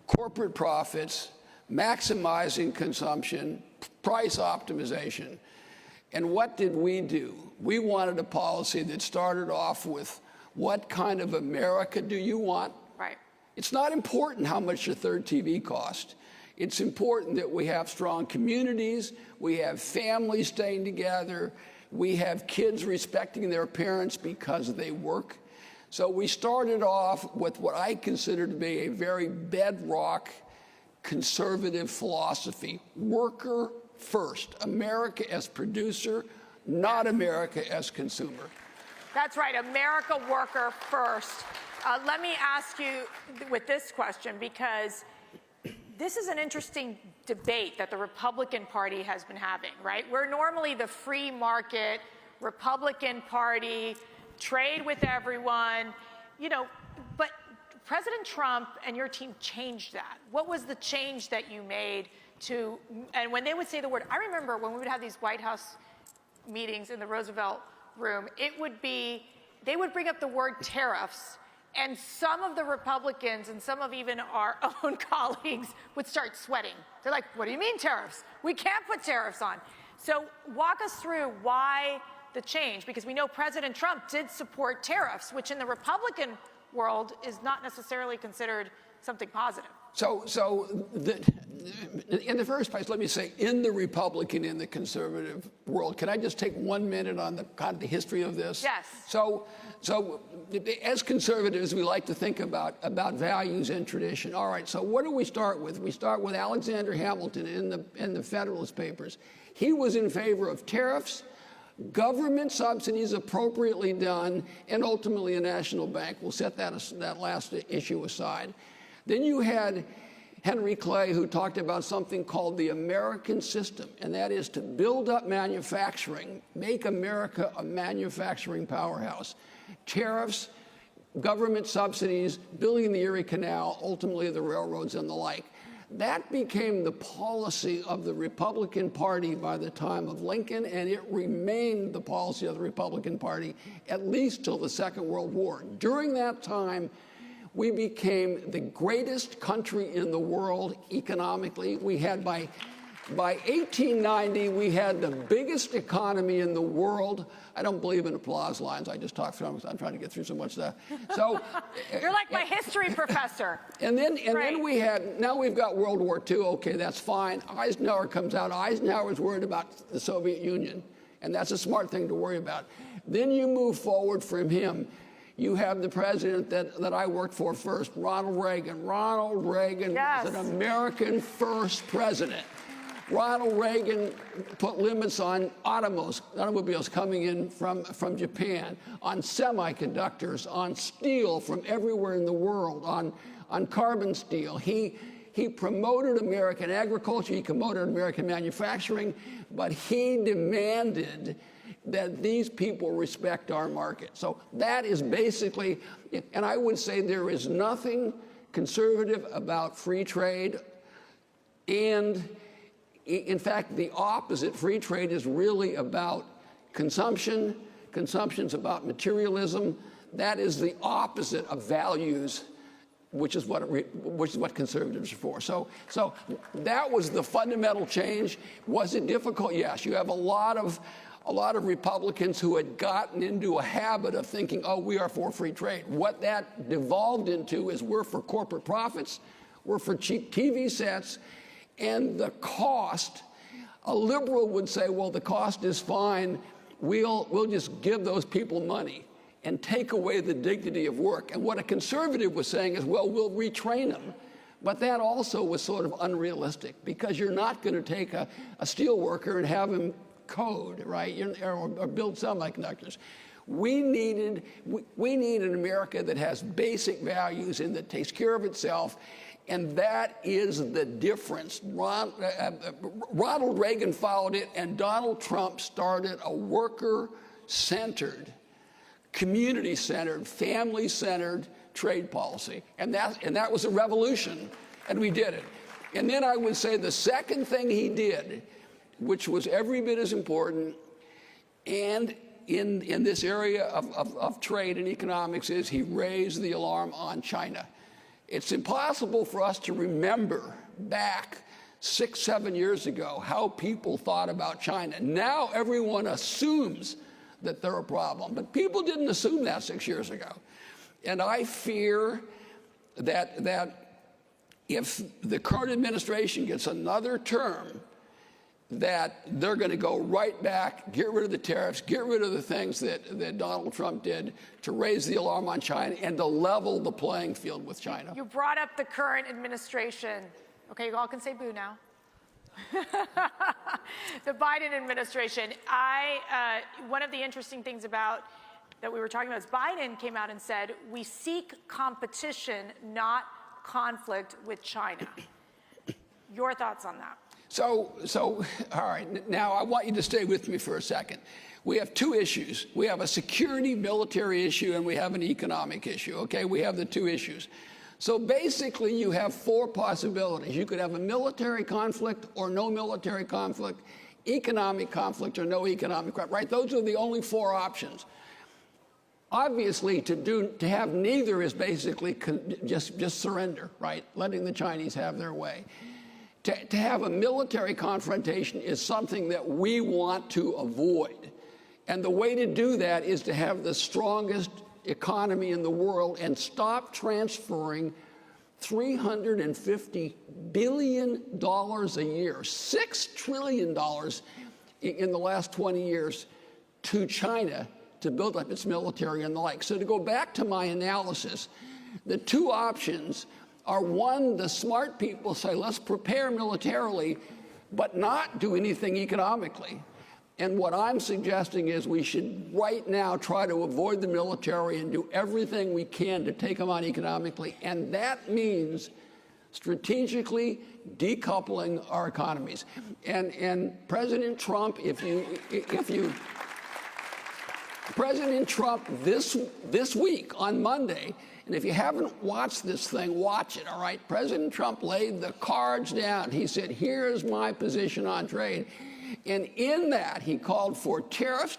corporate profits, maximizing consumption, price optimization. And what did we do? We wanted a policy that started off with, what kind of America do you want? Right. It's not important how much your third TV cost. It's important that we have strong communities, we have families staying together, we have kids respecting their parents because they work. So we started off with what I consider to be a very bedrock conservative philosophy. Worker first. America as producer, not America as consumer. That's right, America worker first. Let me ask you with this question, because this is an interesting debate that the Republican Party has been having, right? We're normally the free market Republican Party, trade with everyone, you know, but President Trump and your team changed that. What was the change that you made to, and when they would say the word, I remember when we would have these White House meetings in the Roosevelt room, it would be, they would bring up the word tariffs, and some of the Republicans and some of even our own colleagues would start sweating. They're like, what do you mean tariffs? We can't put tariffs on. So walk us through why the change, because we know President Trump did support tariffs, which in the Republican world is not necessarily considered something positive. In the first place, let me say, in the Republican, in the conservative world, can I just take 1 minute on the kind of the history of this? Yes. So as conservatives, we like to think about values and tradition. All right, so what do we start with? We start with Alexander Hamilton in the Federalist Papers. He was in favor of tariffs, government subsidies appropriately done, and ultimately a national bank. We'll set that last issue aside. Then you had Henry Clay, who talked about something called the American system, and that is to build up manufacturing, make America a manufacturing powerhouse. Tariffs, government subsidies, building the Erie Canal, ultimately the railroads and the like. That became the policy of the Republican Party by the time of Lincoln, and it remained the policy of the Republican Party at least till the Second World War. During that time, we became the greatest country in the world economically. We had, by 1890, we had the biggest economy in the world. I don't believe in applause lines. I just talk through them. I'm trying to get through so much stuff. So you're like my history professor. And then we had, now we've got World War II. Okay, that's fine. Eisenhower comes out. Eisenhower's worried about the Soviet Union, and that's a smart thing to worry about. Then you move forward from him. You have the president that I worked for first, Ronald Reagan. Ronald Reagan was an American-first president. Ronald Reagan put limits on automobiles coming in from Japan, on semiconductors, on steel from everywhere in the world, on carbon steel. He promoted American agriculture, he promoted American manufacturing, but he demanded that these people respect our market. So that is basically, and I would say there is nothing conservative about free trade, and in fact, the opposite. Free trade is really about consumption. Consumption's about materialism. That is the opposite of values, which is what conservatives are for. So that was the fundamental change. Was it difficult? Yes. You have a lot of Republicans who had gotten into a habit of thinking, oh, we are for free trade. What that devolved into is we're for corporate profits, we're for cheap TV sets, and the cost. A liberal would say, well, the cost is fine. We'll just give those people money and take away the dignity of work. And what a conservative was saying is, well, we'll retrain them. But that also was sort of unrealistic, because you're not going to take a steel worker and have him code, right, or build semiconductors. We need an America that has basic values and that takes care of itself, and that is the difference. Ronald Reagan followed it, and Donald Trump started a worker-centered, community-centered, family-centered trade policy. And that was a revolution, and we did it. And then I would say the second thing he did, which was every bit as important, and in this area of trade and economics, is he raised the alarm on China. It's impossible for us to remember back 6, 7 years ago how people thought about China. Now everyone assumes that they're a problem, but people didn't assume that 6 years ago. And I fear that if the current administration gets another term, that they're going to go right back, get rid of the tariffs, get rid of the things that Donald Trump did to raise the alarm on China and to level the playing field with China. You brought up the current administration. Okay, you all can say boo now. The Biden administration. One of the interesting things that we were talking about is Biden came out and said, we seek competition, not conflict with China. Your thoughts on that? So, all right, now I want you to stay with me for a second. We have two issues. We have a security military issue and we have an economic issue, okay? We have the two issues. So basically you have four possibilities. You could have a military conflict or no military conflict, economic conflict or no economic conflict, right? Those are the only four options. Obviously, to have neither is basically just surrender, right? Letting the Chinese have their way. To have a military confrontation is something that we want to avoid. And the way to do that is to have the strongest economy in the world and stop transferring $350 billion a year, $6 trillion in the last 20 years to China to build up its military and the like. So to go back to my analysis, the two options are, one, the smart people say, let's prepare militarily, but not do anything economically. And what I'm suggesting is we should right now try to avoid the military and do everything we can to take them on economically. And that means strategically decoupling our economies. And President Trump, President Trump this week on Monday, and if you haven't watched this thing, watch it, all right? President Trump laid the cards down. He said, here's my position on trade. And in that, he called for tariffs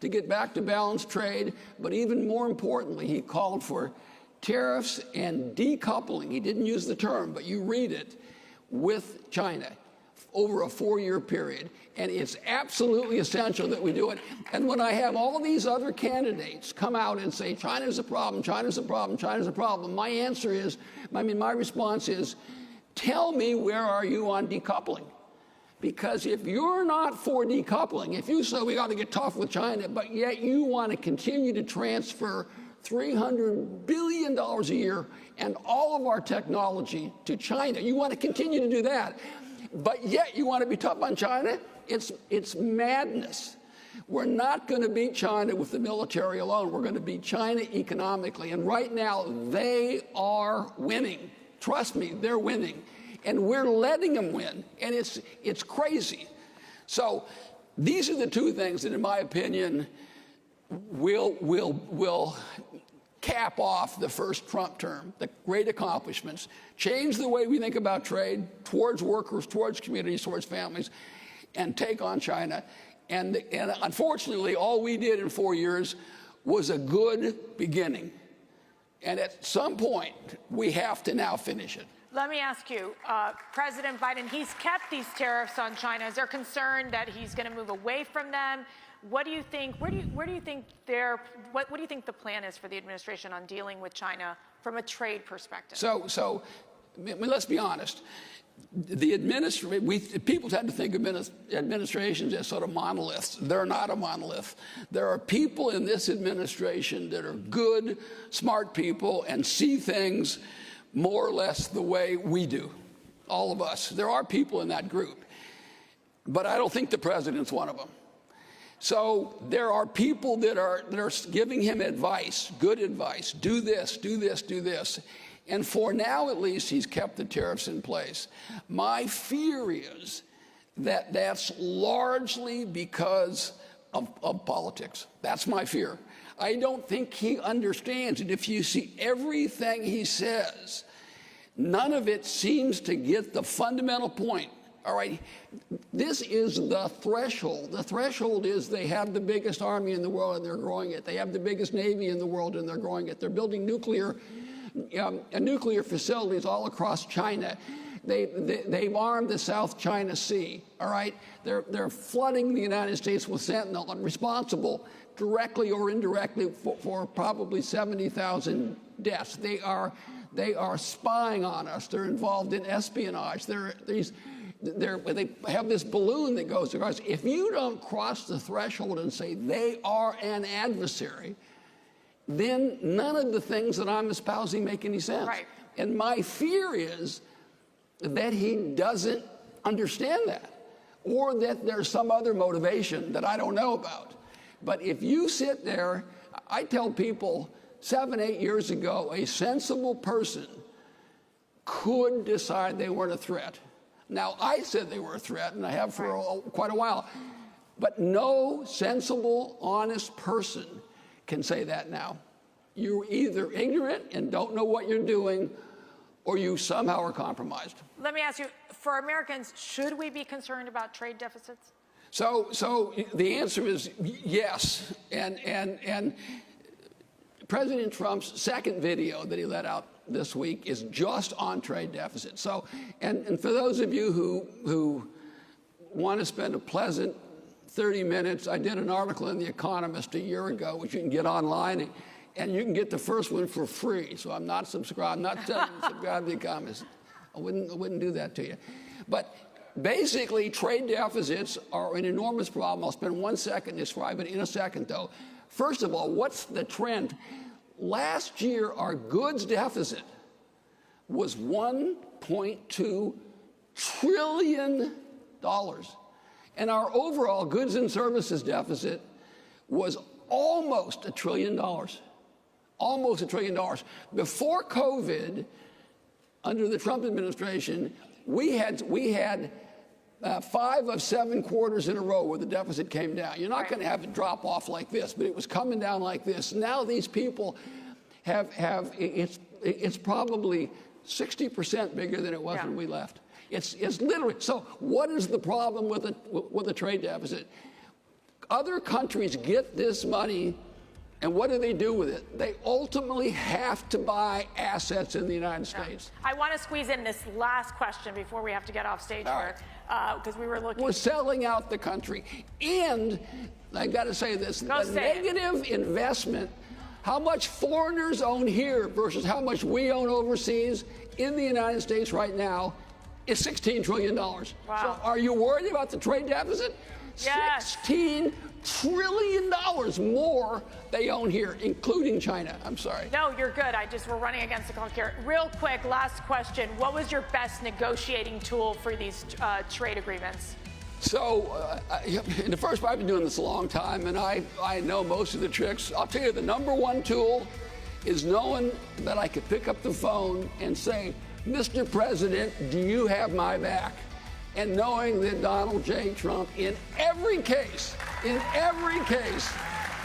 to get back to balanced trade, but even more importantly, he called for tariffs and decoupling. He didn't use the term, but you read it, with China over a 4-year period. And it's absolutely essential that we do it. And when I have all these other candidates come out and say, China's a problem, China's a problem, China's a problem, my response is, tell me, where are you on decoupling? Because if you're not for decoupling, if you say we got to get tough with China, but yet you want to continue to transfer $300 billion a year and all of our technology to China, you want to continue to do that, but yet you want to be tough on China, it's madness. We're not going to beat China with the military alone. We're going to beat China economically. And right now, they are winning. Trust me, they're winning. And we're letting them win. And it's crazy. So these are the two things that, in my opinion, will cap off the first Trump term, the great accomplishments, change the way we think about trade towards workers, towards communities, towards families, and take on China. And unfortunately, all we did in 4 years was a good beginning. And at some point, we have to now finish it. Let me ask you, President Biden, he's kept these tariffs on China. Is there concern that he's going to move away from them? What do you think? What do you think the plan is for the administration on dealing with China from a trade perspective? So let's be honest. People tend to think of administrations as sort of monoliths. They're not a monolith. There are people in this administration that are good, smart people and see things more or less the way we do, all of us. There are people in that group. But I don't think the president's one of them. So there are people that are giving him advice, good advice. Do this, do this, do this. And for now, at least, he's kept the tariffs in place. My fear is that that's largely because of politics. That's my fear. I don't think he understands. And if you see everything he says, none of it seems to get the fundamental point. All right, this is the threshold. The threshold is they have the biggest army in the world and they're growing it. They have the biggest navy in the world and they're growing it. They're building nuclear facilities all across China. They've armed the South China Sea. All right, they're flooding the United States with fentanyl and responsible directly or indirectly for probably 70,000 deaths. They are spying on us. They're involved in espionage. They have this balloon that goes across. If you don't cross the threshold and say they are an adversary, then none of the things that I'm espousing make any sense. Right. And my fear is that he doesn't understand that, or that there's some other motivation that I don't know about. But if you sit there, I tell people 7, 8 years ago, a sensible person could decide they weren't a threat. Now, I said they were a threat, and I have for quite a while. But no sensible, honest person can say that now. You're either ignorant and don't know what you're doing, or you somehow are compromised. Let me ask you, for Americans, should we be concerned about trade deficits? So the answer is yes. And President Trump's second video that he let out this week is just on trade deficit. So, and for those of you who want to spend a pleasant 30 minutes, I did an article in The Economist a year ago, which you can get online, and you can get the first one for free. So I'm not subscribed. I'm not telling you to subscribe to The Economist. I wouldn't do that to you. But basically, trade deficits are an enormous problem. I'll spend 1 second to describe it in a second, though. First of all, what's the trend? Last year, our goods deficit was $1.2 trillion. And our overall goods and services deficit was almost $1 trillion. Almost $1 trillion. Before COVID, under the Trump administration, we had 5 of 7 quarters in a row where the deficit came down. You're not going to have it drop off like this, but it was coming down like this. Now these people it's probably 60% bigger than it was when we left. It's literally. So what is the problem with a trade deficit? Other countries get this money, and what do they do with it? They ultimately have to buy assets in the United States. I want to squeeze in this last question before we have to get off stage here, because we were looking. We're selling out the country. And I got to say this, the negative investment, how much foreigners own here versus how much we own overseas in the United States right now is $16 trillion. Wow. So are you worried about the trade deficit? Yes. $16 trillion more they own here, including China. I'm sorry. No, you're good. We're running against the clock here. Real quick, last question. What was your best negotiating tool for these trade agreements? So, in the first part, I've been doing this a long time, and I know most of the tricks. I'll tell you, the number one tool is knowing that I could pick up the phone and say, Mr. President, do you have my back? And knowing that Donald J. Trump, in every case,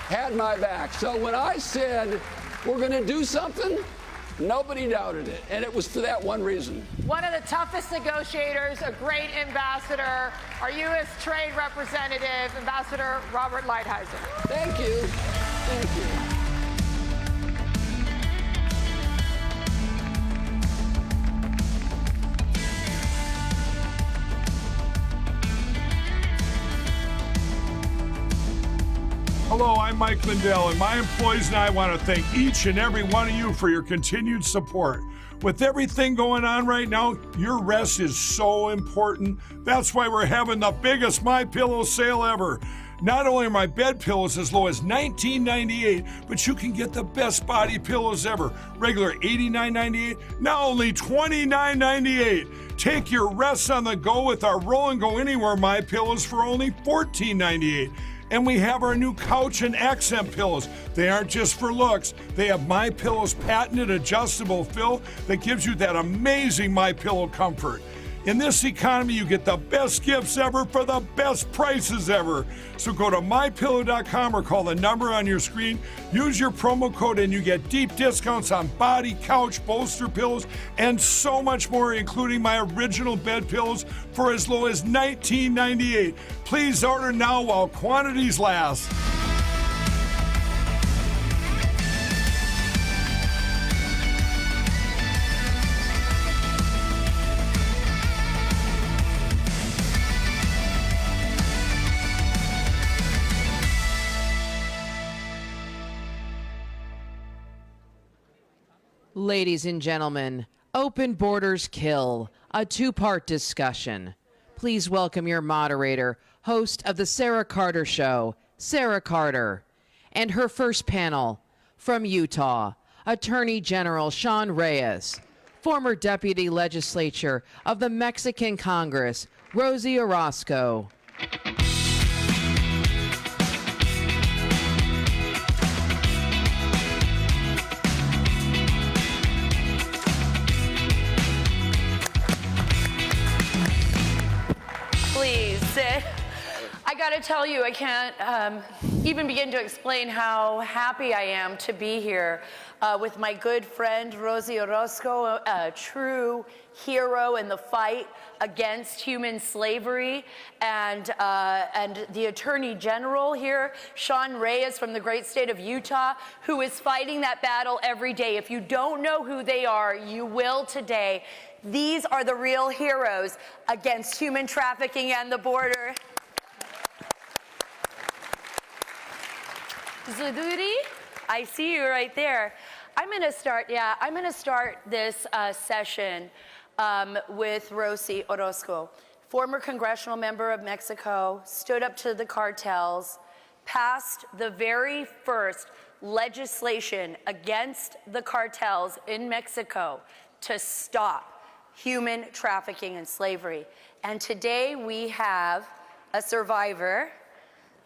had my back. So when I said we're going to do something, nobody doubted it. And it was for that one reason. One of the toughest negotiators, a great ambassador, our U.S. Trade Representative, Ambassador Robert Lighthizer. Thank you. Thank you. Hello, I'm Mike Lindell, and my employees and I want to thank each and every one of you for your continued support. With everything going on right now, your rest is so important. That's why we're having the biggest MyPillow sale ever. Not only are my bed pillows as low as $19.98, but you can get the best body pillows ever. Regular $89.98, now only $29.98. Take your rest on the go with our Roll and Go Anywhere MyPillows for only $14.98. And we have our new couch and accent pillows. They aren't just for looks. They have MyPillow's patented adjustable fill that gives you that amazing MyPillow comfort. In this economy, you get the best gifts ever for the best prices ever. So go to mypillow.com or call the number on your screen. Use your promo code and you get deep discounts on body, couch, bolster pillows, and so much more, including my original bed pillows for as low as $19.98. Please order now while quantities last. Ladies and gentlemen, Open Borders Kill, a two-part discussion. Please welcome your moderator, host of The Sarah Carter Show, Sarah Carter, and her first panel from Utah, Attorney General Sean Reyes, former Deputy Legislature of the Mexican Congress, Rosie Orozco. Please sit. I gotta tell you, I can't even begin to explain how happy I am to be here with my good friend Rosie Orozco, a true hero in the fight against human slavery, and the Attorney General here, Sean Reyes from the great state of Utah, who is fighting that battle every day. If you don't know who they are, you will today. These are the real heroes against human trafficking and the border. Zuduri, I see you right there. I'm gonna start this session with Rosie Orozco, former congressional member of Mexico, stood up to the cartels, passed the very first legislation against the cartels in Mexico to stop human trafficking and slavery. And today we have a survivor,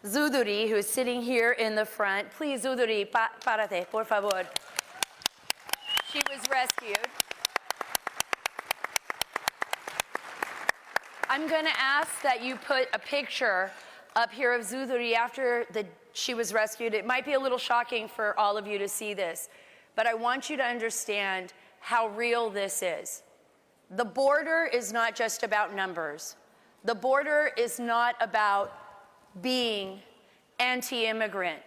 Zuduri, who is sitting here in the front. Please, Zuduri, párate, por favor. She was rescued. I'm going to ask that you put a picture up here of Zuduri after she was rescued. It might be a little shocking for all of you to see this, but I want you to understand how real this is. The border is not just about numbers. The border is not about being anti-immigrant.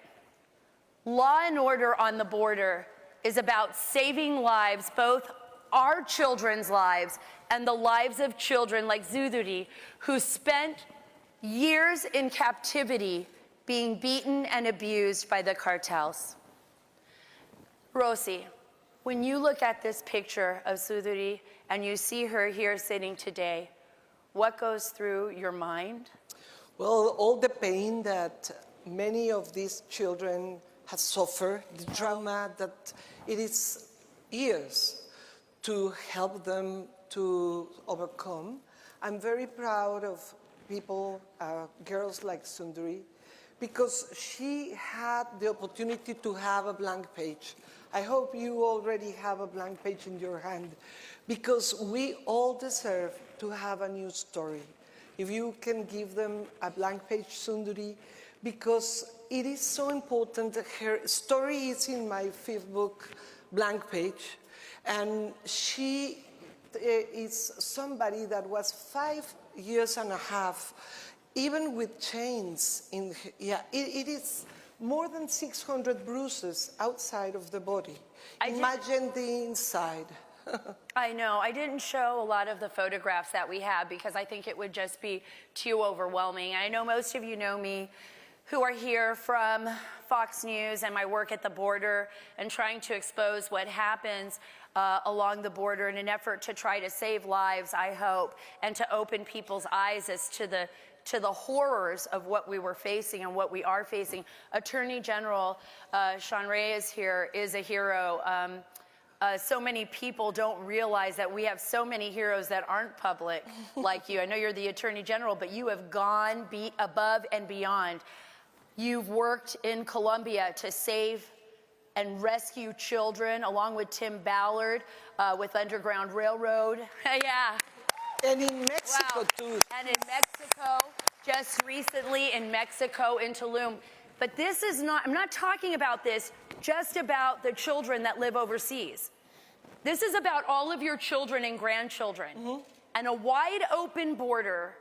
Law and order on the border is about saving lives, both our children's lives and the lives of children like Zuduri, who spent years in captivity being beaten and abused by the cartels. Rosie, when you look at this picture of Zuduri and you see her here sitting today, what goes through your mind? Well, all the pain that many of these children have suffered, the trauma that it is years to help them to overcome. I'm very proud of people, girls like Zuduri, because she had the opportunity to have a blank page. I hope you already have a blank page in your hand, because we all deserve to have a new story. If you can give them a blank page, Zuduri, because it is so important. Her story is in my fifth book, Blank Page, and she is somebody that was 5.5 years, even with chains. It is more than 600 bruises outside of the body. Imagine the inside. I know. I didn't show a lot of the photographs that we have because I think it would just be too overwhelming. I know most of you know me who are here from Fox News and my work at the border and trying to expose what happens along the border in an effort to try to save lives, I hope, and to open people's eyes as to the horrors of what we were facing and what we are facing. Attorney General Sean Reyes here is a hero. So many people don't realize that we have so many heroes that aren't public like you. I know you're the Attorney General, but you have gone above and beyond. You've worked in Colombia to save and rescue children, along with Tim Ballard with Underground Railroad. Yeah. And in Mexico, too. And in Mexico, just recently in Mexico, in Tulum. But this is not, I'm not talking about this just about the children that live overseas. This is about all of your children and grandchildren. And a wide open border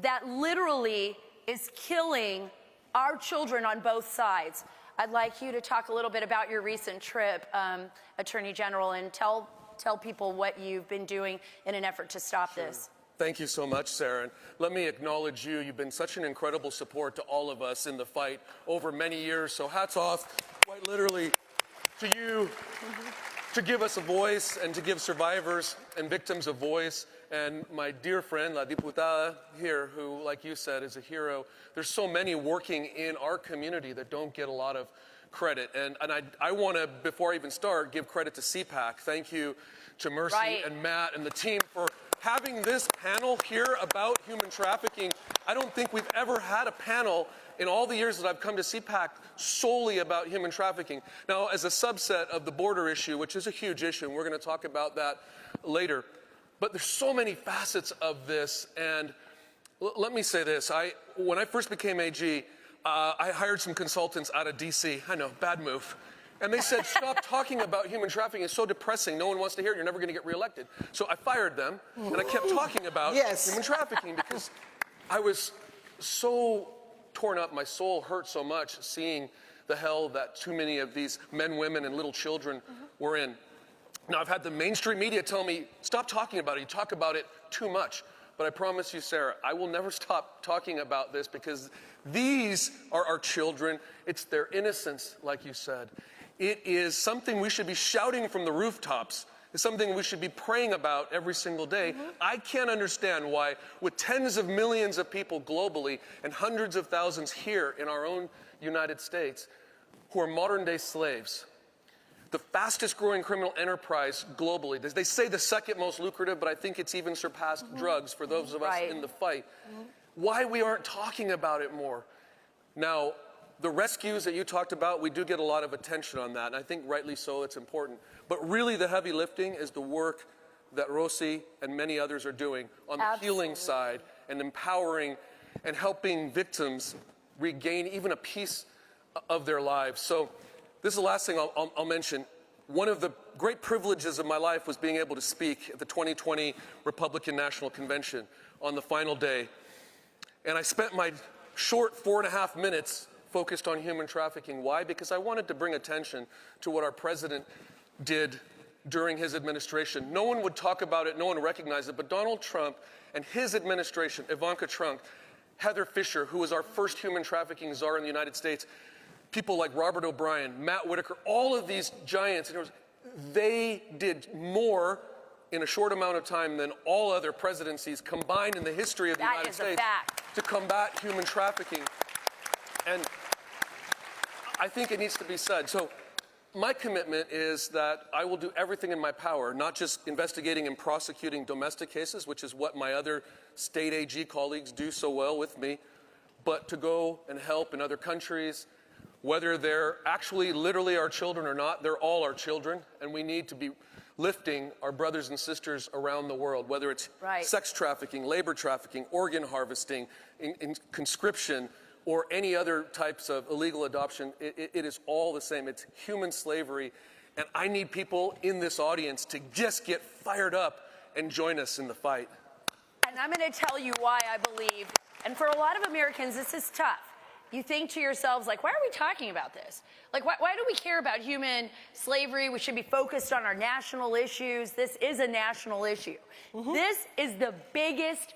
that literally is killing our children on both sides. I'd like you to talk a little bit about your recent trip, Attorney General, and tell people what you've been doing in an effort to stop this. Thank you so much, Sarah. And let me acknowledge you. You've been such an incredible support to all of us in the fight over many years. So hats off, quite literally, to you to give us a voice and to give survivors and victims a voice. And my dear friend, La Diputada here, who, like you said, is a hero. There's so many working in our community that don't get a lot of credit. And I want to, before I even start, give credit to CPAC. Thank you to Mercy and Matt and the team for having this panel here about human trafficking. I don't think we've ever had a panel in all the years that I've come to CPAC solely about human trafficking. Now, as a subset of the border issue, which is a huge issue, and we're going to talk about that later, but there's so many facets of this. And let me say this. When I first became AG, I hired some consultants out of D.C. I know, bad move. And they said, stop talking about human trafficking. It's so depressing. No one wants to hear it. You're never going to get reelected. So I fired them, and I kept talking about human trafficking because I was so torn up. My soul hurt so much seeing the hell that too many of these men, women, and little children were in. Now, I've had the mainstream media tell me, stop talking about it. You talk about it too much. But I promise you, Sarah, I will never stop talking about this because these are our children. It's their innocence, like you said. It is something we should be shouting from the rooftops. It's something we should be praying about every single day. I can't understand why, with tens of millions of people globally and hundreds of thousands here in our own United States who are modern-day slaves, the fastest growing criminal enterprise globally. They say the second most lucrative, but I think it's even surpassed drugs for those of us in the fight. Why we aren't talking about it more. Now, the rescues that you talked about, we do get a lot of attention on that, and I think rightly so, it's important. But really the heavy lifting is the work that Rosie and many others are doing on the healing side and empowering and helping victims regain even a piece of their lives. So this is the last thing I'll mention. One of the great privileges of my life was being able to speak at the 2020 Republican National Convention on the final day. And I spent my short 4.5 minutes focused on human trafficking. Why? Because I wanted to bring attention to what our president did during his administration. No one would talk about it, no one recognized it, but Donald Trump and his administration, Ivanka Trump, Heather Fisher, who was our first human trafficking czar in the United States, people like Robert O'Brien, Matt Whitaker, all of these giants, they did more in a short amount of time than all other presidencies combined in the history of the United States to combat human trafficking. And I think it needs to be said. So my commitment is that I will do everything in my power, not just investigating and prosecuting domestic cases, which is what my other state AG colleagues do so well with me, but to go and help in other countries, whether they're actually literally our children or not. They're all our children, and we need to be lifting our brothers and sisters around the world, whether it's sex trafficking, labor trafficking, organ harvesting, in conscription, or any other types of illegal adoption. It is all the same. It's human slavery. And I need people in this audience to just get fired up and join us in the fight. And I'm going to tell you why I believe, and for a lot of Americans, this is tough. You think to yourselves, like, why are we talking about this? Like, why do we care about human slavery? We should be focused on our national issues. This is a national issue. This is the biggest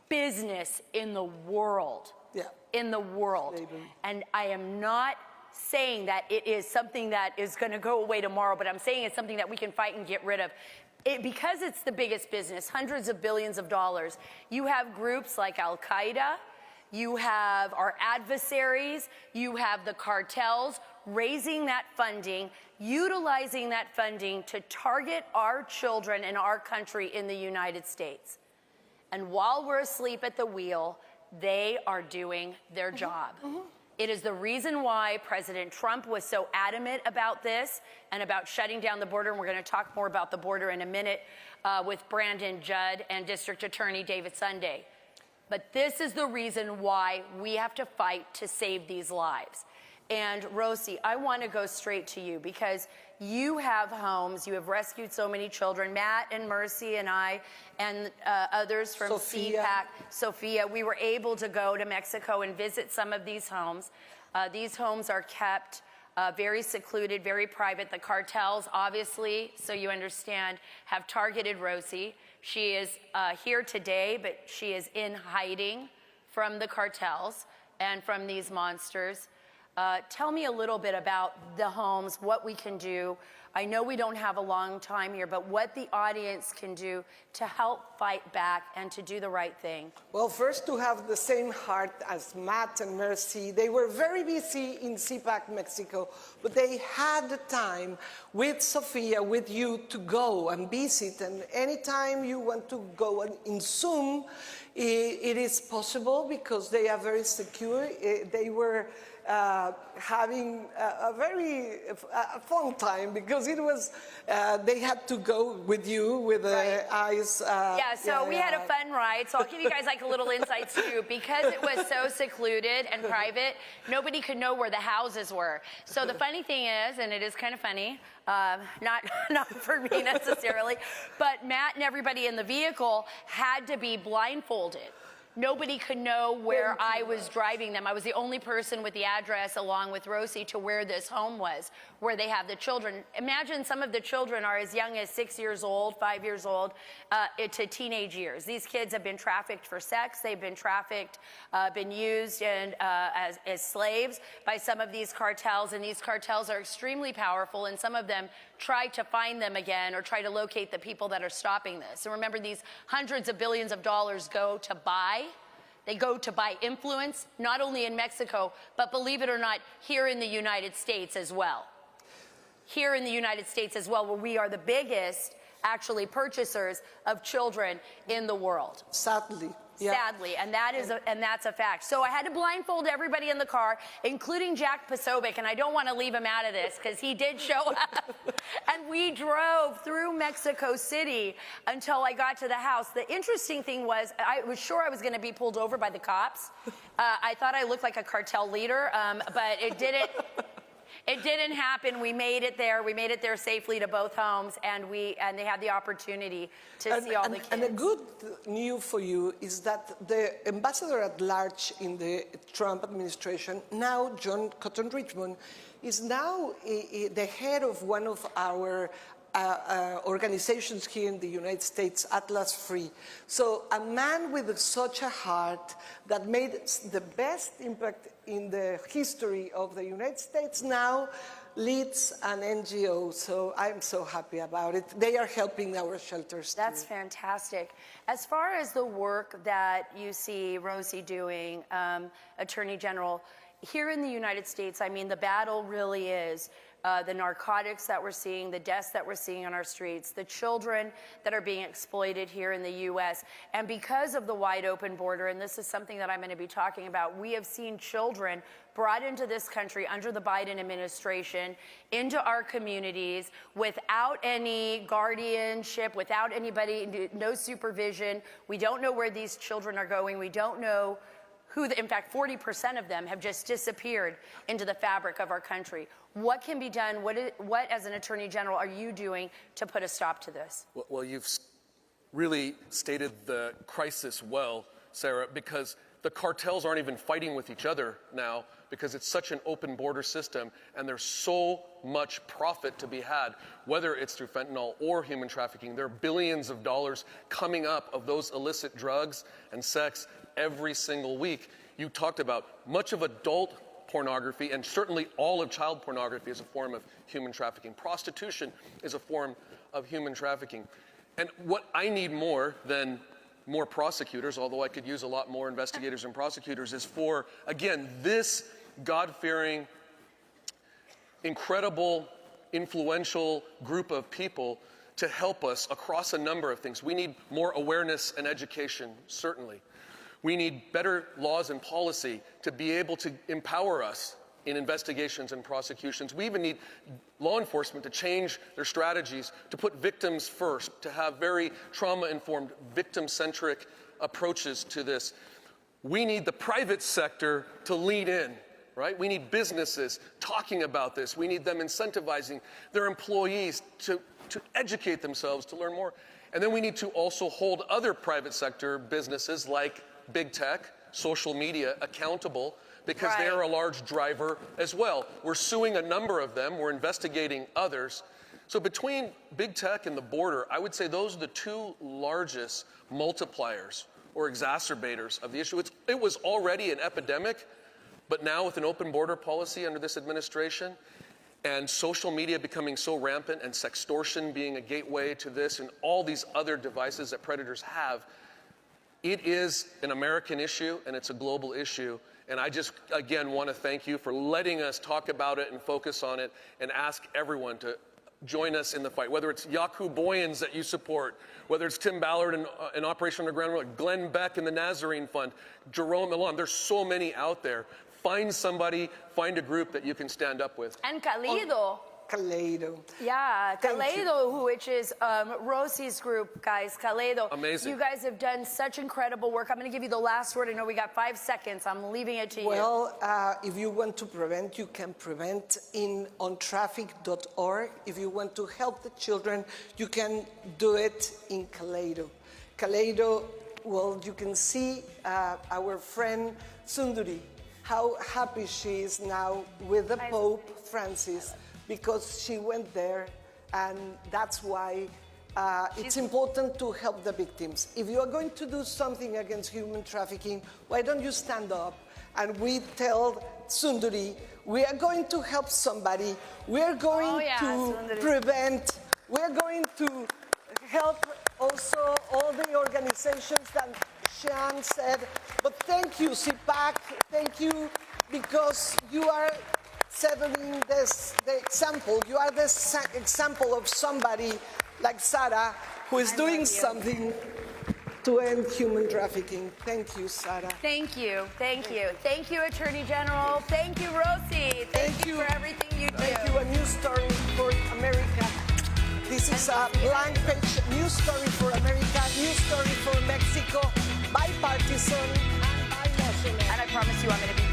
business in the world. In the world. And I am not saying that it is something that is going to go away tomorrow, but I'm saying it's something that we can fight and get rid of. Because it's the biggest business, hundreds of billions of dollars, you have groups like Al-Qaeda, you have our adversaries, you have the cartels raising that funding, utilizing that funding to target our children and our country in the United States. And while we're asleep at the wheel, they are doing their job. It is the reason why President Trump was so adamant about this and about shutting down the border, and we're going to talk more about the border in a minute. with Brandon Judd and District Attorney David Sunday. But this is the reason why we have to fight to save these lives. And Rosie, I want to go straight to you because you have homes, you have rescued so many children. Matt and Mercy and I and others from CPAC, Sophia, we were able to go to Mexico and visit some of these homes. These homes are kept very secluded, very private. The cartels, obviously, so you understand, have targeted Rosie. She is here today, but she is in hiding from the cartels and from these monsters. Tell me a little bit about the homes, what we can do. I know we don't have a long time here, but what the audience can do to help fight back and to do the right thing. Well, first, to have the same heart as Matt and Mercy. They were very busy in CPAC, Mexico, but they had the time with Sophia, with you, to go and visit. And anytime you want to go in Zoom, it is possible because they are very secure. They were having a very fun time because it was, they had to go with you with the eyes. We had a fun ride. So I'll give you guys like a little inside scoop. Because it was so secluded and private, nobody could know where the houses were. So the funny thing is, and it is kind of funny, not for me necessarily, but Matt and everybody in the vehicle had to be blindfolded. Nobody could know where I was driving them. I was the only person with the address, along with Rosie, to where this home was, where they have the children. Imagine some of the children are as young as 6 years old, 5 years old, to teenage years. These kids have been trafficked for sex. They've been trafficked, been used and, as slaves by some of these cartels, and these cartels are extremely powerful, and some of them try to find them again or try to locate the people that are stopping this. And remember, these hundreds of billions of dollars go to buy. They go to buy influence, not only in Mexico, but believe it or not, here in the United States as well. Here in the United States as well, where we are the biggest, actually, purchasers of children in the world. Sadly. Yeah. Sadly, and that's a fact. So I had to blindfold everybody in the car, including Jack Posobiec, and I don't want to leave him out of this because he did show up. And we drove through Mexico City until I got to the house. The interesting thing was, I was sure I was going to be pulled over by the cops. I thought I looked like a cartel leader, but it didn't. It didn't happen. We made it there. We made it there safely to both homes, and they had the opportunity to see all the kids. And the good news for you is that the ambassador at large in the Trump administration, now John Cotton Richmond, is now the head of one of our organizations here in the United States, Atlas Free. So a man with such a heart that made the best impact in the history of the United States now leads an NGO. So I'm so happy about it. They are helping our shelters too. That's fantastic. As far as the work that you see Rosie doing, Attorney General, here in the United States, I mean, the battle really is the narcotics that we're seeing, the deaths that we're seeing on our streets, the children that are being exploited here in the U.S. And because of the wide open border, and this is something that I'm going to be talking about, we have seen children brought into this country under the Biden administration, into our communities, without any guardianship, without anybody, no supervision. We don't know where these children are going. We don't know in fact, 40% of them have just disappeared into the fabric of our country. What can be done? What, as an Attorney General, are you doing to put a stop to this? Well, you've really stated the crisis well, Sarah, because the cartels aren't even fighting with each other now because it's such an open border system and there's so much profit to be had, whether it's through fentanyl or human trafficking. There are billions of dollars coming up of those illicit drugs and sex every single week. You talked about much of adult pornography, and certainly all of child pornography is a form of human trafficking. Prostitution is a form of human trafficking. And what I need more than more prosecutors, although I could use a lot more investigators and prosecutors, is for, again, this God-fearing, incredible, influential group of people to help us across a number of things. We need more awareness and education, certainly. We need better laws and policy to be able to empower us in investigations and prosecutions. We even need law enforcement to change their strategies, to put victims first, to have very trauma-informed, victim-centric approaches to this. We need the private sector to lead in, right? We need businesses talking about this. We need them incentivizing their employees to educate themselves, to learn more. And then we need to also hold other private sector businesses like big tech, social media accountable, because they are a large driver as well. We're suing a number of them. We're investigating others. So between big tech and the border, I would say those are the two largest multipliers or exacerbators of the issue. It was already an epidemic, but now with an open border policy under this administration and social media becoming so rampant and sextortion being a gateway to this and all these other devices that predators have, it is an American issue and it's a global issue. And I just, again, want to thank you for letting us talk about it and focus on it and ask everyone to join us in the fight, whether it's Yaku Boyens that you support, whether it's Tim Ballard and Operation Underground, Glenn Beck and the Nazarene Fund, Jerome Milan. There's so many out there. Find somebody, find a group that you can stand up with. And Kaleido. Kaleido. Yeah, Kaleido, which is Rosie's group, guys. Kaleido. Amazing. You guys have done such incredible work. I'm going to give you the last word. I know we got 5 seconds. I'm leaving it to you. Well, if you want to prevent, you can prevent in ontraffic.org. If you want to help the children, you can do it in Kaleido. Kaleido, well, you can see our friend Sundari, how happy she is now with the Pope Francis, because she went there, and that's why it's important to help the victims. If you are going to do something against human trafficking, why don't you stand up and we tell Sundari, we are going to help somebody, we are going to prevent, we're going to help also all the organizations that Sean said. But thank you, CPAC, thank you, because you are setting this, the example. You are the example of somebody like Sarah who is doing something to end human trafficking. Thank you, Sarah. Thank you. Thank you. Thank you, Attorney General. Thank you, Rosie. Thank you for everything you do. Thank you. A news story for America. This is a blank page news story for America, news story for Mexico, bipartisan and binational. And I promise you I'm going to be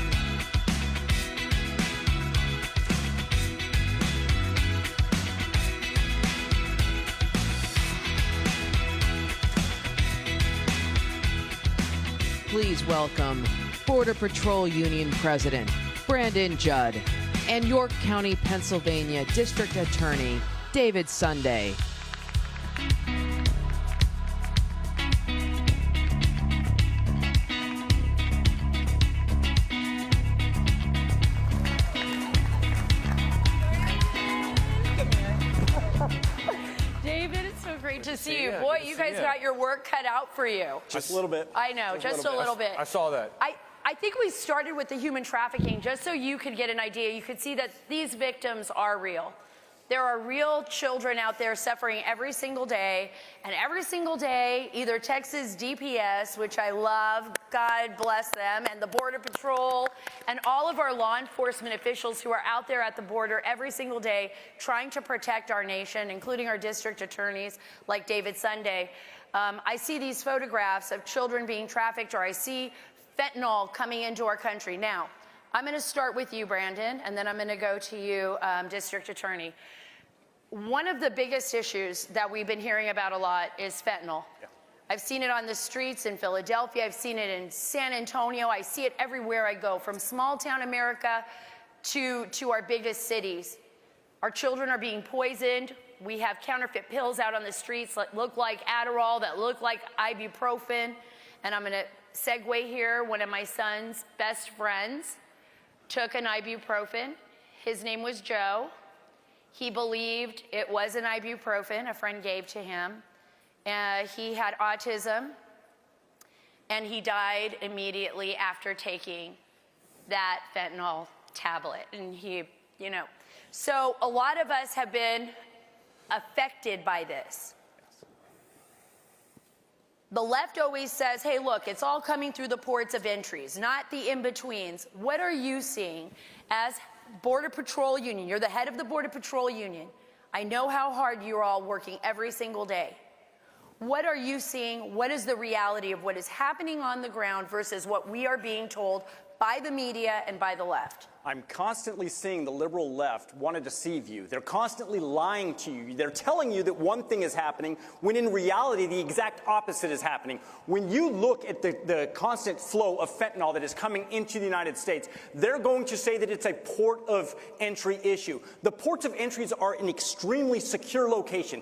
Please welcome Border Patrol Union President Brandon Judd and York County, Pennsylvania District Attorney David Sunday. to see you. Boy, you guys got your work cut out for you. Just a little bit. I know, just a little bit. I saw that. I think we started with the human trafficking just so you could get an idea. You could see that these victims are real. There are real children out there suffering every single day, and every single day, either Texas DPS, which I love, God bless them, and the Border Patrol, and all of our law enforcement officials who are out there at the border every single day trying to protect our nation, including our district attorneys like David Sunday. I see these photographs of children being trafficked, or I see fentanyl coming into our country. Now, I'm going to start with you, Brandon, and then I'm going to go to you, District Attorney. One of the biggest issues that we've been hearing about a lot is fentanyl. Yeah. I've seen it on the streets in Philadelphia. I've seen it in San Antonio. I see it everywhere I go, from small town America to our biggest cities. Our children are being poisoned. We have counterfeit pills out on the streets that look like Adderall, that look like ibuprofen. And I'm going to segue here. One of my son's best friends took an ibuprofen. His name was Joe. He believed it was an ibuprofen a friend gave to him. He had autism, and he died immediately after taking that fentanyl tablet. And he, you know, so a lot of us have been affected by this. The left always says, hey, look, it's all coming through the ports of entries, not the in-betweens. What are you seeing as Border Patrol Union? You're the head of the Border Patrol Union. I know how hard you're all working every single day. What are you seeing? What is the reality of what is happening on the ground versus what we are being told by the media and by the left? I'm constantly seeing the liberal left want to deceive you. They're constantly lying to you. They're telling you that one thing is happening when in reality the exact opposite is happening. When you look at the constant flow of fentanyl that is coming into the United States, they're going to say that it's a port of entry issue. The ports of entries are an extremely secure location.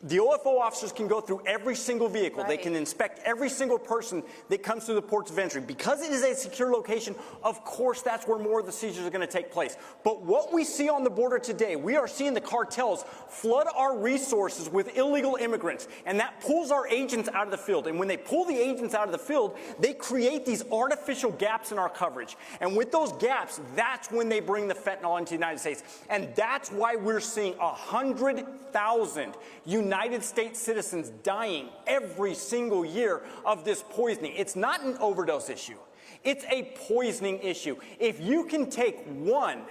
The OFO officers can go through every single vehicle. Right. They can inspect every single person that comes through the ports of entry. Because it is a secure location, of course, that's where more of the seizures are going to take place. But what we see on the border today, we are seeing the cartels flood our resources with illegal immigrants, and that pulls our agents out of the field. And when they pull the agents out of the field, they create these artificial gaps in our coverage. And with those gaps, that's when they bring the fentanyl into the United States. And that's why we're seeing 100,000 United States citizens dying every single year of this poisoning. It's not an overdose issue. It's a poisoning issue. If you can take one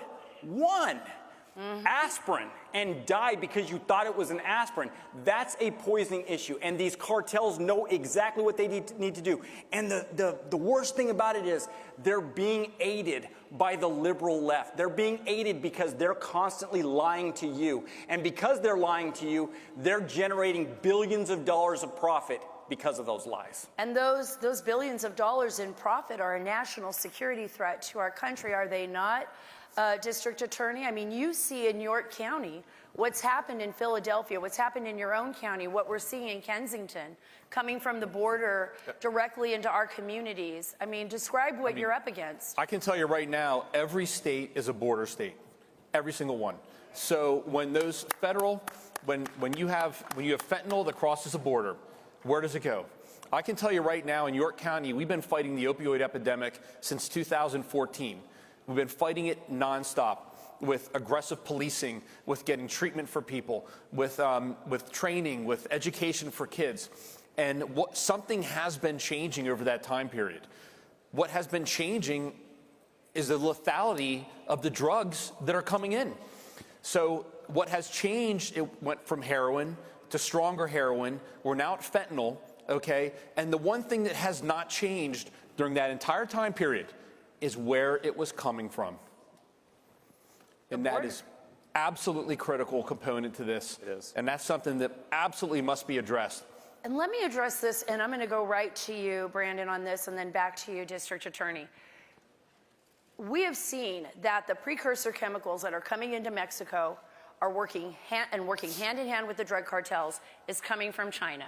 aspirin and die because you thought it was an aspirin, that's a poisoning issue. And these cartels know exactly what they need to do. And the worst thing about it is they're being aided by the liberal left. They're being aided because they're constantly lying to you. And because they're lying to you, they're generating billions of dollars of profit because of those lies. And those billions of dollars in profit are a national security threat to our country, are they not? District Attorney, I mean, you see in York County what's happened in Philadelphia, what's happened in your own county, what we're seeing in Kensington, coming from the border directly into our communities. I mean, describe what you're up against. I can tell you right now, every state is a border state, every single one. So when those federal, when you have fentanyl that crosses the border, where does it go? I can tell you right now in York County, we've been fighting the opioid epidemic since 2014. We've been fighting it nonstop with aggressive policing, with getting treatment for people, with training, with education for kids. And something has been changing over that time period. What has been changing is the lethality of the drugs that are coming in. So what has changed, it went from heroin to stronger heroin. We're now at fentanyl, okay? And the one thing that has not changed during that entire time period is where it was coming from. And that is absolutely critical component to this. It is. And that's something that absolutely must be addressed. And let me address this, and I'm going to go right to you, Brandon, on this, and then back to you, District Attorney. We have seen that the precursor chemicals that are coming into Mexico are working hand in hand with the drug cartels is coming from China,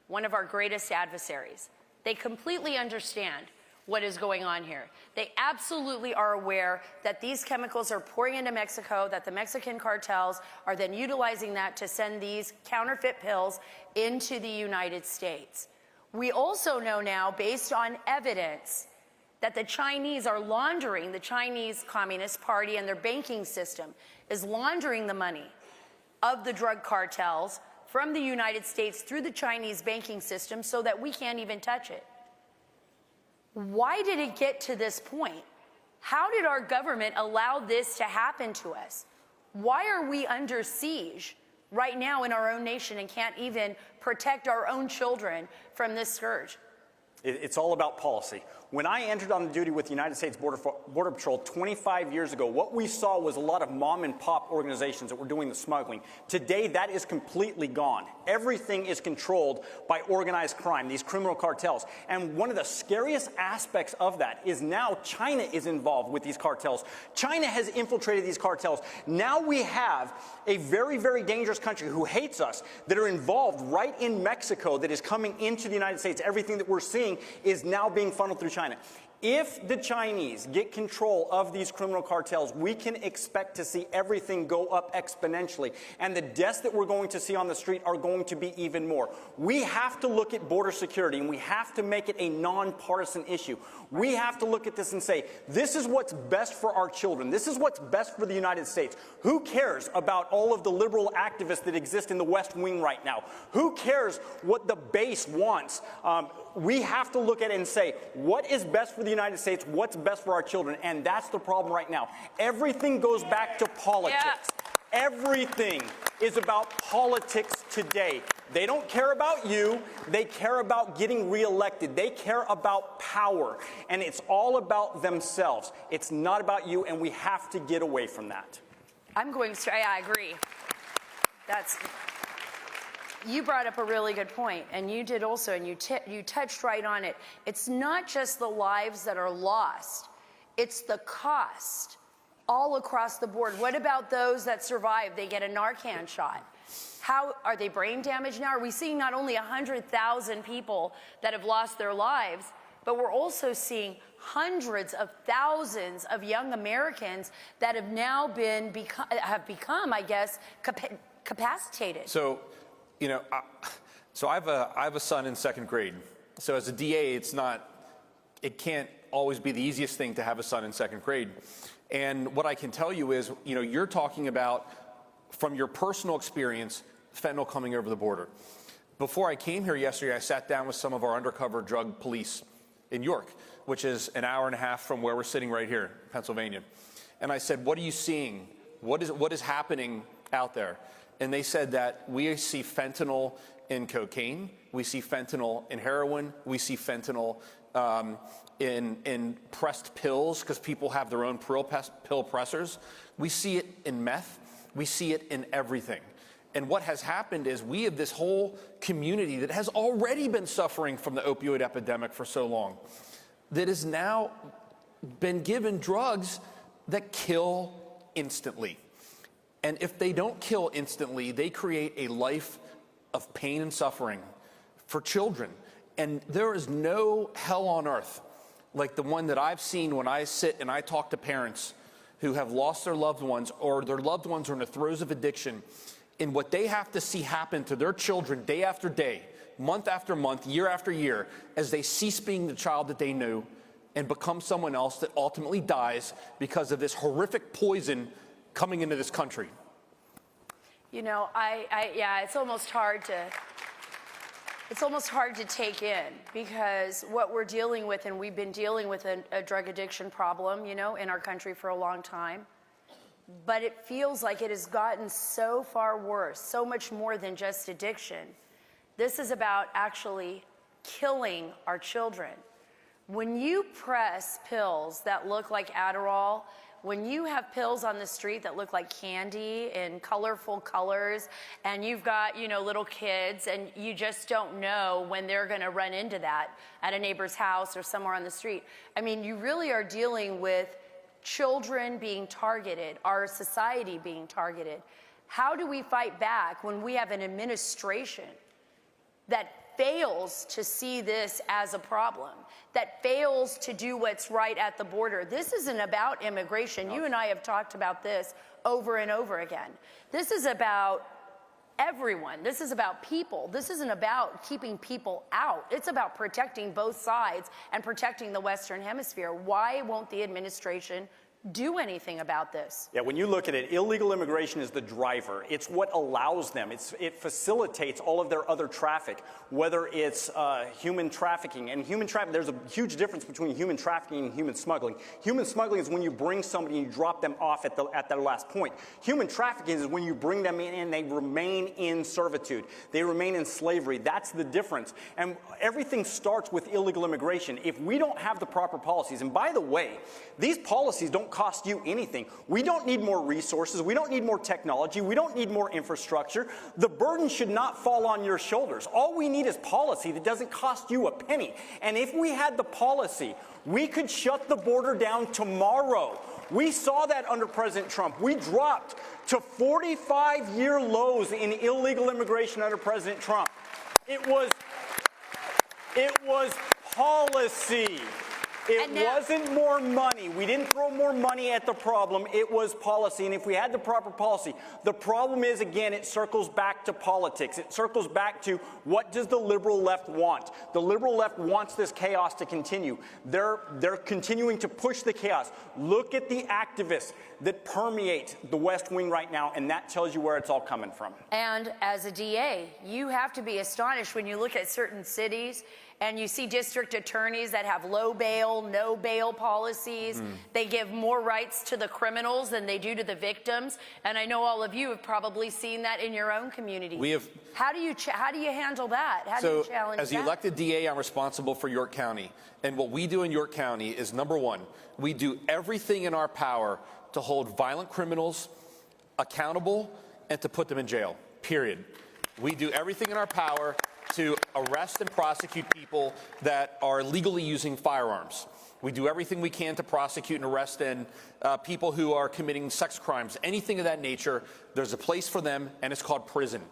one of our greatest adversaries. They completely understand what is going on here. They absolutely are aware that these chemicals are pouring into Mexico, that the Mexican cartels are then utilizing that to send these counterfeit pills into the United States. We also know now, based on evidence, that the Chinese are laundering, the Chinese Communist Party and their banking system is laundering the money of the drug cartels from the United States through the Chinese banking system so that we can't even touch it. Why did it get to this point? How did our government allow this to happen to us? Why are we under siege right now in our own nation and can't even protect our own children from this scourge? It's all about policy. When I entered on duty with the United States Border Patrol 25 years ago, what we saw was a lot of mom and pop organizations that were doing the smuggling. Today, that is completely gone. Everything is controlled by organized crime, these criminal cartels. And one of the scariest aspects of that is now China is involved with these cartels. China has infiltrated these cartels. Now we have a very, very dangerous country who hates us that are involved right in Mexico that is coming into the United States. Everything that we're seeing is now being funneled through China. If the Chinese get control of these criminal cartels, we can expect to see everything go up exponentially. And the deaths that we're going to see on the street are going to be even more. We have to look at border security, and we have to make it a nonpartisan issue. We have to look at this and say, this is what's best for our children. This is what's best for the United States. Who cares about all of the liberal activists that exist in the West Wing right now? Who cares what the base wants? We have to look at it and say, what is best for the United States? What's best for our children? And that's the problem right now. Everything goes back to politics. Yeah. Everything is about politics today. They don't care about you. They care about getting reelected. They care about power. And it's all about themselves. It's not about you, and we have to get away from that. I'm going straight. I agree. You brought up a really good point, and you did also, and you touched right on it. It's not just the lives that are lost. It's the cost all across the board. What about those that survive? They get a Narcan shot. How are they brain damaged now? Are we seeing not only 100,000 people that have lost their lives, but we're also seeing hundreds of thousands of young Americans that have now become, I guess, capacitated. So, you know, I have a son in second grade. So as a DA, it can't always be the easiest thing to have a son in second grade. And what I can tell you is, you know, you're talking about, from your personal experience, fentanyl coming over the border. Before I came here yesterday, I sat down with some of our undercover drug police in York, which is an hour and a half from where we're sitting right here, Pennsylvania. And I said, what are you seeing? What is happening out there? And they said that we see fentanyl in cocaine, we see fentanyl in heroin, we see fentanyl in pressed pills because people have their own pill pressers. We see it in meth. We see it in everything. And what has happened is we have this whole community that has already been suffering from the opioid epidemic for so long that has now been given drugs that kill instantly. And if they don't kill instantly, they create a life of pain and suffering for children. And there is no hell on earth like the one that I've seen when I sit and I talk to parents who have lost their loved ones, or their loved ones are in the throes of addiction, and what they have to see happen to their children day after day, month after month, year after year, as they cease being the child that they knew and become someone else that ultimately dies because of this horrific poison coming into this country. You know, it's almost hard to take in, because what we're dealing with, and we've been dealing with a drug addiction problem, you know, in our country for a long time. But it feels like it has gotten so far worse, so much more than just addiction. This is about actually killing our children. When you press pills that look like Adderall, when you have pills on the street that look like candy in colorful colors, and you've got, you know, little kids, and you just don't know when they're going to run into that at a neighbor's house or somewhere on the street. I mean, you really are dealing with children being targeted, our society being targeted. How do we fight back when we have an administration that fails to see this as a problem, that fails to do what's right at the border? This isn't about immigration. You and I have talked about this over and over again. This is about everyone. This is about people. This isn't about keeping people out. It's about protecting both sides and protecting the Western Hemisphere. Why won't the administration do anything about this? Yeah, when you look at it, illegal immigration is the driver. It's what allows them. It facilitates all of their other traffic, whether it's human trafficking. And human trafficking, there's a huge difference between human trafficking and human smuggling. Human smuggling is when you bring somebody and you drop them off at their last point. Human trafficking is when you bring them in and they remain in servitude. They remain in slavery. That's the difference. And everything starts with illegal immigration. If we don't have the proper policies, and by the way, these policies don't cost you anything. We don't need more resources. We don't need more technology. We don't need more infrastructure. The burden should not fall on your shoulders. All we need is policy that doesn't cost you a penny. And if we had the policy, we could shut the border down tomorrow. We saw that under President Trump. We dropped to 45-year lows in illegal immigration under President Trump. It was policy. It wasn't more money. We didn't throw more money at the problem. It was policy. And if we had the proper policy, the problem is, again, it circles back to politics. It circles back to what does the liberal left want? The liberal left wants this chaos to continue. They're continuing to push the chaos. Look at the activists that permeate the West Wing right now, and that tells you where it's all coming from. And as a DA, you have to be astonished when you look at certain cities and you see district attorneys that have low bail, no bail policies. They give more rights to the criminals than they do to the victims. And I know all of you have probably seen that in your own community. We have. How do you handle that? How do you challenge that? As the elected DA, I'm responsible for York County. And what we do in York County is, number one, we do everything in our power to hold violent criminals accountable and to put them in jail, period. We do everything in our power to arrest and prosecute people that are illegally using firearms. We do everything we can to prosecute and arrest people who are committing sex crimes, anything of that nature. There's a place for them, and it's called prison.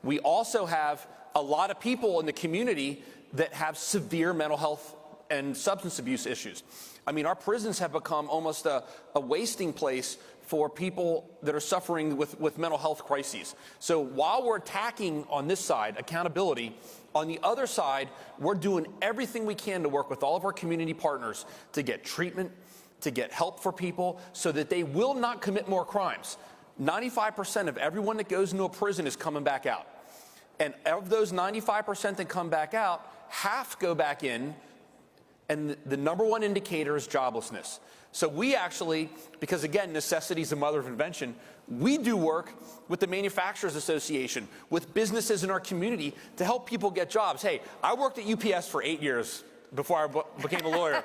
We also have a lot of people in the community that have severe mental health and substance abuse issues. I mean, our prisons have become almost a wasting place for people that are suffering with mental health crises. So while we're attacking on this side, accountability, on the other side, we're doing everything we can to work with all of our community partners to get treatment, to get help for people so that they will not commit more crimes. 95% of everyone that goes into a prison is coming back out. And of those 95% that come back out, half go back in, and the number one indicator is joblessness. So we actually, because again, necessity is the mother of invention, we do work with the Manufacturers Association, with businesses in our community to help people get jobs. Hey, I worked at UPS for 8 years before I became a lawyer.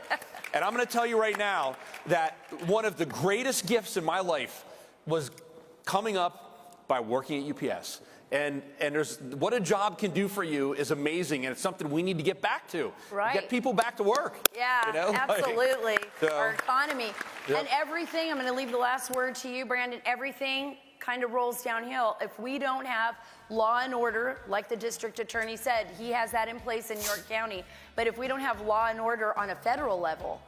And I'm going to tell you right now that one of the greatest gifts in my life was coming up by working at UPS. And there's what a job can do for you is amazing, and it's something we need to get back to. Right. Get people back to work. Yeah, you know? absolutely. So, our economy. Yep. And everything, I'm going to leave the last word to you, Brandon, everything kind of rolls downhill. If we don't have law and order, like the district attorney said, he has that in place in York County. But if we don't have law and order on a federal level,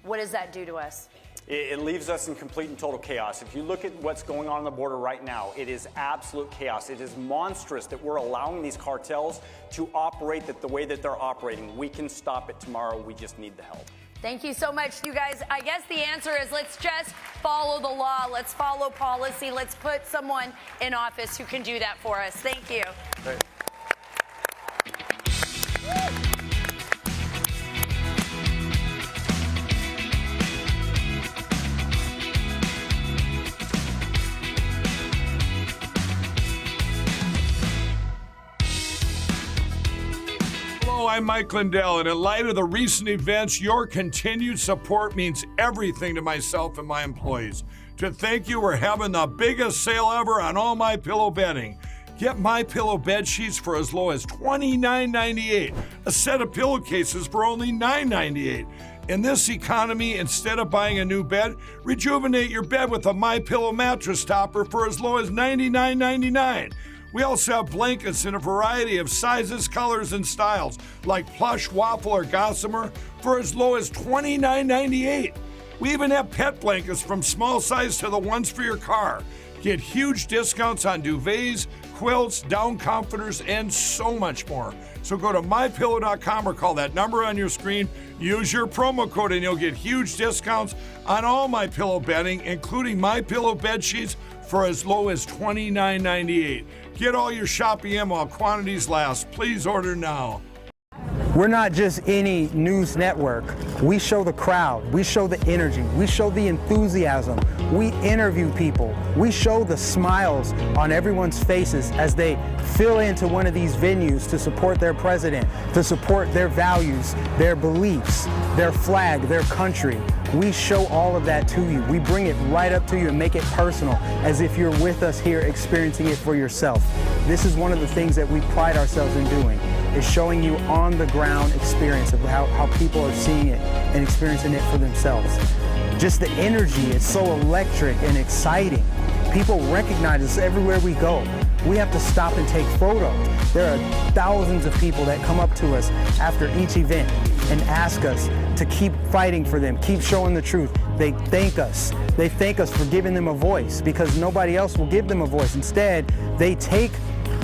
what does that do to us? It leaves us in complete and total chaos. If you look at what's going on the border right now, it is absolute chaos. It is monstrous that we're allowing these cartels to operate the way that they're operating. We can stop it tomorrow. We just need the help. Thank you so much, you guys. I guess the answer is let's just follow the law. Let's follow policy. Let's put someone in office who can do that for us. Thank you. Right. Hello, I'm Mike Lindell, and in light of the recent events, your continued support means everything to myself and my employees. To thank you, we're having the biggest sale ever on all MyPillow bedding. Get MyPillow bed sheets for as low as $29.98, a set of pillowcases for only $9.98. In this economy, instead of buying a new bed, rejuvenate your bed with a MyPillow mattress topper for as low as $99.99. We also have blankets in a variety of sizes, colors, and styles, like plush, waffle, or gossamer, for as low as $29.98. We even have pet blankets from small size to the ones for your car. Get huge discounts on duvets, quilts, down comforters, and so much more. So go to MyPillow.com or call that number on your screen. Use your promo code and you'll get huge discounts on all MyPillow bedding, including MyPillow bed sheets for as low as $29.98. Get all your shopping in while quantities last. Please order now. We're not just any news network. We show the crowd. We show the energy. We show the enthusiasm. We interview people. We show the smiles on everyone's faces as they fill into one of these venues to support their president, to support their values, their beliefs, their flag, their country. We show all of that to you. We bring it right up to you and make it personal, as if you're with us here experiencing it for yourself. This is one of the things that we pride ourselves in doing, is showing you on the ground experience of how people are seeing it and experiencing it for themselves. Just the energy is so electric and exciting. People recognize us everywhere we go. We have to stop and take photos. There are thousands of people that come up to us after each event and ask us to keep fighting for them, keep showing the truth. They thank us. They thank us for giving them a voice because nobody else will give them a voice. Instead, they take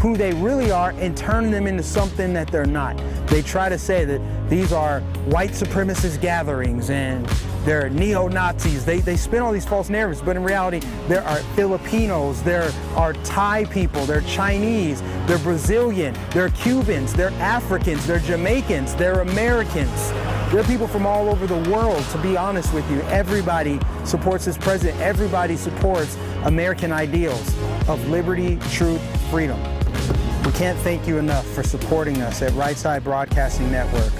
who they really are and turn them into something that they're not. They try to say that these are white supremacist gatherings and they're neo-Nazis. They spin all these false narratives, but in reality, there are Filipinos, there are Thai people, they're Chinese, they're Brazilian, they're Cubans, they're Africans, they're Jamaicans, they're Americans. There are people from all over the world, to be honest with you. Everybody supports this president. Everybody supports American ideals of liberty, truth, freedom. We can't thank you enough for supporting us at Right Side Broadcasting Network.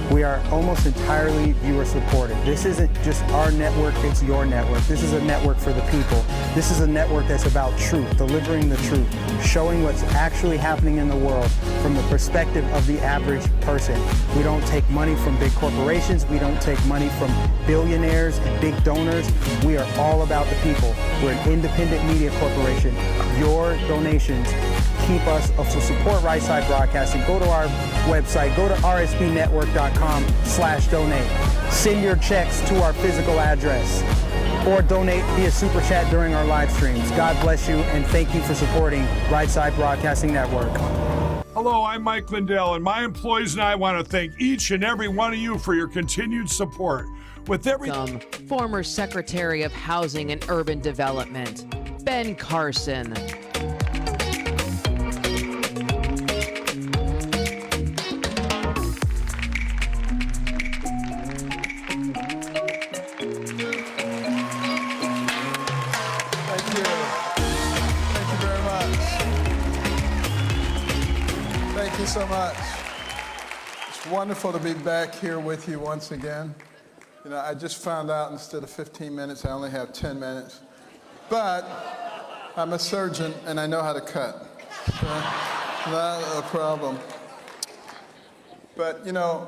We are almost entirely viewer supported. This isn't just our network, it's your network. This is a network for the people. This is a network that's about truth, delivering the truth, showing what's actually happening in the world from the perspective of the average person. We don't take money from big corporations. We don't take money from billionaires and big donors. We are all about the people. We're an independent media corporation. Your donations keep us, so support Right Side Broadcasting. Go to our website, go to rsbnetwork.com/donate. Send your checks to our physical address or donate via Super Chat during our live streams. God bless you and thank you for supporting Right Side Broadcasting Network. Hello, I'm Mike Lindell, and my employees and I want to thank each and every one of you for your continued support. With former Secretary of Housing and Urban Development, Ben Carson. So much. It's wonderful to be back here with you once again. You know, I just found out instead of 15 minutes, I only have 10 minutes. But I'm a surgeon and I know how to cut. So, not a problem. But, you know,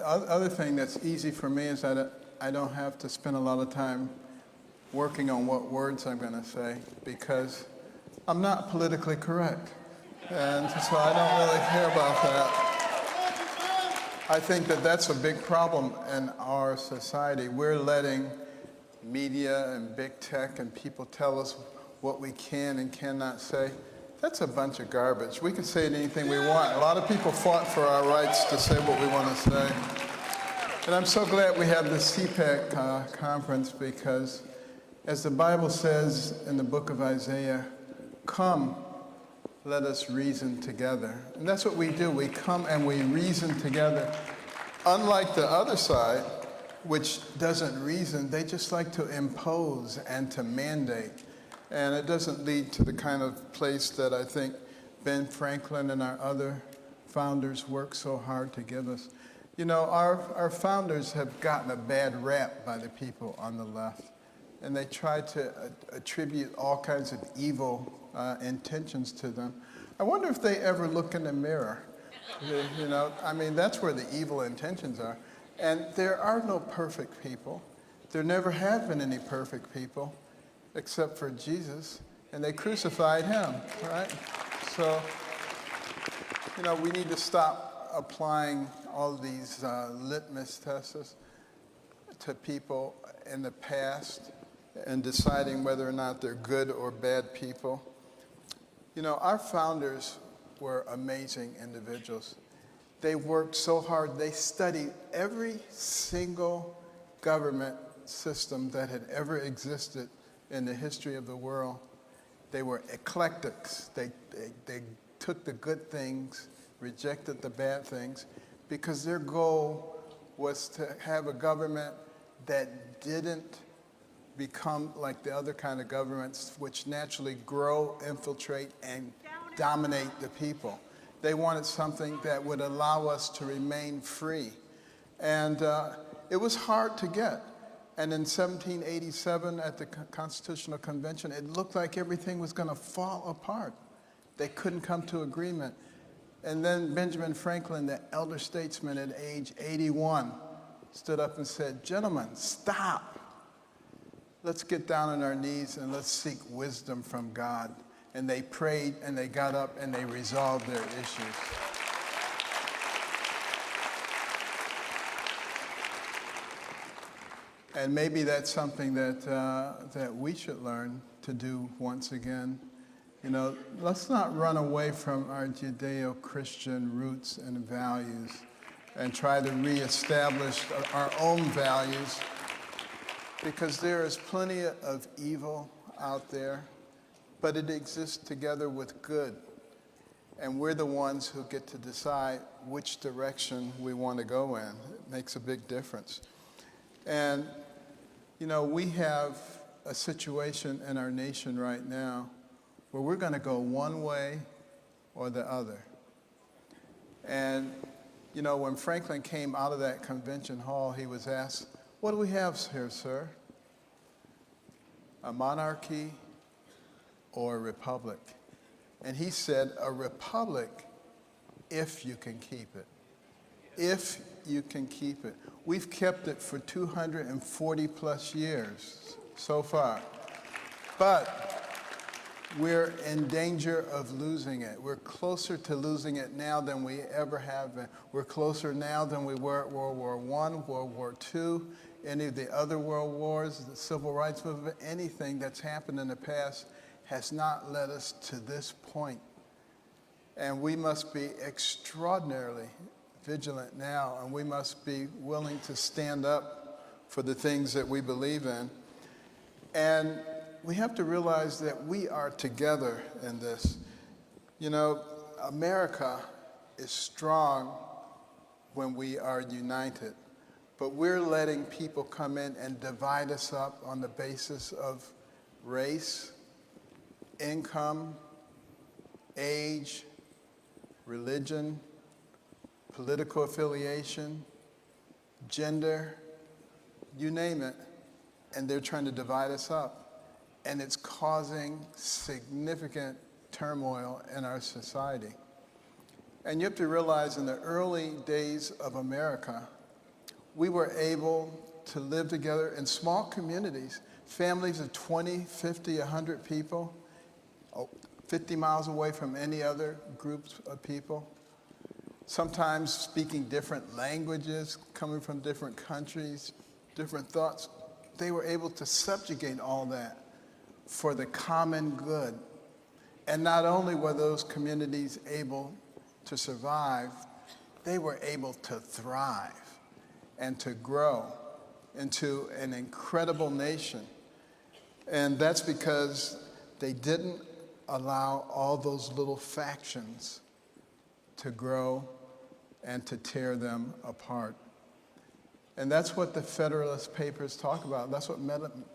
other thing that's easy for me is that I don't have to spend a lot of time working on what words I'm going to say because I'm not politically correct. And so I don't really care about that. I think that that's a big problem in our society. We're letting media and big tech and people tell us what we can and cannot say. That's a bunch of garbage. We can say anything we want. A lot of people fought for our rights to say what we want to say. And I'm so glad we have this CPAC conference because as the Bible says in the book of Isaiah, come, let us reason together. And that's what we do. We come and we reason together. Unlike the other side, which doesn't reason, they just like to impose and to mandate. And it doesn't lead to the kind of place that I think Ben Franklin and our other founders worked so hard to give us. You know, our founders have gotten a bad rap by the people on the left. And they try to attribute all kinds of evil intentions to them. I wonder if they ever look in the mirror. You know, I mean, that's where the evil intentions are. And there are no perfect people. There never have been any perfect people except for Jesus. And they crucified him, right? So, you know, we need to stop applying all these litmus tests to people in the past and deciding whether or not they're good or bad people. You know, our founders were amazing individuals. They worked so hard. They studied every single government system that had ever existed in the history of the world. They were eclectics. They took the good things, rejected the bad things, because their goal was to have a government that didn't become like the other kind of governments, which naturally grow, infiltrate, and dominate the people. They wanted something that would allow us to remain free. And it was hard to get. And in 1787 at the Constitutional Convention, it looked like everything was going to fall apart. They couldn't come to agreement. And then Benjamin Franklin, the elder statesman at age 81, stood up and said, "Gentlemen, stop. Let's get down on our knees and let's seek wisdom from God." and they prayed, and they got up, and they resolved their issues. And maybe that's something that we should learn to do once again. You know, let's not run away from our Judeo-Christian roots and values and try to reestablish our own values, because there is plenty of evil out there, but it exists together with good. And we're the ones who get to decide which direction we want to go in. It makes a big difference. And, you know, we have a situation in our nation right now where we're going to go one way or the other. And, you know, when Franklin came out of that convention hall, he was asked, "What do we have here, sir? A monarchy or a republic?" And he said, "A republic if you can keep it. If you can keep it." We've kept it for 240 plus years so far. But we're in danger of losing it. We're closer to losing it now than we ever have been. We're closer now than we were at World War I, World War II, any of the other world wars, the civil rights movement. Anything that's happened in the past has not led us to this point. And we must be extraordinarily vigilant now, and we must be willing to stand up for the things that we believe in. And we have to realize that we are together in this. You know, America is strong when we are united, but we're letting people come in and divide us up on the basis of race, income, age, religion, political affiliation, gender, you name it, and they're trying to divide us up. And it's causing significant turmoil in our society. And you have to realize in the early days of America, we were able to live together in small communities, families of 20, 50, 100 people, 50 miles away from any other groups of people, sometimes speaking different languages, coming from different countries, different thoughts. They were able to subjugate all that for the common good. And not only were those communities able to survive, they were able to thrive and to grow into an incredible nation. And that's because they didn't allow all those little factions to grow and to tear them apart. And that's what the Federalist Papers talk about. That's what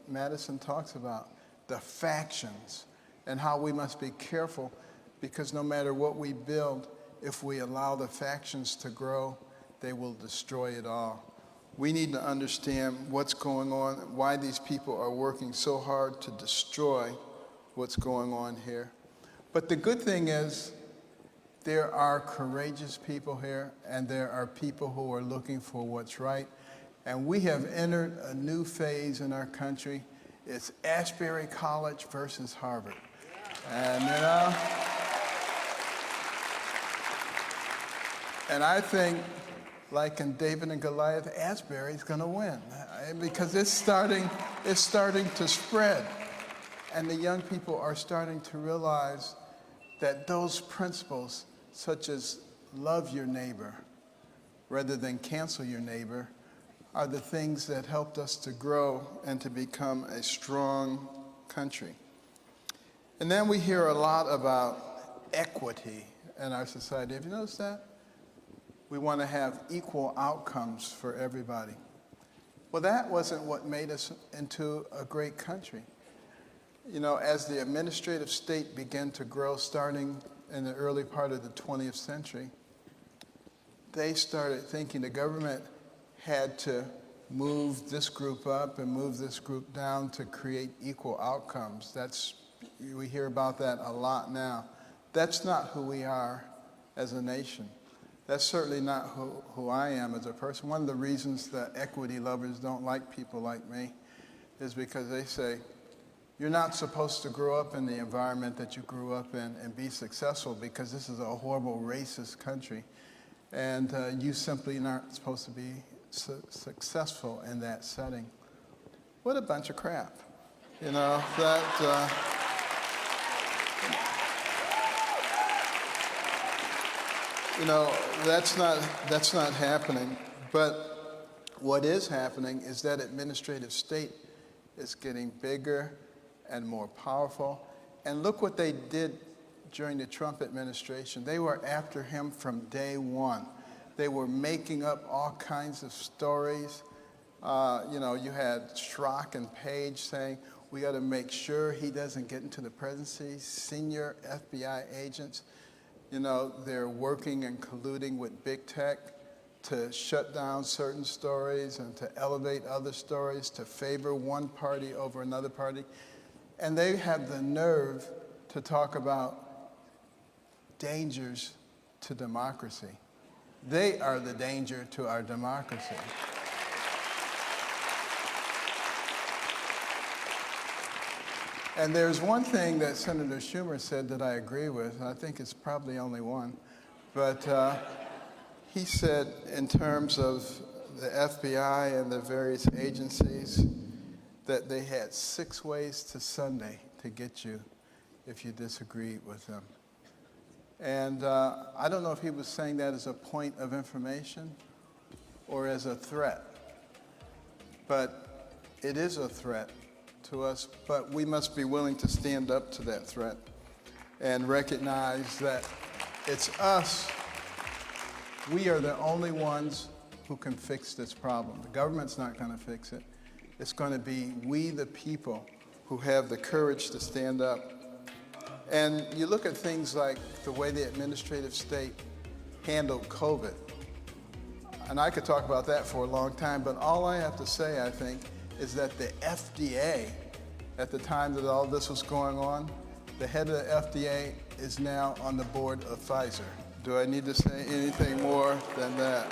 Madison talks about. The factions, and how we must be careful, because no matter what we build, if we allow the factions to grow, they will destroy it all. We need to understand what's going on, why these people are working so hard to destroy what's going on here. But the good thing is, there are courageous people here, and there are people who are looking for what's right. And we have entered a new phase in our country. It's Asbury College versus Harvard. And, you know, and I think, like in David and Goliath, Asbury's going to win, because it's starting to spread. And the young people are starting to realize that those principles, such as love your neighbor rather than cancel your neighbor, are the things that helped us to grow and to become a strong country. And then we hear a lot about equity in our society. Have you noticed that? We want to have equal outcomes for everybody. Well, that wasn't what made us into a great country. You know, as the administrative state began to grow starting in the early part of the 20th century, they started thinking the government had to move this group up and move this group down to create equal outcomes. We hear about that a lot now. That's not who we are as a nation. That's certainly not who I am as a person. One of the reasons that equity lovers don't like people like me is because they say, You're not supposed to grow up in the environment that you grew up in and be successful, because this is a horrible racist country. And you simply aren't supposed to be successful in that setting. What a bunch of crap. You know, that... You know, that's not happening. But what is happening is that administrative state is getting bigger and more powerful. And look what they did during the Trump administration. They were after him from day one. They were making up all kinds of stories. You know, you had Schrock and Page saying, we got to make sure he doesn't get into the presidency. Senior FBI agents, you know, they're working and colluding with big tech to shut down certain stories and to elevate other stories, to favor one party over another party. And they have the nerve to talk about dangers to democracy. They are the danger to our democracy. And there's one thing that Senator Schumer said that I agree with, and I think it's probably only one, but he said in terms of the FBI and the various agencies that they had 6 ways to Sunday to get you if you disagreed with them. And I don't know if he was saying that as a point of information or as a threat, but it is a threat to us, but we must be willing to stand up to that threat and recognize that it's us. We are the only ones who can fix this problem. The government's not going to fix it. It's going to be we, the people, who have the courage to stand up. And you look at things like the way the administrative state handled COVID. And I could talk about that for a long time, but all I have to say, I think, is that the FDA, at the time that all this was going on, the head of the FDA is now on the board of Pfizer. Do I need to say anything more than that?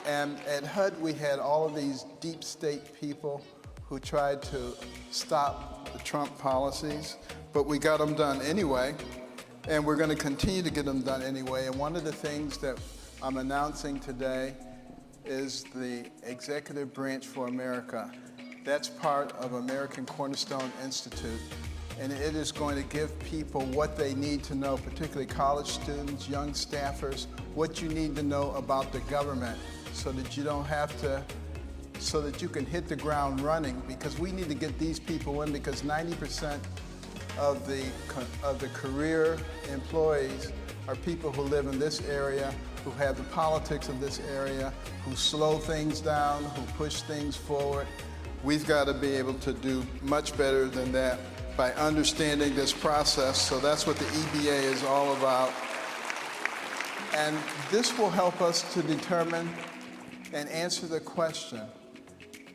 And at HUD, we had all of these deep state people who tried to stop the Trump policies, but we got them done anyway, and we're going to continue to get them done anyway. And one of the things that I'm announcing today is the Executive Branch for America. That's part of American Cornerstone Institute, and it is going to give people what they need to know, particularly college students, young staffers, what you need to know about the government so that you don't have to, so that you can hit the ground running, because we need to get these people in, because 90% of the career employees are people who live in this area, who have the politics of this area, who slow things down, who push things forward. We've got to be able to do much better than that by understanding this process. So that's what the EBA is all about. And this will help us to determine and answer the question,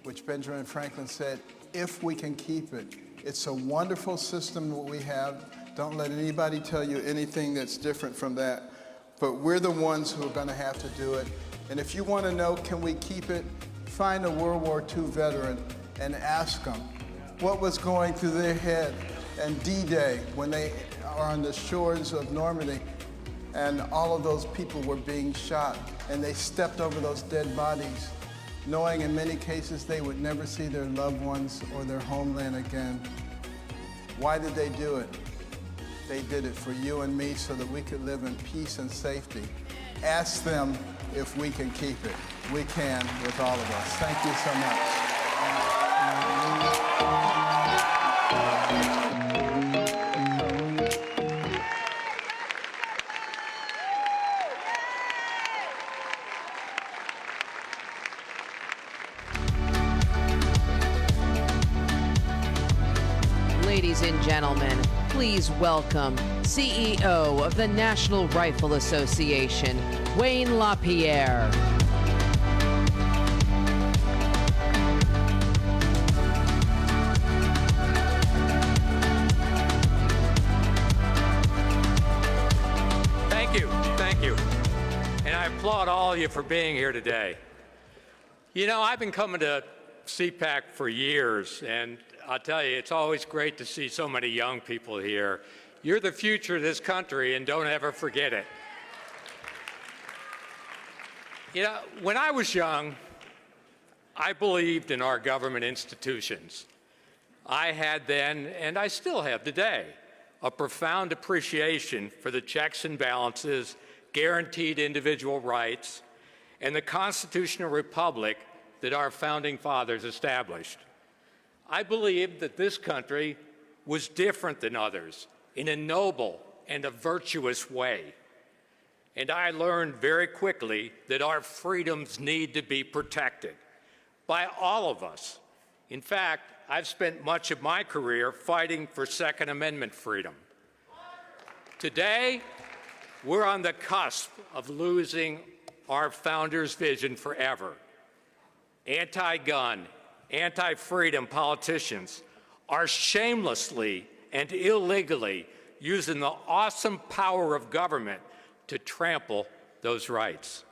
which Benjamin Franklin said, if we can keep it. It's a wonderful system that we have. Don't let anybody tell you anything that's different from that. But we're the ones who are going to have to do it. And if you want to know, can we keep it, find a World War II veteran and ask them what was going through their head and D-Day when they are on the shores of Normandy and all of those people were being shot and they stepped over those dead bodies, knowing in many cases they would never see their loved ones or their homeland again. Why did they do it? They did it for you and me so that we could live in peace and safety. Ask them if we can keep it. We can with all of us. Thank you so much. Ladies and gentlemen, please welcome CEO of the National Rifle Association, Wayne LaPierre. Thank you. And I applaud all of you for being here today. You know, I've been coming to CPAC for years, and I'll tell you, it's always great to see so many young people here. You're the future of this country, and don't ever forget it. You know, when I was young, I believed in our government institutions. I had then, and I still have today, a profound appreciation for the checks and balances, guaranteed individual rights, and the constitutional republic that our founding fathers established. I believed that this country was different than others in a noble and a virtuous way. And I learned very quickly that our freedoms need to be protected by all of us. In fact, I've spent much of my career fighting for Second Amendment freedom. Today, we're on the cusp of losing our founders' vision forever. Anti-gun, anti-freedom politicians are shamelessly and illegally using the awesome power of government to trample those rights,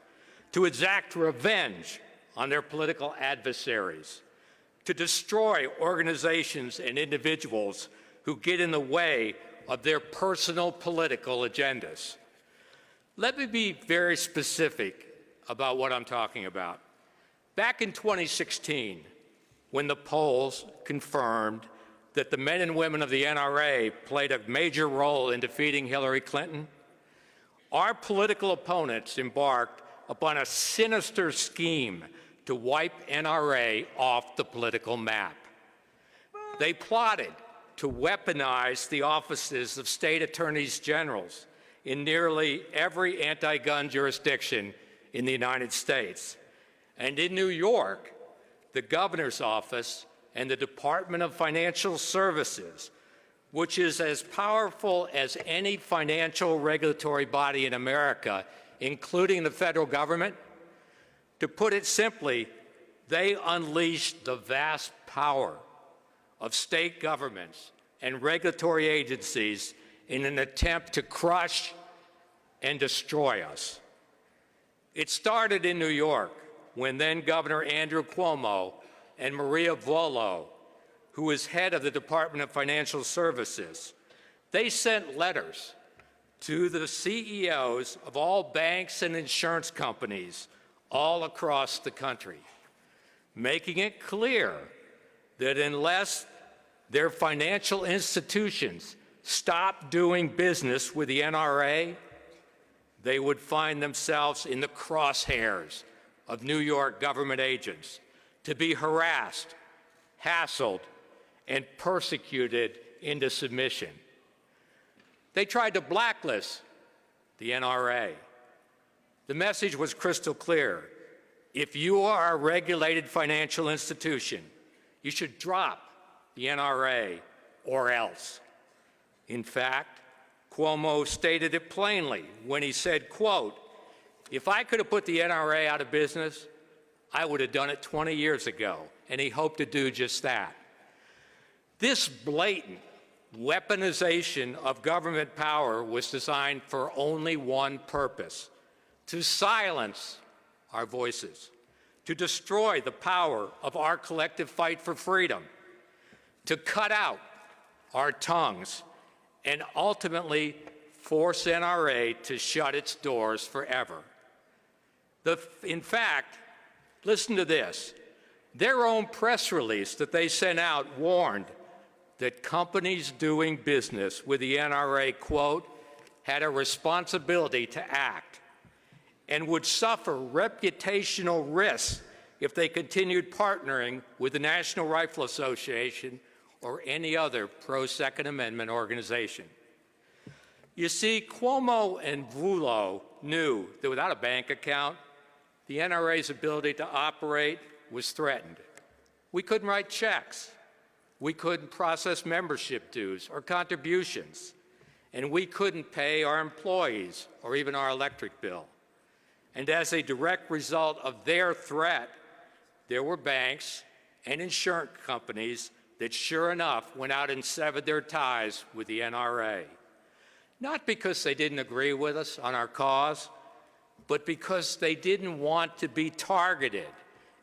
to exact revenge on their political adversaries, to destroy organizations and individuals who get in the way of their personal political agendas. Let me be very specific about what I'm talking about. Back in 2016, when the polls confirmed that the men and women of the NRA played a major role in defeating Hillary Clinton, our political opponents embarked upon a sinister scheme to wipe NRA off the political map. They plotted to weaponize the offices of state attorneys generals in nearly every anti-gun jurisdiction in the United States. And in New York, the governor's office and the Department of Financial Services, which is as powerful as any financial regulatory body in America, including the federal government. To put it simply, they unleashed the vast power of state governments and regulatory agencies in an attempt to crush and destroy us. It started in New York when then Governor Andrew Cuomo and Maria Volo, who was head of the Department of Financial Services, they sent letters to the CEOs of all banks and insurance companies all across the country, making it clear that unless their financial institutions stop doing business with the NRA, they would find themselves in the crosshairs of New York government agents to be harassed, hassled, and persecuted into submission. They tried to blacklist the NRA. The message was crystal clear. If you are a regulated financial institution, you should drop the NRA or else. In fact, Cuomo stated it plainly when he said, quote, "If I could have put the NRA out of business, I would have done it 20 years ago," and he hoped to do just that. This blatant weaponization of government power was designed for only one purpose: to silence our voices, to destroy the power of our collective fight for freedom, to cut out our tongues, and ultimately force NRA to shut its doors forever. In fact, listen to this. Their own press release that they sent out warned that companies doing business with the NRA, quote, had a responsibility to act and would suffer reputational risks if they continued partnering with the National Rifle Association or any other pro-Second Amendment organization. You see, Cuomo and Vullo knew that without a bank account, the NRA's ability to operate was threatened. We couldn't write checks. We couldn't process membership dues or contributions. And we couldn't pay our employees or even our electric bill. And as a direct result of their threat, there were banks and insurance companies that sure enough went out and severed their ties with the NRA. Not because they didn't agree with us on our cause, but because they didn't want to be targeted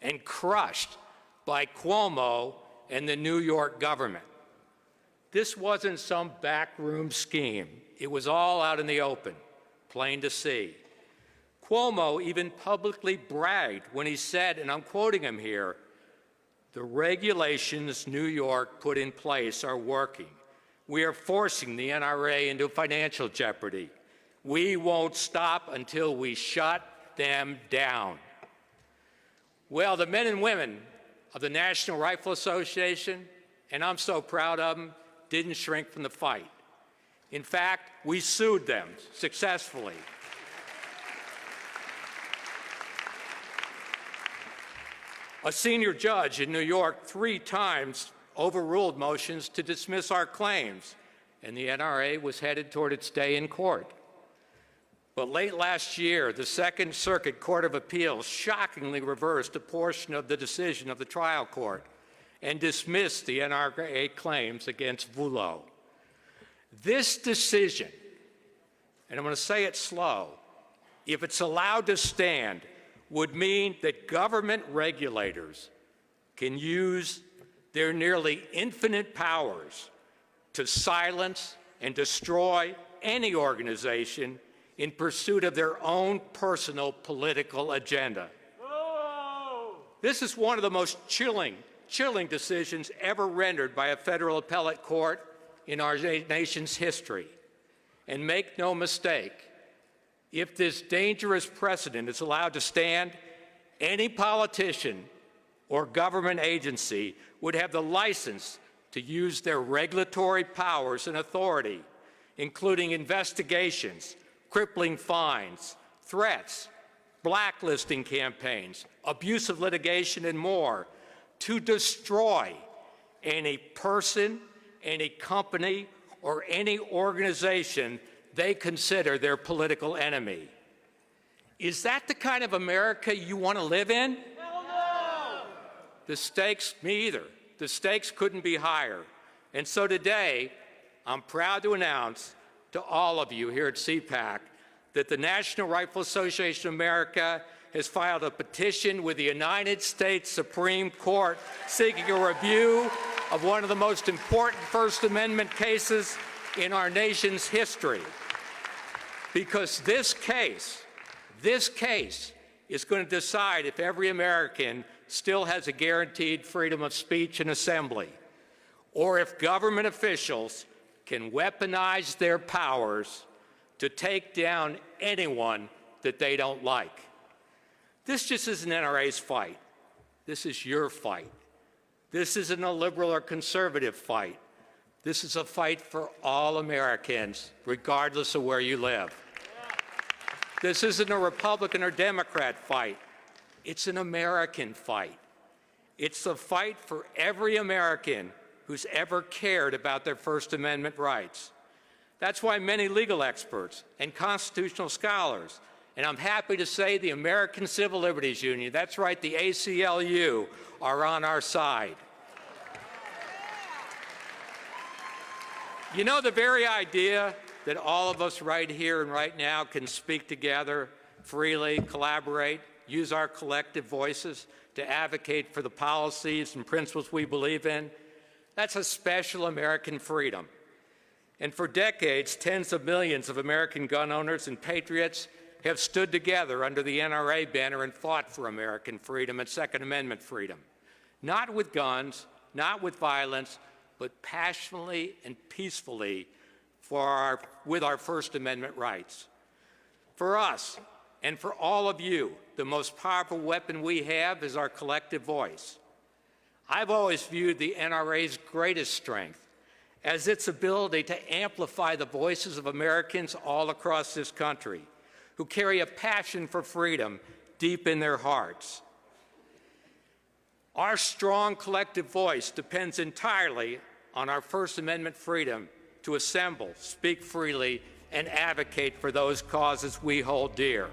and crushed by Cuomo and the New York government. This wasn't some backroom scheme. It was all out in the open, plain to see. Cuomo even publicly bragged when he said, and I'm quoting him here, "The regulations New York put in place are working. We are forcing the NRA into financial jeopardy. We won't stop until we shut them down." Well, the men and women of the National Rifle Association, and I'm so proud of them, didn't shrink from the fight. In fact, we sued them successfully. A senior judge in New York 3 times overruled motions to dismiss our claims, and the NRA was headed toward its day in court. But late last year, the Second Circuit Court of Appeals shockingly reversed a portion of the decision of the trial court and dismissed the NRA claims against Vullo. This decision, and I'm going to say it slow, if it's allowed to stand, would mean that government regulators can use their nearly infinite powers to silence and destroy any organization in pursuit of their own personal political agenda. Whoa! This is one of the most chilling decisions ever rendered by a federal appellate court in our nation's history. And make no mistake, if this dangerous precedent is allowed to stand, any politician or government agency would have the license to use their regulatory powers and authority, including investigations, crippling fines, threats, blacklisting campaigns, abusive litigation, and more, to destroy any person, any company, or any organization they consider their political enemy. Is that the kind of America you want to live in? Hell no! The stakes, me either. The stakes couldn't be higher. And so today, I'm proud to announce to all of you here at CPAC that the National Rifle Association of America has filed a petition with the United States Supreme Court seeking a review of one of the most important First Amendment cases in our nation's history. Because this case is going to decide if every American still has a guaranteed freedom of speech and assembly, or if government officials can weaponize their powers to take down anyone that they don't like. This just isn't NRA's fight. This is your fight. This isn't a liberal or conservative fight. This is a fight for all Americans, regardless of where you live. This isn't a Republican or Democrat fight. It's an American fight. It's the fight for every American who's ever cared about their First Amendment rights. That's why many legal experts and constitutional scholars, and I'm happy to say the American Civil Liberties Union, that's right, the ACLU, are on our side. You know, the very idea that all of us right here and right now can speak together freely, collaborate, use our collective voices to advocate for the policies and principles we believe in, that's a special American freedom. And for decades, tens of millions of American gun owners and patriots have stood together under the NRA banner and fought for American freedom and Second Amendment freedom. Not with guns, not with violence, but passionately and peacefully with our First Amendment rights. For us, and for all of you, the most powerful weapon we have is our collective voice. I've always viewed the NRA's greatest strength as its ability to amplify the voices of Americans all across this country who carry a passion for freedom deep in their hearts. Our strong collective voice depends entirely on our First Amendment freedom to assemble, speak freely, and advocate for those causes we hold dear.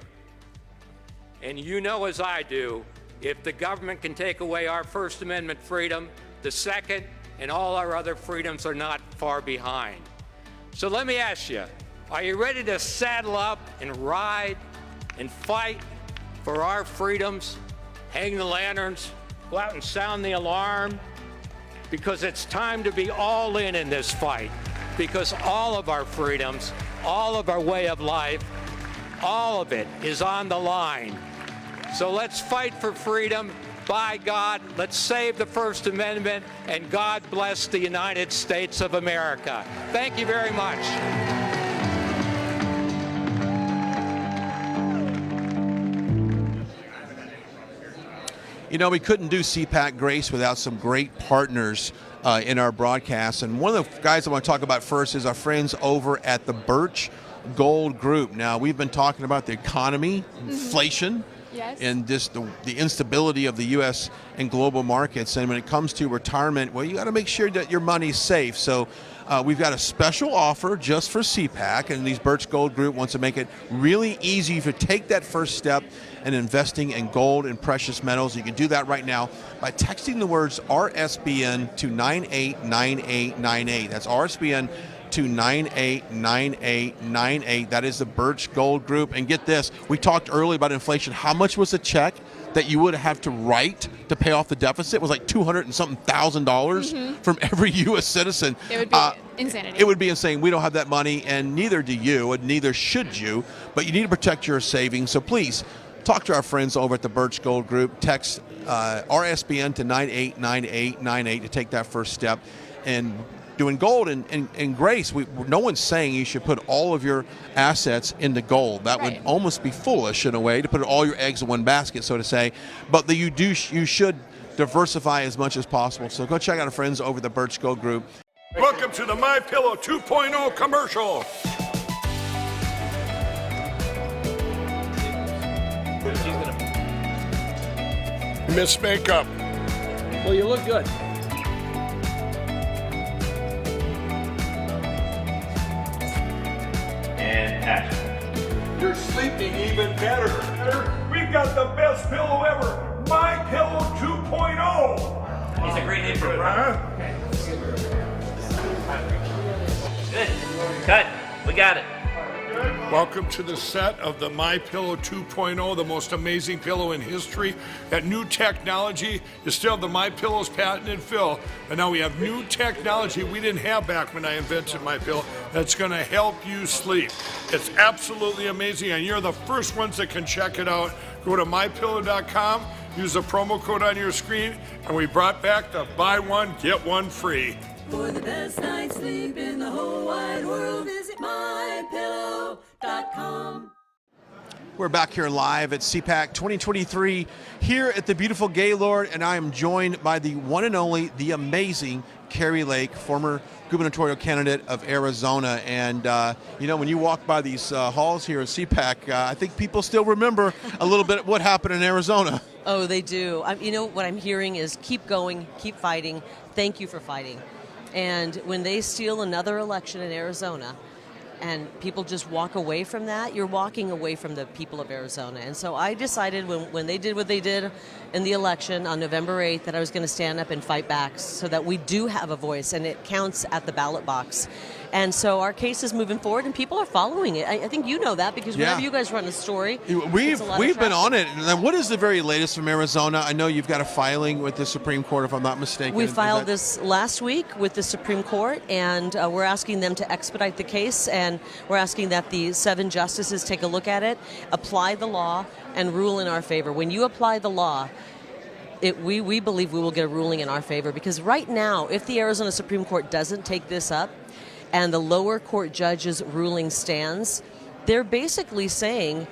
And you know as I do, if the government can take away our First Amendment freedom, the Second and all our other freedoms are not far behind. So let me ask you, are you ready to saddle up and ride and fight for our freedoms, hang the lanterns, go out and sound the alarm, because it's time to be all in this fight, because all of our freedoms, all of our way of life, all of it is on the line. So let's fight for freedom. By God, let's save the First Amendment, and God bless the United States of America. Thank you very much. You know, we couldn't do CPAC Grace without some great partners in our broadcast. And one of the guys I want to talk about first is our friends over at the Birch Gold Group. Now, we've been talking about the economy, inflation, Yes. and just the instability of the U.S. and global markets. And when it comes to retirement, well, you got to make sure that your money's safe. So we've got a special offer just for CPAC, and these Birch Gold Group wants to make it really easy to take that first step in investing in gold and precious metals. You can do that right now by texting the words RSBN to 989898. That's RSBN to 989898. That is the Birch Gold Group. And get this, we talked earlier about inflation. How much was the check that you would have to write to pay off the deficit? It was like $200 and something thousand from every U.S. citizen. It would be insanity. It would be insane. We don't have that money, and neither do you, and neither should you. But you need to protect your savings. So please talk to our friends over at the Birch Gold Group. Text RSBN to 989898 to take that first step. And doing gold and Grace, no one's saying you should put all of your assets into gold. That would almost be foolish in a way to put all your eggs in one basket, so to say. But you should diversify as much as possible. So go check out our friends over at the Birch Gold Group. Welcome to the MyPillow 2.0 commercial. Miss Makeup. Well, you look good. And action. You're sleeping even better. We've got the best pillow ever. MyPillow 2.0. He's a great name for it. Good. Cut. We got it. Welcome to the set of the MyPillow 2.0, the most amazing pillow in history. That new technology is still the MyPillow's patented fill, but now we have new technology we didn't have back when I invented MyPillow that's going to help you sleep. It's absolutely amazing, and you're the first ones that can check it out. Go to mypillow.com, use the promo code on your screen, and we brought back the buy one, get one free. For the best night's sleep in the whole wide world, visit mypillow.com. We're back here live at CPAC 2023 here at the beautiful Gaylord, and I am joined by the one and only, the amazing Kari Lake, former gubernatorial candidate of Arizona. And, when you walk by these halls here at CPAC, I think people still remember a little bit what happened in Arizona. Oh, they do. What I'm hearing is keep going, keep fighting. Thank you for fighting. And when they steal another election in Arizona and people just walk away from that, you're walking away from the people of Arizona. And so I decided when they did what they did in the election on November 8th that I was going to stand up and fight back so that we do have a voice and it counts at the ballot box. And so our case is moving forward, and people are following it. I think you know that because whenever you guys run a story, we've been on it. And what is the very latest from Arizona? I know you've got a filing with the Supreme Court, if I'm not mistaken. We filed this last week with the Supreme Court, and we're asking them to expedite the case, and we're asking that the 7 justices take a look at it, apply the law, and rule in our favor. When you apply the law, we believe we will get a ruling in our favor, because right now, if the Arizona Supreme Court doesn't take this up, and the lower court judge's ruling stands, they're basically saying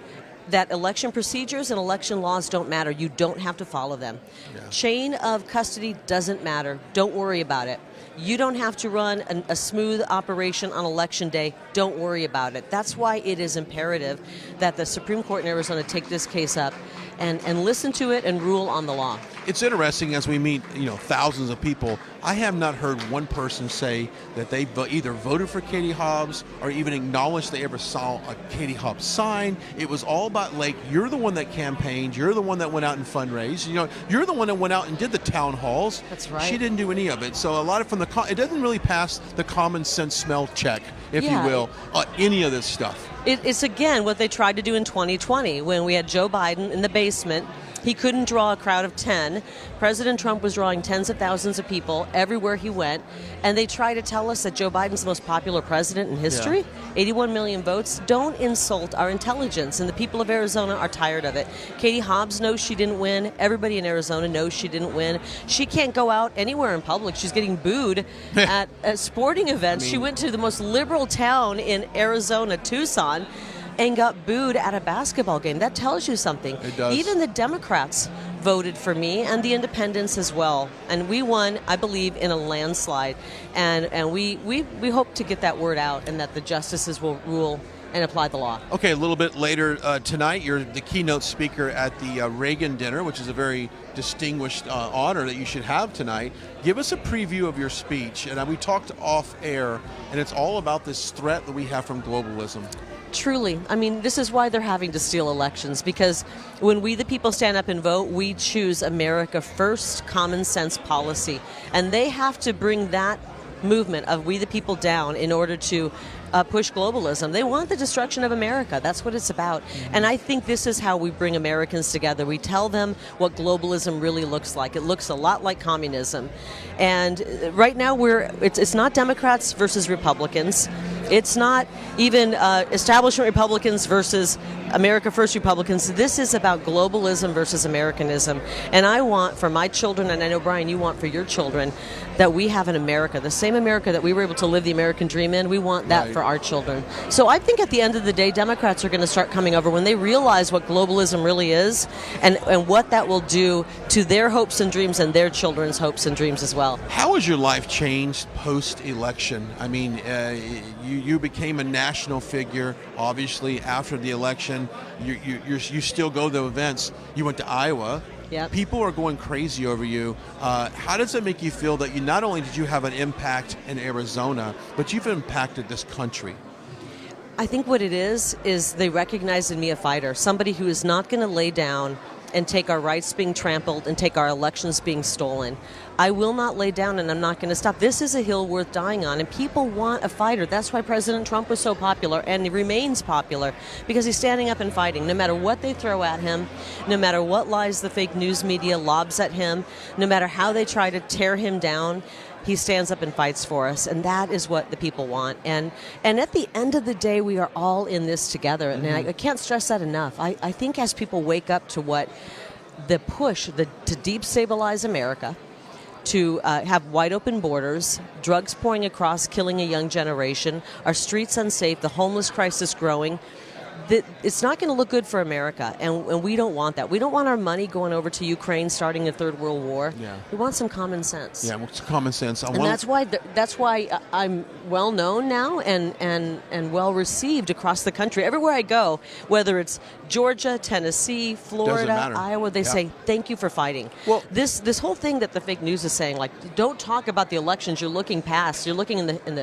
that election procedures and election laws don't matter. You don't have to follow them. Yeah. Chain of custody doesn't matter. Don't worry about it. You don't have to run a smooth operation on Election Day. Don't worry about it. That's why it is imperative that the Supreme Court in Arizona take this case up and listen to it and rule on the law. It's interesting as we meet, thousands of people. I have not heard one person say that they either voted for Katie Hobbs or even acknowledged they ever saw a Katie Hobbs sign. It was all about Lake. You're the one that campaigned. You're the one that went out and fundraised. You're the one that went out and did the town halls. That's right. She didn't do any of it. So a lot of it doesn't really pass the common sense smell check, if you will, any of this stuff. It's again what they tried to do in 2020 when we had Joe Biden in the basement He couldn't draw a crowd of 10. President Trump was drawing tens of thousands of people everywhere he went, and they try to tell us that Joe Biden's the most popular president in history. Yeah. 81 million votes. Don't insult our intelligence, and the people of Arizona are tired of it. Katie Hobbs knows she didn't win. Everybody in Arizona knows she didn't win. She can't go out anywhere in public. She's getting booed at sporting events. She went to the most liberal town in Arizona, Tucson, and got booed at a basketball game. That tells you something. It does. Even the Democrats voted for me, and the independents as well. And we won, I believe, in a landslide. And we hope to get that word out, and that the justices will rule and apply the law. Okay, a little bit later tonight, you're the keynote speaker at the Reagan dinner, which is a very distinguished honor that you should have tonight. Give us a preview of your speech. And we talked off air, and it's all about this threat that we have from globalism. Truly. I mean, this is why they're having to steal elections, because when we, the people, stand up and vote, we choose America first, common sense policy. And they have to bring that movement of we, the people, down in order to push globalism. They want the destruction of America. That's what it's about. And I think this is how we bring Americans together. We tell them what globalism really looks like. It looks a lot like communism. And right now it's not Democrats versus Republicans. It's not even establishment Republicans versus America First Republicans. This is about globalism versus Americanism. And I want for my children, and I know, Brian, you want for your children, that we have in America, the same America that we were able to live the American dream in, we want that for our children. So I think at the end of the day, Democrats are going to start coming over when they realize what globalism really is and what that will do to their hopes and dreams and their children's hopes and dreams as well. How has your life changed post-election? I mean, you became a national figure, obviously, after the election. You still go to events. You went to Iowa. Yep. People are going crazy over you. How does it make you feel that you not only did you have an impact in Arizona, but you've impacted this country? I think what it is they recognize in me a fighter, somebody who is not going to lay down and take our rights being trampled and take our elections being stolen. I will not lay down, and I'm not going to stop. This is a hill worth dying on, and people want a fighter. That's why President Trump was so popular, and he remains popular, because he's standing up and fighting. No matter what they throw at him, no matter what lies the fake news media lobs at him, no matter how they try to tear him down, he stands up and fights for us, and that is what the people want. And at the end of the day, we are all in this together, and I can't stress that enough. I think as people wake up to what the push to destabilize America, to have wide open borders, drugs pouring across, killing a young generation, our streets unsafe, the homeless crisis growing, it's not going to look good for America, and we don't want that. We don't want our money going over to Ukraine, starting a third world war. Yeah. We want some common sense. Yeah, it's common sense. And that's why I'm well known now and well received across the country. Everywhere I go, whether it's Georgia, Tennessee, Florida, Iowa, they say thank you for fighting. Well, this whole thing that the fake news is saying, like, don't talk about the elections. You're looking past. You're looking in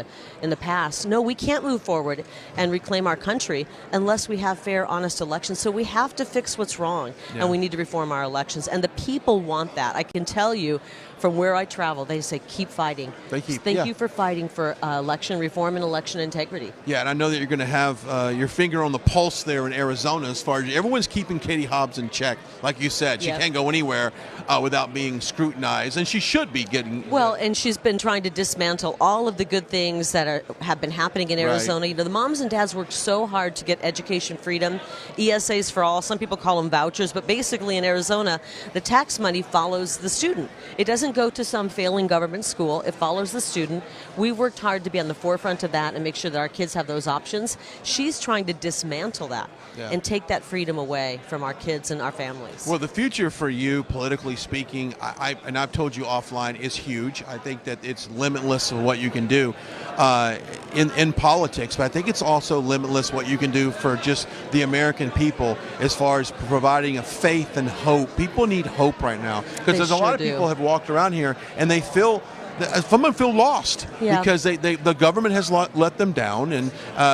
the past. No, we can't move forward and reclaim our country unless we have fair, honest elections. So we have to fix what's wrong, and we need to reform our elections. And the people want that. I can tell you from where I travel, they say, keep fighting. Thank you for fighting for election reform and election integrity. Yeah, and I know that you're going to have your finger on the pulse there in Arizona as far as everyone's keeping Katie Hobbs in check. Like you said, she can't go anywhere without being scrutinized, and she should be getting... Well, and she's been trying to dismantle all of the good things that have been happening in Arizona. You know, the moms and dads worked so hard to get education freedom, ESAs for all. Some people call them vouchers, but basically in Arizona, the tax money follows the student. It doesn't go to some failing government school. It follows the student. We worked hard to be on the forefront of that and make sure that our kids have those options. She's trying to dismantle that and take that freedom away from our kids and our families. Well, the future for you, politically speaking, and I've told you offline, is huge. I think that it's limitless of what you can do in politics, but I think it's also limitless what you can do for just the American people as far as providing a faith and hope. People need hope right now, because there's a lot of people have walked around here and they feel some of them feel lost because the government has let them down, and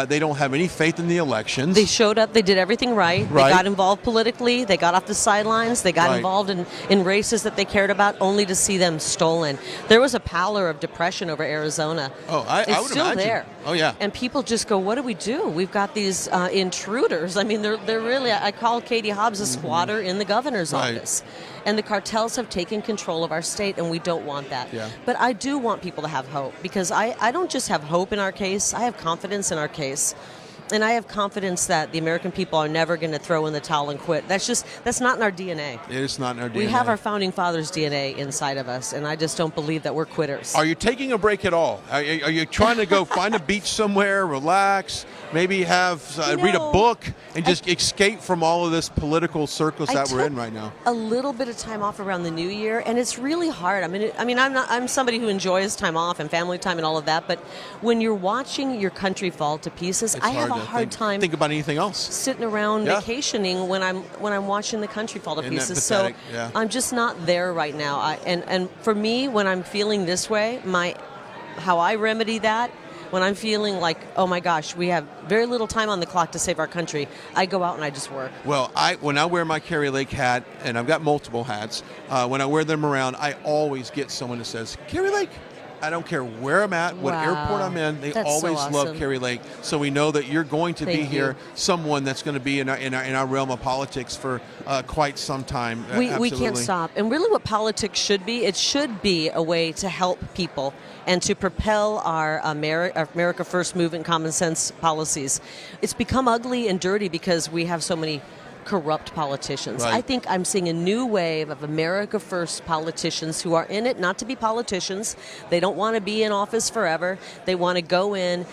they don't have any faith in the elections. They showed up, they did everything right. They got involved politically, they got off the sidelines, they got involved in races that they cared about, only to see them stolen. There was a pallor of depression over Arizona. Oh, I would still imagine. there. Oh, yeah. And people just go, what do we do? We've got these intruders. I mean, they're really, I call Katie Hobbs a squatter in the governor's office. And the cartels have taken control of our state, and we don't want that. Yeah. But I do want people to have hope, because I don't just have hope in our case. I have confidence in our case. And I have confidence that the American people are never going to throw in the towel and quit. That's not in our DNA. It is not in our DNA. We have our founding fathers' DNA inside of us, and I just don't believe that we're quitters. Are you taking a break at all? Are you trying to go find a beach somewhere, relax, maybe have read a book, and just escape from all of this political circus that we're in right now? A little bit of time off around the new year, and it's really hard. I'm somebody who enjoys time off and family time and all of that, but when you're watching your country fall to pieces, I have a hard time think about anything else. Sitting around vacationing when I'm watching the country fall to Isn't that pieces. pathetic? So Yeah. I'm just not there right now. And for me, when I'm feeling this way, how I remedy that, when I'm feeling like, oh my gosh, we have very little time on the clock to save our country, I go out and I just work. Well, when I wear my Kerry Lake hat, and I've got multiple hats, when I wear them around, I always get someone that says, Kerry Lake. I don't care where I'm at, what airport I'm in, they That's always so awesome. love Kerry Lake. So we know that you're going to be Thank here, you. someone that's going to be in our realm of politics for quite some time. We can't stop. And really what politics should be, it should be a way to help people and to propel our America First movement common sense policies. It's become ugly and dirty because we have so many corrupt politicians. Right. I think I'm seeing a new wave of America First politicians who are in it not to be politicians. They don't want to be in office forever. They want to go in,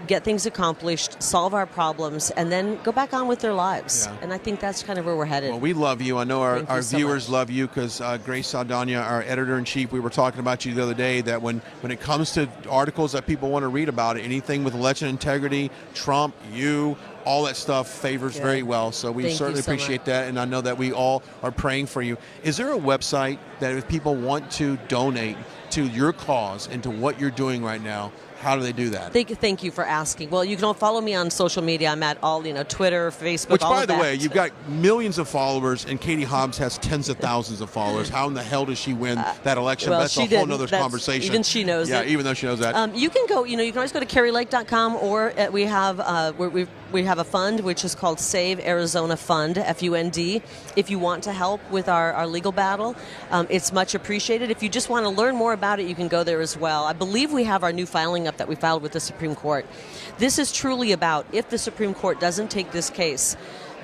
get things accomplished, solve our problems, and then go back on with their lives. Yeah. And I think that's kind of where we're headed. Well, we love you. I know our so viewers much. love you because Grace Saldana, our editor-in-chief, we were talking about you the other day, that when it comes to articles that people want to read about, anything with election integrity, Trump, you, all that stuff favors very well. So we Thank certainly you so appreciate much. that, and I know that we all are praying for you. Is there a website that if people want to donate to your cause and to what you're doing right now, how do they do that? Thank you for asking. Well, you can follow me on social media. I'm at all, Twitter, Facebook, Which, all by of the that. way, you've got millions of followers, and Katie Hobbs has tens of thousands of followers. How in the hell does she win that election? Well, That's she a whole didn't. other That's- conversation. even she knows it. Yeah, even though she knows that. You can go. You can always go to kerrylake.com, or we have we have a fund which is called Save Arizona Fund, FUND. If you want to help with our legal battle, it's much appreciated. If you just want to learn more about it, you can go there as well. I believe we have our new filing up that we filed with the Supreme Court. This is truly about, if the Supreme Court doesn't take this case,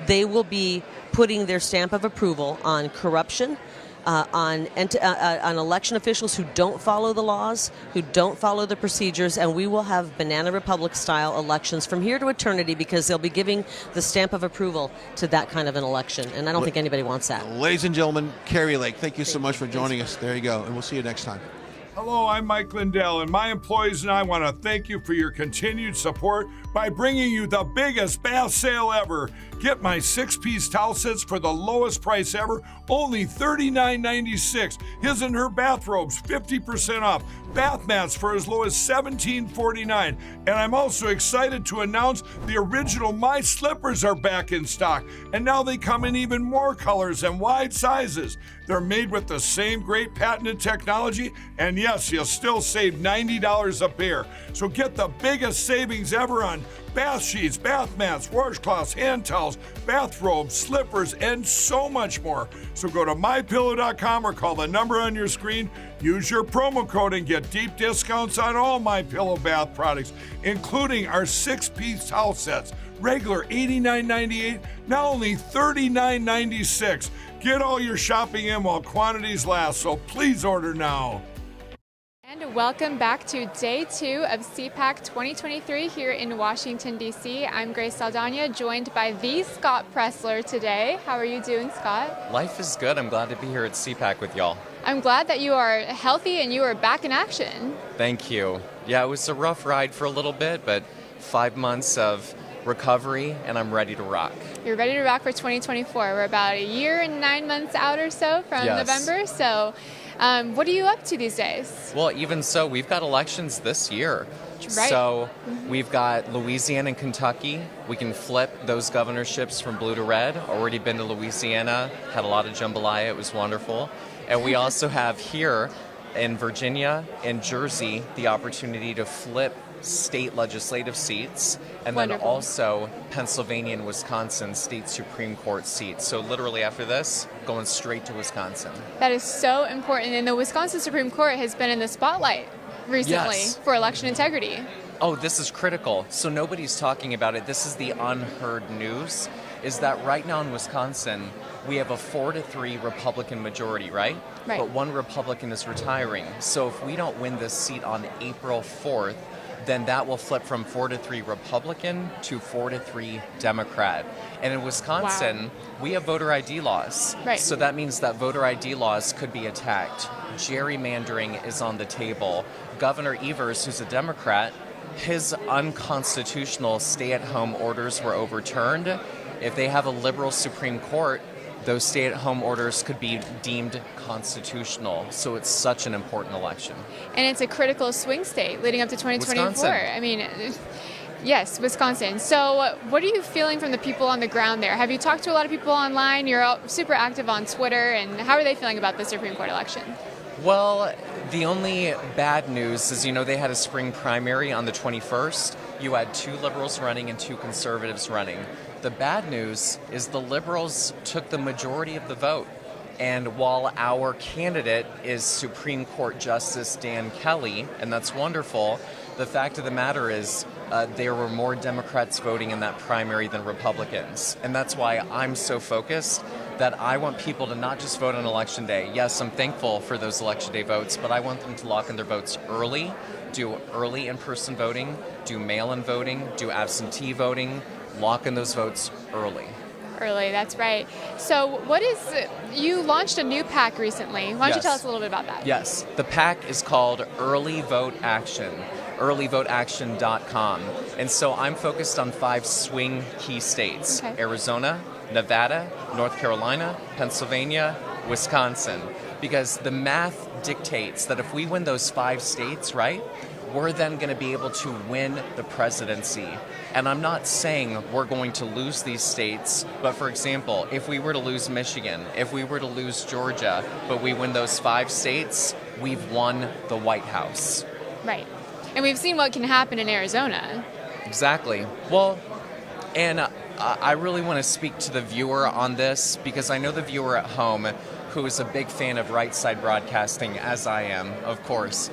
they will be putting their stamp of approval on corruption, on election officials who don't follow the laws, who don't follow the procedures, and we will have Banana Republic-style elections from here to eternity because they'll be giving the stamp of approval to that kind of an election, and I don't think anybody wants that. Ladies and gentlemen, Kerry Lake, thank you so much for joining us. There you go, and we'll see you next time. Hello, I'm Mike Lindell, and my employees and I want to thank you for your continued support by bringing you the biggest bath sale ever. Get my 6-piece towel sets for the lowest price ever, only $39.96. His and her bathrobes, 50% off. Bath mats for as low as $17.49. And I'm also excited to announce the original My Slippers are back in stock. And now they come in even more colors and wide sizes. They're made with the same great patented technology, and yes, you'll still save $90 a pair. So get the biggest savings ever on bath sheets, bath mats, washcloths, hand towels, bathrobes, slippers, and so much more. So go to MyPillow.com or call the number on your screen. Use your promo code and get deep discounts on all MyPillow bath products, including our 6-piece towel sets. Regular $89.98, now only $39.96. Get all your shopping in while quantities last, so please order now. And welcome back to day 2 of CPAC 2023 here in Washington, D.C. I'm Grace Saldana, joined by the Scott Pressler today. How are you doing, Scott? Life is good. I'm glad to be here at CPAC with y'all. I'm glad that you are healthy and you are back in action. Thank you. Yeah, it was a rough ride for a little bit, but 5 months of recovery, and I'm ready to rock. You're ready to rock for 2024. We're about a year and 9 months out or so from November, so what are you up to these days? Well, even so, we've got elections this year. Right. So we've got Louisiana and Kentucky. We can flip those governorships from blue to red. Already been to Louisiana, had a lot of jambalaya. It was wonderful. And we also have here in Virginia and Jersey the opportunity to flip state legislative seats, and Wonderful. then also Pennsylvania and Wisconsin state Supreme Court seats. So literally after this, going straight to Wisconsin. That is so important. And the Wisconsin Supreme Court has been in the spotlight recently Yes. for election integrity. Oh, this is critical. So nobody's talking about it. This is the unheard news, is that right now in Wisconsin, we have a 4-3 Republican majority, right? Right. But one Republican is retiring. So if we don't win this seat on April 4th, then that will flip from 4-3 Republican to 4-3 Democrat. And in Wisconsin, we have voter ID laws. Right. So that means that voter ID laws could be attacked. Gerrymandering is on the table. Governor Evers, who's a Democrat, his unconstitutional stay-at-home orders were overturned. If they have a liberal Supreme Court, those stay-at-home orders could be deemed constitutional. So it's such an important election. And it's a critical swing state leading up to 2024. Wisconsin. I mean, yes, Wisconsin. So what are you feeling from the people on the ground there? Have you talked to a lot of people online? You're super active on Twitter. And how are they feeling about the Supreme Court election? Well, the only bad news is, they had a spring primary on the 21st. You had 2 liberals running and 2 conservatives running. The bad news is the liberals took the majority of the vote. And while our candidate is Supreme Court Justice Dan Kelly, and that's wonderful, the fact of the matter is there were more Democrats voting in that primary than Republicans. And that's why I'm so focused that I want people to not just vote on Election Day. Yes, I'm thankful for those Election Day votes, but I want them to lock in their votes early, do early in-person voting, do mail-in voting, do absentee voting, lock in those votes early. Early, that's right. So you launched a new PAC recently. Why don't you tell us a little bit about that? Yes, the PAC is called Early Vote Action, earlyvoteaction.com. And so I'm focused on 5 swing key states: Arizona, Nevada, North Carolina, Pennsylvania, Wisconsin. Because the math dictates that if we win those 5 states, right, we're then going to be able to win the presidency. And I'm not saying we're going to lose these states, but for example, if we were to lose Michigan, if we were to lose Georgia, but we win those 5 states, we've won the White House. Right. And we've seen what can happen in Arizona. Exactly. Well, and I really want to speak to the viewer on this, because I know the viewer at home, who is a big fan of right side broadcasting, as I am, of course,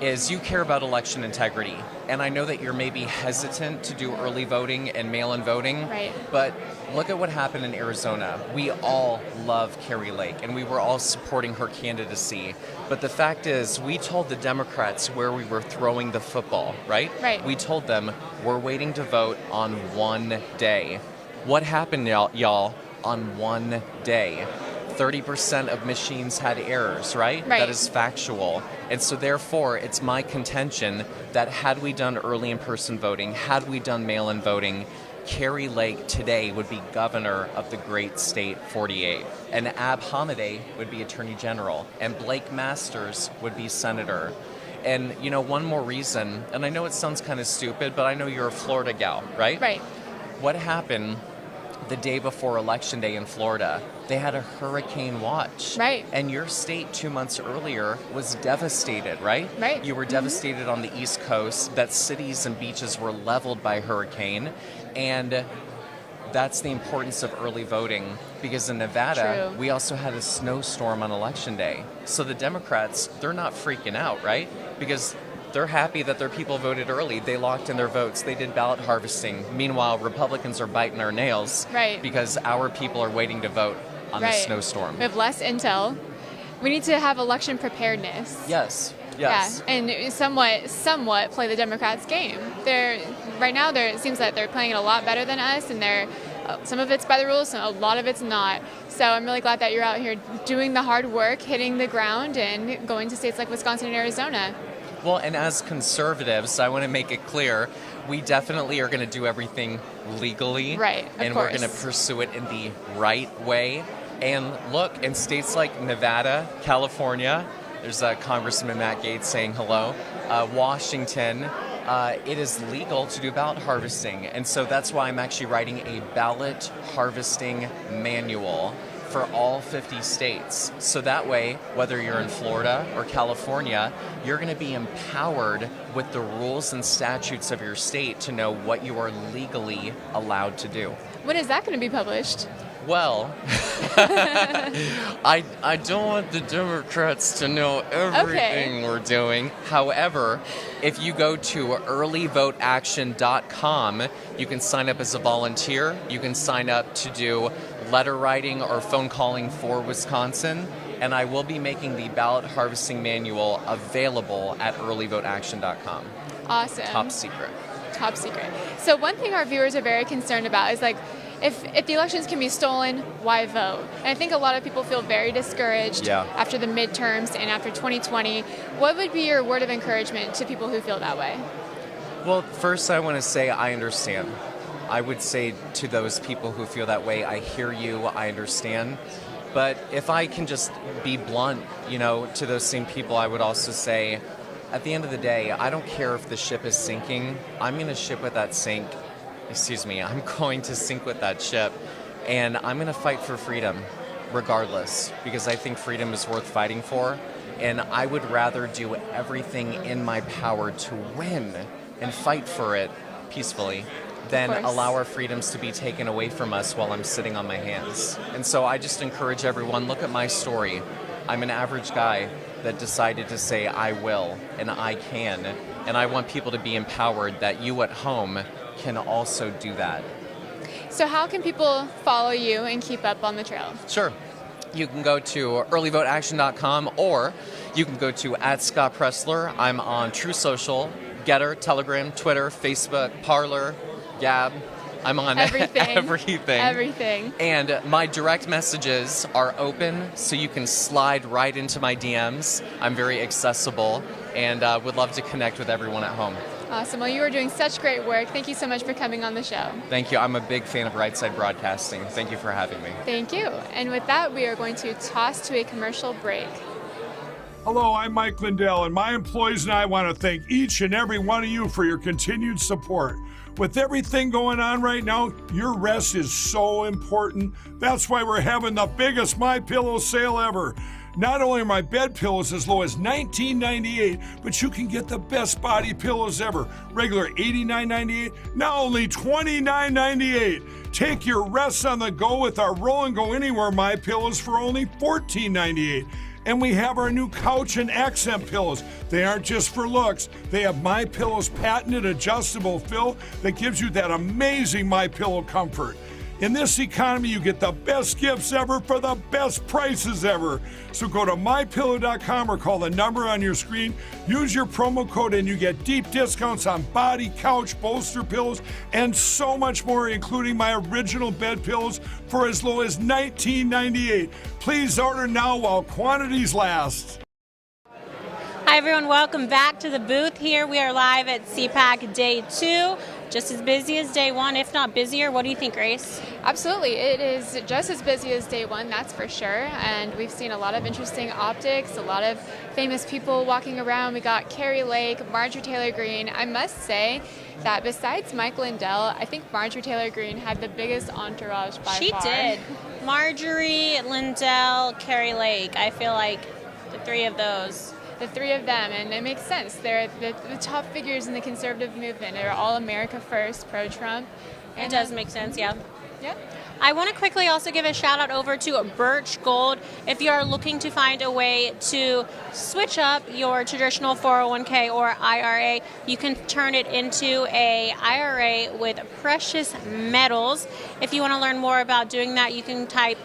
is you care about election integrity. And I know that you're maybe hesitant to do early voting and mail-in voting. Right. But look at what happened in Arizona. We all love Carrie Lake, and we were all supporting her candidacy. But the fact is, we told the Democrats where we were throwing the football, right? Right. We told them, we're waiting to vote on one day. What happened, y'all, on one day? 30% of machines had errors, right? Right. That is factual. And so therefore, it's my contention that had we done early in-person voting, had we done mail-in voting, Carrie Lake today would be governor of the great state 48. And Ab Hamadeh would be attorney general. And Blake Masters would be senator. And, one more reason, and I know it sounds kind of stupid, but I know you're a Florida gal, right? Right. What happened the day before Election Day in Florida? They had a hurricane watch. Right. And your state 2 months earlier was devastated, right? Right. You were devastated on the East Coast, that cities and beaches were leveled by hurricane. And that's the importance of early voting, because in Nevada, True. we also had a snowstorm on Election Day. So the Democrats, they're not freaking out, right? Because they're happy that their people voted early. They locked in their votes. They did ballot harvesting. Meanwhile, Republicans are biting our nails because our people are waiting to vote on the snowstorm. We have less intel. We need to have election preparedness. Yes. Yeah, and somewhat play the Democrats' game. Right now, it seems that they're playing it a lot better than us, and some of it's by the rules, a lot of it's not. So I'm really glad that you're out here doing the hard work, hitting the ground, and going to states like Wisconsin and Arizona. Well, and as conservatives, I want to make it clear, we definitely are going to do everything legally. Right, and we're going to pursue it in the right way. And look, in states like Nevada, California, there's Congressman Matt Gaetz saying hello, Washington, it is legal to do ballot harvesting. And so that's why I'm actually writing a ballot harvesting manual for all 50 states. So that way, whether you're in Florida or California, you're going to be empowered with the rules and statutes of your state to know what you are legally allowed to do. When is that going to be published? Well, I don't want the Democrats to know everything we're doing. However, if you go to earlyvoteaction.com, you can sign up as a volunteer. You can sign up to do letter writing or phone calling for Wisconsin. And I will be making the ballot harvesting manual available at earlyvoteaction.com. Awesome. Top secret. Top secret. So one thing our viewers are very concerned about is like, if the elections can be stolen, why vote? And I think a lot of people feel very discouraged after the midterms and after 2020. What would be your word of encouragement to people who feel that way? Well, first I want to say I understand. I would say to those people who feel that way, I hear you, I understand. But if I can just be blunt, to those same people, I would also say, at the end of the day, I don't care if the ship is sinking. I'm going to I'm going to sink with that ship, and I'm going to fight for freedom regardless, because I think freedom is worth fighting for, and I would rather do everything in my power to win and fight for it peacefully than allow our freedoms to be taken away from us while I'm sitting on my hands. And so I just encourage everyone, look at my story. I'm an average guy that decided to say I will and I can, and I want people to be empowered that you at home can also do that. So how can people follow you and keep up on the trail? Sure. You can go to earlyvoteaction.com, or you can go to @ScottPressler. I'm on True Social, Getter, Telegram, Twitter, Facebook, Parler, Gab. I'm on everything. And my direct messages are open, so you can slide right into my DMs. I'm very accessible and would love to connect with everyone at home. Awesome. Well, you are doing such great work. Thank you so much for coming on the show. Thank you. I'm a big fan of Right Side Broadcasting. Thank you for having me. Thank you. And with that, we are going to toss to a commercial break. Hello, I'm Mike Lindell, and my employees and I want to thank each and every one of you for your continued support. With everything going on right now, your rest is so important. That's why we're having the biggest MyPillow sale ever. Not only are my bed pillows as low as $19.98, but you can get the best body pillows ever. Regular $89.98, now only $29.98. Take your rest on the go with our Roll and Go Anywhere MyPillows for only $14.98. And we have our new couch and accent pillows. They aren't just for looks. They have MyPillow's patented adjustable fill that gives you that amazing MyPillow comfort. In this economy, you get the best gifts ever for the best prices ever. So go to mypillow.com or call the number on your screen. Use your promo code and you get deep discounts on body, couch, bolster pillows, and so much more, including my original bed pillows for as low as $19.98. Please order now while quantities last. Hi everyone, welcome back to the booth here. We are live at CPAC Day 2. Just as busy as Day 1, if not busier. What do you think, Grace? Absolutely. It is just as busy as Day 1, that's for sure. And we've seen a lot of interesting optics, a lot of famous people walking around. We got Carrie Lake, Marjorie Taylor Greene. I must say that besides Mike Lindell, I think Marjorie Taylor Greene had the biggest entourage by far. She did. Marjorie, Lindell, Carrie Lake. I feel like the three of those. The three of them, and it makes sense. They're the top figures in the conservative movement. They're all America first, pro-Trump. It does make sense, yeah. Yeah. I want to quickly also give a shout out over to Birch Gold. If you are looking to find a way to switch up your traditional 401k or IRA, you can turn it into a IRA with precious metals. If you want to learn more about doing that, you can type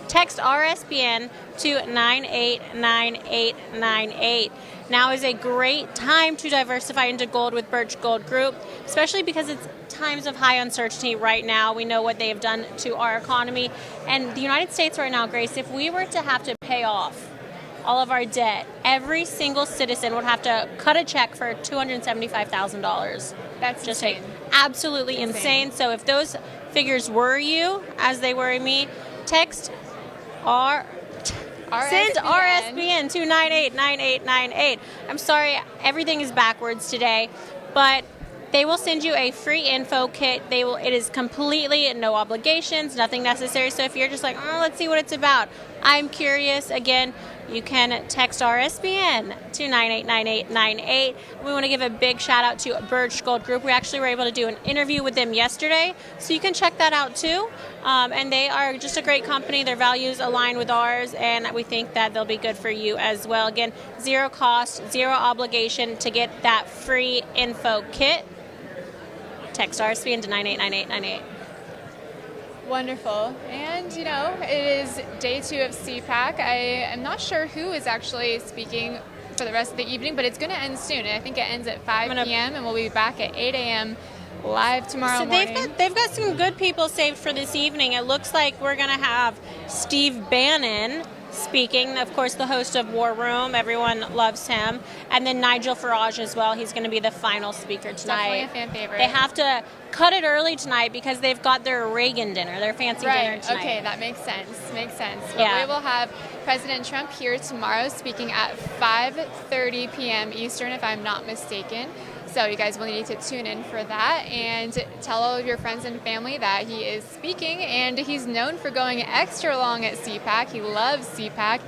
text RSBN to 989898. Now is a great time to diversify into gold with Birch Gold Group, especially because it's times of high uncertainty right now. We know what they have done to our economy. And the United States right now, Grace, if we were to have to pay off all of our debt, every single citizen would have to cut a check for $275,000. That's just insane. Absolutely insane. So if those figures worry you, as they worry me, text send RSBN to 989898. I'm sorry, everything is backwards today, but They will send you a free info kit. It is completely no obligations, nothing necessary. So if you're just like, let's see what it's about, I'm curious, again, you can text RSBN to 989898. We want to give a big shout out to Birch Gold Group. We actually were able to do an interview with them yesterday, so you can check that out too. And they are just a great company. Their values align with ours, and we think that they'll be good for you as well. Again, zero cost, zero obligation to get that free info kit. Text RSBN to 989898. Wonderful. And, you know, it is day 2 of CPAC. I am not sure who is actually speaking for the rest of the evening, but it's going to end soon. I think it ends at 5 p.m. and we'll be back at 8 a.m. live tomorrow morning. They've got some good people saved for this evening. It looks like we're going to have Steve Bannon speaking, of course, the host of War Room. Everyone loves him. And then Nigel Farage as well. He's going to be the final speaker tonight. Definitely a fan favorite. They have to cut it early tonight because they've got their Reagan dinner, their fancy dinner tonight. Okay, that makes sense. But Yeah. we will have President Trump here tomorrow speaking at 5:30 p.m. Eastern, if I'm not mistaken. So you guys will need to tune in for that and tell all of your friends and family that he is speaking. And he's known for going extra long at CPAC. He loves CPAC.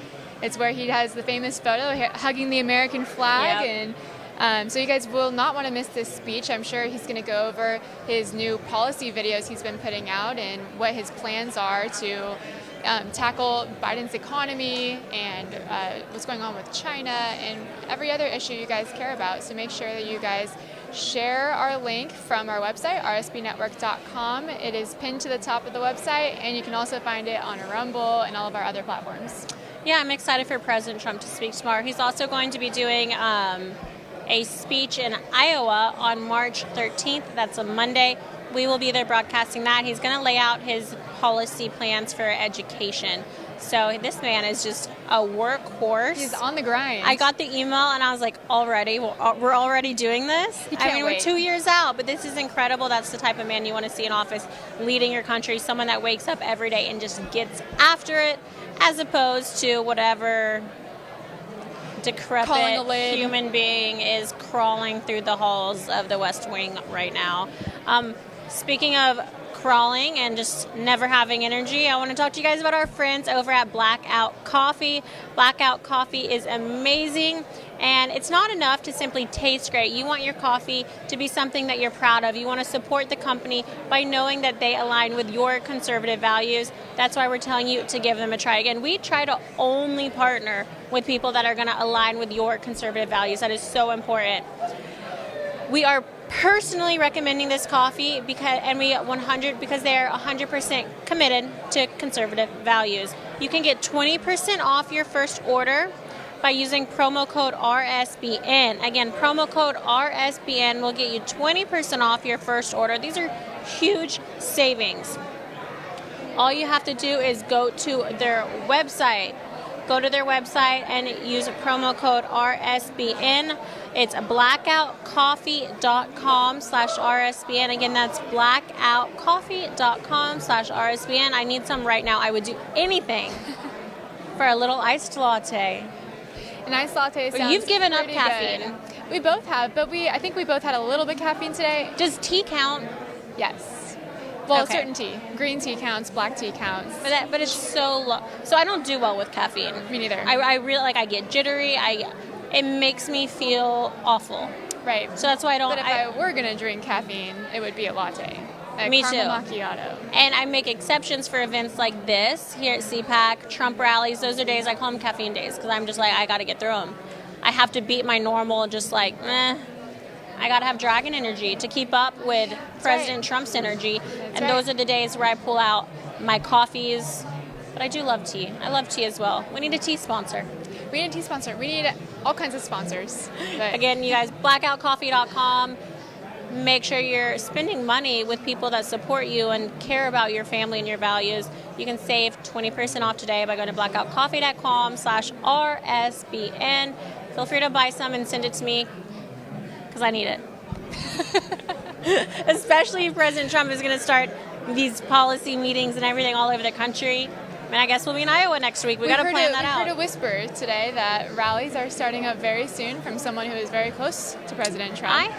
It's where he has the famous photo hugging the American flag. Yep. And so you guys will not want to miss this speech. I'm sure he's going to go over his new policy videos he's been putting out and what his plans are to tackle Biden's economy and what's going on with China and every other issue you guys care about. So make sure that you guys share our link from our website, rsbnetwork.com. It is pinned to the top of the website, and you can also find it on Rumble and all of our other platforms. Yeah, I'm excited for President Trump to speak tomorrow. He's also going to be doing a speech in Iowa on March 13th. That's a Monday. We will be there broadcasting that. He's going to lay out his policy plans for education. So this man is just a workhorse. He's on the grind. I got the email and I was like, already? We're already doing this? We're 2 years out, but this is incredible. That's the type of man you want to see in office leading your country, someone that wakes up every day and just gets after it, as opposed to whatever decrepit human being is crawling through the halls of the West Wing right now. Speaking of crawling and just never having energy, I want to talk to you guys about our friends over at Blackout Coffee. Blackout Coffee is amazing, and it's not enough to simply taste great. You want your coffee to be something that you're proud of. You want to support the company by knowing that they align with your conservative values. That's why we're telling you to give them a try. Again, we try to only partner with people that are going to align with your conservative values. That is so important. We are personally recommending this coffee because they are 100% committed to conservative values. You can get 20% off your first order by using promo code RSBN. Again, promo code RSBN will get you 20% off your first order. These are huge savings. All you have to do is go to their website. Go to their website and use a promo code RSBN. It's blackoutcoffee.com/RSBN. Again, that's blackoutcoffee.com/RSBN. I need some right now. I would do anything for a little iced latte. An iced latte sounds You've given up pretty caffeine. good. We both have, but I think we both had a little bit of caffeine today. Does tea count? Yes. Well, Okay. certain tea. Green tea counts, black tea counts. But it's so low. So I don't do well with caffeine. Me neither. I really I get jittery. It makes me feel awful. Right. So that's why I don't. But if I were going to drink caffeine, it would be a latte. Me too. Caramel macchiato. And I make exceptions for events like this here at CPAC, Trump rallies. Those are days I call them caffeine days because I'm just like, I got to get through them. I have to beat my normal, just like, I got to have dragon energy to keep up with President Trump's energy. And those are the days where I pull out my coffees. But I do love tea. I love tea as well. We need a tea sponsor. We need a tea sponsor. We need all kinds of sponsors. But Again, you guys, blackoutcoffee.com. Make sure you're spending money with people that support you and care about your family and your values. You can save 20% off today by going to blackoutcoffee.com/RSBN. Feel free to buy some and send it to me because I need it. Especially if President Trump is going to start these policy meetings and everything all over the country. And I guess we'll be in Iowa next week. We got to plan that out. We heard a whisper today that rallies are starting up very soon from someone who is very close to President Trump. I've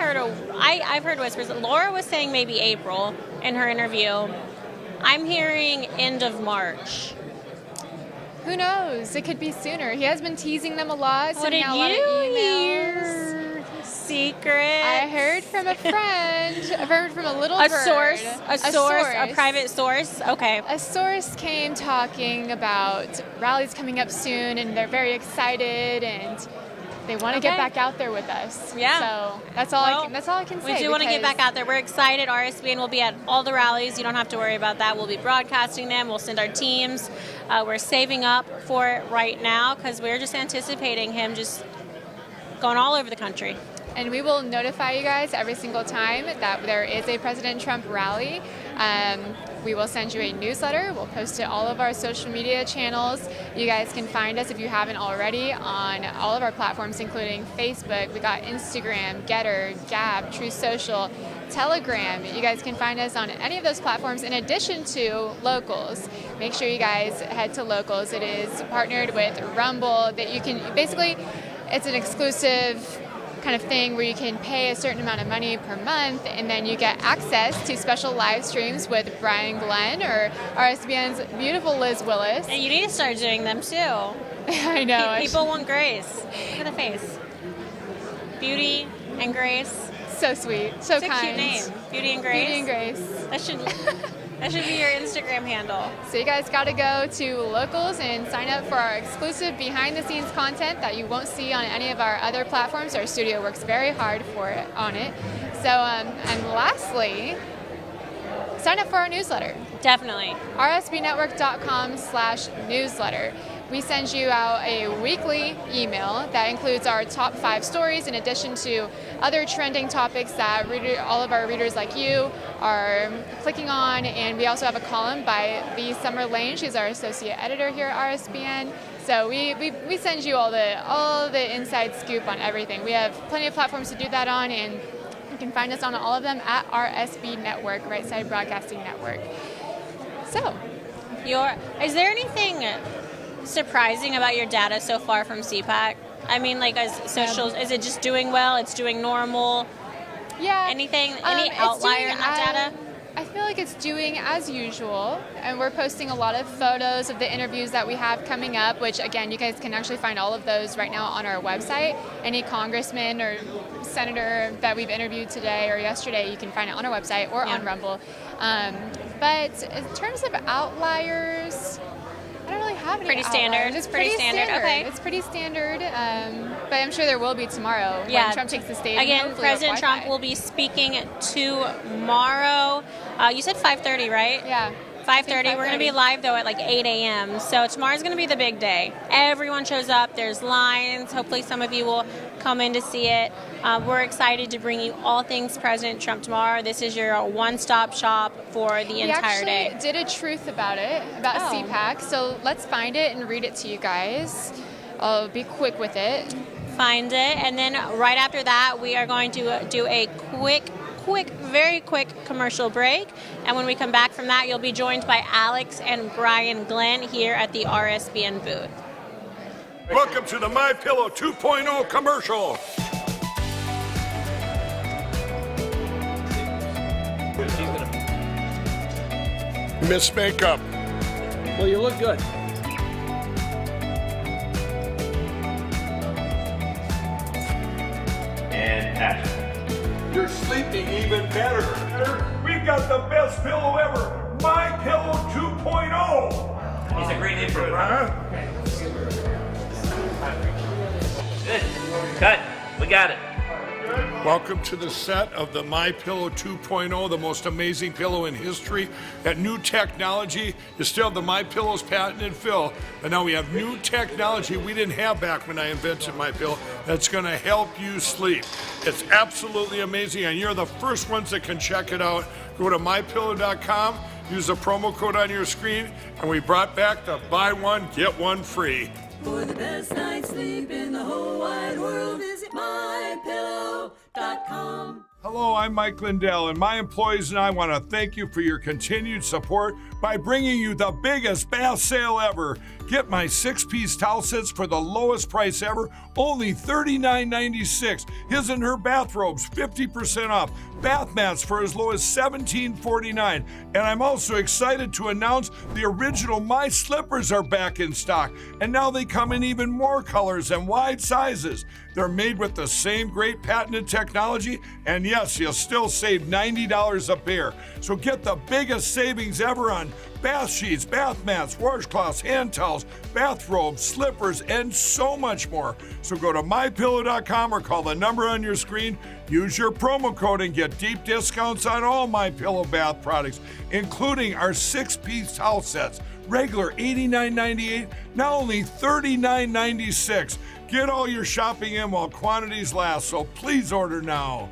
heard whispers. Laura was saying maybe April in her interview. I'm hearing end of March. Who knows? It could be sooner. He has been teasing them a lot. What did you hear? Secret. I heard from a friend. I've heard from a little bird. A private source. Okay. A source came talking about rallies coming up soon, and they're very excited, and they want to get back out there with us. Yeah. So that's all I can say. We do want to get back out there. We're excited. RSBN will be at all the rallies. You don't have to worry about that. We'll be broadcasting them. We'll send our teams. We're saving up for it right now because we're just anticipating him just going all over the country. And we will notify you guys every single time that there is a President Trump rally. We will send you a newsletter. We'll post it all of our social media channels. You guys can find us, if you haven't already, on all of our platforms, including Facebook. We got Instagram, Getter, Gab, True Social, Telegram. You guys can find us on any of those platforms in addition to Locals. Make sure you guys head to Locals. It is partnered with Rumble. That you can basically, it's an exclusive kind of thing where you can pay a certain amount of money per month, and then you get access to special live streams with Brian Glenn or RSBN's beautiful Liz Willis. And you need to start doing them too. I know. People want grace. Look at the face. Beauty and Grace. So sweet. So it's kind. It's a cute name. Beauty and Grace. Beauty and Grace. That should be your Instagram handle. So you guys got to go to Locals and sign up for our exclusive behind-the-scenes content that you won't see on any of our other platforms. Our studio works very hard on it. So, and lastly, sign up for our newsletter. Definitely. rsbnetwork.com/newsletter. We send you out a weekly email that includes our top 5 stories in addition to other trending topics that all of our readers like you are clicking on. And we also have a column by V. Summer Lane. She's our associate editor here at RSBN. So we send you all the inside scoop on everything. We have plenty of platforms to do that on, and you can find us on all of them at RSB Network, Right Side Broadcasting Network. So, is there anything surprising about your data so far from CPAC? I mean, like, as socials, is it just doing well? It's doing normal? Yeah. Anything? Any outlier in that data? I feel like it's doing as usual, and we're posting a lot of photos of the interviews that we have coming up, which, again, you guys can actually find all of those right now on our website. Any congressman or senator that we've interviewed today or yesterday, you can find it on our website or on Rumble. But in terms of outliers, I don't really have any Pretty standard. outliers. It's pretty standard. Okay. It's pretty standard, but I'm sure there will be tomorrow when Trump takes the stage. Again, President Trump will be speaking tomorrow. You said 5:30, right? Yeah. 5:30. We're going to be live, though, at like 8 a.m. So tomorrow's going to be the big day. Everyone shows up. There's lines. Hopefully some of you will come in to see it. We're excited to bring you all things President Trump tomorrow. This is your one-stop shop for the entire day. We actually did a truth about CPAC, so let's find it and read it to you guys. I'll be quick with it. Find it, and then right after that, we are going to do a very quick commercial break. And when we come back from that, you'll be joined by Alex and Brian Glenn here at the RSBN booth. Welcome to the My Pillow 2.0 commercial. Miss Makeup. Well, you look good. And action. You're sleeping even better. We've got the best pillow ever. My Pillow 2.0. It's a great name for it, huh? Good. Cut. We got it. Welcome to the set of the My Pillow 2.0, the most amazing pillow in history. That new technology is still the My Pillow's patented fill, but now we have new technology we didn't have back when I invented My Pillow that's going to help you sleep. It's absolutely amazing, and you're the first ones that can check it out. Go to mypillow.com, use the promo code on your screen, and we brought back the buy one, get one free. For the best night's sleep in the whole wide world, visit mypillow.com. Hello, I'm Mike Lindell, and my employees and I want to thank you for your continued support by bringing you the biggest bath sale ever. Get my 6-piece towel sets for the lowest price ever, only $39.96. His and her bathrobes, 50% off. Bath mats for as low as $17.49. And I'm also excited to announce the original My Slippers are back in stock. And now they come in even more colors and wide sizes. They're made with the same great patented technology, and yes, you'll still save $90 a pair. So get the biggest savings ever on bath sheets, bath mats, washcloths, hand towels, bathrobes, slippers, and so much more. So go to MyPillow.com or call the number on your screen. Use your promo code and get deep discounts on all MyPillow bath products, including our 6-piece towel sets. Regular $89.98, now only $39.96. Get all your shopping in while quantities last, so please order now.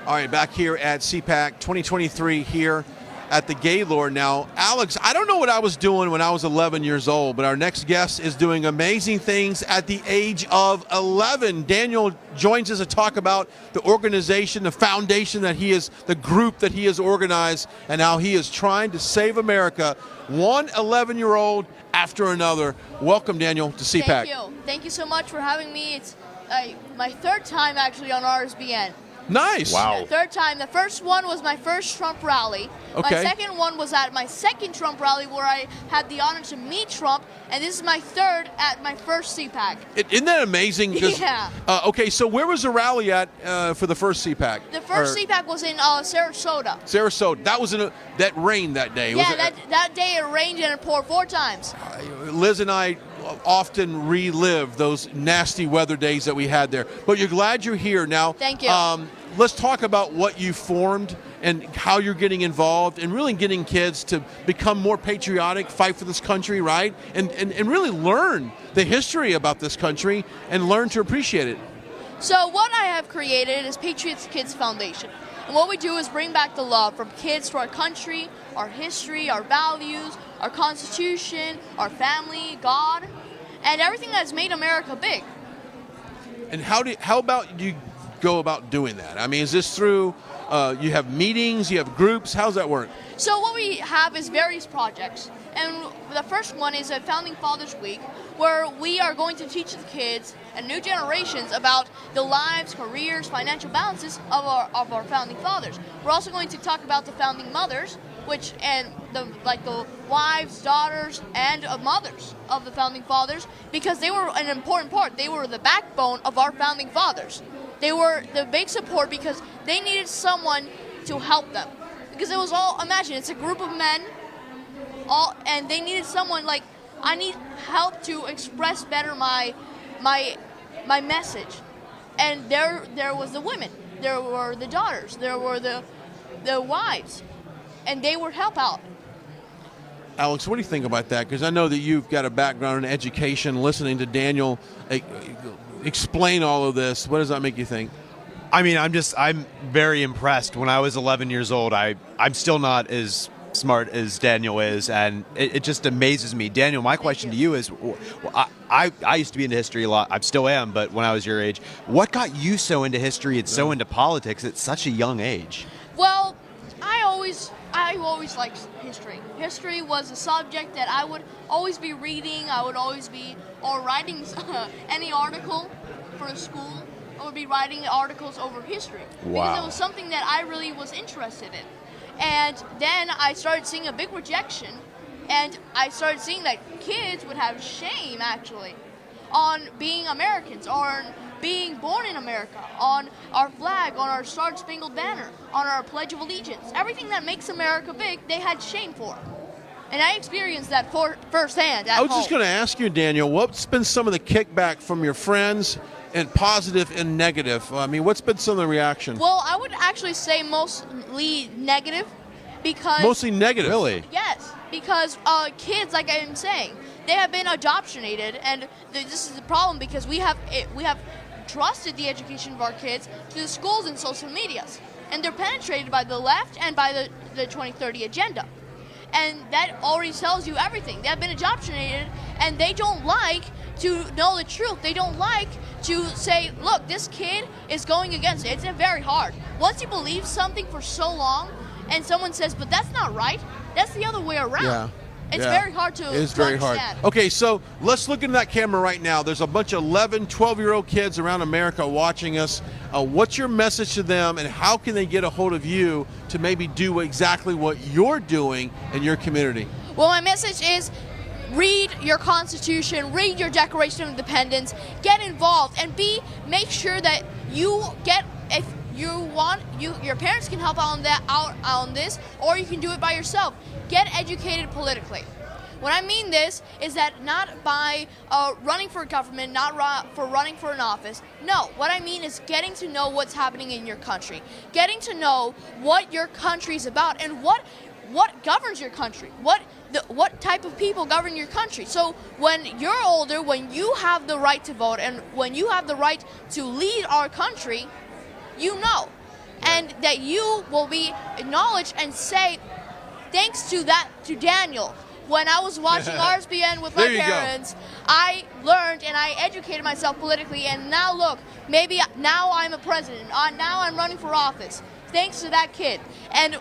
All right, back here at CPAC 2023 here at the Gaylord. Now, Alex, I don't know what I was doing when I was 11 years old, but our next guest is doing amazing things at the age of 11. Daniel joins us to talk about the organization, the foundation that he is, the group that he has organized, and how he is trying to save America, one 11-year-old after another. Welcome, Daniel, to CPAC. Thank you. Thank you so much for having me. It's my third time actually on RSBN. Nice. Wow. Yeah, third time. The first one was my first Trump rally. Okay. My second one was at my second Trump rally where I had the honor to meet Trump, and this is my third at my first CPAC. Isn't that amazing? Yeah. Okay, so where was the rally at for the first CPAC? The first CPAC was in Sarasota. Sarasota. That was that rained that day. Yeah, that day it rained and it poured 4 times. Liz and I often relive those nasty weather days that we had there. But you're glad you're here now. Thank you. Let's talk about what you formed and how you're getting involved and really getting kids to become more patriotic, fight for this country, right? And really learn the history about this country and learn to appreciate it. So what I have created is Patriots Kids Foundation. And what we do is bring back the love from kids to our country, our history, our values, our Constitution, our family, God, and everything that's made America big. And how about you go about doing that? I mean, is this through, you have meetings, you have groups, how's that work? So what we have is various projects. And the first one is a Founding Fathers Week, where we are going to teach the kids and new generations about the lives, careers, financial balances of our Founding Fathers. We're also going to talk about the Founding Mothers, the wives, daughters, and mothers of the Founding Fathers, because they were an important part. They were the backbone of our Founding Fathers. They were the big support because they needed someone to help them. Because it was all, imagine, it's a group of men, and they needed someone like, I need help to express better my message. And there was the women, there were the daughters, there were the wives, and they would help out. Alex, what do you think about that? Because I know that you've got a background in education, listening to Daniel explain all of this. What does that make you think? I mean, I'm very impressed. When I was 11 years old, I'm still not as smart as Daniel is, and it just amazes me. Daniel, my question to you is, I used to be into history a lot. I still am, but when I was your age, what got you so into history and so into politics at such a young age? Well, I always liked history. History was a subject that I would always be reading. I would always be writing any article for a school. I would be writing articles over history. Wow. Because it was something that I really was interested in. And then I started seeing a big rejection, and I started seeing that kids would have shame, actually, on being Americans, on being born in America, on our flag, on our Star-Spangled Banner, on our Pledge of Allegiance. Everything that makes America big, they had shame for. And I experienced that firsthand at home. I was just going to ask you, Daniel, what's been some of the kickback from your friends, and positive and negative? I mean, what's been some of the reaction? Well, I would actually say mostly negative, because... Mostly negative? Really? Yes, because kids, like I am saying, they have been adoptionated, and this is the problem, because we have trusted the education of our kids to the schools and social medias, and they're penetrated by the left and by the 2030 agenda. And that already tells you everything. They have been adoptionated, and they don't like to know the truth. They don't like to say, look, this kid is going against it. It's very hard. Once you believe something for so long and someone says, but that's not right, that's the other way around. Yeah. It's very hard to It's very understand. hard. Okay, so let's look into that camera right now. There's a bunch of 11, 12-year-old kids around America watching us. What's your message to them, and how can they get a hold of you to maybe do exactly what you're doing in your community? Well, my message is read your Constitution, read your Declaration of Independence, get involved, and make sure that you get, if you want, your parents can help out on this, or you can do it by yourself. Get educated politically. What I mean this is that not by running for government, not for running for an office. No, what I mean is getting to know what's happening in your country, getting to know what your country's about and what governs your country, what type of people govern your country. So when you're older, when you have the right to vote and when you have the right to lead our country, you know, and that you will be acknowledged and say, thanks to Daniel. When I was watching RSBN with my parents, I learned and I educated myself politically, and now look, maybe now I'm a president. Now I'm running for office. Thanks to that kid. And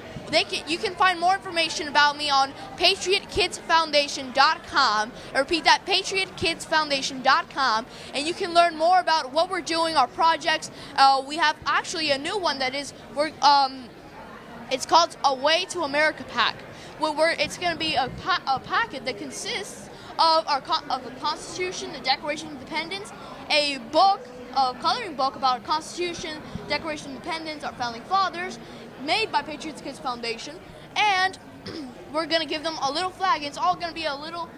you can find more information about me on patriotkidsfoundation.com. I repeat that, patriotkidsfoundation.com. And you can learn more about what we're doing, our projects. We have actually a new one that is, it's called A Way to America Pack. It's going to be a packet that consists of the Constitution, the Declaration of Independence, a coloring book about our Constitution, Declaration of Independence, our Founding Fathers, made by Patriots Kids Foundation, and we're going to give them a little flag. It's all going to be a little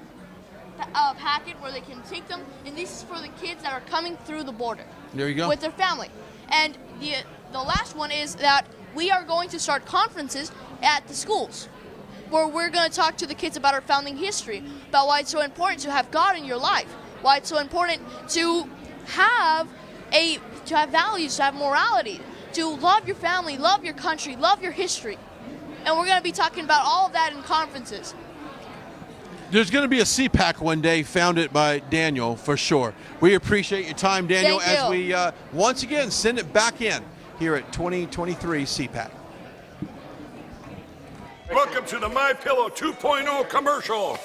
packet where they can take them, and this is for the kids that are coming through the border. There you go. With their family. And the last one is that we are going to start conferences at the schools, where we're going to talk to the kids about our founding history, about why it's so important to have God in your life, why it's so important to have values, to have morality, to love your family, love your country, love your history. And we're going to be talking about all of that in conferences. There's going to be a CPAC one day founded by Daniel, for sure. We appreciate your time, Daniel, as we once again send it back in here at 2023 CPAC. Welcome to the My Pillow 2.0 commercial.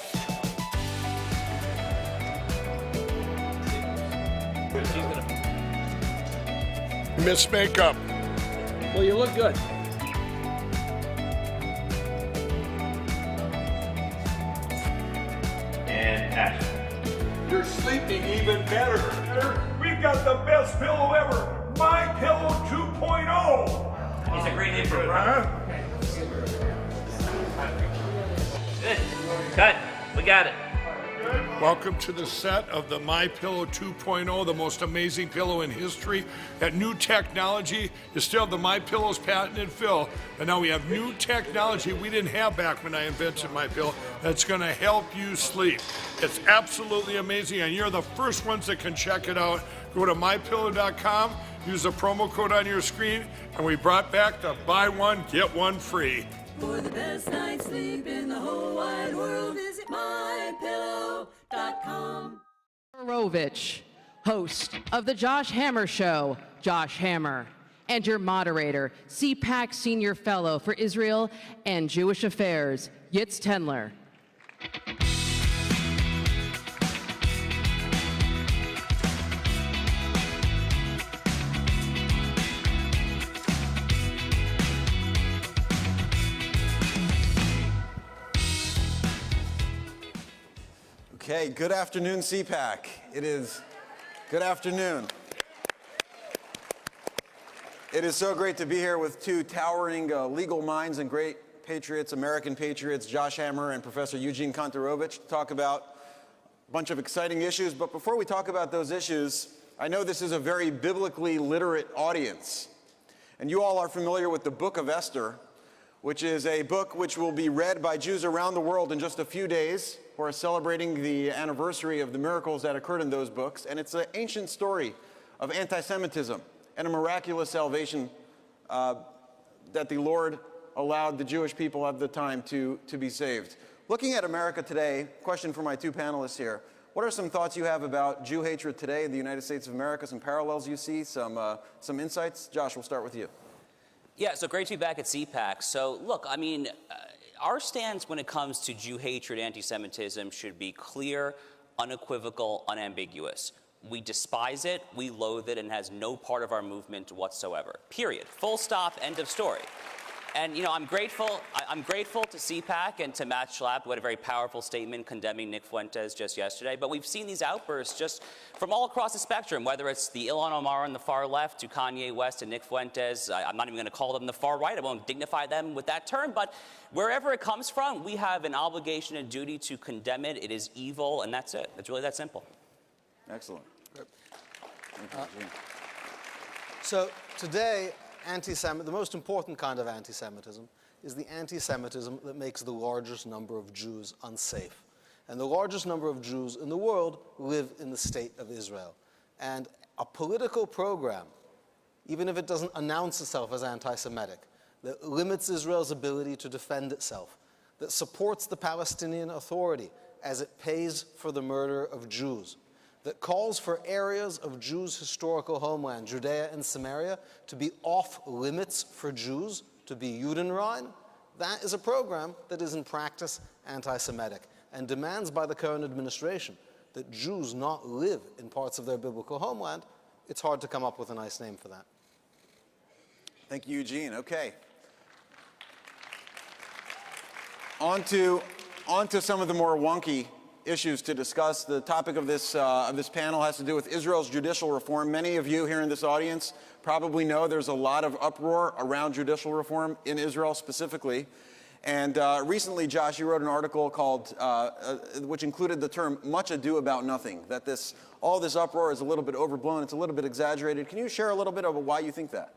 Miss Makeup. Well, you look good. And action. You're sleeping even better. We've got the best pillow ever. My Pillow 2.0. It's a great name for a product. Good. Cut. We got it. Welcome to the set of the My Pillow 2.0, the most amazing pillow in history. That new technology is still the My Pillow's patented fill, but now we have new technology we didn't have back when I invented My Pillow that's going to help you sleep. It's absolutely amazing, and you're the first ones that can check it out. Go to mypillow.com, use the promo code on your screen, and we brought back the buy one, get one free. For the best night's sleep in the whole wide world, visit mypillow.com. Rovich, host of The Josh Hammer Show, Josh Hammer, and your moderator, CPAC Senior Fellow for Israel and Jewish Affairs, Yitz Tendler. Okay, good afternoon, CPAC. It is good afternoon. It is so great to be here with two towering legal minds and great patriots, American patriots, Josh Hammer and Professor Eugene Kontorovich, to talk about a bunch of exciting issues. But before we talk about those issues, I know this is a very biblically literate audience. And you all are familiar with the Book of Esther, which is a book which will be read by Jews around the world in just a few days. We're celebrating the anniversary of the miracles that occurred in those books. And it's an ancient story of anti-Semitism and a miraculous salvation that the Lord allowed the Jewish people at the time to be saved. Looking at America today, question for my two panelists here, What are some thoughts you have about Jew hatred today in the United States of America? Some parallels you see, some insights? Josh, we'll start with you. Yeah, so great to be back at CPAC. So look, I mean, our stance when it comes to Jew hatred, anti-Semitism should be clear, unequivocal, unambiguous. We despise it, we loathe it, and it has no part of our movement whatsoever. Period. Full stop, end of story. And, you know, I'm grateful to CPAC and to Matt Schlapp, who had a very powerful statement condemning Nick Fuentes just yesterday. But we've seen these outbursts just from all across the spectrum, whether it's the Ilhan Omar on the far left to Kanye West and Nick Fuentes. I'm not even going to call them the far right. I won't dignify them with that term. But wherever it comes from, we have an obligation and duty to condemn it. It is evil, and that's it. It's really that simple. Excellent. So today, the most important kind of anti-Semitism is the anti-Semitism that makes the largest number of Jews unsafe. And the largest number of Jews in the world live in the state of Israel. And a political program, even if it doesn't announce itself as anti-Semitic, that limits Israel's ability to defend itself, that supports the Palestinian Authority as it pays for the murder of Jews, that calls for areas of Jews' historical homeland, Judea and Samaria, to be off limits for Jews, to be Judenrein, that is a program that is in practice anti-Semitic and demands by the current administration that Jews not live in parts of their biblical homeland. It's hard to come up with a nice name for that. Thank you, Eugene. Okay. On to some of the more wonky issues to discuss. The topic of this panel has to do with Israel's judicial reform. Many of you here in this audience probably know there's a lot of uproar around judicial reform in Israel specifically. And recently, Josh, you wrote an article called, which included the term "much ado about nothing," that all this uproar is a little bit overblown, it's a little bit exaggerated. Can you share a little bit about why you think that?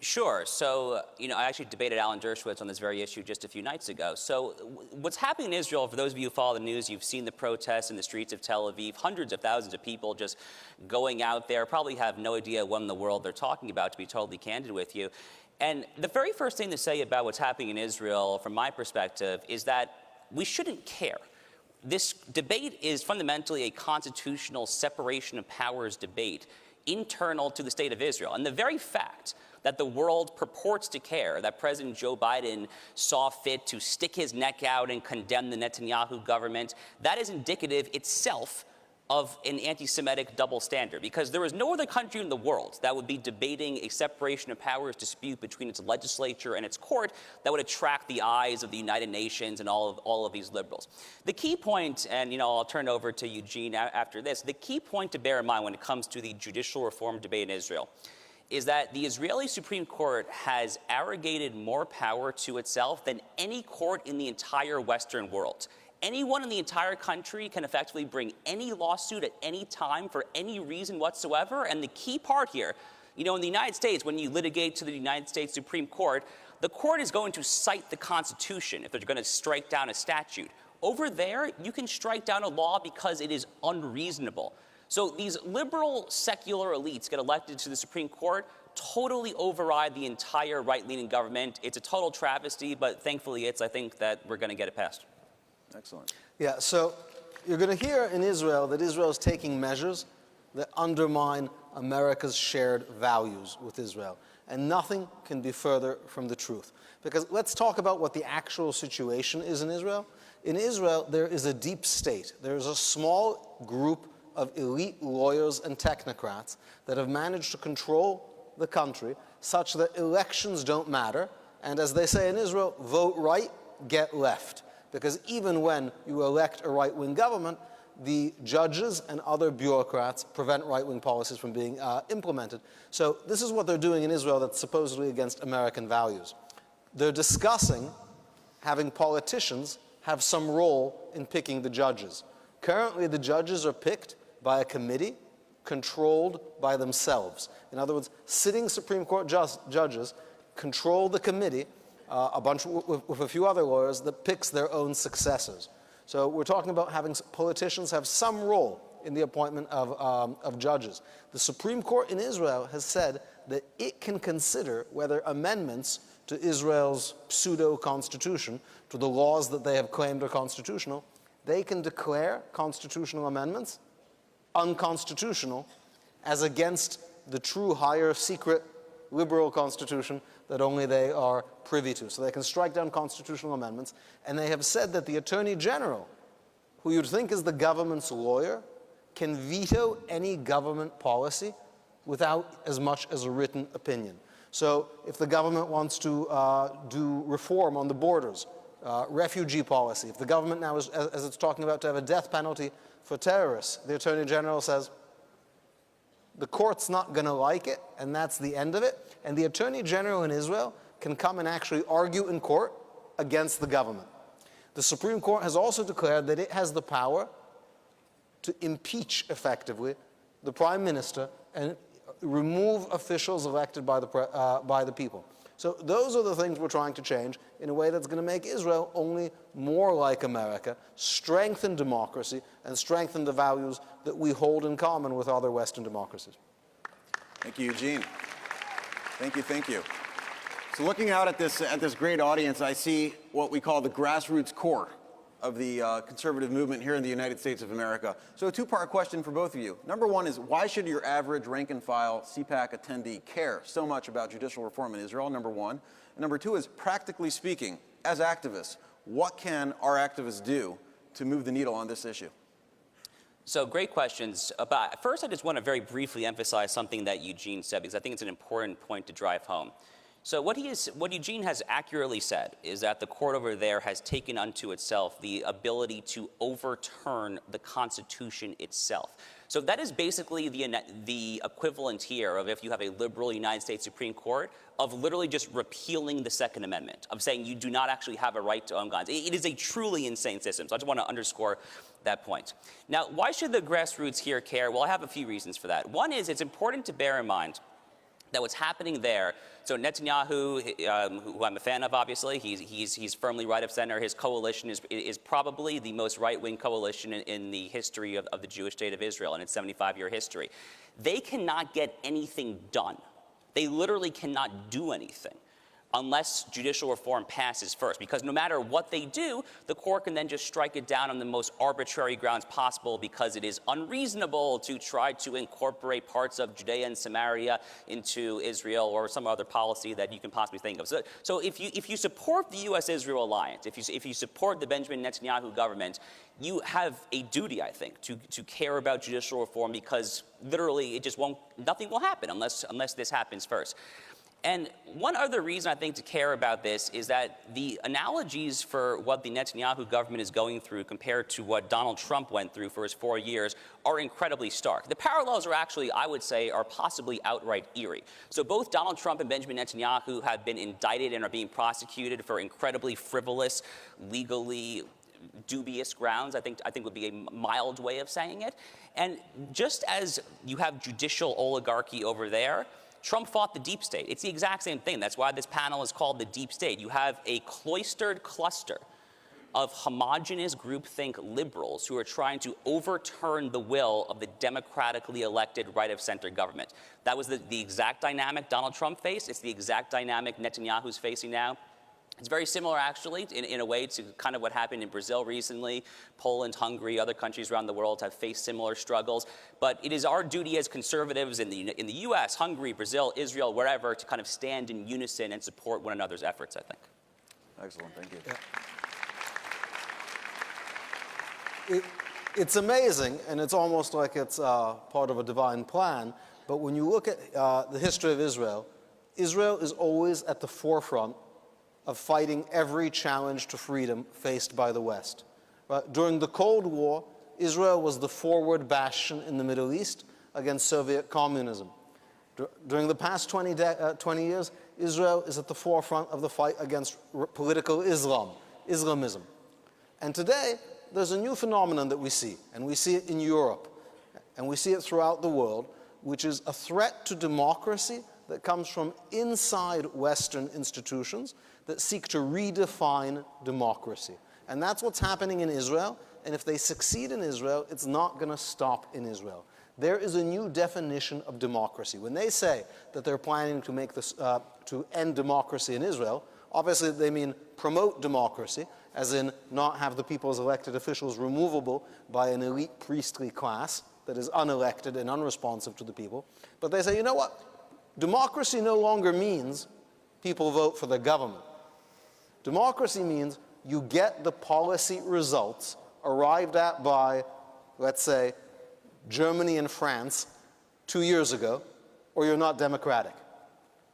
Sure. So, you know, I actually debated Alan Dershowitz on this very issue just a few nights ago. So what's happening in Israel, for those of you who follow the news, you've seen the protests in the streets of Tel Aviv, hundreds of thousands of people just going out there, probably have no idea what in the world they're talking about, to be totally candid with you. And the very first thing to say about what's happening in Israel, from my perspective, is that we shouldn't care. This debate is fundamentally a constitutional separation of powers debate internal to the state of Israel. And the very fact that the world purports to care, that President Joe Biden saw fit to stick his neck out and condemn the Netanyahu government, that is indicative itself of an anti-Semitic double standard, because there is no other country in the world that would be debating a separation of powers dispute between its legislature and its court that would attract the eyes of the United Nations and all of these liberals. The key point, and I'll turn it over to Eugene after this, the key point to bear in mind when it comes to the judicial reform debate in Israel is that the Israeli Supreme Court has arrogated more power to itself than any court in the entire Western world. Anyone in the entire country can effectively bring any lawsuit at any time for any reason whatsoever. And the key part here, in the United States, when you litigate to the United States Supreme Court, the court is going to cite the Constitution if they're going to strike down a statute. Over there, you can strike down a law because it is unreasonable. So these liberal secular elites get elected to the Supreme Court, totally override the entire right-leaning government. It's a total travesty, but thankfully I think that we're going to get it passed. Excellent. Yeah, so you're going to hear in Israel that Israel is taking measures that undermine America's shared values with Israel. And nothing can be further from the truth. Because let's talk about what the actual situation is in Israel. In Israel, there is a deep state. There is a small group of elite lawyers and technocrats that have managed to control the country such that elections don't matter. And as they say in Israel, vote right, get left. Because even when you elect a right-wing government, the judges and other bureaucrats prevent right-wing policies from being implemented. So this is what they're doing in Israel that's supposedly against American values. They're discussing having politicians have some role in picking the judges. Currently, the judges are picked by a committee controlled by themselves. In other words, sitting Supreme Court judges control the committee, with a few other lawyers, that picks their own successors. So we're talking about having politicians have some role in the appointment of judges. The Supreme Court in Israel has said that it can consider whether amendments to Israel's pseudo-constitution, to the laws that they have claimed are constitutional, they can declare constitutional amendments unconstitutional as against the true higher secret liberal constitution that only they are privy to. So they can strike down constitutional amendments, and they have said that the Attorney General, who you'd think is the government's lawyer, can veto any government policy without as much as a written opinion. So if the government wants to do reform on the borders, refugee policy, if the government now, as it's talking about, to have a death penalty for terrorists, the Attorney General says, the court's not going to like it, and that's the end of it. And the Attorney General in Israel can come and actually argue in court against the government. The Supreme Court has also declared that it has the power to impeach, effectively, the Prime Minister and remove officials elected by the people. So those are the things we're trying to change in a way that's going to make Israel only more like America, strengthen democracy, and strengthen the values that we hold in common with other Western democracies. Thank you, Eugene. Thank you, thank you. So looking out at this great audience, I see what we call the grassroots core of the conservative movement here in the United States of America. So a two-part question for both of you. Number one is, why should your average rank-and-file CPAC attendee care so much about judicial reform in Israel, number one? And number two is, practically speaking, as activists, what can our activists do to move the needle on this issue? So great questions. But first, I just want to very briefly emphasize something that Eugene said, because I think it's an important point to drive home. So what Eugene has accurately said is that the court over there has taken unto itself the ability to overturn the Constitution itself. So that is basically the equivalent here of if you have a liberal United States Supreme Court of literally just repealing the Second Amendment, of saying you do not actually have a right to own guns. It is a truly insane system. So I just want to underscore that point. Now, why should the grassroots here care? Well, I have a few reasons for that. One is it's important to bear in mind that what's happening there, so Netanyahu, who I'm a fan of, obviously, he's firmly right of center. His coalition is probably the most right-wing coalition in the history of the Jewish state of Israel in its 75-year history. They cannot get anything done. They literally cannot do anything unless judicial reform passes first, because no matter what they do, the court can then just strike it down on the most arbitrary grounds possible because it is unreasonable to try to incorporate parts of Judea and Samaria into Israel or some other policy that you can possibly think of. So if you support the U.S.-Israel alliance, if you support the Benjamin Netanyahu government, you have a duty, I think, to care about judicial reform, because literally nothing will happen unless this happens first. And one other reason I think to care about this is that the analogies for what the Netanyahu government is going through compared to what Donald Trump went through for his 4 years are incredibly stark. The parallels are actually, I would say, are possibly outright eerie. So both Donald Trump and Benjamin Netanyahu have been indicted and are being prosecuted for incredibly frivolous, legally dubious grounds, I think would be a mild way of saying it. And just as you have judicial oligarchy over there, Trump fought the deep state. It's the exact same thing. That's why this panel is called the deep state. You have a cloistered cluster of homogenous groupthink liberals who are trying to overturn the will of the democratically elected right-of-center government. That was the exact dynamic Donald Trump faced. It's the exact dynamic Netanyahu's facing now. It's very similar, actually, in a way, to kind of what happened in Brazil recently. Poland, Hungary, other countries around the world have faced similar struggles. But it is our duty as conservatives in the U.S., Hungary, Brazil, Israel, wherever, to kind of stand in unison and support one another's efforts, I think. Excellent. Thank you. Yeah. It's amazing, and it's almost like it's part of a divine plan. But when you look at the history of Israel, Israel is always at the forefront of fighting every challenge to freedom faced by the West. During the Cold War, Israel was the forward bastion in the Middle East against Soviet communism. During the past 20 years, Israel is at the forefront of the fight against political Islamism. And today, there's a new phenomenon that we see, and we see it in Europe, and we see it throughout the world, which is a threat to democracy that comes from inside Western institutions that seek to redefine democracy. And that's what's happening in Israel. And if they succeed in Israel, it's not going to stop in Israel. There is a new definition of democracy. When they say that they're planning to make this, to end democracy in Israel, obviously they mean promote democracy as in not have the people's elected officials removable by an elite priestly class that is unelected and unresponsive to the people. But they say, you know what? Democracy no longer means people vote for the government. Democracy means you get the policy results arrived at by, let's say, Germany and France 2 years ago, or you're not democratic.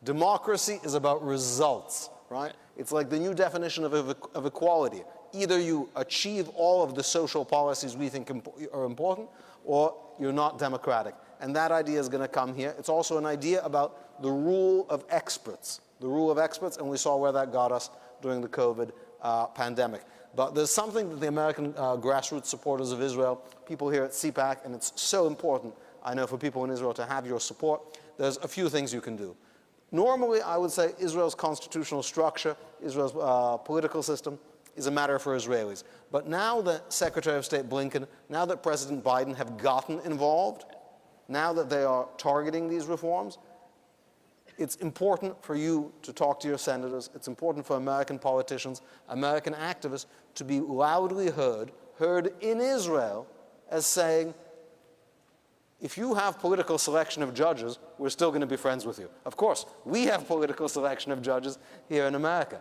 Democracy is about results, right? It's like the new definition of equality. Either you achieve all of the social policies we think are important, or you're not democratic. And that idea is going to come here. It's also an idea about the rule of experts. The rule of experts, and we saw where that got us during the COVID pandemic. But there's something that the American grassroots supporters of Israel, people here at CPAC, and it's so important, I know, for people in Israel to have your support. There's a few things you can do. Normally, I would say Israel's constitutional structure, Israel's political system, is a matter for Israelis. But now that Secretary of State Blinken, now that President Biden have gotten involved, now that they are targeting these reforms, it's important for you to talk to your senators. It's important for American politicians, American activists, to be loudly heard in Israel as saying, if you have political selection of judges, we're still going to be friends with you. Of course, we have political selection of judges here in America.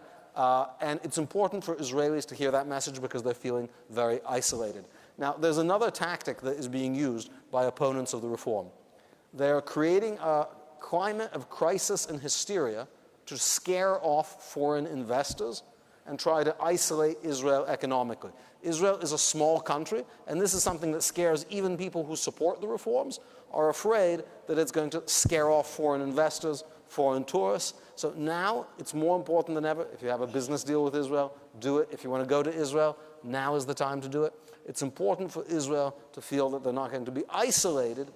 And it's important for Israelis to hear that message because they're feeling very isolated. Now, there's another tactic that is being used by opponents of the reform. They're creating a climate of crisis and hysteria to scare off foreign investors and try to isolate Israel economically. Israel is a small country, and this is something that scares even people who support the reforms, are afraid that it's going to scare off foreign investors, foreign tourists. So now it's more important than ever. If you have a business deal with Israel, do it. If you want to go to Israel, now is the time to do it. It's important for Israel to feel that they're not going to be isolated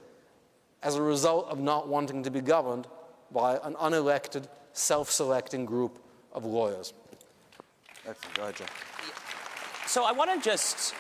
as a result of not wanting to be governed by an unelected, self-selecting group of lawyers. Excellent. Go ahead, John. So I want to just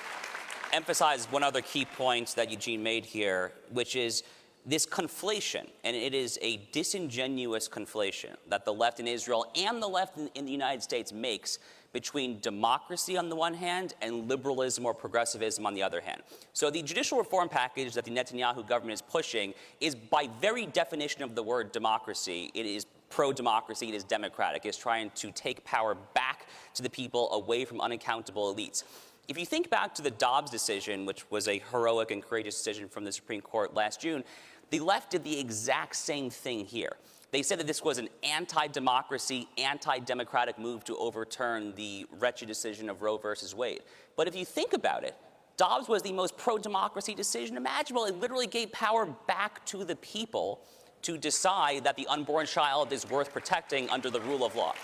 emphasize one other key point that Eugene made here, which is this conflation, and it is a disingenuous conflation that the left in Israel and the left in the United States makes between democracy on the one hand and liberalism or progressivism on the other hand. So the judicial reform package that the Netanyahu government is pushing is, by very definition of the word democracy, it is pro-democracy, it is democratic. It is trying to take power back to the people away from unaccountable elites. If you think back to the Dobbs decision, which was a heroic and courageous decision from the Supreme Court last June, the left did the exact same thing here. They said that this was an anti-democracy, anti-democratic move to overturn the wretched decision of Roe versus Wade. But if you think about it, Dobbs was the most pro-democracy decision imaginable. It literally gave power back to the people to decide that the unborn child is worth protecting under the rule of law.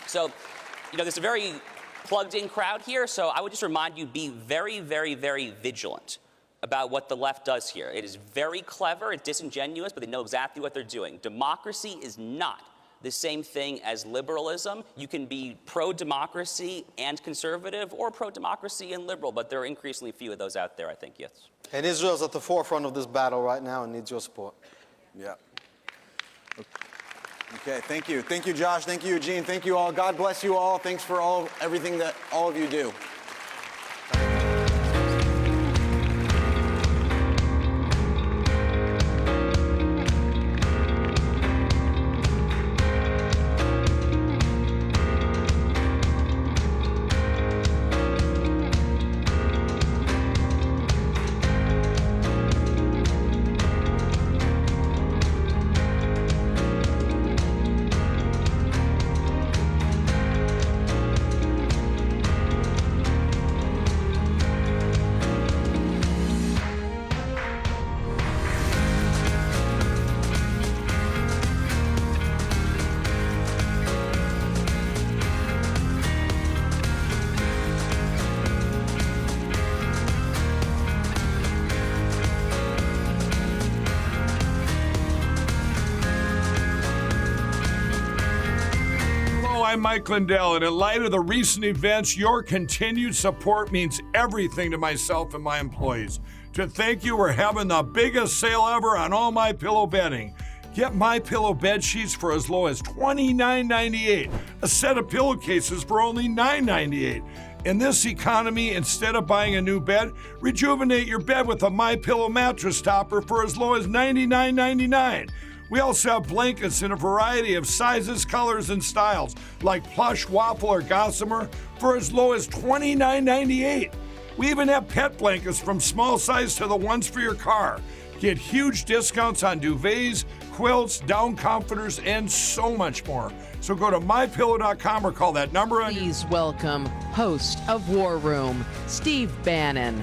So, there's a very plugged-in crowd here, so I would just remind you, be very, very, very vigilant about what the left does here. It is very clever, it's disingenuous, but they know exactly what they're doing. Democracy is not the same thing as liberalism. You can be pro-democracy and conservative, or pro-democracy and liberal, but there are increasingly few of those out there, I think, yes. And Israel's at the forefront of this battle right now and needs your support. Yeah. Okay, thank you. Thank you, Josh. Thank you, Eugene. Thank you all. God bless you all. Thanks for everything that all of you do. I'm Mike Lindell, and in light of the recent events, your continued support means everything to myself and my employees. To thank you, we're having the biggest sale ever on all MyPillow bedding. Get MyPillow bed sheets for as low as $29.98, a set of pillowcases for only $9.98, In this economy, instead of buying a new bed, rejuvenate your bed with a MyPillow mattress topper for as low as $99.99. We also have blankets in a variety of sizes, colors, and styles, like plush, waffle, or gossamer, for as low as $29.98. We even have pet blankets from small size to the ones for your car. Get huge discounts on duvets, quilts, down comforters, and so much more. So go to mypillow.com or call that number on. Please welcome host of War Room, Steve Bannon.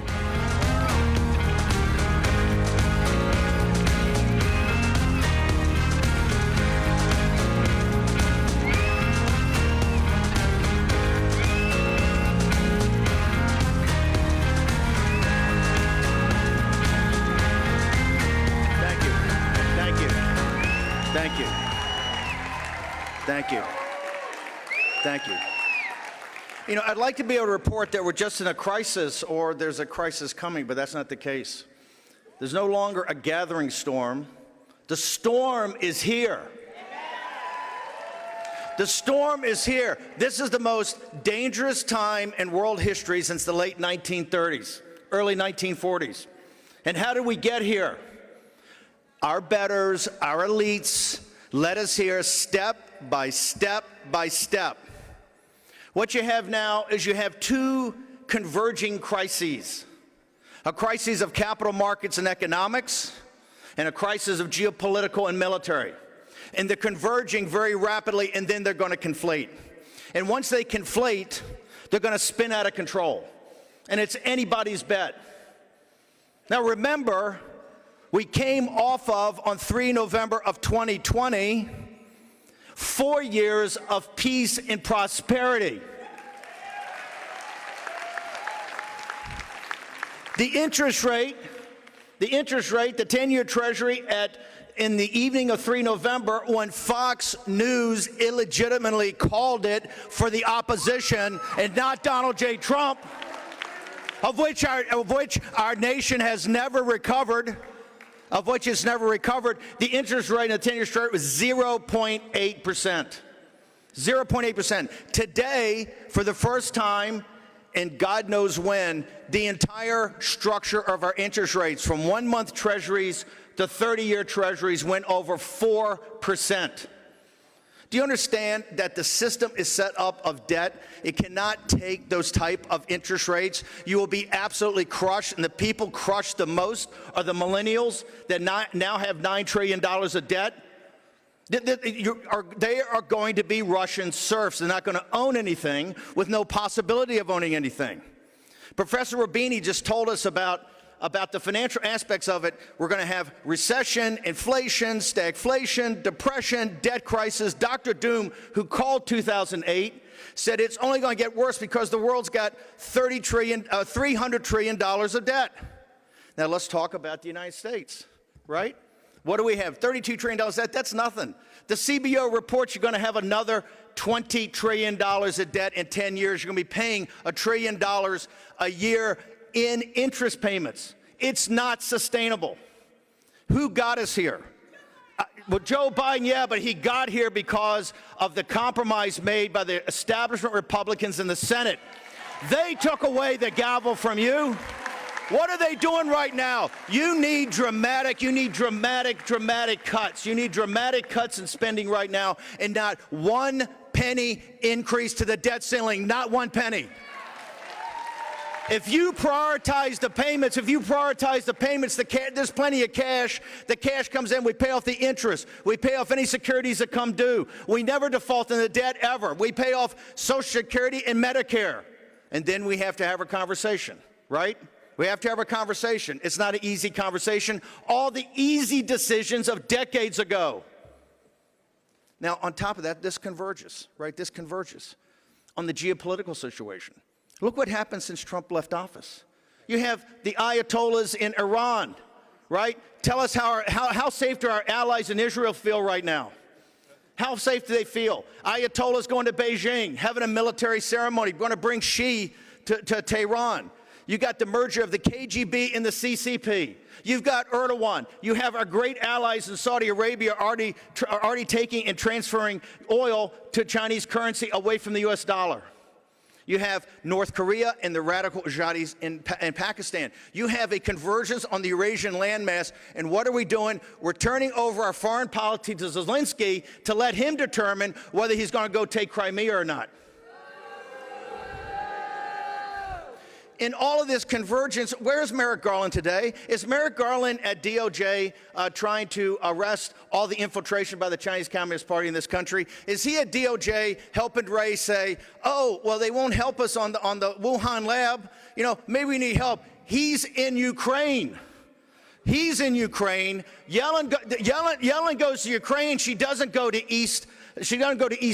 Thank you. You know, I'd like to be able to report that we're just in a crisis or there's a crisis coming, but that's not the case. There's no longer a gathering storm. The storm is here. The storm is here. This is the most dangerous time in world history since the late 1930s, early 1940s. And how did we get here? Our betters, our elites led us here step by step by step. What you have now is you have two converging crises. A crisis of capital markets and economics, and a crisis of geopolitical and military. And they're converging very rapidly, and then they're going to conflate. And once they conflate, they're going to spin out of control. And it's anybody's bet. Now remember, we came off of, on 3 November of 2020, 4 years of peace and prosperity. The interest rate, the 10-year Treasury in the evening of 3 November, when Fox News illegitimately called it for the opposition and not Donald J. Trump, of which our nation has never recovered, the interest rate in the 10-year Treasury was 0.8%. 0.8%. Today, for the first time, and God knows when, the entire structure of our interest rates from 1-month Treasuries to 30-year Treasuries went over 4%. Do you understand that the system is set up of debt? It cannot take those type of interest rates. You will be absolutely crushed, and the people crushed the most are the millennials that now have $9 trillion of debt. They are going to be Russian serfs. They're not going to own anything with no possibility of owning anything. Professor Rubini just told us about the financial aspects of it. We're going to have recession, inflation, stagflation, depression, debt crisis. Dr. Doom, who called 2008, said it's only going to get worse because the world's got $300 trillion of debt. Now let's talk about the United States, right? What do we have? $32 trillion debt? That's nothing. The CBO reports you're going to have another $20 trillion of debt in 10 years. You're going to be paying $1 trillion a year in interest payments. It's not sustainable. Who got us here? Well, Joe Biden, yeah, but he got here because of the compromise made by the establishment Republicans in the Senate. They took away the gavel from you. What are they doing right now? You need dramatic cuts. You need dramatic cuts in spending right now, and not 1 penny increase to the debt ceiling, not 1 penny. If you prioritize the payments, there's plenty of cash. The cash comes in, we pay off the interest. We pay off any securities that come due. We never default in the debt ever. We pay off Social Security and Medicare. And then we have to have a conversation, right? We have to have a conversation. It's not an easy conversation. All the easy decisions of decades ago. Now, on top of that, this converges, right? This converges on the geopolitical situation. Look what happened since Trump left office. You have the Ayatollahs in Iran, right? Tell us how safe do our allies in Israel feel right now? How safe do they feel? Ayatollahs going to Beijing, having a military ceremony, going to bring Xi to Tehran. You got the merger of the KGB and the CCP. You've got Erdogan. You have our great allies in Saudi Arabia already taking and transferring oil to Chinese currency away from the U.S. dollar. You have North Korea and the radical jihadis in Pakistan. You have a convergence on the Eurasian landmass. And what are we doing? We're turning over our foreign policy to Zelensky to let him determine whether he's going to go take Crimea or not. In all of this convergence, where's Merrick Garland today? Is Merrick Garland at DOJ trying to arrest all the infiltration by the Chinese Communist Party in this country? Is he at DOJ helping Ray say, oh, well, they won't help us on the Wuhan lab? You know, maybe we need help. He's in Ukraine. He's in Ukraine. Yellen goes to Ukraine. She doesn't go to East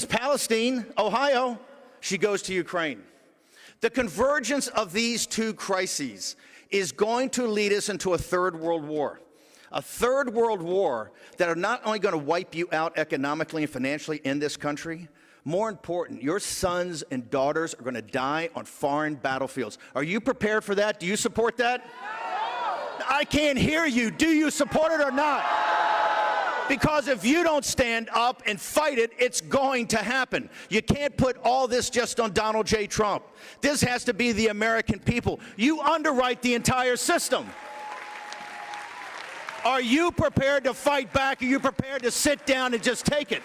Palestine, Ohio. She goes to Ukraine. The convergence of these two crises is going to lead us into a third world war. A third world war that are not only going to wipe you out economically and financially in this country, more important, your sons and daughters are going to die on foreign battlefields. Are you prepared for that? Do you support that? No. I can't hear you. Do you support it or not? Because if you don't stand up and fight it, it's going to happen. You can't put all this just on Donald J. Trump. This has to be the American people. You underwrite the entire system. Are you prepared to fight back? Are you prepared to sit down and just take it?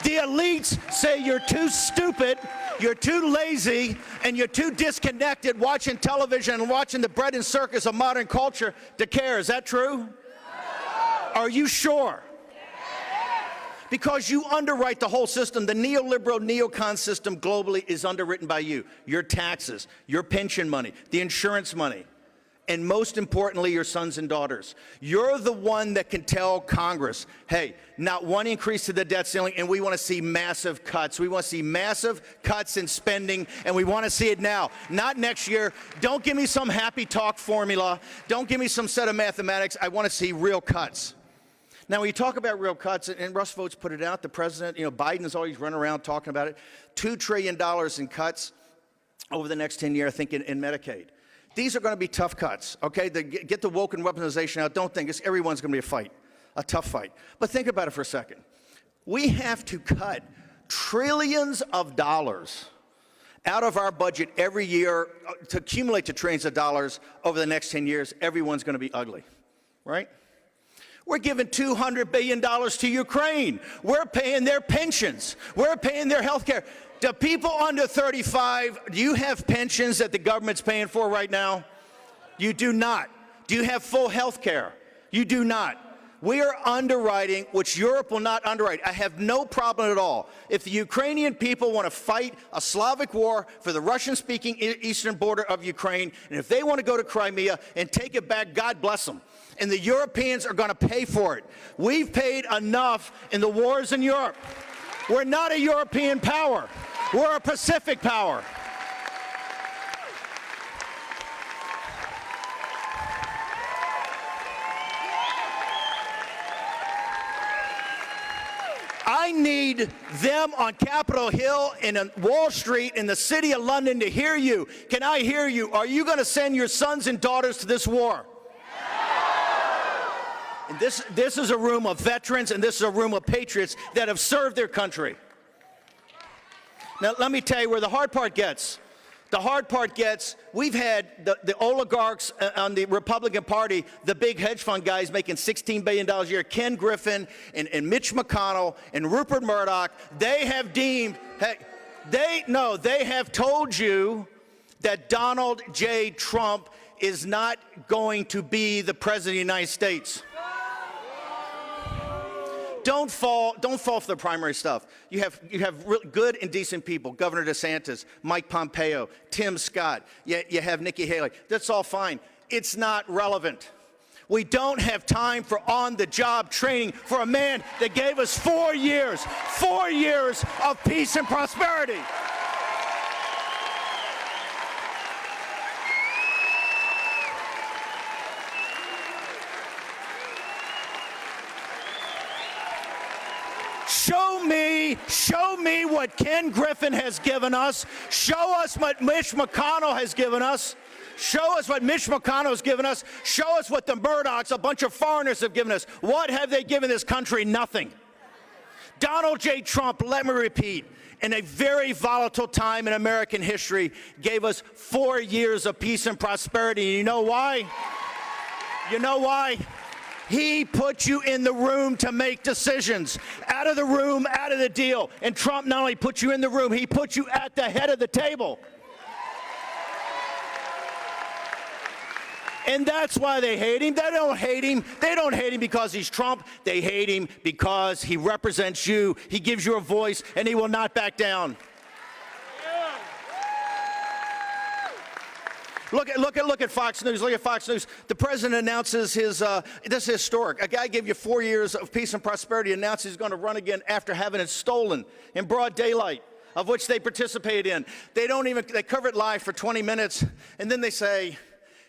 The elites say you're too stupid, you're too lazy, and you're too disconnected watching television and watching the bread and circus of modern culture to care. Is that true? No. Are you sure? Because you underwrite the whole system. The neoliberal neocon system globally is underwritten by you. Your taxes, your pension money, the insurance money, and most importantly, your sons and daughters. You're the one that can tell Congress, hey, not one increase to the debt ceiling, and we want to see massive cuts. We want to see massive cuts in spending, and we want to see it now, not next year. Don't give me some happy talk formula. Don't give me some set of mathematics. I want to see real cuts. Now, when you talk about real cuts, and Russ Votes put it out, the president, Biden is always running around talking about it, $2 trillion in cuts over the next 10 years, I think, in Medicaid. These are going to be tough cuts, okay? Get the woke and weaponization out. Don't think everyone's going to be a fight, a tough fight. But think about it for a second. We have to cut trillions of dollars out of our budget every year to accumulate to trillions of dollars over the next 10 years. Everyone's going to be ugly, right? We're giving $200 billion to Ukraine. We're paying their pensions. We're paying their health care. Do people under 35, do you have pensions that the government's paying for right now? You do not. Do you have full health care? You do not. We are underwriting, which Europe will not underwrite. I have no problem at all. If the Ukrainian people want to fight a Slavic war for the Russian-speaking eastern border of Ukraine, and if they want to go to Crimea and take it back, God bless them. And the Europeans are going to pay for it. We've paid enough in the wars in Europe. We're not a European power. We're a Pacific power. I need them on Capitol Hill and on Wall Street in the city of London to hear you. Can I hear you? Are you going to send your sons and daughters to this war? And this is a room of veterans, and this is a room of patriots that have served their country. Now, let me tell you where the hard part gets. The hard part gets, we've had the oligarchs on the Republican Party, the big hedge fund guys making $16 billion a year, Ken Griffin and Mitch McConnell and Rupert Murdoch. They have deemed, they have told you that Donald J. Trump is not going to be the president of the United States. Don't fall for the primary stuff. You have really good and decent people, Governor DeSantis, Mike Pompeo, Tim Scott, you have Nikki Haley. That's all fine. It's not relevant. We don't have time for on-the-job training for a man that gave us 4 years of peace and prosperity. Show me what Ken Griffin has given us. Show us what Mitch McConnell has given us. Show us what Mitch McConnell has given us. Show us what the Murdochs, a bunch of foreigners, have given us. What have they given this country? Nothing. Donald J. Trump, let me repeat, in a very volatile time in American history, gave us 4 years of peace and prosperity. And you know why? You know why? He put you in the room to make decisions. Out of the room, out of the deal. And Trump not only put you in the room, he put you at the head of the table. And that's why they hate him. They don't hate him. They don't hate him because he's Trump. They hate him because he represents you. He gives you a voice, and he will not back down. Look at Fox News. Look at Fox News. The president announces his, this is historic. A guy gave you 4 years of peace and prosperity, announces he's going to run again after having it stolen in broad daylight, of which they participated in. They cover it live for 20 minutes, and then they say,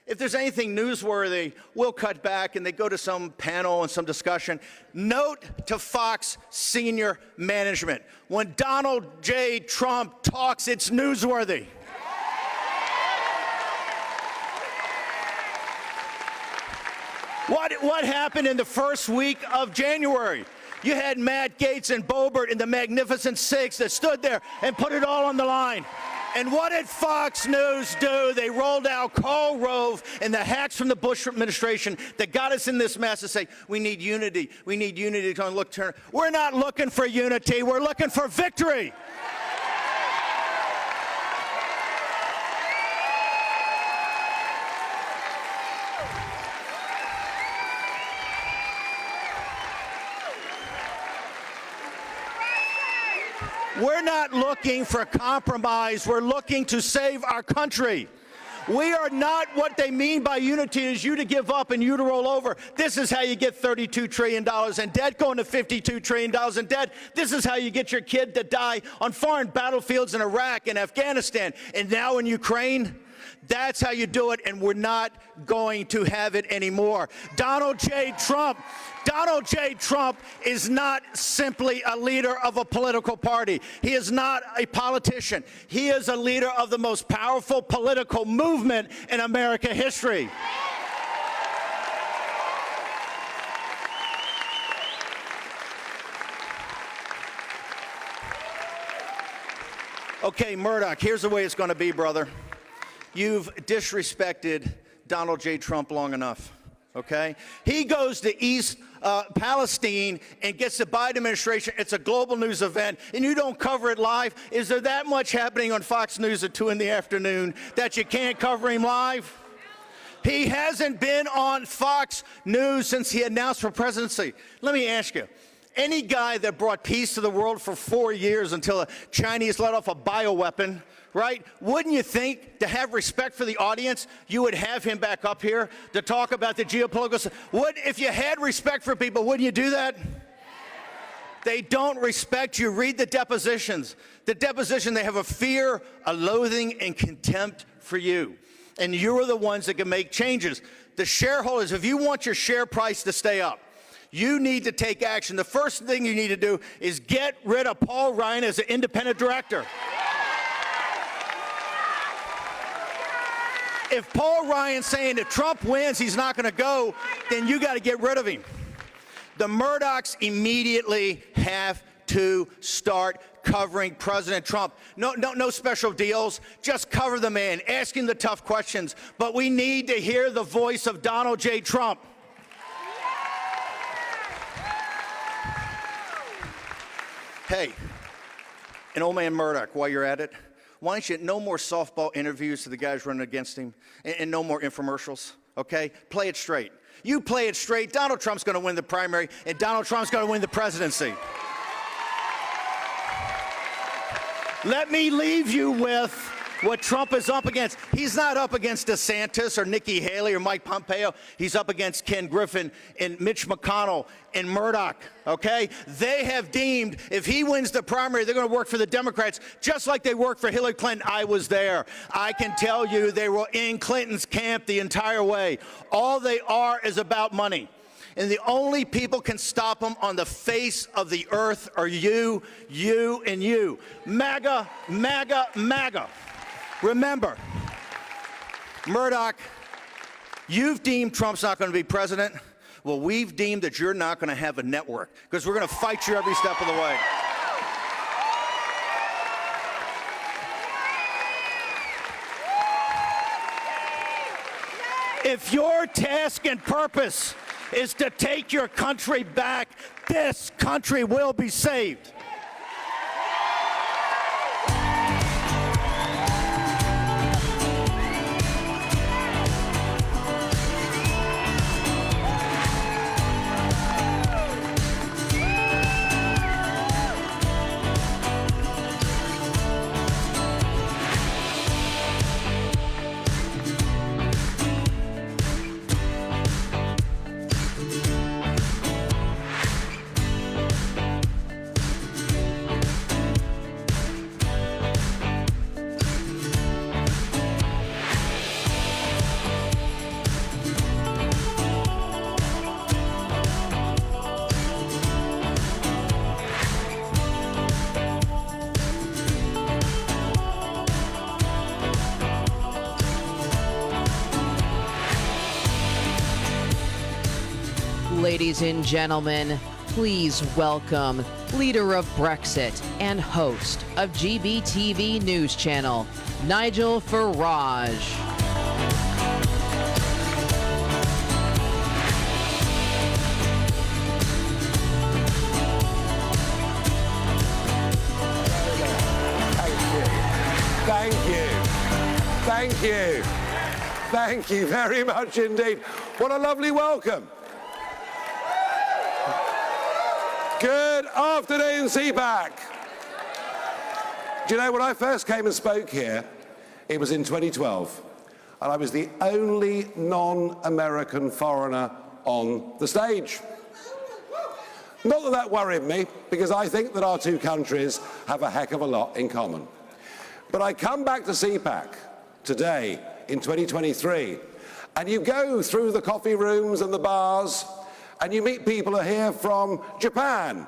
if there's anything newsworthy, we'll cut back, and they go to some panel and some discussion. Note to Fox senior management, when Donald J. Trump talks, it's newsworthy. What happened in the first week of January? You had Matt Gaetz and Boebert and the Magnificent Six that stood there and put it all on the line. And what did Fox News do? They rolled out Karl Rove and the hacks from the Bush administration that got us in this mess to say, we need unity. We need unity. We're not looking for unity. We're looking for victory. We're not looking for compromise. We're looking to save our country. We are not, what they mean by unity is you to give up and you to roll over. This is how you get $32 trillion in debt, going to $52 trillion in debt. This is how you get your kid to die on foreign battlefields in Iraq and Afghanistan and now in Ukraine. That's how you do it, and we're not going to have it anymore. Donald J. Trump is not simply a leader of a political party. He is not a politician. He is a leader of the most powerful political movement in American history. Okay, Murdoch, here's the way it's going to be, brother. You've disrespected Donald J. Trump long enough, okay? He goes to East Palestine and gets the Biden administration. It's a global news event, and you don't cover it live. Is there that much happening on Fox News at 2 in the afternoon that you can't cover him live? He hasn't been on Fox News since he announced for presidency. Let me ask you. Any guy that brought peace to the world for 4 years until the Chinese let off a bioweapon, right? Wouldn't you think, to have respect for the audience, you would have him back up here to talk about the geopolitical? If you had respect for people, wouldn't you do that? They don't respect you. Read the depositions. The deposition, they have a fear, a loathing, and contempt for you. And you're the ones that can make changes. The shareholders, if you want your share price to stay up, you need to take action. The first thing you need to do is get rid of Paul Ryan as an independent director. If Paul Ryan's saying if Trump wins, he's not going to go, then you got to get rid of him. The Murdochs immediately have to start covering President Trump. No special deals. Just cover the man, ask him the tough questions. But we need to hear the voice of Donald J. Trump. Hey, and old man Murdoch, while you're at it, why don't you, no more softball interviews to the guys running against him, and no more infomercials, okay? Play it straight. You play it straight, Donald Trump's going to win the primary, and Donald Trump's going to win the presidency. Let me leave you with what Trump is up against. He's not up against DeSantis or Nikki Haley or Mike Pompeo. He's up against Ken Griffin and Mitch McConnell and Murdoch, okay? They have deemed if he wins the primary, they're going to work for the Democrats just like they worked for Hillary Clinton. I was there. I can tell you they were in Clinton's camp the entire way. All they are is about money. And the only people can stop them on the face of the earth are you, and you. MAGA, MAGA, MAGA. Remember, Murdoch, you've deemed Trump's not going to be president. well, we've deemed that you're not going to have a network because we're going to fight you every step of the way. If your task and purpose is to take your country back, this country will be saved. Ladies and gentlemen, please welcome leader of Brexit and host of GBTV News Channel, Nigel Farage. Thank you. Thank you. Thank you very much indeed. What a lovely welcome. Good afternoon, CPAC. Do you know, when I first came and spoke here, it was in 2012, and I was the only non-American foreigner on the stage. Not that that worried me, because I think that our two countries have a heck of a lot in common. But I come back to CPAC today in 2023, and you go through the coffee rooms and the bars, and you meet people who are here from Japan,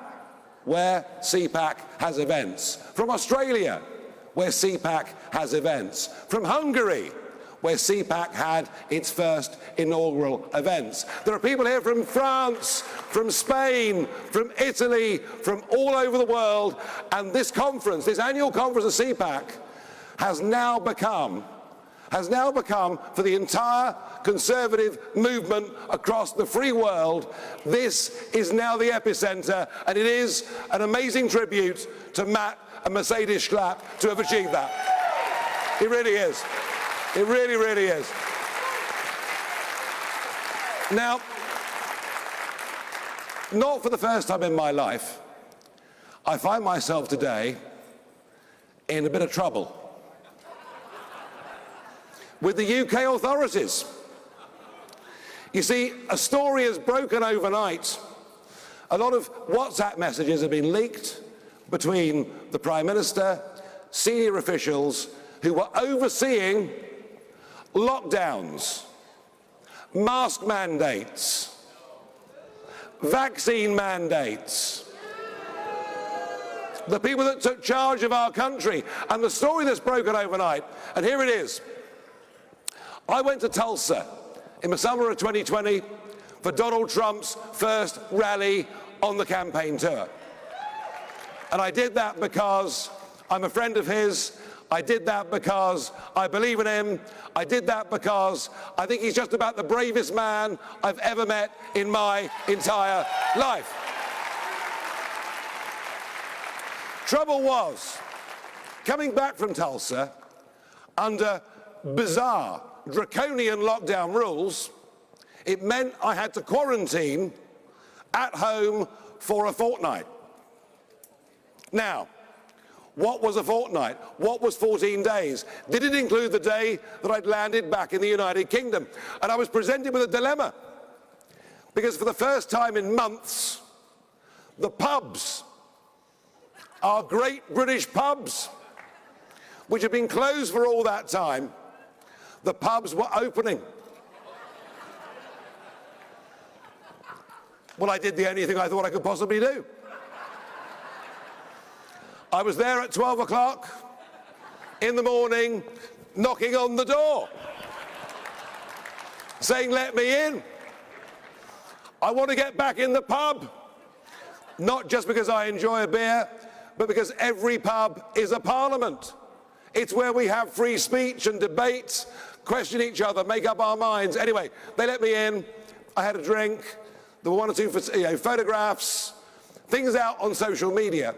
where CPAC has events, from Australia, where CPAC has events, from Hungary, where CPAC had its first inaugural events. There are people here from France, from Spain, from Italy, from all over the world, and this conference, this annual conference of CPAC, has now become, for the entire conservative movement across the free world, this is now the epicenter, and it is an amazing tribute to Matt and Mercedes Schlapp to have achieved that. It really is. It really, really is. Now, not for the first time in my life, I find myself today in a bit of trouble with the UK authorities. You see, a story has broken overnight. A lot of WhatsApp messages have been leaked between the Prime Minister, senior officials who were overseeing lockdowns, mask mandates, vaccine mandates, the people that took charge of our country, and the story that's broken overnight, and here it is. I went to Tulsa in the summer of 2020 for Donald Trump's first rally on the campaign tour. And I did that because I'm a friend of his. I did that because I believe in him. I did that because I think he's just about the bravest man I've ever met in my entire life. Trouble was, coming back from Tulsa under bizarre, draconian lockdown rules, it meant I had to quarantine at home for a fortnight. Now, what was a fortnight? What was 14 days? Did it include the day that I'd landed back in the United Kingdom? And I was presented with a dilemma, because for the first time in months, the pubs, our great British pubs, which had been closed for all that time, the pubs were opening. Well, I did the only thing I thought I could possibly do. I was there at 12 o'clock in the morning, knocking on the door, saying, "Let me in." I want to get back in the pub, not just because I enjoy a beer, but because every pub is a parliament. It's where we have free speech and debate, question each other, make up our minds. Anyway, they let me in. I had a drink. There were one or two photographs, things out on social media.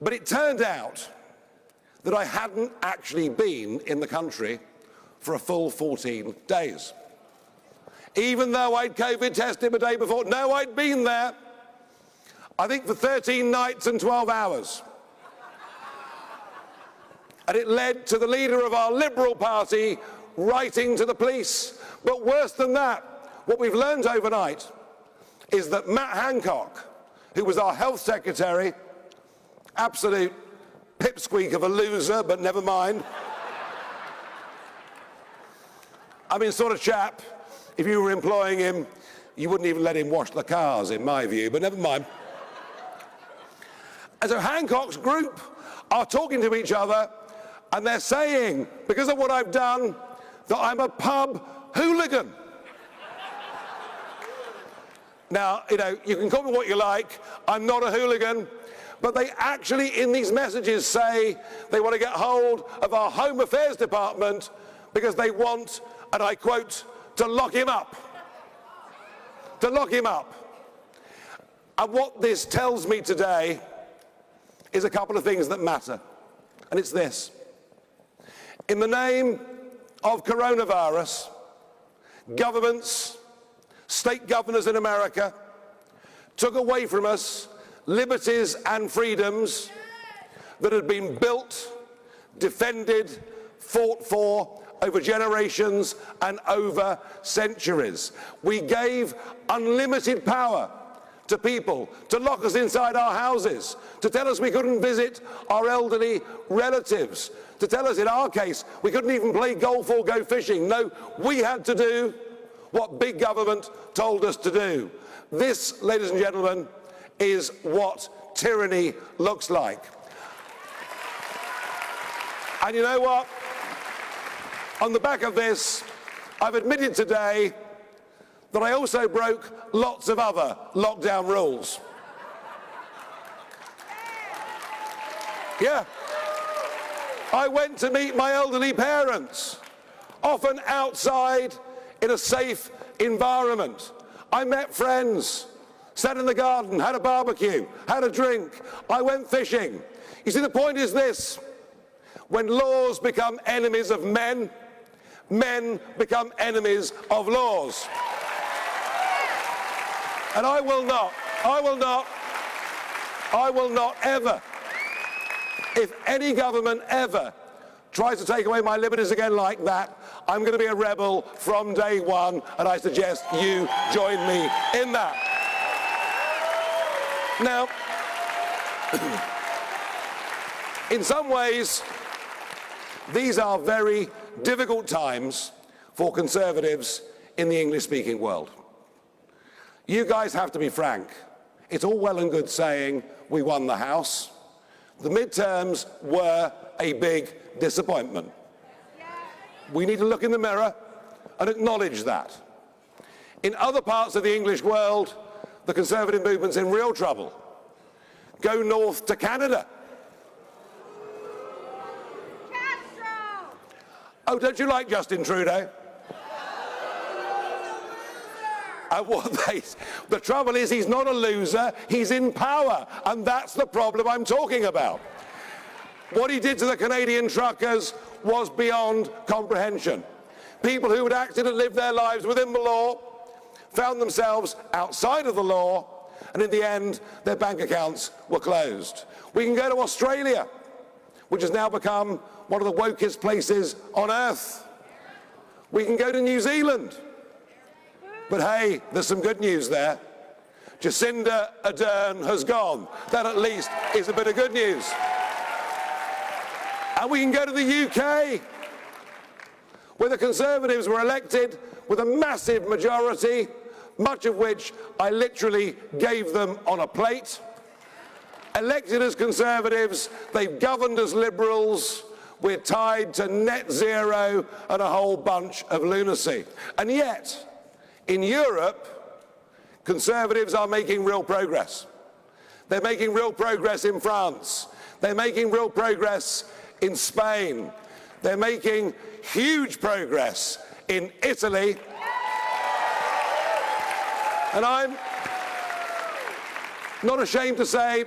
But it turned out that I hadn't actually been in the country for a full 14 days. Even though I'd COVID tested the day before, no, I'd been there, I think for 13 nights and 12 hours. And it led to the leader of our Liberal Party writing to the police. But worse than that, what we've learned overnight is that Matt Hancock, who was our health secretary, absolute pipsqueak of a loser, but never mind. I mean, sort of chap, if you were employing him, you wouldn't even let him wash the cars, in my view, but never mind. And so Hancock's group are talking to each other, and they're saying, because of what I've done, that I'm a pub hooligan. Now, you know, you can call me what you like, I'm not a hooligan, but they actually, in these messages, say they want to get hold of our Home Affairs Department because they want, and I quote, to lock him up. To lock him up. And what this tells me today is a couple of things that matter, and it's this. In the name of coronavirus, governments, state governors in America took away from us liberties and freedoms that had been built, defended, fought for over generations and over centuries. We gave unlimited power to people to lock us inside our houses, to tell us we couldn't visit our elderly relatives, to tell us, in our case, we couldn't even play golf or go fishing. No, we had to do what big government told us to do. This, ladies and gentlemen, is what tyranny looks like. And you know what? On the back of this, I've admitted today that I also broke lots of other lockdown rules. Yeah. I went to meet my elderly parents, often outside in a safe environment. I met friends, sat in the garden, had a barbecue, had a drink. I went fishing. You see, the point is this: when laws become enemies of men, men become enemies of laws. And I will not ever, if any government ever tries to take away my liberties again like that, I'm going to be a rebel from day one, and I suggest you join me in that. Now, in some ways, these are very difficult times for conservatives in the English-speaking world. You guys have to be frank. It's all well and good saying we won the House. The midterms were a big disappointment. We need to look in the mirror and acknowledge that. In other parts of the English world, the conservative movement's in real trouble. Go north to Canada. Oh, don't you like Justin Trudeau? And the trouble is, he's not a loser, he's in power, and that's the problem I'm talking about. What he did to the Canadian truckers was beyond comprehension. People who had acted and lived their lives within the law found themselves outside of the law, and in the end, their bank accounts were closed. We can go to Australia, which has now become one of the wokest places on earth. We can go to New Zealand. But hey, there's some good news there. Jacinda Ardern has gone. That at least is a bit of good news. And we can go to the UK, where the Conservatives were elected with a massive majority, much of which I literally gave them on a plate. Elected as Conservatives, they've governed as Liberals. We're tied to net zero and a whole bunch of lunacy. And yet, in Europe, Conservatives are making real progress. They're making real progress in France. They're making real progress in Spain. They're making huge progress in Italy. And I'm not ashamed to say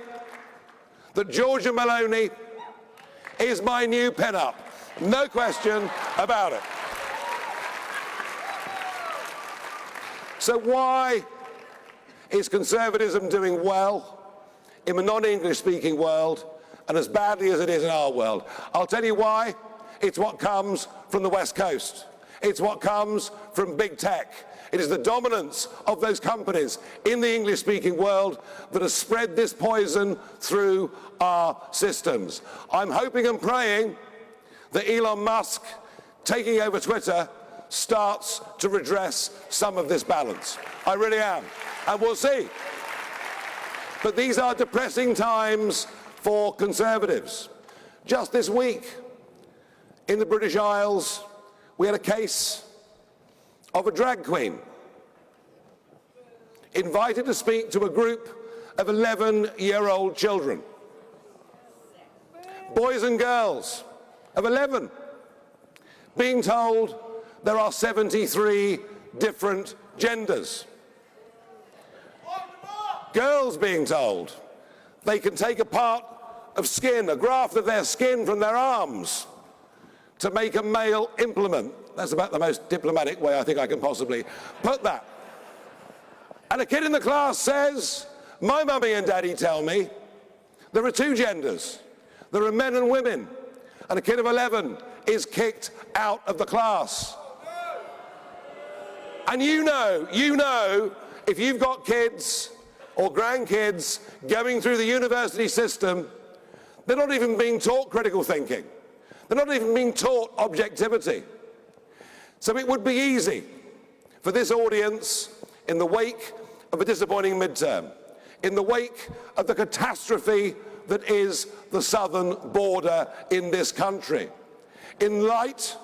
that Giorgia Meloni is my new pin-up. No question about it. So why is conservatism doing well in the non-English speaking world and as badly as it is in our world? I'll tell you why. It's what comes from the West Coast. It's what comes from big tech. It is the dominance of those companies in the English-speaking world that has spread this poison through our systems. I'm hoping and praying that Elon Musk taking over Twitter starts to redress some of this balance. I really am. And we'll see. But these are depressing times for conservatives. Just this week, in the British Isles, we had a case of a drag queen invited to speak to a group of 11-year-old children. Boys and girls of 11 being told there are 73 different genders. Girls being told they can take a part of skin, a graft of their skin from their arms to make a male implement. That's about the most diplomatic way I think I can possibly put that. And a kid in the class says, my mummy and daddy tell me there are 2 genders. There are men and women. And a kid of 11 is kicked out of the class. And you know, if you've got kids or grandkids going through the university system, they're not even being taught critical thinking. They're not even being taught objectivity. So it would be easy for this audience, in the wake of a disappointing midterm, in the wake of the catastrophe that is the southern border in this country, in light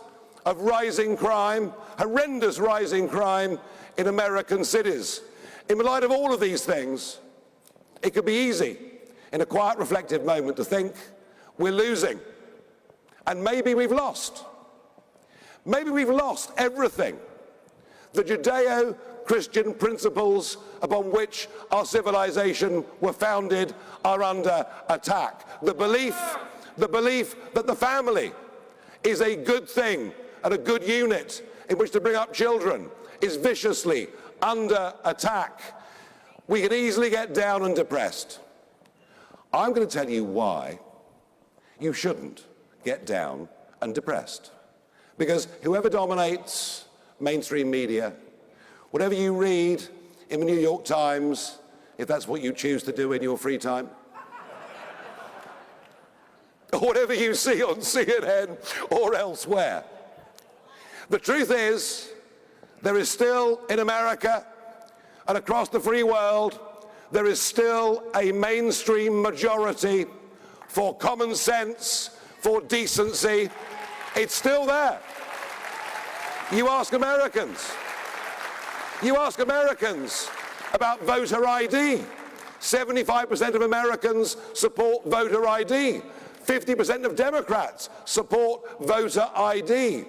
of rising crime, horrendous rising crime in American cities, in the light of all of these things, it could be easy in a quiet, reflective moment to think we're losing. And maybe we've lost. Maybe we've lost everything. The Judeo-Christian principles upon which our civilization were founded are under attack. The belief that the family is a good thing and a good unit in which to bring up children is viciously under attack. We can easily get down and depressed. I'm going to tell you why you shouldn't get down and depressed. Because whoever dominates mainstream media, whatever you read in the New York Times, if that's what you choose to do in your free time, or whatever you see on CNN or elsewhere, the truth is there is still in America and across the free world, there is still a mainstream majority for common sense, for decency. It's still there. You ask Americans about voter ID. 75% of Americans support voter ID. 50% of Democrats support voter ID.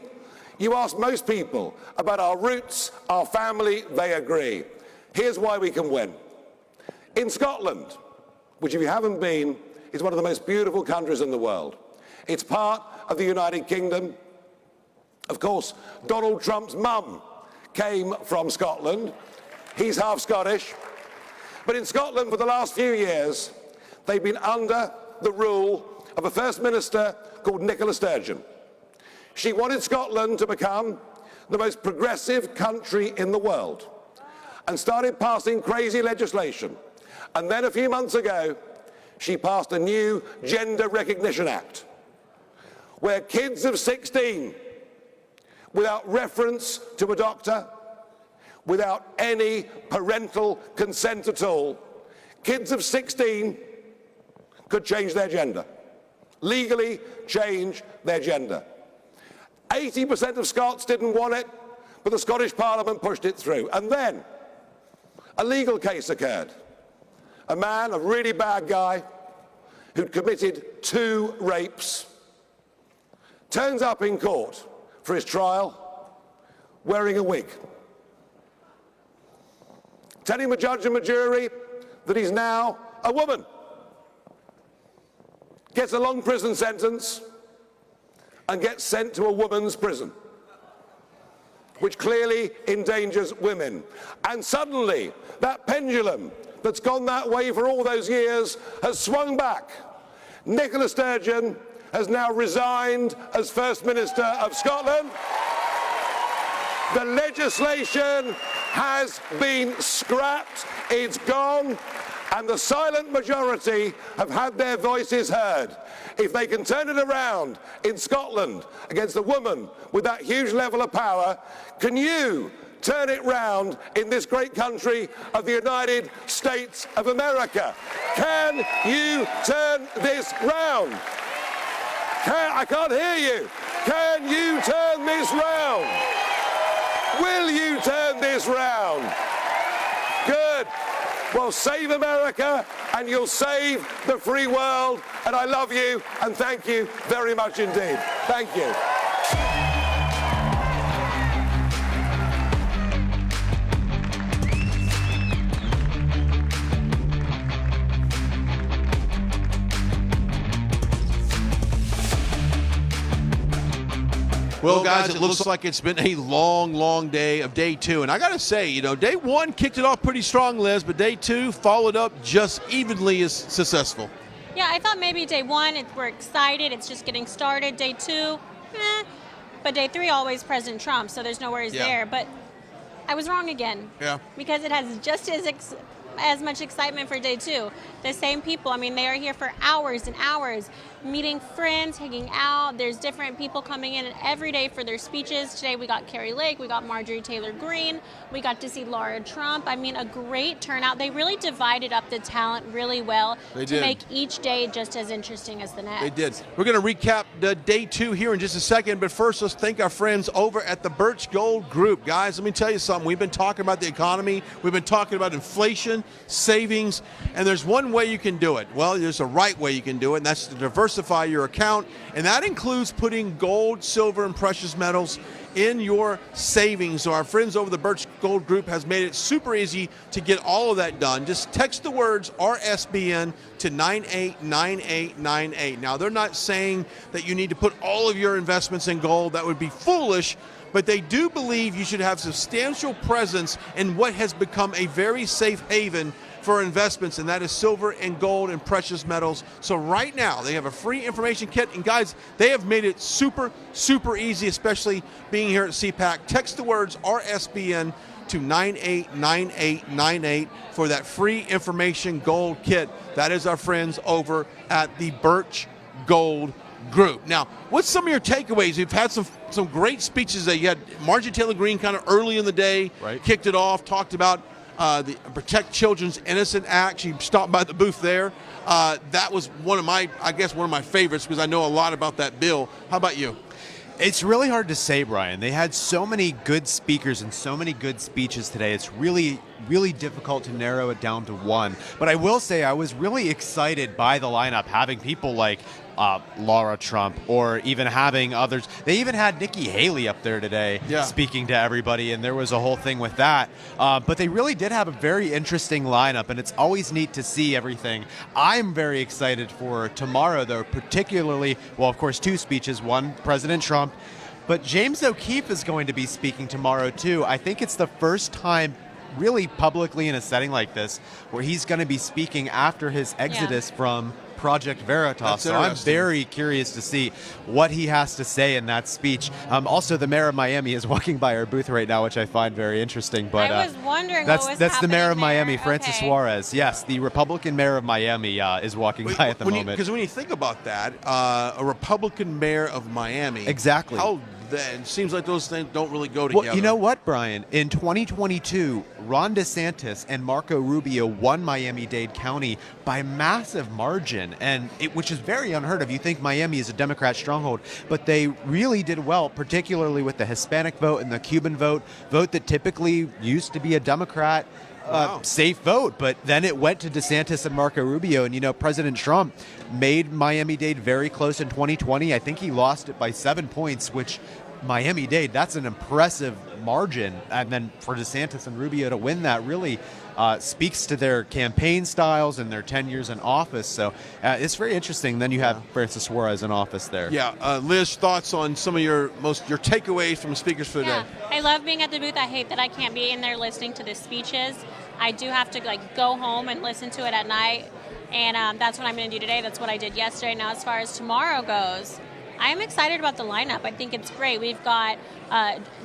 You ask most people about our roots, our family, they agree. Here's why we can win. In Scotland, which if you haven't been, is one of the most beautiful countries in the world. It's part of the United Kingdom. Of course, Donald Trump's mum came from Scotland. He's half Scottish. But in Scotland, for the last few years, they've been under the rule of a First Minister called Nicola Sturgeon. She wanted Scotland to become the most progressive country in the world and started passing crazy legislation. And then a few months ago, she passed a new Gender Recognition Act, where kids of 16, without reference to a doctor, without any parental consent at all, kids of 16 could change their gender, legally change their gender. 80% of Scots didn't want it, but the Scottish Parliament pushed it through. And then, a legal case occurred. A man, a really bad guy, who'd committed 2 rapes, turns up in court for his trial wearing a wig, telling the judge and the jury that he's now a woman, gets a long prison sentence and gets sent to a woman's prison, which clearly endangers women. And suddenly, that pendulum that's gone that way for all those years has swung back. Nicola Sturgeon has now resigned as First Minister of Scotland. The legislation has been scrapped, it's gone, and the silent majority have had their voices heard. If they can turn it around in Scotland against a woman with that huge level of power, can you turn it round in this great country of the United States of America? Can you turn this round? I can't hear you. Can you turn this round? Will you turn this round? Good. Well, save America and you'll save the free world. And I love you and thank you very much indeed. Thank you. Well, guys, it looks like it's been a long, long day of day 2. And I got to say, you know, day 1 kicked it off pretty strong, Liz, but day 2 followed up just evenly as successful. Yeah, I thought maybe day 1, we're excited, it's just getting started. Day 2, But day 3, always President Trump, so there's no worries there. But I was wrong again. Yeah. Because it has just as much excitement for day 2. The same people, I mean, they are here for hours and hours, meeting friends, hanging out. There's different people coming in every day for their speeches. Today we got Carrie Lake, we got Marjorie Taylor Greene, we got to see Laura Trump. I mean, a great turnout. They really divided up the talent really well to make each day just as interesting as the next. They did. We're going to recap the day 2 here in just a second, but first let's thank our friends over at the Birch Gold Group. Guys, let me tell you something. We've been talking about the economy. We've been talking about inflation, savings, and there's one way you can do it. Well, there's a right way you can do it, and that's to diversify your account, and that includes putting gold, silver, and precious metals in your savings. So our friends over the Birch Gold Group has made it super easy to get all of that done. Just text the words RSBN to 989898. Now, they're not saying that you need to put all of your investments in gold. That would be foolish. But they do believe you should have substantial presence in what has become a very safe haven for investments, and that is silver and gold and precious metals. So right now, they have a free information kit, and guys, they have made it super, super easy, especially being here at CPAC. Text the words RSBN to 989898 for that free information gold kit. That is our friends over at the Birch Gold Group. Now, what's some of your takeaways? We've had some great speeches that you had. Marjorie Taylor Greene kind of early in the day, kicked it off, talked about the Protect Children's Innocent Act. She stopped by the booth there. That was one of my favorites because I know a lot about that bill. How about you? It's really hard to say, Brian. They had so many good speakers and so many good speeches today. It's really, really difficult to narrow it down to one. But I will say I was really excited by the lineup, having people like Laura Trump, or even having others. They even had Nikki Haley up there today speaking to everybody, and there was a whole thing with that. But they really did have a very interesting lineup, and it's always neat to see everything. I'm very excited for tomorrow, though, particularly, well, of course, 2 speeches. One, President Trump, but James O'Keefe is going to be speaking tomorrow, too. I think it's the first time really publicly in a setting like this where he's going to be speaking after his exodus from Project Veritas. So I'm very curious to see what he has to say in that speech. Also, the mayor of Miami is walking by our booth right now, which I find very interesting. But I was wondering that's what was the mayor of there. Miami, Francis Suarez. Yes, the Republican mayor of Miami is walking by at the moment. Because when you think about that, a Republican mayor of Miami. Exactly. How then? It seems like those things don't really go together. Well, you know what, Brian? In 2022, Ron DeSantis and Marco Rubio won Miami-Dade County by massive margin, and which is very unheard of. You think Miami is a Democrat stronghold, but they really did well, particularly with the Hispanic vote and the Cuban vote that typically used to be a Democrat. safe vote. But then it went to DeSantis and Marco Rubio. And, President Trump made Miami-Dade very close in 2020. I think he lost it by 7 points, which Miami-Dade, that's an impressive margin. And then for DeSantis and Rubio to win that really speaks to their campaign styles and their 10 years in office. So it's very interesting. Then you have Francis Suarez in office there. Yeah. Liz, thoughts on some of your takeaways from speakers for today? I love being at the booth. I hate that I can't be in there listening to the speeches. I do have to go home and listen to it at night. And that's what I'm going to do today. That's what I did yesterday. Now, as far as tomorrow goes, I'm excited about the lineup. I think it's great. We've got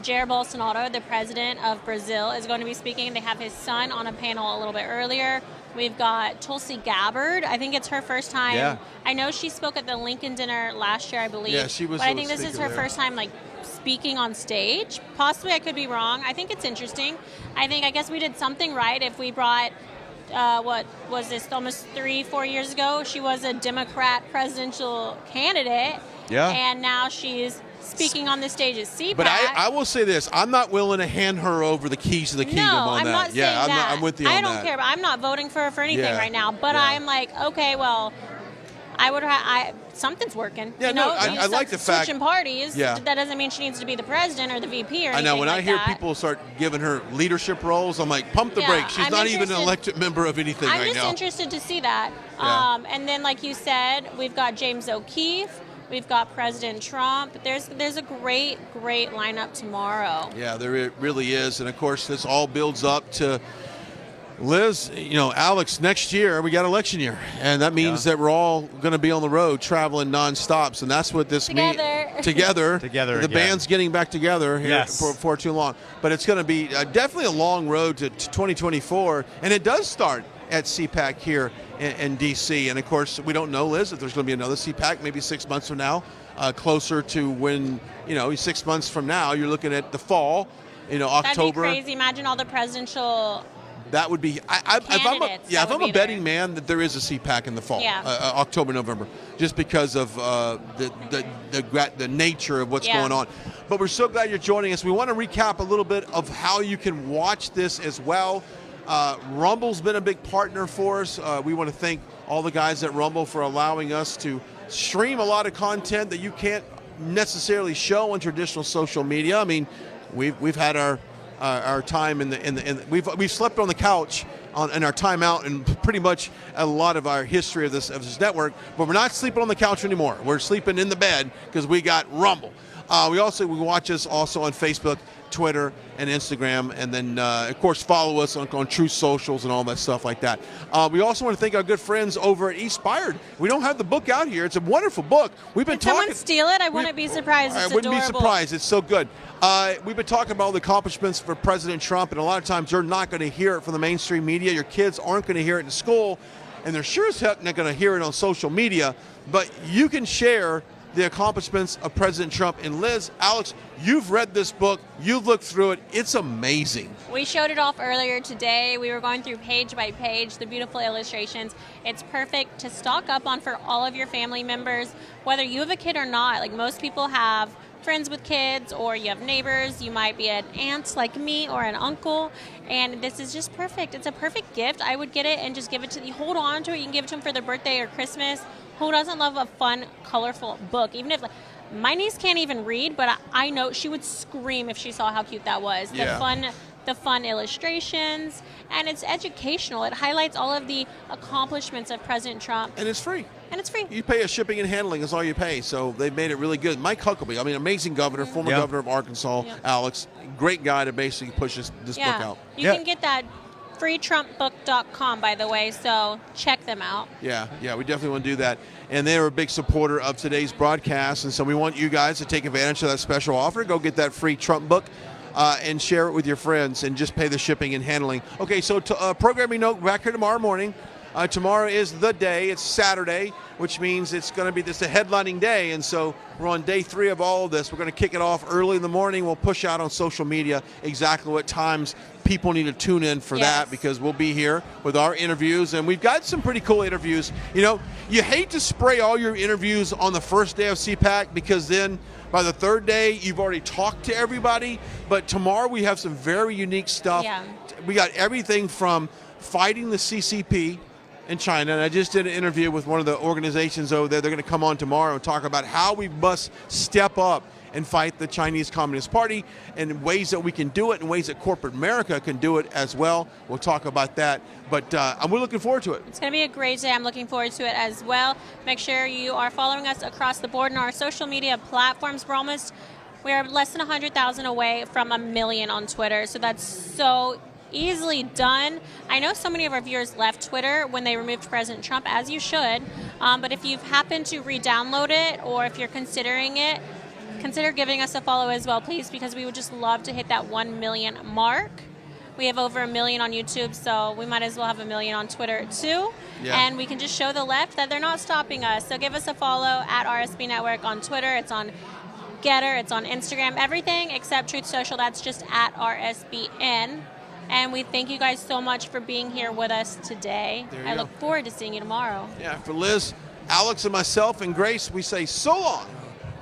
Jair Bolsonaro, the president of Brazil, is going to be speaking. They have his son on a panel a little bit earlier. We've got Tulsi Gabbard. I think it's her first time. Yeah. I know she spoke at the Lincoln dinner last year, I believe. Yeah, she was. But I think this is her first time speaking on stage. Possibly, I could be wrong. I think it's interesting. I guess we did something right if we brought. What was this? Almost 3-4 years ago, she was a Democrat presidential candidate. Yeah. And now she's speaking on the stage at CPAC. But I will say this: I'm not willing to hand her over the keys to the kingdom on that. I'm not saying that. I'm with you on that. I don't care. I'm not voting for her for anything right now. But Yeah. I'm like, okay, well, something's working. Yeah, I like the fact switching parties. Yeah. That doesn't mean she needs to be the president or the VP or anything. I know when like I hear that. people start giving her leadership roles, I'm like, pump the Yeah, brakes. She's I'm not even an interested- elected member of anything I'm right just now. interested to see that. Yeah. And then, like you said, we've got James O'Keefe. We've got President Trump. There's a great lineup tomorrow. Yeah, there really is. And, of course, this all builds up to Liz, Alex, next year we got election year. And that means that we're all going to be on the road traveling nonstop. And that's what this means. Together. Together The again. band's getting back together here Yes. for too long. But it's going to be definitely a long road to 2024. And it does start at CPAC here in D.C. And, of course, we don't know, Liz, if there's going to be another CPAC maybe 6 months from now, closer to when, 6 months from now, you're looking at the fall, October. That'd be crazy. Imagine all the presidential. That would be. If I'm a betting man, that there is a CPAC in the fall, Yeah. October, November, just because of the nature of what's going on. But we're so glad you're joining us. We want to recap a little bit of how you can watch this as well. Rumble's been a big partner for us. We want to thank all the guys at Rumble for allowing us to stream a lot of content that you can't necessarily show on traditional social media. I mean, we've had our time we've slept on the couch in our timeout and pretty much a lot of our history of this network, but we're not sleeping on the couch anymore. We're sleeping in the bed because we got Rumble. We watch us also on Facebook, Twitter, and Instagram, and then of course follow us on Truth Socials and all that stuff like that. We also want to thank our good friends over at Eastspired. We don't have the book out here. It's a wonderful book. We've been Did someone steal it? I wouldn't be surprised. It's I wouldn't adorable. be surprised. It's so good. We've been talking about all the accomplishments for President Trump, and a lot of times you're not going to hear it from the mainstream media. Your kids aren't going to hear it in school, and they're sure as heck not going to hear it on social media. But you can share the accomplishments of President Trump. And Liz, Alex, you've read this book. You've looked through it. It's amazing. We showed it off earlier today. We were going through page by page, the beautiful illustrations. It's perfect to stock up on for all of your family members, whether you have a kid or not. Like most people have friends with kids, or you have neighbors, you might be an aunt like me or an uncle, and this is just perfect. It's a perfect gift. I would get it and just give it to you. Hold on to it. You can give it to them for their birthday or Christmas. Who doesn't love a fun, colorful book? Even if my niece can't even read, but I know she would scream if she saw how cute that was. The fun illustrations, and it's educational. It highlights all of the accomplishments of President Trump. And it's free. And it's free. You pay a shipping and handling is all you pay, so they've made it really good. Mike Huckabee, amazing governor, former governor of Arkansas, Alex, great guy to basically push this book out. You can get that freetrumpbook.com, by the way, so check them out. Yeah, we definitely want to do that. And they're a big supporter of today's broadcast, and so we want you guys to take advantage of that special offer. Go get that free Trump book and share it with your friends and just pay the shipping and handling. Okay, so programming note, back here tomorrow morning. Tomorrow is the day. It's Saturday, which means it's going to be a headlining day. And so we're on day 3 of all of this. We're going to kick it off early in the morning. We'll push out on social media exactly what times people need to tune in for that, because we'll be here with our interviews. And we've got some pretty cool interviews. You hate to spray all your interviews on the first day of CPAC, because then By the third day, you've already talked to everybody. But tomorrow we have some very unique stuff. Yeah. We got everything from fighting the CCP in China, and I just did an interview with one of the organizations over there. They're going to come on tomorrow and talk about how we must step up and fight the Chinese Communist Party, and ways that we can do it, and ways that corporate America can do it as well. We'll talk about that, but we're looking forward to it. It's going to be a great day. I'm looking forward to it as well. Make sure you are following us across the board in our social media platforms. We are less than 100,000 away from 1 million on Twitter, so that's so easily done. I know so many of our viewers left Twitter when they removed President Trump, as you should, but if you've happened to re-download it, or if you're considering it, consider giving us a follow as well, please, because we would just love to hit that 1 million mark. We have over 1 million on YouTube, so we might as well have 1 million on Twitter too. Yeah. And we can just show the left that they're not stopping us. So give us a follow at RSB Network on Twitter. It's on Getter, it's on Instagram, everything except Truth Social. That's just at RSBN. And we thank you guys so much for being here with us today. I look forward to seeing you tomorrow. Yeah, for Liz, Alex, and myself, and Grace, we say so long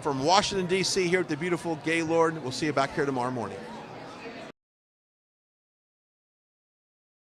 from Washington, D.C. here at the beautiful Gaylord. We'll see you back here tomorrow morning.